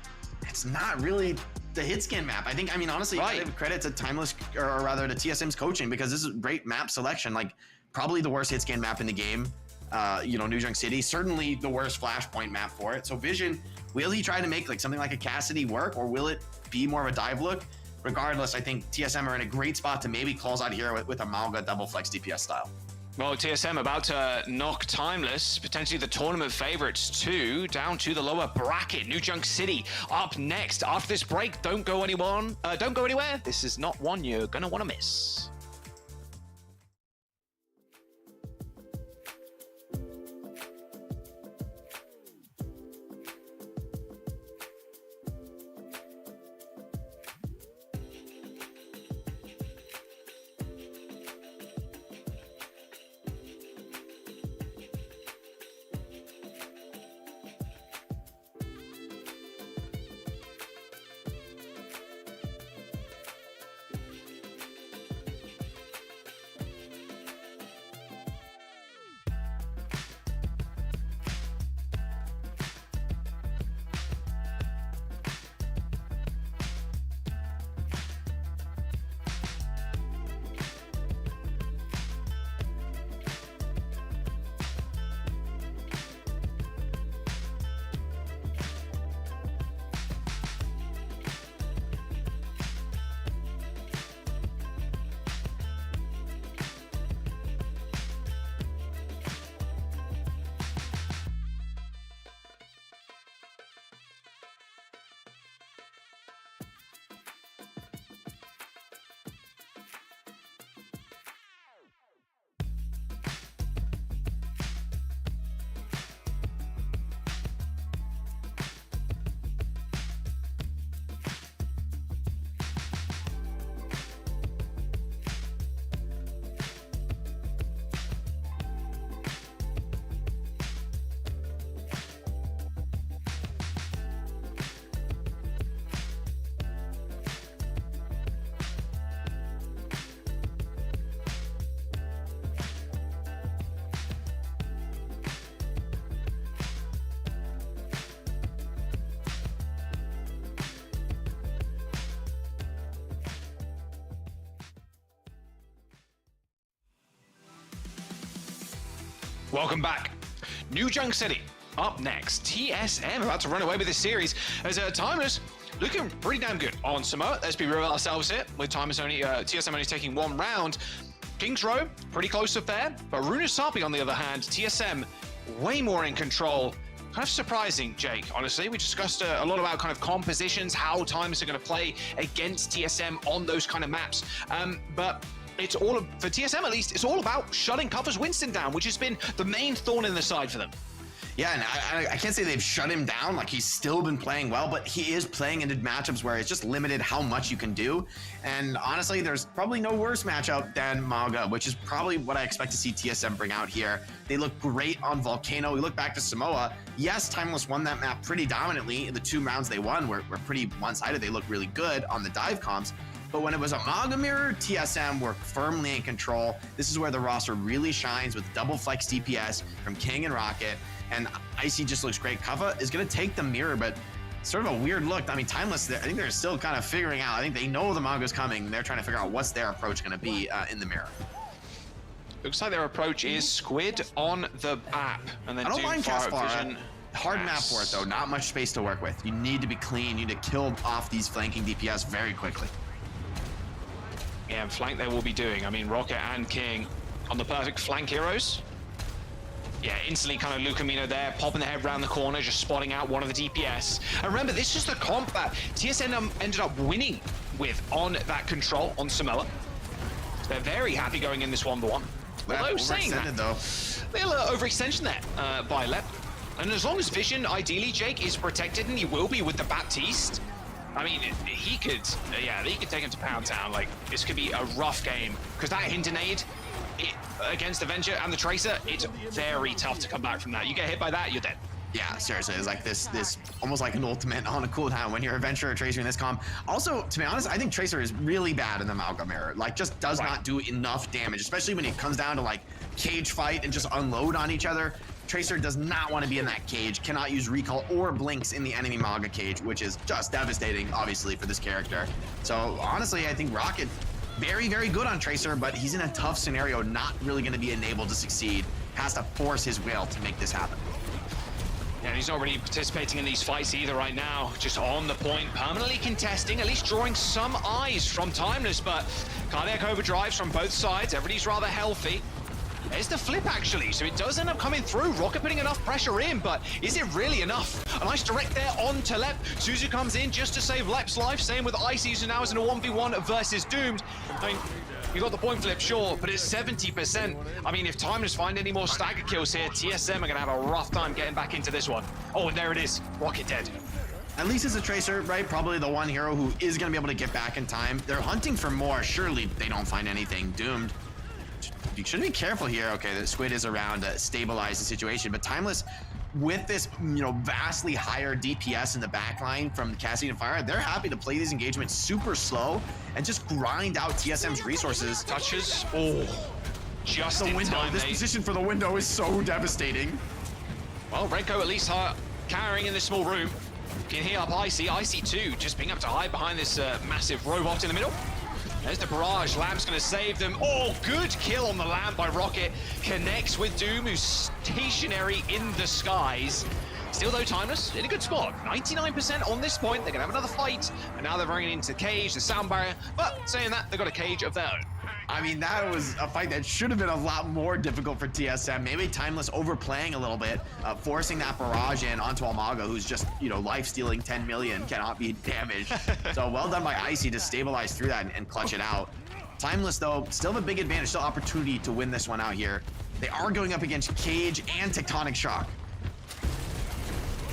It's not really the hit scan map. I mean, honestly, I give credit to Timeless, or rather to TSM's coaching, because this is great map selection. Like, probably the worst hit scan map in the game. You know, New Junk City, certainly the worst flashpoint map for it. So Vision, will he try to make like something like a Cassidy work, or will it be more of a dive look? Regardless, I think TSM are in a great spot to maybe close out here with a Malga double flex DPS style.
Well, TSM about to knock Timeless, potentially the tournament favorites too, down to the lower bracket. New Junk City up next after this break. Don't go anywhere. This is not one you're gonna want to miss. Welcome back. New Junk City up next. TSM about to run away with this series as Timeless looking pretty damn good on Samoa. Let's be real about ourselves here. With Timeless only, TSM only taking one round. King's Row, pretty close to fair. But Runasapi, on the other hand, TSM way more in control. Kind of surprising, Jake, honestly. We discussed a lot about kind of compositions, how Timeless are going to play against TSM on those kind of maps. But it's all, for TSM at least, it's all about shutting Covers Winston down, which has been the main thorn in the side for them.
Yeah, and I can't say they've shut him down. Like, he's still been playing well, but he is playing into matchups where it's just limited how much you can do. And honestly, there's probably no worse matchup than Malga, which is probably what I expect to see TSM bring out here. They look great on Volcano. We look back to Samoa. Yes, Timeless won that map pretty dominantly. The 2 rounds they won were pretty one-sided. They looked really good on the dive comps. But when it was a Malga mirror, TSM were firmly in control. This is where the roster really shines with double flex DPS from King and Rocket. And Icy just looks great. Kava is going to take the mirror, but sort of a weird look. I mean, Timeless, I think they're still kind of figuring out. I think they know the Malga's coming. They're trying to figure out what's their approach going to be in the mirror.
Looks like their approach is Squid on the app. And then
I don't mind
Vision.
Hard map for it, though. Not much space to work with. You need to be clean. You need to kill off these flanking DPS very quickly.
Yeah, and flank they will be doing. I mean, Rocket and King on the perfect flank heroes. Yeah, instantly kind of Lucamino there, popping the head around the corner, just spotting out one of the DPS. And remember, this is the comp that TSM ended up winning with on that control on Samoa. So they're very happy going in this 1v1. Although saying that,
though.
Little overextension there by Lep. And as long as Vision, ideally, Jake, is protected, and he will be with the Baptiste, I mean, he could take him to Pound Town. Like, this could be a rough game, because that Hindenade against the Avenger and the Tracer, it's very tough to come back from that. You get hit by that, you're dead.
Yeah, seriously, it's like this almost like an ultimate on a cooldown when you're a Venture or Tracer in this comp. Also, to be honest, I think Tracer is really bad in the Amalgam Mirror. Like, just does not do enough damage, especially when it comes down to like cage fight and just unload on each other. Tracer does not want to be in that cage, cannot use recall or blinks in the enemy Maga cage, which is just devastating, obviously, for this character. So honestly, I think Rocket, very, very good on Tracer, but he's in a tough scenario, not really going to be enabled to succeed. Has to force his will to make this happen.
Yeah, he's not really participating in these fights either right now. Just on the point, permanently contesting, at least drawing some eyes from Timeless, but cardiac overdrives from both sides. Everybody's rather healthy. There's the flip, actually, so it does end up coming through. Rocket putting enough pressure in, but is it really enough? A nice direct there on to Lep. Suzu comes in just to save Lep's life. Same with Icy, who now is in a 1v1 versus Doomed. I mean, you got the point flip, sure, but it's 70%. I mean, if Timeless find any more stagger kills here, TSM are going to have a rough time getting back into this one. Oh, and there it is. Rocket dead.
At least as a Tracer, right? Probably the one hero who is going to be able to get back in time. They're hunting for more. Surely they don't find anything. Doomed. You should be careful here. Okay, the Squid is around to stabilize the situation, but Timeless, with this, vastly higher DPS in the backline from Cassidy and Fire, they're happy to play these engagements super slow and just grind out TSM's resources.
Touches. Oh, just
the
in
window.
time.
This position for the window is so devastating.
Well, Renko at least carrying in this small room. Can heal up Icy. Icy too, just being able to hide behind this massive robot in the middle. There's the barrage. Lamp's going to save them. Oh, good kill on the Lamp by Rocket. Connects with Doom, who's stationary in the skies. Still, though, Timeless in a good spot. 99% on this point. They're going to have another fight. And now they're running into the cage, the sound barrier. But saying that, they've got a cage of their own.
I mean, that was a fight that should have been a lot more difficult for TSM. Maybe Timeless overplaying a little bit, forcing that barrage in onto Almaga, who's just, life-stealing 10 million, cannot be damaged. So well done by Icy to stabilize through that and clutch it out. Timeless, though, still have a big advantage, still opportunity to win this one out here. They are going up against Cage and Tectonic Shock.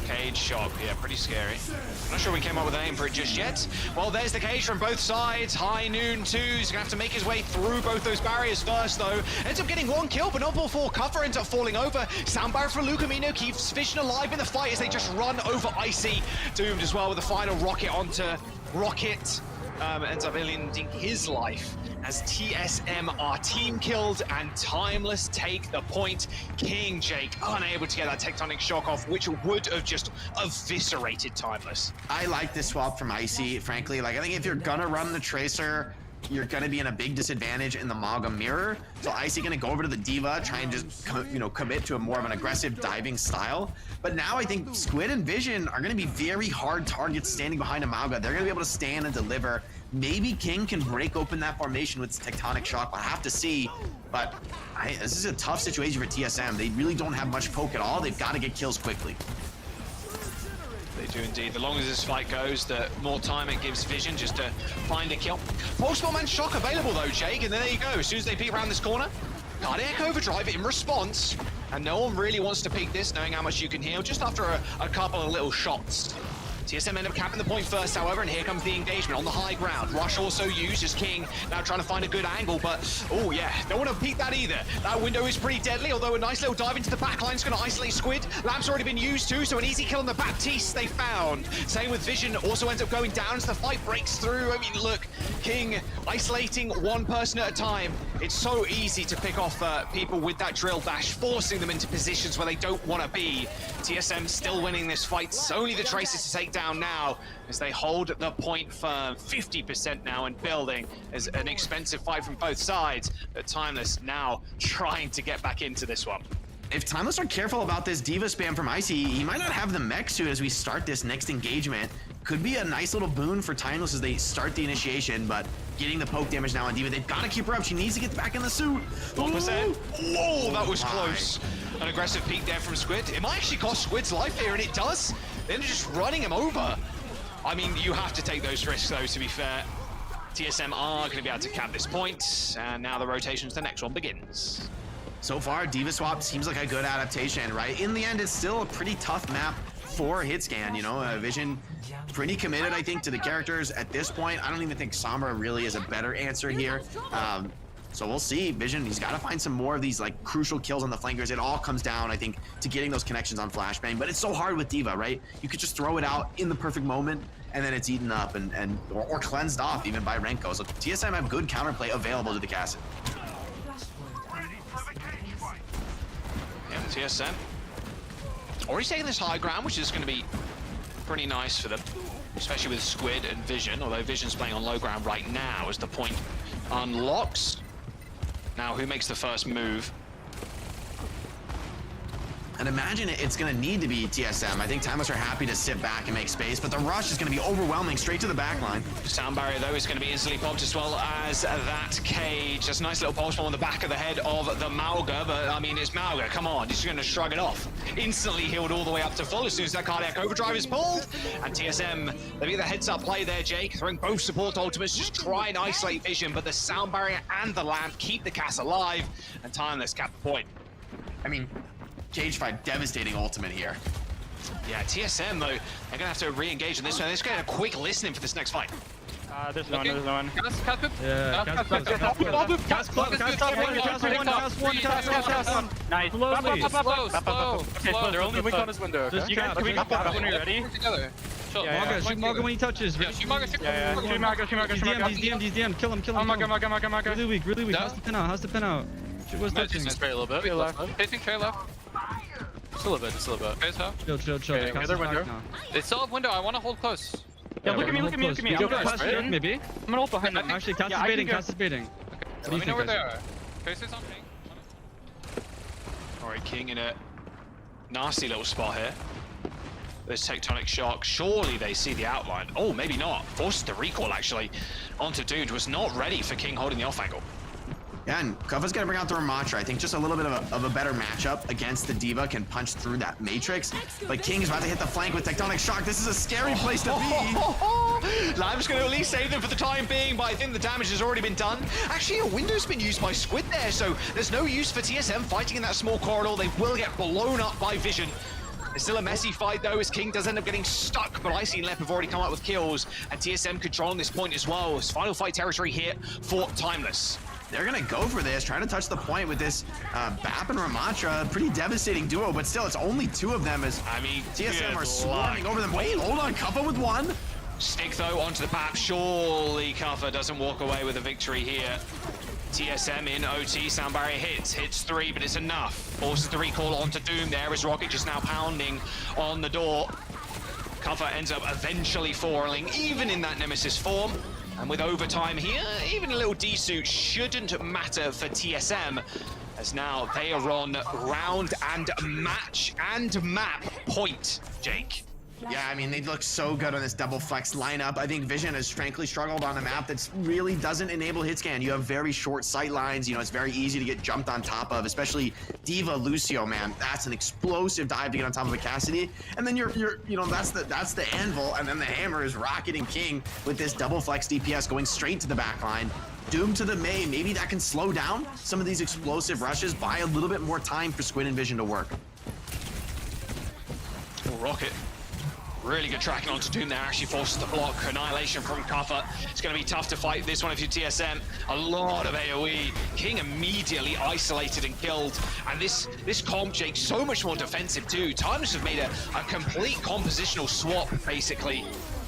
Cage Shock, yeah, pretty scary. I'm not sure we came up with a name for it just yet. Well, there's the cage from both sides. High Noon too. He's gonna have to make his way through both those barriers first, though. Ends up getting one kill, but not before Cover ends up falling over. Sound barrier for Lucamino keeps Vision alive in the fight as they just run over Icy. Doomed as well with the final rocket onto Rocket. Ends up ending his life as TSM are team killed and Timeless take the point. King Jake unable to get that Tectonic Shock off, which would have just eviscerated Timeless.
I like this swap from Icy, frankly. Like, I think if you're gonna run the Tracer, you're gonna be in a big disadvantage in the Maga Mirror. So Icy gonna go over to the Diva, try and just commit to a more of an aggressive diving style. But now I think Squid and Vision are gonna be very hard targets standing behind a Maga. They're gonna be able to stand and deliver. Maybe King can break open that formation with Tectonic Shock. We'll have to see. But this is a tough situation for TSM. They really don't have much poke at all. They've got to get kills quickly.
They do indeed. The longer this fight goes, the more time it gives Vision just to find a kill. Post-Mortman Shock available though, Jake, and there you go. As soon as they peek around this corner, Cardiac Overdrive in response, and no one really wants to peek this, knowing how much you can heal, just after a couple of little shots. TSM end up capping the point first, however, and here comes the engagement on the high ground. Rush also used as King, now trying to find a good angle, but, oh yeah, don't want to peek that either. That window is pretty deadly, although a nice little dive into the backline is going to isolate Squid. Lamp's already been used too, so an easy kill on the Baptiste they found. Same with Vision, also ends up going down as the fight breaks through. I mean, look, King isolating one person at a time. It's so easy to pick off people with that drill dash, forcing them into positions where they don't want to be. TSM still winning this fight. It's only the Tracers to take down now as they hold the point firm. 50% now and building as an expensive fight from both sides, but Timeless now trying to get back into this one.
If Timeless are careful about this Diva spam from Icy, he might not have the mech suit as we start this next engagement. Could be a nice little boon for Timeless as they start the initiation, but getting the poke damage now on Diva, they've got to keep her up. She needs to get back in the suit.
1%. Oh, that was close. an aggressive peek there from Squid. It might actually cost Squid's life here, and it does. They're just running him over. I mean, you have to take those risks, though, to be fair. TSM are going to be able to cap this point, and now the rotations, the next one begins.
So far, Diva Swap seems like a good adaptation, right? In the end, it's still a pretty tough map for Hitscan, you know? Vision pretty committed, I think, to the characters at this point. I don't even think Sombra really is a better answer here. So we'll see. Vision, he's got to find some more of these like crucial kills on the flankers. It all comes down, I think, to getting those connections on Flashbang. But it's so hard with Diva, right? You could just throw it out in the perfect moment, and then it's eaten up or cleansed off even by Renko. So TSM have good counterplay available to the Cassid.
Yeah, TSM already taking this high ground, which is going to be pretty nice for them, especially with Squid and Vision, although Vision's playing on low ground right now as the point unlocks. Now, who makes the first move?
And imagine it's going to need to be TSM. I think Timeless are happy to sit back and make space, but the rush is going to be overwhelming straight to the back line.
Sound barrier, though, is going to be instantly popped as well as that cage. Just a nice little pulse bomb on the back of the head of the Mauga, but I mean, it's Mauga. Come on, he's going to shrug it off. Instantly healed all the way up to full as soon as that cardiac overdrive is pulled. And TSM, they get the heads up play there, Jake, throwing both support ultimates, just try and isolate Vision, but the sound barrier and the lamp keep the Cass alive, and Timeless cap the point.
I mean, Cage fight, devastating ultimate here.
Yeah, TSM, though, they're going to have to re-engage in this one. They're just going to have a quick listening for this next fight.
There's no one, there's no one.
Cast poop.
Yeah,
Cast one.
Nice. Slow. They're only weak on his window. Okay? You guys, can we pop up when you're ready?
Together.
Marga, shoot Marga when he touches.
Yeah, shoot Marga.
Shoot Marga.
He's DM. Kill him.
Marga.
Really weak. How's the pin out? Shoot, what's touching?
Just spray a little bit. Facing tray left. Just a little bit. Face how?
Chill.
Okay,
Other
window.
They still have window. I want to hold close.
Yeah, look at me. I'm gonna
flash in, maybe.
I'm gonna hold behind them.
Actually, Cass is baiting.
Let me know where they are. Faces on ping.
Alright, King in a nasty little spot here. There's Tectonic Shock. Surely they see the outline. Oh, maybe not. Forces the recall, actually, onto Dude. Was not ready for King holding the off angle.
Yeah, and Kuffa's gonna bring out the Ramatra. I think just a little bit of a better matchup against the Diva can punch through that Matrix. But King is about to hit the flank with Tectonic Shock. This is a scary place to be.
Lamb's gonna at least save them for the time being, but I think the damage has already been done. Actually, a window's been used by Squid there, so there's no use for TSM fighting in that small corridor. They will get blown up by Vision. It's still a messy fight though, as King does end up getting stuck, but Icy and Lep have already come out with kills, and TSM controlling this point as well. It's final fight territory here for Timeless.
They're gonna go for this, trying to touch the point with this Bap and Ramatra. Pretty devastating duo, but still, it's only two of them as TSM are swarming over them. Wait, hold on, Kuffa with one.
Stick though onto the Bap. Surely Kuffa doesn't walk away with a victory here. TSM in OT, sound barrier hits 3, but it's enough. Forces the recall onto Doom there as Rocket just now pounding on the door. Kuffa ends up eventually falling, even in that Nemesis form. And with overtime here, even a little D-suit shouldn't matter for TSM, as now they are on round and match and map point, Jake.
Yeah, I mean, they look so good on this double flex lineup. I think Vision has frankly struggled on a map that really doesn't enable hit scan. You have very short sight lines. You know, it's very easy to get jumped on top of, especially Diva Lucio, man. That's an explosive dive to get on top of a Cassidy. And then you know, that's the anvil, and then the hammer is Rocket and King with this double flex DPS going straight to the back line. Doom to the Mei, maybe that can slow down some of these explosive rushes, buy a little bit more time for Squid and Vision to work.
Rocket. Really good tracking onto Doom there, actually forces the block. Annihilation from Kuffa. It's going to be tough to fight this one if you're TSM. A lot of AoE. King immediately isolated and killed. And this comp, Jake, so much more defensive too. Timeless have made a complete compositional swap, basically,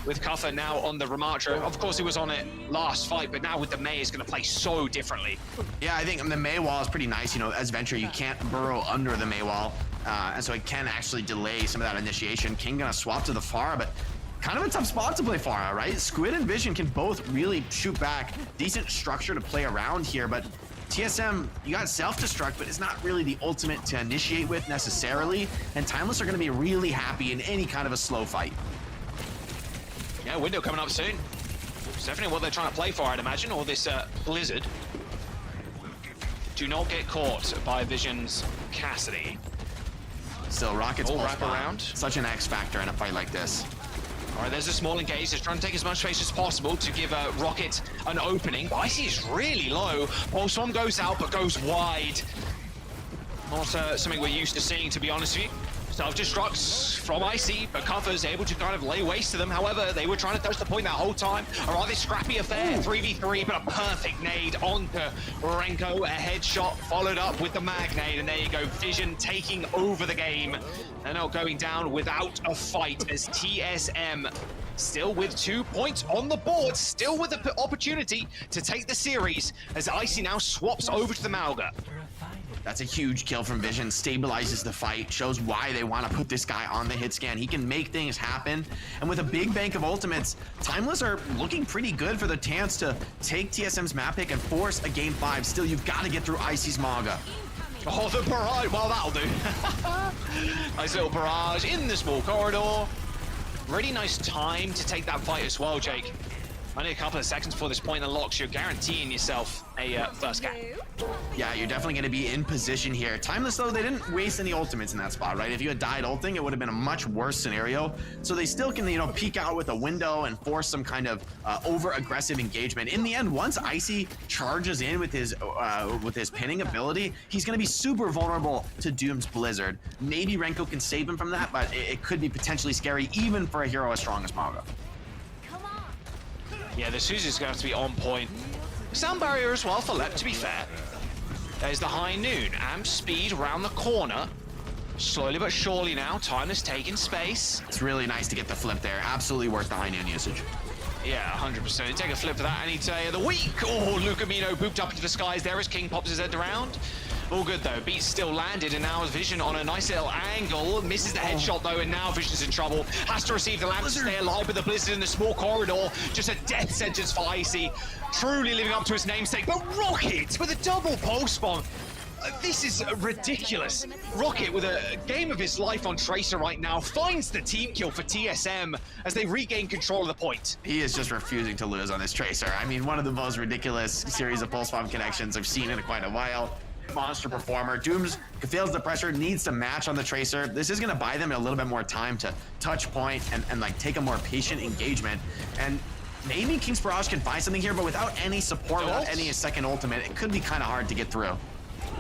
with Kuffa now on the Ramatra. Of course, he was on it last fight, but now with the Mei, is going to play so differently.
Yeah, I think the Mei wall is pretty nice. You know, as Venture, you can't burrow under the Mei wall. And so it can actually delay some of that initiation. King gonna swap to the Pharah, but kind of a tough spot to play Pharah, right? Squid and Vision can both really shoot back. Decent structure to play around here, but TSM, you got self-destruct, but it's not really the ultimate to initiate with necessarily. And Timeless are gonna be really happy in any kind of a slow fight.
Yeah, window coming up soon. It's definitely what they're trying to play for, I'd imagine, or this Blizzard. Do not get caught by Vision's Cassidy.
Still, Rocket's
All
pulse
wrap
bomb,
around.
such an X factor in a fight like this.
All right, there's a small engage. They're trying to take as much space as possible to give Rocket an opening. But Icy is really low. Pulse bomb goes out, but goes wide. Not something we're used to seeing, to be honest with you. Self-destructs from Icy, but Cuffer's able to kind of lay waste to them. However, they were trying to touch the point that whole time. A rather scrappy affair, 3v3, but a perfect nade onto Renko. A headshot followed up with the mag nade, and there you go. Vision taking over the game. They're not going down without a fight as TSM still with 2 points on the board, still with the opportunity to take the series as Icy now swaps over to the Mauga.
That's a huge kill from Vision, stabilizes the fight, shows why they want to put this guy on the hit scan. He can make things happen. And with a big bank of ultimates, Timeless are looking pretty good for the chance to take TSM's map pick and force a game 5. Still, you've got to get through Icy's Mauga.
Oh, the barrage. Well, that'll do. Nice little barrage in the small corridor. Really nice time to take that fight as well, Jake. Only a couple of seconds before this point unlocks, you're guaranteeing yourself a first cap.
Yeah, you're definitely going to be in position here. Timeless, though, they didn't waste any ultimates in that spot, right? If you had died ulting, it would have been a much worse scenario. So they still can, you know, peek out with a window and force some kind of over-aggressive engagement. In the end, once Icy charges in with his pinning ability, he's going to be super vulnerable to Doom's Blizzard. Maybe Renko can save him from that, but it could be potentially scary even for a hero as strong as Mauga.
Yeah, the Suzu's going to have to be on point. Sound barrier as well for Lep, to be fair. There's the high noon. Amp speed around the corner. Slowly but surely now, Timeless taking space.
It's really nice to get the flip there. Absolutely worth the high noon usage.
Yeah, 100%. Take a flip for that any day of the week. Oh, Lucamino booped up into the skies there as King pops his head around. All good though. Beat still landed, and now Vision on a nice little angle. Misses the headshot though, and now Vision's in trouble. Has to receive the lamp to stay alive with the Blizzard in the small corridor. Just a death sentence for Icy. Truly living up to his namesake. But Rocket with a double pulse bomb. This is ridiculous. Rocket with a game of his life on Tracer right now finds the team kill for TSM as they regain control of the point.
He is just refusing to lose on this Tracer. I mean, one of the most ridiculous series of pulse bomb connections I've seen in quite a while. Monster performer. Dooms feels the pressure, needs to match on the Tracer. This is going to buy them a little bit more time to touch point and like take a more patient engagement. And maybe King's Barrage can find something here, but without any support, without any second ultimate, it could be kind of hard to get through.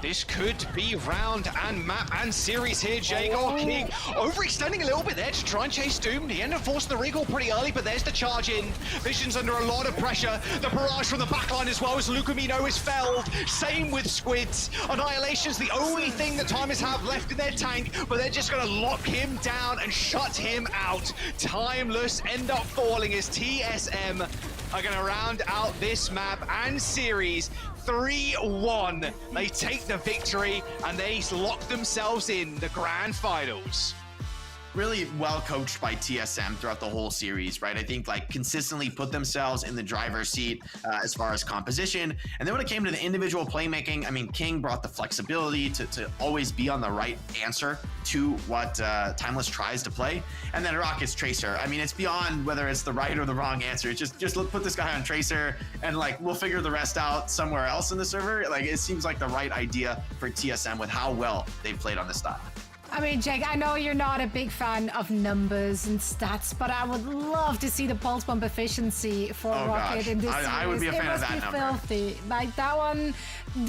This could be round and map and series here, Jake. Oh, King overextending a little bit there to try and chase Doom. He ended up forcing the recall pretty early, but there's the charge in. Vision's under a lot of pressure. The barrage from the backline as well as Lucamino is felled. Same with Squids. Annihilation's the only thing that Timeless have left in their tank, but they're just going to lock him down and shut him out. Timeless end up falling as TSM are going to round out this map and series 3-1. They take the victory and they lock themselves in the grand finals.
Really well coached by TSM throughout the whole series, right? I think like consistently put themselves in the driver's seat as far as composition. And then when it came to the individual playmaking, I mean, King brought the flexibility to always be on the right answer to what Timeless tries to play. And then Rocket's Tracer. I mean, it's beyond whether it's the right or the wrong answer. It's just put this guy on Tracer and like we'll figure the rest out somewhere else in the server. Like it seems like the right idea for TSM with how well they've played on this style.
I mean, Jake, I know you're not a big fan of numbers and stats, but I would love to see the pulse bomb efficiency for Rocket in this series.
I would be a fan of that number.
Filthy. Like that one,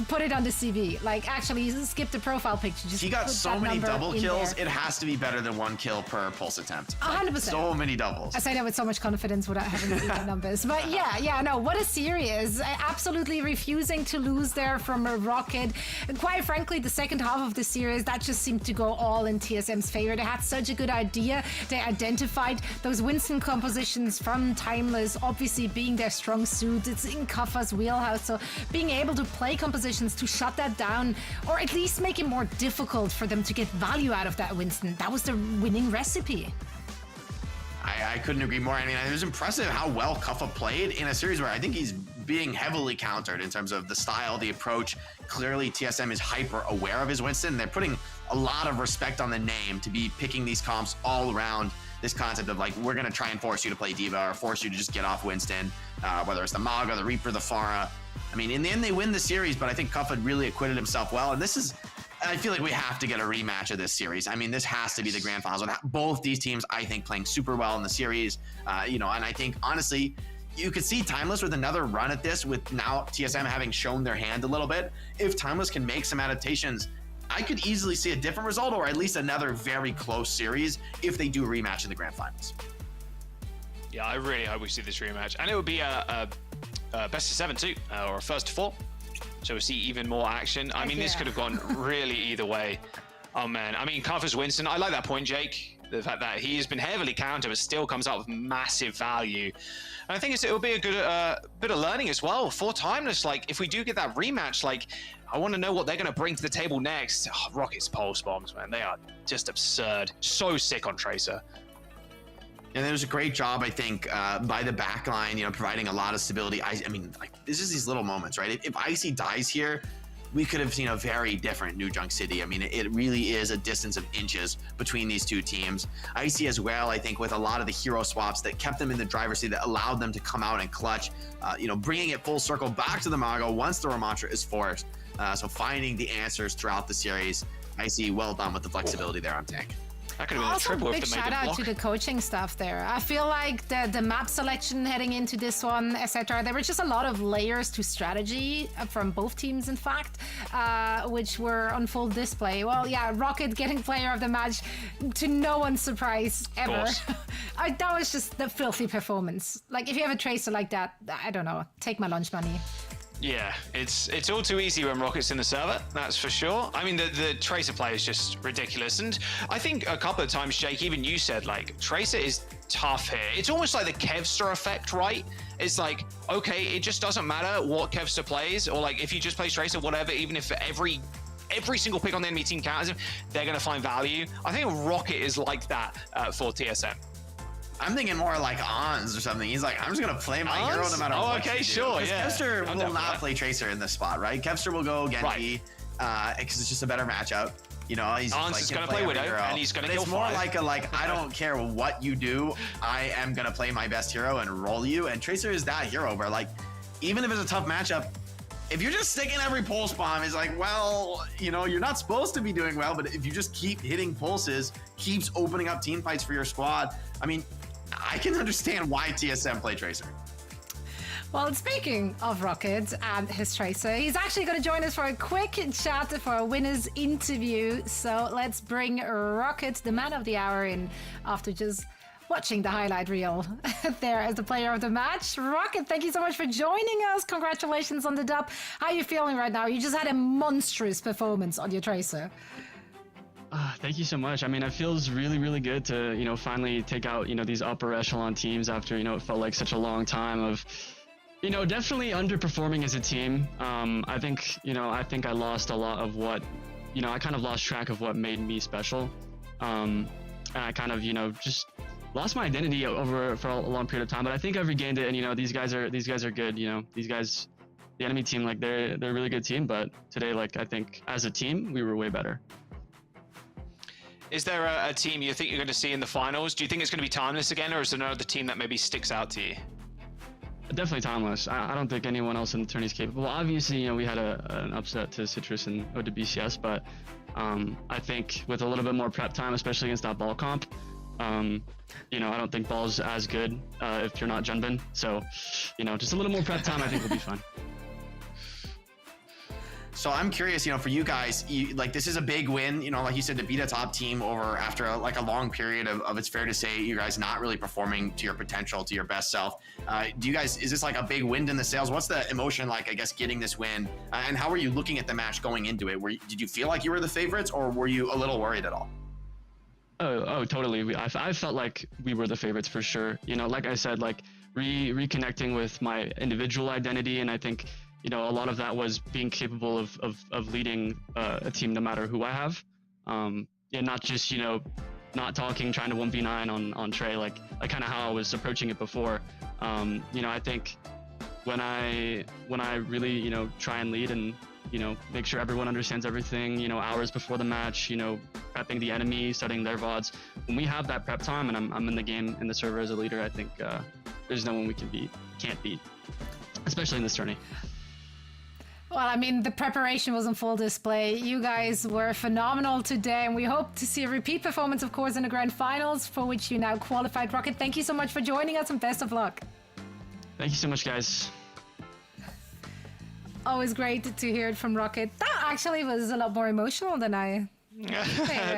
put it on the CV. Like actually, skip the profile picture. Just
he got so many double kills. It has to be better than 1 kill per pulse attempt.
100%.
So many doubles.
I say that with so much confidence without having seen the numbers. But yeah, no, what a series. Absolutely refusing to lose there from a Rocket. And quite frankly, the second half of the series, that just seemed to go all in TSM's favor. They had such a good idea. They identified those Winston compositions from Timeless, obviously being their strong suit. It's in Kaffa's wheelhouse. So being able to play compositions to shut that down, or at least make it more difficult for them to get value out of that Winston, that was the winning recipe.
I couldn't agree more. I mean, it was impressive how well Kaffa played in a series where I think he's being heavily countered in terms of the style, the approach. Clearly, TSM is hyper aware of his Winston. They're putting a lot of respect on the name to be picking these comps all around this concept of like, we're going to try and force you to play D.Va or force you to just get off Winston, whether it's the Mauga, the Reaper, the Pharah. I mean, in the end, they win the series, but I think Kaffa really acquitted himself well. And this is I feel like we have to get a rematch of this series. I mean, this has to be the grand finals. Both these teams, I think, playing super well in the series. And I think, honestly, you could see Timeless with another run at this, with now TSM having shown their hand a little bit. If Timeless can make some adaptations, I could easily see a different result, or at least another very close series if they do rematch in the grand finals.
Yeah, I really hope we see this rematch. And it would be a best of 7 too, or a first to 4. So we'll see even more action. I mean, this could have gone really either way. Oh man, I mean, Carver's Winston, I like that point, Jake. The fact that he has been heavily countered but still comes out with massive value. And I think it'll be a good bit of learning as well for Timeless. Like, if we do get that rematch, like, I want to know what they're going to bring to the table next. Oh, Rocket's pulse bombs, man, they are just absurd. So sick on Tracer.
And there's a great job, I think, by the backline, providing a lot of stability. I mean, like, this is these little moments, right? If Icy dies here, we could have seen a very different New Junk City. I mean, it really is a distance of inches between these two teams. Icy as well, I think, with a lot of the hero swaps that kept them in the driver's seat, that allowed them to come out and clutch, bringing it full circle back to the Mago once the Ramantra is forced. So finding the answers throughout the series. Icy, well done with the flexibility there on tank.
That could have been
also,
a triple
big
if they made
shout
it
out
block.
to the coaching stuff there. I feel like the map selection heading into this one, etc. There were just a lot of layers to strategy from both teams, in fact, which were on full display. Well, yeah, Rocket getting player of the match, to no one's surprise ever. That was just the filthy performance. Like, if you have a Tracer like that, I don't know, take my lunch money.
Yeah, it's all too easy when Rocket's in the server, that's for sure. I mean, the Tracer play is just ridiculous. And I think a couple of times, Jake, even you said, like, Tracer is tough here. It's almost like the Kevster effect, right? It's like, okay, it just doesn't matter what Kevster plays, or like if he just plays Tracer, whatever, even if every single pick on the enemy team counters him, they're going to find value. I think Rocket is like that for TSM.
I'm thinking more like Ons or something. He's like, I'm just going to play my hero no matter what.
Okay, sure, yeah.
Kevster will not play Tracer in this spot, right? Kevster will go Genji, because it's just a better matchup. He's
Ons is going to play Widow, and he's going to kill 5.
It's more like I don't care what you do, I am going to play my best hero and roll you. And Tracer is that hero where, like, even if it's a tough matchup, if you're just sticking every pulse bomb, it's like, well, you're not supposed to be doing well, but if you just keep hitting pulses, keeps opening up team fights for your squad, I mean, I can understand why TSM play Tracer.
Well, speaking of Rocket and his Tracer, he's actually going to join us for a quick chat for a winner's interview. So let's bring Rocket, the man of the hour, in after just watching the highlight reel there as the player of the match. Rocket, thank you so much for joining us. Congratulations on the dub. How are you feeling right now? You just had a monstrous performance on your Tracer.
Thank you so much. I mean, it feels really, really good to, finally take out, these upper echelon teams after, it felt like such a long time of, definitely underperforming as a team. I think I lost a lot of what, I kind of lost track of what made me special. And I kind of, just lost my identity for a long period of time, but I think I've regained it. And, these guys are good, these guys, the enemy team, like they're a really good team, but today, like, I think as a team, we were way better.
Is there a team you think you're going to see in the finals? Do you think it's going to be Timeless again, or is there another team that maybe sticks out to you?
Definitely Timeless. I don't think anyone else in the tourney is capable. Obviously, we had an upset to Citrus and OWBCS, but I think with a little bit more prep time, especially against that ball comp, I don't think ball's as good if you're not Junbin. So, just a little more prep time, I think will be fun.
So I'm curious, for you guys, this is a big win, like you said, to beat a top team over after a long period of it's fair to say you guys not really performing to your potential, to your best self. Is this like a big wind in the sails? What's the emotion like, I guess, getting this win? And how were you looking at the match going into it? Did you feel like you were the favorites, or were you a little worried at all?
Oh, totally. I felt like we were the favorites for sure. Like I said, like reconnecting with my individual identity, and I think a lot of that was being capable of leading a team no matter who I have. And not just, not talking, trying to 1v9 on Trey, like kind of how I was approaching it before. I think when I really, try and lead and, make sure everyone understands everything, hours before the match, prepping the enemy, studying their VODs. When we have that prep time and I'm in the game, in the server as a leader, I think there's no one we can't beat, especially in this tourney.
Well, I mean, the preparation was on full display. You guys were phenomenal today, and we hope to see a repeat performance, of course, in the grand finals, for which you now qualified. Rocket, thank you so much for joining us, and best of luck.
Thank you so much, guys.
Always great to hear it from Rocket. That actually was a lot more emotional than I...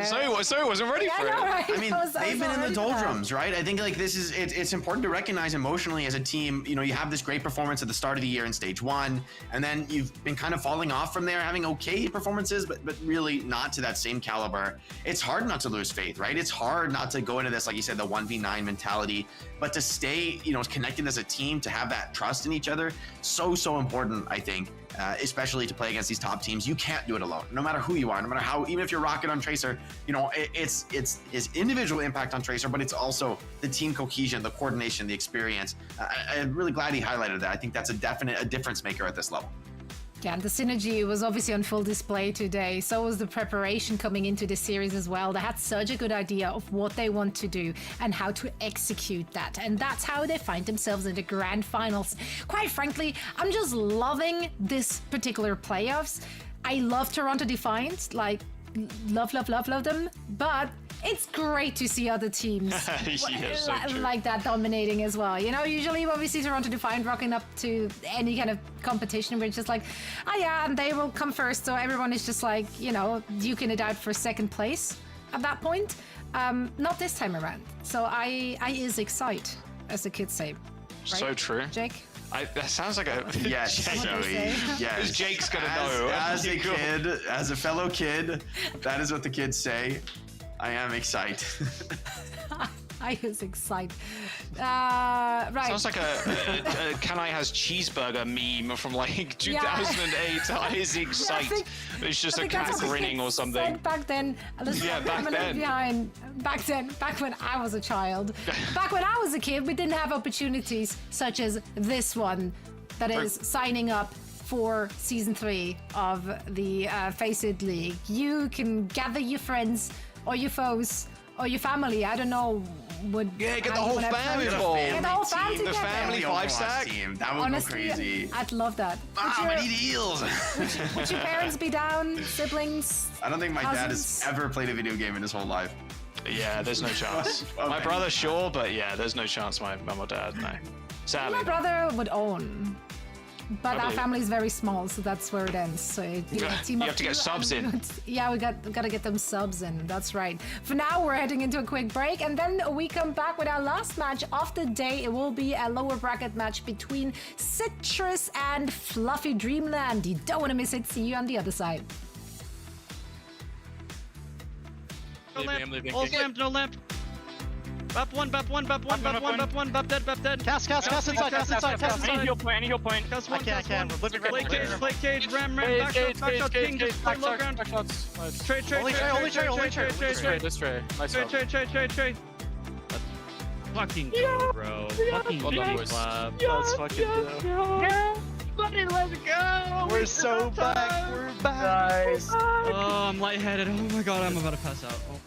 so it wasn't ready for it.
Right?
I mean, they've been in the doldrums, right? I think like this is it's important to recognize emotionally as a team. You know, you have this great performance at the start of the year in stage 1, and then you've been kind of falling off from there, having okay performances, but really not to that same caliber. It's hard not to lose faith, right? It's hard not to go into this, like you said, the 1v9 mentality, but to stay, you know, connected as a team, to have that trust in each other, so important, I think. Especially to play against these top teams. You can't do it alone, no matter who you are, no matter how, even if you're Rocket on Tracer, you know, it's his individual impact on Tracer, but it's also the team cohesion, the coordination, the experience. I'm really glad he highlighted that. I think that's a difference maker at this level.
Yeah, and the synergy was obviously on full display today. So was the preparation coming into the series as well. They had such a good idea of what they want to do and how to execute that. And that's how they find themselves in the grand finals. Quite frankly, I'm just loving this particular playoffs. I love Toronto Defiant, like love them. But it's great to see other teams like that dominating as well. You know, usually when we see Toronto Defiant rocking up to any kind of competition, we're just like, oh yeah, and they will come first. So everyone is just like, you know, duking it out for second place at that point. Not this time around. So I is excite, as the kids say. Right?
So true.
Jake?
That sounds like a...
Yes, Zoe. Yes.
Jake's gonna know.
As a kid, as a fellow kid, that is what the kids say. I am excited.
I was excited. Right.
Sounds like a Can I Has Cheeseburger meme from like 2008. I is excited. It's just a cat grinning or something.
Back then.
Yeah, back then.
Back when I was a child. Back when I was a kid, we didn't have opportunities such as this one, that is signing up for season 3 of the FACEIT League. You can gather your friends or your foes or your family. I don't know.
Get the whole family involved.
Get the whole family together.
The family 5-stack.
That would
Honestly,
go crazy.
I'd love that.
I need eels.
Would your parents be down? Siblings?
I don't think my dad
cousins?
has ever played a video game in his whole life.
Yeah, there's no chance. My brother, sure, but yeah, there's no chance my mum or dad, no. Sadly.
My brother would own. But our family is very small, so that's where it ends. So
you have to get subs in.
Yeah, we got to get them subs in. That's right. For now, we're heading into a quick break, and then we come back with our last match of the day. It will be a lower bracket match between Citrus and FluffyDreamland. You don't want to miss it. See you on the other side.
No lamp.
All slammed, no lamp. Bap one, bap dead. Cast inside.
Any heal point.
Cast one.
I can.
Play cage, ram, backshot, king, just play low ground. Trade. Trade. Fucking go, bro. Fucking go, club.
Let's fucking go.
Buddy, let's go.
We're so back. We're back.
Nice. Oh, I'm lightheaded. Oh my god, I'm about to pass out. Oh.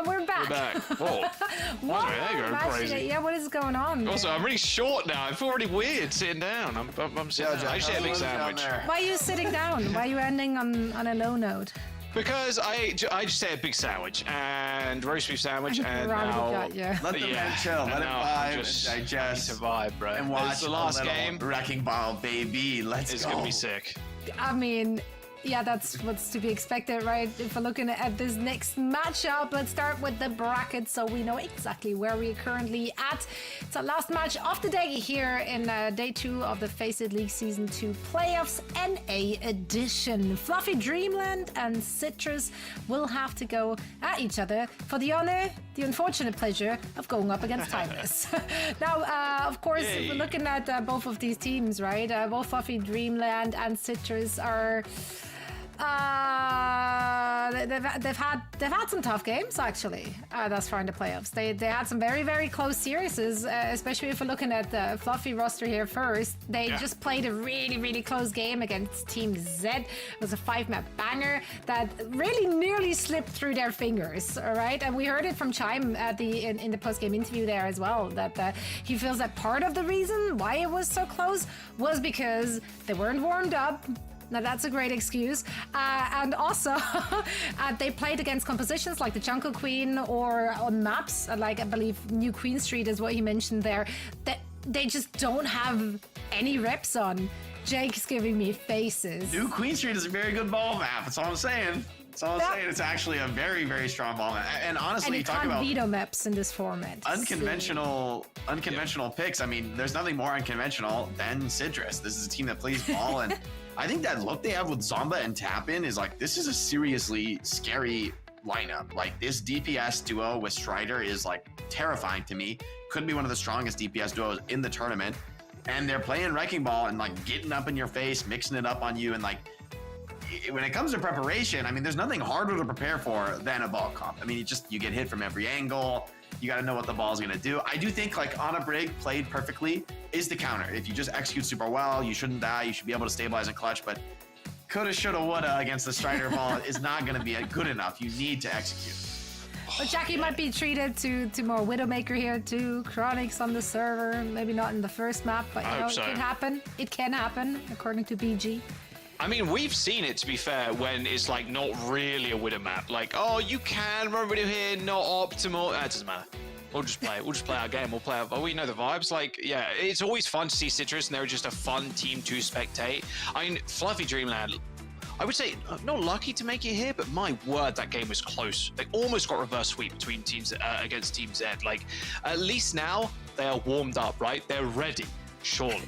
We're back.
Whoa.
What?
There you go, crazy.
Yeah, what is going on?
Also, I'm really short now. I feel really weird sitting down. I'm sitting down. I just ate a big sandwich.
Why are you sitting down? Why are you ending on a low note?
Because I just ate a big sandwich and roast beef sandwich and now
let the man chill, let it vibe, and digest,
survive, bro.
and watch
it's the last game.
Wrecking Ball, baby.
It's gonna be sick.
I mean, yeah, that's what's to be expected, right? If we're looking at this next matchup, let's start with the bracket so we know exactly where we're currently at. It's our last match of the day here in day 2 of the FACEIT League Season 2 Playoffs NA Edition. FluffyDreamland and Citrus will have to go at each other for the honor, the unfortunate pleasure of going up against Timeless. Now, of course, we're looking at both of these teams, right? Both FluffyDreamland and Citrus are... they've had some tough games actually thus far in the playoffs. They had some very, very close series, especially if we're looking at the Fluffy roster here first. They just played a really, really close game against Team Z. It was a 5-map banger that really nearly slipped through their fingers. All right, and we heard it from Chime at in the post-game interview there as well, that he feels that part of the reason why it was so close was because they weren't warmed up. Now that's a great excuse. And also, they played against compositions like the Jungle Queen or on maps, like I believe New Queen Street is what he mentioned there, that they just don't have any reps on. Jake's giving me faces.
New Queen Street is a very good ball map. That's all I'm saying. That's all I'm saying. It's actually a very, very strong ball map. And honestly,
you
talk
can't
about
veto maps in this format.
Unconventional picks. I mean, there's nothing more unconventional than Citrus. This is a team that plays ball, and I think that look they have with Zomba and Tap-In is like, this is a seriously scary lineup. Like, this DPS duo with Strider is like terrifying to me. Could be one of the strongest DPS duos in the tournament. And they're playing Wrecking Ball and like getting up in your face, mixing it up on you, and like, when it comes to preparation, I mean, there's nothing harder to prepare for than a ball comp. I mean, you get hit from every angle. You got to know what the ball is going to do. I do think like on a Brig played perfectly is the counter. If you just execute super well, you shouldn't die. You should be able to stabilize and clutch, but coulda, shoulda, woulda against the Strider ball is not going to be good enough. You need to execute.
But Jackie might be treated to more Widowmaker here too. Chronics on the server, maybe not in the first map, but you know, it can happen. It can happen, according to BG.
I mean, we've seen it, to be fair, when it's like not really a Widow map. Like, oh, you can run Widow here, not optimal. That doesn't matter. We'll just play it. We'll just play our game. We'll play our... Oh, we know the vibes. Like, yeah, it's always fun to see Citrus, and they're just a fun team to spectate. I mean, FluffyDreamland, I would say, not lucky to make it here, but my word, that game was close. They almost got reverse sweep between teams against Team Z. Like, at least now they are warmed up, right? They're ready, surely.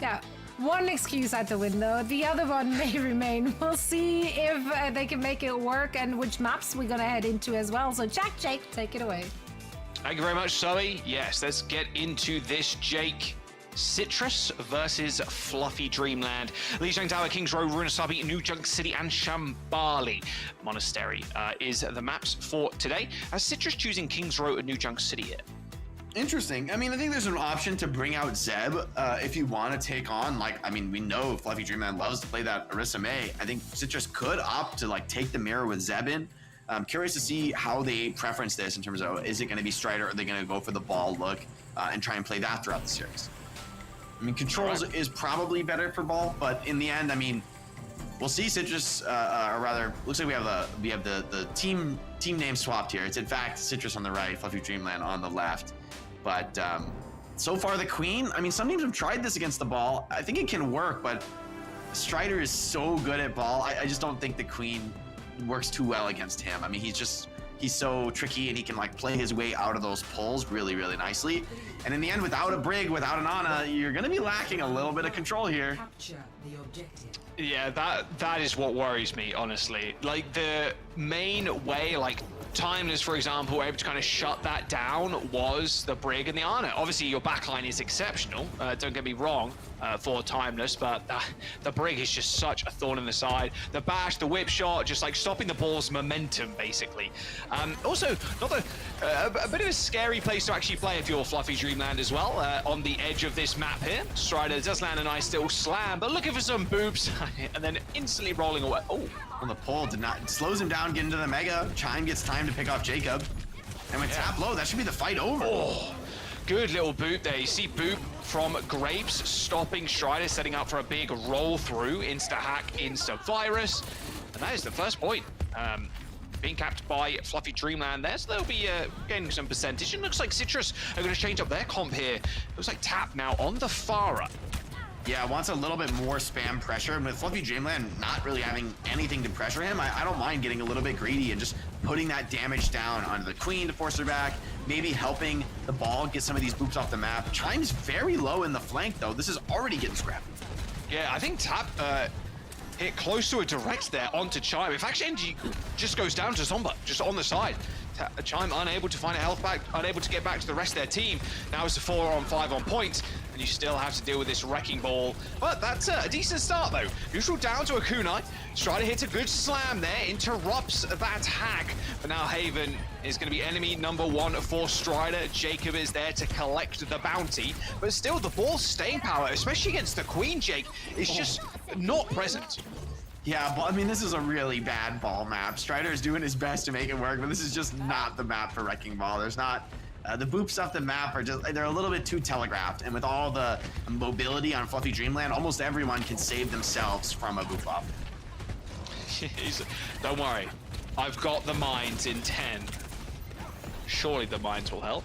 Yeah. One excuse out the window, the other one may remain. We'll see if they can make it work and which maps we're gonna head into as well. So Jake, take it away.
Thank you very much, Zoe. Yes, let's get into this, Jake. Citrus versus FluffyDreamland. Lijiang Tower, Kings Row, Runasabi, New Junk City, and Shambali Monastery is the maps for today. Citrus choosing Kings Row and New Junk City here.
Interesting. I mean, I think there's an option to bring out Zeb if you want to take on, like, I mean, we know FluffyDreamland loves to play that Orisa May. I think Citrus could opt to, like, take the mirror with Zeb in. I'm curious to see how they preference this in terms of, is it going to be Strider, or are they going to go for the ball look and try and play that throughout the series? I mean, Controls is probably better for ball, but in the end, I mean, we'll see. Citrus, or rather, looks like we have the team name swapped here. It's in fact Citrus on the right, FluffyDreamland on the left. But so far the Queen, I mean, some teams have tried this against the ball. I think it can work, but Strider is so good at ball. I just don't think the Queen works too well against him. I mean, he's so tricky, and he can like play his way out of those pulls really, really nicely. And in the end, without a Brig, without an Ana, you're gonna be lacking a little bit of control here.
Yeah, that is what worries me, honestly. Like, the main way, like, Timeless, for example, were able to kind of shut that down was the Brig and the Ana. Obviously, your backline is exceptional, don't get me wrong, for Timeless, but the Brig is just such a thorn in the side. The bash, the whip shot, just like stopping the ball's momentum, basically. Also, a bit of a scary place to actually play if you're FluffyDreamland as well, on the edge of this map here. Strider does land a nice little slam, but look looking for some boops, and then instantly rolling away. Oh,
well, the pull did not slows him down, getting to the mega. Chime gets time to pick off Jacob, and with tap low, that should be the fight over.
Oh, good little boop there. You see boop from Grapes stopping Strider, setting up for a big roll through, insta hack, insta virus, and that is the first point. Being capped by FluffyDreamland there, so they'll be getting some percentage. And looks like Citrus are going to change up their comp here. Looks like Tap now on the Pharah.
Yeah, wants a little bit more spam pressure. With FluffyDreamland not really having anything to pressure him, I don't mind getting a little bit greedy and just putting that damage down onto the Queen to force her back, maybe helping the ball get some of these boops off the map. Chime's very low in the flank, though. This is already getting scrappy.
Yeah, I think Tap hit close to a direct there onto Chime. In fact, NG just goes down to Zomba, just on the side. Chime unable to find a health back, unable to get back to the rest of their team. Now it's a 4-on-5 on point, and you still have to deal with this wrecking ball. But that's a decent start, though. Neutral down to a kunai. Strider hits a good slam there, interrupts that hack. But now Haven is going to be enemy number 1 for Strider. Jacob is there to collect the bounty, but still the ball's staying power, especially against the Queen, Jake, is just not present.
Yeah, but I mean, this is a really bad ball map. Strider is doing his best to make it work, but this is just not the map for Wrecking Ball. There's not, the boops off the map are just, they're a little bit too telegraphed. And with all the mobility on FluffyDreamland, almost everyone can save themselves from a boop off.
Don't worry, I've got the mines in 10. Surely the mines will help.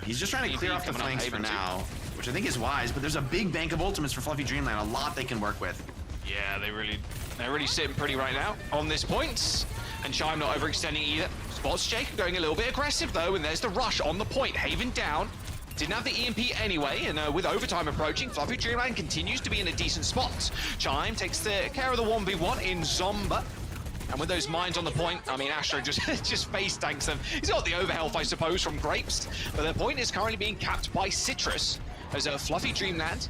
He's just trying to clear off the flanks for now, which I think is wise, but there's a big bank of ultimates for FluffyDreamland, a lot they can work with.
Yeah, they're really sitting pretty right now on this point. And Chime not overextending either. Spots Jake going a little bit aggressive though, and there's the rush on the point. Haven down. Didn't have the EMP anyway, and with overtime approaching, FluffyDreamland continues to be in a decent spot. Chime takes care of the 1v1 in Zomba. And with those mines on the point, I mean, Astro just face tanks them. He's got the overhealth, I suppose, from Grapes. But the point is currently being capped by Citrus as a FluffyDreamland.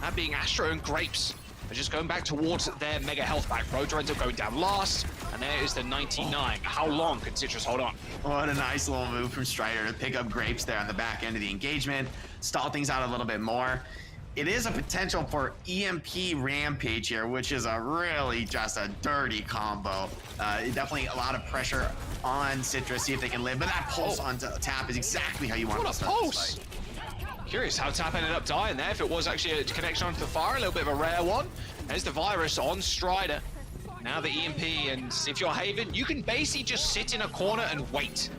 That being Astro and Grapes. They're just going back towards their mega health pack. Rotor ends up going down last, and there is the 99. How long can Citrus hold on?
What a nice little move from Strider to pick up Grapes there on the back end of the engagement, stall things out a little bit more. It is a potential for EMP Rampage here, which is a really just a dirty combo. Definitely a lot of pressure on Citrus, see if they can live, but that pulse on Tap is exactly how you want to start this fight.
Curious how Tap ended up dying there. If it was actually a connection onto the fire, a little bit of a rare one. There's the virus on Strider. Now the EMP, and if you're Haven, you can basically just sit in a corner and wait.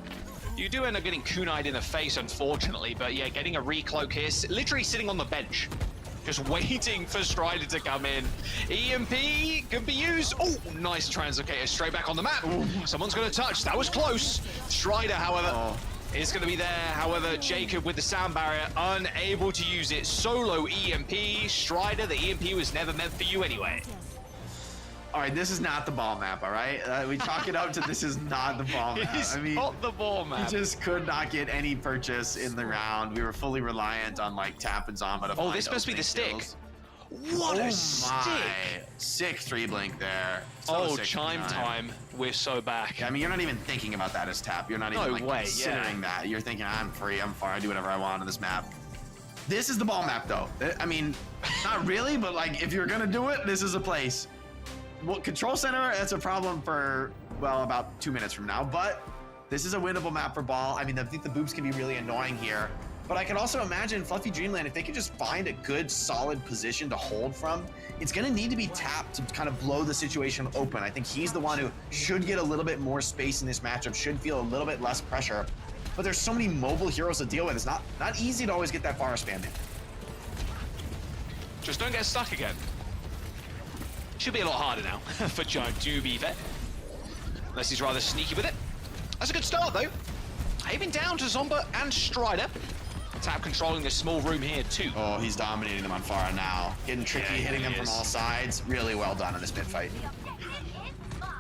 You do end up getting kunai'd in the face, unfortunately, but yeah, getting a recloak here, literally sitting on the bench, just waiting for Strider to come in. EMP can be used. Oh, nice translocator straight back on the map. Ooh. Someone's going to touch. That was close. Strider, however, is going to be there. However, Jacob with the sound barrier, unable to use it. Solo EMP. Strider, the EMP was never meant for you anyway.
All right, this is not the ball map, all right? We chalk it up to this is not the ball map.
It's not the ball map.
We just could not get any purchase in the round. We were fully reliant on like Tap and Zomba to find
this must be the stick.
What a stick! Sick 3-blink there.
So Chime time. We're so back.
I mean, you're not even thinking about that as Tap. You're not even considering that. You're thinking, I'm free, I'm far, I do whatever I want on this map. This is the ball map, though. I mean, not really, but like, if you're gonna do it, this is a place. Well, Control Center, that's a problem for, well, about 2 minutes from now, but this is a winnable map for ball. I mean, I think the boops can be really annoying here, but I can also imagine FluffyDreamland, if they could just find a good, solid position to hold from, it's gonna need to be tapped to kind of blow the situation open. I think he's the one who should get a little bit more space in this matchup, should feel a little bit less pressure, but there's so many mobile heroes to deal with. It's not easy to always get that far spam in.
Just don't get stuck again. Should be a lot harder now for Joe, to be fair. Unless he's rather sneaky with it. That's a good start, though. Haven down to Zomba and Strider. Tap controlling this small room here, too.
Oh, he's dominating them on Pharah now. Getting tricky, hitting them from all sides. Really well done in this mid fight.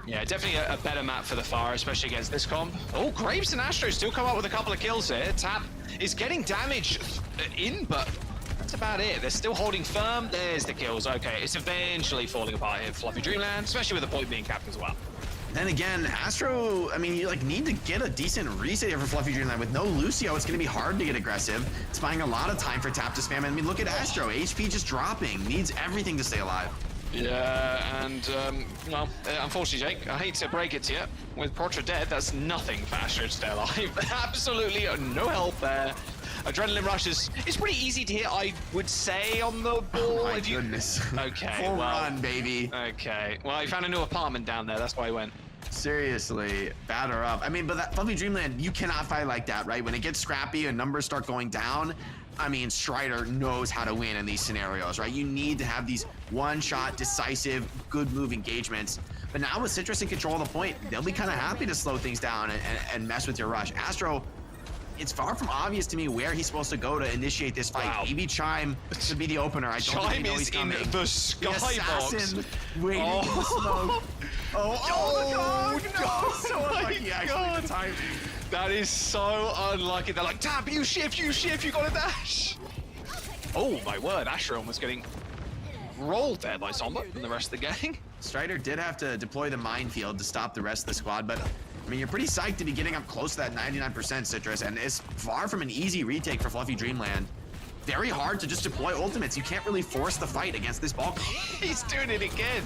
Yeah, definitely a better map for the Pharah, especially against this comp. Oh, Grapes and Astro still come up with a couple of kills here. Tap is getting damage in, but that's about it. They're still holding firm. There's the kills. Okay, it's eventually falling apart here for FluffyDreamland, especially with the point being capped as well.
Then again, Astro, I mean, you like need to get a decent reset here for FluffyDreamland. With no Lucio, it's going to be hard to get aggressive. It's buying a lot of time for Tap to spam. I mean, look at Astro, HP just dropping, needs everything to stay alive.
Yeah, and well, unfortunately, Jake, I hate to break it to you, with Protra dead, that's nothing for Astro to stay alive. Absolutely no help there. Adrenaline rush is pretty easy to hit, I would say, on the ball.
Oh my goodness.
Okay,
Full
well,
run, baby.
Okay, well, he found a new apartment down there, that's why he went.
Seriously, batter up. I mean, but that FluffyDreamland, you cannot fight like that, right? When it gets scrappy and numbers start going down, I mean, Strider knows how to win in these scenarios, right? You need to have these one-shot, decisive, good move engagements. But now with Citrus in control of the point, they'll be kind of happy to slow things down and mess with your rush. Astro, it's far from obvious to me where he's supposed to go to initiate this fight. Wow. Maybe Chime should be the opener. I don't think know he's coming.
In the skybox.
Waiting in the smoke. Oh, no, so unlucky actually. The timing.
That is so unlucky. They're like, Tap, you shift, you got a dash. Oh my word, Astro almost getting rolled there by Zomba and the rest of the gang.
Strider did have to deploy the minefield to stop the rest of the squad, but I mean, you're pretty psyched to be getting up close to that 99% Citrus, and it's far from an easy retake for FluffyDreamland. Very hard to just deploy ultimates. You can't really force the fight against this ball.
He's doing it again.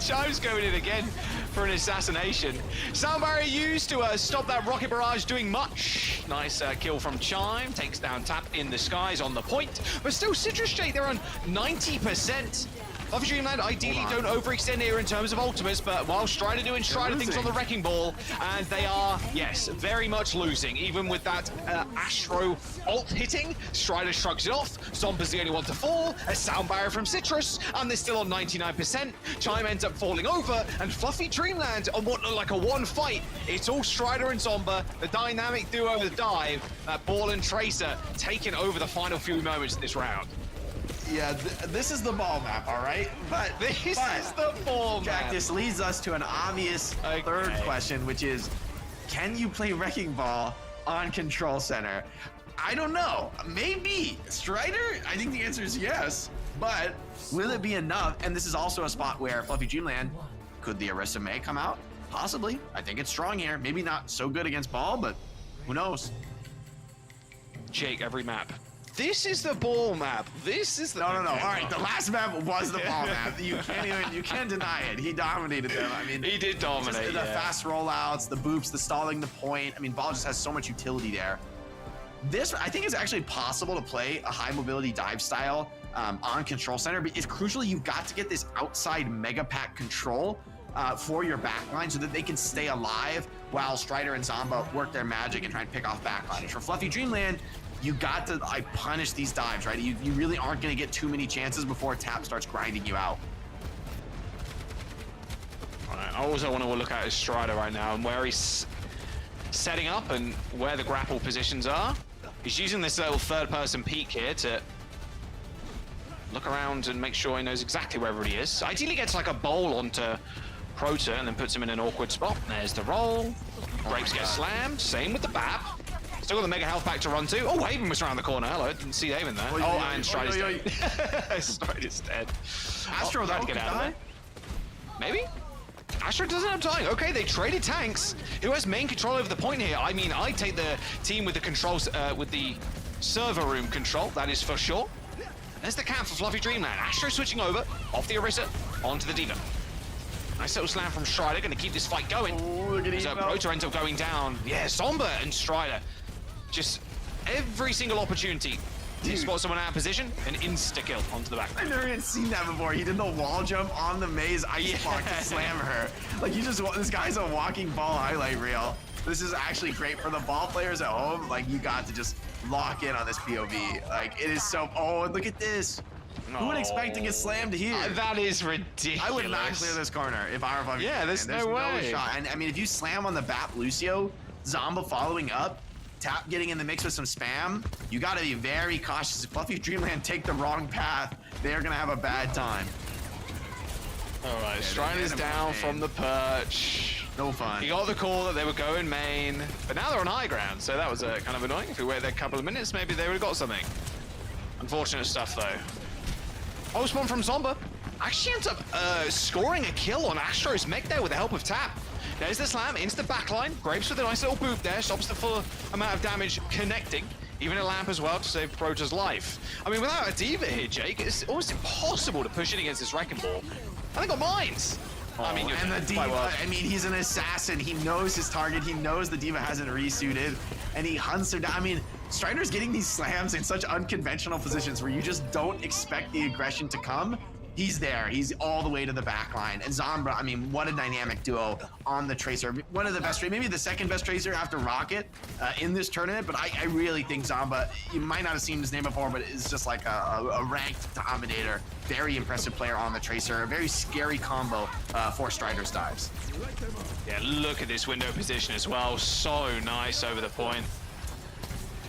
Chime's going in again for an assassination. Sound barrier used to stop that rocket barrage doing much. Nice kill from Chime. Takes down Tap in the skies on the point. But still, Citrus Jake, they're on 90%. FluffyDreamland ideally don't overextend here in terms of ultimates, but while Strider doing Strider things on the Wrecking Ball, and they are, yes, very much losing. Even with that Astro ult hitting, Strider shrugs it off. Zomba's the only one to fall. A sound barrier from Citrus, and they're still on 99%. Chime ends up falling over, and FluffyDreamland on what looked like a one fight. It's all Strider and Zomba, the dynamic duo of the dive, Ball and Tracer taking over the final few moments of this round.
Yeah, this is the ball map, all right? But
this is the ball
Jack,
map.
this leads us to an obvious third question, which is, can you play Wrecking Ball on Control Center? I don't know. Maybe. Strider? I think the answer is yes. But will it be enough? And this is also a spot where FluffyDreamland, could the Orisa May come out? Possibly. I think it's strong here. Maybe not so good against ball, but who knows?
Jake, every map. This is the ball map. This is the...
No. All right, the last map was the ball map. You can't deny it. He dominated them. I mean,
he did dominate.
The fast rollouts, the boops, the stalling the point. I mean, ball just has so much utility there. This, I think, is actually possible to play a high mobility dive style on Control Center, but it's crucially you've got to get this outside mega pack control for your backline so that they can stay alive while Strider and Zomba work their magic and try and pick off backliners. For FluffyDreamland, you got to punish these dives, right? You really aren't going to get too many chances before Tap starts grinding you out.
All right, I also want to look at his Strider right now and where he's setting up and where the grapple positions are. He's using this little third-person peek here to look around and make sure he knows exactly where everybody is. Ideally gets like a bowl onto Prota and then puts him in an awkward spot. There's the roll. Grapes get slammed. Same with the BAP. Still got the mega health pack to run to. Oh, Haven was around the corner. Hello, didn't see Haven there. And Strider's dead. Strider's dead.
Astro,
that get out of there. Maybe? Astro doesn't have time. Okay, they traded tanks. Who has main control over the point here? I mean, I take the team with the controls, with the server room control, that is for sure. There's the camp for FluffyDreamland. Astro switching over, off the Orisa, onto the D.Va. Nice little slam from Strider, gonna keep this fight going. So Prota ends up going down. Yeah, Zomba and Strider. Just every single opportunity to spot someone out of position, an insta-kill onto the back.
I've never even seen that before. He did the wall jump on the maze ice block to slam her. Like, this guy's a walking ball highlight reel. This is actually great for the ball players at home. Like, you got to just lock in on this POV. Like, it is so, look at this. Who would expect to get slammed here?
That is ridiculous.
I would not clear this corner if I were FluffyDreamland.
Yeah, there's no way.
Shot. And I mean, if you slam on the BAP Lucio, Zomba following up, Tap getting in the mix with some spam, you got to be very cautious. If FluffyDreamland take the wrong path, they're going to have a bad time.
All right, Strider's down from the perch.
No fun.
He got the call that they were going main, but now they're on high ground, so that was kind of annoying. If we waited a couple of minutes, maybe they would have got something. Unfortunate stuff, though. Post one from Zomba. Actually ends up scoring a kill on Astro's mech there with the help of Tap. There's the slam into the backline. Grapes with a nice little boop there. Stops the full amount of damage connecting. Even a lamp as well to save Proto's life. I mean, without a D.Va here, Jake, it's almost impossible to push in against this Wrecking Ball. And they got mines. I mean,
and the D.Va, I mean, he's an assassin. He knows his target. He knows the D.Va hasn't resuited, and he hunts her down. I mean, Strider's getting these slams in such unconventional positions where you just don't expect the aggression to come. He's there. He's all the way to the back line. And Zombra, I mean, what a dynamic duo on the Tracer. One of the best, maybe the second best Tracer after Rocket in this tournament. But I really think Zomba, you might not have seen his name before, but is just like a ranked dominator. Very impressive player on the Tracer. A very scary combo for Strider's dives.
Yeah, look at this window position as well. So nice over the point.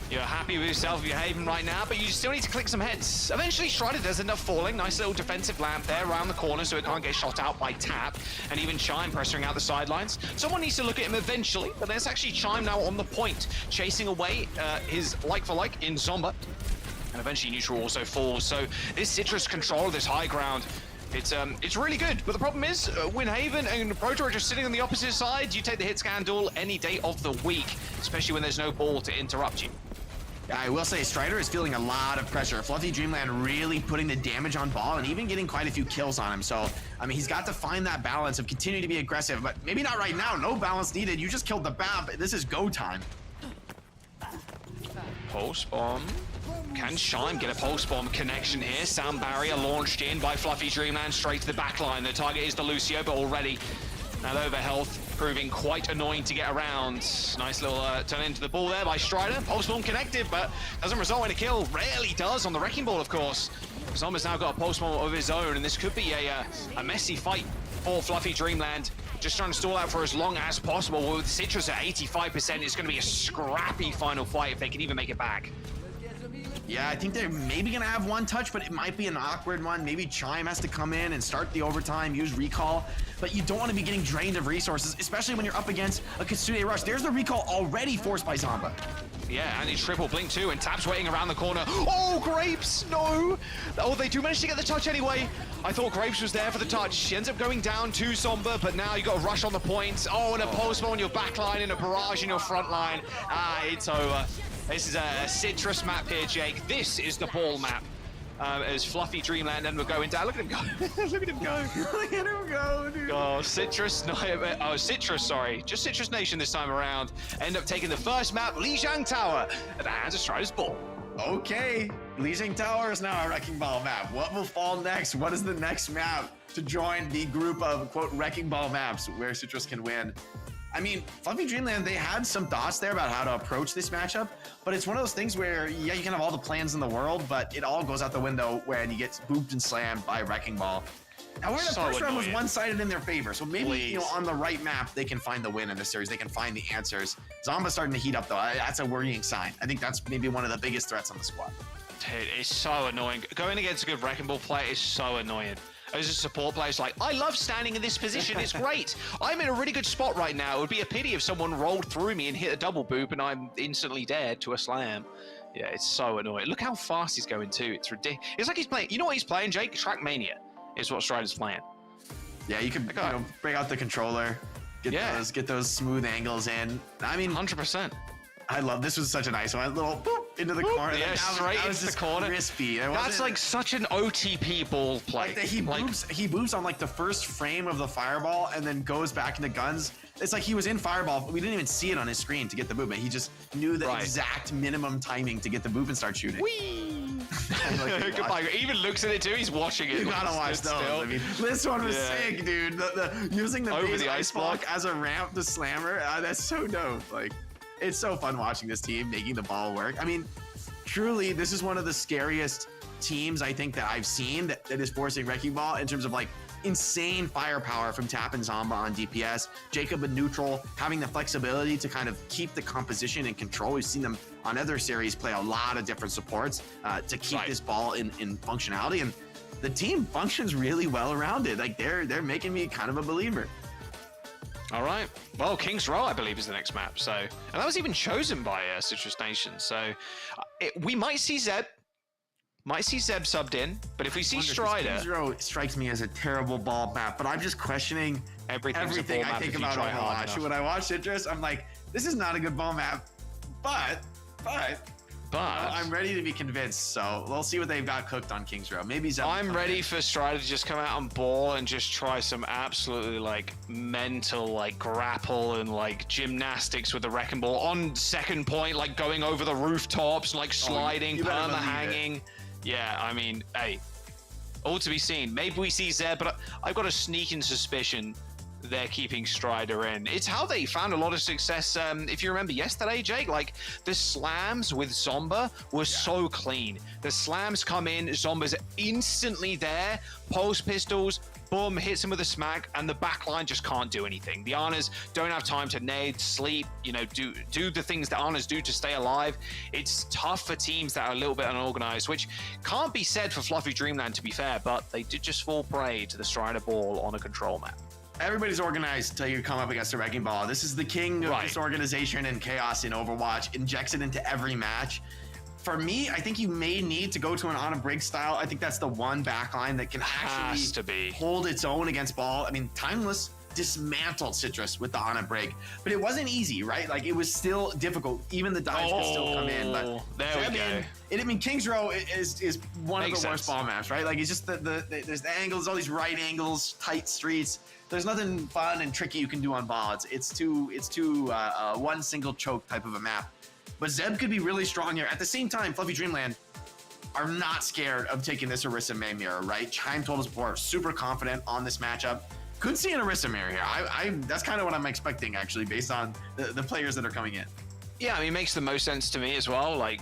You're happy with yourself if you're Haven right now, but you still need to click some heads. Eventually, Strider does end up falling. Nice little defensive lamp there around the corner so it can't get shot out by Tap. And even Chime pressuring out the sidelines. Someone needs to look at him eventually, but there's actually Chime now on the point, chasing away his like-for-like in Zomba. And eventually, Neutral also falls. So this Citrus control of this high ground, it's really good. But the problem is, when Haven and Proto are just sitting on the opposite side, you take the hit scan duel any day of the week, especially when there's no ball to interrupt you.
I will say Strider is feeling a lot of pressure. FluffyDreamland really putting the damage on ball and even getting quite a few kills on him. So, I mean, he's got to find that balance of continuing to be aggressive, but maybe not right now. No balance needed. You just killed the BAP. This is go time.
Pulse bomb. Can Shime get a pulse bomb connection here? Sound barrier launched in by FluffyDreamland straight to the back line. The target is the Lucio, but already that over health proving quite annoying to get around. Nice little turn into the ball there by Strider. Pulse bomb connected, but doesn't result in a kill. Rarely does on the Wrecking Ball, of course. Zomba's now got a pulse bomb of his own, and this could be a messy fight for FluffyDreamland. Just trying to stall out for as long as possible. With Citrus at 85%, it's going to be a scrappy final fight if they can even make it back.
Yeah, I think they're maybe going to have one touch, but it might be an awkward one. Maybe Chime has to come in and start the overtime, use recall. But you don't want to be getting drained of resources, especially when you're up against a Kitsune Rush. There's the recall already forced by Zomba.
Yeah, and it's triple blink too, and Tap's waiting around the corner. Oh, Grapes, no! Oh, they do manage to get the touch anyway. I thought Grapes was there for the touch. She ends up going down to Zomba, but now you got a rush on the point. Oh, and a pulse on your back line and a barrage in your front line. Ah, it's over. This is a Citrus map here, Jake. This is the ball map. As FluffyDreamland and we're going down. Look at him go. Look at him go.
Look at him go, dude.
Oh, Citrus. No, oh, Citrus, sorry. Just Citrus Nation this time around. End up taking the first map, Lijiang Tower, at the hands of Strider's ball.
Okay. Lijiang Tower is now a Wrecking Ball map. What will fall next? What is the next map to join the group of, quote, Wrecking Ball maps where Citrus can win? I mean, FluffyDreamland, they had some thoughts there about how to approach this matchup, but it's one of those things where, yeah, you can have all the plans in the world, but it all goes out the window when you get booped and slammed by Wrecking Ball. However, the first round was one-sided in their favor, so maybe, you know, on the right map, they can find the win in this series. They can find the answers. Zomba's starting to heat up, though. That's a worrying sign. I think that's maybe one of the biggest threats on the squad.
Dude, it's so annoying. Going against a good Wrecking Ball player is so annoying. As a support player, it's like, I love standing in this position, it's great. I'm in a really good spot right now. It would be a pity if someone rolled through me and hit a double boop and I'm instantly dead to a slam. Yeah, it's so annoying. Look how fast he's going too. It's ridiculous. It's like he's playing, you know what he's playing, Jake? Trackmania is what Strider's playing.
Yeah, you can break out the controller, get those smooth angles in. I mean,
100%.
I love this. Was such a nice one. A little boop into the corner.
Yeah, straight into the corner.
Crispy.
That's like such an OTP ball play.
Like he boops on like the first frame of the fireball and then goes back into guns. It's like he was in fireball, but we didn't even see it on his screen to get the boop. But he just knew the exact minimum timing to get the boop and start shooting.
Whee! Goodbye. He even looks at it too. He's watching it.
You gotta watch those. I mean, this one was sick, dude. Using the
over the ice block
as a ramp to slammer. That's so dope. Like. It's so fun watching this team making the ball work. I mean, truly, this is one of the scariest teams I think that I've seen that is forcing Wrecking Ball in terms of like insane firepower from Tap and Zomba on DPS. Jacob and Neutral having the flexibility to kind of keep the composition and control. We've seen them on other series play a lot of different supports to keep this ball in functionality. And the team functions really well around it. Like they're making me kind of a believer.
All right. Well, King's Row, I believe, is the next map. So, and that was even chosen by Citrus Nation. So, we might see Zeb. Might see Zeb subbed in, but if we see Strider...
Kings Row strikes me as a terrible ball map, but I'm just questioning everything I think about Overwatch. When I watch Citrus, I'm like, this is not a good ball map, but I'm ready to be convinced, so we'll see what they've got cooked on Kings Row. Maybe Zeb.
I'm ready for Strider to just come out on ball and just try some absolutely like mental like grapple and like gymnastics with the Wrecking Ball on second point, like going over the rooftops, like sliding, perma hanging. Yeah, I mean, hey, all to be seen. Maybe we see Zeb, but I've got a sneaking suspicion they're keeping Strider in. It's how they found a lot of success. If you remember yesterday, Jake, like the slams with Zomba were so clean. The slams come in, Zomba's instantly there, pulse pistols, boom, hits him with a smack, and the backline just can't do anything. The Anas don't have time to nade, sleep, you know, do the things that Anas do to stay alive. It's tough for teams that are a little bit unorganized, which can't be said for FluffyDreamland, to be fair, but they did just fall prey to the Strider ball on a control map.
Everybody's organized until you come up against a Wrecking Ball. This is the king of disorganization and chaos in Overwatch. Injects it into every match. For me, I think you may need to go to an on a break style. I think that's the one backline that can actually hold its own against Ball. I mean, Timeless dismantled Citrus with the on a break, but it wasn't easy, right? Like it was still difficult. Even the dives could still come in. But
there we go.
I mean, Kings Row is one of the worst ball maps, right? Like it's just there's the angles, all these right angles, tight streets. There's nothing fun and tricky you can do on ball. It's too one single choke type of a map. But Zeb could be really strong here. At the same time, FluffyDreamland are not scared of taking this Orisa May mirror, right? Chime told us before, super confident on this matchup. Could see an Orisa mirror here. That's kind of what I'm expecting, actually, based on the players that are coming in.
Yeah, I mean, it makes the most sense to me as well. Like,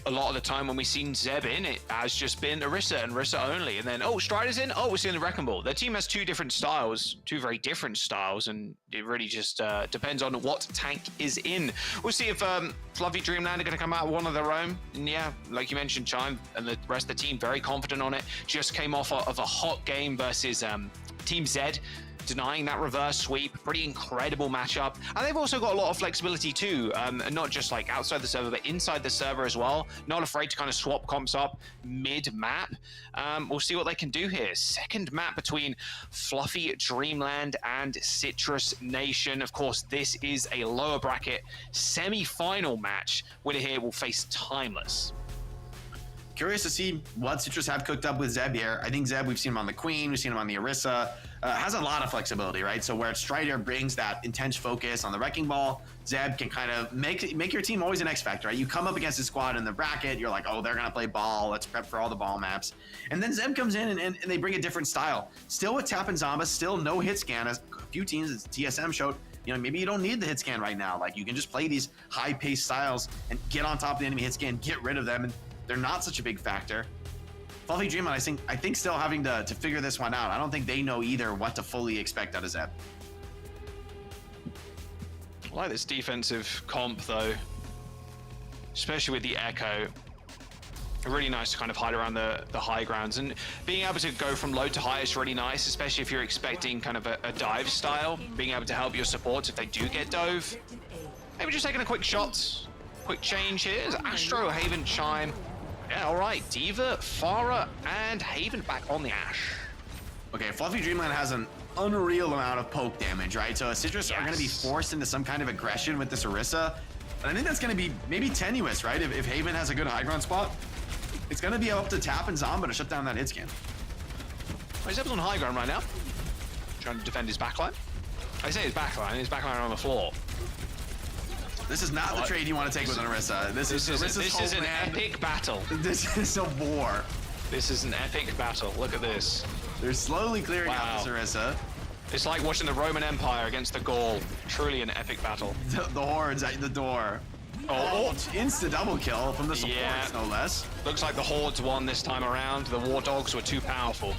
a lot of the time when we've seen Zeb in, it has just been Orisa and Orisa only. And then, Strider's in. We're seeing the Wrecking Ball. Their team has two different styles, two very different styles, and it really just depends on what tank is in. We'll see if FluffyDreamland are going to come out with one of their own. And yeah, like you mentioned, Chime and the rest of the team, very confident on it. Just came off of a hot game versus Team Z, denying that reverse sweep. Pretty incredible matchup. And they've also got a lot of flexibility too, not just like outside the server, but inside the server as well. Not afraid to kind of swap comps up mid-map. We'll see what they can do here. Second map between FluffyDreamland and Citrus Nation. Of course, this is a lower bracket semi-final match. Winner here will face Timeless.
Curious to see what Citrus have cooked up with Zeb here. I think Zeb, we've seen him on the Queen, we've seen him on the Orisa, has a lot of flexibility, right? So where Strider brings that intense focus on the Wrecking Ball, Zeb can kind of make your team always an X factor, right? You come up against a squad in the bracket, you're like, oh, they're gonna play ball, let's prep for all the ball maps. And then Zeb comes in and they bring a different style. Still with Tap and Zomba, still no hit scan, as a few teams, as TSM showed, you know, maybe you don't need the hit scan right now. Like you can just play these high-paced styles and get on top of the enemy hit scan, get rid of them, and they're not such a big factor. FluffyDreamland, I think still having to figure this one out. I don't think they know either what to fully expect out of Zeb.
I like this defensive comp though, especially with the Echo. Really nice to kind of hide around the high grounds, and being able to go from low to high is really nice, especially if you're expecting kind of a dive style, being able to help your supports if they do get dove. Maybe just taking a quick shot. Quick change here. Is Astro, Haven, Chime. Yeah, all right. Diva, Farah, and Haven back on the Ash.
Okay, FluffyDreamland has an unreal amount of poke damage, right? So Citrus are going to be forced into some kind of aggression with this Orisa. And I think that's going to be maybe tenuous, right? If Haven has a good high ground spot, it's going to be up to Tap and Zomba to shut down that hit scan.
Well, Zeb's on high ground right now. Trying to defend his backline. I say his backline on the floor.
This is not the trade you want to take with an Orisa. This is
an epic battle.
This is a war.
This is an epic battle. Look at this.
They're slowly clearing out this Orisa.
It's like watching the Roman Empire against the Gaul. Truly an epic battle.
The hordes at the door. Insta double kill from the supports, no less.
Looks like the hordes won this time around. The war dogs were too powerful.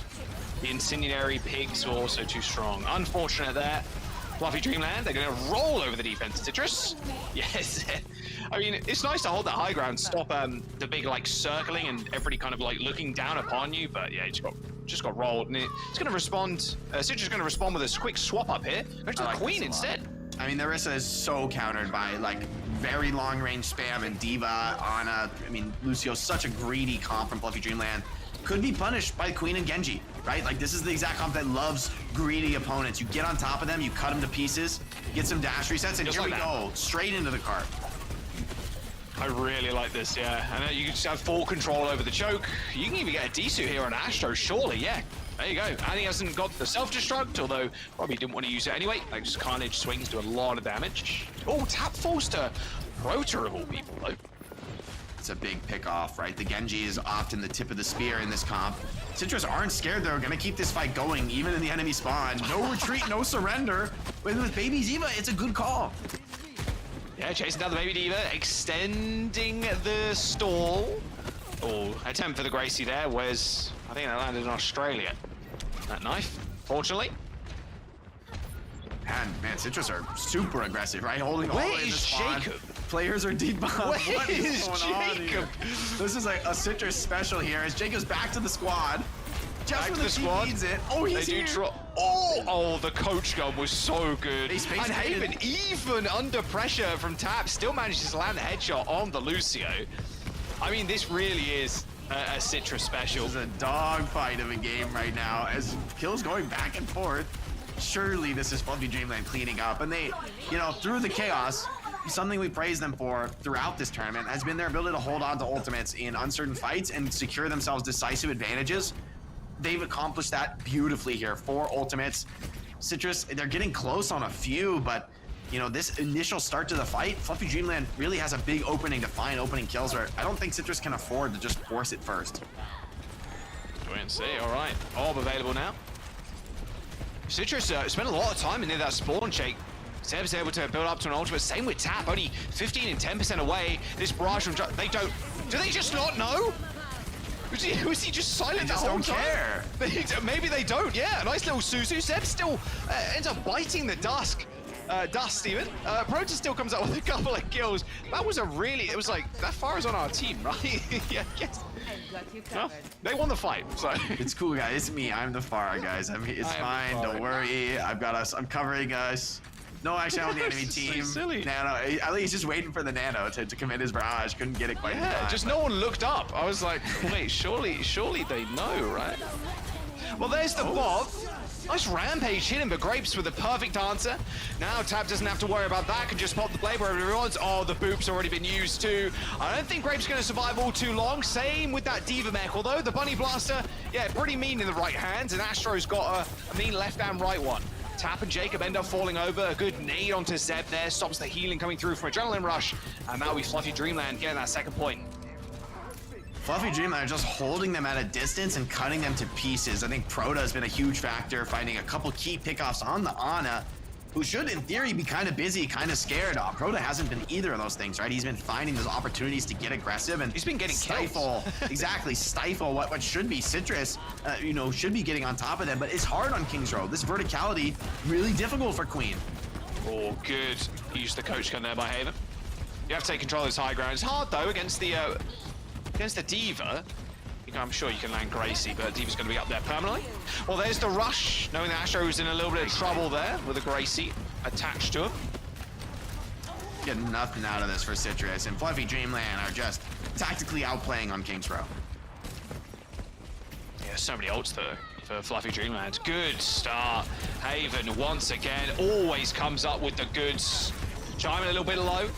The incendiary pigs were also too strong. Unfortunate there. FluffyDreamland, they're going to roll over the defense. Citrus, yes. I mean, it's nice to hold that high ground, stop the big like circling and everybody kind of like looking down upon you. But yeah, just got rolled, and it's going to respond. Citrus is going to respond with a quick swap up here. Go to the Queen instead.
I mean, Narissa is so countered by like very long range spam and D.Va, Ana. I mean, Lucio's such a greedy comp from FluffyDreamland. Could be punished by Queen and Genji, right? Like this is the exact comp that loves greedy opponents. You get on top of them, you cut them to pieces, get some dash resets, and
Just
here
like
we
that.
go, straight into the cart.
I really like this, yeah. And you can just have full control over the choke. You can even get a D-suit here on Astro, surely, yeah. There you go. And he hasn't got the self-destruct, although probably didn't want to use it anyway. Like, just Carnage swings do a lot of damage. Oh, tap force to Rota of all people, though.
It's a big pick off, right? The Genji is often the tip of the spear in this comp. Citrus aren't scared, they're gonna keep this fight going, even in the enemy spawn. No retreat, no surrender. With Baby D.Va, it's a good call.
Yeah, chasing down the Baby D.Va, extending the stall. Oh, attempt for the Gracie there was, I think that landed in Australia. That knife, fortunately.
And man, Citrus are super aggressive, right? Holding all the
Where
way in the
is
spawn.
Jacob?
Players are deep behind.
Where
What is
is
going on here?
Jacob?
This is like a Citrus special here as Jacob's back to the squad. Just
Back
when
to
the
the
team
squad.
needs it. Oh, he's here.
Oh, the coach gun was so good.
They space
And
hated.
Haven, even under pressure from Tap, still manages to land the headshot on the Lucio. I mean, this really is a Citrus special.
This is a dogfight of a game right now as kills going back and forth. Surely this is FluffyDreamland cleaning up. And they, you know, through the chaos, something we praise them for throughout this tournament has been their ability to hold on to ultimates in uncertain fights and secure themselves decisive advantages. They've accomplished that beautifully here. 4 ultimates. Citrus, they're getting close on a few, but you know, this initial start to the fight, FluffyDreamland really has a big opening to find opening kills where I don't think Citrus can afford to just force it first.
Wait and see, all right. Orb available now. Citrus spent a lot of time near that spawn shake. Seb's able to build up to an ultimate. Same with Tap, only 15 and 10% away. This barrage from they don't. Do they just not know? Was he just silent?
They just don't care.
Maybe they don't. Yeah, a nice little Suzu. Seb still ends up biting the dust even. Prota still comes out with a couple of kills. That was a really. It was like that far is on our team, right? Yeah. Yes. Well, they won the fight, so
it's cool, guys. It's me. I'm the Pharah, guys. It's fine. Don't worry. I've got us. I'm covering us. No, actually, I'm on the enemy team.
So silly.
Nano. I he's just waiting for the Nano to commit his barrage. Couldn't get it quite in time.
Just no one looked up. I was like, wait, surely they know, right? Well, there's the Bob. Nice rampage hit him, but Grapes with the perfect answer. Now Tap doesn't have to worry about that, can just pop the blade wherever he wants. Oh, the boop's already been used too. I don't think Grapes going to survive all too long. Same with that D.Va mech, although the Bunny Blaster, yeah, pretty mean in the right hands, and Astro's got a mean left and right one. Tap and Jacob end up falling over. A good nade onto Zeb there, stops the healing coming through from Adrenaline Rush. And now we FluffyDreamland getting that second point.
FluffyDreamland are just holding them at a distance and cutting them to pieces. I think Prota has been a huge factor, finding a couple key pickoffs on the Ana, who should, in theory, be kind of busy, kind of scared. Prota hasn't been either of those things, right? He's been finding those opportunities to get aggressive and
he's been getting
stifle, exactly, stifle what should be Citrus, you know, should be getting on top of them. But it's hard on King's Row. This verticality, really difficult for Queen.
Oh, good. Use the coach gun there by Haven. You have to take control of this high ground. It's hard, though, against the D.Va. I'm sure you can land Gracie, but D.Va's going to be up there permanently. Well, there's the rush, knowing that Astro's in a little bit of trouble there with a Gracie attached to him.
Getting nothing out of this for Citrus, and FluffyDreamland are just tactically outplaying on King's Row.
Yeah, so many ults though for FluffyDreamland. Good start. Haven once again always comes up with the goods. Chime a little bit low.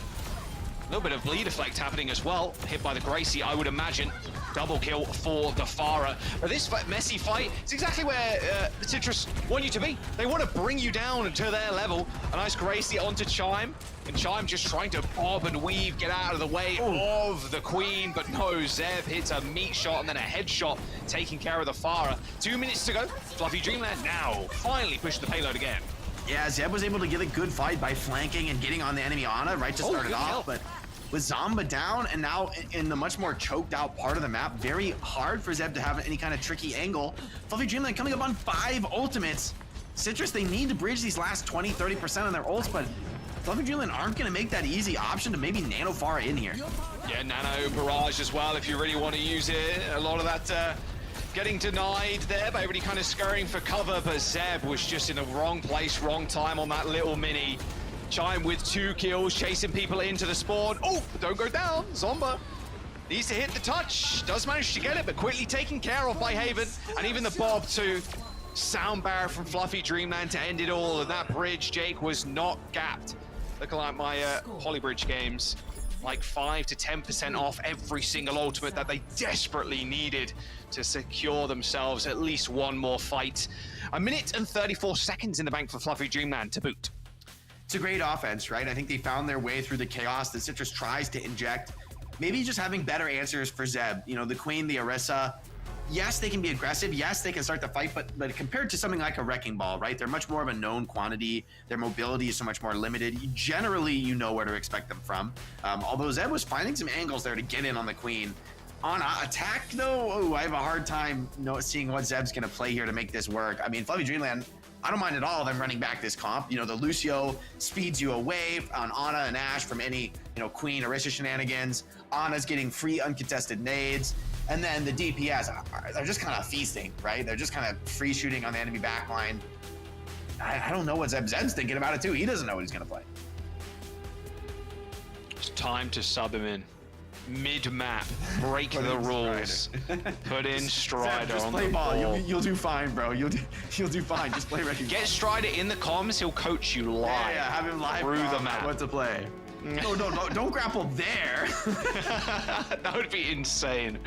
A little bit of bleed effect happening as well. Hit by the Gracie, I would imagine. Double kill for the Pharah. But this messy fight is exactly where the Citrus want you to be. They want to bring you down to their level. A nice Gracie onto Chime. And Chime just trying to bob and weave, get out of the way of the Queen. But no, Zeb hits a meat shot and then a headshot, taking care of the Pharah. 2 minutes to go. FluffyDreamland now finally push the payload again.
Yeah, Zeb was able to get a good fight by flanking and getting on the enemy Ana right to start it off.
Help.
But with Zomba down and now in the much more choked out part of the map, very hard for Zeb to have any kind of tricky angle. FluffyDreamland coming up on 5 ultimates. Citrus, they need to bridge these last 20-30% on their ults, but FluffyDreamland aren't going to make that easy option to maybe Nano Pharah in here.
Yeah, Nano Barrage as well if you really want to use it. A lot of that getting denied there by everybody kind of scurrying for cover, but Zeb was just in the wrong place, wrong time on that little mini. Chime with 2 kills, chasing people into the spawn. Oh, don't go down. Zomba needs to hit the touch. Does manage to get it, but quickly taken care of by Haven. And even the Bob too. Sound barrier from FluffyDreamland to end it all. And that bridge, Jake, was not gapped. Looking like my Polybridge games. Like 5 to 10% off every single ultimate that they desperately needed to secure themselves at least one more fight. 1 minute and 34 seconds in the bank for FluffyDreamland to boot.
It's a great offense, right? I think they found their way through the chaos that Citrus tries to inject. Maybe just having better answers for Zeb. You know, the Queen, the Orisa. Yes, they can be aggressive. Yes, they can start the fight, but compared to something like a Wrecking Ball, right? They're much more of a known quantity. Their mobility is so much more limited. Generally, you know where to expect them from. Although Zeb was finding some angles there to get in on the Queen. On attack, though, I have a hard time seeing what Zeb's going to play here to make this work. I mean, FluffyDreamland, I don't mind at all them running back this comp. You know, the Lucio speeds you away on Ana and Ashe from any, Queen Orisa shenanigans. Ana's getting free uncontested nades. And then the DPS, they're just kind of feasting, right? They're just kind of free shooting on the enemy backline. I don't know what Zeb's thinking about it too. He doesn't know what he's going to play.
It's time to sub him in. Mid-map, break the rules. Put in Strider
just
on
play
the
ball.
ball.
You'll do fine, bro. You'll do fine. Just play Wrecking Ball.
Get Strider in the comms. He'll coach you live.
Yeah, have him live
through the map.
What to play. No, don't grapple there.
That would be insane.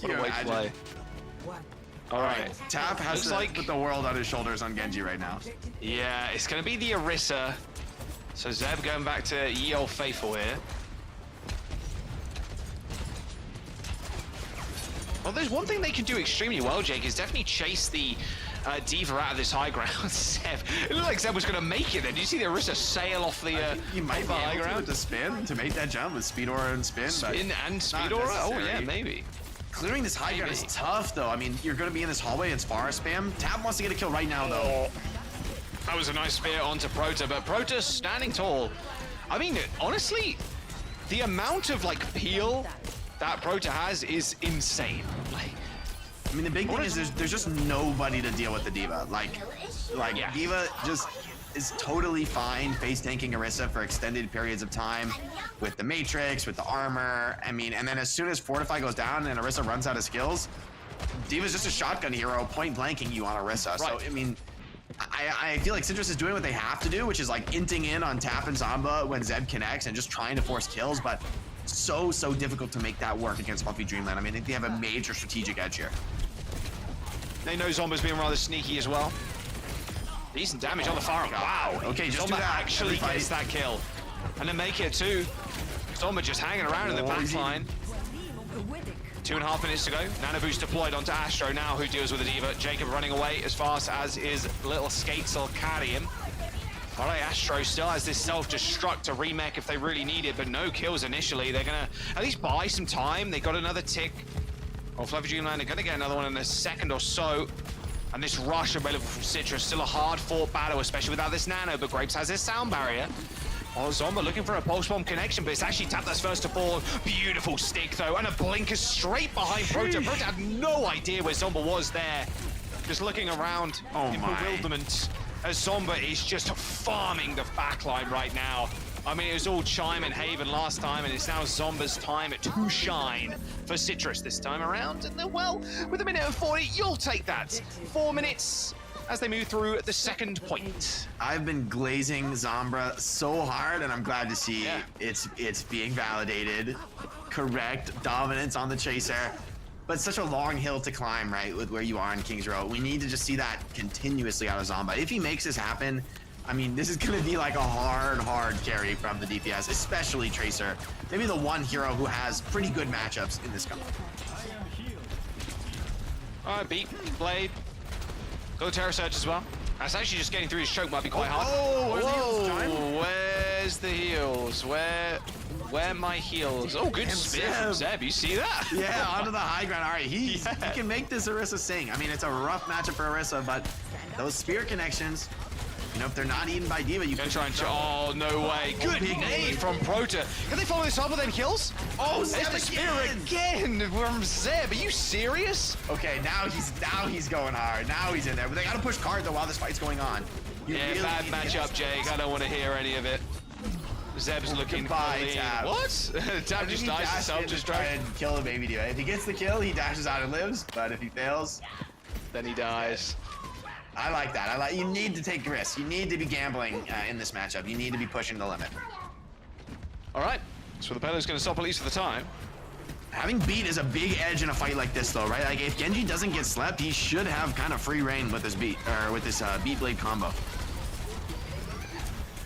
What a way to play.
All right, Tap has to put the world on his shoulders on Genji right now.
Yeah, it's going to be the Orisa. So Zeb going back to Ye Olde Faithful here. Well, there's one thing they can do extremely well, Jake, is definitely chase the D.Va out of this high ground. Zeb, it looked like Zeb was going to make it then. Did you see the Orisa sail off the
he might be
high
able
ground?
To spin, to make that jump with Speed Aura and Spin.
Spin and Speed Aura? Oh, yeah, maybe.
Clearing this high ground is tough, though. I mean, you're going to be in this hallway. It's far spam. Tap wants to get a kill right now, though.
That was a nice spear onto Prota, but Prota's standing tall. I mean, honestly, the amount of, peel that Prota has is insane.
I mean, the big thing is there's just nobody to deal with the D.Va.
Yeah.
D.Va just is totally fine face tanking Orisa for extended periods of time with the Matrix, with the armor. I mean, and then as soon as Fortify goes down and Orisa runs out of skills, D.Va's just a shotgun hero point blanking you on Orisa.
Right.
So, I mean, I feel like Citrus is doing what they have to do, which is inting in on Tap and Zomba when Zeb connects and just trying to force kills, but so difficult to make that work against FluffyDreamland. I mean, I think they have a major strategic edge here.
They know Zomba's being rather sneaky as well. Decent damage on the far. Wow.
Okay, just
Zomba
do that.
actually gets that kill. And then make it too. Zomba just hanging around in the back line. 2.5 minutes to go. Nano boost deployed onto Astro now, who deals with the D.Va. Jacob running away as fast as his little skates will carry him. All right, Astro still has this self-destruct to remake if they really need it, but no kills initially. They're going to at least buy some time. They got another tick. FluffyDreamland are going to get another one in a second or so. And this rush available from Citrus, still a hard-fought battle, especially without this Nano, but Grapes has his sound barrier. Oh, Zomba looking for a pulse bomb connection, but it's actually Tap that's first to fall. Beautiful stick, though, and a blinker straight behind Prota. Prota had no idea where Zomba was there. Just looking around in bewilderment as Zomba is just farming the backline right now. I mean, it was all Chime and Haven last time, and it's now Zomba's time to shine for Citrus this time around. And well, with 1 minute and 40, you'll take that. 4 minutes as they move through the second point.
I've been glazing Zombra so hard, and I'm glad to see it's being validated. Correct dominance on the Chaser, but such a long hill to climb, right, with where you are in King's Row. We need to just see that continuously out of Zomba. If he makes this happen, I mean, this is going to be like a hard carry from the DPS, especially Tracer. Maybe the one hero who has pretty good matchups in this comp.
All right, beat Blade. Go Terror Surge as well. That's actually just getting through his choke might be quite hard.
Oh,
where's the heals? Where my heals? Oh, good spear from Zeb. You see that?
Yeah, onto the high ground. All right, he can make this Orisa sing. I mean, it's a rough matchup for Orisa, but those spear connections, you know, if they're not eaten by D.Va, you can try and
oh, no way. Good nade from Prota. Can they follow this up with them kills?
Oh,
Zeb the spear again from Zeb. Are you serious?
Okay, now he's going hard. Now he's in there. But they gotta push card though while this fight's going on.
Yeah,
really
bad
need to get
matchup, Jake. I don't want to hear any of it. Zeb's looking
Goodbye,
clean.
Tab.
What? Tab just dies to self-destruct.
Try and kill the baby dude. If he gets the kill, he dashes out and lives. But if he fails,
then he dies.
I like that. You need to take risks. You need to be gambling in this matchup. You need to be pushing the limit.
All right. So the Pelo's going to stop at least for the time.
Having beat is a big edge in a fight like this, though, right? Like if Genji doesn't get slept, he should have kind of free reign with this beat beat blade combo.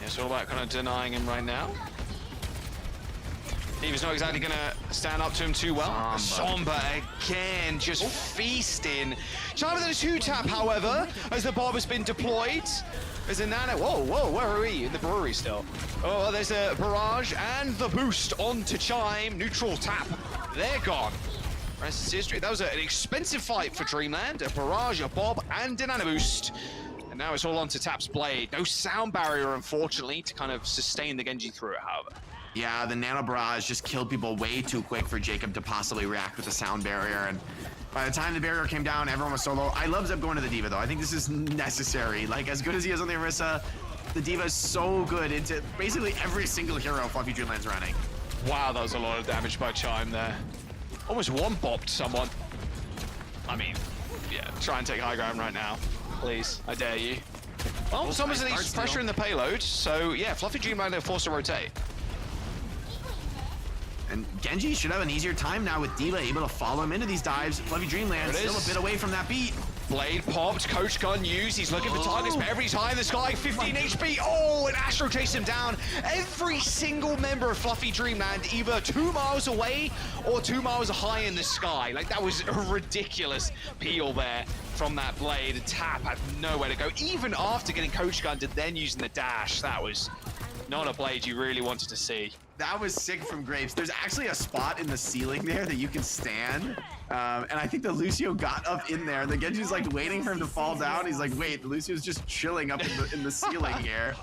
It's all about kind of denying him right now. Eva's not exactly going to stand up to him too well. Somber again, just feasting. Chime with a 2-tap, however, as the Barber's been deployed. There's a nano. Whoa, where are we? In the brewery still. Oh, there's a barrage and the boost onto Chime. Neutral tap. They're gone. Rest is history. That was an expensive fight for Dreamland. A barrage, a bob, and a nano boost. And now it's all onto Tap's blade. No sound barrier, unfortunately, to kind of sustain the Genji through it, however.
Yeah, the nano barrage just killed people way too quick for Jacob to possibly react with the sound barrier. And by the time the barrier came down, everyone was so low. I love Zeb going to the D.Va, though. I think this is necessary. Like, as good as he is on the Orisa, the D.Va is so good into basically every single hero FluffyDreamland's running.
Wow, that was a lot of damage by Chime there. Almost one-bopped someone. I mean, yeah, try and take high ground right now. Please, I dare you. Well, someone's at least pressuring the payload, so yeah, FluffyDreamland are forced to rotate.
And Genji should have an easier time now with D.Va able to follow him into these dives. FluffyDreamland still a bit away from that beat.
Blade popped, Coach Gun used. He's looking for targets, but every time the sky, 15 HP. Oh, and Astro chased him down. Every single member of FluffyDreamland either 2 miles away or 2 miles high in the sky. Like, that was a ridiculous peel there from that blade. Tap had nowhere to go. Even after getting Coach Gunned and then using the dash, that was not a blade you really wanted to see.
That was sick from Grapes. There's actually a spot in the ceiling there that you can stand. And I think the Lucio got up in there. The Genji's like waiting for him to fall down. He's like, wait, Lucio's just chilling up in the ceiling here.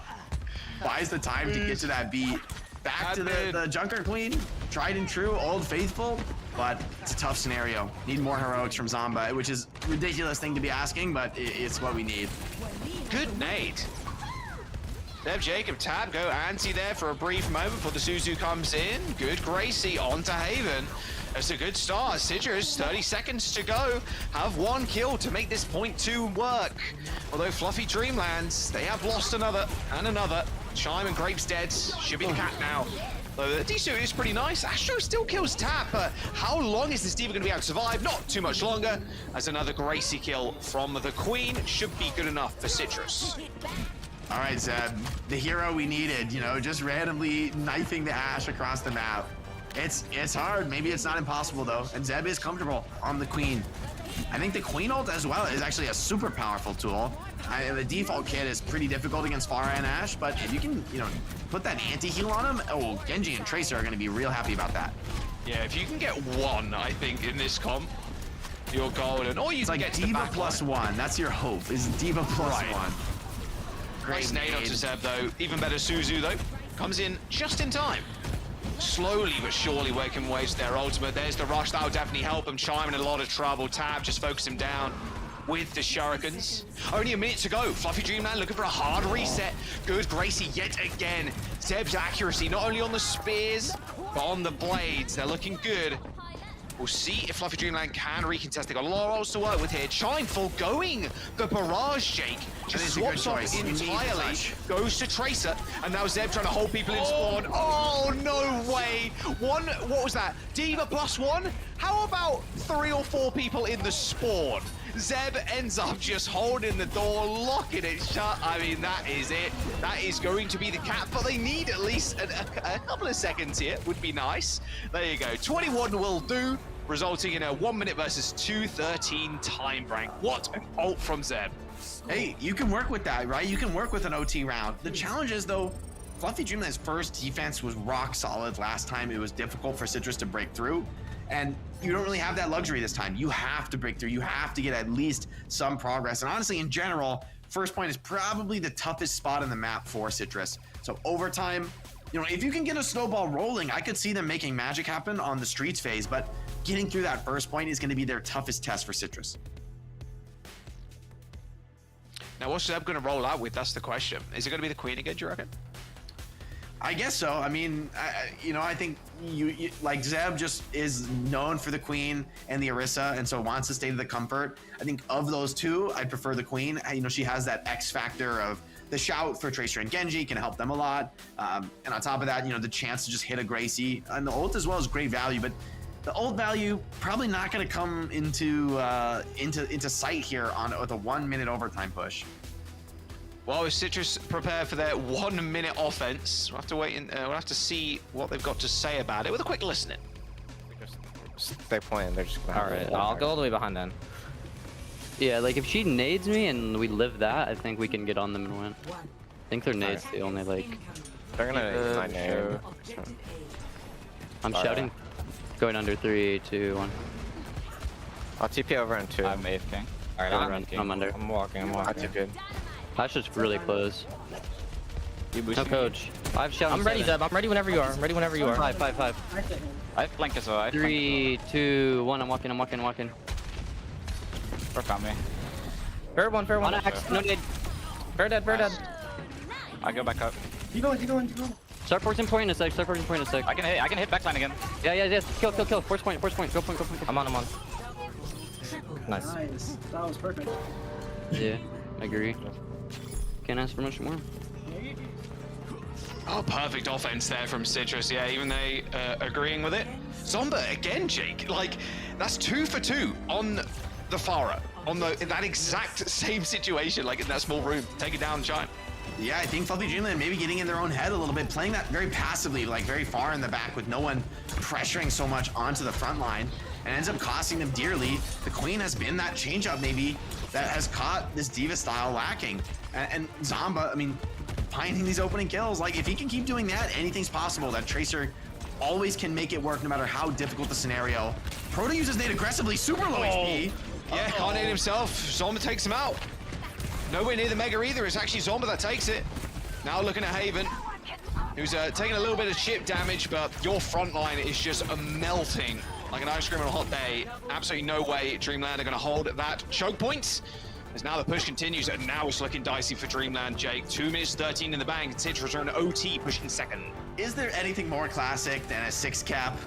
Buys the time to get to that beat. Back to the Junker Queen. Tried and true, old faithful. But it's a tough scenario. Need more heroics from Zomba, which is a ridiculous thing to be asking, but it's what we need.
Good nade. There, Jacob, Tab, go anti there for a brief moment before the Suzu comes in. Good Gracie onto Haven. That's a good start. Citrus, 30 seconds to go. Have 1 kill to make this point 2 work. Although FluffyDreamland, they have lost another and another. Chime and Grapes dead. Should be the cat now. Though the D-suit is pretty nice. Astro still kills Tap, but how long is this D.Va going to be able to survive? Not too much longer, as another Gracie kill from the Queen should be good enough for Citrus.
All right, Zeb, the hero we needed, you know, just randomly knifing the Ashe across the map. It's hard. Maybe it's not impossible, though. And Zeb is comfortable on the Queen. I think the Queen ult as well is actually a super powerful tool. The default kit is pretty difficult against Pharah and Ashe, but if you can, you know, put that anti-heal on him, oh, Genji and Tracer are going to be real happy about that.
Yeah, if you can get 1, I think, in this comp, you're golden. Or you can get
D.Va +1. That's your hope, is D.Va +1.
Nice nade onto Zeb, though. Even better Suzu, though. Comes in just in time. Slowly but surely working ways to their ultimate. There's the rush. That'll definitely help him. Chime in a lot of trouble. Tab just focus him down with the shurikens. Only a minute to go. FluffyDreamland looking for a hard reset. Good Gracie yet again. Zeb's accuracy, not only on the spears, but on the blades. They're looking good. We'll see if FluffyDreamland can recontest. They got a lot of ults to work with here. Chime forgoing the barrage, Jake. Just swaps off entirely. Goes to Tracer, and now Zeb trying to hold people in spawn. Oh, no way. What was that? D.Va +1? How about 3 or 4 people in the spawn? Zeb ends up just holding the door, locking it shut. I mean, that is it. That is going to be the cap, but they need at least a couple of seconds here. Would be nice. There you go. 21 will do, resulting in a 1 minute versus 2:13 time rank. What an ult from Zeb.
Hey, you can work with that, right? You can work with an OT round. The challenge is, though, FluffyDreamland's first defense was rock solid last time. It was difficult for Citrus to break through. And you don't really have that luxury this time. You have to break through. You have to get at least some progress. And honestly, in general, first point is probably the toughest spot in the map for Citrus. So overtime, you know, if you can get a snowball rolling, I could see them making magic happen on the streets phase, but getting through that first point is going to be their toughest test for Citrus.
Now, what's Zeb going to roll out with? That's the question. Is it going to be the Queen again, do you reckon?
I guess so. I mean, I think you like Zeb just is known for the Queen and the Orisa, and so wants to stay to the comfort. I think of those two, I'd prefer the Queen. You know, she has that X factor of the shout for Tracer and Genji can help them a lot. And on top of that, you know, the chance to just hit a Gracie and the ult as well is great value, but the ult value probably not going to come into sight here with a 1 minute overtime push.
Well, is Citrus prepared for their 1 minute offense? We'll have to wait and we'll have to see what they've got to say about it with a quick listening.
Stay playing. They're just gonna.
All right, I'll go all the way behind then. Yeah, like if she nades me and we live that, I think we can get on them and win. I think their nades the only like.
They're gonna use my name.
I'm shouting. Going under 3, 2, 1.
I'll TP over in 2.
I'm AFK. Alright, I'm under.
I'm walking. That's good.
That's just really close. No coach. I've shouted.
I'm ready, Zeb. I'm ready whenever you are. I'm ready whenever you are.
5.
I have flank as well.
3, 2, 1. I'm walking.
Work on me. Fair one.
On Axe, no nade.
Fair dead. I go back up.
Keep going.
Start forcing point in a sec.
I can hit backline again.
Yeah. Kill. Force point. Go point.
I'm on. Nice.
That was perfect.
Yeah, I agree. Can't ask for much more.
Oh, perfect offense there from Citrus. Yeah, even they agreeing with it. Zomba again, Jake. Like, that's 2 for 2 on the Pharah. In that exact same situation, like in that small room. Take it down, Chime.
Yeah, I think FluffyDreamland maybe getting in their own head a little bit, playing that very passively, like very far in the back with no one pressuring so much onto the front line, and ends up costing them dearly. The Queen has been that change-up maybe that has caught this Diva style lacking. And Zomba, I mean, finding these opening kills, like if he can keep doing that, anything's possible. That Tracer always can make it work no matter how difficult the scenario. Proto uses nade aggressively, super low HP.
Yeah, can't nade himself. Zomba takes him out. Nowhere near the Mega either. It's actually Zomba that takes it. Now looking at Haven, who's taking a little bit of chip damage, but your front line is just melting like an ice cream on a hot day. Absolutely no way Dreamland are going to hold that choke point. As now the push continues, and now it's looking dicey for Dreamland, Jake. 2 minutes 13 in the bank. Citrus are an OT pushing second.
Is there anything more classic than a 6 cap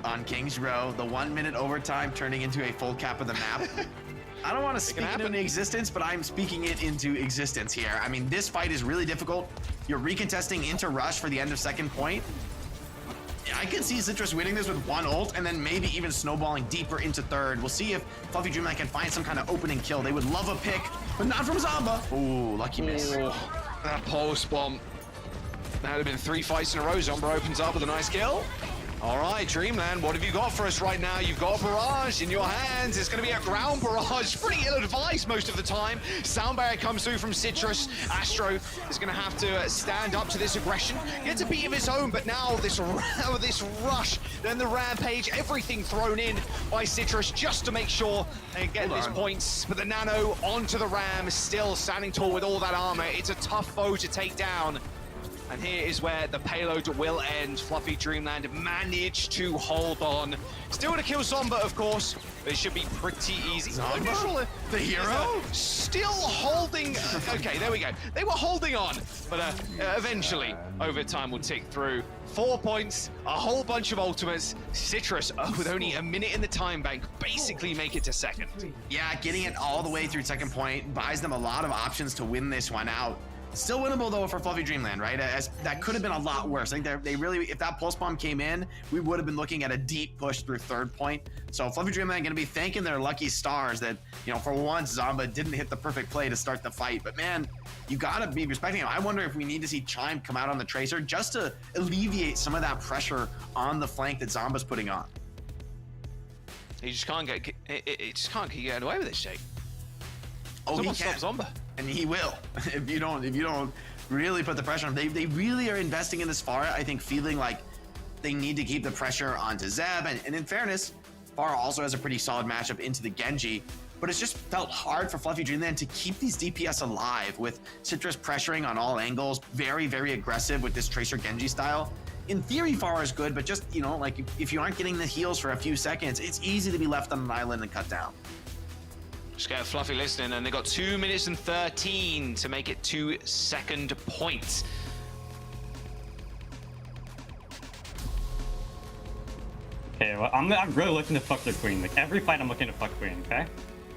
on Kings Row? The 1 minute overtime turning into a full cap of the map? I don't want to speak it into existence, but I'm speaking it into existence here. I mean, this fight is really difficult. You're recontesting into rush for the end of second point. I can see Citrus winning this with 1 ult and then maybe even snowballing deeper into third. We'll see if FluffyDreamland can find some kind of opening kill. They would love a pick, but not from Zomba. Ooh, lucky miss.
That pulse bomb. That would have been 3 fights in a row. Zomba opens up with a nice kill. All right, Dreamland, what have you got for us right now? You've got a barrage in your hands. It's going to be a ground barrage. Pretty ill-advised most of the time. Sound barrier comes through from Citrus. Astro is going to have to stand up to this aggression. Gets a beat of his own, but now this rush, then the rampage, everything thrown in by Citrus just to make sure they get these points. But the Nano onto the Ram, still standing tall with all that armor. It's a tough foe to take down. And here is where the payload will end. FluffyDreamland managed to hold on. Still to kill Zomba, of course, but it should be pretty easy.
Zomba? The hero?
Still holding. Okay, there we go. They were holding on, but eventually, overtime will tick through. 4 points, a whole bunch of ultimates. Citrus, with only a minute in the time bank, basically make it to second.
Yeah, getting it all the way through second point buys them a lot of options to win this one out. Still winnable though for FluffyDreamland, right? As that could have been a lot worse. I think they really, if that pulse bomb came in, we would have been looking at a deep push through third point. So FluffyDreamland going to be thanking their lucky stars that, you know, for once Zomba didn't hit the perfect play to start the fight. But man, you gotta be respecting him. I wonder if we need to see Chime come out on the Tracer just to alleviate some of that pressure on the flank that Zomba's putting on.
He just can't get, it just can't keep getting away with it, Jake.
Oh,
Someone
he can.
stop Zomba.
And he will if you don't really put the pressure on him. They really are investing in this Pharah, I think, feeling like they need to keep the pressure onto Zeb. And in fairness, Pharah also has a pretty solid matchup into the Genji. But it's just felt hard for FluffyDreamland to keep these DPS alive with Citrus pressuring on all angles, very, very aggressive with this Tracer Genji style. In theory, Pharah is good, but just, you know, like if you aren't getting the heals for a few seconds, it's easy to be left on an island and cut down.
Just get a Fluffy listening, and they got 2 minutes and 13 to make it 2 second points.
Okay, well, I'm really looking to fuck their queen. Like every fight, I'm looking to fuck queen. Okay,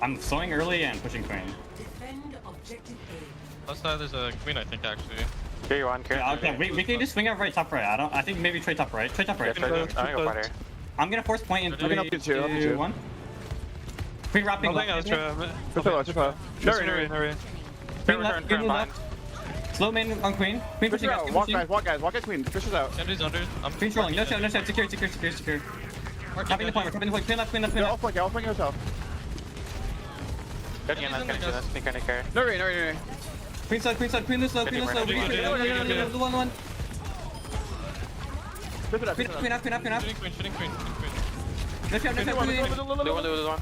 I'm sowing early and pushing queen.
Defend objective A.
Left side, there's a queen, I think, actually.
Carry one, carry one.
Okay, we can just swing out right, top right. I think maybe trade top right. Trade top right.
I'm gonna go fight her.
I'm gonna force point in 3, 2, 1. Queen wrapping left. Slow main on queen. Queen pushing us.
Walk guys, walk at queen. Fish is out.
Genji's under.
Queen's rolling. No shot. Secure. Tapping the point. Queen left.
I'll flank yourself.
Let's sneak in the carry.
No re.
Queen side. Queen loose low. One.
Flip it up.
Queen up.
Shooting queen.
Left hand.
Lose one.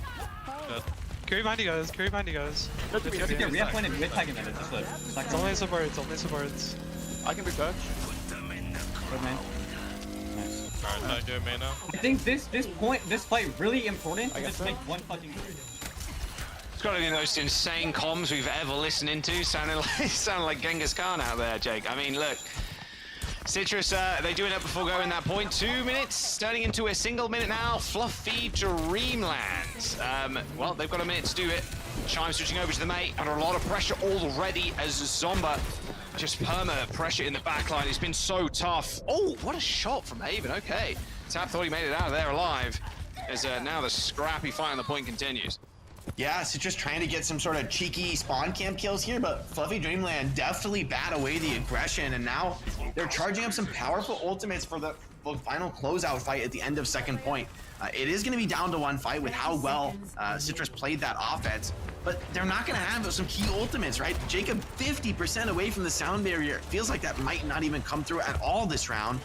Carry behind you guys.
We have one in mid tagging that.
It's only supports.
I can be touched.
Good man. Nice.
Alright, not good, man.
I think this fight really important. Just make one fucking trade.
It's got to be the most insane comms we've ever listened into. Sounding like Genghis Khan out there, Jake. I mean, look. Citrus, they doing it before going that point. 2 minutes, turning into a single minute now. Fluffy Dreamland. Well, they've got a minute to do it. Chime switching over to the mate. Under a lot of pressure already as Zomba just perma pressure in the backline. It's been so tough. Oh, what a shot from Haven. Okay. Tap thought he made it out of there alive. As now the scrappy fight on the point continues.
Yeah, Citrus trying to get some sort of cheeky spawn camp kills here, but Fluffy Dreamland definitely bat away the aggression, and now they're charging up some powerful ultimates for the final closeout fight at the end of second point. It is going to be down to one fight with how well Citrus played that offense, but they're not going to have some key ultimates, right? Jacob 50% away from the sound barrier. Feels like that might not even come through at all this round.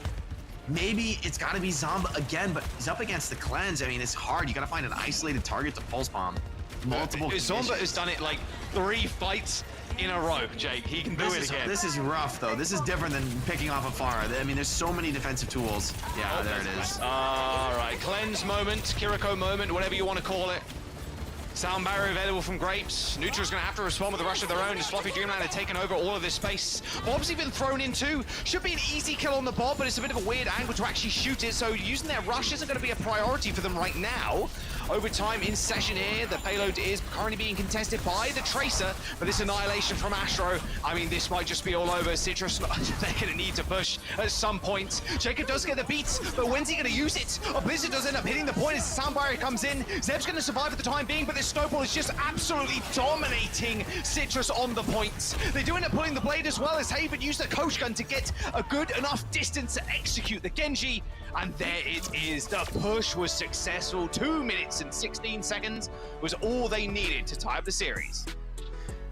Maybe it's got to be Zomba again, but he's up against the cleanse. I mean, it's hard. You got to find an isolated target to pulse bomb. Multiple
Zomba has done it like 3 fights in a row, Jake. He can do it again.
This is rough, though. This is different than picking off a Pharah. I mean, there's so many defensive tools. Yeah, there it is.
All right, cleanse moment, Kiriko moment, whatever you want to call it. Sound barrier available from Grapes. Neutral's going to have to respond with a rush of their own as Fluffy Dreamland have taken over all of this space. Bob's even thrown in too. Should be an easy kill on the Bob, but it's a bit of a weird angle to actually shoot it, so using their rush isn't going to be a priority for them right now. Overtime in session here. The payload is currently being contested by the Tracer, but this annihilation from Astro, I mean, this might just be all over. Citrus, they're going to need to push at some point. Jacob does get the beats, but when's he going to use it? Blizzard does end up hitting the point as the sound barrier comes in. Zeb's going to survive at the time being, but this snowball is just absolutely dominating Citrus on the points. They do end up pulling the blade as well as Haven used a coach gun to get a good enough distance to execute the Genji. And there it is. The push was successful. 2 minutes and 16 seconds was all they needed to tie up the series.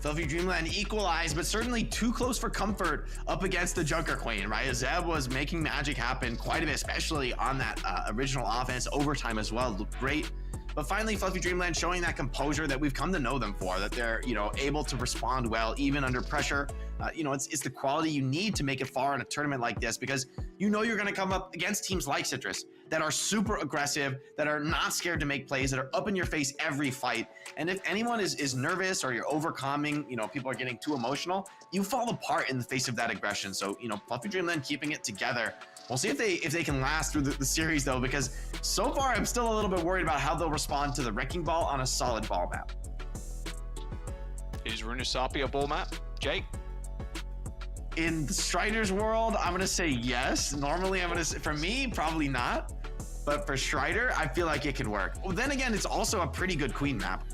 Fluffy Dreamland equalized, but certainly too close for comfort up against the Junker Queen, right? Zeb was making magic happen quite a bit, especially on that original offense. Overtime as well looked great. But finally, Fluffy Dreamland showing that composure that we've come to know them for, that they're, able to respond well, even under pressure. It's the quality you need to make it far in a tournament like this, because you're going to come up against teams like Citrus that are super aggressive, that are not scared to make plays, that are up in your face every fight. And if anyone is nervous or you're overcoming, people are getting too emotional, you fall apart in the face of that aggression. So, Fluffy Dreamland keeping it together. We'll see if they can last through the series, though, because so far I'm still a little bit worried about how they'll respond to the Wrecking Ball on a solid ball map.
Is Runasapi a ball map, Jake?
In the Strider's world, I'm going to say yes. Normally, I'm going to say, for me, probably not. But for Strider, I feel like it could work. Well, then again, it's also a pretty good Queen map.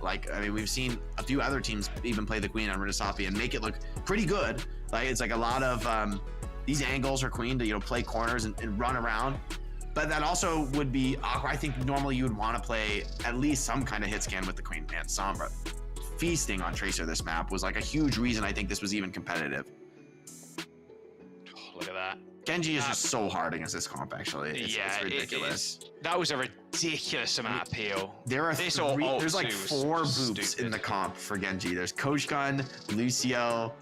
We've seen a few other teams even play the Queen on Runasapi and make it look pretty good. It's like a lot of these angles are Queen to, play corners and run around. But that also would be awkward. I think normally you would want to play at least some kind of hit scan with the Queen. Man, Sombra feasting on Tracer this map was like a huge reason I think this was even competitive.
Look at that.
Genji is just so hard against this comp, actually. It's ridiculous.
That was a ridiculous amount of peel.
There's like 4 boops in the comp for Genji. There's Coach Gun, Lucio,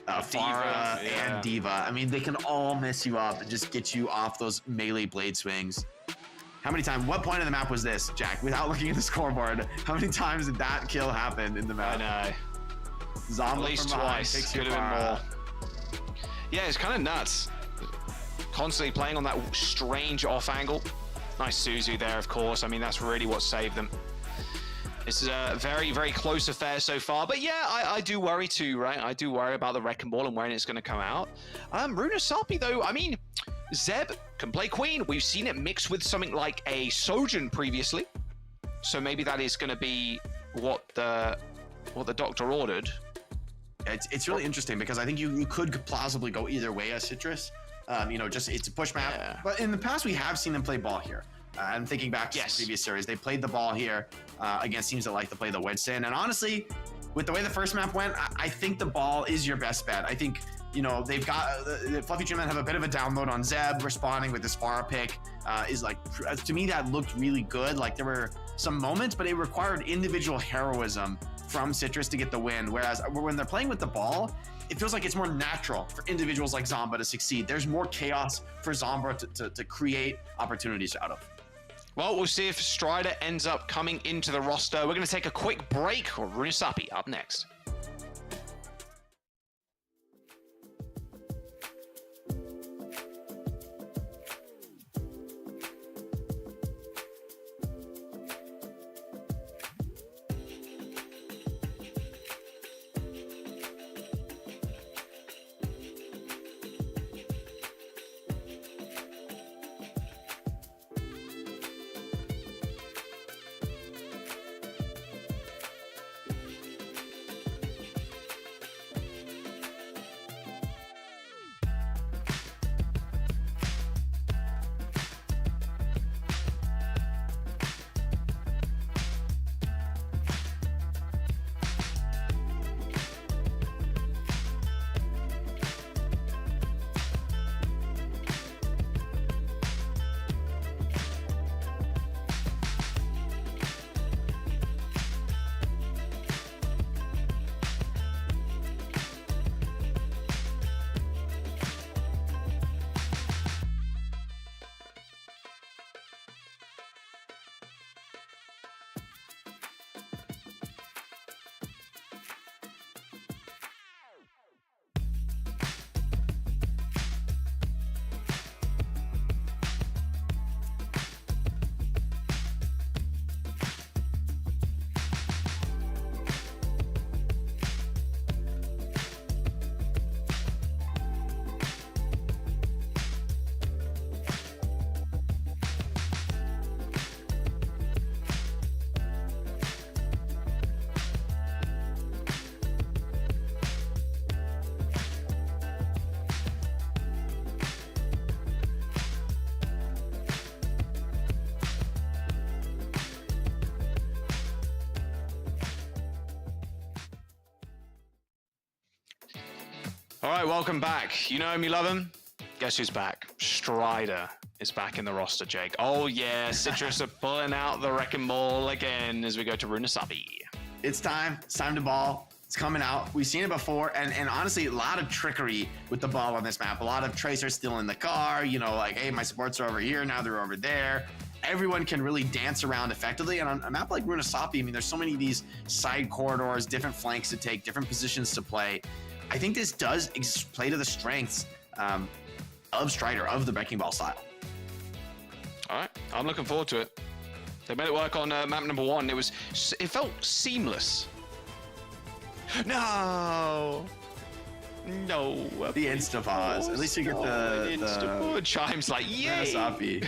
Pharah, and Diva. I mean, they can all mess you up and just get you off those melee blade swings. How many times? What point of the map was this, Jack? Without looking at the scoreboard, how many times did that kill happen in the map?
I know.
Zomba
at least twice. Could have been more. Yeah, it's kind of nuts. Constantly playing on that strange off angle. Nice Suzu there, of course. I mean, that's really what saved them. This is a very, very close affair so far. But yeah, I do worry too, right? I do worry about the Wrecking Ball and when it's going to come out. Runasapi, though, I mean, Zeb can play Queen. We've seen it mixed with something like a Sojourn previously. So maybe that is going to be what the doctor ordered.
It's really interesting because I think you could plausibly go either way as Citrus. You know, just it's a push map. Yeah. But in the past, we have seen them play ball here. I'm thinking back to the previous series. They played the ball here against teams that like to play the wedge stand. And honestly, with the way the first map went, I think the ball is your best bet. I think, you know, they've got the FluffyDreamland have a bit of a download on Zeb responding with this Pharah pick. Is like, to me, that looked really good. Like there were some moments, but it required individual heroism from Citrus to get the win. Whereas when they're playing with the ball, it feels like it's more natural for individuals like Zomba to succeed. There's more chaos for Zomba to create opportunities out of.
Well, we'll see if Strider ends up coming into the roster. We're going to take a quick break. Runasapi up next. All right, welcome back. You know him, you love him. Guess who's back? Strider is back in the roster, Jake. Oh yeah, Citrus are pulling out the Wrecking Ball again as we go to Runasapi.
It's time. It's time to ball. It's coming out. We've seen it before, and honestly, a lot of trickery with the ball on this map. A lot of Tracers still in the car, you know, like, hey, my supports are over here, now they're over there. Everyone can really dance around effectively, and on a map like Runasapi, I mean, there's so many of these side corridors, different flanks to take, different positions to play. I think this does play to the strengths of Strider, of the Wrecking Ball style.
All right, I'm looking forward to it. They made it work on map number 1. It felt seamless. No.
The insta pause. At least you get the
chimes like yay.
Runasapi.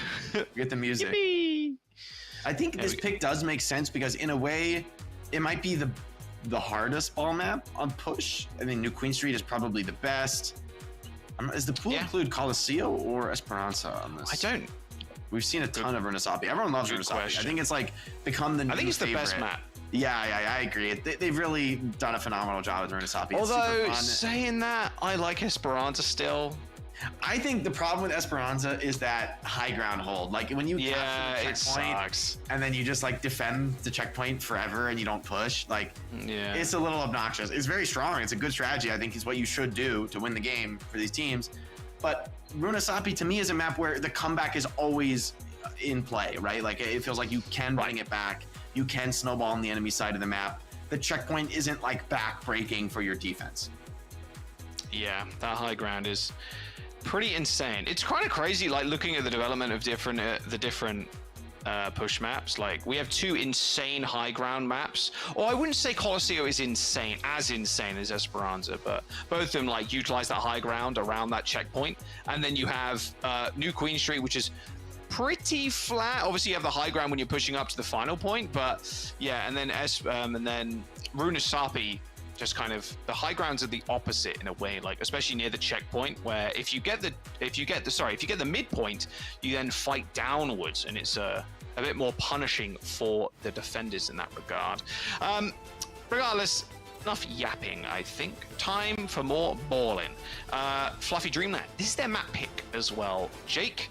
Get the music.
Yippee.
I think this pick does make sense because in a way, it might be the hardest ball map on push. I mean, New Queen Street is probably the best. Does the pool include Coliseo or Esperanza on this?
I don't.
We've seen a ton of Runasapi. Everyone loves Runasapi. I think it's like become the new
I think it's
favorite.
The best map.
Yeah, I agree. They've really done a phenomenal job with Runasapi.
Although, saying that, I like Esperanza still.
I think the problem with Esperanza is that high ground hold. Like when you capture the
it
checkpoint
sucks.
and then you just like defend the checkpoint forever and you don't push, like it's a little obnoxious. It's very strong. It's a good strategy. I think is what you should do to win the game for these teams. But Runasapi to me is a map where the comeback is always in play, right? Like it feels like you can bring it back. You can snowball on the enemy side of the map. The checkpoint isn't like back-breaking for your defense.
Yeah, that high ground is pretty insane. It's kind of crazy, like looking at the development of the different push maps. Like we have 2 insane high ground maps, or I wouldn't say Colosseo is insane as Esperanza, but both of them like utilize that high ground around that checkpoint. And then you have New Queen Street, which is pretty flat. Obviously you have the high ground when you're pushing up to the final point, but yeah, and then Runasapi, just kind of the high grounds are the opposite in a way, like especially near the checkpoint, where if you get the midpoint, you then fight downwards, and it's a bit more punishing for the defenders in that regard. Regardless, enough yapping, I think. Time for more balling. FluffyDreamland, this is their map pick as well. Jake,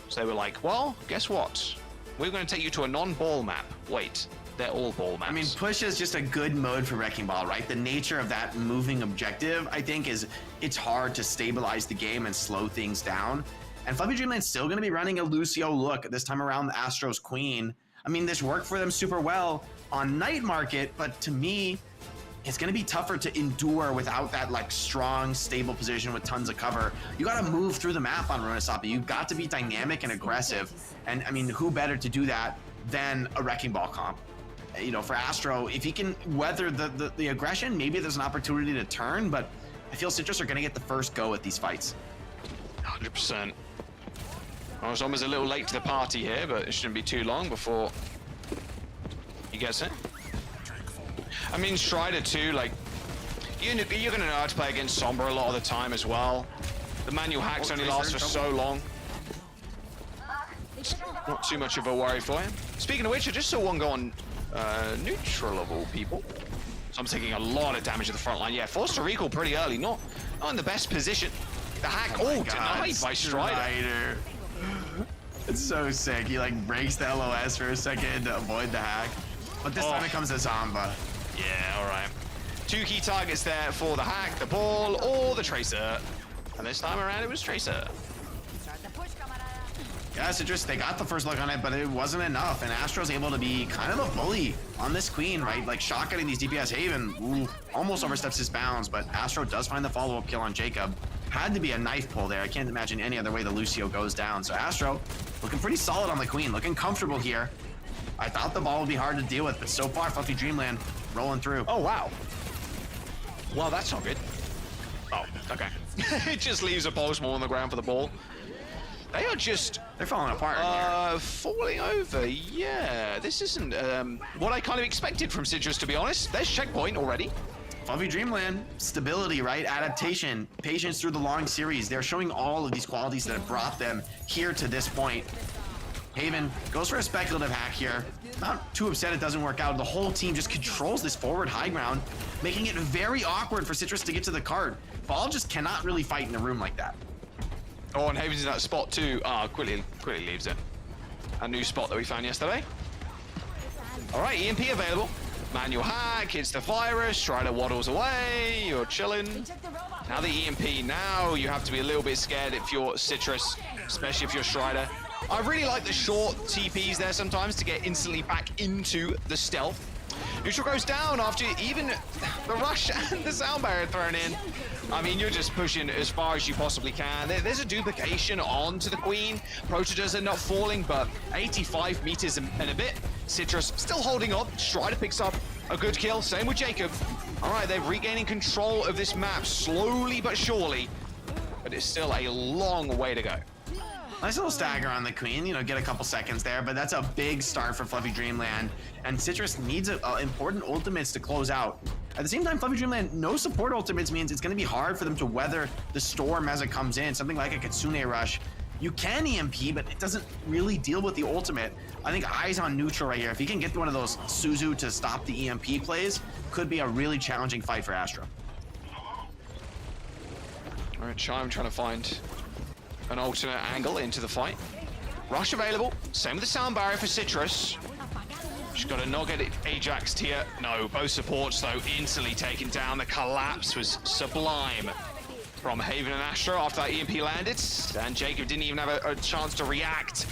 so they were like, well, guess what? We're going to take you to a non-ball map. Wait, they're all ball maps.
I mean, push is just a good mode for Wrecking Ball, right? The nature of that moving objective, I think, is it's hard to stabilize the game and slow things down. And FluffyDreamland's still going to be running a Lucio look, this time around the Astro's Queen. I mean, this worked for them super well on Night Market, but to me, it's going to be tougher to endure without that like strong, stable position with tons of cover. You got to move through the map on Runasapi. You've got to be dynamic and aggressive. And I mean, who better to do that than a Wrecking Ball comp? You know, for Astro, if he can weather the aggression, maybe there's an opportunity to turn, but I feel Citrus are going to get the first go at these fights.
100%. I was almost a little late to the party here, but it shouldn't be too long before he gets it. I mean, Strider too, like, you're going to know how to play against Sombra a lot of the time as well. The manual hacks only last for so long. Not too much of a worry for him. Speaking of which, I just saw one go on neutral of all people. So I'm taking a lot of damage at the front line. Yeah, forced to recall pretty early, not in the best position. The hack, denied by Strider.
It's so sick. He like breaks the LOS for a second to avoid the hack. But this time it comes to Zamba.
Yeah, alright. 2 key targets there for the hack, the ball, or the Tracer. And this time around it was Tracer.
Yeah, Citrus, they got the first look on it, but it wasn't enough. And Astro's able to be kind of a bully on this Queen, right? Like shotgunning these DPS. Haven almost oversteps his bounds, but Astro does find the follow-up kill on Jacob. Had to be a knife pull there. I can't imagine any other way the Lucio goes down. So Astro looking pretty solid on the Queen, looking comfortable here. I thought the ball would be hard to deal with, but so far, FluffyDreamland rolling through.
Oh, wow. Well, that's not good. Oh, okay. It just leaves a pulse more on the ground for the ball. They are just...
They're falling apart.
Falling over, yeah. This isn't what I kind of expected from Citrus, to be honest. There's checkpoint already.
FluffyDreamland, stability, right? Adaptation, patience through the long series. They're showing all of these qualities that have brought them here to this point. Haven goes for a speculative hack here. Not too upset it doesn't work out. The whole team just controls this forward high ground, making it very awkward for Citrus to get to the card. Ball just cannot really fight in a room like that.
Oh, and Haven's in that spot too. Quickly leaves it. A new spot that we found yesterday. All right, EMP available. Manual hack, hits the virus, Strider waddles away, you're chilling. Now the EMP, now you have to be a little bit scared if you're Citrus, especially if you're Strider. I really like the short TPs there sometimes to get instantly back into the stealth. Neutral goes down after even the rush and the sound barrier thrown in. I mean, you're just pushing as far as you possibly can. There's a duplication onto the Queen. Prototypes are not falling, but 85 meters and a bit. Citrus still holding on. Strider picks up a good kill. Same with Jacob. All right, they're regaining control of this map slowly but surely, but it's still a long way to go.
Nice little stagger on the Queen, you know, get a couple seconds there, but that's a big start for FluffyDreamland, and Citrus needs important ultimates to close out. At the same time, FluffyDreamland, no support ultimates means it's going to be hard for them to weather the storm as it comes in, something like a Kitsune Rush. You can EMP, but it doesn't really deal with the ultimate. I think eyes on neutral right here. If he can get one of those Suzu to stop the EMP plays, could be a really challenging fight for Astro.
All right, Chime trying to find an alternate angle into the fight. Rush available. Same with the sound barrier for Citrus. She's got to not get Ajaxed here. No, both supports though instantly taken down. The collapse was sublime from Haven and Astro after that EMP landed. And Jacob didn't even have a chance to react.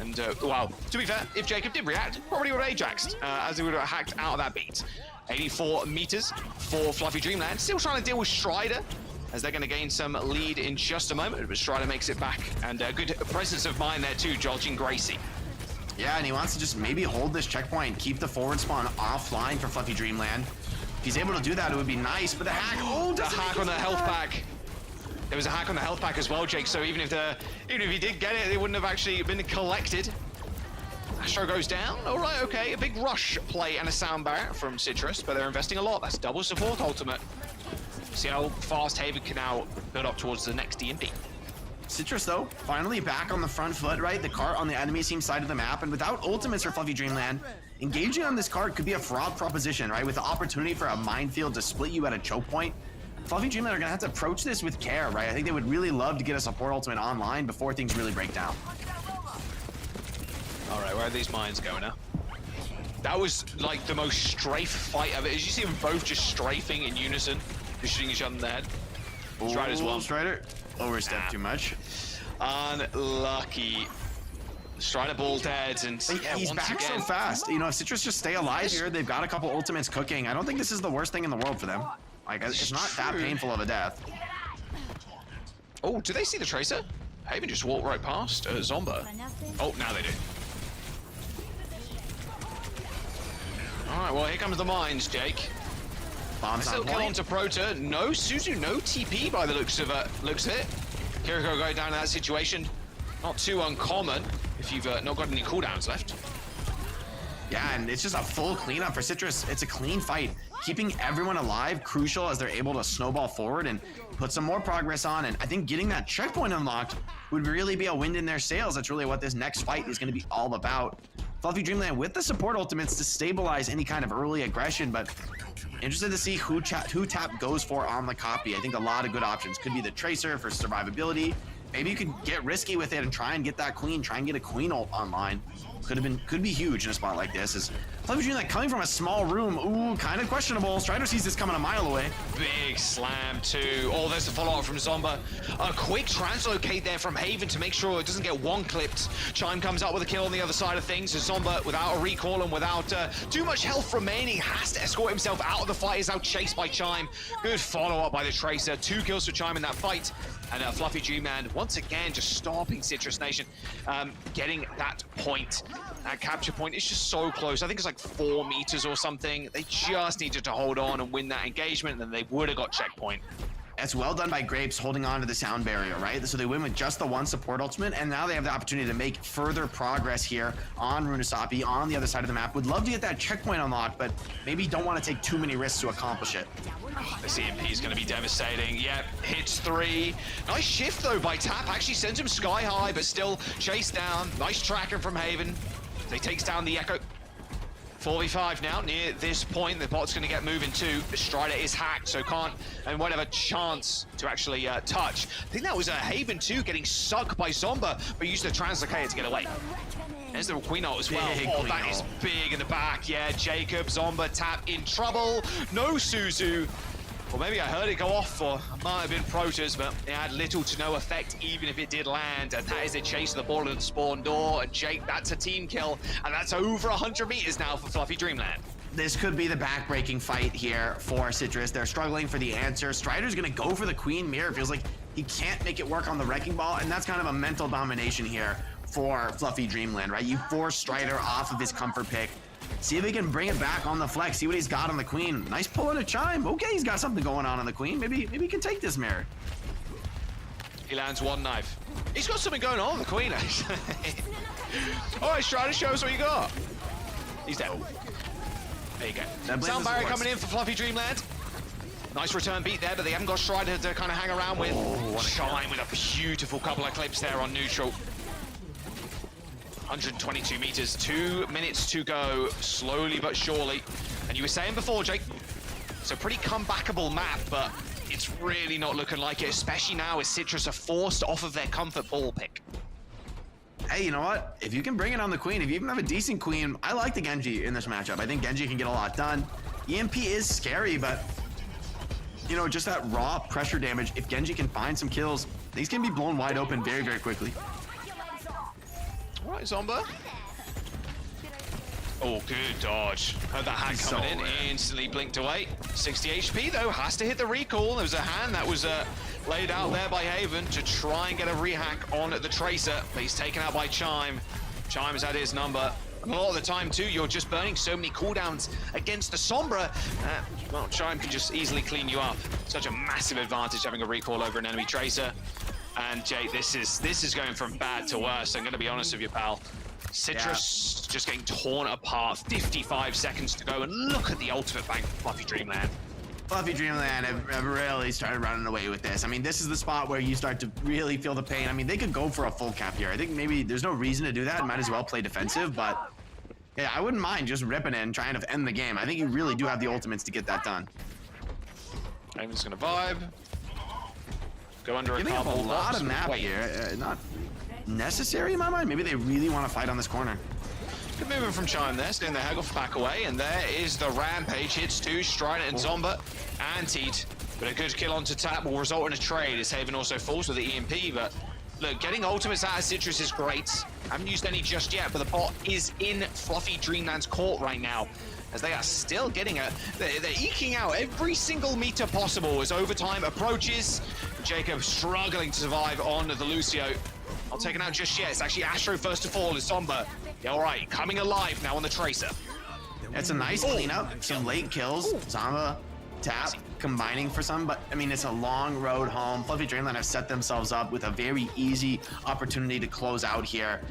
And, well, to be fair, if Jacob did react, probably would have Ajaxed, as he would have hacked out of that beat. 84 meters for FluffyDreamland. Still trying to deal with Strider, as they're going to gain some lead in just a moment, but Strider makes it back. And a good presence of mind there too, dodging Gracie.
Yeah, and he wants to just maybe hold this checkpoint, keep the forward spawn offline for FluffyDreamland. If he's able to do that, it would be nice, but the hack,
the hack on the health pack. There was a hack on the health pack as well, Jake, so even if he did get it, it wouldn't have actually been collected. Astro goes down. All right, okay. A big rush play and a sound barrier from Citrus, but they're investing a lot. That's double support ultimate. See how fast Haven can now build up towards the next DMP.
Citrus, though, finally back on the front foot, right? The cart on the enemy team side of the map, and without ultimates for FluffyDreamland, engaging on this cart could be a fraud proposition, right? With the opportunity for a minefield to split you at a choke point. FluffyDreamland are gonna have to approach this with care, right? I think they would really love to get a support ultimate online before things really break down.
All right, where are these mines going now? That was like the most strafe fight of it. As you see them both just strafing in unison, just shooting each other in the head. Strider's one.
Strider overstepped too much.
Unlucky. Strider ball dead, and yeah,
he's back so fast. You know, if Citrus just stay alive here, they've got a couple ultimates cooking. I don't think this is the worst thing in the world for them. Like, it's not that painful of a death.
Oh, do they see the Tracer? Haven just walked right past Zomba. Oh, now they do. All right, well, here comes the mines, Jake.
Bombs
still
on
kill
point.
onto Prota. No Suzu, no TP by the looks of it. Kiriko going down in that situation. Not too uncommon if you've not got any cooldowns left.
Yeah, and it's just a full cleanup for Citrus. It's a clean fight. Keeping everyone alive, crucial as they're able to snowball forward and put some more progress on. And I think getting that checkpoint unlocked would really be a wind in their sails. That's really what this next fight is going to be all about. FluffyDreamland with the support ultimates to stabilize any kind of early aggression, but interested to see who Tap goes for on the copy. I think a lot of good options. Could be the Tracer for survivability. Maybe you could get risky with it and try and get that queen, try and get a queen ult online. Could be huge in a spot like this. Is FluffyDreamland coming from a small room? Ooh, kind of questionable. Strider sees this coming a mile away.
Big slam too. Oh, there's a follow-up from Zomba. A quick translocate there from Haven to make sure it doesn't get one clipped. Chime comes up with a kill on the other side of things. So Zomba, without a recall and without too much health remaining, has to escort himself out of the fight. Is now chased by Chime. Good follow-up by the Tracer. 2 kills for Chime in that fight. And FluffyDreamland once again just stopping Citrus Nation, getting that point. That capture point is just so close. I think it's like 4 meters or something. They just needed to hold on and win that engagement, and then they would have got checkpoint.
That's well done by Grapes holding on to the sound barrier, right? So they win with just the one support ultimate, and now they have the opportunity to make further progress here on Runasapi on the other side of the map. Would love to get that checkpoint unlocked, but maybe don't want to take too many risks to accomplish it.
Oh, this EMP is going to be devastating. Yep, hits 3. Nice shift though by Tap. Actually sends him sky high, but still chased down. Nice tracking from Haven. They takes down the Echo. 4v5 now, near this point, the bot's gonna get moving too. The Strider is hacked, so can't, and won't have a chance to actually touch. I think that was a Haven too, getting sucked by Zomba, but used the Translocator to get away. There's the Queen ult as well. Oh, that is big in the back. Yeah, Jacob, Zomba, Tap in trouble. No Suzu. Well, maybe I heard it go off, or it might have been Protoss, but it had little to no effect, even if it did land. And that is a chase of the ball at the spawn door. And Jake, that's a team kill, and that's over 100 meters now for FluffyDreamland.
This could be the back-breaking fight here for Citrus. They're struggling for the answer. Strider's gonna go for the Queen Mirror. Feels like he can't make it work on the Wrecking Ball, and that's kind of a mental domination here for FluffyDreamland, right? You force Strider off of his comfort pick. See if he can bring it back on the flex. See what he's got on the Queen. Nice pull and a Chime. Okay, he's got something going on the Queen. Maybe he can take this mirror.
He lands 1 knife. He's got something going on the Queen, actually. All right, Strider, show us what you got. He's dead. There you go. Sound barrier coming in for FluffyDreamland. Nice return beat there, but they haven't got Strider to kind of hang around with. Chime with a beautiful couple of clips there on neutral. 122 meters, 2 minutes to go, slowly but surely. And you were saying before, Jake, it's a pretty comebackable map, but it's really not looking like it, especially now as Citrus are forced off of their comfort ball pick.
Hey, you know what? If you can bring it on the Queen, if you even have a decent Queen, I like the Genji in this matchup. I think Genji can get a lot done. EMP is scary, but you know, just that raw pressure damage, if Genji can find some kills, these can be blown wide open very, very quickly.
All right, Zomba. Oh, good dodge. Heard that hack coming in, instantly blinked away. 60 HP though, has to hit the recall. There was a hand that was laid out there by Haven to try and get a rehack on the Tracer, but he's taken out by Chime. Chime has had his number. And a lot of the time too, you're just burning so many cooldowns against the Sombra. Well, Chime can just easily clean you up. Such a massive advantage having a recall over an enemy Tracer. And Jake, this is going from bad to worse. I'm gonna be honest with you, pal. Citrus just getting torn apart. 55 seconds to go, and look at the ultimate bank for FluffyDreamland.
FluffyDreamland have really started running away with this. I mean, this is the spot where you start to really feel the pain. I mean, they could go for a full cap here. I think maybe there's no reason to do that. Might as well play defensive, but yeah, I wouldn't mind just ripping it and trying to end the game. I think you really do have the ultimates to get that done.
Haven's gonna vibe. Go under a couple.
A lot of map here. Not necessary in my mind. Maybe they really want to fight on this corner.
Good movement from Chime there, staying the Hegel back away, and there is the Rampage. Hits two, Strider and Zomba. Antied, but a good kill onto tap will result in a trade as Haven also falls with the EMP, but look, getting ultimates out of Citrus is great. Haven't used any just yet, but the bot is in FluffyDreamland's court right now, as they are still getting they're eking out every single meter possible as overtime approaches. Jacob struggling to survive on the Lucio. Not taken out just yet. It's actually Astro first to fall as Zomba. Yeah, all right, coming alive now on the Tracer.
It's a nice cleanup, some late kills. Zomba, tap, combining for some, but I mean, it's a long road home. FluffyDreamland have set themselves up with a very easy opportunity to close out here.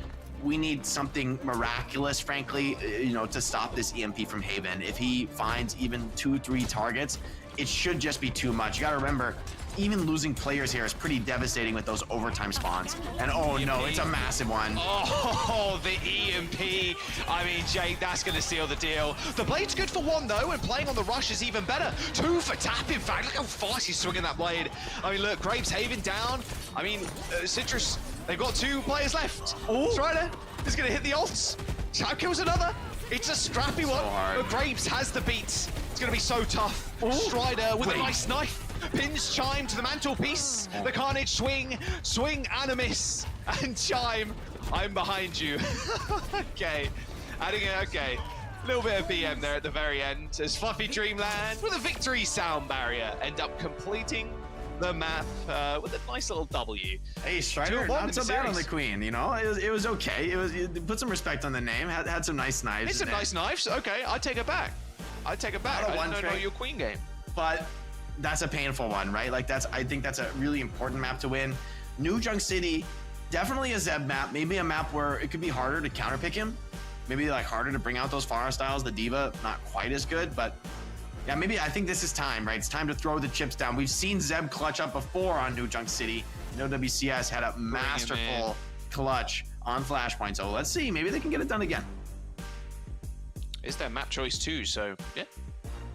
We need something miraculous, frankly, to stop this EMP from Haven. If he finds even 2-3 targets, it should just be too much. You gotta remember, even losing players here is pretty devastating with those overtime spawns. And oh no, it's a massive one.
Oh, the EMP. I mean, Jake, that's going to seal the deal. The blade's good for one, though, and playing on the rush is even better. Two for tap, in fact. Look how fast he's swinging that blade. I mean, look, Graves Haven down. I mean, Citrus, they've got 2 players left. Strider is going to hit the ults. Tap kills another. It's a scrappy one. But Graves has the beats. It's going to be so tough. Strider with a nice knife. Pins Chime to the mantelpiece. The Carnage swing and a miss. And Chime, I'm behind you. Okay, adding it. Okay, a little bit of BM there at the very end as FluffyDreamland with a victory sound barrier end up completing the map with a nice little W.
Hey, Strider, not so bad on the Queen. It was okay. It put some respect on the name. Had some nice knives.
It's some nice knives. Okay, I take it back. I don't know your Queen game,
but that's a painful one, right? Like I think that's a really important map to win. New Junk City, definitely a Zeb map. Maybe a map where it could be harder to counterpick him. Maybe like harder to bring out those Pharah styles. The Diva, not quite as good, but yeah, maybe I think this is time, right? It's time to throw the chips down. We've seen Zeb clutch up before on New Junk City. WCS had a masterful clutch on Flashpoint. So let's see, maybe they can get it done again.
It's their map choice too, so yeah.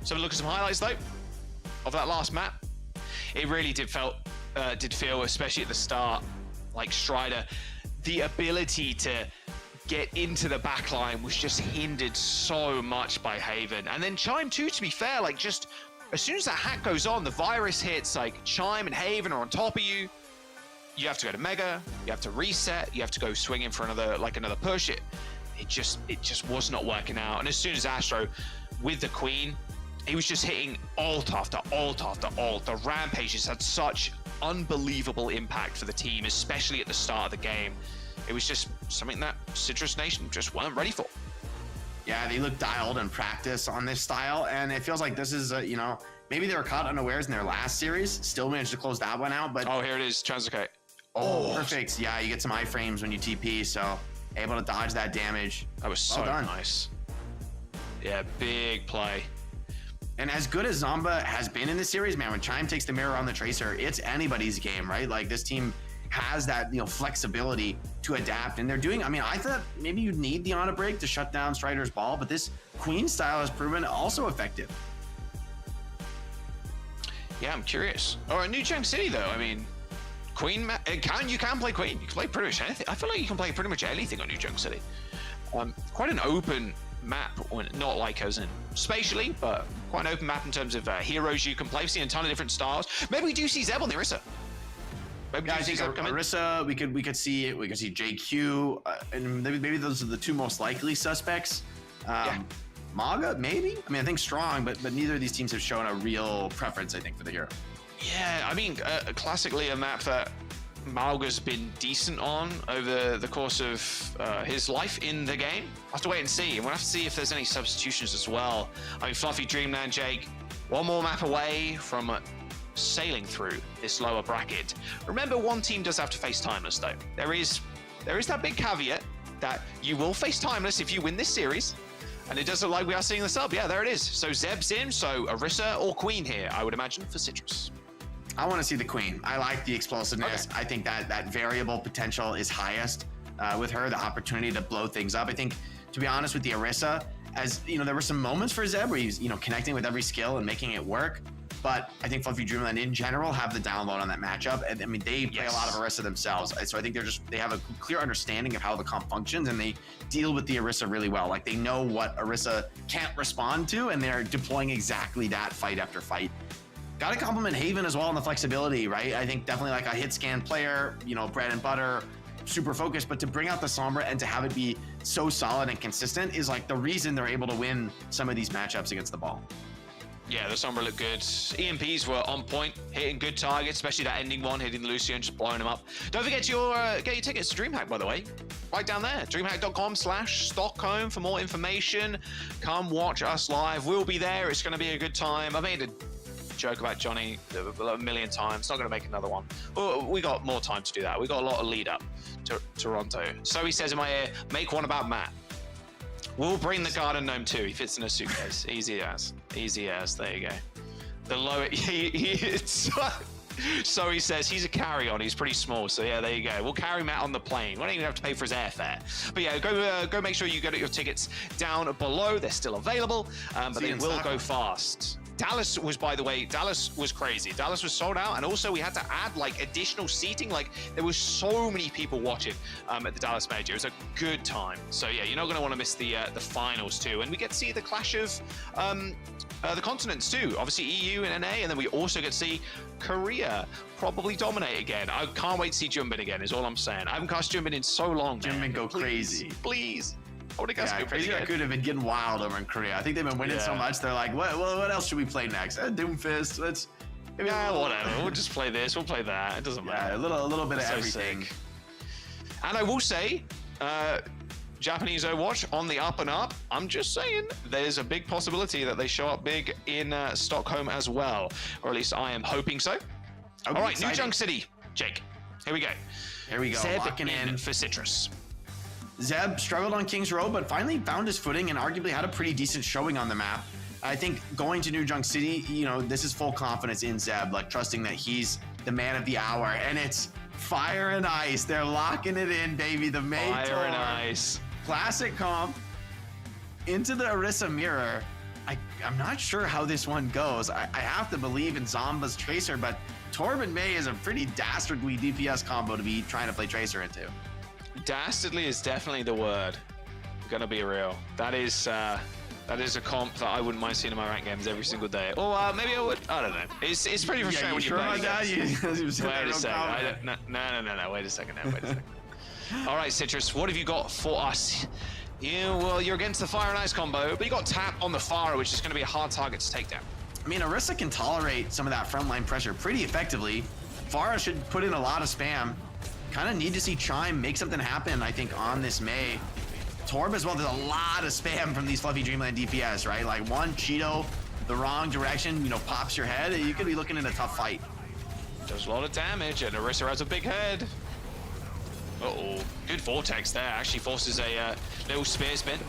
So look at some highlights though of that last map. It really did feel, especially at the start, like Strider, the ability to get into the backline was just hindered so much by Haven. And then Chime too, to be fair, like just as soon as that hack goes on, the virus hits, like Chime and Haven are on top of you. You have to go to Mega, you have to reset, you have to go swing in for another push. It just was not working out. And as soon as Astro with the Queen, he was just hitting ult after ult after ult. The Rampages had such unbelievable impact for the team, especially at the start of the game. It was just something that Citrus Nation just weren't ready for.
Yeah, they look dialed in practice on this style, and it feels like this is, maybe they were caught unawares in their last series, still managed to close that one out, but...
Oh, here it is, Translocate.
Oh, perfect. Yeah, you get some iframes when you TP, so able to dodge that damage.
That was so nice. Yeah, big play.
And as good as Zomba has been in this series, man, when Chime takes the mirror on the Tracer, it's anybody's game, right? Like this team has that, flexibility to adapt, and they're doing. I mean, I thought maybe you'd need the on a break to shut down Strider's ball, but this Queen style has proven also effective.
Yeah, I'm curious. Or a New Junk City though. I mean, Queen, you can play Queen. You can play pretty much anything. I feel like you can play pretty much anything on New Junk City. Quite an open map, not like as in spatially, but quite an open map in terms of heroes you can play. We've seen a ton of different styles. Maybe we do see Zeb on the Orisa.
Yeah, I think Orisa, we could see JQ, and maybe those are the two most likely suspects. Maga, maybe. I mean, I think strong, but neither of these teams have shown a real preference, I think, for the hero.
Yeah, I mean, classically a map that Malga's been decent on over the course of his life in the game. I'll have to wait and see, and we'll have to see if there's any substitutions as well. I mean, FluffyDreamland, Jake, one more map away from sailing through this lower bracket. Remember, one team does have to face Timeless, though. There is that big caveat that you will face Timeless if you win this series. And it does look like we are seeing the sub. Yeah, there it is. So Zeb's in, so Orisa or Queen here, I would imagine, for Citrus.
I want to see the Queen. I like the explosiveness. Okay. I think that variable potential is highest with her, the opportunity to blow things up. I think, to be honest with the Orisa, as you know, there were some moments for Zeb where he's connecting with every skill and making it work. But I think FluffyDreamland in general have the download on that matchup. And I mean, they play a lot of Orisa themselves. So I think they have a clear understanding of how the comp functions, and they deal with the Orisa really well. Like, they know what Orisa can't respond to, and they're deploying exactly that fight after fight. Got to compliment Haven as well on the flexibility, right? I think definitely like a hit scan player, bread and butter, super focused, but to bring out the Sombra and to have it be so solid and consistent is like the reason they're able to win some of these matchups against the ball.
Yeah, the Sombra looked good. EMPs were on point, hitting good targets, especially that ending one, hitting the Lucian, just blowing him up. Don't forget to get your tickets to DreamHack, by the way. Right down there, dreamhack.com/Stockholm for more information. Come watch us live. We'll be there. It's going to be a good time. I made a joke about Johnny a million times. Not going to make another one. Well, we got more time to do that. We got a lot of lead up to Toronto. So he says in my ear, make one about Matt. We'll bring the garden gnome too. He fits in a suitcase. Easy as. Easy as. There you go. The lower... So he says he's a carry-on. He's pretty small. So yeah, there you go. We'll carry Matt on the plane. We don't even have to pay for his airfare. But yeah, go make sure you get your tickets down below. They're still available, but they will go fast. Dallas was, by the way, Dallas was crazy. Dallas was sold out, and also we had to add like additional seating. Like, there was so many people watching at the Dallas Major. It was a good time. So yeah, you're not going to want to miss the finals too. And we get to see the clash of the continents too. Obviously EU and NA, and then we also get to see Korea probably dominate again. I can't wait to see Jumbin again, is all I'm saying. I haven't cast Jumbin in so long, man.
Jumbin go crazy.
Please.
Crazy Raccoon have been getting wild over in Korea. I think they've been winning so much. They're like, what else should we play next? Doomfist.
Whatever. We'll just play this. We'll play that. It doesn't matter.
A little bit of everything.
Sick. And I will say, Japanese Overwatch on the up and up. I'm just saying, there's a big possibility that they show up big in Stockholm as well, or at least I am hoping so. All right, exciting. New Junk City, Jake. Here we go.
Here we go.
Zeb
locking in
for Citrus.
Zeb struggled on King's Row, but finally found his footing and arguably had a pretty decent showing on the map. I think going to New Junk City, this is full confidence in Zeb, like trusting that he's the man of the hour. And it's Fire and Ice. They're locking it in, baby. The May
Fire
Tour.
and Ice.
Classic comp into the Orisa mirror. I'm not sure how this one goes. I have to believe in Zomba's Tracer, but Torb May is a pretty dastardly DPS combo to be trying to play Tracer into.
Dastardly is definitely the word. I'm gonna be real. That is a comp that I wouldn't mind seeing in my ranked games every single day. Or maybe I would. I don't know. It's pretty frustrating when you play. Wait a second. No. Wait a second. All right, Citrus. What have you got for us? Well, you're against the Fire and Ice combo, but you got Tap on the Fire, which is going to be a hard target to take down.
I mean, Orisa can tolerate some of that frontline pressure pretty effectively. Pharah should put in a lot of spam. Kind of need to see Chime make something happen, I think, on this May. Torb as well, there's a lot of spam from these FluffyDreamland DPS, right? Like one Cheeto, the wrong direction, pops your head, you could be looking at a tough fight.
Does a lot of damage, and Orisa has a big head. Uh-oh, good Vortex there, actually forces a little spear spin.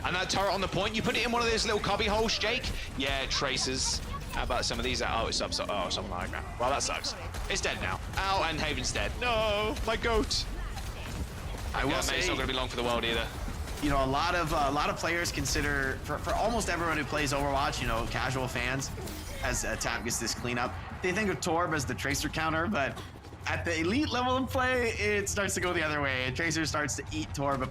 And that turret on the point, you put it in one of those little cubby holes, Jake? Yeah, Tracers. How about some of these? Oh, it's up. Oh, something like that. Well, that sucks. It's dead now. Ow, and Haven's dead. No, my goat.
I will say,
it's not going to be long for the world either.
A lot of players consider, for almost everyone who plays Overwatch, casual fans, as Tap gets this cleanup, they think of Torb as the Tracer counter, but at the elite level of play, it starts to go the other way. Tracer starts to eat Torb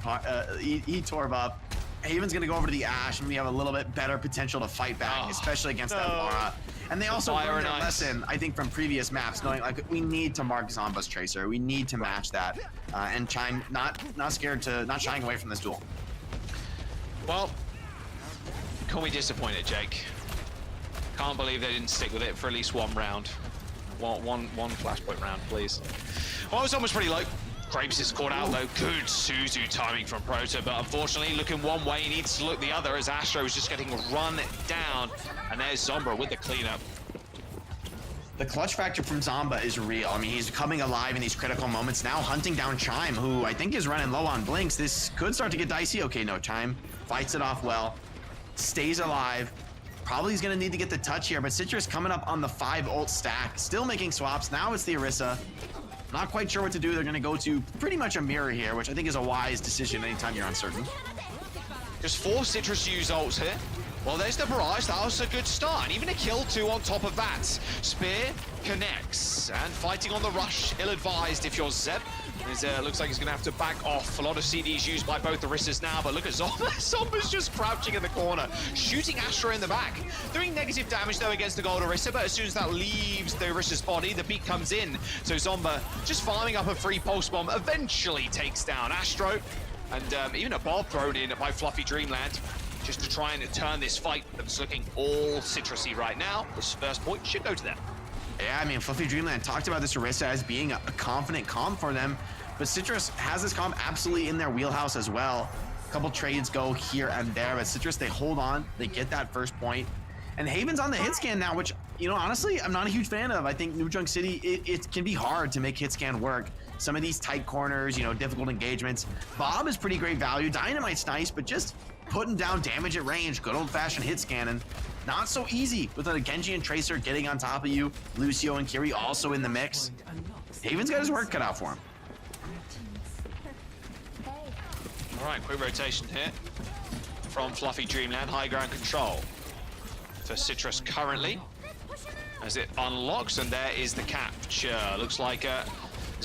up. Haven's gonna go over to the Ashe, and we have a little bit better potential to fight back, especially against that Aura. And they also learned their lesson, I think, from previous maps, knowing like we need to mark Zomba's Tracer, we need to match that, and Chime not shying away from this duel.
Well, call me disappointed, Jake. Can't believe they didn't stick with it for at least one round. One flashpoint round, please. Well, it was almost pretty low. Grapes is caught out though. Good Suzu timing from Proto, but unfortunately looking one way, he needs to look the other as Astro is just getting run down. And there's Zomba with the cleanup.
The clutch factor from Zomba is real. I mean, he's coming alive in these critical moments, now hunting down Chime, who I think is running low on blinks. This could start to get dicey. Okay, no, Chime fights it off well, stays alive. Probably is gonna need to get the touch here, but Citrus coming up on the 5 ult stack, still making swaps. Now it's the Orisa. Not quite sure what to do. They're gonna go to pretty much a mirror here, which I think is a wise decision anytime you're uncertain.
Just 4 Citrus use ults here. Well, there's the barrage. That was a good start. And even a kill 2 on top of that. Spear connects. And fighting on the rush, ill-advised if you're Zeb. Looks like he's going to have to back off. A lot of CDs used by both the Orisas now, but look at Zomba. Zomba's just crouching in the corner, shooting Astra in the back. Doing negative damage, though, against the gold Orisa, but as soon as that leaves the Orisa's body, the beat comes in. So Zomba just farming up a free pulse bomb, eventually takes down Astro. And even a bomb thrown in by FluffyDreamland, just to try and turn this fight that's looking all citrusy right now. This first point should go to them.
Yeah, I mean, FluffyDreamland talked about this Orisa as being a confident comp for them, but Citrus has this comp absolutely in their wheelhouse as well. A couple trades go here and there, but Citrus, they hold on, they get that first point. And Haven's on the hit scan now, which, you know, honestly, I'm not a huge fan of. I think New Junk City, it can be hard to make hit scan work. Some of these tight corners, you know, difficult engagements. Bob is pretty great value. Dynamite's nice, but just putting down damage at range, good old-fashioned hit scanning. Not so easy with a Genji and Tracer getting on top of you. Lucio and Kiri also in the mix. Haven's got his work cut out for him.
All right, quick rotation here from FluffyDreamland. High ground control for Citrus currently as it unlocks, and there is the capture. Looks like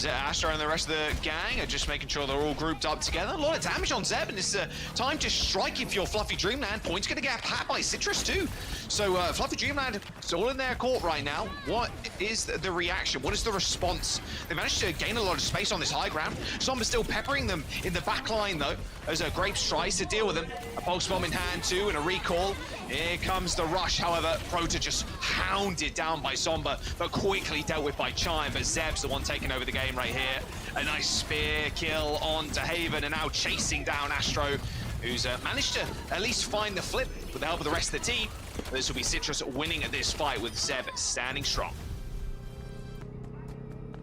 Astra and the rest of the gang are just making sure they're all grouped up together. A lot of damage on Zeb, and it's time to strike if you're FluffyDreamland. Point's gonna get pat by Citrus too. So FluffyDreamland, it's all in their court right now. What is the reaction? What is the response? They managed to gain a lot of space on this high ground. Zomba's still peppering them in the back line though, as Grapes tries to deal with them. A pulse bomb in hand too, and a recall. Here comes the rush, however, Proto just hounded down by Zomba, but quickly dealt with by Chime, but Zeb's the one taking over the game right here. A nice spear kill onto Haven, and now chasing down Astro, who's managed to at least find the flip with the help of the rest of the team. This will be Citrus winning at this fight with Zeb standing strong.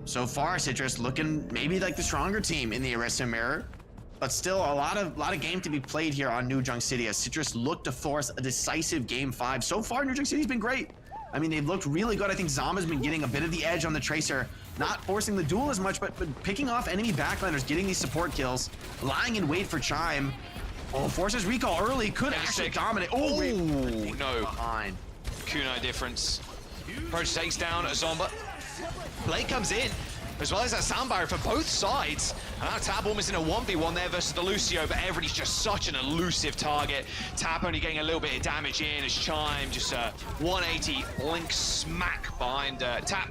So far, Citrus looking maybe like the stronger team in the Orisa mirror. But still, a lot of game to be played here on New Junk City as Citrus look to force a decisive Game 5. So far, New Junk City's been great. I mean, they've looked really good. I think Zomba's been getting a bit of the edge on the Tracer, not forcing the duel as much, but picking off enemy backliners, getting these support kills, lying in wait for Chime. Oh, forces recall early, could actually dominate. Oh,
no.
Behind.
Kunai difference. Proto takes down Zomba. Blade comes in, as well as that sound barrier for both sides. And now Tab almost in a 1v1 there versus the Lucio, but everybody's just such an elusive target. Tab only getting a little bit of damage in as Chime just 180 blink smack behind Tab.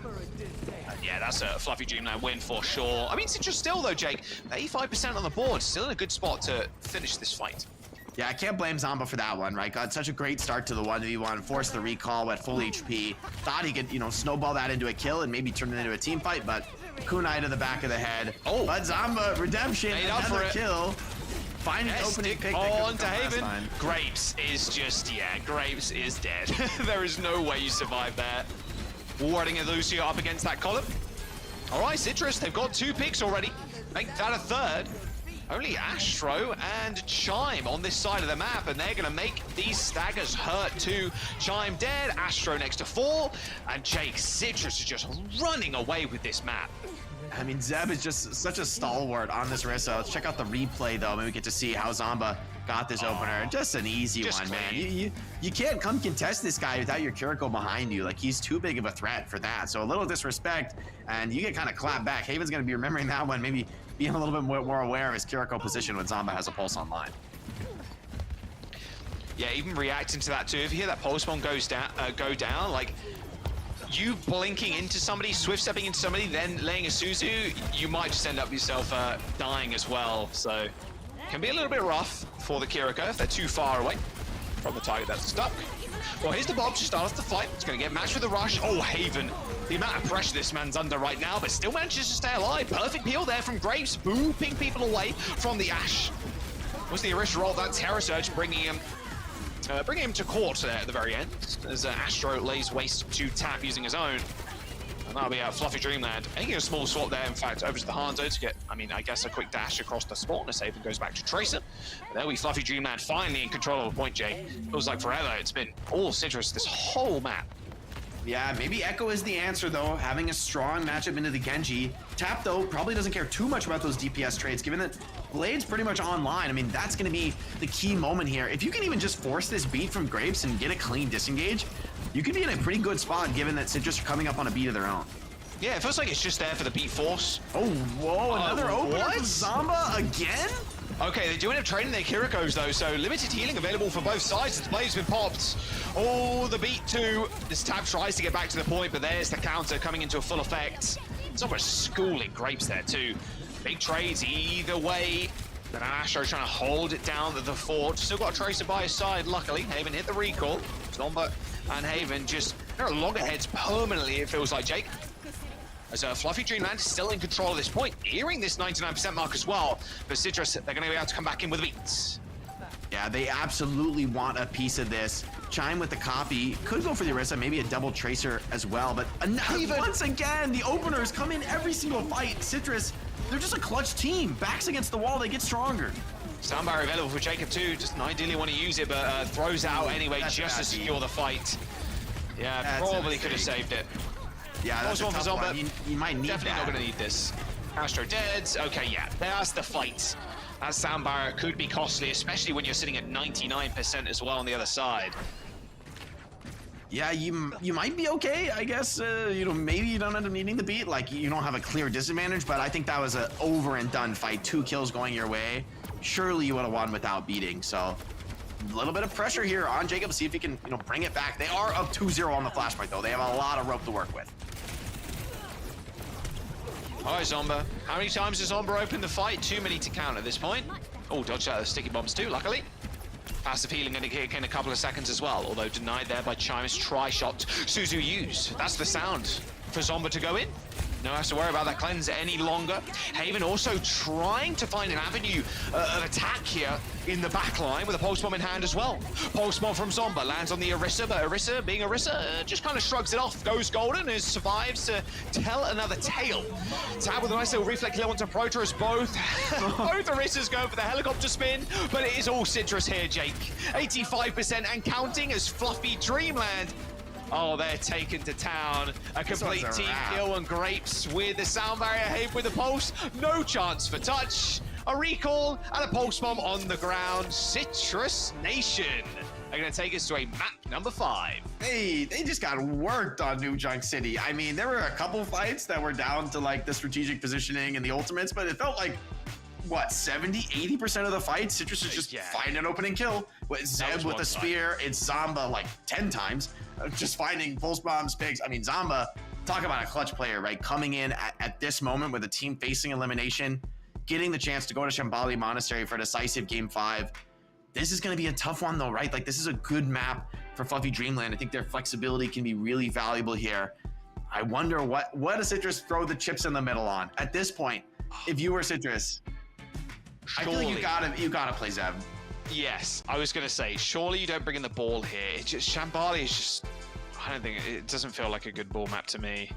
Yeah, that's a FluffyDreamland win for sure. I mean, Citrus still though, Jake, 85% on the board, still in a good spot to finish this fight.
Yeah, I can't blame Zomba for that one, right? Got such a great start to the 1v1, forced the recall at full HP. Thought he could, you know, snowball that into a kill and maybe turn it into a team fight, but Kunai to the back of the head.
Oh,
but Zomba, redemption, another kill. Finding an opening pick
on to Haven. Grapes is just, Grapes is dead. There is no way you survive there. Warding Lucio up against that column. All right, Citrus, they've got 2 picks already. Make that a third. Only Astro and Chime on this side of the map, and they're going to make these staggers hurt too. Chime dead, Astro next to 4, and Jake, Citrus is just running away with this map.
I mean, Zeb is just such a stalwart on this Orisa. Let's check out the replay, though. Maybe we get to see how Zomba got this opener. Just an easy one, man. You can't come contest this guy without your Kiriko behind you. Like, he's too big of a threat for that. So a little disrespect, and you get kind of clapped back. Haven's going to be remembering that one, maybe being a little bit more aware of his Kiriko position when Zomba has a pulse online.
Yeah, even reacting to that too. If you hear that pulse bomb go down, like you blinking into somebody, swift stepping into somebody, then laying a Suzu, you might just end up yourself dying as well. So can be a little bit rough for the Kiriko if they're too far away from the target that's stuck. Well, here's the Bob to start off the fight. It's going to get matched with the rush. Oh, Haven. The amount of pressure this man's under right now, but still manages to stay alive. Perfect peel there from Graves, booping people away from the Ashe. Was the Orisa roll that Terror Surge, bringing him to court there at the very end, as Astro lays waste to tap using his own. And that'll be FluffyDreamland. Making a small swap there, in fact, over to the Hanzo to get, I mean, I guess a quick dash across the spawn as Haven goes back to Tracer. But there we FluffyDreamland finally in control of the point, Jay. Feels like forever. It's been all Citrus this whole map.
Yeah, maybe Echo is the answer, though, having a strong matchup into the Genji. Tap, though, probably doesn't care too much about those DPS trades, given that Blade's pretty much online. I mean, that's going to be the key moment here. If you can even just force this beat from Graves and get a clean disengage, you could be in a pretty good spot, given that Citrus are coming up on a beat of their own.
Yeah, it feels like it's just there for the beat force.
Oh, whoa, another opener from Zamba again?
Okay, they do end up trading their Kirikos though, so limited healing available for both sides. The Blade's been popped. Oh, the beat two. This Tab tries to get back to the point, but there's the counter coming into a full effect. It's almost schooling Grapes there too. Big trades either way. But Astro trying to hold it down at the fort. Still got a Tracer by his side, luckily. Haven hit the recall. Zomba and Haven just, they're at loggerheads permanently, it feels like, Jake. As FluffyDreamland is still in control at this point, nearing this 99% mark as well. But Citrus, they're going to be able to come back in with beats.
Yeah, they absolutely want a piece of this. Chime with the copy. Could go for the Orisa, maybe a double Tracer as well. But once again, the openers come in every single fight. Citrus, they're just a clutch team. Backs against the wall, they get stronger.
Soundbar available for Jacob too. Just ideally want to use it, but throws out anyway just to secure the fight. Yeah, probably could have saved it.
Yeah, that's a tough one. You might need
Definitely not going to need this. Astro dead. Okay, yeah, that's the fight. That soundbar could be costly, especially when you're sitting at 99% as well on the other side.
Yeah, you might be okay, I guess. You know, maybe you don't end up needing the beat. Like, you don't have a clear disadvantage, but I think that was an over and done fight. 2 kills going your way. Surely you would have won without beating, so a little bit of pressure here on Jacob. See if he can, you know, bring it back. They are up 2-0 on the flashpoint, though. They have a lot of rope to work with.
All right, Zomba. How many times has Zomba opened the fight? Too many to count at this point. Oh, dodged out of the sticky bombs too, luckily. Passive healing going to kick in a couple of seconds as well, although denied there by Chime's try-shot. Suzu used. That's the sound for Zomba to go in. No has to worry about that cleanse any longer. Haven also trying to find an avenue of attack here in the back line with a pulse bomb in hand as well. Pulse bomb from Zomba lands on the Orisa, but Orisa, being Orisa, just kind of shrugs it off. Goes golden and survives to tell another tale. Tab with a nice little reflect kill onto Proteus. Both Orisas going for the helicopter spin, but it is all Citrus here, Jake. 85% and counting as FluffyDreamland. Oh, they're taken to town. A complete team kill and Grapes with the sound barrier. Haven with the pulse. No chance for touch. A recall and a pulse bomb on the ground. Citrus Nation are going to take us to a map number 5.
Hey, they just got worked on New Junk City. I mean, there were a couple fights that were down to like the strategic positioning and the ultimates, but it felt like, what, 70-80% of the fights, Citrus is just find an opening kill. With Zeb with a spear, it's Zomba like 10 times. Just finding pulse bombs, pigs. I mean, Zomba, talk about a clutch player, right? Coming in at this moment with a team facing elimination, getting the chance to go to Shambhala Monastery for a decisive game 5. This is going to be a tough one though, right? Like, this is a good map for FluffyDreamland. I think their flexibility can be really valuable here. I wonder what does Citrus throw the chips in the middle on? At this point, if you were Citrus, I feel like you gotta play Zeb.
Yes, I was going to say, surely you don't bring in the ball here. It's just, Shambhala is just, I don't think, it doesn't feel like a good ball map to me.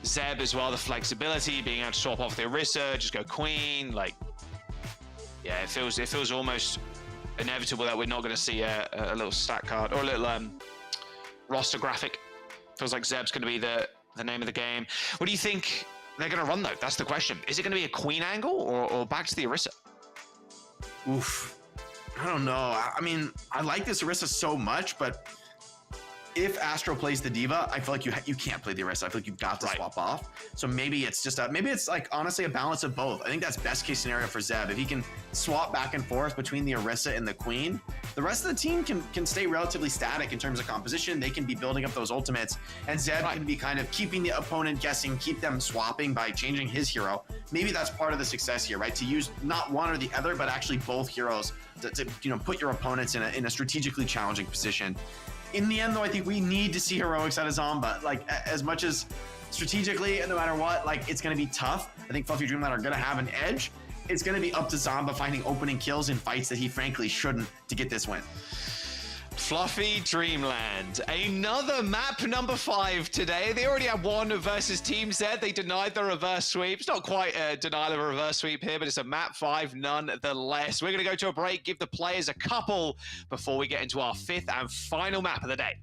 Zeb as well, the flexibility, being able to swap off the Orisa, just go Queen, like, yeah, it feels almost inevitable that we're not going to see a little stat card or a little roster graphic. Feels like Zeb's going to be the name of the game. What do you think they're going to run, though? That's the question. Is it going to be a Queen angle or back to the Orisa?
Oof. I don't know. I mean, I like this Orisa so much, but if Astro plays the Diva, I feel like you can't play the Orisa. I feel like you've got to swap off. So maybe it's just maybe it's like honestly a balance of both. I think that's best case scenario for Zeb. If he can swap back and forth between the Orisa and the Queen, The rest of the team can stay relatively static in terms of composition. They can be building up those ultimates, and Zed can be kind of keeping the opponent guessing, keep them swapping by changing his hero. Maybe that's part of the success here, right? To use not one or the other, but actually both heroes to put your opponents in a strategically challenging position. In the end, though, I think we need to see heroics out of Zomba. Like, as much as strategically, no matter what, like, it's going to be tough. I think FluffyDreamland are going to have an edge. It's going to be up to Zomba finding opening kills in fights that he frankly shouldn't to get this win.
FluffyDreamland, another map number 5 today. They already had one versus Team Z. They denied the reverse sweep. It's not quite a denial of a reverse sweep here, but it's a map 5 nonetheless. We're going to go to a break, give the players a couple before we get into our 5th and final map of the day.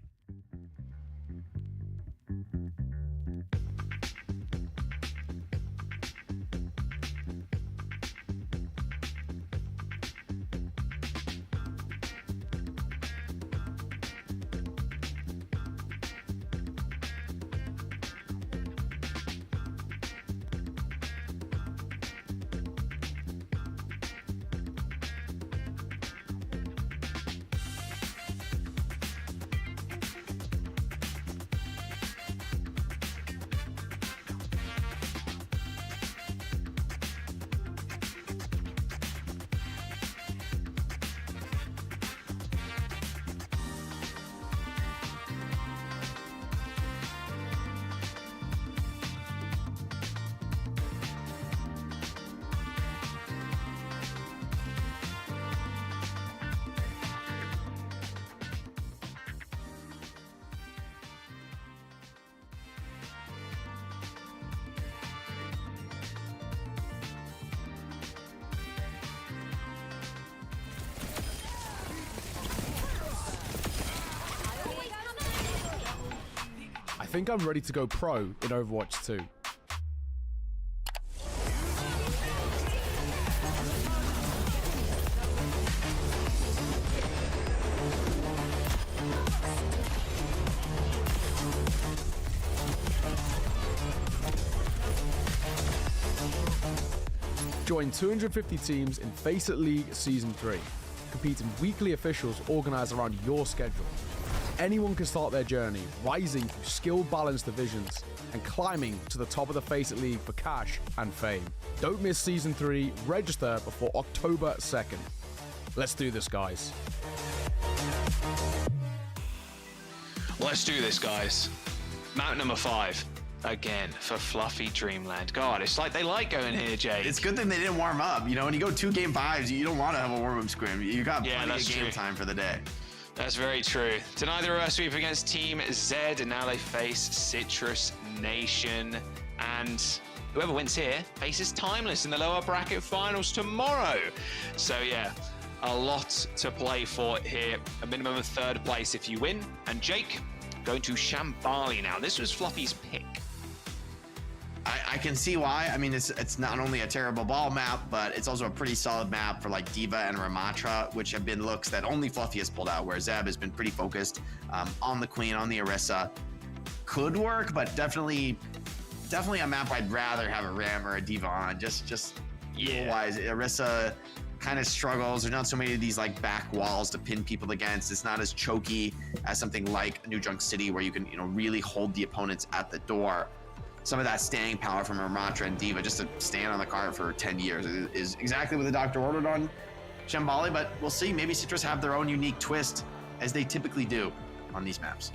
I think I'm ready to go pro in Overwatch 2. Join 250 teams in FACEIT League Season 3. Compete in weekly officials organised around your schedule. Anyone can start their journey, rising through skill-balanced divisions and climbing to the top of the FACEIT League for cash and fame. Don't miss Season 3. Register before October 2nd. Let's do this, guys.
Let's do this, guys. Map number 5. Again, for FluffyDreamland. God, it's like they like going here, Jake.
It's a good thing they didn't warm up. You know, when you go 2 game 5s, you don't want to have a warm-up scrim. You got plenty of game time for the day.
That's very true. Deny the reverse sweep against Team Z, and now they face Citrus Nation. And whoever wins here faces Timeless in the lower bracket finals tomorrow. So yeah, a lot to play for here. A minimum of 3rd place if you win. And Jake, going to Shambali now. This was Fluffy's pick.
I can see why. I mean, it's not only a terrible ball map, but it's also a pretty solid map for like Diva and Ramatra, which have been looks that only Fluffy has pulled out, where Zeb has been pretty focused on the Queen, on the Orisa. Could work, but definitely a map I'd rather have a Ram or a Diva on. Just wise, Orisa kind of struggles. There's not so many of these like back walls to pin people against. It's not as choky as something like New Junk City, where you can really hold the opponents at the door. Some of that staying power from Ramatra and Diva, just to stand on the card for 10 years, is exactly what the doctor ordered on Shambali, but we'll see. Maybe Citrus have their own unique twist, as they typically do on these maps.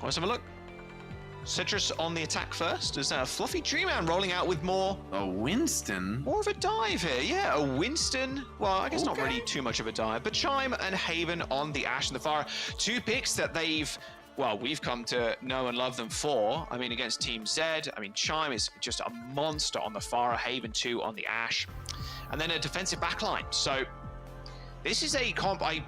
Let's have a look. Citrus on the attack first. There's FluffyDreamland rolling out with more...
A Winston?
More of a dive here. Yeah, a Winston. Well, I guess not really too much of a dive, but Chime and Haven on the Ashe and the Fire. 2 picks that they've... Well, we've come to know and love them for. I mean, against Team Z, I mean, Chime is just a monster on the Pharah, Haven 2 on the Ashe. And then a defensive backline. So this is a comp I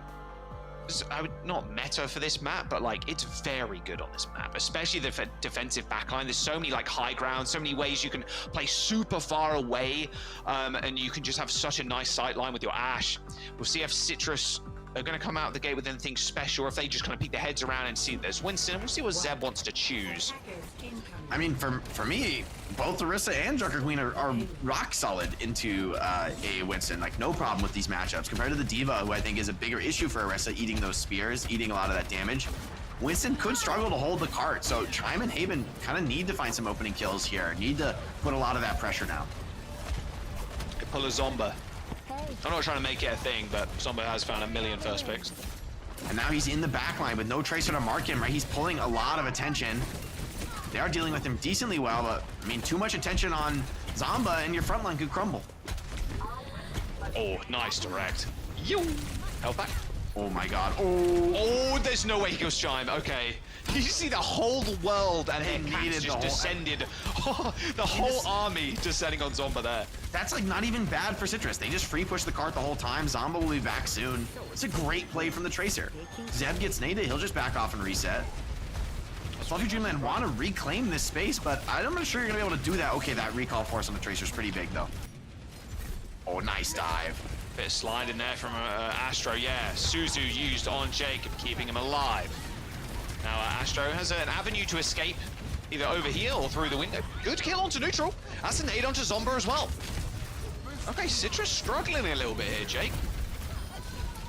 would not meta for this map, but like it's very good on this map, especially the defensive backline. There's so many like high ground, so many ways you can play super far away, and you can just have such a nice sight line with your Ashe. We'll see if Citrus are going to come out of the gate with anything special, or if they just kind of peek their heads around and see that there's Winston. We'll see what Zeb wants to choose.
I mean, for me, both Orisa and Joker Queen are rock solid into a Winston. Like, no problem with these matchups. Compared to the Diva, who I think is a bigger issue for Orisa, eating those spears, eating a lot of that damage, Winston could struggle to hold the cart. So Chime and Haven kind of need to find some opening kills here. Need to put a lot of that pressure down.
Could pull a Zomba. I'm not trying to make it a thing, but Zomba has found a million first picks.
And now he's in the back line with no Tracer to mark him, right? He's pulling a lot of attention. They are dealing with him decently well, but I mean, too much attention on Zomba and your front line could crumble.
Oh, nice direct. Yo! Help back.
Oh my god.
Oh, there's no way he goes Chime. Okay. You see the whole world and Hellcats just descended. The whole army descending on Zomba there.
That's like not even bad for Citrus. They just free push the cart the whole time. Zomba will be back soon. It's a great play from the Tracer. Zeb gets naded, he'll just back off and reset. FluffyDreamland want to reclaim this space, but I'm not sure you're gonna be able to do that. Okay, that recall force on the Tracer's pretty big though. Oh, nice dive.
Bit of slide in there from Astro, yeah. Suzu used on Jacob, keeping him alive. Now Astro has an avenue to escape, either over here or through the window. Good kill onto neutral. That's a nade onto Zomba as well. Okay, Citrus struggling a little bit here, Jake.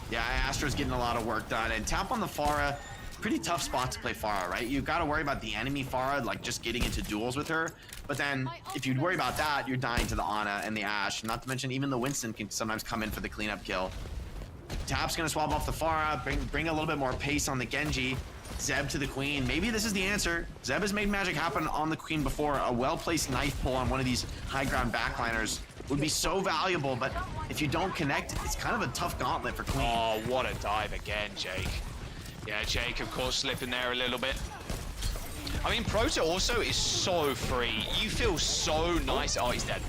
Yeah, Astro's getting a lot of work done. And tap on the Pharah, pretty tough spot to play Pharah, right? You got to worry about the enemy Pharah, like just getting into duels with her. But then if you worry about that, you're dying to the Ana and the Ashe. Not to mention even the Winston can sometimes come in for the cleanup kill. Tap's gonna swap off the Pharah, bring a little bit more pace on the Genji. Zeb to the Queen. Maybe this is the answer. Zeb has made magic happen on the Queen before. A well-placed knife pull on one of these high ground backliners would be so valuable, but if you don't connect, it's kind of a tough gauntlet for Queen.
Oh, what a dive again, Jake. Yeah, Jake, of course, slipping there a little bit. I mean, Proto also is so free. You feel so nice. Oh, he's dead.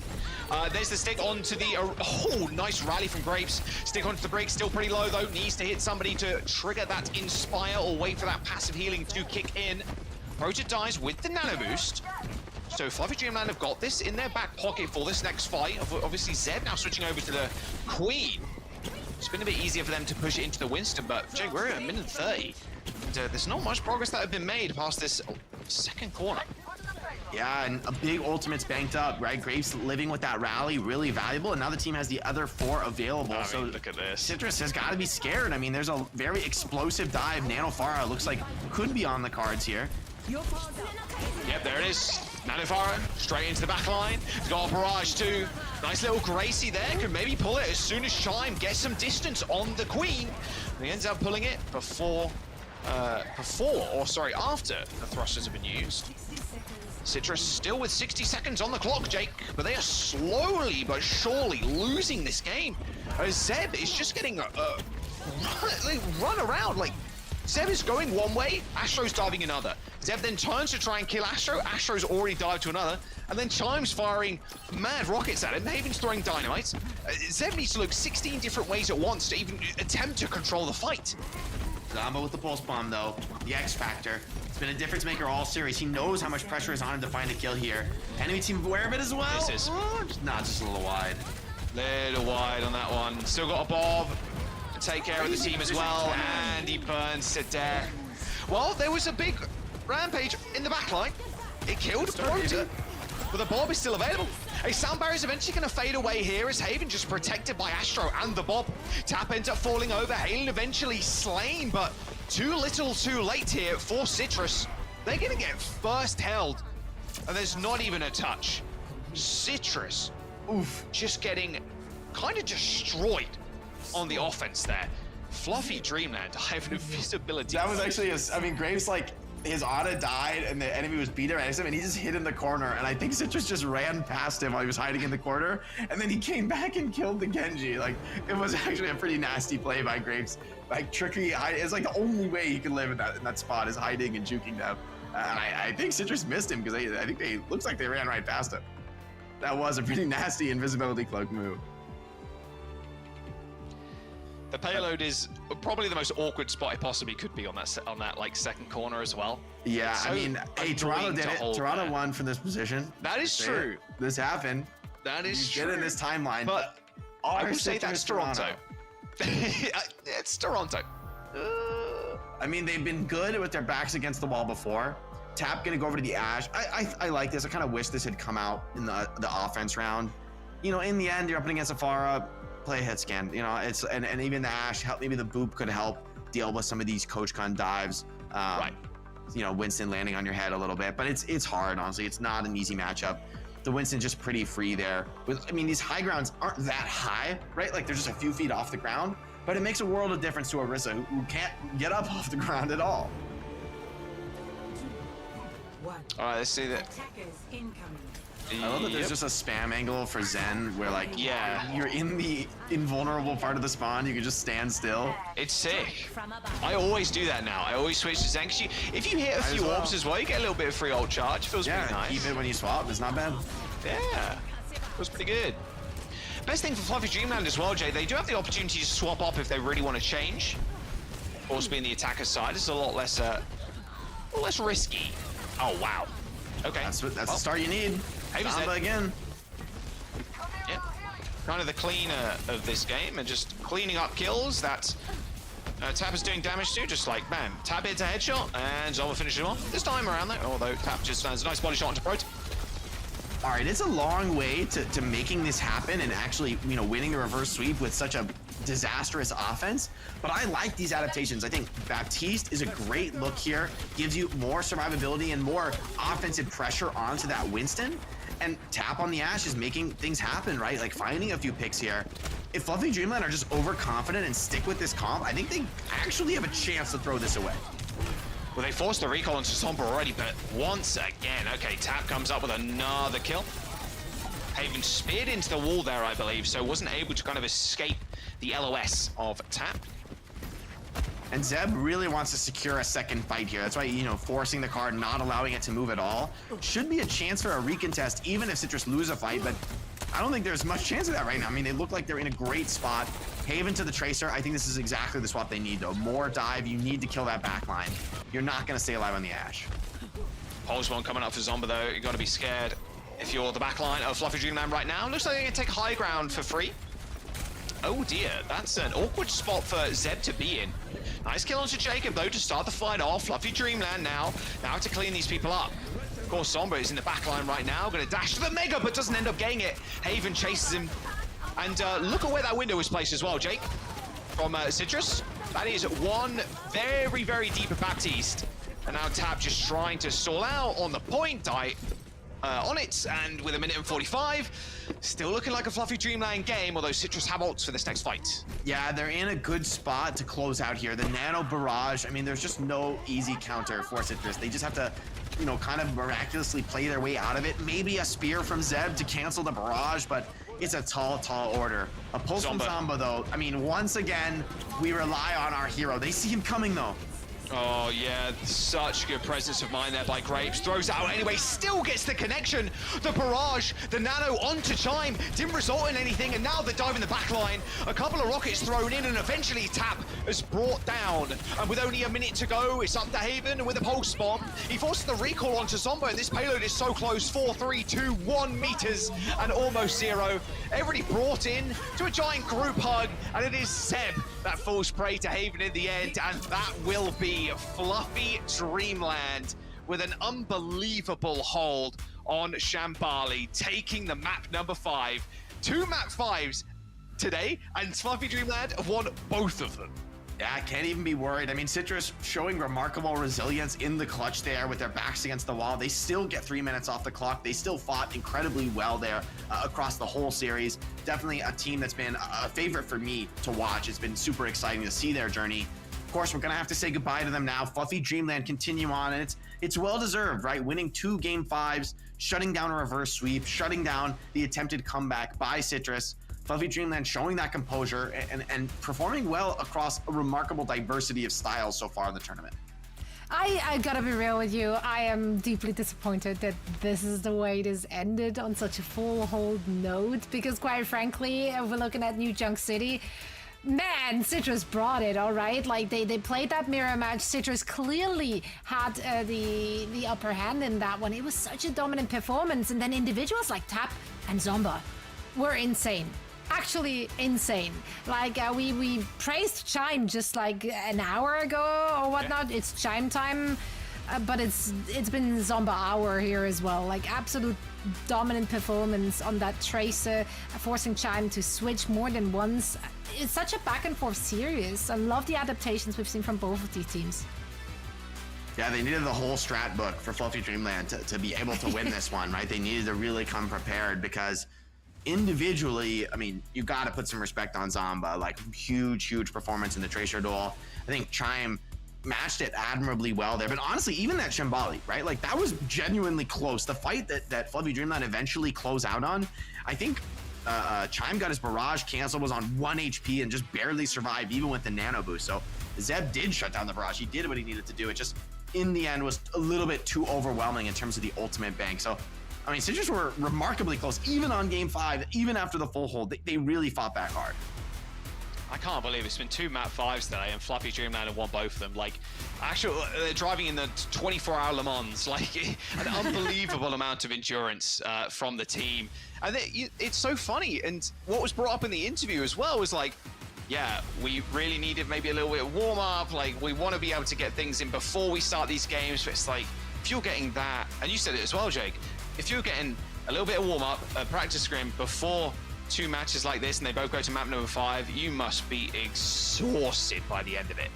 There's the stick onto the... oh, nice rally from Grapes. Stick onto the break, still pretty low, though. Needs to hit somebody to trigger that Inspire or wait for that passive healing to kick in. Proto dies with the nano boost. So FluffyDreamland have got this in their back pocket for this next fight. Obviously, Zeb now switching over to the Queen. It's been a bit easier for them to push it into the Winston, but Jake, we're at a minute 30. And, there's not much progress that have been made past this second corner.
Yeah, and a big ultimate's banked up, right? Graves living with that rally, really valuable, and now the team has the other 4 available.
I mean,
so
look at this.
Citrus has got to be scared. I mean, there's a very explosive dive. Nano Pharah looks like could be on the cards here.
Yep, there it is. Nano Pharah straight into the back line. He's got a barrage too. Nice little Gracie there. Could maybe pull it as soon as Chime gets some distance on the Queen. And he ends up pulling it after the thrusters have been used. Citrus still with 60 seconds on the clock, Jake, but they are slowly but surely losing this game. Zeb is just getting run around. Like, Zeb is going one way, Astro's diving another. Zeb then turns to try and kill Astro. Astro's already dived to another. And then Chime's firing mad rockets at him. Haven's throwing dynamites. Zeb needs to look 16 different ways at once to even attempt to control the fight.
Zomba with the pulse bomb, though. The X factor. It's been a difference maker all series. He knows how much pressure is on him to find a kill here. Enemy team aware of it as well.
This is
just a little wide.
Little wide on that one. Still got a Bob to take care of the team as well. And he burns to death. Well, there was a big rampage in the backline. It killed Proto, but the Bob is still available. A sound barrier is eventually going to fade away here as Haven just protected by Astro and the Bob. Tap ends up falling over. Halen eventually slain, but too little too late here for Citrus. They're going to get first held, and there's not even a touch. Citrus, just getting kind of destroyed on the offense there. FluffyDreamland, I have no visibility.
That was actually, Graves, like, his auto died and the enemy was beat against him and he just hid in the corner, and I think Citrus just ran past him while he was hiding in the corner, and then he came back and killed the Genji. Like, it was actually a pretty nasty play by Graves. Like, trickery, it's like the only way he could live in that spot is hiding and juking them. And I think Citrus missed him because I think looks like they ran right past him. That was a pretty nasty invisibility cloak move.
The payload is probably the most awkward spot it possibly could be on that like second corner as well.
Yeah, so hey, Toronto did it. Toronto won from this position.
That is true.
This happened.
That is true.
Get in this timeline.
But I will say that's Toronto.
It's Toronto.
I mean, they've been good with their backs against the wall before. Tap gonna go over to the Ashe. I like this. I kind of wish this had come out in the offense round. You know, in the end, you're up against Afara, play a hit scan. You know, it's and even the Ashe help. Maybe the Boop could help deal with some of these Coach Con dives.
Right.
You know, Winston landing on your head a little bit, but it's hard. Honestly, it's not an easy matchup. The Winston just pretty free there. I mean, these high grounds aren't that high, right? Like they're just a few feet off the ground, but it makes a world of difference to Orisa who can't get up off the ground at all.
All right, let's see that.
I love that there's just a spam angle for Zen where like, yeah, you're in the invulnerable part of the spawn, you can just stand still.
It's sick. I always do that now. I always switch to Zen because if you hit a few orbs as well, you get a little bit of free ult charge. Feels pretty nice.
Keep it when you swap, it's not bad.
Yeah, feels pretty good. Best thing for FluffyDreamland as well, Jay, they do have the opportunity to swap up if they really want to change. Of course, being the attacker side, it's a lot less risky. Oh, wow. Okay.
That's the start you need. Samba again.
Yep. Kind of the cleaner of this game and just cleaning up kills that Tap is doing damage to, just like, bam. Tap hits a headshot and Zoma finishes him off. This time around though, although Tap just lands a nice body shot onto Prote.
All right, it's a long way to making this happen and actually, you know, winning the reverse sweep with such a disastrous offense. But I like these adaptations. I think Baptiste is a great look here, gives you more survivability and more offensive pressure onto that Winston. And Tap on the Ashe is making things happen, right? Like finding a few picks here. If FluffyDreamland are just overconfident and stick with this comp, I think they actually have a chance to throw this away.
Well, they forced the recall into Sombra already, but once again, okay, Tap comes up with another kill. Haven speared into the wall there, I believe, so wasn't able to kind of escape the LOS of Tap.
And Zeb really wants to secure a second fight here. That's why, you know, forcing the card, not allowing it to move at all. Should be a chance for a recontest, even if Citrus lose a fight, but I don't think there's much chance of that right now. I mean, they look like they're in a great spot. Haven to the Tracer. I think this is exactly the swap they need, though. More dive. You need to kill that backline. You're not going to stay alive on the Ashe.
Pulse one coming up for Zomba, though. You got to be scared if you're the backline of FluffyDreamland right now. Looks like they're going to take high ground for free. Oh dear, that's an awkward spot for Zeb to be in. Nice kill onto Jacob, though, to start the fight off. FluffyDreamland now to clean these people up. Of course, Sombra is in the backline right now. Going to dash to the Mega, but doesn't end up getting it. Haven chases him. And look at where that window was placed as well, Jake. From Citrus. That is one very, very deep at Baptiste. And now Tap just trying to stall out on the point. Die on it, and with 1:45, still looking like a FluffyDreamland game, although Citrus have ults for this next fight.
Yeah, they're in a good spot to close out here. The Nano Barrage, I mean, there's just no easy counter for Citrus. They just have to, you know, kind of miraculously play their way out of it. Maybe a spear from Zeb to cancel the Barrage, but it's a tall, tall order. A pulse from Zomba, though. I mean, once again, we rely on our hero. They see him coming, though.
Oh, yeah, such good presence of mind there by Grapes. Throws it out anyway, still gets the connection. The barrage, the nano onto Chime, didn't result in anything, and now the dive in the back line. A couple of rockets thrown in, and eventually Tap is brought down. And with only a minute to go, it's up to Haven, and with a pulse bomb, he forces the recall onto Zomba, and this payload is so close, 4, 3, 2, 1 meters, and almost zero. Everybody brought in to a giant group hug, and it is Zeb that falls prey to Haven in the end, and that will be FluffyDreamland with an unbelievable hold on Shambali, taking the map number 5. 2 map 5s today, and FluffyDreamland have won both of them.
Yeah, I can't even be worried. I mean, Citrus showing remarkable resilience in the clutch there with their backs against the wall. They still get 3 minutes off the clock. They still fought incredibly well there across the whole series. Definitely a team that's been a favorite for me to watch. It's been super exciting to see their journey. Of course, we're going to have to say goodbye to them now. FluffyDreamland continue on, and it's well-deserved, right? Winning 2 Game 5s, shutting down a reverse sweep, shutting down the attempted comeback by Citrus. FluffyDreamland showing that composure and performing well across a remarkable diversity of styles so far in the tournament.
I gotta be real with you. I am deeply disappointed that this is the way it is ended on such a full hold note, because quite frankly, if we're looking at New Junk City, man, Citrus brought it, all right? Like, they played that mirror match. Citrus clearly had the upper hand in that one. It was such a dominant performance. And then individuals like Tap and Zomba were insane. actually insane. Like we praised Chime just like an hour ago or whatnot. It's Chime time, but it's been Zomba hour here as well. Like absolute dominant performance on that Tracer, forcing Chime to switch more than once. It's such a back and forth series. I love the adaptations we've seen from both of these teams.
Yeah, they needed the whole strat book for FluffyDreamland to be able to win this one, right? They needed to really come prepared because individually, I mean, you got to put some respect on Zomba. Like, huge performance in the Tracer duel. I think Chime matched it admirably well there. But honestly, even that Shimbali, right? Like, that was genuinely close. The fight that FluffyDreamland eventually closed out on, I think Chime got his barrage canceled, was on 1 HP, and just barely survived, even with the nano boost. So Zeb did shut down the barrage. He did what he needed to do. It just, in the end, was a little bit too overwhelming in terms of the ultimate bank. So, I mean, Citrus were remarkably close, even on game 5, even after the full hold. They really fought back hard.
I can't believe it's been 2 map 5s today, and FluffyDreamland have won both of them. Like, actually, they're driving in the 24-hour Le Mans. Like, an unbelievable amount of endurance from the team. And it's so funny. And what was brought up in the interview as well was like, yeah, we really needed maybe a little bit of warm-up. Like, we want to be able to get things in before we start these games. But it's like, if you're getting that, and you said it as well, Jake, if you're getting a little bit of warm-up, a practice scrim before 2 matches like this, and they both go to map number 5, you must be exhausted by the end of it.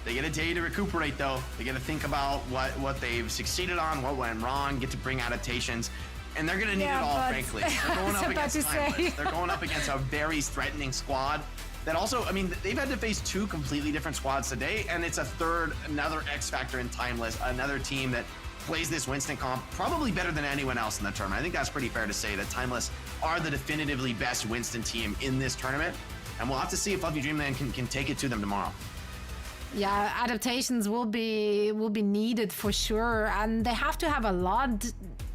They get a day to recuperate, though. They get to think about what they've succeeded on, what went wrong, get to bring adaptations. And they're going to need it all, frankly. They're going up against Timeless. They're going up against a very threatening squad that also, I mean, they've had to face 2 completely different squads today, and it's another X Factor in Timeless, another team that plays this Winston comp probably better than anyone else in the tournament. I think that's pretty fair to say that Timeless are the definitively best Winston team in this tournament, and we'll have to see if FluffyDreamland can take it to them tomorrow.
Yeah, adaptations will be needed for sure, and they have to have a lot,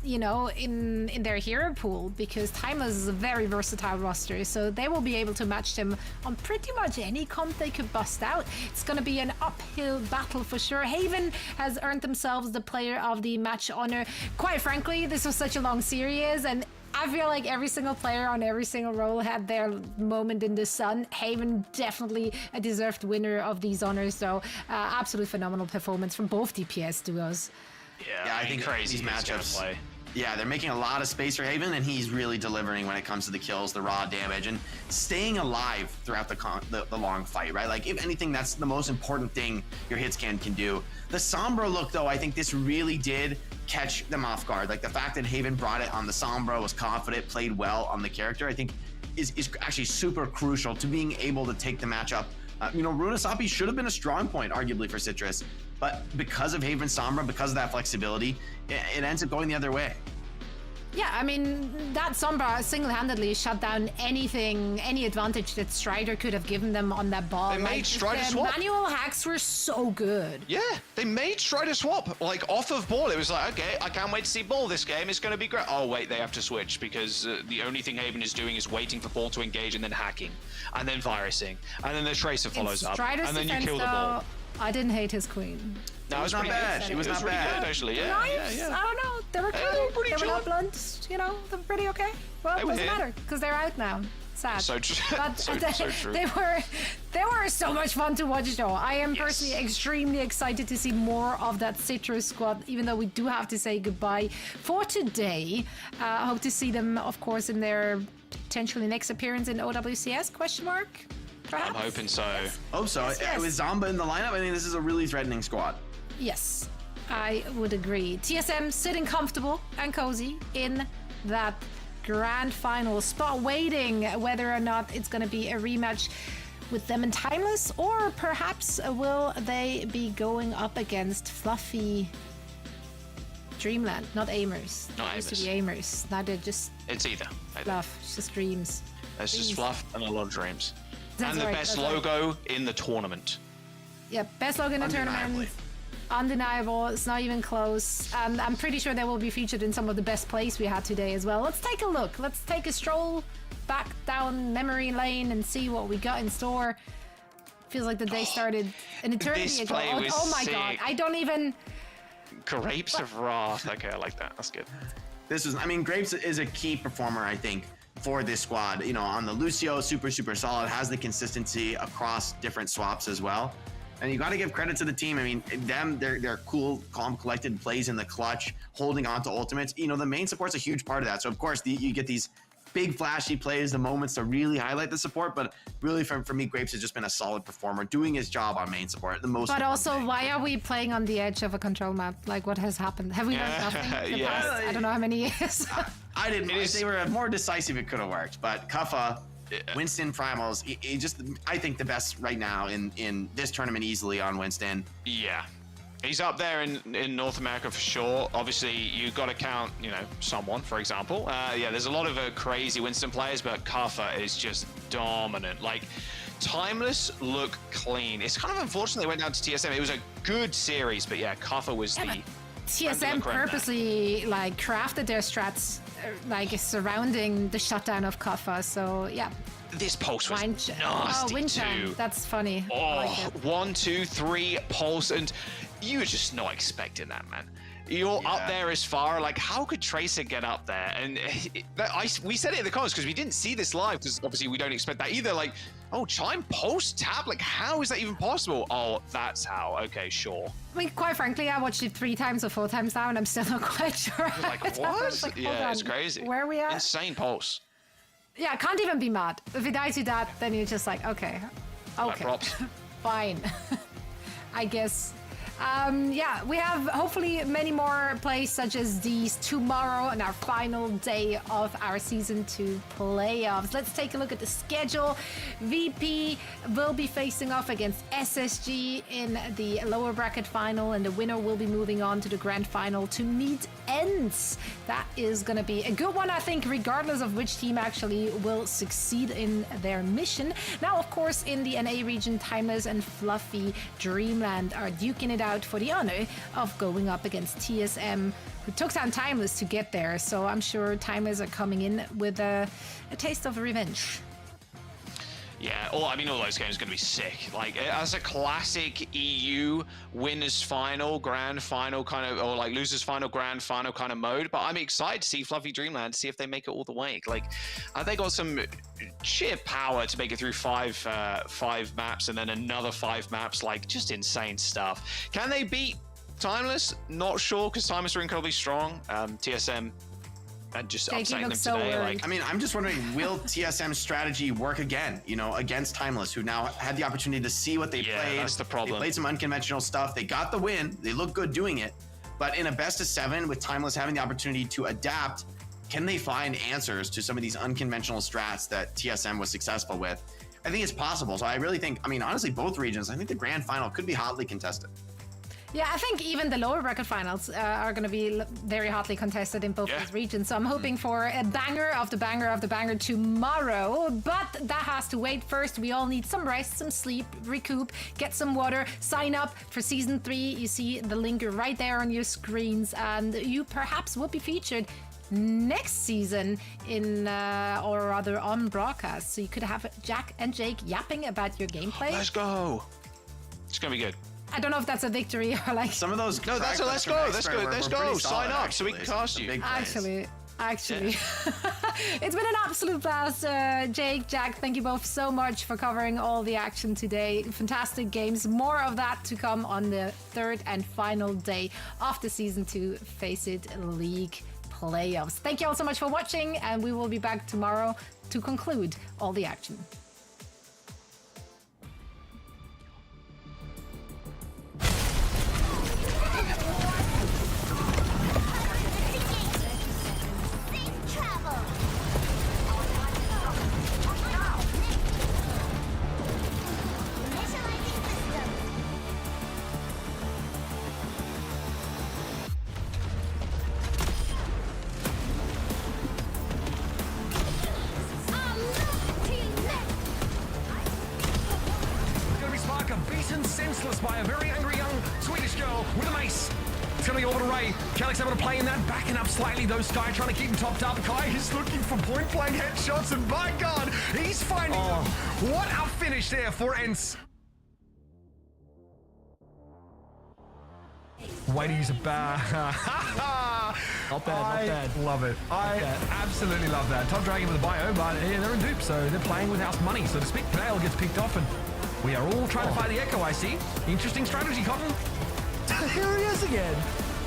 you know, in their hero pool, because Timeless is a very versatile roster, so they will be able to match them on pretty much any comp they could bust out. It's going to be an uphill battle for sure. Haven has earned themselves the player of the match honor. Quite frankly, this was such a long series, and I feel like every single player on every single role had their moment in the sun. Haven definitely a deserved winner of these honors, though. Absolute phenomenal performance from both DPS duos.
Yeah, I think crazy these matchups. Yeah, they're making a lot of space for Haven, and he's really delivering when it comes to the kills, the raw damage, and staying alive throughout the long fight, right? Like, if anything, that's the most important thing your hitscan can do. The Sombra look, though, I think this really did catch them off guard. Like, the fact that Haven brought it on the Sombra, was confident, played well on the character, I think is actually super crucial to being able to take the matchup. You know, Runasapi should have been a strong point, arguably, for Citrus, but because of Haven Sombra, because of that flexibility, it ends up going the other way.
Yeah, I mean, that Sombra single-handedly shut down any advantage that Strider could have given them on that ball.
They made Strider swap.
Manual hacks were so good.
Yeah, they made Strider swap. Like, off of ball, it was like, okay, I can't wait to see ball this game. It's going to be great. Oh, wait, they have to switch because the only thing Haven is doing is waiting for ball to engage and then hacking and then virusing. And then the Tracer follows up. And then you kill the ball.
I didn't hate his queen.
No, it was not bad. It was not bad, actually. Yeah,
nice.
yeah.
I don't know. They were good. They were not blunt. You know, they were pretty okay. Well, it doesn't matter because they're out now. Sad.
So true.
But
so true.
They were so much fun to watch, though. I am personally extremely excited to see more of that Citrus squad, even though we do have to say goodbye for today. I hope to see them, of course, in their potentially next appearance in OWCS, question mark? Perhaps?
I'm hoping so.
Yes.
Hope so.
Yes.
With Zomba in the lineup, I think this is a really threatening squad.
Yes, I would agree. TSM sitting comfortable and cozy in that grand final spot, waiting whether or not it's going to be a rematch with them and Timeless, or perhaps will they be going up against Fluffy Dreamland, not Aimers.
Not
Used to be Aimers. Now they're just
It's either.
Fluff. It's just dreams.
It's just fluff and a lot of dreams.
That's
and the
right,
best
that's
logo in the tournament.
Yeah, best logo in the tournament. Undeniable. It's not even close. And I'm pretty sure they will be featured in some of the best plays we had today as well. Let's take a look. Let's take a stroll back down memory lane and see what we got in store. Feels like the day started an eternity ago. Oh my god. I don't even...
Grapes of Wrath. Okay, I like that. That's good.
I mean, Grapes is a key performer, I think, for this squad. You know, on the Lucio, super solid, has the consistency across different swaps as well. And you got to give credit to the team. I mean, they're cool, calm, collected, plays in the clutch, holding on to ultimates. You know, the main support's a huge part of that. So of course you get these big flashy plays, the moments to really highlight the support, but really for me, Grapes has just been a solid performer, doing his job on main support. The most. But
also, why are we playing on the edge of a control map? Like, what has happened? Have we learned nothing? Past, I don't know how many years.
I didn't. If they were more decisive, it could have worked. But Kuffa, Winston Primals, he just, I think the best right now in this tournament easily on Winston.
Yeah. He's up there in North America for sure. Obviously, you've got to count, you know, someone, for example. Yeah, there's a lot of crazy Winston players, but Kuffa is just dominant. Like, Timeless look clean. It's kind of unfortunate they went down to TSM. It was a good series, but yeah, Kuffa was the...
TSM purposely, like, crafted their strats, like, surrounding the shutdown of Kuffa, so yeah.
This pulse was nasty too.
That's funny.
Oh, 1, 2, 3 pulse, and you were just not expecting that, man. You're up there as far. Like, how could Tracer get up there? And we said it in the comments because we didn't see this live, because obviously we don't expect that either. Like, oh, Chime pulse tab. Like, how is that even possible? Oh, that's how. Okay, sure.
I mean, quite frankly, I watched it 3 times or 4 times now, and I'm still not quite sure.
You're like, what? Like, yeah, it's crazy.
Where are we at?
Insane pulse.
Yeah, can't even be mad. If it dies to that, then you're just like, okay.
Props.
Fine. I guess. Yeah, we have hopefully many more plays such as these tomorrow on our final day of our Season 2 playoffs. Let's take a look at the schedule. VP will be facing off against SSG in the lower bracket final, and the winner will be moving on to the grand final to meet Ence. That is going to be a good one, I think, regardless of which team actually will succeed in their mission. Now, of course, in the NA region, Timeless and FluffyDreamland are duking it out for the honor of going up against TSM, who took down Timeless to get there. So I'm sure Timeless are coming in with a taste of revenge.
Yeah, I mean, all those games are going to be sick. Like, as a classic EU winners final, grand final kind of, or like losers final, grand final kind of mode. But I'm excited to see FluffyDreamland, see if they make it all the way. Like, they got some sheer power to make it through five maps and then another 5 maps. Like, just insane stuff. Can they beat Timeless? Not sure, because Timeless are incredibly strong. TSM. And just upsetting them today. Like,
I mean, I'm just wondering, will TSM's strategy work again, you know, against Timeless, who now had the opportunity to see what they played.
That's the problem.
They played some unconventional stuff. They got the win. They look good doing it. But in a best of 7, with Timeless having the opportunity to adapt, can they find answers to some of these unconventional strats that TSM was successful with? I think it's possible. So I really think, I mean, honestly, both regions, I think the grand final could be hotly contested.
Yeah, I think even the lower bracket finals are going to be very hotly contested in both these regions. So I'm hoping for a banger of the banger of the banger tomorrow. But that has to wait. First, we all need some rest, some sleep, recoup, get some water, sign up for Season 3. You see the link right there on your screens. And you perhaps will be featured next season in, or rather on broadcast. So you could have Jack and Jake yapping about your gameplay.
Let's go. It's going to be good.
I don't know if that's a victory or like...
Some of those...
No, that's a let's go. Let's go. Let's go. Sign up so we can cast you.
Actually. It's been an absolute blast. Jake, Jack, thank you both so much for covering all the action today. Fantastic games. More of that to come on the 3rd and final day of the Season 2 FACEIT League playoffs. Thank you all so much for watching, and we will be back tomorrow to conclude all the action.
Senseless by a very angry young Swedish girl with a mace. It's going to be over to Ray. Calyx able to play in that, backing up slightly though. Sky trying to keep him topped up. Kai is looking for point-blank headshots, and by God, he's finding them. What a finish there for Ence. Whitey's back.
Not bad, not bad.
Love it. I absolutely love that. Top Dragon with a bio, but yeah, they're in dupe, so they're playing with house money, so to speak. Nail gets picked off, and we are all trying to fight the Echo, I see. Interesting strategy, Cotton.
Here he is again.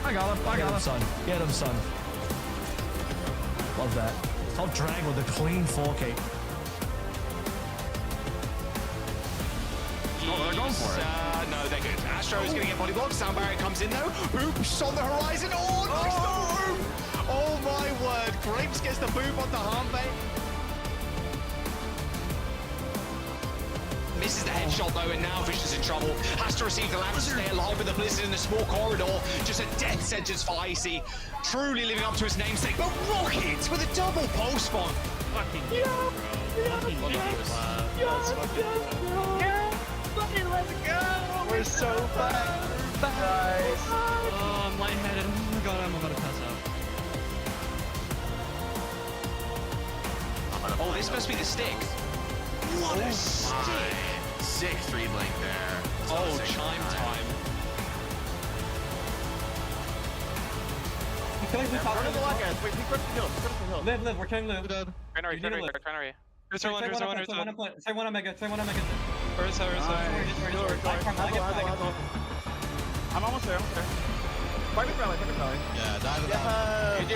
I got him.
Get him, son. Get him, son. Love that. Top Dragon with a clean 4K.
Oh, they're going for it.
No, they're good. Astro's going to get body blocked. Sound barrier comes in though. Oops, on the horizon. Oh, nice boom! Oh my word. Grapes gets the boom on the Harmfay. Misses the headshot though, and now Fish is in trouble. Has to receive the lance to stay alive with the blizzard in a small corridor. Just a death sentence for Icy. Truly living up to his namesake. But Rockets with a double pulse spawn.
Fucking yeah, fucking let's go. We're so back. Guys.
Oh, I'm lightheaded. Oh my god, I'm about to pass out.
Oh, this must be the stick. What a stick.
Sick 3-blink there.
Oh, chime time.
I'm killing the top.
Run to the left, guys. Wait, peek right to the hill. Peek right to the hill.
Live, we're killing Live.
Trinary.
Say
one Omega.
Where's
I'm almost there. Fight with rally.
Yeah, dive it out.
GG.